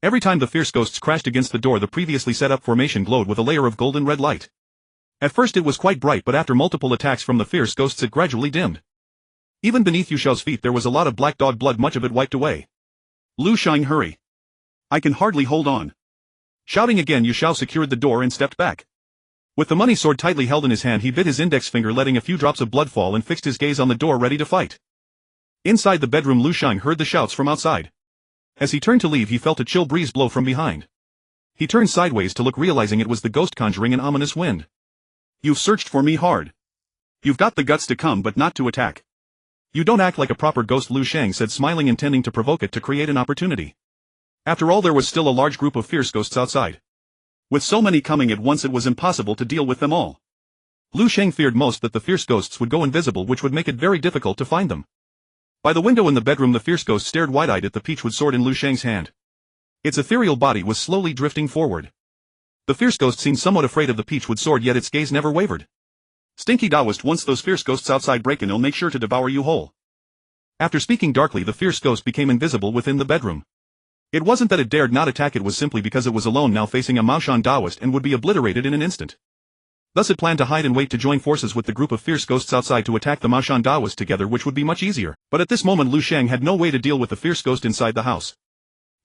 Every time the fierce ghosts crashed against the door, the previously set up formation glowed with a layer of golden red light. At first it was quite bright, but after multiple attacks from the fierce ghosts it gradually dimmed. Even beneath Yu Xiao's feet there was a lot of black dog blood, much of it wiped away. Lu Sheng, hurry. I can hardly hold on. Shouting again, Yu Xiao secured the door and stepped back. With the money sword tightly held in his hand, he bit his index finger, letting a few drops of blood fall, and fixed his gaze on the door, ready to fight. Inside the bedroom, Lu Sheng heard the shouts from outside. As he turned to leave, he felt a chill breeze blow from behind. He turned sideways to look, realizing it was the ghost conjuring an ominous wind. You've searched for me hard. You've got the guts to come, but not to attack. You don't act like a proper ghost, Lu Sheng said, smiling, intending to provoke it to create an opportunity. After all, there was still a large group of fierce ghosts outside. With so many coming at once it was impossible to deal with them all. Lu Sheng feared most that the fierce ghosts would go invisible, which would make it very difficult to find them. By the window in the bedroom the fierce ghost stared wide-eyed at the peachwood sword in Lu Sheng's hand. Its ethereal body was slowly drifting forward. The fierce ghost seemed somewhat afraid of the peachwood sword, yet its gaze never wavered. Stinky Taoist, once those fierce ghosts outside break in, they'll make sure to devour you whole. After speaking darkly, the fierce ghost became invisible within the bedroom. It wasn't that it dared not attack, it was simply because it was alone now facing a Maoshan Taoist and would be obliterated in an instant. Thus it planned to hide and wait to join forces with the group of fierce ghosts outside to attack the Maoshan Taoist together, which would be much easier, but at this moment Lu Sheng had no way to deal with the fierce ghost inside the house.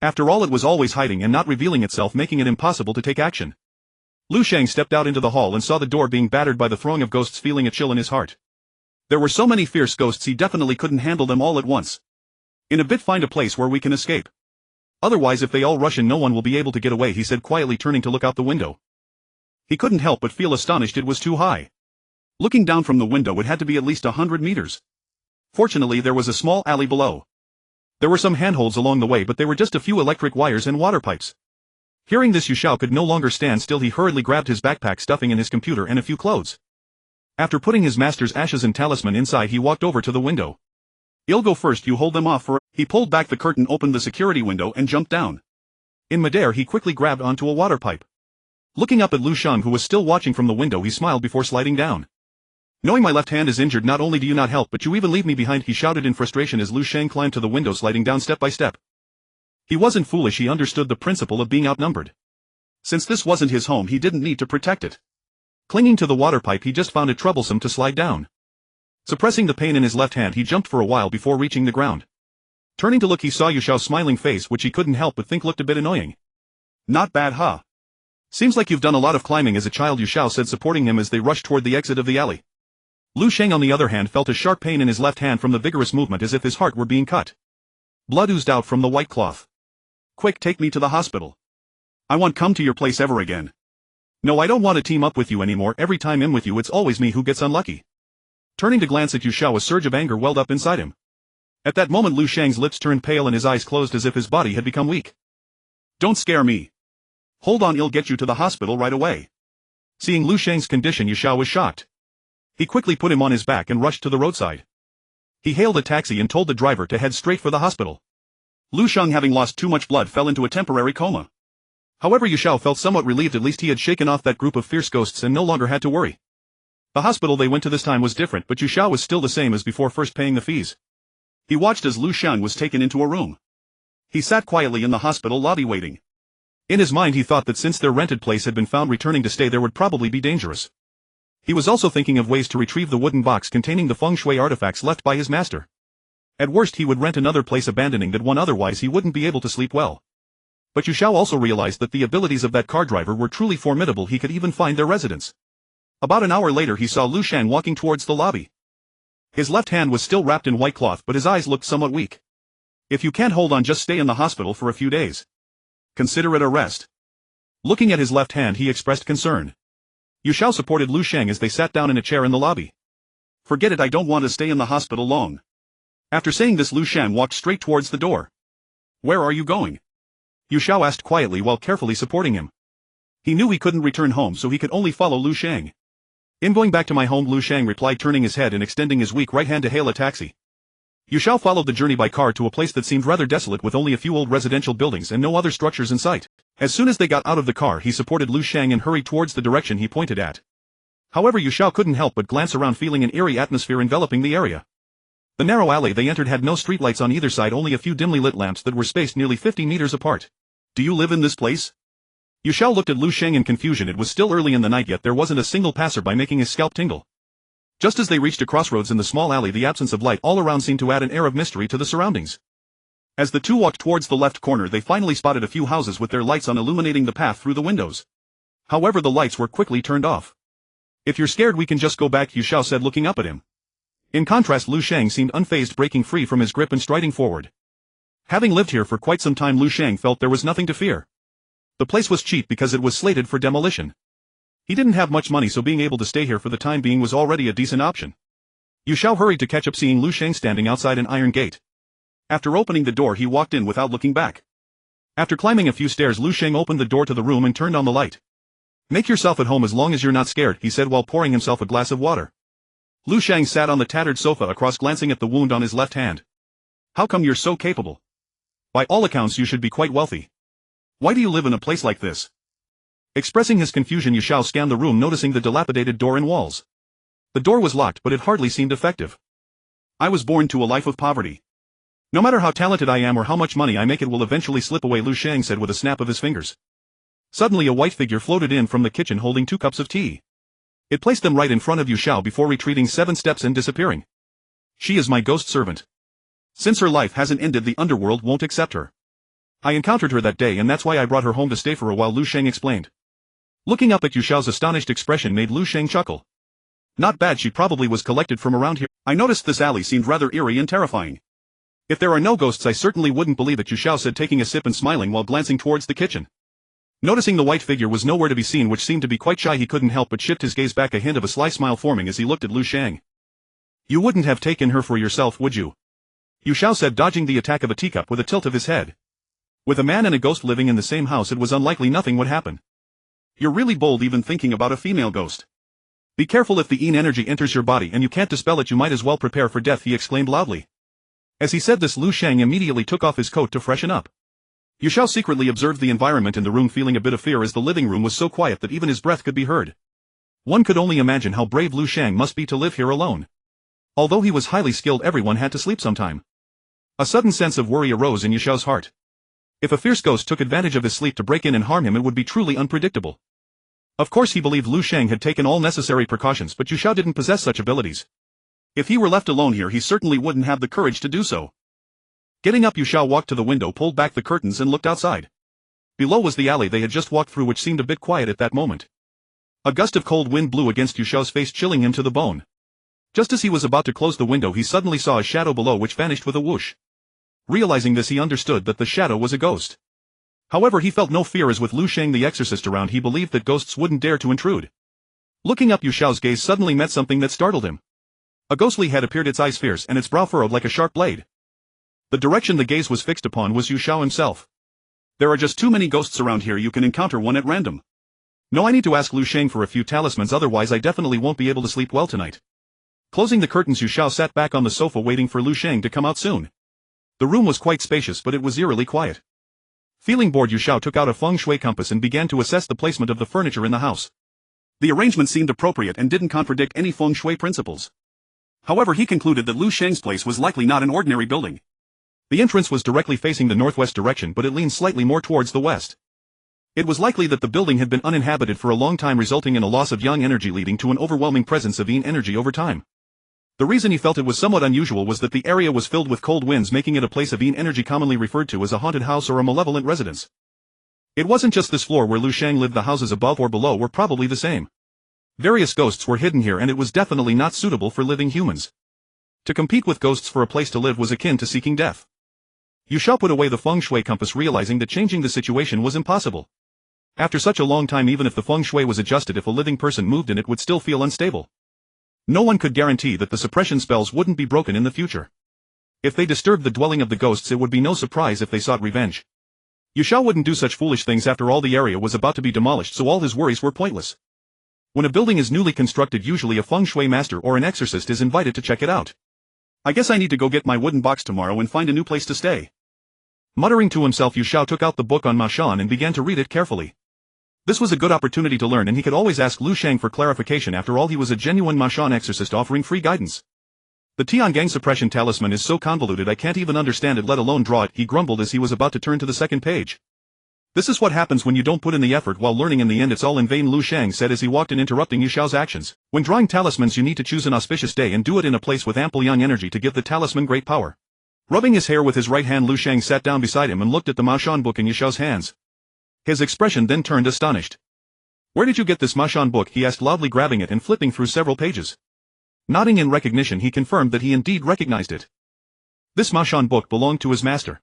After all, it was always hiding and not revealing itself, making it impossible to take action. Lu Sheng stepped out into the hall and saw the door being battered by the throng of ghosts, feeling a chill in his heart. There were so many fierce ghosts he definitely couldn't handle them all at once. In a bit, find a place where we can escape. Otherwise if they all rush in no one will be able to get away, he said quietly, turning to look out the window. He couldn't help but feel astonished, it was too high. Looking down from the window it had to be at least 100 meters. Fortunately there was a small alley below. There were some handholds along the way, but they were just a few electric wires and water pipes. Hearing this, Xiao could no longer stand still. He hurriedly grabbed his backpack, stuffing in his computer and a few clothes. After putting his master's ashes and talisman inside, he walked over to the window. "I'll go first, you hold them off for..." He pulled back the curtain, opened the security window and jumped down. In midair he quickly grabbed onto a water pipe. Looking up at Lu Sheng, who was still watching from the window, he smiled before sliding down. "Knowing my left hand is injured, not only do you not help but you even leave me behind," he shouted in frustration as Lu Sheng climbed to the window, sliding down step by step. He wasn't foolish, he understood the principle of being outnumbered. Since this wasn't his home, he didn't need to protect it. Clinging to the water pipe, he just found it troublesome to slide down. Suppressing the pain in his left hand, he jumped for a while before reaching the ground. Turning to look, he saw Xiao's smiling face, which he couldn't help but think looked a bit annoying. "Not bad, huh? Seems like you've done a lot of climbing as a child," Xiao said, supporting him as they rushed toward the exit of the alley. Lu Sheng on the other hand felt a sharp pain in his left hand from the vigorous movement, as if his heart were being cut. Blood oozed out from the white cloth. "Quick, take me to the hospital. I won't come to your place ever again. No, I don't want to team up with you anymore. Every time I'm with you it's always me who gets unlucky." Turning to glance at Xiao, a surge of anger welled up inside him. At that moment Lu Sheng's lips turned pale and his eyes closed as if his body had become weak. "Don't scare me. Hold on, I'll get you to the hospital right away." Seeing Lu Sheng's condition, Xiao was shocked. He quickly put him on his back and rushed to the roadside. He hailed a taxi and told the driver to head straight for the hospital. Lu Sheng, having lost too much blood, fell into a temporary coma. However, Xiao felt somewhat relieved. At least he had shaken off that group of fierce ghosts and no longer had to worry. The hospital they went to this time was different, but Xiao was still the same as before first paying the fees. He watched as Lu Sheng was taken into a room. He sat quietly in the hospital lobby waiting. In his mind he thought that since their rented place had been found, returning to stay there would probably be dangerous. He was also thinking of ways to retrieve the wooden box containing the feng shui artifacts left by his master. At worst he would rent another place, abandoning that one, otherwise he wouldn't be able to sleep well. But Xiao also realized that the abilities of that car driver were truly formidable. He could even find their residence. About an hour later he saw Lu Sheng walking towards the lobby. His left hand was still wrapped in white cloth, but his eyes looked somewhat weak. "If you can't hold on, just stay in the hospital for a few days. Consider it a rest." Looking at his left hand he expressed concern. Xiao supported Lu Sheng as they sat down in a chair in the lobby. "Forget it, I don't want to stay in the hospital long." After saying this, Lu Sheng walked straight towards the door. "Where are you going?" Xiao asked quietly while carefully supporting him. He knew he couldn't return home, so he could only follow Lu Sheng. "I'm going back to my home," Lu Sheng replied, turning his head and extending his weak right hand to hail a taxi. Xiao followed the journey by car to a place that seemed rather desolate, with only a few old residential buildings and no other structures in sight. As soon as they got out of the car he supported Lu Sheng and hurried towards the direction he pointed at. However, Xiao couldn't help but glance around, feeling an eerie atmosphere enveloping the area. The narrow alley they entered had no streetlights on either side, only a few dimly lit lamps that were spaced nearly 50 meters apart. "Do you live in this place?" Xiao looked at Lu Sheng in confusion. It was still early in the night, yet there wasn't a single passerby, making his scalp tingle. Just as they reached a crossroads in the small alley, the absence of light all around seemed to add an air of mystery to the surroundings. As the two walked towards the left corner they finally spotted a few houses with their lights on, illuminating the path through the windows. However, the lights were quickly turned off. "If you're scared we can just go back," Xiao said, looking up at him. In contrast, Lu Sheng seemed unfazed, breaking free from his grip and striding forward. Having lived here for quite some time, Lu Sheng felt there was nothing to fear. The place was cheap because it was slated for demolition. He didn't have much money, so being able to stay here for the time being was already a decent option. Xiao hurried to catch up, seeing Lu Sheng standing outside an iron gate. After opening the door he walked in without looking back. After climbing a few stairs, Lu Sheng opened the door to the room and turned on the light. Make yourself at home as long as you're not scared, he said while pouring himself a glass of water. Lu Sheng sat on the tattered sofa across, glancing at the wound on his left hand. How come you're so capable? By all accounts you should be quite wealthy. Why do you live in a place like this? Expressing his confusion, Xiao scanned the room, noticing the dilapidated door and walls. The door was locked, but it hardly seemed effective. I was born to a life of poverty. No matter how talented I am or how much money I make, it will eventually slip away, Lu Sheng said with a snap of his fingers. Suddenly a white figure floated in from the kitchen holding 2 cups of tea. It placed them right in front of Xiao before retreating 7 steps and disappearing. She is my ghost servant. Since her life hasn't ended, the underworld won't accept her. I encountered her that day and that's why I brought her home to stay for a while, Lu Sheng explained. Looking up at Xiao's astonished expression made Lu Sheng chuckle. Not bad, she probably was collected from around here. I noticed this alley seemed rather eerie and terrifying. If there are no ghosts, I certainly wouldn't believe it, Xiao said, taking a sip and smiling while glancing towards the kitchen. Noticing the white figure was nowhere to be seen, which seemed to be quite shy, he couldn't help but shift his gaze back, a hint of a sly smile forming as he looked at Lu Sheng. You wouldn't have taken her for yourself, would you? Xiao said, dodging the attack of a teacup with a tilt of his head. With a man and a ghost living in the same house, it was unlikely nothing would happen. You're really bold even thinking about a female ghost. Be careful, if the Yin energy enters your body and you can't dispel it, you might as well prepare for death, he exclaimed loudly. As he said this, Lu Sheng immediately took off his coat to freshen up. Xiao secretly observed the environment in the room, feeling a bit of fear as the living room was so quiet that even his breath could be heard. One could only imagine how brave Lu Sheng must be to live here alone. Although he was highly skilled, everyone had to sleep sometime. A sudden sense of worry arose in Xiao's heart. If a fierce ghost took advantage of his sleep to break in and harm him, it would be truly unpredictable. Of course he believed Lu Sheng had taken all necessary precautions, but Xiao didn't possess such abilities. If he were left alone here, he certainly wouldn't have the courage to do so. Getting up, Xiao walked to the window, pulled back the curtains and looked outside. Below was the alley they had just walked through, which seemed a bit quiet at that moment. A gust of cold wind blew against Xiao's face, chilling him to the bone. Just as he was about to close the window, he suddenly saw a shadow below, which vanished with a whoosh. Realizing this, he understood that the shadow was a ghost. However, he felt no fear, as with Lu Sheng the exorcist around, he believed that ghosts wouldn't dare to intrude. Looking up, Xiao's gaze suddenly met something that startled him. A ghostly head appeared, its eyes fierce and its brow furrowed like a sharp blade. The direction the gaze was fixed upon was Xiao himself. There are just too many ghosts around here, you can encounter one at random. No, I need to ask Lu Sheng for a few talismans, otherwise I definitely won't be able to sleep well tonight. Closing the curtains, Xiao sat back on the sofa waiting for Lu Sheng to come out soon. The room was quite spacious, but it was eerily quiet. Feeling bored, Xiao took out a feng shui compass and began to assess the placement of the furniture in the house. The arrangement seemed appropriate and didn't contradict any feng shui principles. However, he concluded that Lu Sheng's place was likely not an ordinary building. The entrance was directly facing the northwest direction, but it leaned slightly more towards the west. It was likely that the building had been uninhabited for a long time, resulting in a loss of yang energy, leading to an overwhelming presence of yin energy over time. The reason he felt it was somewhat unusual was that the area was filled with cold winds, making it a place of yin energy, commonly referred to as a haunted house or a malevolent residence. It wasn't just this floor where Lu Sheng lived, the houses above or below were probably the same. Various ghosts were hidden here, and it was definitely not suitable for living humans. To compete with ghosts for a place to live was akin to seeking death. Xiao put away the feng shui compass, realizing that changing the situation was impossible. After such a long time, even if the feng shui was adjusted, if a living person moved in, it would still feel unstable. No one could guarantee that the suppression spells wouldn't be broken in the future. If they disturbed the dwelling of the ghosts, it would be no surprise if they sought revenge. Xiao wouldn't do such foolish things. After all, the area was about to be demolished, so all his worries were pointless. When a building is newly constructed, usually a feng shui master or an exorcist is invited to check it out. I guess I need to go get my wooden box tomorrow and find a new place to stay. Muttering to himself, Xiao took out the book on Maoshan and began to read it carefully. This was a good opportunity to learn, and he could always ask Lu Sheng for clarification. After all, he was a genuine Maoshan exorcist offering free guidance. The Tiangang suppression talisman is so convoluted I can't even understand it, let alone draw it, he grumbled as he was about to turn to the second page. This is what happens when you don't put in the effort while learning. In the end, it's all in vain, Lu Sheng said as he walked in, interrupting Xiao's actions. When drawing talismans, you need to choose an auspicious day and do it in a place with ample yang energy to give the talisman great power. Rubbing his hair with his right hand, Lu Sheng sat down beside him and looked at the Maoshan book in Xiao's hands. His expression then turned astonished. Where did you get this Maoshan book? He asked loudly, grabbing it and flipping through several pages. Nodding in recognition, he confirmed that he indeed recognized it. This Maoshan book belonged to his master.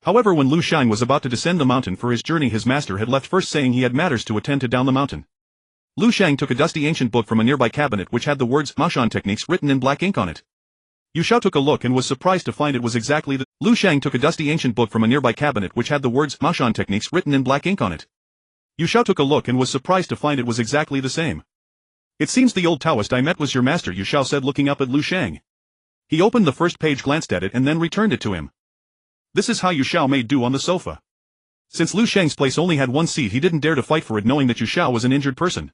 However, when Lu Sheng was about to descend the mountain for his journey, his master had left first, saying he had matters to attend to down the mountain. Lu Sheng took a dusty ancient book from a nearby cabinet which had the words Maoshan techniques written in black ink on it. Xiao took a look and was surprised to find it was exactly the— Lu Sheng took a dusty ancient book from a nearby cabinet which had the words Maoshan techniques written in black ink on it. Yu Xiao took a look and was surprised to find it was exactly the same. It seems the old Taoist I met was your master, Yu Xiao said looking up at Lu Sheng. He opened the first page, glanced at it and then returned it to him. This is how Yu Xiao made do on the sofa. Since Lu Sheng's place only had one seat, he didn't dare to fight for it, knowing that Yu Xiao was an injured person.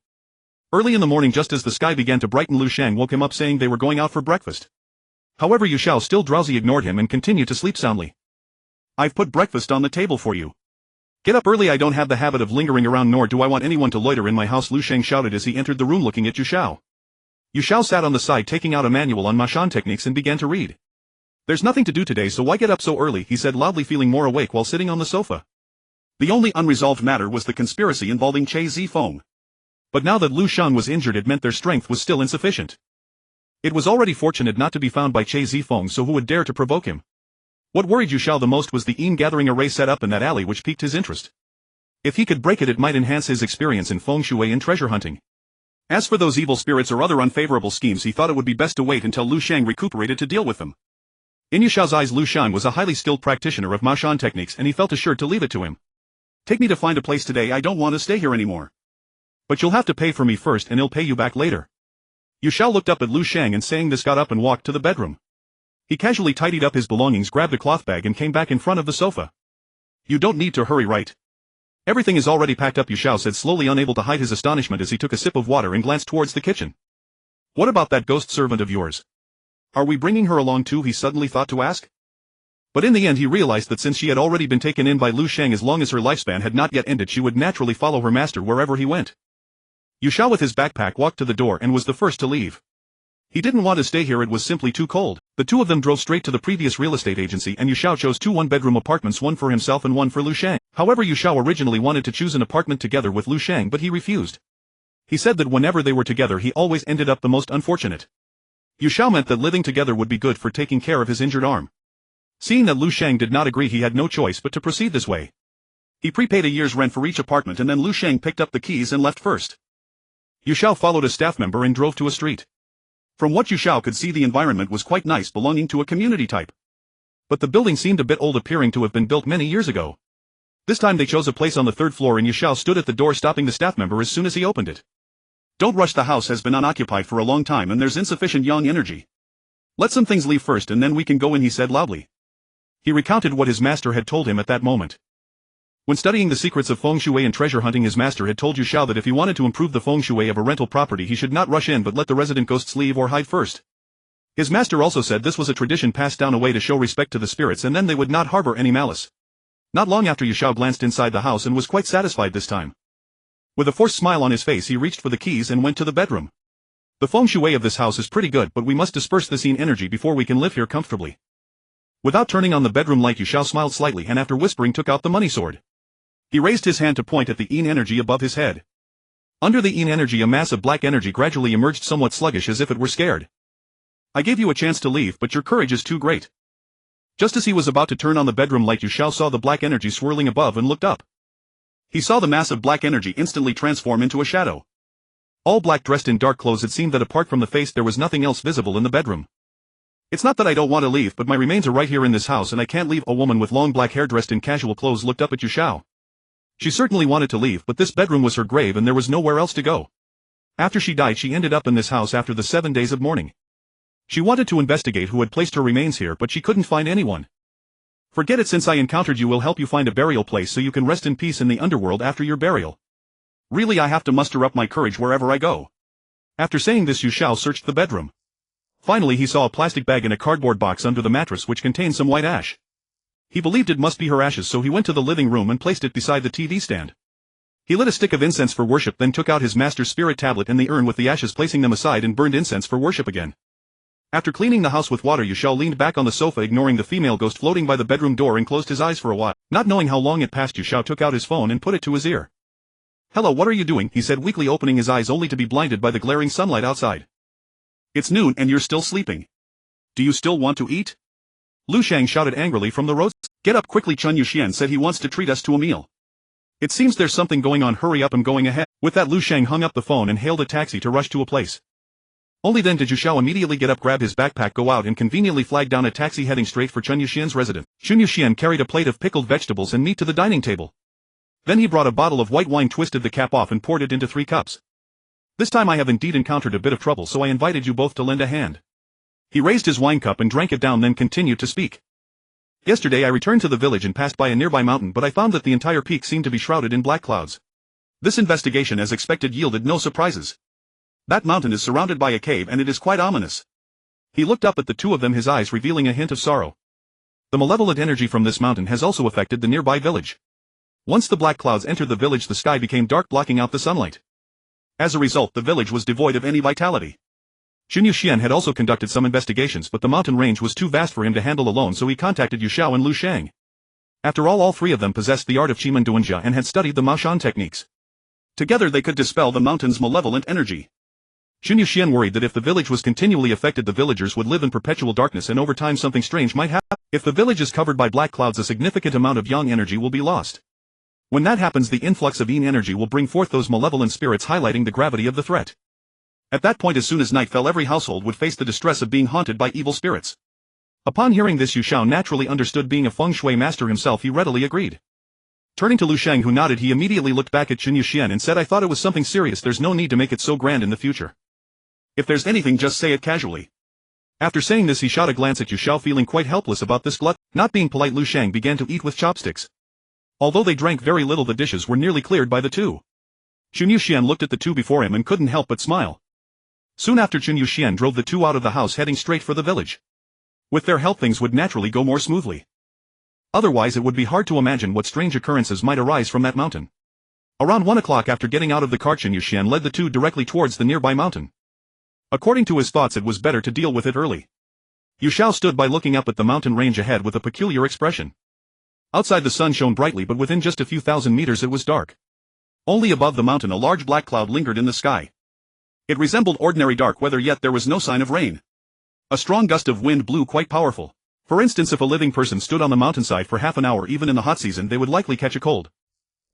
Early in the morning, just as the sky began to brighten, Lu Sheng woke him up saying they were going out for breakfast. However, Yu Xiao, still drowsy, ignored him and continued to sleep soundly. I've put breakfast on the table for you. Get up early, I don't have the habit of lingering around, nor do I want anyone to loiter in my house, Lu Sheng shouted as he entered the room looking at Yu Xiao. Yu Xiao sat on the side taking out a manual on Maoshan techniques and began to read. There's nothing to do today, so why get up so early, he said loudly, feeling more awake while sitting on the sofa. The only unresolved matter was the conspiracy involving Che Zifeng. But now that Lu Sheng was injured, it meant their strength was still insufficient. It was already fortunate not to be found by Che Zifeng, so who would dare to provoke him? What worried Yu Xiao the most was the gathering array set up in that alley, which piqued his interest. If he could break it, it might enhance his experience in feng shui and treasure hunting. As for those evil spirits or other unfavorable schemes, he thought it would be best to wait until Lu Sheng recuperated to deal with them. In Yu Xiao's eyes, Lu Sheng was a highly skilled practitioner of Maoshan techniques, and he felt assured to leave it to him. Take me to find a place today, I don't want to stay here anymore. But you'll have to pay for me first and he'll pay you back later. Yu Xiao looked up at Lu Sheng and saying this got up and walked to the bedroom. He casually tidied up his belongings, grabbed a cloth bag and came back in front of the sofa. You don't need to hurry, right? Everything is already packed up, Yu Xiao said, slowly, unable to hide his astonishment as he took a sip of water and glanced towards the kitchen. What about that ghost servant of yours? Are we bringing her along too, he suddenly thought to ask. But in the end he realized that since she had already been taken in by Lu Sheng, as long as her lifespan had not yet ended, she would naturally follow her master wherever he went. Yu Xiao with his backpack walked to the door and was the first to leave. He didn't want to stay here, it was simply too cold. The two of them drove straight to the previous real estate agency, and Yu Xiao chose 2 one-bedroom apartments, one for himself and one for Lu Sheng. However, Yu Xiao originally wanted to choose an apartment together with Lu Sheng, but he refused. He said that whenever they were together he always ended up the most unfortunate. Yu Xiao meant that living together would be good for taking care of his injured arm. Seeing that Lu Sheng did not agree, he had no choice but to proceed this way. He prepaid a year's rent for each apartment, and then Lu Sheng picked up the keys and left first. Yu Xiao followed a staff member and drove to a street. From what Yu Xiao could see, the environment was quite nice, belonging to a community type. But the building seemed a bit old, appearing to have been built many years ago. This time they chose a place on the 3rd floor, and Yu Xiao stood at the door, stopping the staff member as soon as he opened it. Don't rush, the house has been unoccupied for a long time and there's insufficient yang energy. Let some things leave first and then we can go in, he said loudly. He recounted what his master had told him at that moment. When studying the secrets of feng shui and treasure hunting, his master had told Yu Xiao that if he wanted to improve the feng shui of a rental property, he should not rush in but let the resident ghosts leave or hide first. His master also said this was a tradition passed down, a way to show respect to the spirits, and then they would not harbor any malice. Not long after, Yu Xiao glanced inside the house and was quite satisfied this time. With a forced smile on his face, he reached for the keys and went to the bedroom. The feng shui of this house is pretty good, but we must disperse this energy before we can live here comfortably. Without turning on the bedroom light, Yu Xiao smiled slightly and after whispering took out the money sword. He raised his hand to point at the energy above his head. Under the energy, a mass of black energy gradually emerged, somewhat sluggish, as if it were scared. I gave you a chance to leave, but your courage is too great. Just as he was about to turn on the bedroom light, Yu Xiao saw the black energy swirling above and looked up. He saw the mass of black energy instantly transform into a shadow. All black, dressed in dark clothes, it seemed that apart from the face there was nothing else visible in the bedroom. It's not that I don't want to leave, but my remains are right here in this house and I can't leave. A woman with long black hair dressed in casual clothes looked up at Yu Xiao. She certainly wanted to leave, but this bedroom was her grave and there was nowhere else to go. After she died, she ended up in this house after the 7 days of mourning. She wanted to investigate who had placed her remains here, but she couldn't find anyone. Forget it, since I encountered you, will help you find a burial place so you can rest in peace in the underworld after your burial. Really, I have to muster up my courage wherever I go. After saying this, Yu Xiao searched the bedroom. Finally he saw a plastic bag in a cardboard box under the mattress which contained some white ash. He believed it must be her ashes, so he went to the living room and placed it beside the TV stand. He lit a stick of incense for worship, then took out his master's spirit tablet and the urn with the ashes, placing them aside, and burned incense for worship again. After cleaning the house with water, Yu Xiao leaned back on the sofa, ignoring the female ghost floating by the bedroom door, and closed his eyes for a while. Not knowing how long it passed, Yu Xiao took out his phone and put it to his ear. Hello, what are you doing? He said weakly, opening his eyes only to be blinded by the glaring sunlight outside. It's noon and you're still sleeping. Do you still want to eat? Lu Sheng shouted angrily from the road. Get up quickly, Chun Yuxian said he wants to treat us to a meal. It seems there's something going on, hurry up, I'm going ahead. With that, Lu Sheng hung up the phone and hailed a taxi to rush to a place. Only then did Yu Xiao immediately get up, grab his backpack, go out and conveniently flag down a taxi heading straight for Chun Yuxian's residence. Chun Yuxian carried a plate of pickled vegetables and meat to the dining table. Then he brought a bottle of white wine, twisted the cap off and poured it into 3 cups. This time I have indeed encountered a bit of trouble, so I invited you both to lend a hand. He raised his wine cup and drank it down, then continued to speak. Yesterday I returned to the village and passed by a nearby mountain, but I found that the entire peak seemed to be shrouded in black clouds. This investigation, as expected, yielded no surprises. That mountain is surrounded by a cave and it is quite ominous. He looked up at the two of them, his eyes revealing a hint of sorrow. The malevolent energy from this mountain has also affected the nearby village. Once the black clouds entered the village, the sky became dark, blocking out the sunlight. As a result, the village was devoid of any vitality. Lu Sheng had also conducted some investigations, but the mountain range was too vast for him to handle alone, so he contacted Xiao and Lu Sheng. After all three of them possessed the art of Qi and had studied the Maoshan techniques. Together they could dispel the mountain's malevolent energy. Lu Sheng worried that if the village was continually affected, the villagers would live in perpetual darkness, and over time something strange might happen. If the village is covered by black clouds, a significant amount of yang energy will be lost. When that happens, the influx of yin energy will bring forth those malevolent spirits, highlighting the gravity of the threat. At that point, as soon as night fell, every household would face the distress of being haunted by evil spirits. Upon hearing this, Xiao naturally understood. Being a feng shui master himself, he readily agreed. Turning to Lu Sheng, who nodded, he immediately looked back at Lu Sheng and said, "I thought it was something serious. There's no need to make it so grand in the future. If there's anything, just say it casually." After saying this, he shot a glance at Xiao, feeling quite helpless about this glut. Not being polite, Lu Sheng began to eat with chopsticks. Although they drank very little, the dishes were nearly cleared by the two. Lu Sheng looked at the two before him and couldn't help but smile. Soon after, Lu Sheng drove the two out of the house, heading straight for the village. With their help, things would naturally go more smoothly. Otherwise, it would be hard to imagine what strange occurrences might arise from that mountain. Around 1 o'clock, after getting out of the cart, Lu Sheng led the two directly towards the nearby mountain. According to his thoughts, it was better to deal with it early. Xiao stood by, looking up at the mountain range ahead with a peculiar expression. Outside, the sun shone brightly, but within just a few thousand meters it was dark. Only above the mountain a large black cloud lingered in the sky. It resembled ordinary dark weather, yet there was no sign of rain. A strong gust of wind blew, quite powerful. For instance, if a living person stood on the mountainside for half an hour, even in the hot season, they would likely catch a cold.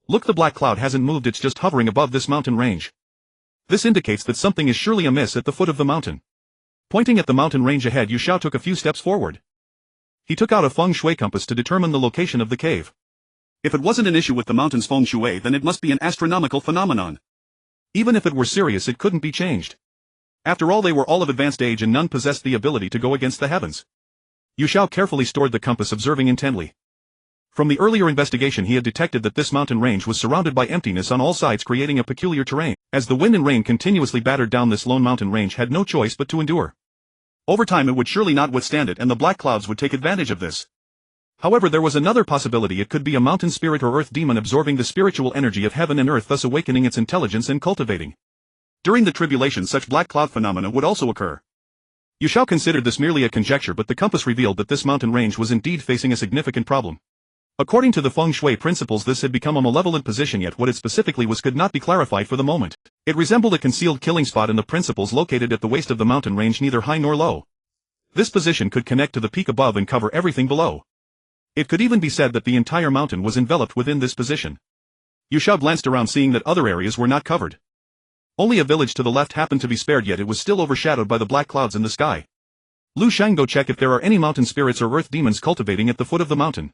Look, the black cloud hasn't moved, it's just hovering above this mountain range. This indicates that something is surely amiss at the foot of the mountain. Pointing at the mountain range ahead, Xiao took a few steps forward. He took out a feng shui compass to determine the location of the cave. If it wasn't an issue with the mountain's feng shui, then it must be an astronomical phenomenon. Even if it were serious, it couldn't be changed. After all, they were all of advanced age and none possessed the ability to go against the heavens. Xiao carefully stored the compass, observing intently. From the earlier investigation, he had detected that this mountain range was surrounded by emptiness on all sides, creating a peculiar terrain. As the wind and rain continuously battered down, this lone mountain range had no choice but to endure. Over time, it would surely not withstand it, and the black clouds would take advantage of this. However, there was another possibility. It could be a mountain spirit or earth demon absorbing the spiritual energy of heaven and earth, thus awakening its intelligence and cultivating. During the tribulation, such black cloud phenomena would also occur. Xiao considered this merely a conjecture, but the compass revealed that this mountain range was indeed facing a significant problem. According to the feng shui principles, this had become a malevolent position, yet what it specifically was could not be clarified for the moment. It resembled a concealed killing spot in the principles located at the waist of the mountain range, neither high nor low. This position could connect to the peak above and cover everything below. It could even be said that the entire mountain was enveloped within this position. Xiao glanced around, seeing that other areas were not covered. Only a village to the left happened to be spared, yet it was still overshadowed by the black clouds in the sky. Lu Sheng, go check if there are any mountain spirits or earth demons cultivating at the foot of the mountain.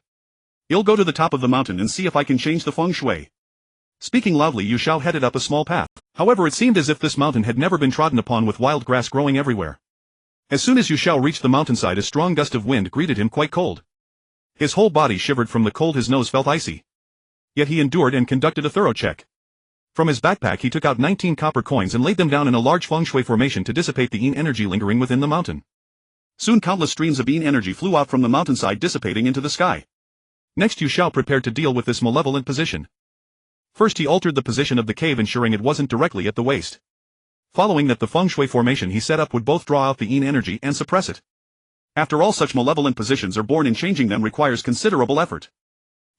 I'll go to the top of the mountain and see if I can change the feng shui. Speaking loudly, Xiao headed up a small path. However, it seemed as if this mountain had never been trodden upon, with wild grass growing everywhere. As soon as Xiao reached the mountainside, a strong gust of wind greeted him, quite cold. His whole body shivered from the cold, his nose felt icy. Yet he endured and conducted a thorough check. From his backpack, he took out 19 copper coins and laid them down in a large feng shui formation to dissipate the yin energy lingering within the mountain. Soon countless streams of yin energy flew out from the mountainside, dissipating into the sky. Next, Xiao prepared to deal with this malevolent position. First, he altered the position of the cave, ensuring it wasn't directly at the waist. Following that, the feng shui formation he set up would both draw out the yin energy and suppress it. After all, such malevolent positions are born, and changing them requires considerable effort.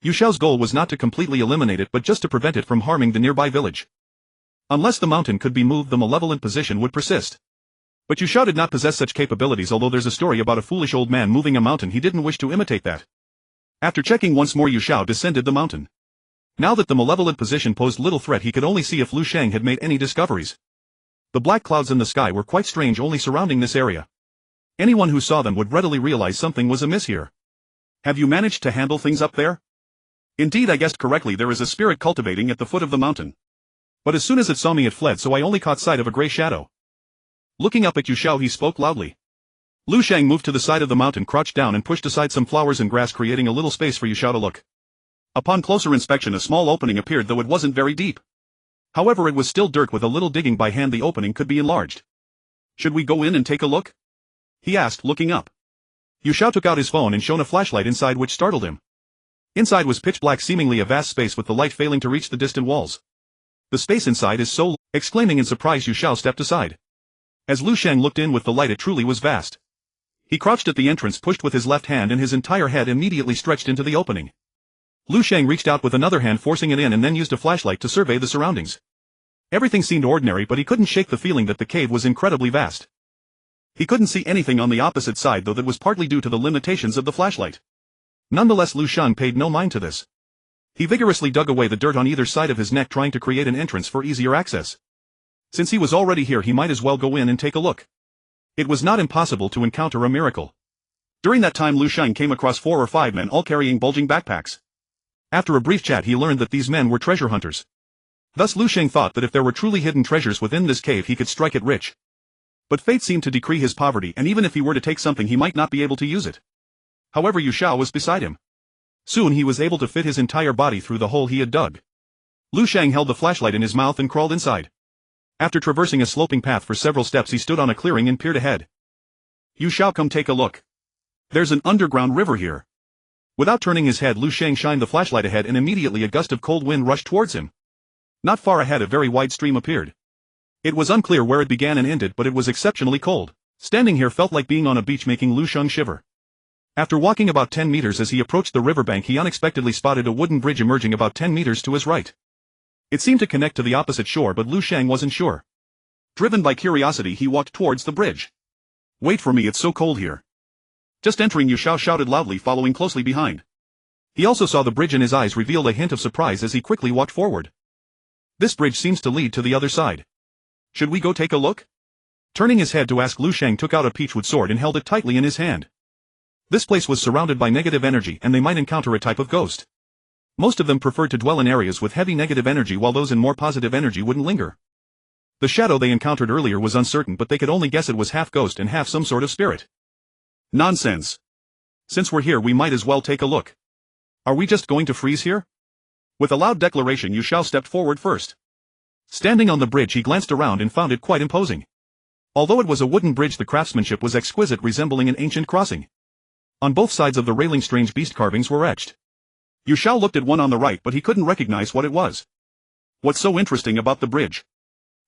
Xiao's goal was not to completely eliminate it, but just to prevent it from harming the nearby village. Unless the mountain could be moved, the malevolent position would persist. But Xiao did not possess such capabilities, although there's a story about a foolish old man moving a mountain. He didn't wish to imitate that. After checking once more, Xiao descended the mountain. Now that the malevolent position posed little threat, he could only see if Lu Sheng had made any discoveries. The black clouds in the sky were quite strange, only surrounding this area. Anyone who saw them would readily realize something was amiss here. "Have you managed to handle things up there?" Indeed, I guessed correctly, there is a spirit cultivating at the foot of the mountain. But as soon as it saw me it fled, so I only caught sight of a grey shadow. Looking up at Yu Xiao, he spoke loudly. Lu Sheng moved to the side of the mountain, crouched down and pushed aside some flowers and grass, creating a little space for Yu Xiao to look. Upon closer inspection, a small opening appeared, though it wasn't very deep. However, it was still dirt. With a little digging by hand the opening could be enlarged. Should we go in and take a look? He asked, looking up. Yu Xiao took out his phone and shone a flashlight inside, which startled him. Inside was pitch black, seemingly a vast space with the light failing to reach the distant walls. The space inside is so... Exclaiming in surprise, Yu Xiao stepped aside. As Lu Sheng looked in with the light, it truly was vast. He crouched at the entrance, pushed with his left hand, and his entire head immediately stretched into the opening. Lu Sheng reached out with another hand, forcing it in, and then used a flashlight to survey the surroundings. Everything seemed ordinary, but he couldn't shake the feeling that the cave was incredibly vast. He couldn't see anything on the opposite side, though that was partly due to the limitations of the flashlight. Nonetheless, Lu Sheng paid no mind to this. He vigorously dug away the dirt on either side of his neck, trying to create an entrance for easier access. Since he was already here, he might as well go in and take a look. It was not impossible to encounter a miracle. During that time, Lu Sheng came across 4 or 5 men, all carrying bulging backpacks. After a brief chat, he learned that these men were treasure hunters. Thus Lu Sheng thought that if there were truly hidden treasures within this cave, he could strike it rich. But fate seemed to decree his poverty, and even if he were to take something, he might not be able to use it. However, Yu Xiao was beside him. Soon he was able to fit his entire body through the hole he had dug. Lu Sheng held the flashlight in his mouth and crawled inside. After traversing a sloping path for several steps, he stood on a clearing and peered ahead. Yu Xiao, come take a look. There's an underground river here. Without turning his head, Lu Sheng shined the flashlight ahead, and immediately a gust of cold wind rushed towards him. Not far ahead, a very wide stream appeared. It was unclear where it began and ended, but it was exceptionally cold. Standing here felt like being on a beach, making Lu Sheng shiver. After walking about 10 meters, as he approached the riverbank, he unexpectedly spotted a wooden bridge emerging about 10 meters to his right. It seemed to connect to the opposite shore, but Lu Sheng wasn't sure. Driven by curiosity, he walked towards the bridge. Wait for me, it's so cold here. Just entering, Yu Xiao shouted loudly, following closely behind. He also saw the bridge, and his eyes revealed a hint of surprise as he quickly walked forward. This bridge seems to lead to the other side. Should we go take a look? Turning his head to ask, Lu Sheng took out a peachwood sword and held it tightly in his hand. This place was surrounded by negative energy, and they might encounter a type of ghost. Most of them preferred to dwell in areas with heavy negative energy, while those in more positive energy wouldn't linger. The shadow they encountered earlier was uncertain, but they could only guess it was half ghost and half some sort of spirit. Nonsense. Since we're here, we might as well take a look. Are we just going to freeze here? With a loud declaration, Yu Xiao stepped forward first. Standing on the bridge, he glanced around and found it quite imposing. Although it was a wooden bridge, the craftsmanship was exquisite, resembling an ancient crossing. On both sides of the railing, strange beast carvings were etched. Yu Xiao looked at one on the right, but he couldn't recognize what it was. What's so interesting about the bridge?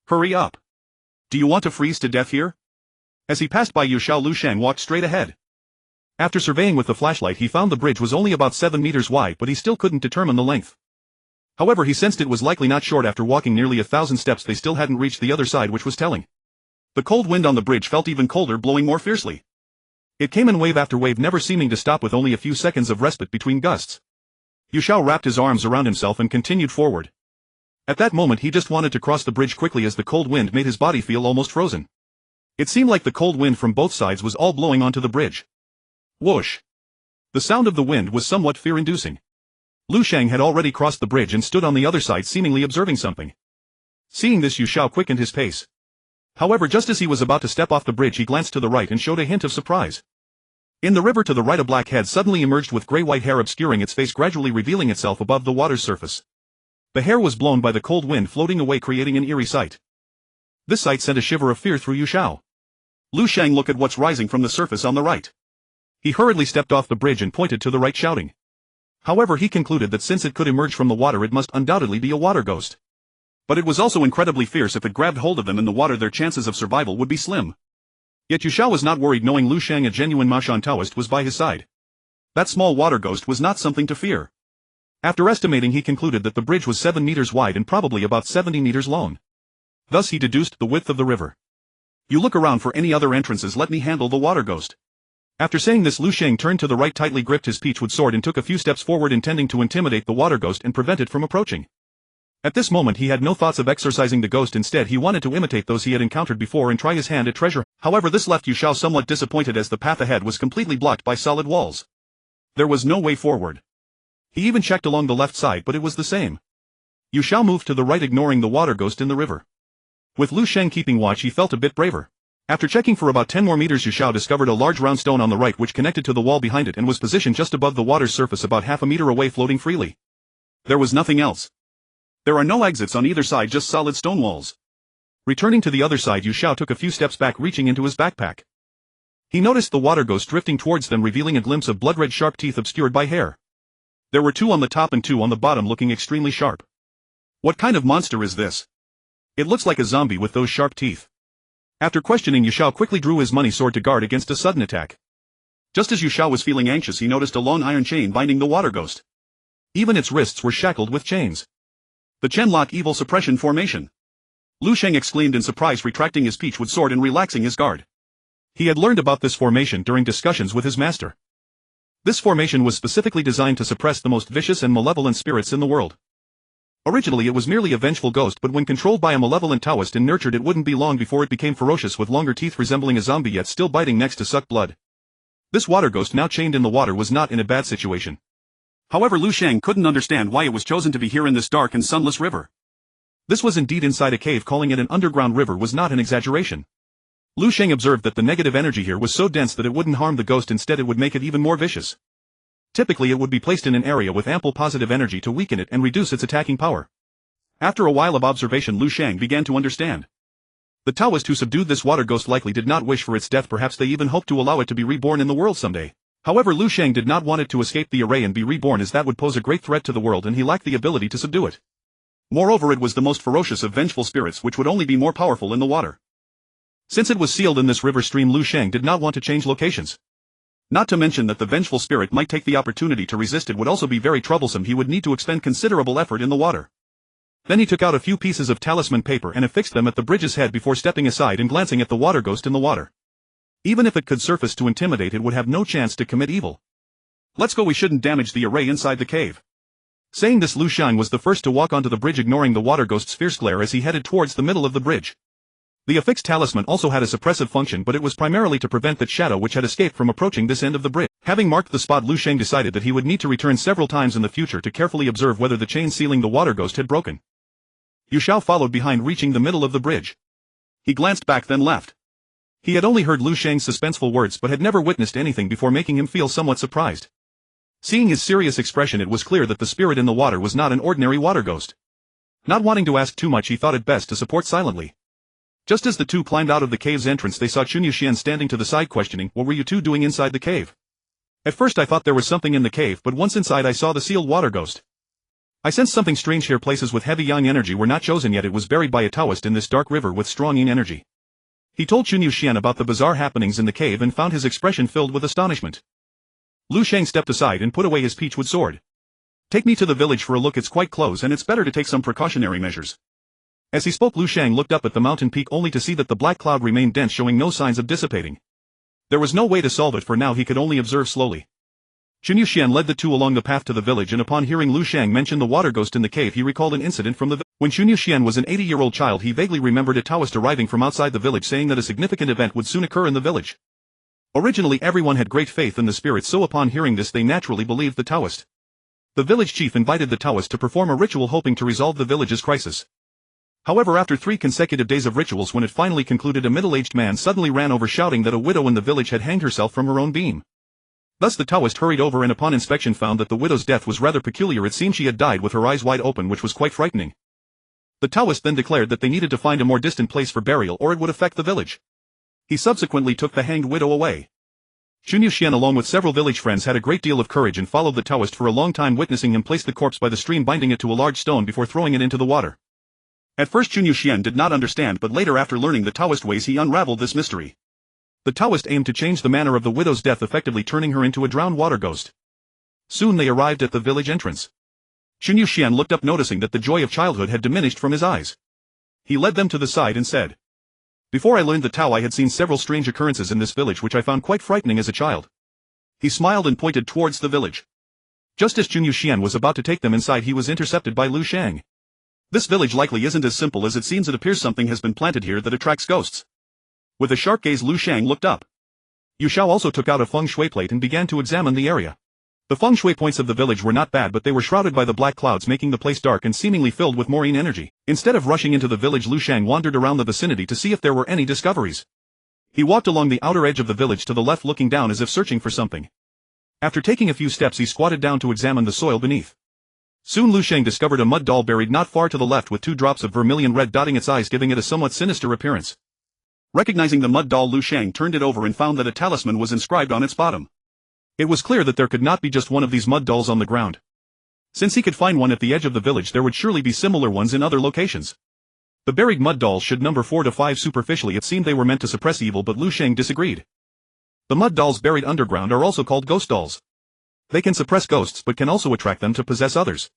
Hurry up. Do you want to freeze to death here? As he passed by Yu Xiao, Lu Sheng walked straight ahead. After surveying with the flashlight, he found the bridge was only about 7 meters wide, but he still couldn't determine the length. However, he sensed it was likely not short. After walking nearly 1,000 steps, they still hadn't reached the other side, which was telling. The cold wind on the bridge felt even colder, blowing more fiercely. It came in wave after wave, never seeming to stop, with only a few seconds of respite between gusts. Yu Xiao wrapped his arms around himself and continued forward. At that moment, he just wanted to cross the bridge quickly, as the cold wind made his body feel almost frozen. It seemed like the cold wind from both sides was all blowing onto the bridge. Whoosh! The sound of the wind was somewhat fear-inducing. Lu Sheng had already crossed the bridge and stood on the other side, seemingly observing something. Seeing this, Yu Xiao quickened his pace. However, just as he was about to step off the bridge, he glanced to the right and showed a hint of surprise. In the river to the right, a black head suddenly emerged with gray-white hair obscuring its face, gradually revealing itself above the water's surface. The hair was blown by the cold wind, floating away, creating an eerie sight. This sight sent a shiver of fear through Yu Xiao. Lu Sheng looked at what's rising from the surface on the right. He hurriedly stepped off the bridge and pointed to the right, shouting. However, he concluded that since it could emerge from the water, it must undoubtedly be a water ghost. But it was also incredibly fierce. If it grabbed hold of them in the water, their chances of survival would be slim. Yet Yu Xiao was not worried, knowing Lu Sheng, a genuine Maoshan Taoist, was by his side. That small water ghost was not something to fear. After estimating, he concluded that the bridge was 7 meters wide and probably about 70 meters long. Thus he deduced the width of the river. You look around for any other entrances, let me handle the water ghost. After saying this, Lu Sheng turned to the right, tightly gripped his peachwood sword, and took a few steps forward, intending to intimidate the water ghost and prevent it from approaching. At this moment he had no thoughts of exorcising the ghost. Instead, he wanted to imitate those he had encountered before and try his hand at treasure. However, this left Yu Xiao somewhat disappointed, as the path ahead was completely blocked by solid walls. There was no way forward. He even checked along the left side but it was the same. Yu Xiao moved to the right ignoring the water ghost in the river. With Lu Sheng keeping watch he felt a bit braver. After checking for about 10 more meters Yu Xiao discovered a large round stone on the right which connected to the wall behind it and was positioned just above the water's surface about half a meter away floating freely. There was nothing else. There are no exits on either side, just solid stone walls. Returning to the other side, Yu Xiao took a few steps back, reaching into his backpack. He noticed the water ghost drifting towards them, revealing a glimpse of blood-red sharp teeth obscured by hair. There were 2 on the top and 2 on the bottom, looking extremely sharp. What kind of monster is this? It looks like a zombie with those sharp teeth. After questioning, Yu Xiao quickly drew his money sword to guard against a sudden attack. Just as Yu Xiao was feeling anxious, he noticed a long iron chain binding the water ghost. Even its wrists were shackled with chains. The Chenlock Evil Suppression Formation. Lu Sheng exclaimed in surprise, retracting his peachwood sword and relaxing his guard. He had learned about this formation during discussions with his master. This formation was specifically designed to suppress the most vicious and malevolent spirits in the world. Originally it was merely a vengeful ghost, but when controlled by a malevolent Taoist and nurtured, it wouldn't be long before it became ferocious with longer teeth resembling a zombie yet still biting next to suck blood. This water ghost now chained in the water was not in a bad situation. However, Lu Sheng couldn't understand why it was chosen to be here in this dark and sunless river. This was indeed inside a cave. Calling it an underground river was not an exaggeration. Lu Sheng observed that the negative energy here was so dense that it wouldn't harm the ghost, instead it would make it even more vicious. Typically it would be placed in an area with ample positive energy to weaken it and reduce its attacking power. After a while of observation, Lu Sheng began to understand. The Taoist who subdued this water ghost likely did not wish for its death, perhaps they even hoped to allow it to be reborn in the world someday. However, Lu Sheng did not want it to escape the array and be reborn, as that would pose a great threat to the world and he lacked the ability to subdue it. Moreover, it was the most ferocious of vengeful spirits which would only be more powerful in the water. Since it was sealed in this river stream, Lu Sheng did not want to change locations. Not to mention that the vengeful spirit might take the opportunity to resist it would also be very troublesome. He would need to expend considerable effort in the water. Then he took out a few pieces of talisman paper and affixed them at the bridge's head before stepping aside and glancing at the water ghost in the water. Even if it could surface to intimidate, it would have no chance to commit evil. Let's go, we shouldn't damage the array inside the cave. Saying this, Lu Sheng was the first to walk onto the bridge, ignoring the water ghost's fierce glare as he headed towards the middle of the bridge. The affixed talisman also had a suppressive function, but it was primarily to prevent that shadow which had escaped from approaching this end of the bridge. Having marked the spot, Lu Sheng decided that he would need to return several times in the future to carefully observe whether the chain sealing the water ghost had broken. Yu Xiao followed behind, reaching the middle of the bridge. He glanced back, then left. He had only heard Lu Sheng's suspenseful words but had never witnessed anything before, making him feel somewhat surprised. Seeing his serious expression, it was clear that the spirit in the water was not an ordinary water ghost. Not wanting to ask too much, he thought it best to support silently. Just as the two climbed out of the cave's entrance, they saw Yu Xian standing to the side, questioning, "What were you two doing inside the cave?" "At first I thought there was something in the cave, but once inside I saw the sealed water ghost. I sensed something strange here. Places with heavy yang energy were not chosen yet. It was buried by a Taoist in this dark river with strong yin energy." He told Yu Xian about the bizarre happenings in the cave and found his expression filled with astonishment. Lu Sheng stepped aside and put away his peachwood sword. "Take me to the village for a look. It's quite close and it's better to take some precautionary measures." As he spoke, Lu Sheng looked up at the mountain peak only to see that the black cloud remained dense, showing no signs of dissipating. There was no way to solve it for now. He could only observe slowly. Yu Xian led the two along the path to the village, and upon hearing Lu Sheng mention the water ghost in the cave, he recalled an incident from the village. When Yu Xian was an 80-year-old child, he vaguely remembered a Taoist arriving from outside the village saying that a significant event would soon occur in the village. Originally everyone had great faith in the spirits, so upon hearing this they naturally believed the Taoist. The village chief invited the Taoist to perform a ritual hoping to resolve the village's crisis. However, after 3 consecutive days of rituals, when it finally concluded, a middle-aged man suddenly ran over shouting that a widow in the village had hanged herself from her own beam. Thus the Taoist hurried over and upon inspection found that the widow's death was rather peculiar. It seemed she had died with her eyes wide open, which was quite frightening. The Taoist then declared that they needed to find a more distant place for burial or it would affect the village. He subsequently took the hanged widow away. Yu Xian along with several village friends had a great deal of courage and followed the Taoist for a long time, witnessing him place the corpse by the stream, binding it to a large stone before throwing it into the water. At first Yu Xian did not understand, but later, after learning the Taoist ways, he unraveled this mystery. The Taoist aimed to change the manner of the widow's death, effectively turning her into a drowned water ghost. Soon they arrived at the village entrance. Yu Xian looked up, noticing that the joy of childhood had diminished from his eyes. He led them to the side and said, "Before I learned the Tao, I had seen several strange occurrences in this village which I found quite frightening as a child." He smiled and pointed towards the village. Just as Yu Xian was about to take them inside, he was intercepted by Lu Sheng. "This village likely isn't as simple as it seems. It appears something has been planted here that attracts ghosts." With a sharp gaze, Lu Sheng looked up. Yu Xiao also took out a feng shui plate and began to examine the area. The feng shui points of the village were not bad, but they were shrouded by the black clouds, making the place dark and seemingly filled with Maureen energy. Instead of rushing into the village, Lu Sheng wandered around the vicinity to see if there were any discoveries. He walked along the outer edge of the village to the left, looking down as if searching for something. After taking a few steps, he squatted down to examine the soil beneath. Soon Lu Sheng discovered a mud doll buried not far to the left with 2 drops of vermilion red dotting its eyes, giving it a somewhat sinister appearance. Recognizing the mud doll, Lu Sheng turned it over and found that a talisman was inscribed on its bottom. It was clear that there could not be just one of these mud dolls on the ground. Since he could find one at the edge of the village, there would surely be similar ones in other locations. The buried mud dolls should number 4 to 5. Superficially it seemed they were meant to suppress evil, but Lu Sheng disagreed. The mud dolls buried underground are also called ghost dolls. They can suppress ghosts but can also attract them to possess others.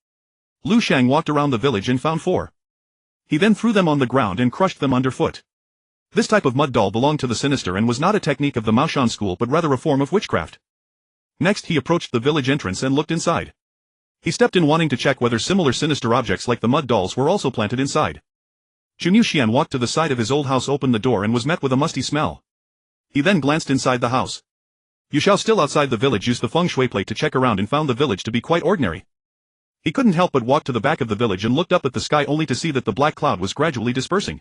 Lu Sheng walked around the village and found 4. He then threw them on the ground and crushed them underfoot. This type of mud doll belonged to the sinister and was not a technique of the Maoshan school but rather a form of witchcraft. Next he approached the village entrance and looked inside. He stepped in, wanting to check whether similar sinister objects like the mud dolls were also planted inside. Xiao walked to the side of his old house, opened the door and was met with a musty smell. He then glanced inside the house. Xiao, still outside the village, used the feng shui plate to check around and found the village to be quite ordinary. He couldn't help but walk to the back of the village and looked up at the sky, only to see that the black cloud was gradually dispersing.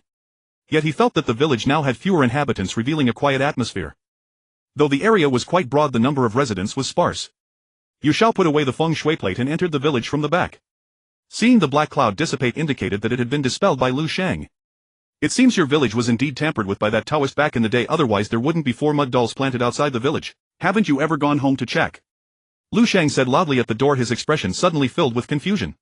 Yet he felt that the village now had fewer inhabitants, revealing a quiet atmosphere. Though the area was quite broad, the number of residents was sparse. Xiao put away the feng shui plate and entered the village from the back. Seeing the black cloud dissipate indicated that it had been dispelled by Lu Sheng. It seems your village was indeed tampered with by that Taoist back in the day, otherwise there wouldn't be 4 mud dolls planted outside the village. Haven't you ever gone home to check? Lu Sheng said loudly at the door, his expression suddenly filled with confusion.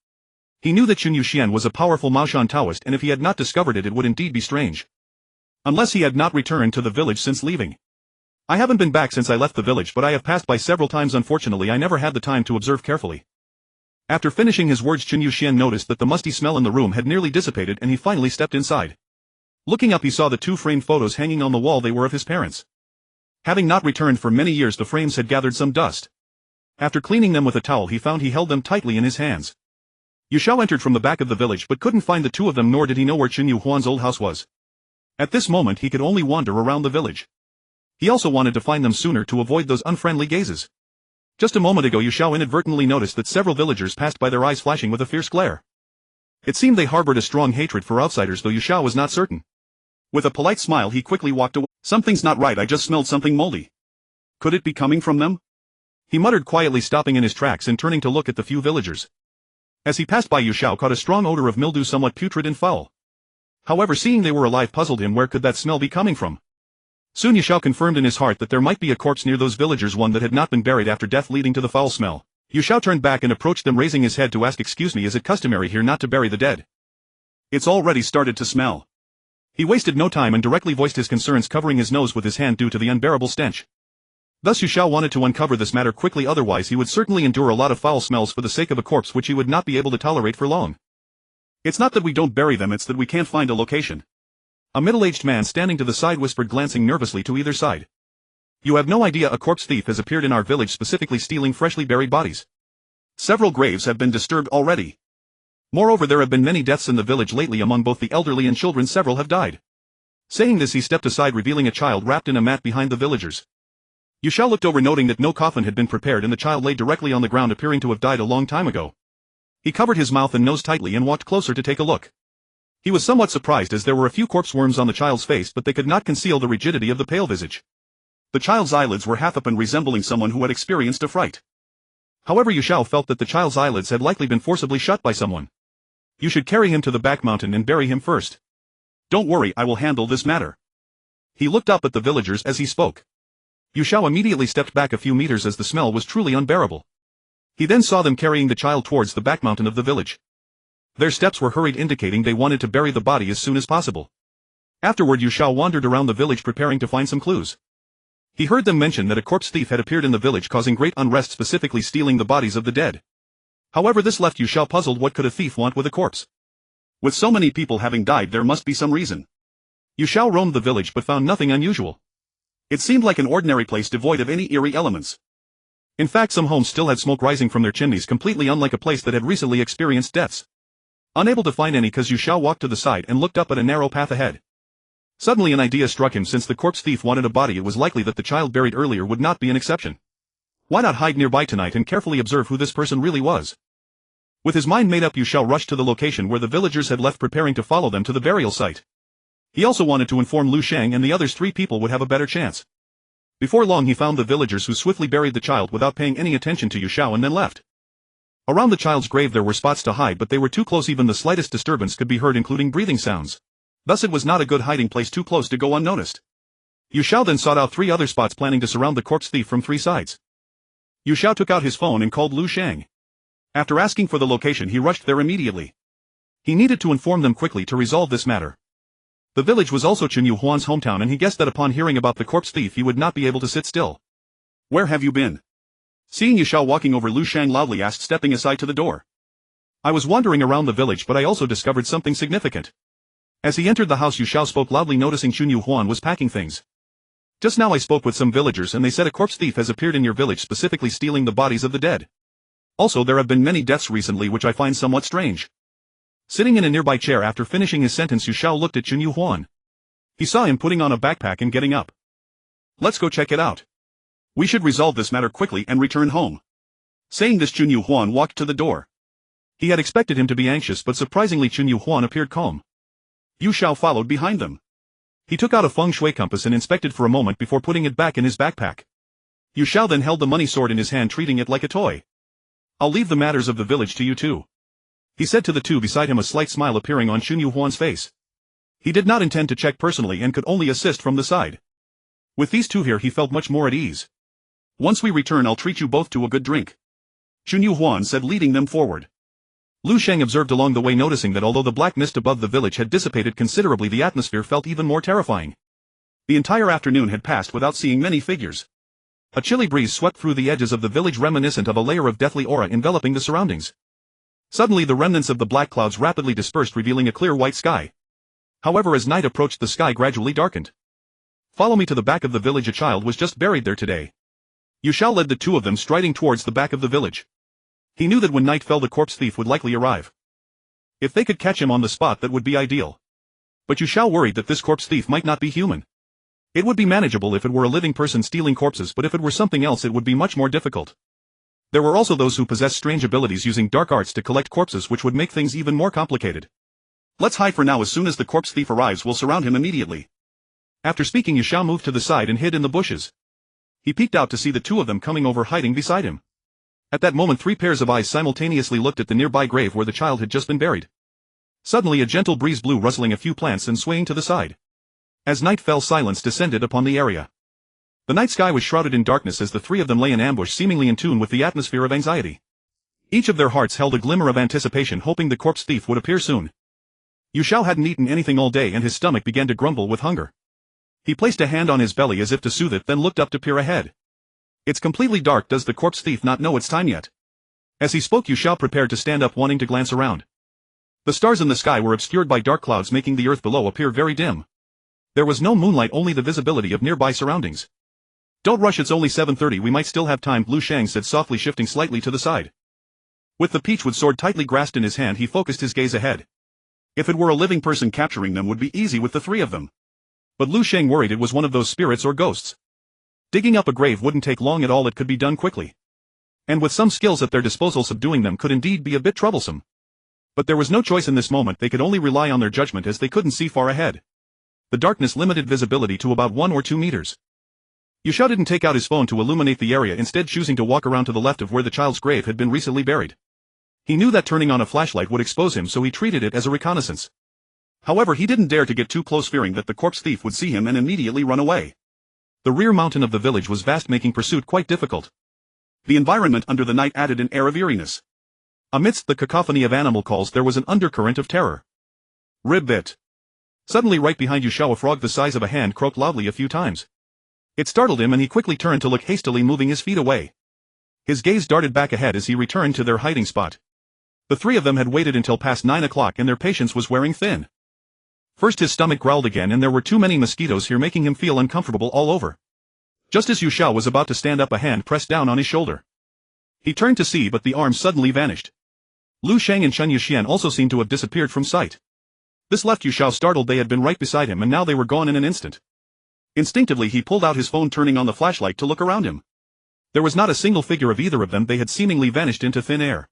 He knew that Xiao was a powerful Maoshan Taoist, and if he had not discovered it, it would indeed be strange. Unless he had not returned to the village since leaving. I haven't been back since I left the village, but I have passed by several times. Unfortunately, I never had the time to observe carefully. After finishing his words, Xiao noticed that the musty smell in the room had nearly dissipated and he finally stepped inside. Looking up, he saw the 2 framed photos hanging on the wall. They were of his parents. Having not returned for many years, the frames had gathered some dust. After cleaning them with a towel, he found he held them tightly in his hands. Xiao entered from the back of the village but couldn't find the 2 of them, nor did he know where Huan's old house was. At this moment he could only wander around the village. He also wanted to find them sooner to avoid those unfriendly gazes. Just a moment ago Xiao inadvertently noticed that several villagers passed by, their eyes flashing with a fierce glare. It seemed they harbored a strong hatred for outsiders, though Xiao was not certain. With a polite smile he quickly walked away. Something's not right, I just smelled something moldy. Could it be coming from them? He muttered quietly, stopping in his tracks and turning to look at the few villagers. As he passed by, Xiao caught a strong odor of mildew, somewhat putrid and foul. However, seeing they were alive puzzled him. Where could that smell be coming from? Soon Xiao confirmed in his heart that there might be a corpse near those villagers, one that had not been buried after death, leading to the foul smell. Xiao turned back and approached them, raising his head to ask, "Excuse me, is it customary here not to bury the dead?" It's already started to smell. He wasted no time and directly voiced his concerns, covering his nose with his hand due to the unbearable stench. Thus Xiao wanted to uncover this matter quickly, otherwise he would certainly endure a lot of foul smells for the sake of a corpse which he would not be able to tolerate for long. It's not that we don't bury them, it's that we can't find a location. A middle-aged man standing to the side whispered, glancing nervously to either side. You have no idea, a corpse thief has appeared in our village, specifically stealing freshly buried bodies. Several graves have been disturbed already. Moreover, there have been many deaths in the village lately, among both the elderly and children. Several have died. Saying this, he stepped aside, revealing a child wrapped in a mat behind the villagers. Xiao looked over, noting that no coffin had been prepared and the child lay directly on the ground, appearing to have died a long time ago. He covered his mouth and nose tightly and walked closer to take a look. He was somewhat surprised as there were a few corpse worms on the child's face, but they could not conceal the rigidity of the pale visage. The child's eyelids were half open, resembling someone who had experienced a fright. However, Xiao felt that the child's eyelids had likely been forcibly shut by someone. You should carry him to the back mountain and bury him first. Don't worry, I will handle this matter. He looked up at the villagers as he spoke. Xiao immediately stepped back a few meters as the smell was truly unbearable. He then saw them carrying the child towards the back mountain of the village. Their steps were hurried, indicating they wanted to bury the body as soon as possible. Afterward, Xiao wandered around the village, preparing to find some clues. He heard them mention that a corpse thief had appeared in the village, causing great unrest, specifically stealing the bodies of the dead. However, this left Xiao puzzled. What could a thief want with a corpse? With so many people having died, there must be some reason. Xiao roamed the village but found nothing unusual. It seemed like an ordinary place devoid of any eerie elements. In fact, some homes still had smoke rising from their chimneys, completely unlike a place that had recently experienced deaths. Unable to find any, Xiao walked to the side and looked up at a narrow path ahead. Suddenly an idea struck him. Since the corpse thief wanted a body, it was likely that the child buried earlier would not be an exception. Why not hide nearby tonight and carefully observe who this person really was? With his mind made up, Xiao rushed to the location where the villagers had left, preparing to follow them to the burial site. He also wanted to inform Lu Sheng and the others 3 people would have a better chance. Before long he found the villagers, who swiftly buried the child without paying any attention to Xiao and then left. Around the child's grave there were spots to hide, but they were too close, even the slightest disturbance could be heard, including breathing sounds. Thus it was not a good hiding place, too close to go unnoticed. Xiao then sought out 3 other spots, planning to surround the corpse thief from 3 sides. Xiao took out his phone and called Lu Sheng. After asking for the location, he rushed there immediately. He needed to inform them quickly to resolve this matter. The village was also Chunyu Huan's hometown, and he guessed that upon hearing about the corpse thief he would not be able to sit still. "Where have you been?" Seeing Xiao walking over, Lu Sheng loudly asked, stepping aside to the door. "I was wandering around the village, but I also discovered something significant." As he entered the house, Xiao spoke loudly, noticing Chunyu Huan was packing things. "Just now I spoke with some villagers and they said a corpse thief has appeared in your village, specifically stealing the bodies of the dead. Also there have been many deaths recently, which I find somewhat strange." Sitting in a nearby chair after finishing his sentence, Xiao looked at Chunyu Huan. He saw him putting on a backpack and getting up. "Let's go check it out. We should resolve this matter quickly and return home." Saying this, Chunyu Huan walked to the door. He had expected him to be anxious, but surprisingly Chunyu Huan appeared calm. Xiao followed behind them. He took out a feng shui compass and inspected for a moment before putting it back in his backpack. Xiao then held the money sword in his hand, treating it like a toy. "I'll leave the matters of the village to you two," he said to the 2 beside him, a slight smile appearing on Chunyu Huan's face. He did not intend to check personally and could only assist from the side. With these 2 here he felt much more at ease. "Once we return I'll treat you both to a good drink," Chunyu Huan said, leading them forward. Lu Sheng observed along the way, noticing that although the black mist above the village had dissipated considerably, the atmosphere felt even more terrifying. The entire afternoon had passed without seeing many figures. A chilly breeze swept through the edges of the village, reminiscent of a layer of deathly aura enveloping the surroundings. Suddenly the remnants of the black clouds rapidly dispersed, revealing a clear white sky. However, as night approached, the sky gradually darkened. "Follow me to the back of the village. A child was just buried there today." Xiao led the 2 of them, striding towards the back of the village. He knew that when night fell the corpse thief would likely arrive. If they could catch him on the spot, that would be ideal. But Xiao worried that this corpse thief might not be human. It would be manageable if it were a living person stealing corpses, but if it were something else it would be much more difficult. There were also those who possessed strange abilities using dark arts to collect corpses, which would make things even more complicated. "Let's hide for now. As soon as the corpse thief arrives we'll surround him immediately." After speaking, Xiao moved to the side and hid in the bushes. He peeked out to see the 2 of them coming over, hiding beside him. At that moment 3 pairs of eyes simultaneously looked at the nearby grave where the child had just been buried. Suddenly a gentle breeze blew, rustling a few plants and swaying to the side. As night fell, silence descended upon the area. The night sky was shrouded in darkness as the 3 of them lay in ambush, seemingly in tune with the atmosphere of anxiety. Each of their hearts held a glimmer of anticipation, hoping the corpse thief would appear soon. Xiao hadn't eaten anything all day and his stomach began to grumble with hunger. He placed a hand on his belly as if to soothe it, then looked up to peer ahead. "It's completely dark. Does the corpse thief not know it's time yet?" As he spoke, Xiao prepared to stand up, wanting to glance around. The stars in the sky were obscured by dark clouds, making the earth below appear very dim. There was no moonlight, only the visibility of nearby surroundings. "Don't rush, it's only 7:30, we might still have time," Lu Sheng said softly, shifting slightly to the side. With the peachwood sword tightly grasped in his hand, he focused his gaze ahead. If it were a living person, capturing them would be easy with the 3 of them. But Lu Sheng worried it was one of those spirits or ghosts. Digging up a grave wouldn't take long at all, it could be done quickly. And with some skills at their disposal, subduing them could indeed be a bit troublesome. But there was no choice in this moment, they could only rely on their judgment as they couldn't see far ahead. The darkness limited visibility to about 1 or 2 meters. Xiao didn't take out his phone to illuminate the area, instead choosing to walk around to the left of where the child's grave had been recently buried. He knew that turning on a flashlight would expose him, so he treated it as a reconnaissance. However, he didn't dare to get too close, fearing that the corpse thief would see him and immediately run away. The rear mountain of the village was vast, making pursuit quite difficult. The environment under the night added an air of eeriness. Amidst the cacophony of animal calls there was an undercurrent of terror. Ribbit. Suddenly right behind Xiao, a frog the size of a hand croaked loudly a few times. It startled him and he quickly turned to look, hastily moving his feet away. His gaze darted back ahead as he returned to their hiding spot. The 3 of them had waited until past 9 o'clock and their patience was wearing thin. First his stomach growled again, and there were too many mosquitoes here, making him feel uncomfortable all over. Just as Xiao was about to stand up, a hand pressed down on his shoulder. He turned to see, but the arm suddenly vanished. Lu Sheng and Chen Yuxian also seemed to have disappeared from sight. This left Xiao startled. They had been right beside him and now they were gone in an instant. Instinctively he pulled out his phone, turning on the flashlight to look around him. There was not a single figure of either of them, they had seemingly vanished into thin air.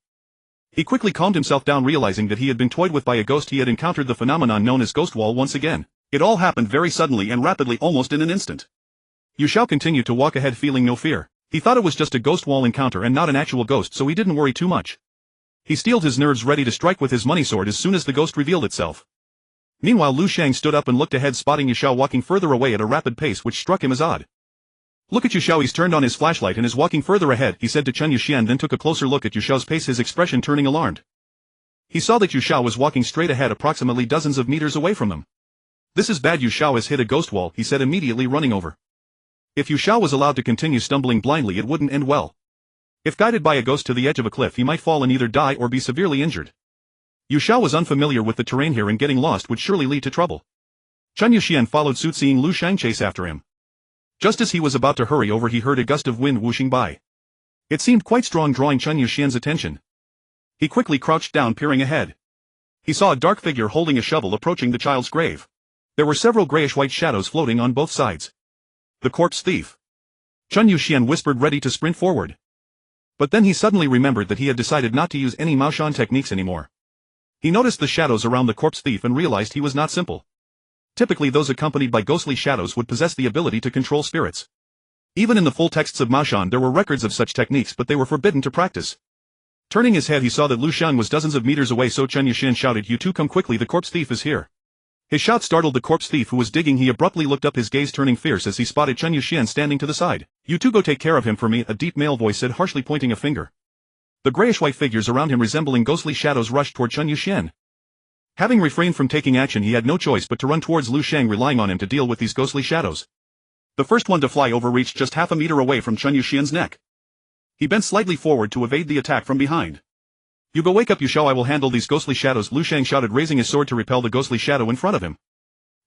He quickly calmed himself down, realizing that he had been toyed with by a ghost. He had encountered the phenomenon known as ghost wall once again. It all happened very suddenly and rapidly, almost in an instant. Yu Xiao continued to walk ahead, feeling no fear. He thought it was just a ghost wall encounter and not an actual ghost, so he didn't worry too much. He steeled his nerves, ready to strike with his money sword as soon as the ghost revealed itself. Meanwhile, Lu Sheng stood up and looked ahead, spotting Yu Xiao walking further away at a rapid pace, which struck him as odd. "Look at Yu Xiao, he's turned on his flashlight and is walking further ahead," he said to Chen Yuxian, then took a closer look at Yu Xiao's pace, his expression turning alarmed. He saw that Yu Xiao was walking straight ahead, approximately dozens of meters away from them. "This is bad, Yu Xiao has hit a ghost wall," he said, immediately running over. If Yu Xiao was allowed to continue stumbling blindly, it wouldn't end well. If guided by a ghost to the edge of a cliff, he might fall and either die or be severely injured. Yu Xiao was unfamiliar with the terrain here, and getting lost would surely lead to trouble. Chen Yuxian followed suit, seeing Lu Sheng chase after him. Just as he was about to hurry over, he heard a gust of wind whooshing by. It seemed quite strong, drawing Chen Yuxian's attention. He quickly crouched down, peering ahead. He saw a dark figure holding a shovel approaching the child's grave. There were several grayish-white shadows floating on both sides. The corpse thief. Chen Yuxian whispered, ready to sprint forward. But then he suddenly remembered that he had decided not to use any Maoshan techniques anymore. He noticed the shadows around the corpse thief and realized he was not simple. Typically, those accompanied by ghostly shadows would possess the ability to control spirits. Even in the full texts of Maoshan there were records of such techniques, but they were forbidden to practice. Turning his head, he saw that Lu Sheng was dozens of meters away, so Chen Yuxian shouted, "You two, come quickly, the corpse thief is here." His shout startled the corpse thief, who was digging. He abruptly looked up, his gaze turning fierce as he spotted Chen Yuxian standing to the side. "You two go take care of him for me," a deep male voice said, harshly pointing a finger. The grayish-white figures around him, resembling ghostly shadows, rushed toward Chen Yuxian. Having refrained from taking action, he had no choice but to run towards Lu Sheng, relying on him to deal with these ghostly shadows. The first one to fly over reached just half a meter away from Chen Yuxian's neck. He bent slightly forward to evade the attack from behind. "You go, wake up, Yu Xiao, I will handle these ghostly shadows," Lu Sheng shouted, raising his sword to repel the ghostly shadow in front of him.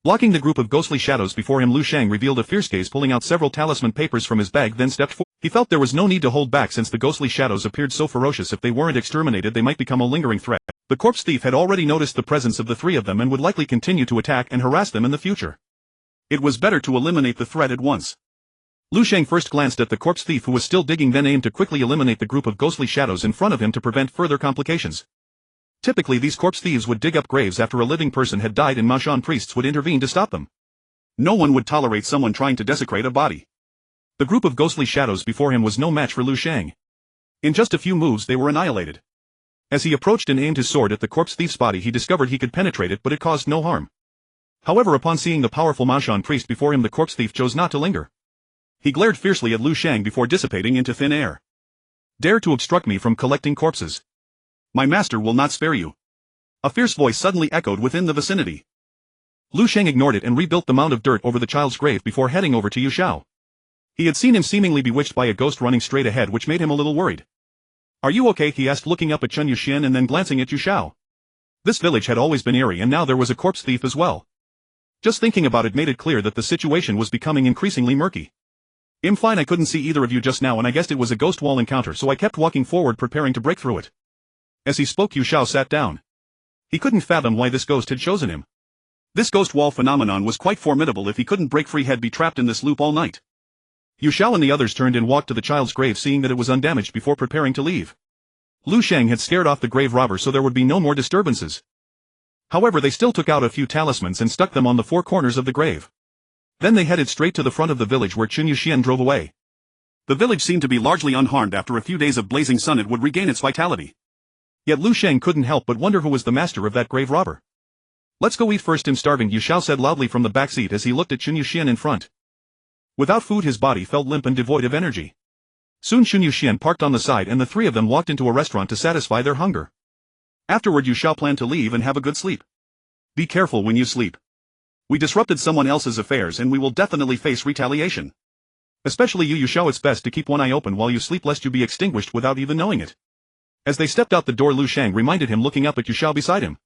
Blocking the group of ghostly shadows before him, Lu Sheng revealed a fierce gaze, pulling out several talisman papers from his bag, then stepped forward. He felt there was no need to hold back, since the ghostly shadows appeared so ferocious. If they weren't exterminated, they might become a lingering threat. The corpse thief had already noticed the presence of the three of them and would likely continue to attack and harass them in the future. It was better to eliminate the threat at once. Lu Sheng first glanced at the corpse thief, who was still digging, then aimed to quickly eliminate the group of ghostly shadows in front of him to prevent further complications. Typically, these corpse thieves would dig up graves after a living person had died, and Maoshan priests would intervene to stop them. No one would tolerate someone trying to desecrate a body. The group of ghostly shadows before him was no match for Lu Sheng. In just a few moves they were annihilated. As he approached and aimed his sword at the corpse thief's body, he discovered he could penetrate it, but it caused no harm. However, upon seeing the powerful Maoshan priest before him, the corpse thief chose not to linger. He glared fiercely at Lu Sheng before dissipating into thin air. "Dare to obstruct me from collecting corpses? My master will not spare you." A fierce voice suddenly echoed within the vicinity. Lu Sheng ignored it and rebuilt the mound of dirt over the child's grave before heading over to Yu Xiao. He had seen him seemingly bewitched by a ghost running straight ahead, which made him a little worried. "Are you okay?" he asked, looking up at Chen Yuxian and then glancing at Yu Xiao. This village had always been eerie, and now there was a corpse thief as well. Just thinking about it made it clear that the situation was becoming increasingly murky. "I'm fine, I couldn't see either of you just now, and I guessed it was a ghost wall encounter, so I kept walking forward, preparing to break through it." As he spoke, Yu Xiao sat down. He couldn't fathom why this ghost had chosen him. This ghost wall phenomenon was quite formidable. If he couldn't break free, he'd be trapped in this loop all night. Yu Xiao and the others turned and walked to the child's grave, seeing that it was undamaged before preparing to leave. Lu Sheng had scared off the grave robber, so there would be no more disturbances. However, they still took out a few talismans and stuck them on the four corners of the grave. Then they headed straight to the front of the village, where Chen Yuxian drove away. The village seemed to be largely unharmed. After a few days of blazing sun, it would regain its vitality. Yet Lu Sheng couldn't help but wonder who was the master of that grave robber. "Let's go eat first, I'm starving," Yu Xiao said loudly from the back seat as he looked at Chen Yuxian in front. Without food, his body felt limp and devoid of energy. Soon Chen Yuxian parked on the side and the three of them walked into a restaurant to satisfy their hunger. Afterward, Yu Xiao planned to leave and have a good sleep. "Be careful when you sleep. We disrupted someone else's affairs and we will definitely face retaliation. Especially you, Yu Xiao, it's best to keep one eye open while you sleep, lest you be extinguished without even knowing it." As they stepped out the door, Lu Sheng reminded him, looking up at Yu Xiao beside him.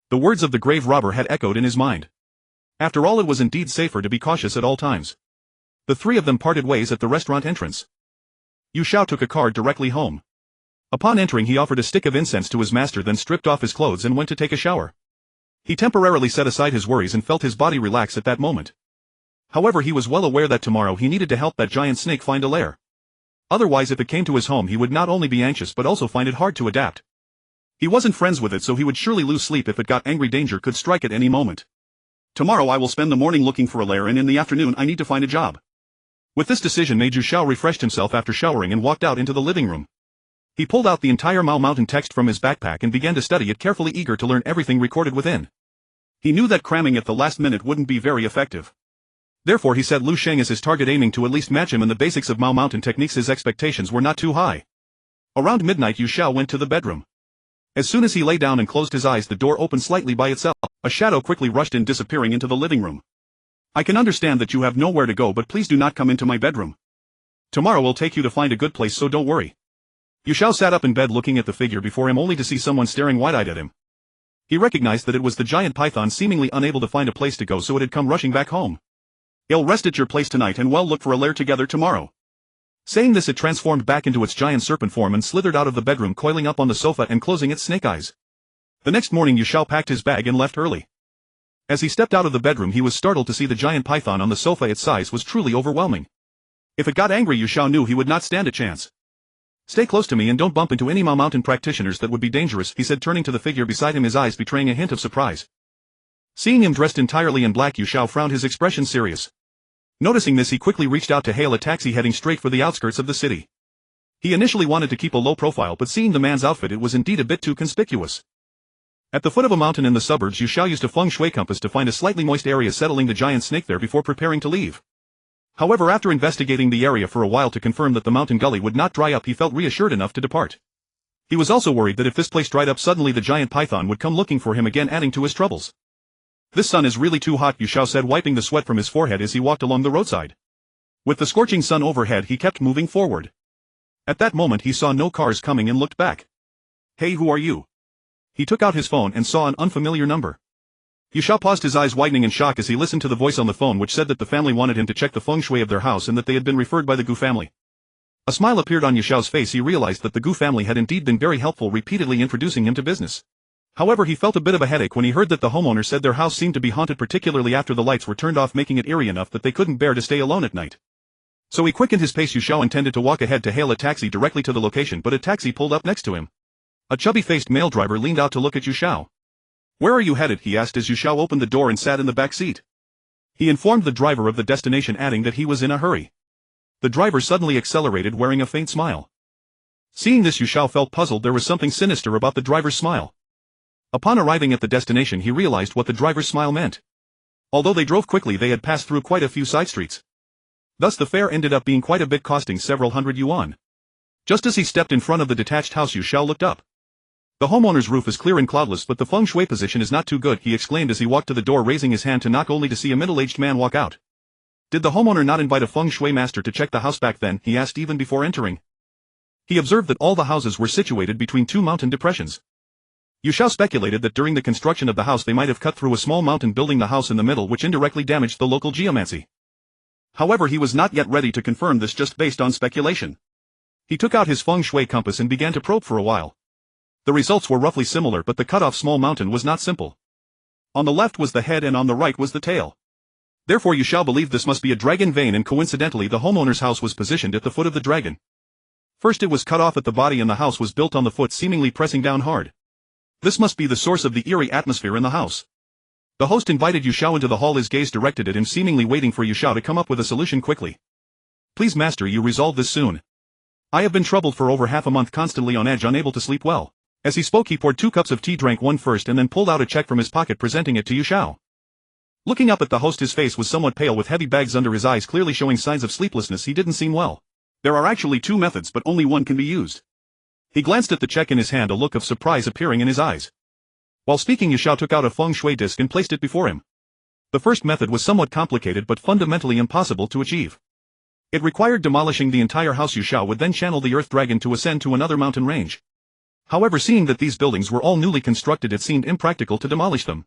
The words of the grave robber had echoed in his mind. After all, it was indeed safer to be cautious at all times. The three of them parted ways at the restaurant entrance. Yu Xiao took a car directly home. Upon entering, he offered a stick of incense to his master, then stripped off his clothes and went to take a shower. He temporarily set aside his worries and felt his body relax at that moment. However, he was well aware that tomorrow he needed to help that giant snake find a lair. Otherwise if it came to his home he would not only be anxious but also find it hard to adapt. He wasn't friends with it so he would surely lose sleep if it got angry. Danger could strike at any moment. Tomorrow I will spend the morning looking for a lair and in the afternoon I need to find a job. With this decision made, Xiao refreshed himself after showering and walked out into the living room. He pulled out the entire Mao Mountain text from his backpack and began to study it carefully, eager to learn everything recorded within. He knew that cramming at the last minute wouldn't be very effective. Therefore he set Lu Sheng as his target, aiming to at least match him in the basics of Mao Mountain techniques. His expectations were not too high. Around midnight Xiao went to the bedroom. As soon as he lay down and closed his eyes, the door opened slightly by itself. A shadow quickly rushed in, disappearing into the living room. I can understand that you have nowhere to go, but please do not come into my bedroom. Tomorrow will take you to find a good place, so don't worry. Xiao sat up in bed looking at the figure before him, only to see someone staring wide-eyed at him. He recognized that it was the giant python, seemingly unable to find a place to go, so it had come rushing back home. I'll rest at your place tonight and we'll look for a lair together tomorrow. Saying this, it transformed back into its giant serpent form and slithered out of the bedroom, coiling up on the sofa and closing its snake eyes. The next morning Xiao packed his bag and left early. As he stepped out of the bedroom he was startled to see the giant python on the sofa. Its size was truly overwhelming. If it got angry, Xiao knew he would not stand a chance. Stay close to me and don't bump into any Mao Mountain practitioners, that would be dangerous, he said, turning to the figure beside him, his eyes betraying a hint of surprise. Seeing him dressed entirely in black, Xiao frowned, his expression serious. Noticing this, he quickly reached out to hail a taxi heading straight for the outskirts of the city. He initially wanted to keep a low profile, but seeing the man's outfit, it was indeed a bit too conspicuous. At the foot of a mountain in the suburbs, Xiao used a feng shui compass to find a slightly moist area, settling the giant snake there before preparing to leave. However, after investigating the area for a while to confirm that the mountain gully would not dry up, he felt reassured enough to depart. He was also worried that if this place dried up suddenly, the giant python would come looking for him again, adding to his troubles. This sun is really too hot, Xiao said, wiping the sweat from his forehead as he walked along the roadside. With the scorching sun overhead, he kept moving forward. At that moment he saw no cars coming and looked back. Hey, who are you? He took out his phone and saw an unfamiliar number. Xiao paused, his eyes widening in shock as he listened to the voice on the phone, which said that the family wanted him to check the feng shui of their house and that they had been referred by the Gu family. A smile appeared on Xiao's face. He realized that the Gu family had indeed been very helpful, repeatedly introducing him to business. However, he felt a bit of a headache when he heard that the homeowner said their house seemed to be haunted, particularly after the lights were turned off, making it eerie enough that they couldn't bear to stay alone at night. So he quickened his pace. Xiao intended to walk ahead to hail a taxi directly to the location, but a taxi pulled up next to him. A chubby-faced male driver leaned out to look at Xiao. Where are you headed? He asked as Xiao opened the door and sat in the back seat. He informed the driver of the destination, adding that he was in a hurry. The driver suddenly accelerated, wearing a faint smile. Seeing this, Xiao felt puzzled. There was something sinister about the driver's smile. Upon arriving at the destination, he realized what the driver's smile meant. Although they drove quickly, they had passed through quite a few side streets. Thus the fare ended up being quite a bit, costing several hundred yuan. Just as he stepped in front of the detached house, Xiao looked up. The homeowner's roof is clear and cloudless, but the feng shui position is not too good, he exclaimed as he walked to the door, raising his hand to knock, only to see a middle-aged man walk out. Did the homeowner not invite a feng shui master to check the house back then? He asked even before entering. He observed that all the houses were situated between two mountain depressions. Xiao speculated that during the construction of the house they might have cut through a small mountain, building the house in the middle, which indirectly damaged the local geomancy. However, he was not yet ready to confirm this just based on speculation. He took out his feng shui compass and began to probe for a while. The results were roughly similar, but the cut-off small mountain was not simple. On the left was the head and on the right was the tail. Therefore Xiao believed this must be a dragon vein, and coincidentally the homeowner's house was positioned at the foot of the dragon. First it was cut off at the body and the house was built on the foot, seemingly pressing down hard. This must be the source of the eerie atmosphere in the house. The host invited Xiao into the hall, his gaze directed at him, seemingly waiting for Xiao to come up with a solution quickly. Please master, you resolve this soon. I have been troubled for over half a month, constantly on edge, unable to sleep well. As he spoke he poured 2 cups of tea, drank one first and then pulled out a check from his pocket, presenting it to Xiao. Looking up at the host, his face was somewhat pale with heavy bags under his eyes, clearly showing signs of sleeplessness. He didn't seem well. There are actually 2 methods, but only one can be used. He glanced at the check in his hand, a look of surprise appearing in his eyes. While speaking, Xiao took out a feng shui disc and placed it before him. The first method was somewhat complicated but fundamentally impossible to achieve. It required demolishing the entire house. Xiao would then channel the earth dragon to ascend to another mountain range. However, seeing that these buildings were all newly constructed, it seemed impractical to demolish them.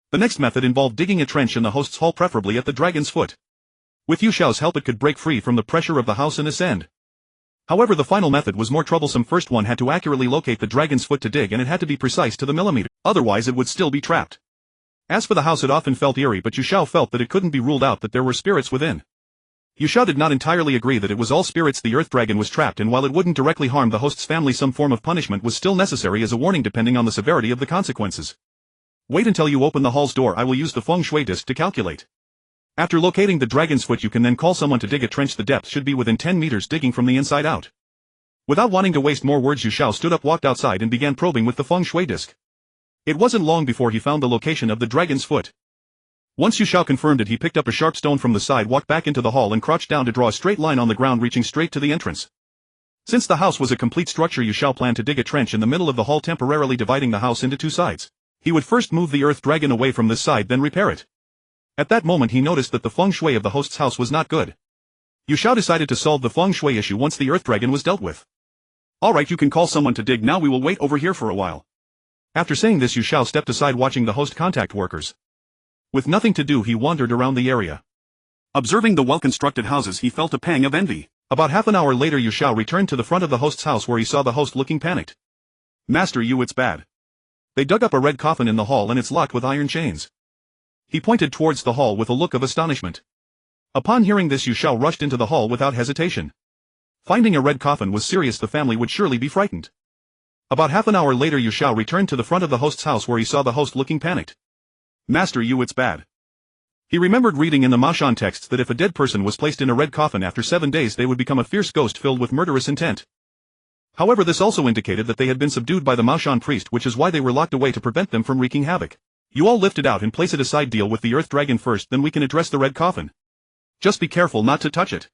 The next method involved digging a trench in the host's hall, preferably at the dragon's foot. With Xiao's help it could break free from the pressure of the house and ascend. However, the final method was more troublesome. First, one had to accurately locate the dragon's foot to dig, and it had to be precise to the millimeter, otherwise it would still be trapped. As for the house, it often felt eerie, but Xiao felt that it couldn't be ruled out that there were spirits within. Yu Xiao did not entirely agree that it was all spirits. The earth dragon was trapped, and while it wouldn't directly harm the host's family, some form of punishment was still necessary as a warning depending on the severity of the consequences. Wait until you open the hall's door. I will use the feng shui disc to calculate. After locating the dragon's foot, you can then call someone to dig a trench. The depth should be within 10 meters, digging from the inside out. Without wanting to waste more words, Yu Xiao stood up, walked outside, and began probing with the feng shui disc. It wasn't long before he found the location of the dragon's foot. Once Yu Xiao confirmed it, he picked up a sharp stone from the side, walked back into the hall, and crouched down to draw a straight line on the ground reaching straight to the entrance. Since the house was a complete structure, Yu Xiao planned to dig a trench in the middle of the hall, temporarily dividing the house into two sides. He would first move the earth dragon away from this side, then repair it. At that moment he noticed that the feng shui of the host's house was not good. Yu Xiao decided to solve the feng shui issue once the earth dragon was dealt with. Alright, you can call someone to dig now. We will wait over here for a while. After saying this, Yu Xiao stepped aside, watching the host contact workers. With nothing to do, he wandered around the area. Observing the well-constructed houses, he felt a pang of envy. About half an hour later, Yu Xiao returned to the front of the host's house, where he saw the host looking panicked. Master Yu, it's bad. They dug up a red coffin in the hall and it's locked with iron chains. He pointed towards the hall with a look of astonishment. Upon hearing this, Yu Xiao rushed into the hall without hesitation. Finding a red coffin was serious. The family would surely be frightened. About half an hour later, Yu Xiao returned to the front of the host's house, where he saw the host looking panicked. Master Yu, it's bad. He remembered reading in the Maoshan texts that if a dead person was placed in a red coffin, after 7 days they would become a fierce ghost filled with murderous intent. However, this also indicated that they had been subdued by the Maoshan priest, which is why they were locked away, to prevent them from wreaking havoc. You all lift it out and place it aside. Deal with the earth dragon first, then we can address the red coffin. Just be careful not to touch it.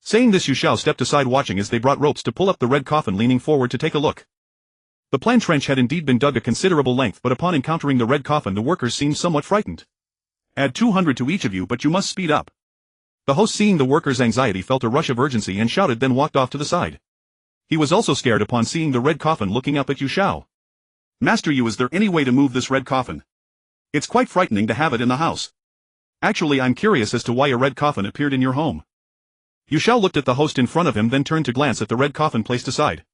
Saying this, Yu Xiao stepped aside, watching as they brought ropes to pull up the red coffin, leaning forward to take a look. The planned trench had indeed been dug a considerable length, but upon encountering the red coffin the workers seemed somewhat frightened. Add 200 to each of you, but you must speed up. The host, seeing the workers' anxiety, felt a rush of urgency and shouted, then walked off to the side. He was also scared upon seeing the red coffin looking up at Yu Xiao. Master Yu, is there any way to move this red coffin? It's quite frightening to have it in the house. Actually, I'm curious as to why a red coffin appeared in your home. Yu Xiao looked at the host in front of him, then turned to glance at the red coffin placed aside.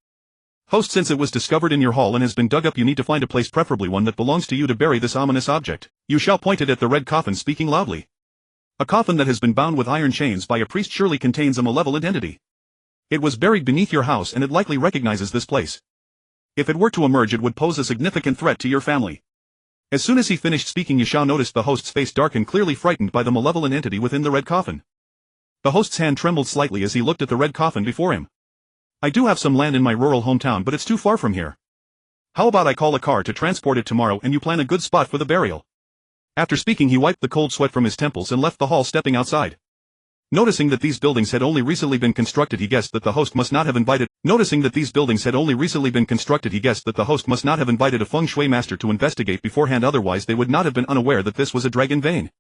Host, since it was discovered in your hall and has been dug up, you need to find a place, preferably one that belongs to you, to bury this ominous object. Yu Xiao pointed at the red coffin, speaking loudly. A coffin that has been bound with iron chains by a priest surely contains a malevolent entity. It was buried beneath your house and it likely recognizes this place. If it were to emerge, it would pose a significant threat to your family. As soon as he finished speaking, Yu Xiao noticed the host's face darken, clearly frightened by the malevolent entity within the red coffin. The host's hand trembled slightly as he looked at the red coffin before him. I do have some land in my rural hometown, but it's too far from here. How about I call a car to transport it tomorrow and you plan a good spot for the burial? After speaking, he wiped the cold sweat from his temples and left the hall, stepping outside. Noticing that these buildings had only recently been constructed, he guessed that the host must not have invited a feng shui master to investigate beforehand, otherwise they would not have been unaware that this was a dragon vein.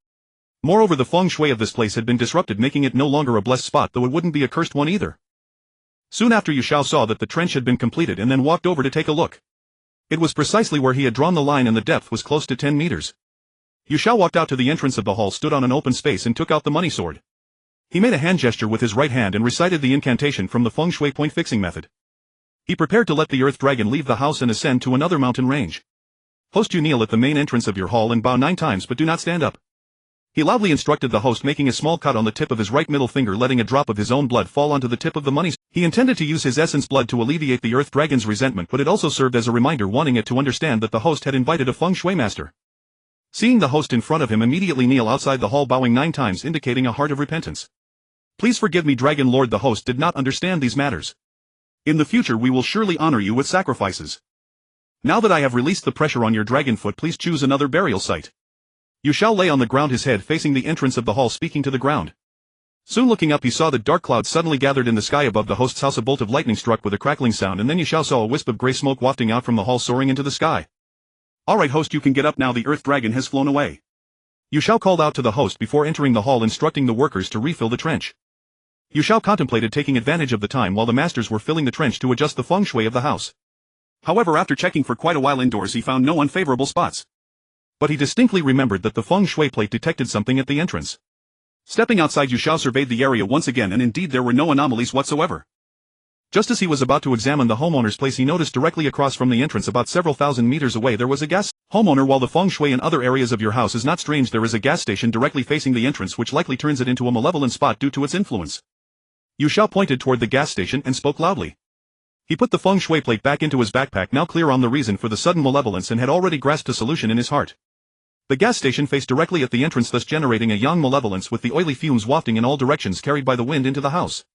Moreover, the feng shui of this place had been disrupted, making it no longer a blessed spot, though it wouldn't be a cursed one either. Soon after, Yu Xiao saw that the trench had been completed and then walked over to take a look. It was precisely where he had drawn the line and the depth was close to 10 meters. Yu Xiao walked out to the entrance of the hall, stood on an open space and took out the money sword. He made a hand gesture with his right hand and recited the incantation from the feng shui point fixing method. He prepared to let the earth dragon leave the house and ascend to another mountain range. Host, you kneel at the main entrance of your hall and bow 9 times, but do not stand up. He loudly instructed the host, making a small cut on the tip of his right middle finger, letting a drop of his own blood fall onto the tip of the money. He intended to use his essence blood to alleviate the earth dragon's resentment, but it also served as a reminder, wanting it to understand that the host had invited a feng shui master. Seeing the host in front of him immediately kneel outside the hall, bowing 9 times, indicating a heart of repentance. Please forgive me, Dragon Lord. The host did not understand these matters. In the future we will surely honor you with sacrifices. Now that I have released the pressure on your dragon foot, please choose another burial site. Yu Xiao lay on the ground, his head facing the entrance of the hall, speaking to the ground. Soon looking up, he saw that dark clouds suddenly gathered in the sky above the host's house. A bolt of lightning struck with a crackling sound, and then Yu Xiao saw a wisp of grey smoke wafting out from the hall, soaring into the sky. Alright host, you can get up now, the earth dragon has flown away. Yu Xiao called out to the host before entering the hall, instructing the workers to refill the trench. Yu Xiao contemplated taking advantage of the time while the masters were filling the trench to adjust the feng shui of the house. However, after checking for quite a while indoors, he found no unfavorable spots. But he distinctly remembered that the feng shui plate detected something at the entrance. Stepping outside, Yu Xiao surveyed the area once again, and indeed there were no anomalies whatsoever. Just as he was about to examine the homeowner's place, he noticed directly across from the entrance, about several thousand meters away, there was a gas. Homeowner, while the feng shui in other areas of your house is not strange, there is a gas station directly facing the entrance which likely turns it into a malevolent spot due to its influence. Yu Xiao pointed toward the gas station and spoke loudly. He put the feng shui plate back into his backpack, now clear on the reason for the sudden malevolence, and had already grasped a solution in his heart. The gas station faced directly at the entrance, thus generating a young malevolence with the oily fumes wafting in all directions carried by the wind into the house.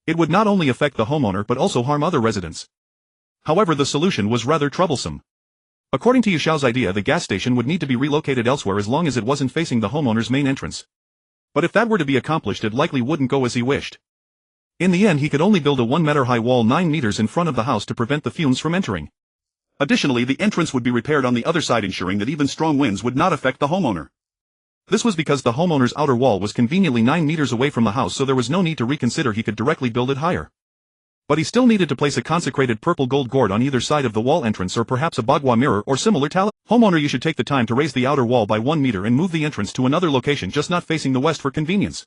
It would not only affect the homeowner but also harm other residents. However, the solution was rather troublesome. According to Yu Xiao's idea, the gas station would need to be relocated elsewhere as long as it wasn't facing the homeowner's main entrance. But if that were to be accomplished, it likely wouldn't go as he wished. In the end, he could only build a 1-meter-high wall 9 meters in front of the house to prevent the fumes from entering. Additionally, the entrance would be repaired on the other side, ensuring that even strong winds would not affect the homeowner. This was because the homeowner's outer wall was conveniently 9 meters away from the house, so there was no need to reconsider. He could directly build it higher. But he still needed to place a consecrated purple gold gourd on either side of the wall entrance, or perhaps a bagua mirror or similar talisman. Homeowner, you should take the time to raise the outer wall by 1 meter and move the entrance to another location, just not facing the west for convenience.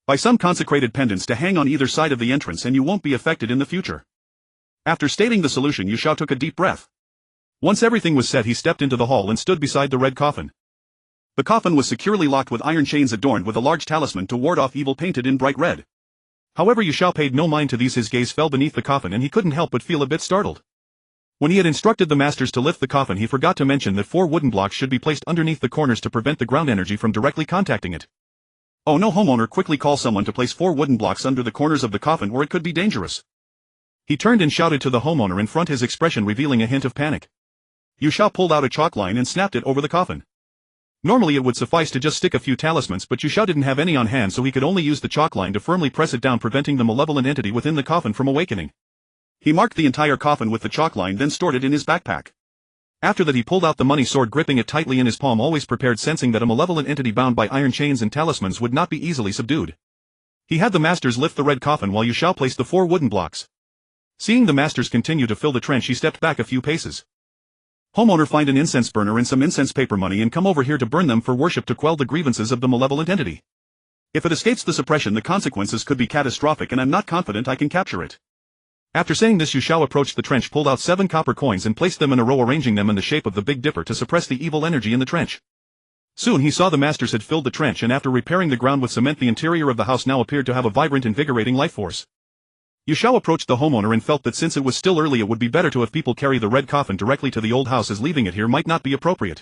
Buy some consecrated pendants to hang on either side of the entrance and you won't be affected in the future. After stating the solution, Yu Xiao took a deep breath. Once everything was said, he stepped into the hall and stood beside the red coffin. The coffin was securely locked with iron chains adorned with a large talisman to ward off evil painted in bright red. However, Yu Xiao paid no mind to these. His gaze fell beneath the coffin and he couldn't help but feel a bit startled. When he had instructed the masters to lift the coffin, he forgot to mention that 4 wooden blocks should be placed underneath the corners to prevent the ground energy from directly contacting it. Oh no! Homeowner, quickly call someone to place 4 wooden blocks under the corners of the coffin or it could be dangerous. He turned and shouted to the homeowner in front, his expression revealing a hint of panic. Yu Xiao pulled out a chalk line and snapped it over the coffin. Normally it would suffice to just stick a few talismans, but Yu Xiao didn't have any on hand, so he could only use the chalk line to firmly press it down, preventing the malevolent entity within the coffin from awakening. He marked the entire coffin with the chalk line, then stored it in his backpack. After that, he pulled out the money sword, gripping it tightly in his palm, always prepared, sensing that a malevolent entity bound by iron chains and talismans would not be easily subdued. He had the masters lift the red coffin while Yu Xiao placed the 4 wooden blocks. Seeing the masters continue to fill the trench, he stepped back a few paces. Homeowner, find an incense burner and some incense paper money and come over here to burn them for worship to quell the grievances of the malevolent entity. If it escapes the suppression, the consequences could be catastrophic, and I'm not confident I can capture it. After saying this, Yu Xiao approached the trench, pulled out 7 copper coins and placed them in a row, arranging them in the shape of the Big Dipper to suppress the evil energy in the trench. Soon he saw the masters had filled the trench, and after repairing the ground with cement, the interior of the house now appeared to have a vibrant, invigorating life force. Yu Xiao approached the homeowner and felt that since it was still early, it would be better to have people carry the red coffin directly to the old house, as leaving it here might not be appropriate.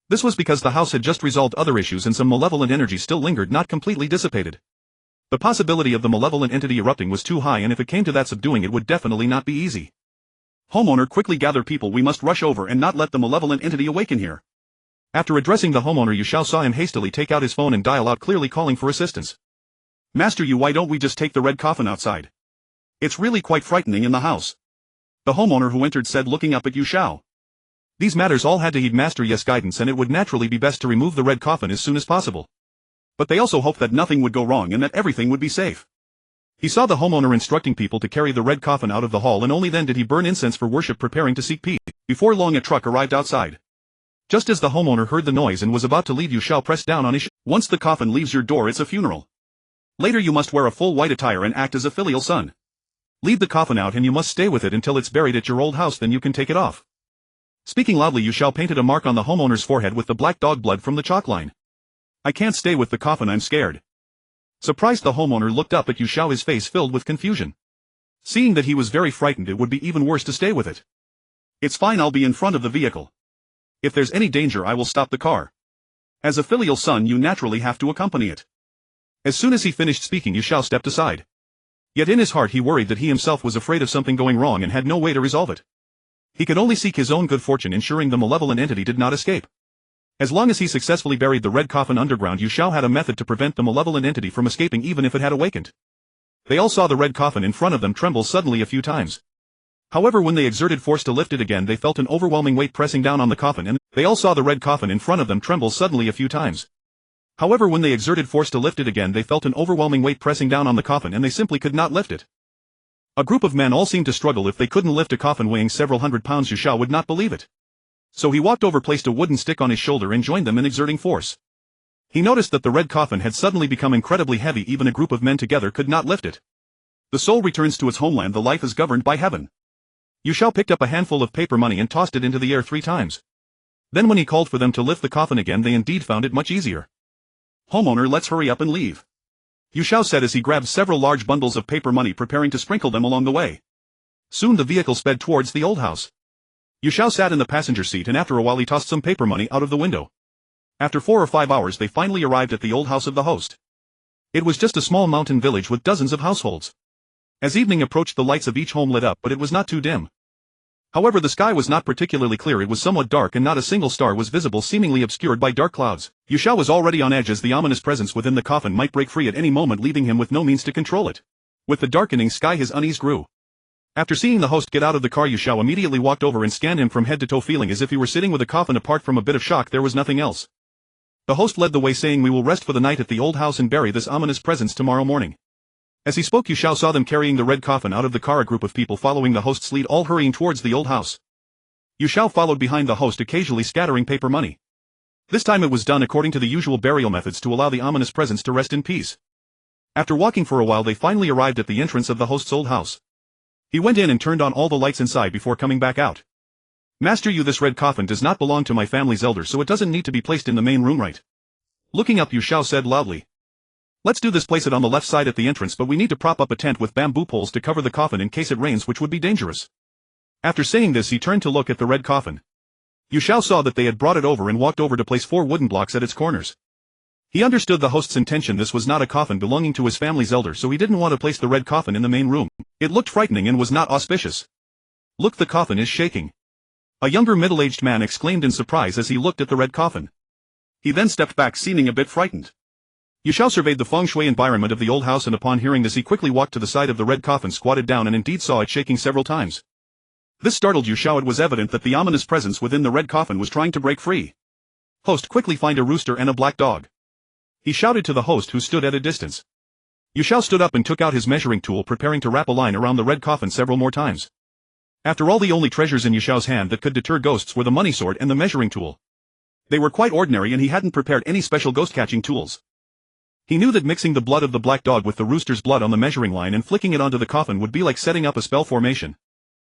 This was because the house had just resolved other issues and some malevolent energy still lingered, not completely dissipated. The possibility of the malevolent entity erupting was too high, and if it came to that, subduing it would definitely not be easy. Homeowner, quickly gather people, we must rush over and not let the malevolent entity awaken here. After addressing the homeowner, Yu Xiao saw him hastily take out his phone and dial out, clearly calling for assistance. Master Yu, why don't we just take the red coffin outside? It's really quite frightening in the house. The homeowner who entered said, looking up at Yu Xiao. These matters all had to heed Master Yi's guidance, and it would naturally be best to remove the red coffin as soon as possible. But they also hoped that nothing would go wrong and that everything would be safe. He saw the homeowner instructing people to carry the red coffin out of the hall, and only then did he burn incense for worship, preparing to seek peace. Before long, a truck arrived outside. Just as the homeowner heard the noise and was about to leave, Yu Xiao pressed down on his Once the coffin leaves your door, it's a funeral. Later you must wear a full white attire and act as a filial son. Leave the coffin out and you must stay with it until it's buried at your old house, then you can take it off. Speaking loudly, Yu Xiao painted a mark on the homeowner's forehead with the black dog blood from the chalk line. I can't stay with the coffin, I'm scared. Surprised, the homeowner looked up at Yu Xiao, his face filled with confusion. Seeing that he was very frightened, it would be even worse to stay with it. It's fine, I'll be in front of the vehicle. If there's any danger, I will stop the car. As a filial son, you naturally have to accompany it. As soon as he finished speaking, Yu Xiao stepped aside. Yet in his heart he worried that he himself was afraid of something going wrong and had no way to resolve it. He could only seek his own good fortune, ensuring the malevolent entity did not escape. As long as he successfully buried the red coffin underground, Yu Xiao had a method to prevent the malevolent entity from escaping even if it had awakened. They all saw the red coffin in front of them tremble suddenly a few times. However, when they exerted force to lift it again, they felt an overwhelming weight pressing down on the coffin, and they all saw the red coffin in front of them tremble suddenly a few times. However, when they exerted force to lift it again, they felt an overwhelming weight pressing down on the coffin, and they simply could not lift it. A group of men all seemed to struggle. If they couldn't lift a coffin weighing several hundred pounds, Yu Xiao would not believe it. So he walked over, placed a wooden stick on his shoulder, and joined them in exerting force. He noticed that the red coffin had suddenly become incredibly heavy. Even a group of men together could not lift it. The soul returns to its homeland. The life is governed by heaven. Yu Xiao picked up a handful of paper money and tossed it into the air 3 times. Then when he called for them to lift the coffin again, they indeed found it much easier. "Homeowner, let's hurry up and leave," Yu Xiao said as he grabbed several large bundles of paper money, preparing to sprinkle them along the way. Soon the vehicle sped towards the old house. Yu Xiao sat in the passenger seat, and after a while he tossed some paper money out of the window. After 4 or 5 hours they finally arrived at the old house of the host. It was just a small mountain village with dozens of households. As evening approached, the lights of each home lit up, but it was not too dim. However, the sky was not particularly clear. It was somewhat dark and not a single star was visible, seemingly obscured by dark clouds. Yu Xiao was already on edge as the ominous presence within the coffin might break free at any moment, leaving him with no means to control it. With the darkening sky, his unease grew. After seeing the host get out of the car, Yu Xiao immediately walked over and scanned him from head to toe, feeling as if he were sitting with a coffin. Apart from a bit of shock, there was nothing else. The host led the way, saying, "We will rest for the night at the old house and bury this ominous presence tomorrow morning." As he spoke, Yu Xiao saw them carrying the red coffin out of the car, a group of people following the host's lead, all hurrying towards the old house. Yu Xiao followed behind the host, occasionally scattering paper money. This time it was done according to the usual burial methods to allow the ominous presence to rest in peace. After walking for a while, they finally arrived at the entrance of the host's old house. He went in and turned on all the lights inside before coming back out. "Master Yu, this red coffin does not belong to my family's elder, so it doesn't need to be placed in the main room, right?" Looking up, Yu Xiao said loudly. "Let's do this. Place it on the left side at the entrance, but we need to prop up a tent with bamboo poles to cover the coffin in case it rains, which would be dangerous." After saying this, he turned to look at the red coffin. Yu Xiao saw that they had brought it over and walked over to place 4 wooden blocks at its corners. He understood the host's intention. This was not a coffin belonging to his family's elder, so he didn't want to place the red coffin in the main room. It looked frightening and was not auspicious. "Look, the coffin is shaking," a younger middle-aged man exclaimed in surprise as he looked at the red coffin. He then stepped back, seeming a bit frightened. Yu Xiao surveyed the feng shui environment of the old house, and upon hearing this he quickly walked to the side of the red coffin, squatted down, and indeed saw it shaking several times. This startled Yu Xiao. It was evident that the ominous presence within the red coffin was trying to break free. "Host, quickly find a rooster and a black dog," he shouted to the host, who stood at a distance. Yu Xiao stood up and took out his measuring tool, preparing to wrap a line around the red coffin several more times. After all, the only treasures in Yu Xiao's hand that could deter ghosts were the money sword and the measuring tool. They were quite ordinary, and he hadn't prepared any special ghost-catching tools. He knew that mixing the blood of the black dog with the rooster's blood on the measuring line and flicking it onto the coffin would be like setting up a spell formation.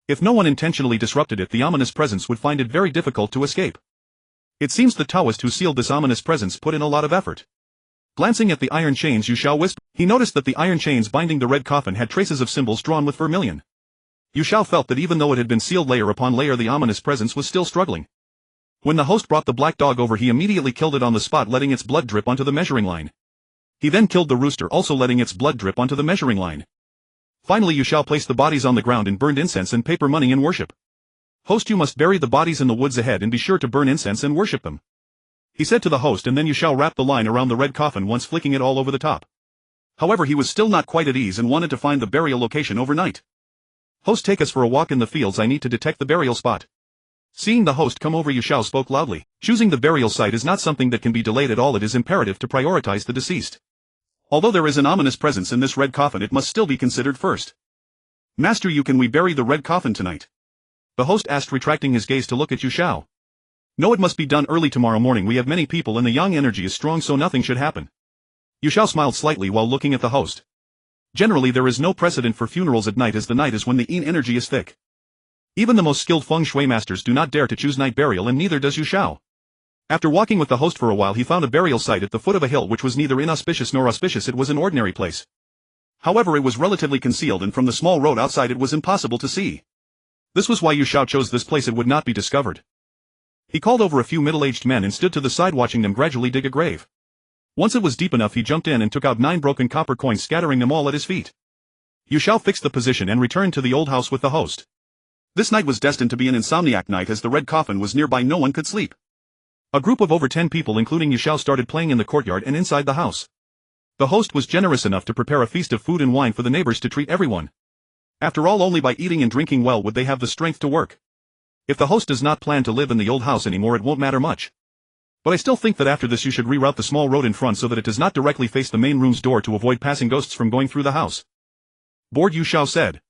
If no one intentionally disrupted it, the ominous presence would find it very difficult to escape. It seems the Taoist who sealed this ominous presence put in a lot of effort. Glancing at the iron chains, Yu Xiao whispered. He noticed that the iron chains binding the red coffin had traces of symbols drawn with vermilion. Yu Xiao felt that even though it had been sealed layer upon layer, the ominous presence was still struggling. When the host brought the black dog over, he immediately killed it on the spot, letting its blood drip onto the measuring line. He then killed the rooster, also letting its blood drip onto the measuring line. Finally, Yu Xiao placed the bodies on the ground and burned incense and paper money in worship. "Host, you must bury the bodies in the woods ahead and be sure to burn incense and worship them," he said to the host, and then Yu Xiao wrapped the line around the red coffin, once flicking it all over the top. However, he was still not quite at ease and wanted to find the burial location overnight. "Host, take us for a walk in the fields. I need to detect the burial spot." Seeing the host come over, Yu Xiao spoke loudly. Choosing the burial site is not something that can be delayed at all. It is imperative to prioritize the deceased. Although there is an ominous presence in this red coffin, it must still be considered first. "Master Yu, can we bury the red coffin tonight?" the host asked, retracting his gaze to look at Yu Xiao. "No, it must be done early tomorrow morning. We have many people and the yang energy is strong, so nothing should happen." Yu Xiao smiled slightly while looking at the host. Generally, there is no precedent for funerals at night, as the night is when the yin energy is thick. Even the most skilled feng shui masters do not dare to choose night burial, and neither does Yu Xiao. After walking with the host for a while, he found a burial site at the foot of a hill which was neither inauspicious nor auspicious. It was an ordinary place. However, it was relatively concealed, and from the small road outside it was impossible to see. This was why Yu Xiao chose this place. It would not be discovered. He called over a few middle-aged men and stood to the side, watching them gradually dig a grave. Once it was deep enough, he jumped in and took out 9 broken copper coins, scattering them all at his feet. Yu Xiao fixed the position and returned to the old house with the host. This night was destined to be an insomniac night, as the red coffin was nearby. No one could sleep. A group of over 10 people, including Yu Xiao, started playing in the courtyard and inside the house. The host was generous enough to prepare a feast of food and wine for the neighbors to treat everyone. After all, only by eating and drinking well would they have the strength to work. If the host does not plan to live in the old house anymore, it won't matter much. But I still think that after this you should reroute the small road in front so that it does not directly face the main room's door to avoid passing ghosts from going through the house. Bored, Yu Xiao said.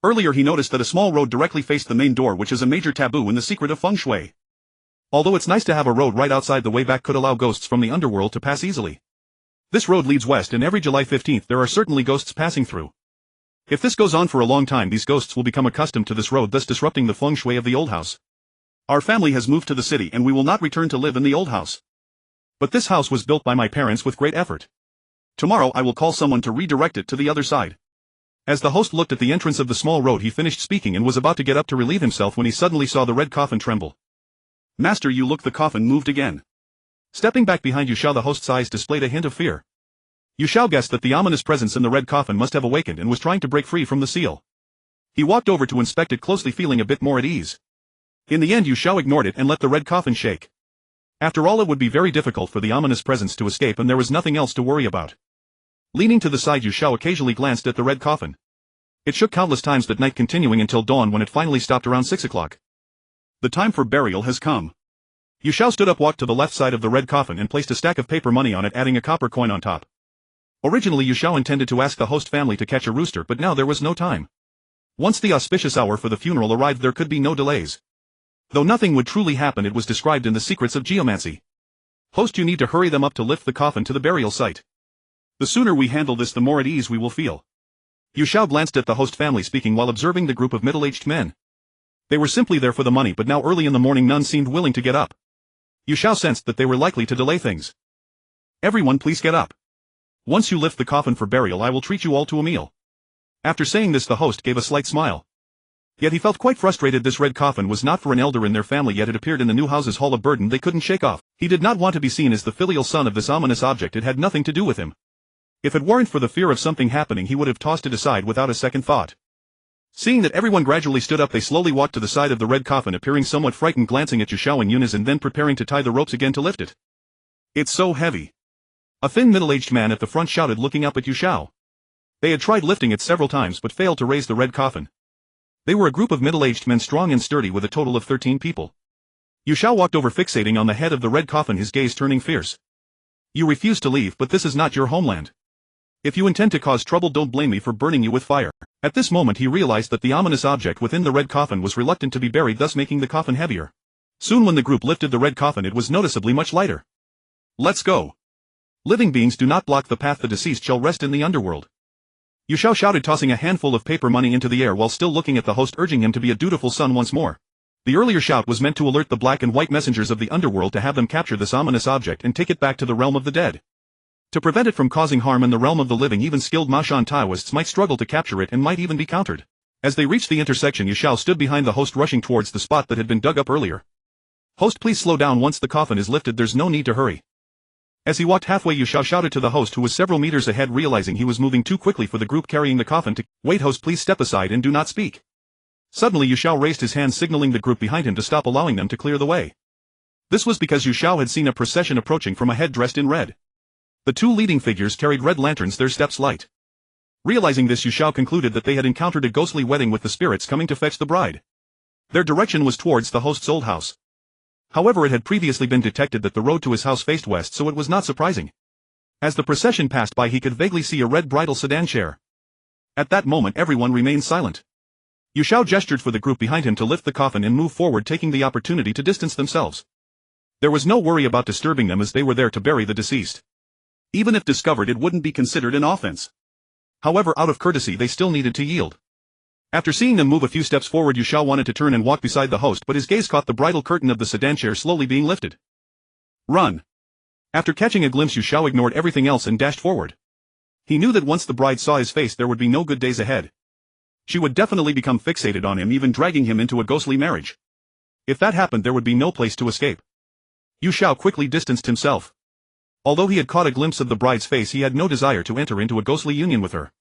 Earlier he noticed that a small road directly faced the main door, which is a major taboo in the secret of feng shui. Although it's nice to have a road right outside, the way back could allow ghosts from the underworld to pass easily. This road leads west, and every July 15th there are certainly ghosts passing through. If this goes on for a long time, these ghosts will become accustomed to this road, thus disrupting the feng shui of the old house. Our family has moved to the city and we will not return to live in the old house. But this house was built by my parents with great effort. Tomorrow I will call someone to redirect it to the other side. As the host looked at the entrance of the small road, he finished speaking and was about to get up to relieve himself when he suddenly saw the red coffin tremble. Master, you look, the coffin moved again. Stepping back behind Xiao, the host's eyes displayed a hint of fear. Xiao guessed that the ominous presence in the red coffin must have awakened and was trying to break free from the seal. He walked over to inspect it closely, feeling a bit more at ease. In the end, Xiao ignored it and let the red coffin shake. After all, it would be very difficult for the ominous presence to escape and there was nothing else to worry about. Leaning to the side, Xiao occasionally glanced at the red coffin. It shook countless times that night, continuing until dawn when it finally stopped around 6 o'clock. The time for burial has come. Xiao stood up, walked to the left side of the red coffin and placed a stack of paper money on it, adding a copper coin on top. Originally, Xiao intended to ask the host family to catch a rooster, but now there was no time. Once the auspicious hour for the funeral arrived, there could be no delays. Though nothing would truly happen, it was described in the Secrets of Geomancy. Host, you need to hurry them up to lift the coffin to the burial site. The sooner we handle this, the more at ease we will feel. Xiao glanced at the host family, speaking while observing the group of middle-aged men. They were simply there for the money, but now early in the morning none seemed willing to get up. Xiao sensed that they were likely to delay things. Everyone, please get up. Once you lift the coffin for burial, I will treat you all to a meal. After saying this, the host gave a slight smile. Yet he felt quite frustrated. This red coffin was not for an elder in their family, yet it appeared in the new house's hall, a burden they couldn't shake off. He did not want to be seen as the filial son of this ominous object. It had nothing to do with him. If it weren't for the fear of something happening, he would have tossed it aside without a second thought. Seeing that everyone gradually stood up, they slowly walked to the side of the red coffin, appearing somewhat frightened, glancing at Xiao in unison, then preparing to tie the ropes again to lift it. It's so heavy. A thin middle-aged man at the front shouted, looking up at Xiao. They had tried lifting it several times but failed to raise the red coffin. They were a group of middle-aged men, strong and sturdy, with a total of 13 people. Xiao walked over, fixating on the head of the red coffin, his gaze turning fierce. You refuse to leave, but this is not your homeland. If you intend to cause trouble, don't blame me for burning you with fire. At this moment he realized that the ominous object within the red coffin was reluctant to be buried, thus making the coffin heavier. Soon when the group lifted the red coffin, it was noticeably much lighter. Let's go. Living beings do not block the path, the deceased shall rest in the underworld. Xiao shouted, tossing a handful of paper money into the air while still looking at the host, urging him to be a dutiful son once more. The earlier shout was meant to alert the black and white messengers of the underworld to have them capture this ominous object and take it back to the realm of the dead. To prevent it from causing harm in the realm of the living, even skilled Maoshan Taoists might struggle to capture it and might even be countered. As they reached the intersection, Xiao stood behind the host, rushing towards the spot that had been dug up earlier. Host, please slow down. Once the coffin is lifted, there's no need to hurry. As he walked halfway, Xiao shouted to the host, who was several meters ahead, realizing he was moving too quickly for the group carrying the coffin to wait. Host, please step aside and do not speak. Suddenly Xiao raised his hand, signaling the group behind him to stop, allowing them to clear the way. This was because Xiao had seen a procession approaching from ahead dressed in red. The two leading figures carried red lanterns, their steps light. Realizing this, Xiao concluded that they had encountered a ghostly wedding with the spirits coming to fetch the bride. Their direction was towards the host's old house. However, it had previously been detected that the road to his house faced west, so it was not surprising. As the procession passed by, he could vaguely see a red bridal sedan chair. At that moment, everyone remained silent. Xiao gestured for the group behind him to lift the coffin and move forward, taking the opportunity to distance themselves. There was no worry about disturbing them, as they were there to bury the deceased. Even if discovered, it wouldn't be considered an offense. However, out of courtesy, they still needed to yield. After seeing them move a few steps forward, Xiao wanted to turn and walk beside the host, but his gaze caught the bridal curtain of the sedan chair slowly being lifted. Run! After catching a glimpse, Xiao ignored everything else and dashed forward. He knew that once the bride saw his face, there would be no good days ahead. She would definitely become fixated on him, even dragging him into a ghostly marriage. If that happened, there would be no place to escape. Xiao quickly distanced himself. Although he had caught a glimpse of the bride's face, he had no desire to enter into a ghostly union with her.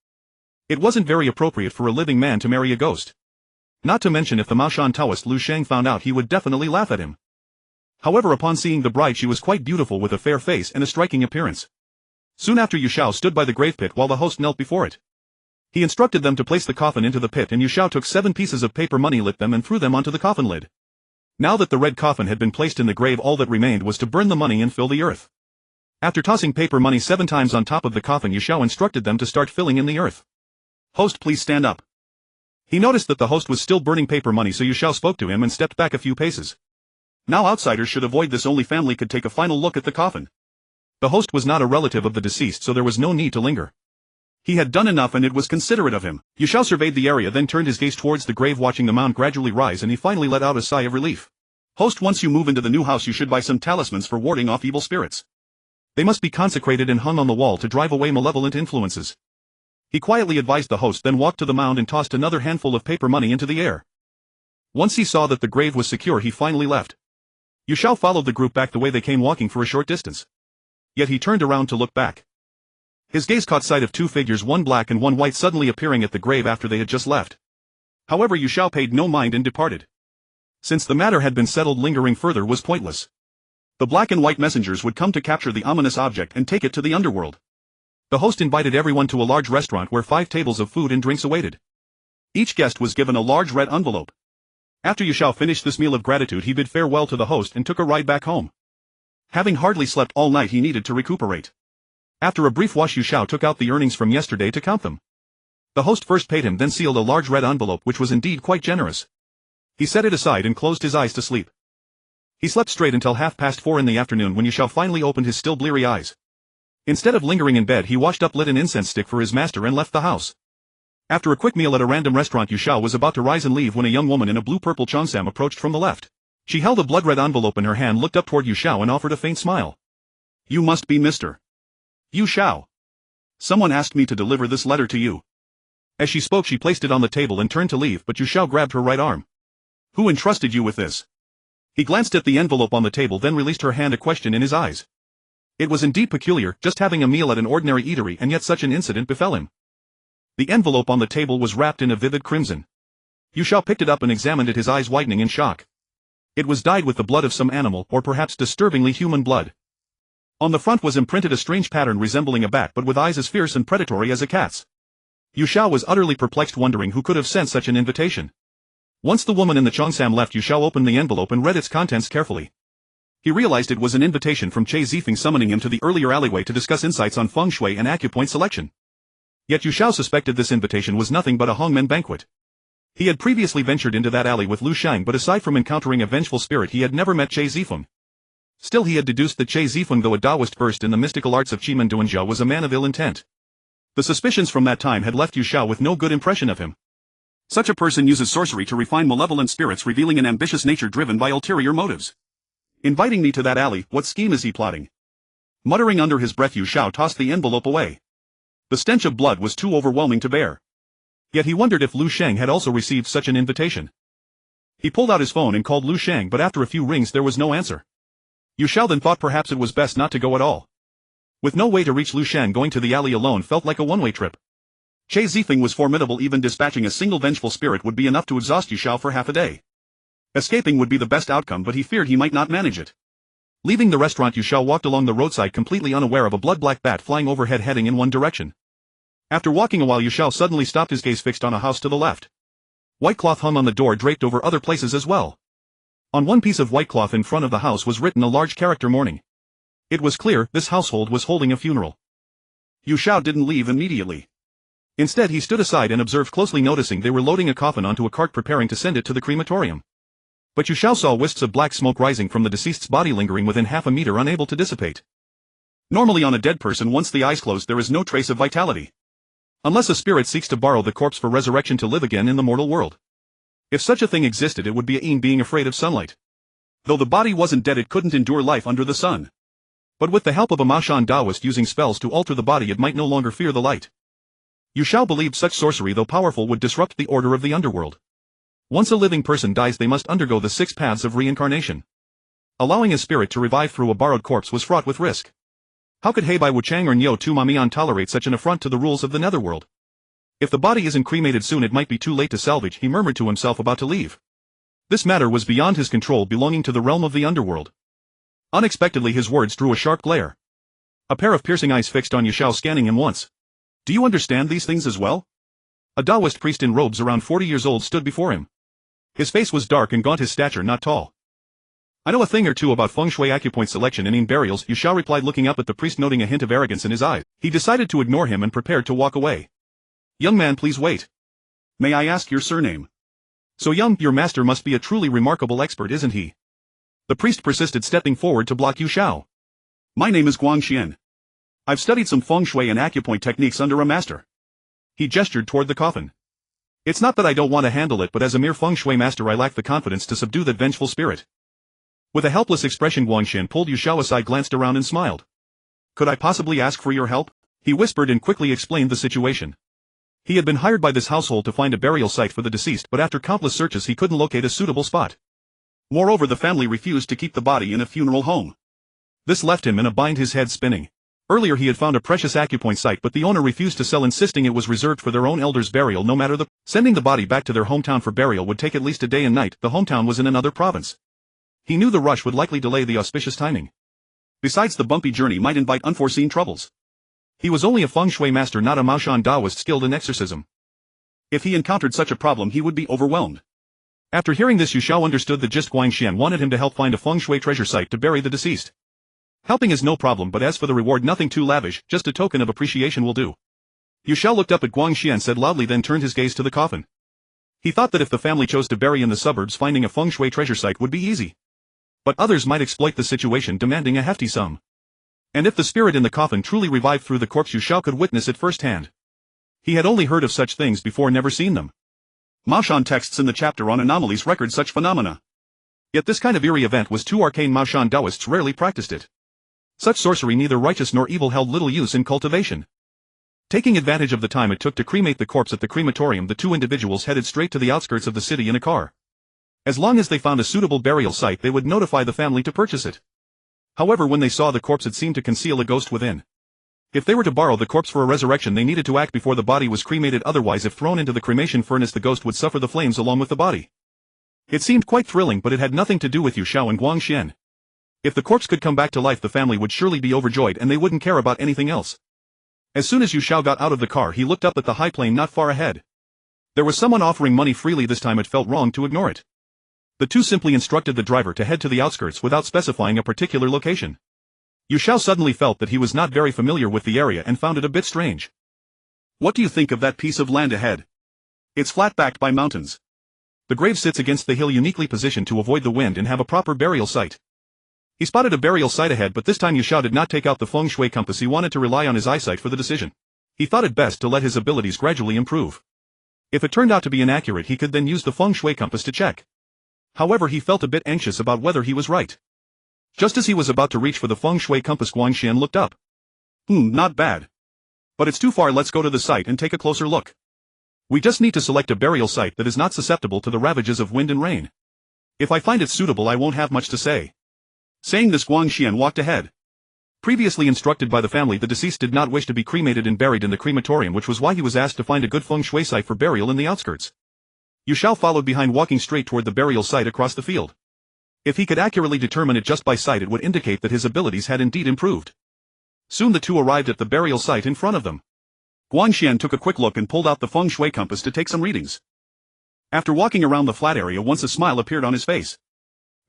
It wasn't very appropriate for a living man to marry a ghost. Not to mention, if the Maoshan Taoist Lu Sheng found out, he would definitely laugh at him. However, upon seeing the bride, she was quite beautiful, with a fair face and a striking appearance. Soon after, Xiao stood by the grave pit while the host knelt before it. He instructed them to place the coffin into the pit, and Xiao took 7 pieces of paper money, lit them and threw them onto the coffin lid. Now that the red coffin had been placed in the grave, all that remained was to burn the money and fill the earth. After tossing paper money 7 times on top of the coffin, Xiao instructed them to start filling in the earth. Host, please stand up. He noticed that the host was still burning paper money, so Xiao spoke to him and stepped back a few paces. Now outsiders should avoid this, only family could take a final look at the coffin. The host was not a relative of the deceased, so there was no need to linger. He had done enough and it was considerate of him. Xiao surveyed the area, then turned his gaze towards the grave, watching the mound gradually rise, and he finally let out a sigh of relief. Host, once you move into the new house you should buy some talismans for warding off evil spirits. They must be consecrated and hung on the wall to drive away malevolent influences. He quietly advised the host, then walked to the mound and tossed another handful of paper money into the air. Once he saw that the grave was secure he finally left. Xiao followed the group back the way they came, walking for a short distance. Yet he turned around to look back. His gaze caught sight of two figures, one black and one white, suddenly appearing at the grave after they had just left. However, Xiao paid no mind and departed. Since the matter had been settled, lingering further was pointless. The black and white messengers would come to capture the ominous object and take it to the underworld. The host invited everyone to a large restaurant where 5 tables of food and drinks awaited. Each guest was given a large red envelope. After Xiao finished this meal of gratitude he bid farewell to the host and took a ride back home. Having hardly slept all night he needed to recuperate. After a brief wash Xiao took out the earnings from yesterday to count them. The host first paid him, then sealed a large red envelope, which was indeed quite generous. He set it aside and closed his eyes to sleep. He slept straight until 4:30 in the afternoon, when Xiao finally opened his still bleary eyes. Instead of lingering in bed he washed up, lit an incense stick for his master and left the house. After a quick meal at a random restaurant Xiao was about to rise and leave when a young woman in a blue-purple cheongsam approached from the left. She held a blood-red envelope in her hand, looked up toward Xiao and offered a faint smile. "You must be Mr. Xiao. Someone asked me to deliver this letter to you." As she spoke she placed it on the table and turned to leave, but Xiao grabbed her right arm. "Who entrusted you with this?" He glanced at the envelope on the table, then released her hand, a question in his eyes. It was indeed peculiar, just having a meal at an ordinary eatery, and yet such an incident befell him. The envelope on the table was wrapped in a vivid crimson. Xiao picked it up and examined it, his eyes widening in shock. It was dyed with the blood of some animal, or perhaps disturbingly human blood. On the front was imprinted a strange pattern resembling a bat, but with eyes as fierce and predatory as a cat's. Xiao was utterly perplexed, wondering who could have sent such an invitation. Once the woman in the cheongsam left, Xiao opened the envelope and read its contents carefully. He realized it was an invitation from Che Zifeng summoning him to the earlier alleyway to discuss insights on feng shui and acupoint selection. Yet Xiao suspected this invitation was nothing but a hangmen banquet. He had previously ventured into that alley with Lu Sheng, but aside from encountering a vengeful spirit he had never met Che Zifeng. Still he had deduced that Che Zifeng, though a Taoist versed in the mystical arts of Qi Duanzhou, was a man of ill intent. The suspicions from that time had left Xiao with no good impression of him. Such a person uses sorcery to refine malevolent spirits, revealing an ambitious nature driven by ulterior motives. Inviting me to that alley, what scheme is he plotting? Muttering under his breath, Xiao tossed the envelope away. The stench of blood was too overwhelming to bear. Yet he wondered if Lu Sheng had also received such an invitation. He pulled out his phone and called Lu Sheng, but after a few rings there was no answer. Xiao then thought perhaps it was best not to go at all. With no way to reach Lu Sheng, going to the alley alone felt like a one-way trip. Che Zifeng was formidable, even dispatching a single vengeful spirit would be enough to exhaust Xiao for half a day. Escaping would be the best outcome, but he feared he might not manage it. Leaving the restaurant, Xiao walked along the roadside, completely unaware of a blood-black bat flying overhead heading in one direction. After walking a while, Xiao suddenly stopped, his gaze fixed on a house to the left. White cloth hung on the door, draped over other places as well. On one piece of white cloth in front of the house was written a large character, "Mourning." It was clear this household was holding a funeral. Xiao didn't leave immediately. Instead he stood aside and observed closely, noticing they were loading a coffin onto a cart, preparing to send it to the crematorium. But Xiao saw wisps of black smoke rising from the deceased's body, lingering within half a meter, unable to dissipate. Normally on a dead person, once the eyes close there is no trace of vitality. Unless a spirit seeks to borrow the corpse for resurrection to live again in the mortal world. If such a thing existed, it would be a being afraid of sunlight. Though the body wasn't dead, it couldn't endure life under the sun. But with the help of a Maoshan Taoist using spells to alter the body, it might no longer fear the light. Xiao believed such sorcery, though powerful, would disrupt the order of the underworld. Once a living person dies they must undergo the 6 paths of reincarnation. Allowing a spirit to revive through a borrowed corpse was fraught with risk. How could Heibai Wuchang or Niu Tu Mamian tolerate such an affront to the rules of the netherworld? If the body isn't cremated soon it might be too late to salvage, he murmured to himself, about to leave. This matter was beyond his control, belonging to the realm of the underworld. Unexpectedly his words drew a sharp glare. A pair of piercing eyes fixed on Xiao, scanning him once. "Do you understand these things as well?" A Taoist priest in robes around 40 years old stood before him. His face was dark and gaunt, his stature not tall. "I know a thing or two about feng shui, acupoint selection and burials," Xiao replied, looking up at the priest, noting a hint of arrogance in his eyes. He decided to ignore him and prepared to walk away. "Young man, please wait. May I ask your surname?" "So young, your master must be a truly remarkable expert, isn't he?" The priest persisted, stepping forward to block Xiao. "My name is Guangxian. I've studied some feng shui and acupoint techniques under a master." He gestured toward the coffin. "It's not that I don't want to handle it, but as a mere feng shui master I lack the confidence to subdue that vengeful spirit. With a helpless expression, Guangxian pulled Yu Xiao aside, glanced around and smiled. Could I possibly ask for your help? He whispered and quickly explained the situation. He had been hired by this household to find a burial site for the deceased, but after countless searches he couldn't locate a suitable spot. Moreover, the family refused to keep the body in a funeral home. This left him in a bind, his head spinning. Earlier he had found a precious acupoint site, but the owner refused to sell, insisting it was reserved for their own elders' burial no matter the... Sending the body back to their hometown for burial would take at least a day and night. The hometown was in another province. He knew the rush would likely delay the auspicious timing. Besides, the bumpy journey might invite unforeseen troubles. He was only a feng shui master, not a Maoshan Taoist skilled in exorcism. If he encountered such a problem he would be overwhelmed. After hearing this, Yu Xiao understood the gist. Guangxian wanted him to help find a feng shui treasure site to bury the deceased. Helping is no problem, but as for the reward, nothing too lavish, just a token of appreciation will do. Yu Xiao looked up at Guangxian, said loudly, then turned his gaze to the coffin. He thought that if the family chose to bury in the suburbs, finding a feng shui treasure site would be easy. But others might exploit the situation, demanding a hefty sum. And if the spirit in the coffin truly revived through the corpse, Yu Xiao could witness it firsthand. He had only heard of such things before, never seen them. Maoshan texts in the chapter on anomalies record such phenomena. Yet this kind of eerie event was too arcane. Maoshan Taoists rarely practiced it. Such sorcery, neither righteous nor evil, held little use in cultivation. Taking advantage of the time it took to cremate the corpse at the crematorium, the two individuals headed straight to the outskirts of the city in a car. As long as they found a suitable burial site, they would notify the family to purchase it. However, when they saw the corpse, it seemed to conceal a ghost within. If they were to borrow the corpse for a resurrection, they needed to act before the body was cremated, otherwise if thrown into the cremation furnace the ghost would suffer the flames along with the body. It seemed quite thrilling, but it had nothing to do with Yu Xiao and Guangxian. If the corpse could come back to life, the family would surely be overjoyed and they wouldn't care about anything else. As soon as Yu Xiao got out of the car, he looked up at the high plain not far ahead. There was someone offering money freely. This time it felt wrong to ignore it. The two simply instructed the driver to head to the outskirts without specifying a particular location. Yu Xiao suddenly felt that he was not very familiar with the area and found it a bit strange. What do you think of that piece of land ahead? It's flat, backed by mountains. The grave sits against the hill, uniquely positioned to avoid the wind and have a proper burial site. He spotted a burial site ahead, but this time Yu Xiao did not take out the feng shui compass. He wanted to rely on his eyesight for the decision. He thought it best to let his abilities gradually improve. If it turned out to be inaccurate, he could then use the feng shui compass to check. However, he felt a bit anxious about whether he was right. Just as he was about to reach for the feng shui compass, Guangxian looked up. Not bad. But it's too far. Let's go to the site and take a closer look. We just need to select a burial site that is not susceptible to the ravages of wind and rain. If I find it suitable, I won't have much to say. Saying this, Guangxian walked ahead. Previously instructed by the family, the deceased did not wish to be cremated and buried in the crematorium, which was why he was asked to find a good feng shui site for burial in the outskirts. Yu Xiao followed behind, walking straight toward the burial site across the field. If he could accurately determine it just by sight, it would indicate that his abilities had indeed improved. Soon the two arrived at the burial site in front of them. Guangxian took a quick look and pulled out the feng shui compass to take some readings. After walking around the flat area once, a smile appeared on his face.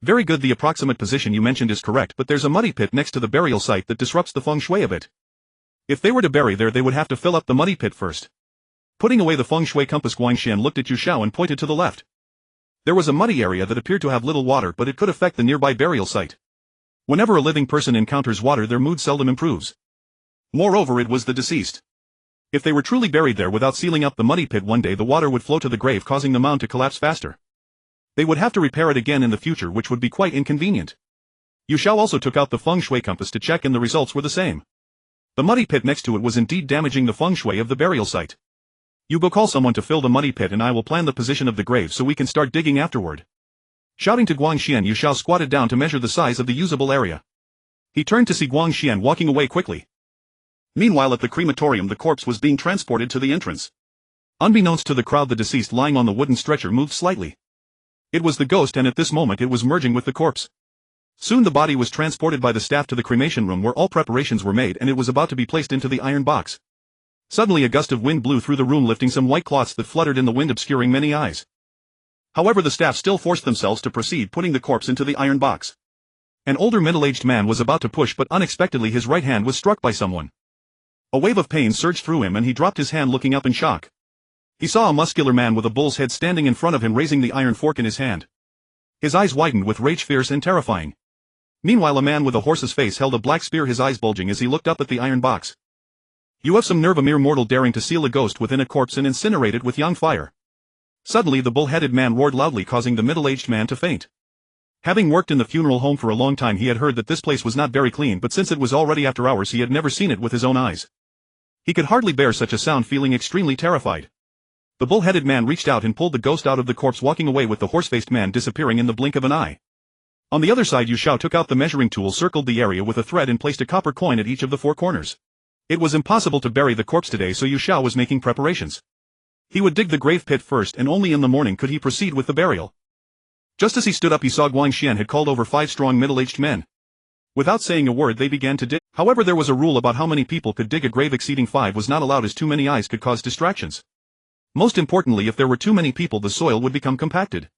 Very good, the approximate position you mentioned is correct, but there's a muddy pit next to the burial site that disrupts the feng shui a bit. If they were to bury there, they would have to fill up the muddy pit first. Putting away the feng shui compass, Guangxian looked at Yu Xiao and pointed to the left. There was a muddy area that appeared to have little water, but it could affect the nearby burial site. Whenever a living person encounters water, their mood seldom improves. Moreover, it was the deceased. If they were truly buried there without sealing up the muddy pit, one day the water would flow to the grave, causing the mound to collapse faster. They would have to repair it again in the future, which would be quite inconvenient. Yu Xiao also took out the feng shui compass to check, and the results were the same. The muddy pit next to it was indeed damaging the feng shui of the burial site. You go call someone to fill the muddy pit and I will plan the position of the grave so we can start digging afterward. Shouting to Guangxian, Yu Xiao squatted down to measure the size of the usable area. He turned to see Guangxian walking away quickly. Meanwhile, at the crematorium, the corpse was being transported to the entrance. Unbeknownst to the crowd, the deceased lying on the wooden stretcher moved slightly. It was the ghost, and at this moment it was merging with the corpse. Soon the body was transported by the staff to the cremation room, where all preparations were made, and it was about to be placed into the iron box. Suddenly a gust of wind blew through the room, lifting some white cloths that fluttered in the wind, obscuring many eyes. However, the staff still forced themselves to proceed, putting the corpse into the iron box. An older middle-aged man was about to push, but unexpectedly his right hand was struck by someone. A wave of pain surged through him and he dropped his hand, looking up in shock. He saw a muscular man with a bull's head standing in front of him, raising the iron fork in his hand. His eyes widened with rage, fierce and terrifying. Meanwhile, a man with a horse's face held a black spear, his eyes bulging as he looked up at the iron box. You have some nerve, a mere mortal daring to seal a ghost within a corpse and incinerate it with young fire. Suddenly the bull-headed man roared loudly, causing the middle-aged man to faint. Having worked in the funeral home for a long time, he had heard that this place was not very clean, but since it was already after hours he had never seen it with his own eyes. He could hardly bear such a sound, feeling extremely terrified. The bull-headed man reached out and pulled the ghost out of the corpse, walking away with the horse-faced man disappearing in the blink of an eye. On the other side, Xiao took out the measuring tool, circled the area with a thread and placed a copper coin at each of the 4 corners. It was impossible to bury the corpse today, so Xiao was making preparations. He would dig the grave pit first, and only in the morning could he proceed with the burial. Just as he stood up, he saw Guanxian had called over 5 strong middle-aged men. Without saying a word, they began to dig. However, there was a rule about how many people could dig a grave. Exceeding 5 was not allowed, as too many eyes could cause distractions. Most importantly, if there were too many people, the soil would become compacted.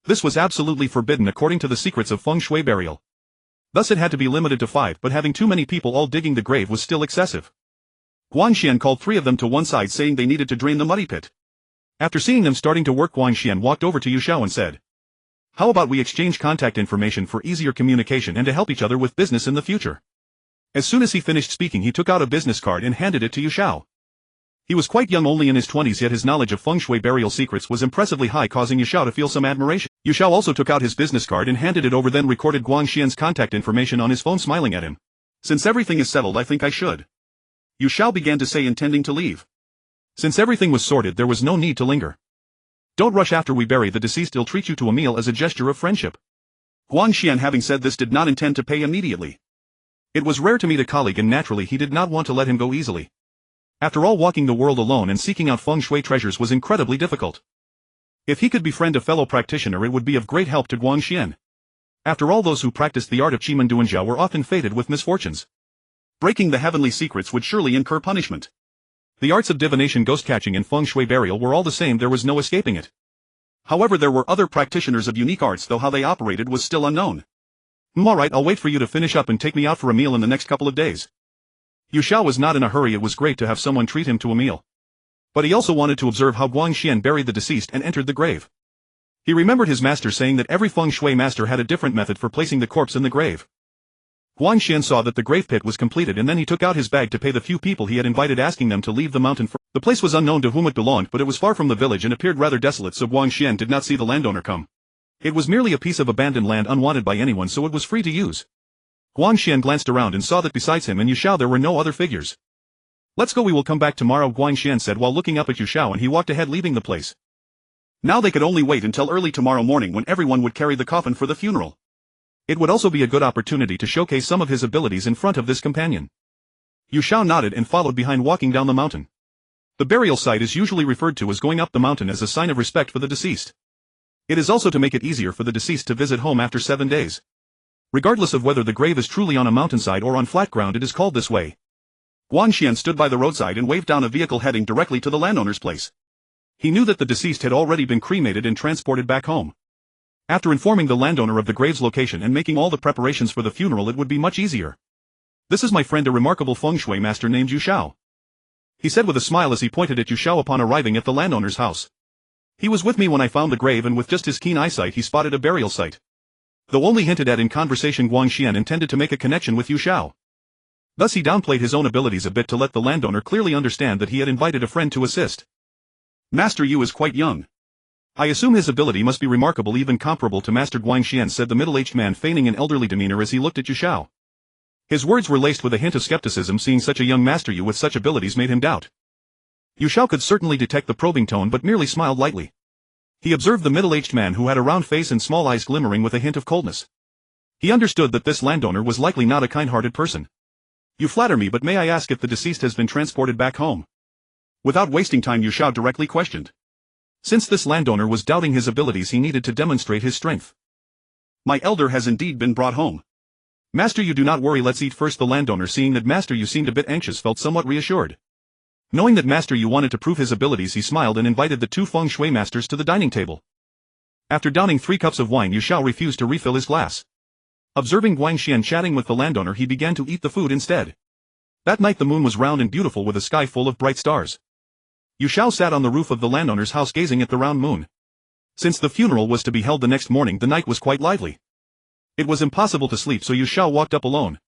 This was absolutely forbidden according to the secrets of feng shui burial. Thus it had to be limited to 5, but having too many people all digging the grave was still excessive. Guanxian called 3 of them to one side, saying they needed to drain the muddy pit. After seeing them starting to work, Guanxian walked over to Xiao and said, "How about we exchange contact information for easier communication and to help each other with business in the future?" As soon as he finished speaking, he took out a business card and handed it to Xiao. He was quite young, only in his 20s, yet his knowledge of feng shui burial secrets was impressively high, causing Xiao to feel some admiration. Xiao also took out his business card and handed it over, then recorded Guanxian's contact information on his phone, smiling at him. "Since everything is settled, I think I should." Xiao began to say, intending to leave. Since everything was sorted, there was no need to linger. "Don't rush after we bury the deceased, he'll treat you to a meal as a gesture of friendship." Guanxian, having said this, did not intend to pay immediately. It was rare to meet a colleague, and naturally he did not want to let him go easily. After all, walking the world alone and seeking out feng shui treasures was incredibly difficult. If he could befriend a fellow practitioner, it would be of great help to Guanxian. After all, those who practiced the art of Qi were often fated with misfortunes. Breaking the heavenly secrets would surely incur punishment. The arts of divination, ghost catching, and feng shui burial were all the same, there was no escaping it. However, there were other practitioners of unique arts, though how they operated was still unknown. "Alright, I'll wait for you to finish up and take me out for a meal in the next couple of days." Xiao was not in a hurry. It was great to have someone treat him to a meal. But he also wanted to observe how Guanxian buried the deceased and entered the grave. He remembered his master saying that every feng shui master had a different method for placing the corpse in the grave. Guanxian saw that the grave pit was completed, and then he took out his bag to pay the few people he had invited, asking them to leave the mountain for. The place was unknown to whom it belonged, but it was far from the village and appeared rather desolate, so Guanxian did not see the landowner come. It was merely a piece of abandoned land, unwanted by anyone, so it was free to use. Guanxian glanced around and saw that besides him and Xiao there were no other figures. "Let's go, we will come back tomorrow," Guanxian said while looking up at Xiao, and he walked ahead, leaving the place. Now they could only wait until early tomorrow morning, when everyone would carry the coffin for the funeral. It would also be a good opportunity to showcase some of his abilities in front of this companion. Xiao nodded and followed behind, walking down the mountain. The burial site is usually referred to as going up the mountain as a sign of respect for the deceased. It is also to make it easier for the deceased to visit home after 7 days. Regardless of whether the grave is truly on a mountainside or on flat ground, it is called this way. Guanxian stood by the roadside and waved down a vehicle heading directly to the landowner's place. He knew that the deceased had already been cremated and transported back home. After informing the landowner of the grave's location and making all the preparations for the funeral, it would be much easier. "This is my friend, a remarkable feng shui master named Xiao," he said with a smile as he pointed at Xiao upon arriving at the landowner's house. "He was with me when I found the grave, and with just his keen eyesight he spotted a burial site." Though only hinted at in conversation, Guanxian intended to make a connection with Xiao. Thus he downplayed his own abilities a bit to let the landowner clearly understand that he had invited a friend to assist. "Master Yu is quite young. I assume his ability must be remarkable, even comparable to Master Guanxian," said the middle-aged man, feigning an elderly demeanor as he looked at Xiao. His words were laced with a hint of skepticism. Seeing such a young Master Yu with such abilities made him doubt. Xiao could certainly detect the probing tone, but merely smiled lightly. He observed the middle-aged man, who had a round face and small eyes glimmering with a hint of coldness. He understood that this landowner was likely not a kind-hearted person. "You flatter me, but may I ask if the deceased has been transported back home?" Without wasting time, Xiao directly questioned. Since this landowner was doubting his abilities, he needed to demonstrate his strength. "My elder has indeed been brought home." "Master Yu, do not worry, let's eat first." The landowner, seeing that Master Yu seemed a bit anxious, felt somewhat reassured. Knowing that Master Yu wanted to prove his abilities, he smiled and invited the 2 feng shui masters to the dining table. After downing 3 cups of wine, Xiao refused to refill his glass. Observing Guanxian chatting with the landowner, he began to eat the food instead. That night the moon was round and beautiful, with a sky full of bright stars. Xiao sat on the roof of the landowner's house gazing at the round moon. Since the funeral was to be held the next morning, the night was quite lively. It was impossible to sleep, so Xiao walked up alone.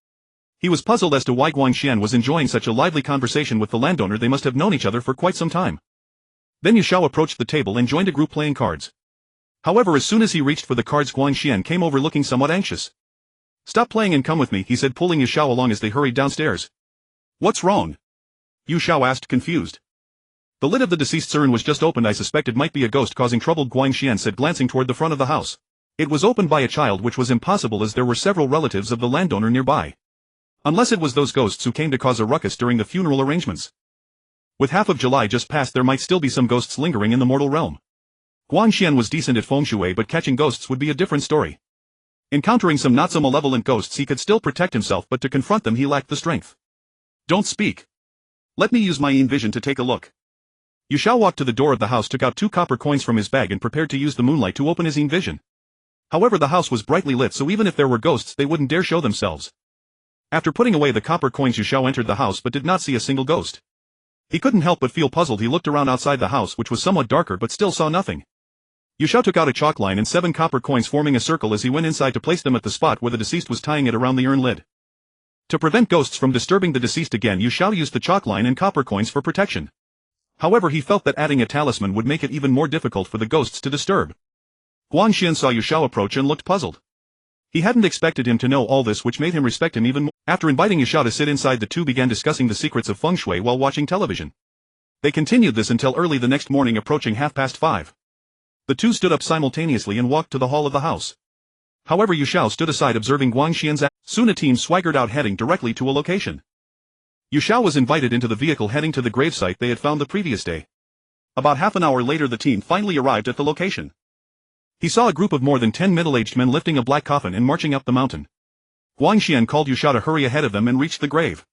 He was puzzled as to why Guanxian was enjoying such a lively conversation with the landowner. They must have known each other for quite some time. Then Xiao approached the table and joined a group playing cards. However, as soon as he reached for the cards, Guanxian came over looking somewhat anxious. "Stop playing and come with me," he said, pulling Xiao along as they hurried downstairs. "What's wrong?" Xiao asked, confused. "The lid of the deceased's urn was just opened. I suspect it might be a ghost causing trouble," Guanxian said, glancing toward the front of the house. It was opened by a child, which was impossible as there were several relatives of the landowner nearby. Unless it was those ghosts who came to cause a ruckus during the funeral arrangements. With half of July just passed, there might still be some ghosts lingering in the mortal realm. Guanxian was decent at feng shui, but catching ghosts would be a different story. Encountering some not-so-malevolent ghosts, he could still protect himself, but to confront them he lacked the strength. "Don't speak. Let me use my yin vision to take a look." Xiao walked to the door of the house, took out 2 copper coins from his bag and prepared to use the moonlight to open his yin vision. However, the house was brightly lit, so even if there were ghosts they wouldn't dare show themselves. After putting away the copper coins, Xiao entered the house but did not see a single ghost. He couldn't help but feel puzzled. He looked around outside the house, which was somewhat darker, but still saw nothing. Xiao took out a chalk line and 7 copper coins, forming a circle as he went inside to place them at the spot where the deceased was, tying it around the urn lid. To prevent ghosts from disturbing the deceased again, Xiao used the chalk line and copper coins for protection. However, he felt that adding a talisman would make it even more difficult for the ghosts to disturb. Guanxian saw Xiao approach and looked puzzled. He hadn't expected him to know all this, which made him respect him even more. After inviting Xiao to sit inside, the two began discussing the secrets of feng shui while watching television. They continued this until early the next morning, approaching 5:30. The two stood up simultaneously and walked to the hall of the house. However, Xiao stood aside observing Guanxian's act. Soon a team swaggered out, heading directly to a location. Xiao was invited into the vehicle heading to the gravesite they had found the previous day. About half an hour later, the team finally arrived at the location. He saw a group of more than 10 middle-aged men lifting a black coffin and marching up the mountain. Guanxian called Xiao to hurry ahead of them and reached the grave.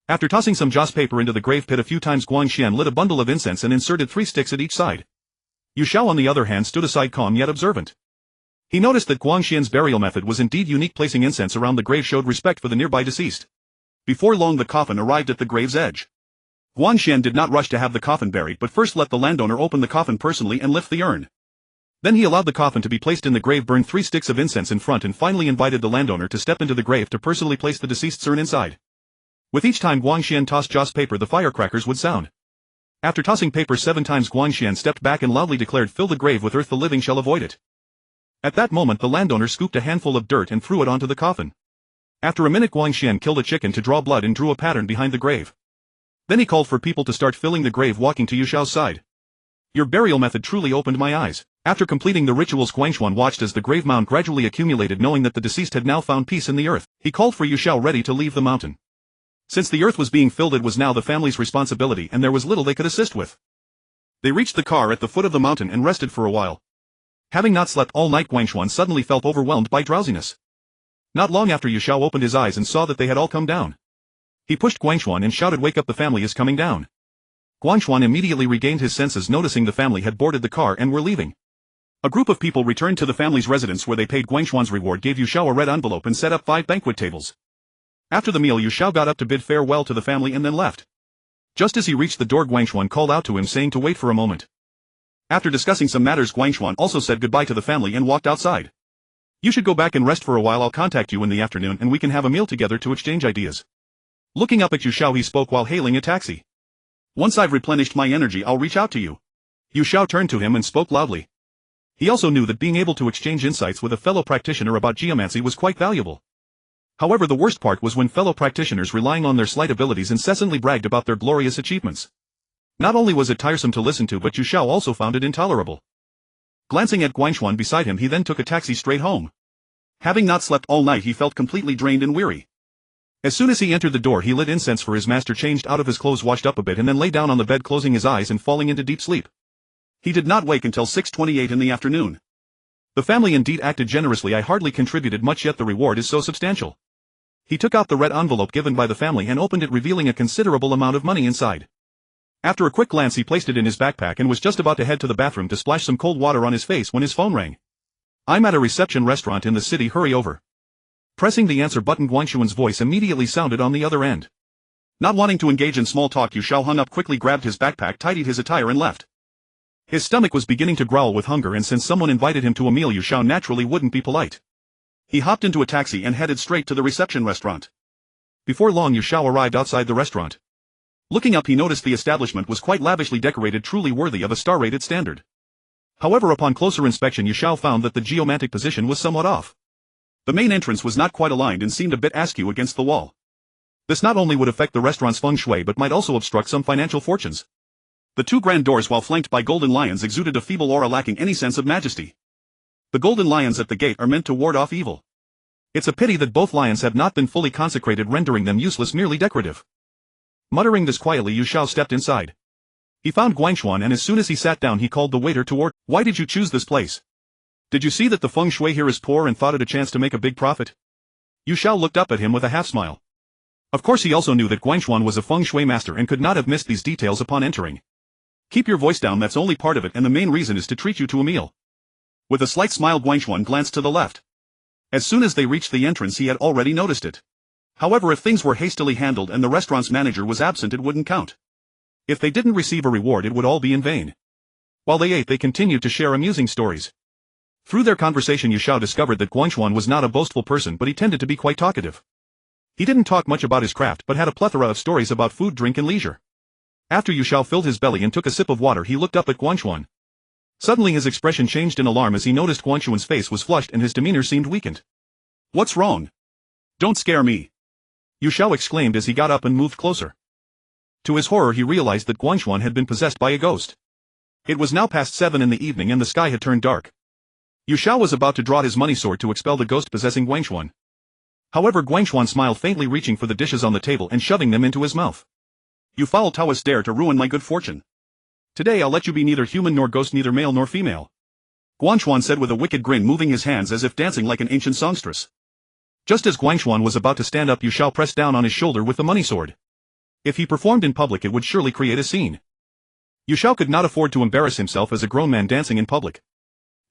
After tossing some joss paper into the grave pit a few times, Guanxian lit a bundle of incense and inserted 3 sticks at each side. Xiao, on the other hand, stood aside, calm yet observant. He noticed that Guanxian's burial method was indeed unique. Placing incense around the grave showed respect for the nearby deceased. Before long, the coffin arrived at the grave's edge. Guanxian did not rush to have the coffin buried, but first let the landowner open the coffin personally and lift the urn. Then he allowed the coffin to be placed in the grave, burned 3 sticks of incense in front, and finally invited the landowner to step into the grave to personally place the deceased's urn inside. With each time Guanxian tossed joss paper, the firecrackers would sound. After tossing paper 7 times, Guanxian stepped back and loudly declared, "Fill the grave with earth, the living shall avoid it." At that moment, the landowner scooped a handful of dirt and threw it onto the coffin. After a minute, Guanxian killed a chicken to draw blood and drew a pattern behind the grave. Then he called for people to start filling the grave, walking to Xiao's side. "Your burial method truly opened my eyes." After completing the rituals, Guanxian watched as the grave mound gradually accumulated. Knowing that the deceased had now found peace in the earth, he called for Xiao, ready to leave the mountain. Since the earth was being filled, it was now the family's responsibility, and there was little they could assist with. They reached the car at the foot of the mountain and rested for a while. Having not slept all night, Guanxian suddenly felt overwhelmed by drowsiness. Not long after, Xiao opened his eyes and saw that they had all come down. He pushed Guanxian and shouted, "Wake up, the family is coming down." Guanxian immediately regained his senses, noticing the family had boarded the car and were leaving. A group of people returned to the family's residence, where they paid Guanxian's reward, gave Xiao a red envelope, and set up 5 banquet tables. After the meal, Xiao got up to bid farewell to the family and then left. Just as he reached the door, Guanxian called out to him, saying to wait for a moment. After discussing some matters, Guanxian also said goodbye to the family and walked outside. "You should go back and rest for a while. I'll contact you in the afternoon and we can have a meal together to exchange ideas." Looking up at Xiao, he spoke while hailing a taxi. "Once I've replenished my energy, I'll reach out to you." Xiao turned to him and spoke loudly. He also knew that being able to exchange insights with a fellow practitioner about geomancy was quite valuable. However, the worst part was when fellow practitioners, relying on their slight abilities, incessantly bragged about their glorious achievements. Not only was it tiresome to listen to, but Xiao also found it intolerable. Glancing at Guanxian beside him, he then took a taxi straight home. Having not slept all night, he felt completely drained and weary. As soon as he entered the door, he lit incense for his master, changed out of his clothes, washed up a bit, and then lay down on the bed, closing his eyes and falling into deep sleep. He did not wake until 6:28 in the afternoon. The family indeed acted generously. I hardly contributed much, yet the reward is so substantial. He took out the red envelope given by the family and opened it, revealing a considerable amount of money inside. After a quick glance, he placed it in his backpack and was just about to head to the bathroom to splash some cold water on his face when his phone rang. "I'm at a reception restaurant in the city, hurry over." Pressing the answer button, Guanxian's voice immediately sounded on the other end. Not wanting to engage in small talk, Xiao hung up quickly, grabbed his backpack, tidied his attire and left. His stomach was beginning to growl with hunger, and since someone invited him to a meal, Xiao naturally wouldn't be polite. He hopped into a taxi and headed straight to the reception restaurant. Before long, Xiao arrived outside the restaurant. Looking up, he noticed the establishment was quite lavishly decorated, truly worthy of a star-rated standard. However, upon closer inspection Xiao found that the geomantic position was somewhat off. The main entrance was not quite aligned and seemed a bit askew against the wall. This not only would affect the restaurant's feng shui but might also obstruct some financial fortunes. The two grand doors, while flanked by golden lions, exuded a feeble aura lacking any sense of majesty. The golden lions at the gate are meant to ward off evil. It's a pity that both lions have not been fully consecrated, rendering them useless, merely decorative. Muttering this quietly, Xiao stepped inside. He found Guangxuan, and as soon as he sat down he called the waiter to order. "Why did you choose this place? Did you see that the feng shui here is poor and thought it a chance to make a big profit?" Xiao looked up at him with a half-smile. Of course he also knew that Guangxuan was a feng shui master and could not have missed these details upon entering. "Keep your voice down, that's only part of it, and the main reason is to treat you to a meal." With a slight smile Guangxuan glanced to the left. As soon as they reached the entrance he had already noticed it. However, if things were hastily handled and the restaurant's manager was absent it wouldn't count. If they didn't receive a reward it would all be in vain. While they ate they continued to share amusing stories. Through their conversation Xiao discovered that Guangxuan was not a boastful person, but he tended to be quite talkative. He didn't talk much about his craft but had a plethora of stories about food, drink and leisure. After Xiao filled his belly and took a sip of water he looked up at Guangxuan. Suddenly his expression changed in alarm as he noticed Guangxuan's face was flushed and his demeanor seemed weakened. "What's wrong? Don't scare me!" Xiao exclaimed as he got up and moved closer. To his horror he realized that Guangxuan had been possessed by a ghost. It was now past 7 in the evening and the sky had turned dark. Xiao was about to draw his money sword to expel the ghost possessing Guangxuan. However, Guangxuan smiled faintly, reaching for the dishes on the table and shoving them into his mouth. "You foul Taoist dare to ruin my good fortune. Today I'll let you be neither human nor ghost, neither male nor female," Guangxuan said with a wicked grin, moving his hands as if dancing like an ancient songstress. Just as Guangxuan was about to stand up Xiao pressed down on his shoulder with the money sword. If he performed in public it would surely create a scene. Xiao could not afford to embarrass himself as a grown man dancing in public.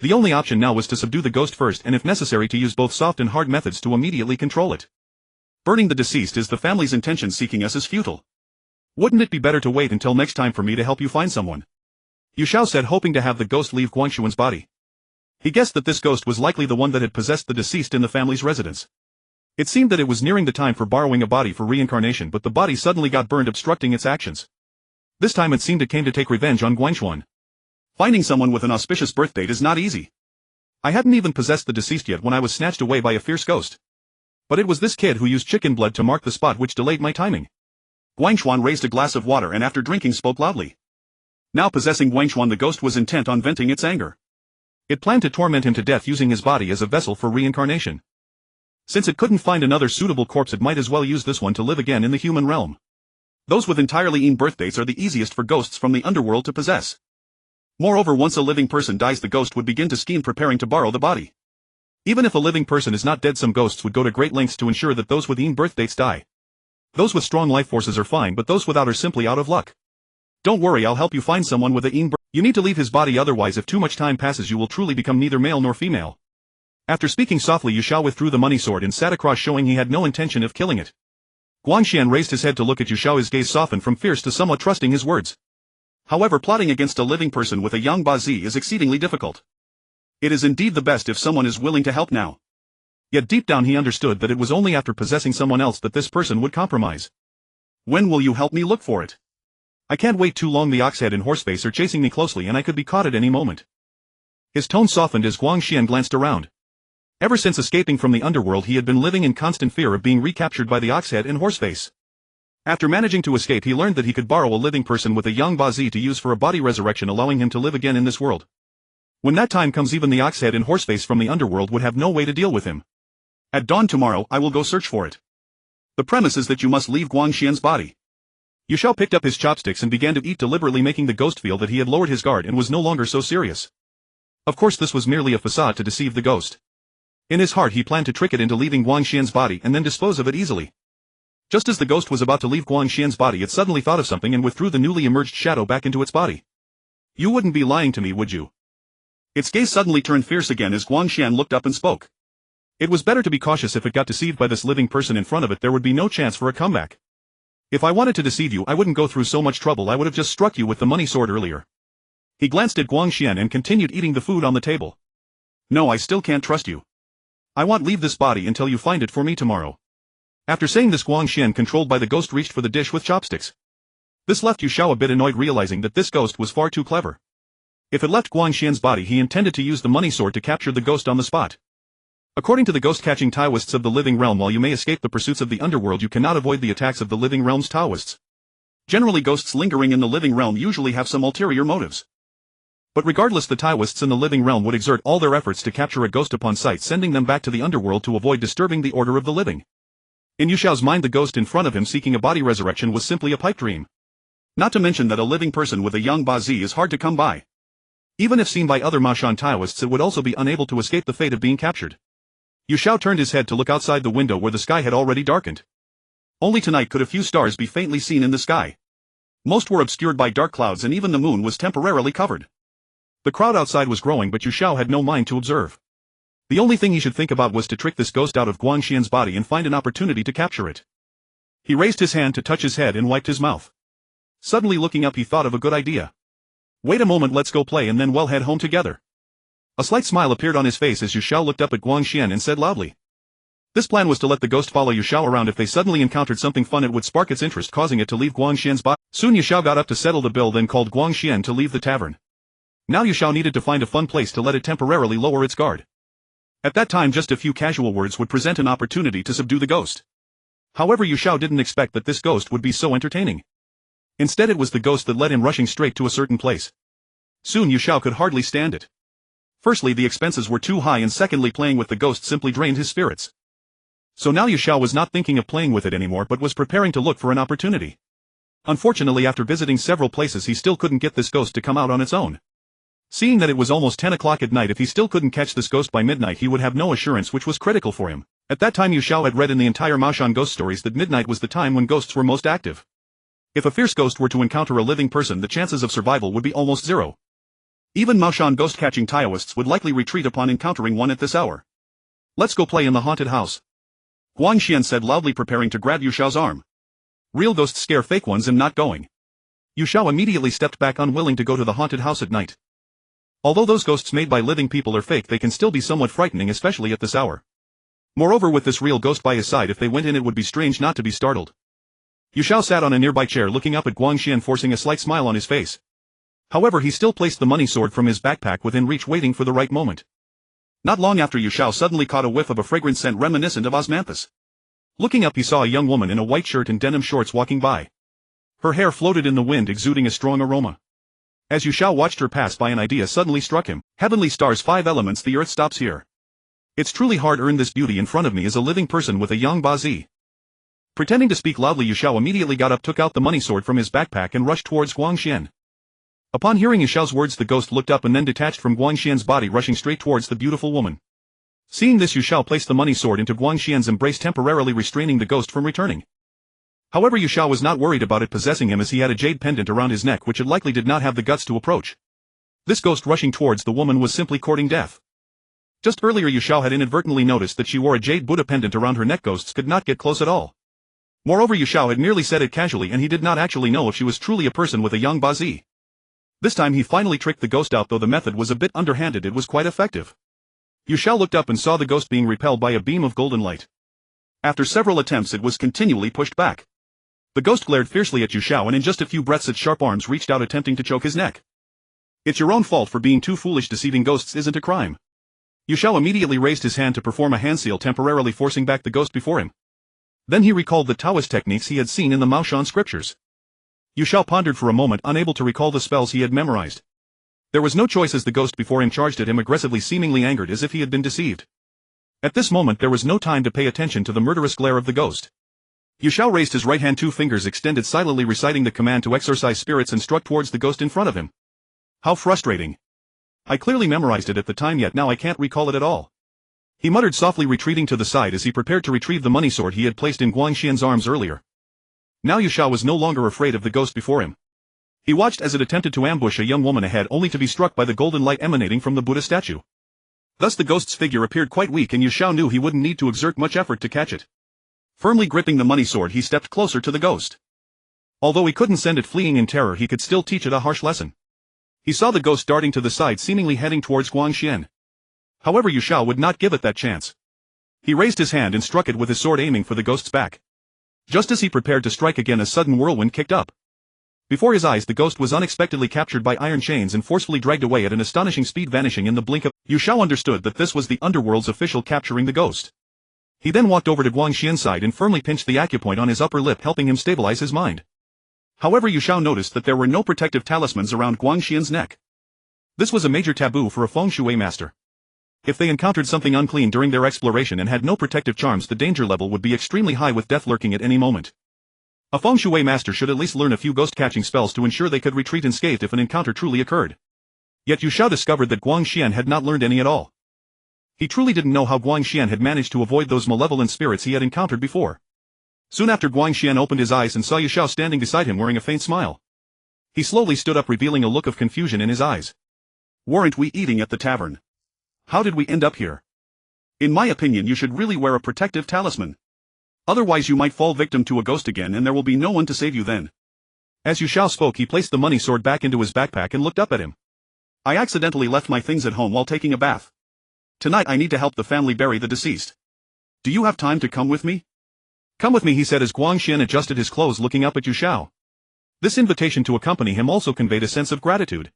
The only option now was to subdue the ghost first and if necessary to use both soft and hard methods to immediately control it. Burning the deceased is the family's intention, seeking us is futile. Wouldn't it be better to wait until next time for me to help you find someone?" Xiao said, hoping to have the ghost leave Guangxuan's body. He guessed that this ghost was likely the one that had possessed the deceased in the family's residence. It seemed that it was nearing the time for borrowing a body for reincarnation, but the body suddenly got burned, obstructing its actions. This time it seemed it came to take revenge on Guangxuan. Finding someone with an auspicious birth date is not easy. I hadn't even possessed the deceased yet when I was snatched away by a fierce ghost. But it was this kid who used chicken blood to mark the spot which delayed my timing. Guangxuan raised a glass of water and after drinking spoke loudly. Now possessing Guangxuan, the ghost was intent on venting its anger. It planned to torment him to death using his body as a vessel for reincarnation. Since it couldn't find another suitable corpse it might as well use this one to live again in the human realm. Those with entirely in birth dates are the easiest for ghosts from the underworld to possess. Moreover, once a living person dies the ghost would begin to scheme, preparing to borrow the body. Even if a living person is not dead, some ghosts would go to great lengths to ensure that those with in birth dates die. Those with strong life forces are fine, but those without are simply out of luck. "Don't worry, I'll help you find someone with a in birth. You need to leave his body, otherwise if too much time passes you will truly become neither male nor female." After speaking softly Xiao withdrew the money sword and sat across, showing he had no intention of killing it. Guangxian raised his head to look at Xiao, his gaze softened from fierce to somewhat trusting his words. However, plotting against a living person with a young Bazi is exceedingly difficult. It is indeed the best if someone is willing to help now. Yet deep down he understood that it was only after possessing someone else that this person would compromise. "When will you help me look for it? I can't wait too long. The oxhead and horseface are chasing me closely and I could be caught at any moment." His tone softened as Guangxian glanced around. Ever since escaping from the underworld he had been living in constant fear of being recaptured by the oxhead and horseface. After managing to escape he learned that he could borrow a living person with a young Bazi to use for a body resurrection, allowing him to live again in this world. When that time comes even the oxhead and horseface from the underworld would have no way to deal with him. "At dawn tomorrow I will go search for it. The premise is that you must leave Guangxian's body." Xiao picked up his chopsticks and began to eat deliberately, making the ghost feel that he had lowered his guard and was no longer so serious. Of course this was merely a facade to deceive the ghost. In his heart he planned to trick it into leaving Guangxian's body and then dispose of it easily. Just as the ghost was about to leave Guangxian's body it suddenly thought of something and withdrew the newly emerged shadow back into its body. "You wouldn't be lying to me, would you?" Its gaze suddenly turned fierce again as Guangxian looked up and spoke. It was better to be cautious. If it got deceived by this living person in front of it there would be no chance for a comeback. "If I wanted to deceive you I wouldn't go through so much trouble. I would have just struck you with the money sword earlier." He glanced at Guangxian and continued eating the food on the table. "No, I still can't trust you. I won't leave this body until you find it for me tomorrow." After saying this Guangxian, controlled by the ghost, reached for the dish with chopsticks. This left Xiao a bit annoyed, realizing that this ghost was far too clever. If it left Guangxian's body, he intended to use the money sword to capture the ghost on the spot. According to the ghost-catching Taoists of the living realm, while you may escape the pursuits of the underworld, you cannot avoid the attacks of the living realm's Taoists. Generally, ghosts lingering in the living realm usually have some ulterior motives. But regardless, the Taoists in the living realm would exert all their efforts to capture a ghost upon sight, sending them back to the underworld to avoid disturbing the order of the living. In Yu Xiao's mind, the ghost in front of him seeking a body resurrection was simply a pipe dream. Not to mention that a living person with a young Bazi is hard to come by. Even if seen by other Maoshan Taoists, it would also be unable to escape the fate of being captured. Yu Xiao turned his head to look outside the window where the sky had already darkened. Only tonight could a few stars be faintly seen in the sky. Most were obscured by dark clouds, and even the moon was temporarily covered. The crowd outside was growing, but Yu Xiao had no mind to observe. The only thing he should think about was to trick this ghost out of Guangxian's body and find an opportunity to capture it. He raised his hand to touch his head and wiped his mouth. Suddenly looking up, he thought of a good idea. Wait a moment, let's go play and then we'll head home together. A slight smile appeared on his face as Yu Xiao looked up at Guangxian and said loudly. This plan was to let the ghost follow Yu Xiao around. If they suddenly encountered something fun, it would spark its interest, causing it to leave Guangxian's body. Soon Yu Xiao got up to settle the bill, then called Guangxian to leave the tavern. Now Yu Xiao needed to find a fun place to let it temporarily lower its guard. At that time, just a few casual words would present an opportunity to subdue the ghost. However, Yu Xiao didn't expect that this ghost would be so entertaining. Instead, it was the ghost that led him rushing straight to a certain place. Soon Yu Xiao could hardly stand it. Firstly, the expenses were too high, and secondly, playing with the ghost simply drained his spirits. So now Yu Xiao was not thinking of playing with it anymore, but was preparing to look for an opportunity. Unfortunately, after visiting several places, he still couldn't get this ghost to come out on its own. Seeing that it was almost 10 o'clock at night, if he still couldn't catch this ghost by midnight, he would have no assurance, which was critical for him. At that time, Yu Xiao had read in the entire Maoshan ghost stories that midnight was the time when ghosts were most active. If a fierce ghost were to encounter a living person, the chances of survival would be almost zero. Even Maoshan ghost-catching Taoists would likely retreat upon encountering one at this hour. Let's go play in the haunted house, Guangxian said loudly, preparing to grab Yu Xiao's arm. Real ghosts scare fake ones, and not going. Yu Xiao immediately stepped back, unwilling to go to the haunted house at night. Although those ghosts made by living people are fake, they can still be somewhat frightening, especially at this hour. Moreover, with this real ghost by his side, if they went in, it would be strange not to be startled. Yu Xiao sat on a nearby chair looking up at Guangxian, forcing a slight smile on his face. However, he still placed the money sword from his backpack within reach, waiting for the right moment. Not long after, Yu Xiao suddenly caught a whiff of a fragrant scent reminiscent of osmanthus. Looking up, he saw a young woman in a white shirt and denim shorts walking by. Her hair floated in the wind, exuding a strong aroma. As Yu Xiao watched her pass by, an idea suddenly struck him. Heavenly stars, 5 elements, the earth stops here. It's truly hard-earned. This beauty in front of me is a living person with a young Bazi. Pretending to speak loudly, Yu Xiao immediately got up, took out the money sword from his backpack, and rushed towards Guangxian. Upon hearing Yu Xiao's words, the ghost looked up and then detached from Guangxian's body, rushing straight towards the beautiful woman. Seeing this, Yu Xiao placed the money sword into Guangxian's embrace, temporarily restraining the ghost from returning. However, Yu Xiao was not worried about it possessing him, as he had a jade pendant around his neck which it likely did not have the guts to approach. This ghost rushing towards the woman was simply courting death. Just earlier, Yu Xiao had inadvertently noticed that she wore a jade Buddha pendant around her neck. Ghosts could not get close at all. Moreover, Yu Xiao had merely said it casually, and he did not actually know if she was truly a person with a young Bazi. This time he finally tricked the ghost out. Though the method was a bit underhanded, it was quite effective. Yu Xiao looked up and saw the ghost being repelled by a beam of golden light. After several attempts, it was continually pushed back. The ghost glared fiercely at Yu Xiao, and in just a few breaths its sharp arms reached out, attempting to choke his neck. It's your own fault for being too foolish. Deceiving ghosts isn't a crime. Yu Xiao immediately raised his hand to perform a hand seal, temporarily forcing back the ghost before him. Then he recalled the Taoist techniques he had seen in the Maoshan Scriptures. Yu Xiao pondered for a moment, unable to recall the spells he had memorized. There was no choice, as the ghost before him charged at him aggressively, seemingly angered, as if he had been deceived. At this moment, there was no time to pay attention to the murderous glare of the ghost. Yu Xiao raised his right hand, 2 fingers extended, silently reciting the command to exorcise spirits, and struck towards the ghost in front of him. How frustrating. I clearly memorized it at the time, yet now I can't recall it at all. He muttered softly, retreating to the side as he prepared to retrieve the money sword he had placed in Guangxian's arms earlier. Now Yu Xiao was no longer afraid of the ghost before him. He watched as it attempted to ambush a young woman ahead, only to be struck by the golden light emanating from the Buddha statue. Thus the ghost's figure appeared quite weak, and Yu Xiao knew he wouldn't need to exert much effort to catch it. Firmly gripping the money sword, he stepped closer to the ghost. Although he couldn't send it fleeing in terror, he could still teach it a harsh lesson. He saw the ghost darting to the side, seemingly heading towards Guangxian. However, Yu Xiao would not give it that chance. He raised his hand and struck it with his sword, aiming for the ghost's back. Just as he prepared to strike again, a sudden whirlwind kicked up. Before his eyes the ghost was unexpectedly captured by iron chains and forcefully dragged away at an astonishing speed, vanishing in the blink of. Yu Xiao understood that this was the underworld's official capturing the ghost. He then walked over to Guangxian's side and firmly pinched the acupoint on his upper lip, helping him stabilize his mind. However, Yu Xiao noticed that there were no protective talismans around Guangxian's neck. This was a major taboo for a feng shui master. If they encountered something unclean during their exploration and had no protective charms, the danger level would be extremely high, with death lurking at any moment. A feng shui master should at least learn a few ghost-catching spells to ensure they could retreat unscathed if an encounter truly occurred. Yet Yu Xiao discovered that Guangxian had not learned any at all. He truly didn't know how Guangxian had managed to avoid those malevolent spirits he had encountered before. Soon after, Guangxian opened his eyes and saw Yu Xiao standing beside him wearing a faint smile. He slowly stood up, revealing a look of confusion in his eyes. "Weren't we eating at the tavern? How did we end up here? In my opinion, you should really wear a protective talisman. Otherwise you might fall victim to a ghost again and there will be no one to save you then." As Yu Xiao spoke, he placed the money sword back into his backpack and looked up at him. "I accidentally left my things at home while taking a bath. Tonight I need to help the family bury the deceased. Do you have time to come with me?" "Come with me," he said as Guangxian adjusted his clothes, looking up at Yu Xiao. This invitation to accompany him also conveyed a sense of gratitude.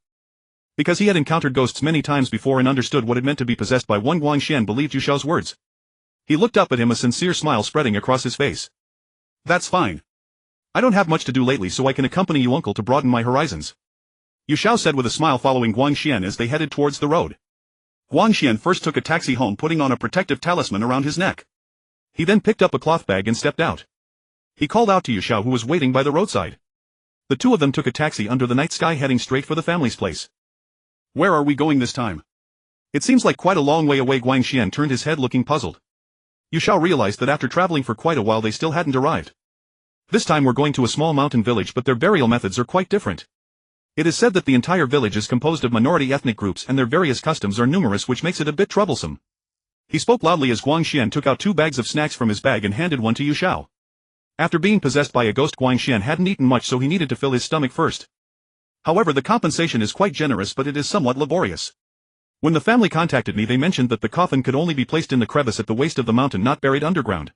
Because he had encountered ghosts many times before and understood what it meant to be possessed by one, Guangxian believed Yu Xiao's words. He looked up at him, a sincere smile spreading across his face. "That's fine. I don't have much to do lately, so I can accompany you, uncle, to broaden my horizons," Yu Xiao said with a smile, following Guangxian as they headed towards the road. Guangxian first took a taxi home, putting on a protective talisman around his neck. He then picked up a cloth bag and stepped out. He called out to Yu Xiao, who was waiting by the roadside. The two of them took a taxi under the night sky, heading straight for the family's place. "Where are we going this time? It seems like quite a long way away." Guangxian turned his head, looking puzzled. Yu Xiao realized that after traveling for quite a while they still hadn't arrived. "This time we're going to a small mountain village, but their burial methods are quite different. It is said that the entire village is composed of minority ethnic groups and their various customs are numerous, which makes it a bit troublesome." He spoke loudly as Guangxian took out 2 bags of snacks from his bag and handed one to Yu Xiao. After being possessed by a ghost, Guangxian hadn't eaten much, so he needed to fill his stomach first. However, the compensation is quite generous, but it is somewhat laborious. "When the family contacted me, they mentioned that the coffin could only be placed in the crevice at the waist of the mountain, not buried underground."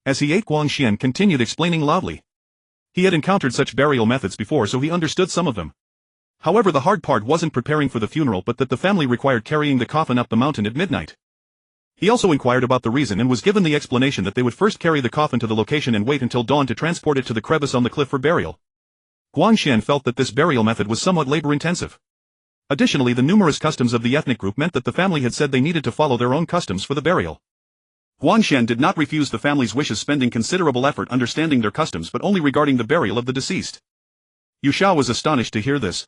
As he ate, Guangxian continued explaining loudly. He had encountered such burial methods before, so he understood some of them. However, the hard part wasn't preparing for the funeral, but that the family required carrying the coffin up the mountain at midnight. He also inquired about the reason and was given the explanation that they would first carry the coffin to the location and wait until dawn to transport it to the crevice on the cliff for burial. Guangxian felt that this burial method was somewhat labor-intensive. Additionally, the numerous customs of the ethnic group meant that the family had said they needed to follow their own customs for the burial. Guangxian did not refuse the family's wishes, spending considerable effort understanding their customs, but only regarding the burial of the deceased. Yu Xiao was astonished to hear this.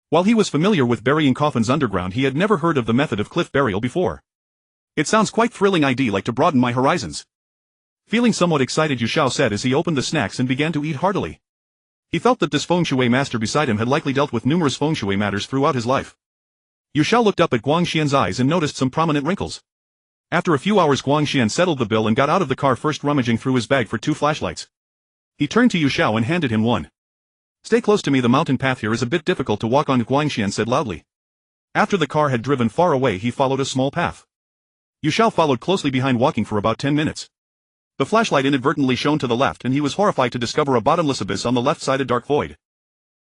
While he was familiar with burying coffins underground, he had never heard of the method of cliff burial before. "It sounds quite thrilling. I'd like to broaden my horizons." Feeling somewhat excited, Yu Xiao said as he opened the snacks and began to eat heartily. He felt that this feng shui master beside him had likely dealt with numerous feng shui matters throughout his life. Yu Xiao looked up at Guangxian's eyes and noticed some prominent wrinkles. After a few hours, Guangxian settled the bill and got out of the car, first rummaging through his bag for 2 flashlights. He turned to Yu Xiao and handed him one. "Stay close to me, the mountain path here is a bit difficult to walk on," Guangxian said loudly. After the car had driven far away, he followed a small path. Yu Xiao followed closely behind, walking for about 10 minutes. The flashlight inadvertently shone to the left and he was horrified to discover a bottomless abyss on the left side, a dark void.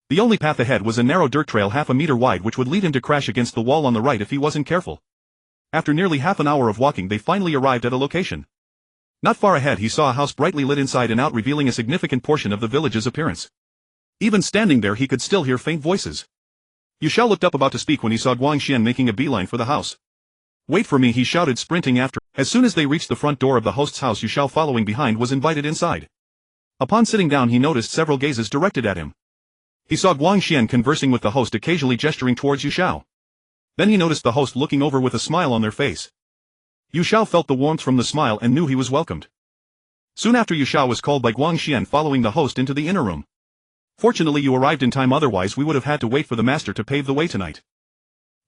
The only path ahead was a narrow dirt trail half a meter wide, which would lead him to crash against the wall on the right if he wasn't careful. After nearly half an hour of walking, they finally arrived at a location. Not far ahead, he saw a house brightly lit inside and out, revealing a significant portion of the village's appearance. Even standing there, he could still hear faint voices. Yu Xiao looked up, about to speak, when he saw Guangxian making a beeline for the house. "Wait for me," he shouted, sprinting after. As soon as they reached the front door of the host's house, Yu Xiao, following behind, was invited inside. Upon sitting down, he noticed several gazes directed at him. He saw Guangxian conversing with the host, occasionally gesturing towards Yu Xiao. Then he noticed the host looking over with a smile on their face. Yu Xiao felt the warmth from the smile and knew he was welcomed. Soon after, Yu Xiao was called by Guangxian, following the host into the inner room. "Fortunately you arrived in time, otherwise we would have had to wait for the master to pave the way tonight."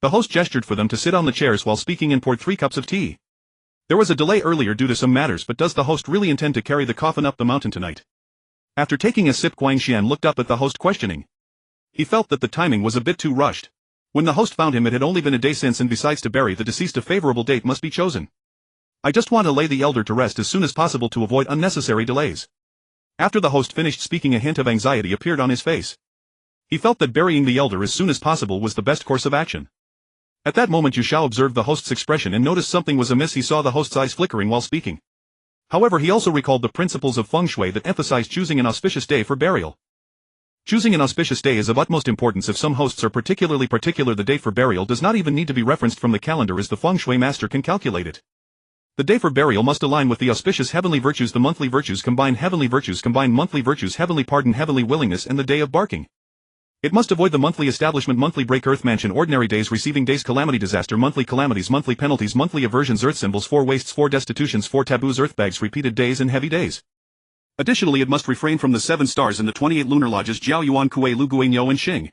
The host gestured for them to sit on the chairs while speaking and poured 3 cups of tea. There was a delay earlier due to some matters, but does the host really intend to carry the coffin up the mountain tonight? After taking a sip, Guangxian looked up at the host, questioning. He felt that the timing was a bit too rushed. When the host found him, it had only been a day since, and besides, to bury the deceased a favorable date must be chosen. "I just want to lay the elder to rest as soon as possible to avoid unnecessary delays." After the host finished speaking, a hint of anxiety appeared on his face. He felt that burying the elder as soon as possible was the best course of action. At that moment Yu Xiao observed the host's expression and noticed something was amiss. He saw the host's eyes flickering while speaking. However, he also recalled the principles of feng shui that emphasize choosing an auspicious day for burial. Choosing an auspicious day is of utmost importance. If some hosts are particularly particular, the date for burial does not even need to be referenced from the calendar, as the feng shui master can calculate it. The day for burial must align with the auspicious heavenly virtues. The monthly virtues combine monthly virtues, heavenly pardon, heavenly willingness, and the day of barking. It must avoid the monthly establishment, monthly break, earth mansion, ordinary days, receiving days, calamity, disaster, monthly calamities, monthly penalties, monthly aversions, earth symbols, 4 wastes, 4 destitutions, 4 taboos, earth bags, repeated days, and heavy days. Additionally, it must refrain from the 7 stars and the 28 lunar lodges, Jiao Yuan Kuei Lu Gui Niu and Xing.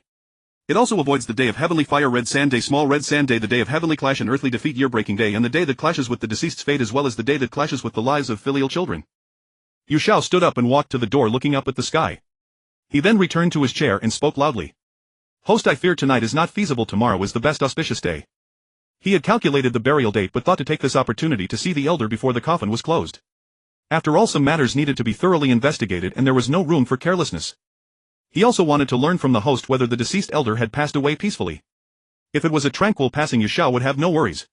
It also avoids the day of heavenly fire, red sand day, small red sand day, the day of heavenly clash and earthly defeat, year breaking day, and the day that clashes with the deceased's fate, as well as the day that clashes with the lives of filial children. Yu Xiao stood up and walked to the door, looking up at the sky. He then returned to his chair and spoke loudly. Host, I fear tonight is not feasible. Tomorrow is the best auspicious day. He had calculated the burial date but thought to take this opportunity to see the elder before the coffin was closed. After all, some matters needed to be thoroughly investigated and there was no room for carelessness. He also wanted to learn from the host whether the deceased elder had passed away peacefully. If it was a tranquil passing, Yu Xiao would have no worries.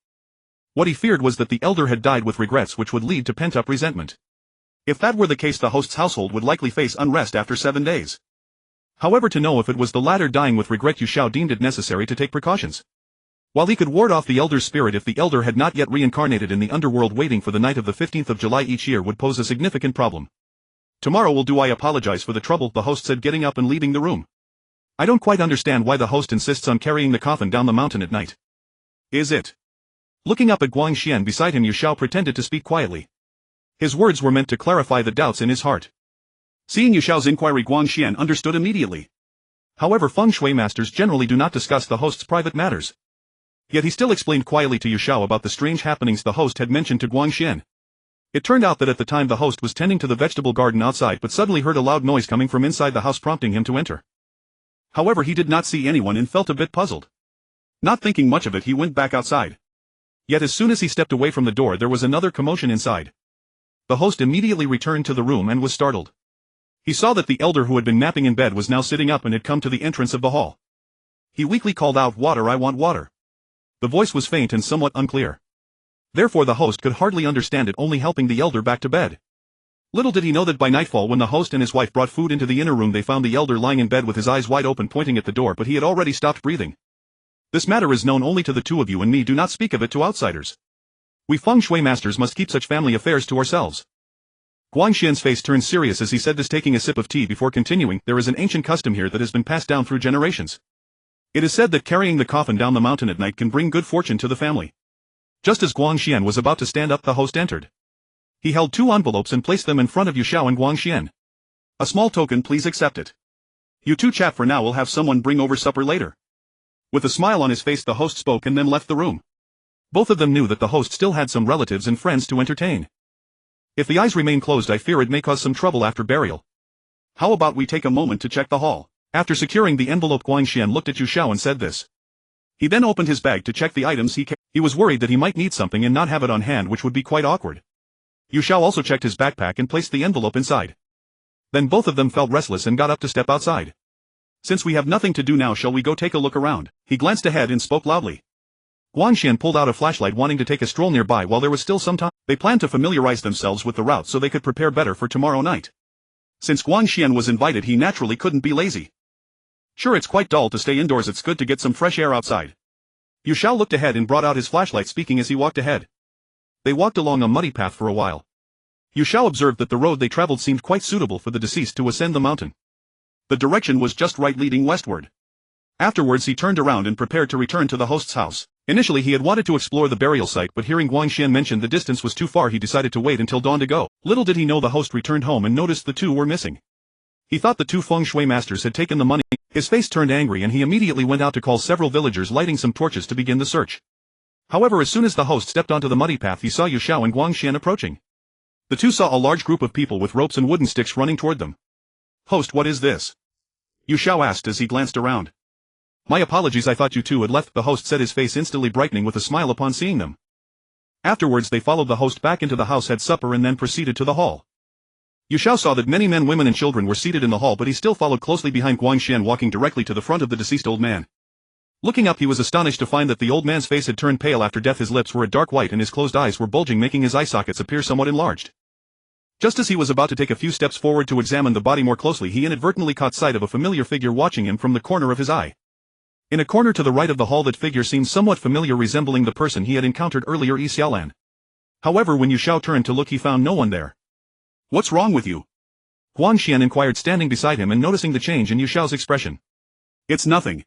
What he feared was that the elder had died with regrets, which would lead to pent-up resentment. If that were the case, the host's household would likely face unrest after 7 days. However, to know if it was the latter, dying with regret, Yu Xiao deemed it necessary to take precautions. While he could ward off the elder's spirit, if the elder had not yet reincarnated in the underworld, waiting for the night of the 15th of July each year would pose a significant problem. Tomorrow will do. I apologize for the trouble, the host said, getting up and leaving the room. I don't quite understand why the host insists on carrying the coffin down the mountain at night. Is it? Looking up at Guangxian beside him, Yu Xiao pretended to speak quietly. His words were meant to clarify the doubts in his heart. Seeing Yu Xiao's inquiry, Guangxian understood immediately. However, feng shui masters generally do not discuss the host's private matters. Yet he still explained quietly to Yu Xiao about the strange happenings the host had mentioned to Guangxian. It turned out that at the time the host was tending to the vegetable garden outside but suddenly heard a loud noise coming from inside the house, prompting him to enter. However, he did not see anyone and felt a bit puzzled. Not thinking much of it, he went back outside. Yet as soon as he stepped away from the door, there was another commotion inside. The host immediately returned to the room and was startled. He saw that the elder who had been napping in bed was now sitting up and had come to the entrance of the hall. He weakly called out, "Water, I want water." The voice was faint and somewhat unclear. Therefore the host could hardly understand it, only helping the elder back to bed. Little did he know that by nightfall, when the host and his wife brought food into the inner room, they found the elder lying in bed with his eyes wide open, pointing at the door, but he had already stopped breathing. This matter is known only to the two of you and me. Do not speak of it to outsiders. We feng shui masters must keep such family affairs to ourselves. Guangxian's face turned serious as he said this, taking a sip of tea before continuing. There is an ancient custom here that has been passed down through generations. It is said that carrying the coffin down the mountain at night can bring good fortune to the family. Just as Guangxian was about to stand up, the host entered. He held 2 envelopes and placed them in front of Yu Xiao and Guangxian. A small token, please accept it. You two chat for now, we'll have someone bring over supper later. With a smile on his face, the host spoke and then left the room. Both of them knew that the host still had some relatives and friends to entertain. If the eyes remain closed, I fear it may cause some trouble after burial. How about we take a moment to check the hall? After securing the envelope, Guangxian looked at Yu Xiao and said this. He then opened his bag to check the items he carried. He was worried that he might need something and not have it on hand, which would be quite awkward. Yu Xiao also checked his backpack and placed the envelope inside. Then both of them felt restless and got up to step outside. Since we have nothing to do now, shall we go take a look around? He glanced ahead and spoke loudly. Guangxian pulled out a flashlight, wanting to take a stroll nearby while there was still some time. They planned to familiarize themselves with the route so they could prepare better for tomorrow night. Since Guangxian was invited, he naturally couldn't be lazy. Sure, it's quite dull to stay indoors, it's good to get some fresh air outside. Yu Xiao looked ahead and brought out his flashlight, speaking as he walked ahead. They walked along a muddy path for a while. Yu Xiao observed that the road they traveled seemed quite suitable for the deceased to ascend the mountain. The direction was just right, leading westward. Afterwards he turned around and prepared to return to the host's house. Initially he had wanted to explore the burial site, but hearing Guangxian mention the distance was too far, he decided to wait until dawn to go. Little did he know the host returned home and noticed the two were missing. He thought the 2 feng shui masters had taken the money. His face turned angry and he immediately went out to call several villagers, lighting some torches to begin the search. However, as soon as the host stepped onto the muddy path, he saw Yu Xiao and Guangxian approaching. The two saw a large group of people with ropes and wooden sticks running toward them. "Host, what is this?" Yu Xiao asked as he glanced around. "My apologies, I thought you two had left," the host said, his face instantly brightening with a smile upon seeing them. Afterwards they followed the host back into the house, had supper and then proceeded to the hall. Yu Xiao saw that many men, women and children were seated in the hall, but he still followed closely behind Guangxian, walking directly to the front of the deceased old man. Looking up, he was astonished to find that the old man's face had turned pale after death. His lips were a dark white and his closed eyes were bulging, making his eye sockets appear somewhat enlarged. Just as he was about to take a few steps forward to examine the body more closely, he inadvertently caught sight of a familiar figure watching him from the corner of his eye. In a corner to the right of the hall, that figure seemed somewhat familiar, resembling the person he had encountered earlier, Xiaolan. However, when Yu Xiao turned to look, he found no one there. "What's wrong with you?" Guangxian inquired, standing beside him and noticing the change in Yu Xiao's expression. "It's nothing.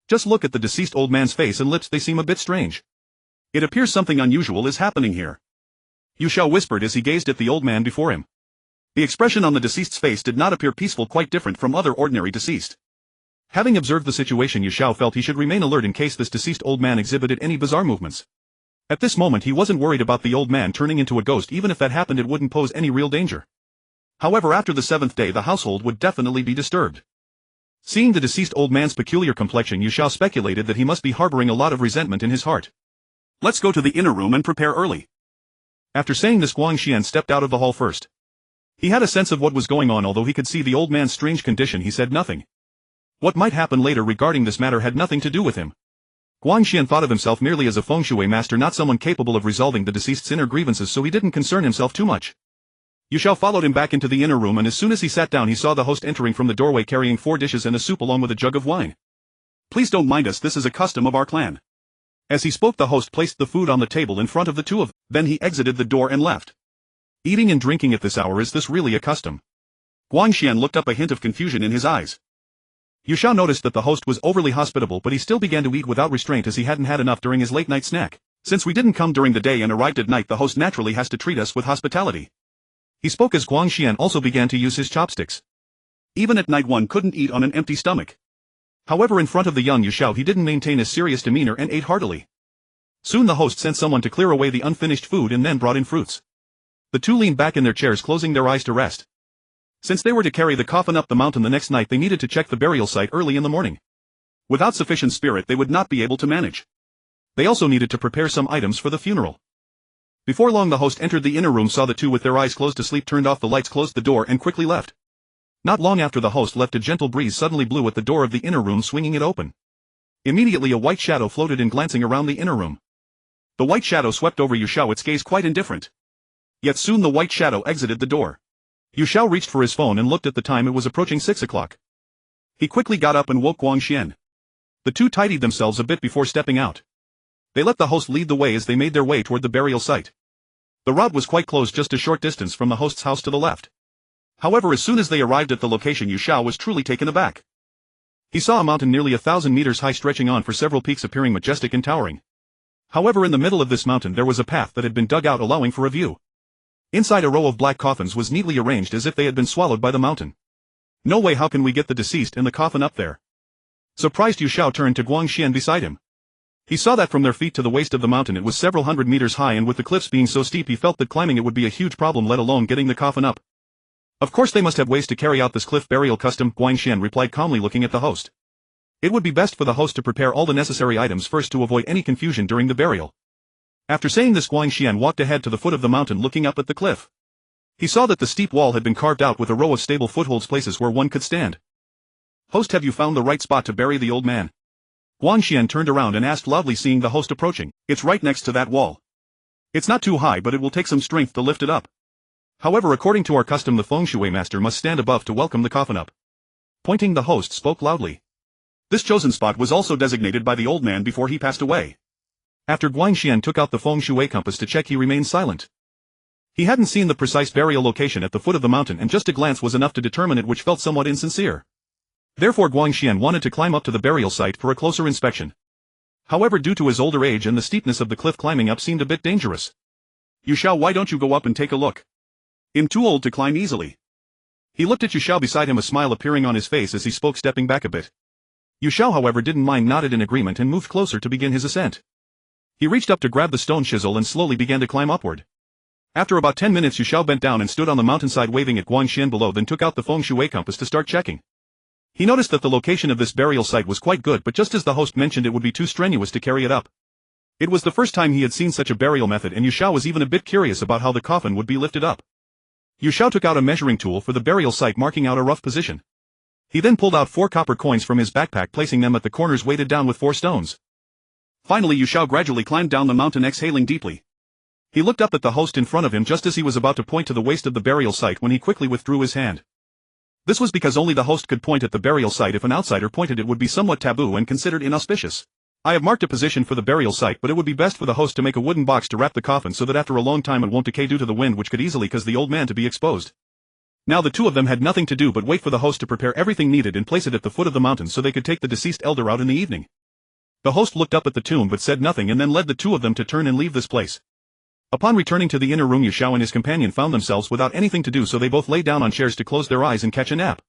Just look at the deceased old man's face and lips, they seem a bit strange. It appears something unusual is happening here," Yu Xiao whispered as he gazed at the old man before him. The expression on the deceased's face did not appear peaceful, quite different from other ordinary deceased. Having observed the situation, Yu Xiao felt he should remain alert in case this deceased old man exhibited any bizarre movements. At this moment he wasn't worried about the old man turning into a ghost. Even if that happened, it wouldn't pose any real danger. However, after the 7th day the household would definitely be disturbed. Seeing the deceased old man's peculiar complexion, Yu Xiao speculated that he must be harboring a lot of resentment in his heart. "Let's go to the inner room and prepare early." After saying this, Guangxian stepped out of the hall first. He had a sense of what was going on. Although he could see the old man's strange condition, he said nothing. What might happen later regarding this matter had nothing to do with him. Guangxian thought of himself merely as a feng shui master, not someone capable of resolving the deceased's inner grievances, so he didn't concern himself too much. Yu Xiao followed him back into the inner room, and as soon as he sat down he saw the host entering from the doorway carrying 4 dishes and a soup along with a jug of wine. "Please don't mind us, this is a custom of our clan." As he spoke, the host placed the food on the table in front of the two of them, then he exited the door and left. "Eating and drinking at this hour, is this really a custom?" Guangxian looked up, a hint of confusion in his eyes. Yu Xiao noticed that the host was overly hospitable, but he still began to eat without restraint as he hadn't had enough during his late-night snack. "Since we didn't come during the day and arrived at night, the host naturally has to treat us with hospitality." He spoke as Guangxian also began to use his chopsticks. Even at night one couldn't eat on an empty stomach. However, in front of the young Yu Xiao he didn't maintain a serious demeanor and ate heartily. Soon the host sent someone to clear away the unfinished food and then brought in fruits. The two leaned back in their chairs, closing their eyes to rest. Since they were to carry the coffin up the mountain the next night, they needed to check the burial site early in the morning. Without sufficient spirit they would not be able to manage. They also needed to prepare some items for the funeral. Before long the host entered the inner room, saw the two with their eyes closed to sleep, turned off the lights, closed the door and quickly left. Not long after the host left, a gentle breeze suddenly blew at the door of the inner room, swinging it open. Immediately a white shadow floated in, glancing around the inner room. The white shadow swept over Yu Xiao, its gaze quite indifferent. Yet soon the white shadow exited the door. Yu Xiao reached for his phone and looked at the time. It was approaching 6 o'clock. He quickly got up and woke Guangxian. The two tidied themselves a bit before stepping out. They let the host lead the way as they made their way toward the burial site. The route was quite close, just a short distance from the host's house to the left. However, as soon as they arrived at the location, Yu Xiao was truly taken aback. He saw a mountain nearly 1,000 meters high, stretching on for several peaks, appearing majestic and towering. However, in the middle of this mountain there was a path that had been dug out, allowing for a view. Inside, a row of black coffins was neatly arranged as if they had been swallowed by the mountain. "No way, how can we get the deceased and the coffin up there?" Surprised, Yu Xiao turned to Guangxian beside him. He saw that from their feet to the waist of the mountain it was several hundred meters high, and with the cliffs being so steep he felt that climbing it would be a huge problem, let alone getting the coffin up. "Of course they must have ways to carry out this cliff burial custom," Guangxian replied calmly, looking at the host. It would be best for the host to prepare all the necessary items first to avoid any confusion during the burial. After saying this, Guangxian walked ahead to the foot of the mountain, looking up at the cliff. He saw that the steep wall had been carved out with a row of stable footholds, places where one could stand. "Host, have you found the right spot to bury the old man?" Guangxian turned around and asked loudly, seeing the host approaching. "It's right next to that wall. It's not too high, but it will take some strength to lift it up. However, according to our custom, the feng shui master must stand above to welcome the coffin up." Pointing, the host spoke loudly. This chosen spot was also designated by the old man before he passed away. After Guangxian took out the feng shui compass to check, he remained silent. He hadn't seen the precise burial location at the foot of the mountain, and just a glance was enough to determine it, which felt somewhat insincere. Therefore Guangxian wanted to climb up to the burial site for a closer inspection. However, due to his older age and the steepness of the cliff, climbing up seemed a bit dangerous. "Yu Xiao, why don't you go up and take a look? I'm too old to climb easily." He looked at Yu Xiao beside him, a smile appearing on his face as he spoke, stepping back a bit. Yu Xiao, however, didn't mind, nodded in agreement and moved closer to begin his ascent. He reached up to grab the stone chisel and slowly began to climb upward. After about 10 minutes, Yu Xiao bent down and stood on the mountainside waving at Guangxian below, then took out the feng shui compass to start checking. He noticed that the location of this burial site was quite good, but just as the host mentioned, it would be too strenuous to carry it up. It was the first time he had seen such a burial method, and Yu Xiao was even a bit curious about how the coffin would be lifted up. Yu Xiao took out a measuring tool for the burial site, marking out a rough position. He then pulled out 4 copper coins from his backpack, placing them at the corners weighted down with 4 stones. Finally, Yu Xiao gradually climbed down the mountain, exhaling deeply. He looked up at the host in front of him just as he was about to point to the waist of the burial site when he quickly withdrew his hand. This was because only the host could point at the burial site. If an outsider pointed, it would be somewhat taboo and considered inauspicious. I have marked a position for the burial site, but it would be best for the host to make a wooden box to wrap the coffin so that after a long time it won't decay due to the wind, which could easily cause the old man to be exposed. Now the two of them had nothing to do but wait for the host to prepare everything needed and place it at the foot of the mountain so they could take the deceased elder out in the evening. The host looked up at the tomb but said nothing and then led the two of them to turn and leave this place. Upon returning to the inner room, Yu Xiao and his companion found themselves without anything to do, so they both lay down on chairs to close their eyes and catch a nap.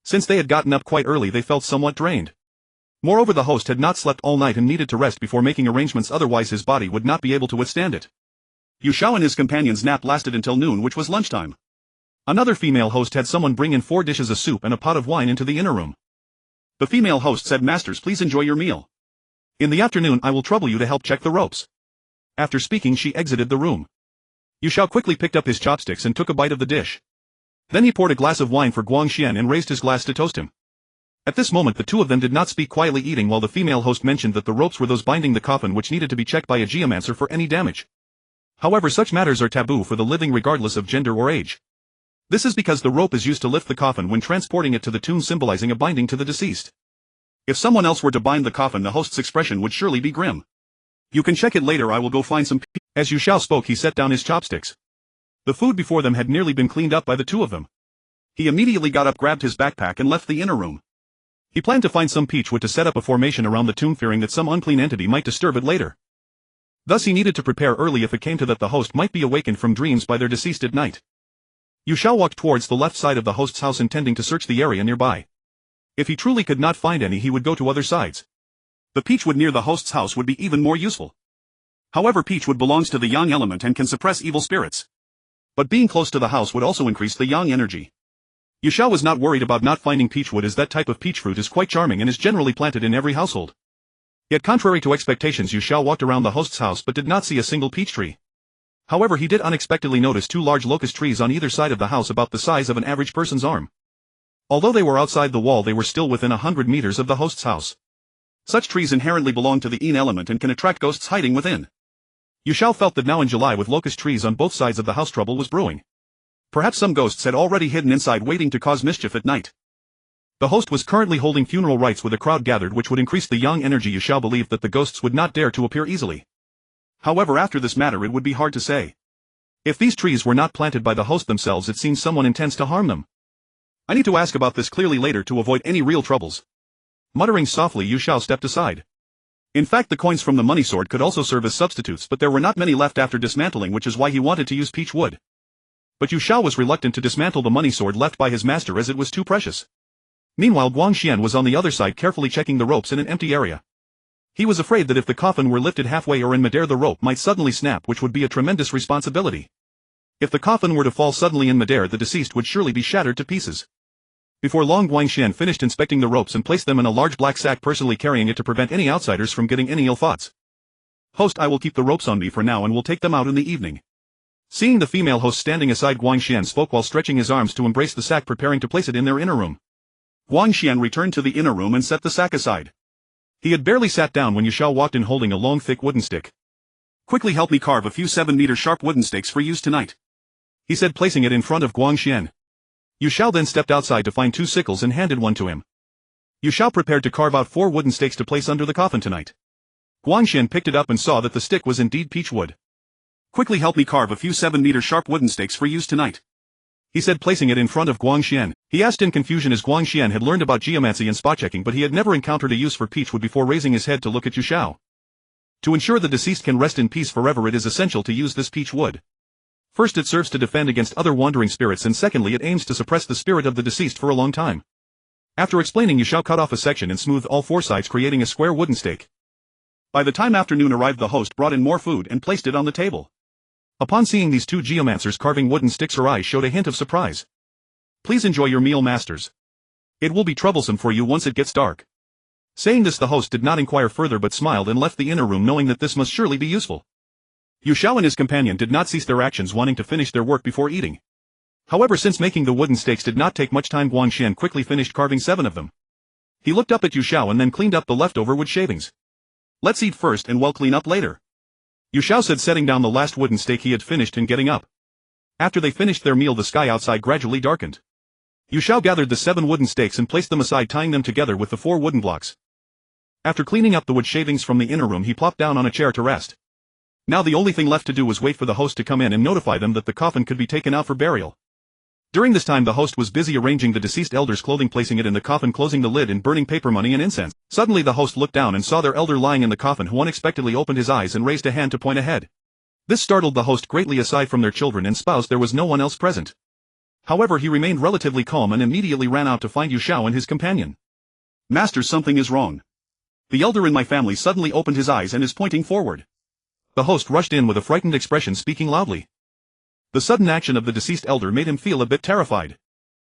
Since they had gotten up quite early, they felt somewhat drained. Moreover, the host had not slept all night and needed to rest before making arrangements, otherwise his body would not be able to withstand it. Yu Xiao and his companion's nap lasted until noon, which was lunchtime. Another female host had someone bring in 4 dishes of soup and a pot of wine into the inner room. The female host said, "Masters, please enjoy your meal. In the afternoon I will trouble you to help check the ropes." After speaking, she exited the room. Yu Xiao quickly picked up his chopsticks and took a bite of the dish. Then he poured a glass of wine for Guangxian and raised his glass to toast him. At this moment the two of them did not speak, quietly eating, while the female host mentioned that the ropes were those binding the coffin, which needed to be checked by a geomancer for any damage. However, such matters are taboo for the living regardless of gender or age. This is because the rope is used to lift the coffin when transporting it to the tomb, symbolizing a binding to the deceased. If someone else were to bind the coffin, the host's expression would surely be grim. "You can check it later, I will go find some." As Yu Xiao spoke, he set down his chopsticks. The food before them had nearly been cleaned up by the two of them. He immediately got up, grabbed his backpack and left the inner room. He planned to find some peach wood to set up a formation around the tomb, fearing that some unclean entity might disturb it later. Thus he needed to prepare early if it came to that the host might be awakened from dreams by their deceased at night. Yu Xiao walked towards the left side of the host's house, intending to search the area nearby. If he truly could not find any, he would go to other sides. The peach wood near the host's house would be even more useful. However, peach wood belongs to the yang element and can suppress evil spirits. But being close to the house would also increase the yang energy. Yu Xiao was not worried about not finding peach wood, as that type of peach fruit is quite charming and is generally planted in every household. Yet contrary to expectations, Yu Xiao walked around the host's house but did not see a single peach tree. However, he did unexpectedly notice 2 large locust trees on either side of the house, about the size of an average person's arm. Although they were outside the wall, they were still within 100 meters of the host's house. Such trees inherently belong to the yin element and can attract ghosts hiding within. Yu Xiao felt that now in July, with locust trees on both sides of the house, trouble was brewing. Perhaps some ghosts had already hidden inside, waiting to cause mischief at night. The host was currently holding funeral rites with a crowd gathered, which would increase the yang energy. Yu Xiao believed that the ghosts would not dare to appear easily. However, after this matter it would be hard to say. If these trees were not planted by the host themselves, it seems someone intends to harm them. I need to ask about this clearly later to avoid any real troubles. Muttering softly, Yu Xiao stepped aside. In fact, the coins from the money sword could also serve as substitutes, but there were not many left after dismantling, which is why he wanted to use peach wood. But Yu Xiao was reluctant to dismantle the money sword left by his master, as it was too precious. Meanwhile, Guangxian was on the other side, carefully checking the ropes in an empty area. He was afraid that if the coffin were lifted halfway or in midair, the rope might suddenly snap, which would be a tremendous responsibility. If the coffin were to fall suddenly in midair, the deceased would surely be shattered to pieces. Before long, Guangxian finished inspecting the ropes and placed them in a large black sack, personally carrying it to prevent any outsiders from getting any ill thoughts. "Host, I will keep the ropes on me for now and will take them out in the evening." Seeing the female host standing aside, Guangxian spoke while stretching his arms to embrace the sack, preparing to place it in their inner room. Guangxian returned to the inner room and set the sack aside. He had barely sat down when Yu Xiao walked in, holding a long, thick wooden stick. "Quickly help me carve a few 7-meter sharp wooden stakes for use tonight," he said, placing it in front of Guangxian. Yu Xiao then stepped outside to find 2 sickles and handed one to him. Yu Xiao prepared to carve out 4 wooden stakes to place under the coffin tonight. Guangxian picked it up and saw that the stick was indeed peach wood. "Quickly help me carve a few 7-meter sharp wooden stakes for use tonight," he said, placing it in front of Guangxian. He asked in confusion, as Guangxian had learned about geomancy and spot checking, but he had never encountered a use for peach wood before, raising his head to look at Yu Xiao. To ensure the deceased can rest in peace forever, it is essential to use this peach wood. First, it serves to defend against other wandering spirits, and secondly, it aims to suppress the spirit of the deceased for a long time. After explaining, Yu Xiao cut off a section and smoothed all 4 sides, creating a square wooden stake. By the time afternoon arrived, the host brought in more food and placed it on the table. Upon seeing these 2 geomancers carving wooden sticks, her eyes showed a hint of surprise. "Please enjoy your meal, masters. It will be troublesome for you once it gets dark." Saying this, the host did not inquire further but smiled and left the inner room, knowing that this must surely be useful. Yu Xiao and his companion did not cease their actions, wanting to finish their work before eating. However, since making the wooden stakes did not take much time, Guangshan quickly finished carving 7 of them. He looked up at Yu Xiao and then cleaned up the leftover wood shavings. "Let's eat first and we'll clean up later," Yu Xiao said, setting down the last wooden stake he had finished and getting up. After they finished their meal, the sky outside gradually darkened. Yu Xiao gathered the 7 wooden stakes and placed them aside, tying them together with the 4 wooden blocks. After cleaning up the wood shavings from the inner room, he plopped down on a chair to rest. Now the only thing left to do was wait for the host to come in and notify them that the coffin could be taken out for burial. During this time, the host was busy arranging the deceased elder's clothing, placing it in the coffin, closing the lid, and burning paper money and incense. Suddenly the host looked down and saw their elder lying in the coffin, who unexpectedly opened his eyes and raised a hand to point ahead. This startled the host greatly. Aside from their children and spouse, there was no one else present. However, he remained relatively calm and immediately ran out to find Yu Xiao and his companion. "Master, something is wrong. The elder in my family suddenly opened his eyes and is pointing forward." The host rushed in with a frightened expression, speaking loudly. The sudden action of the deceased elder made him feel a bit terrified.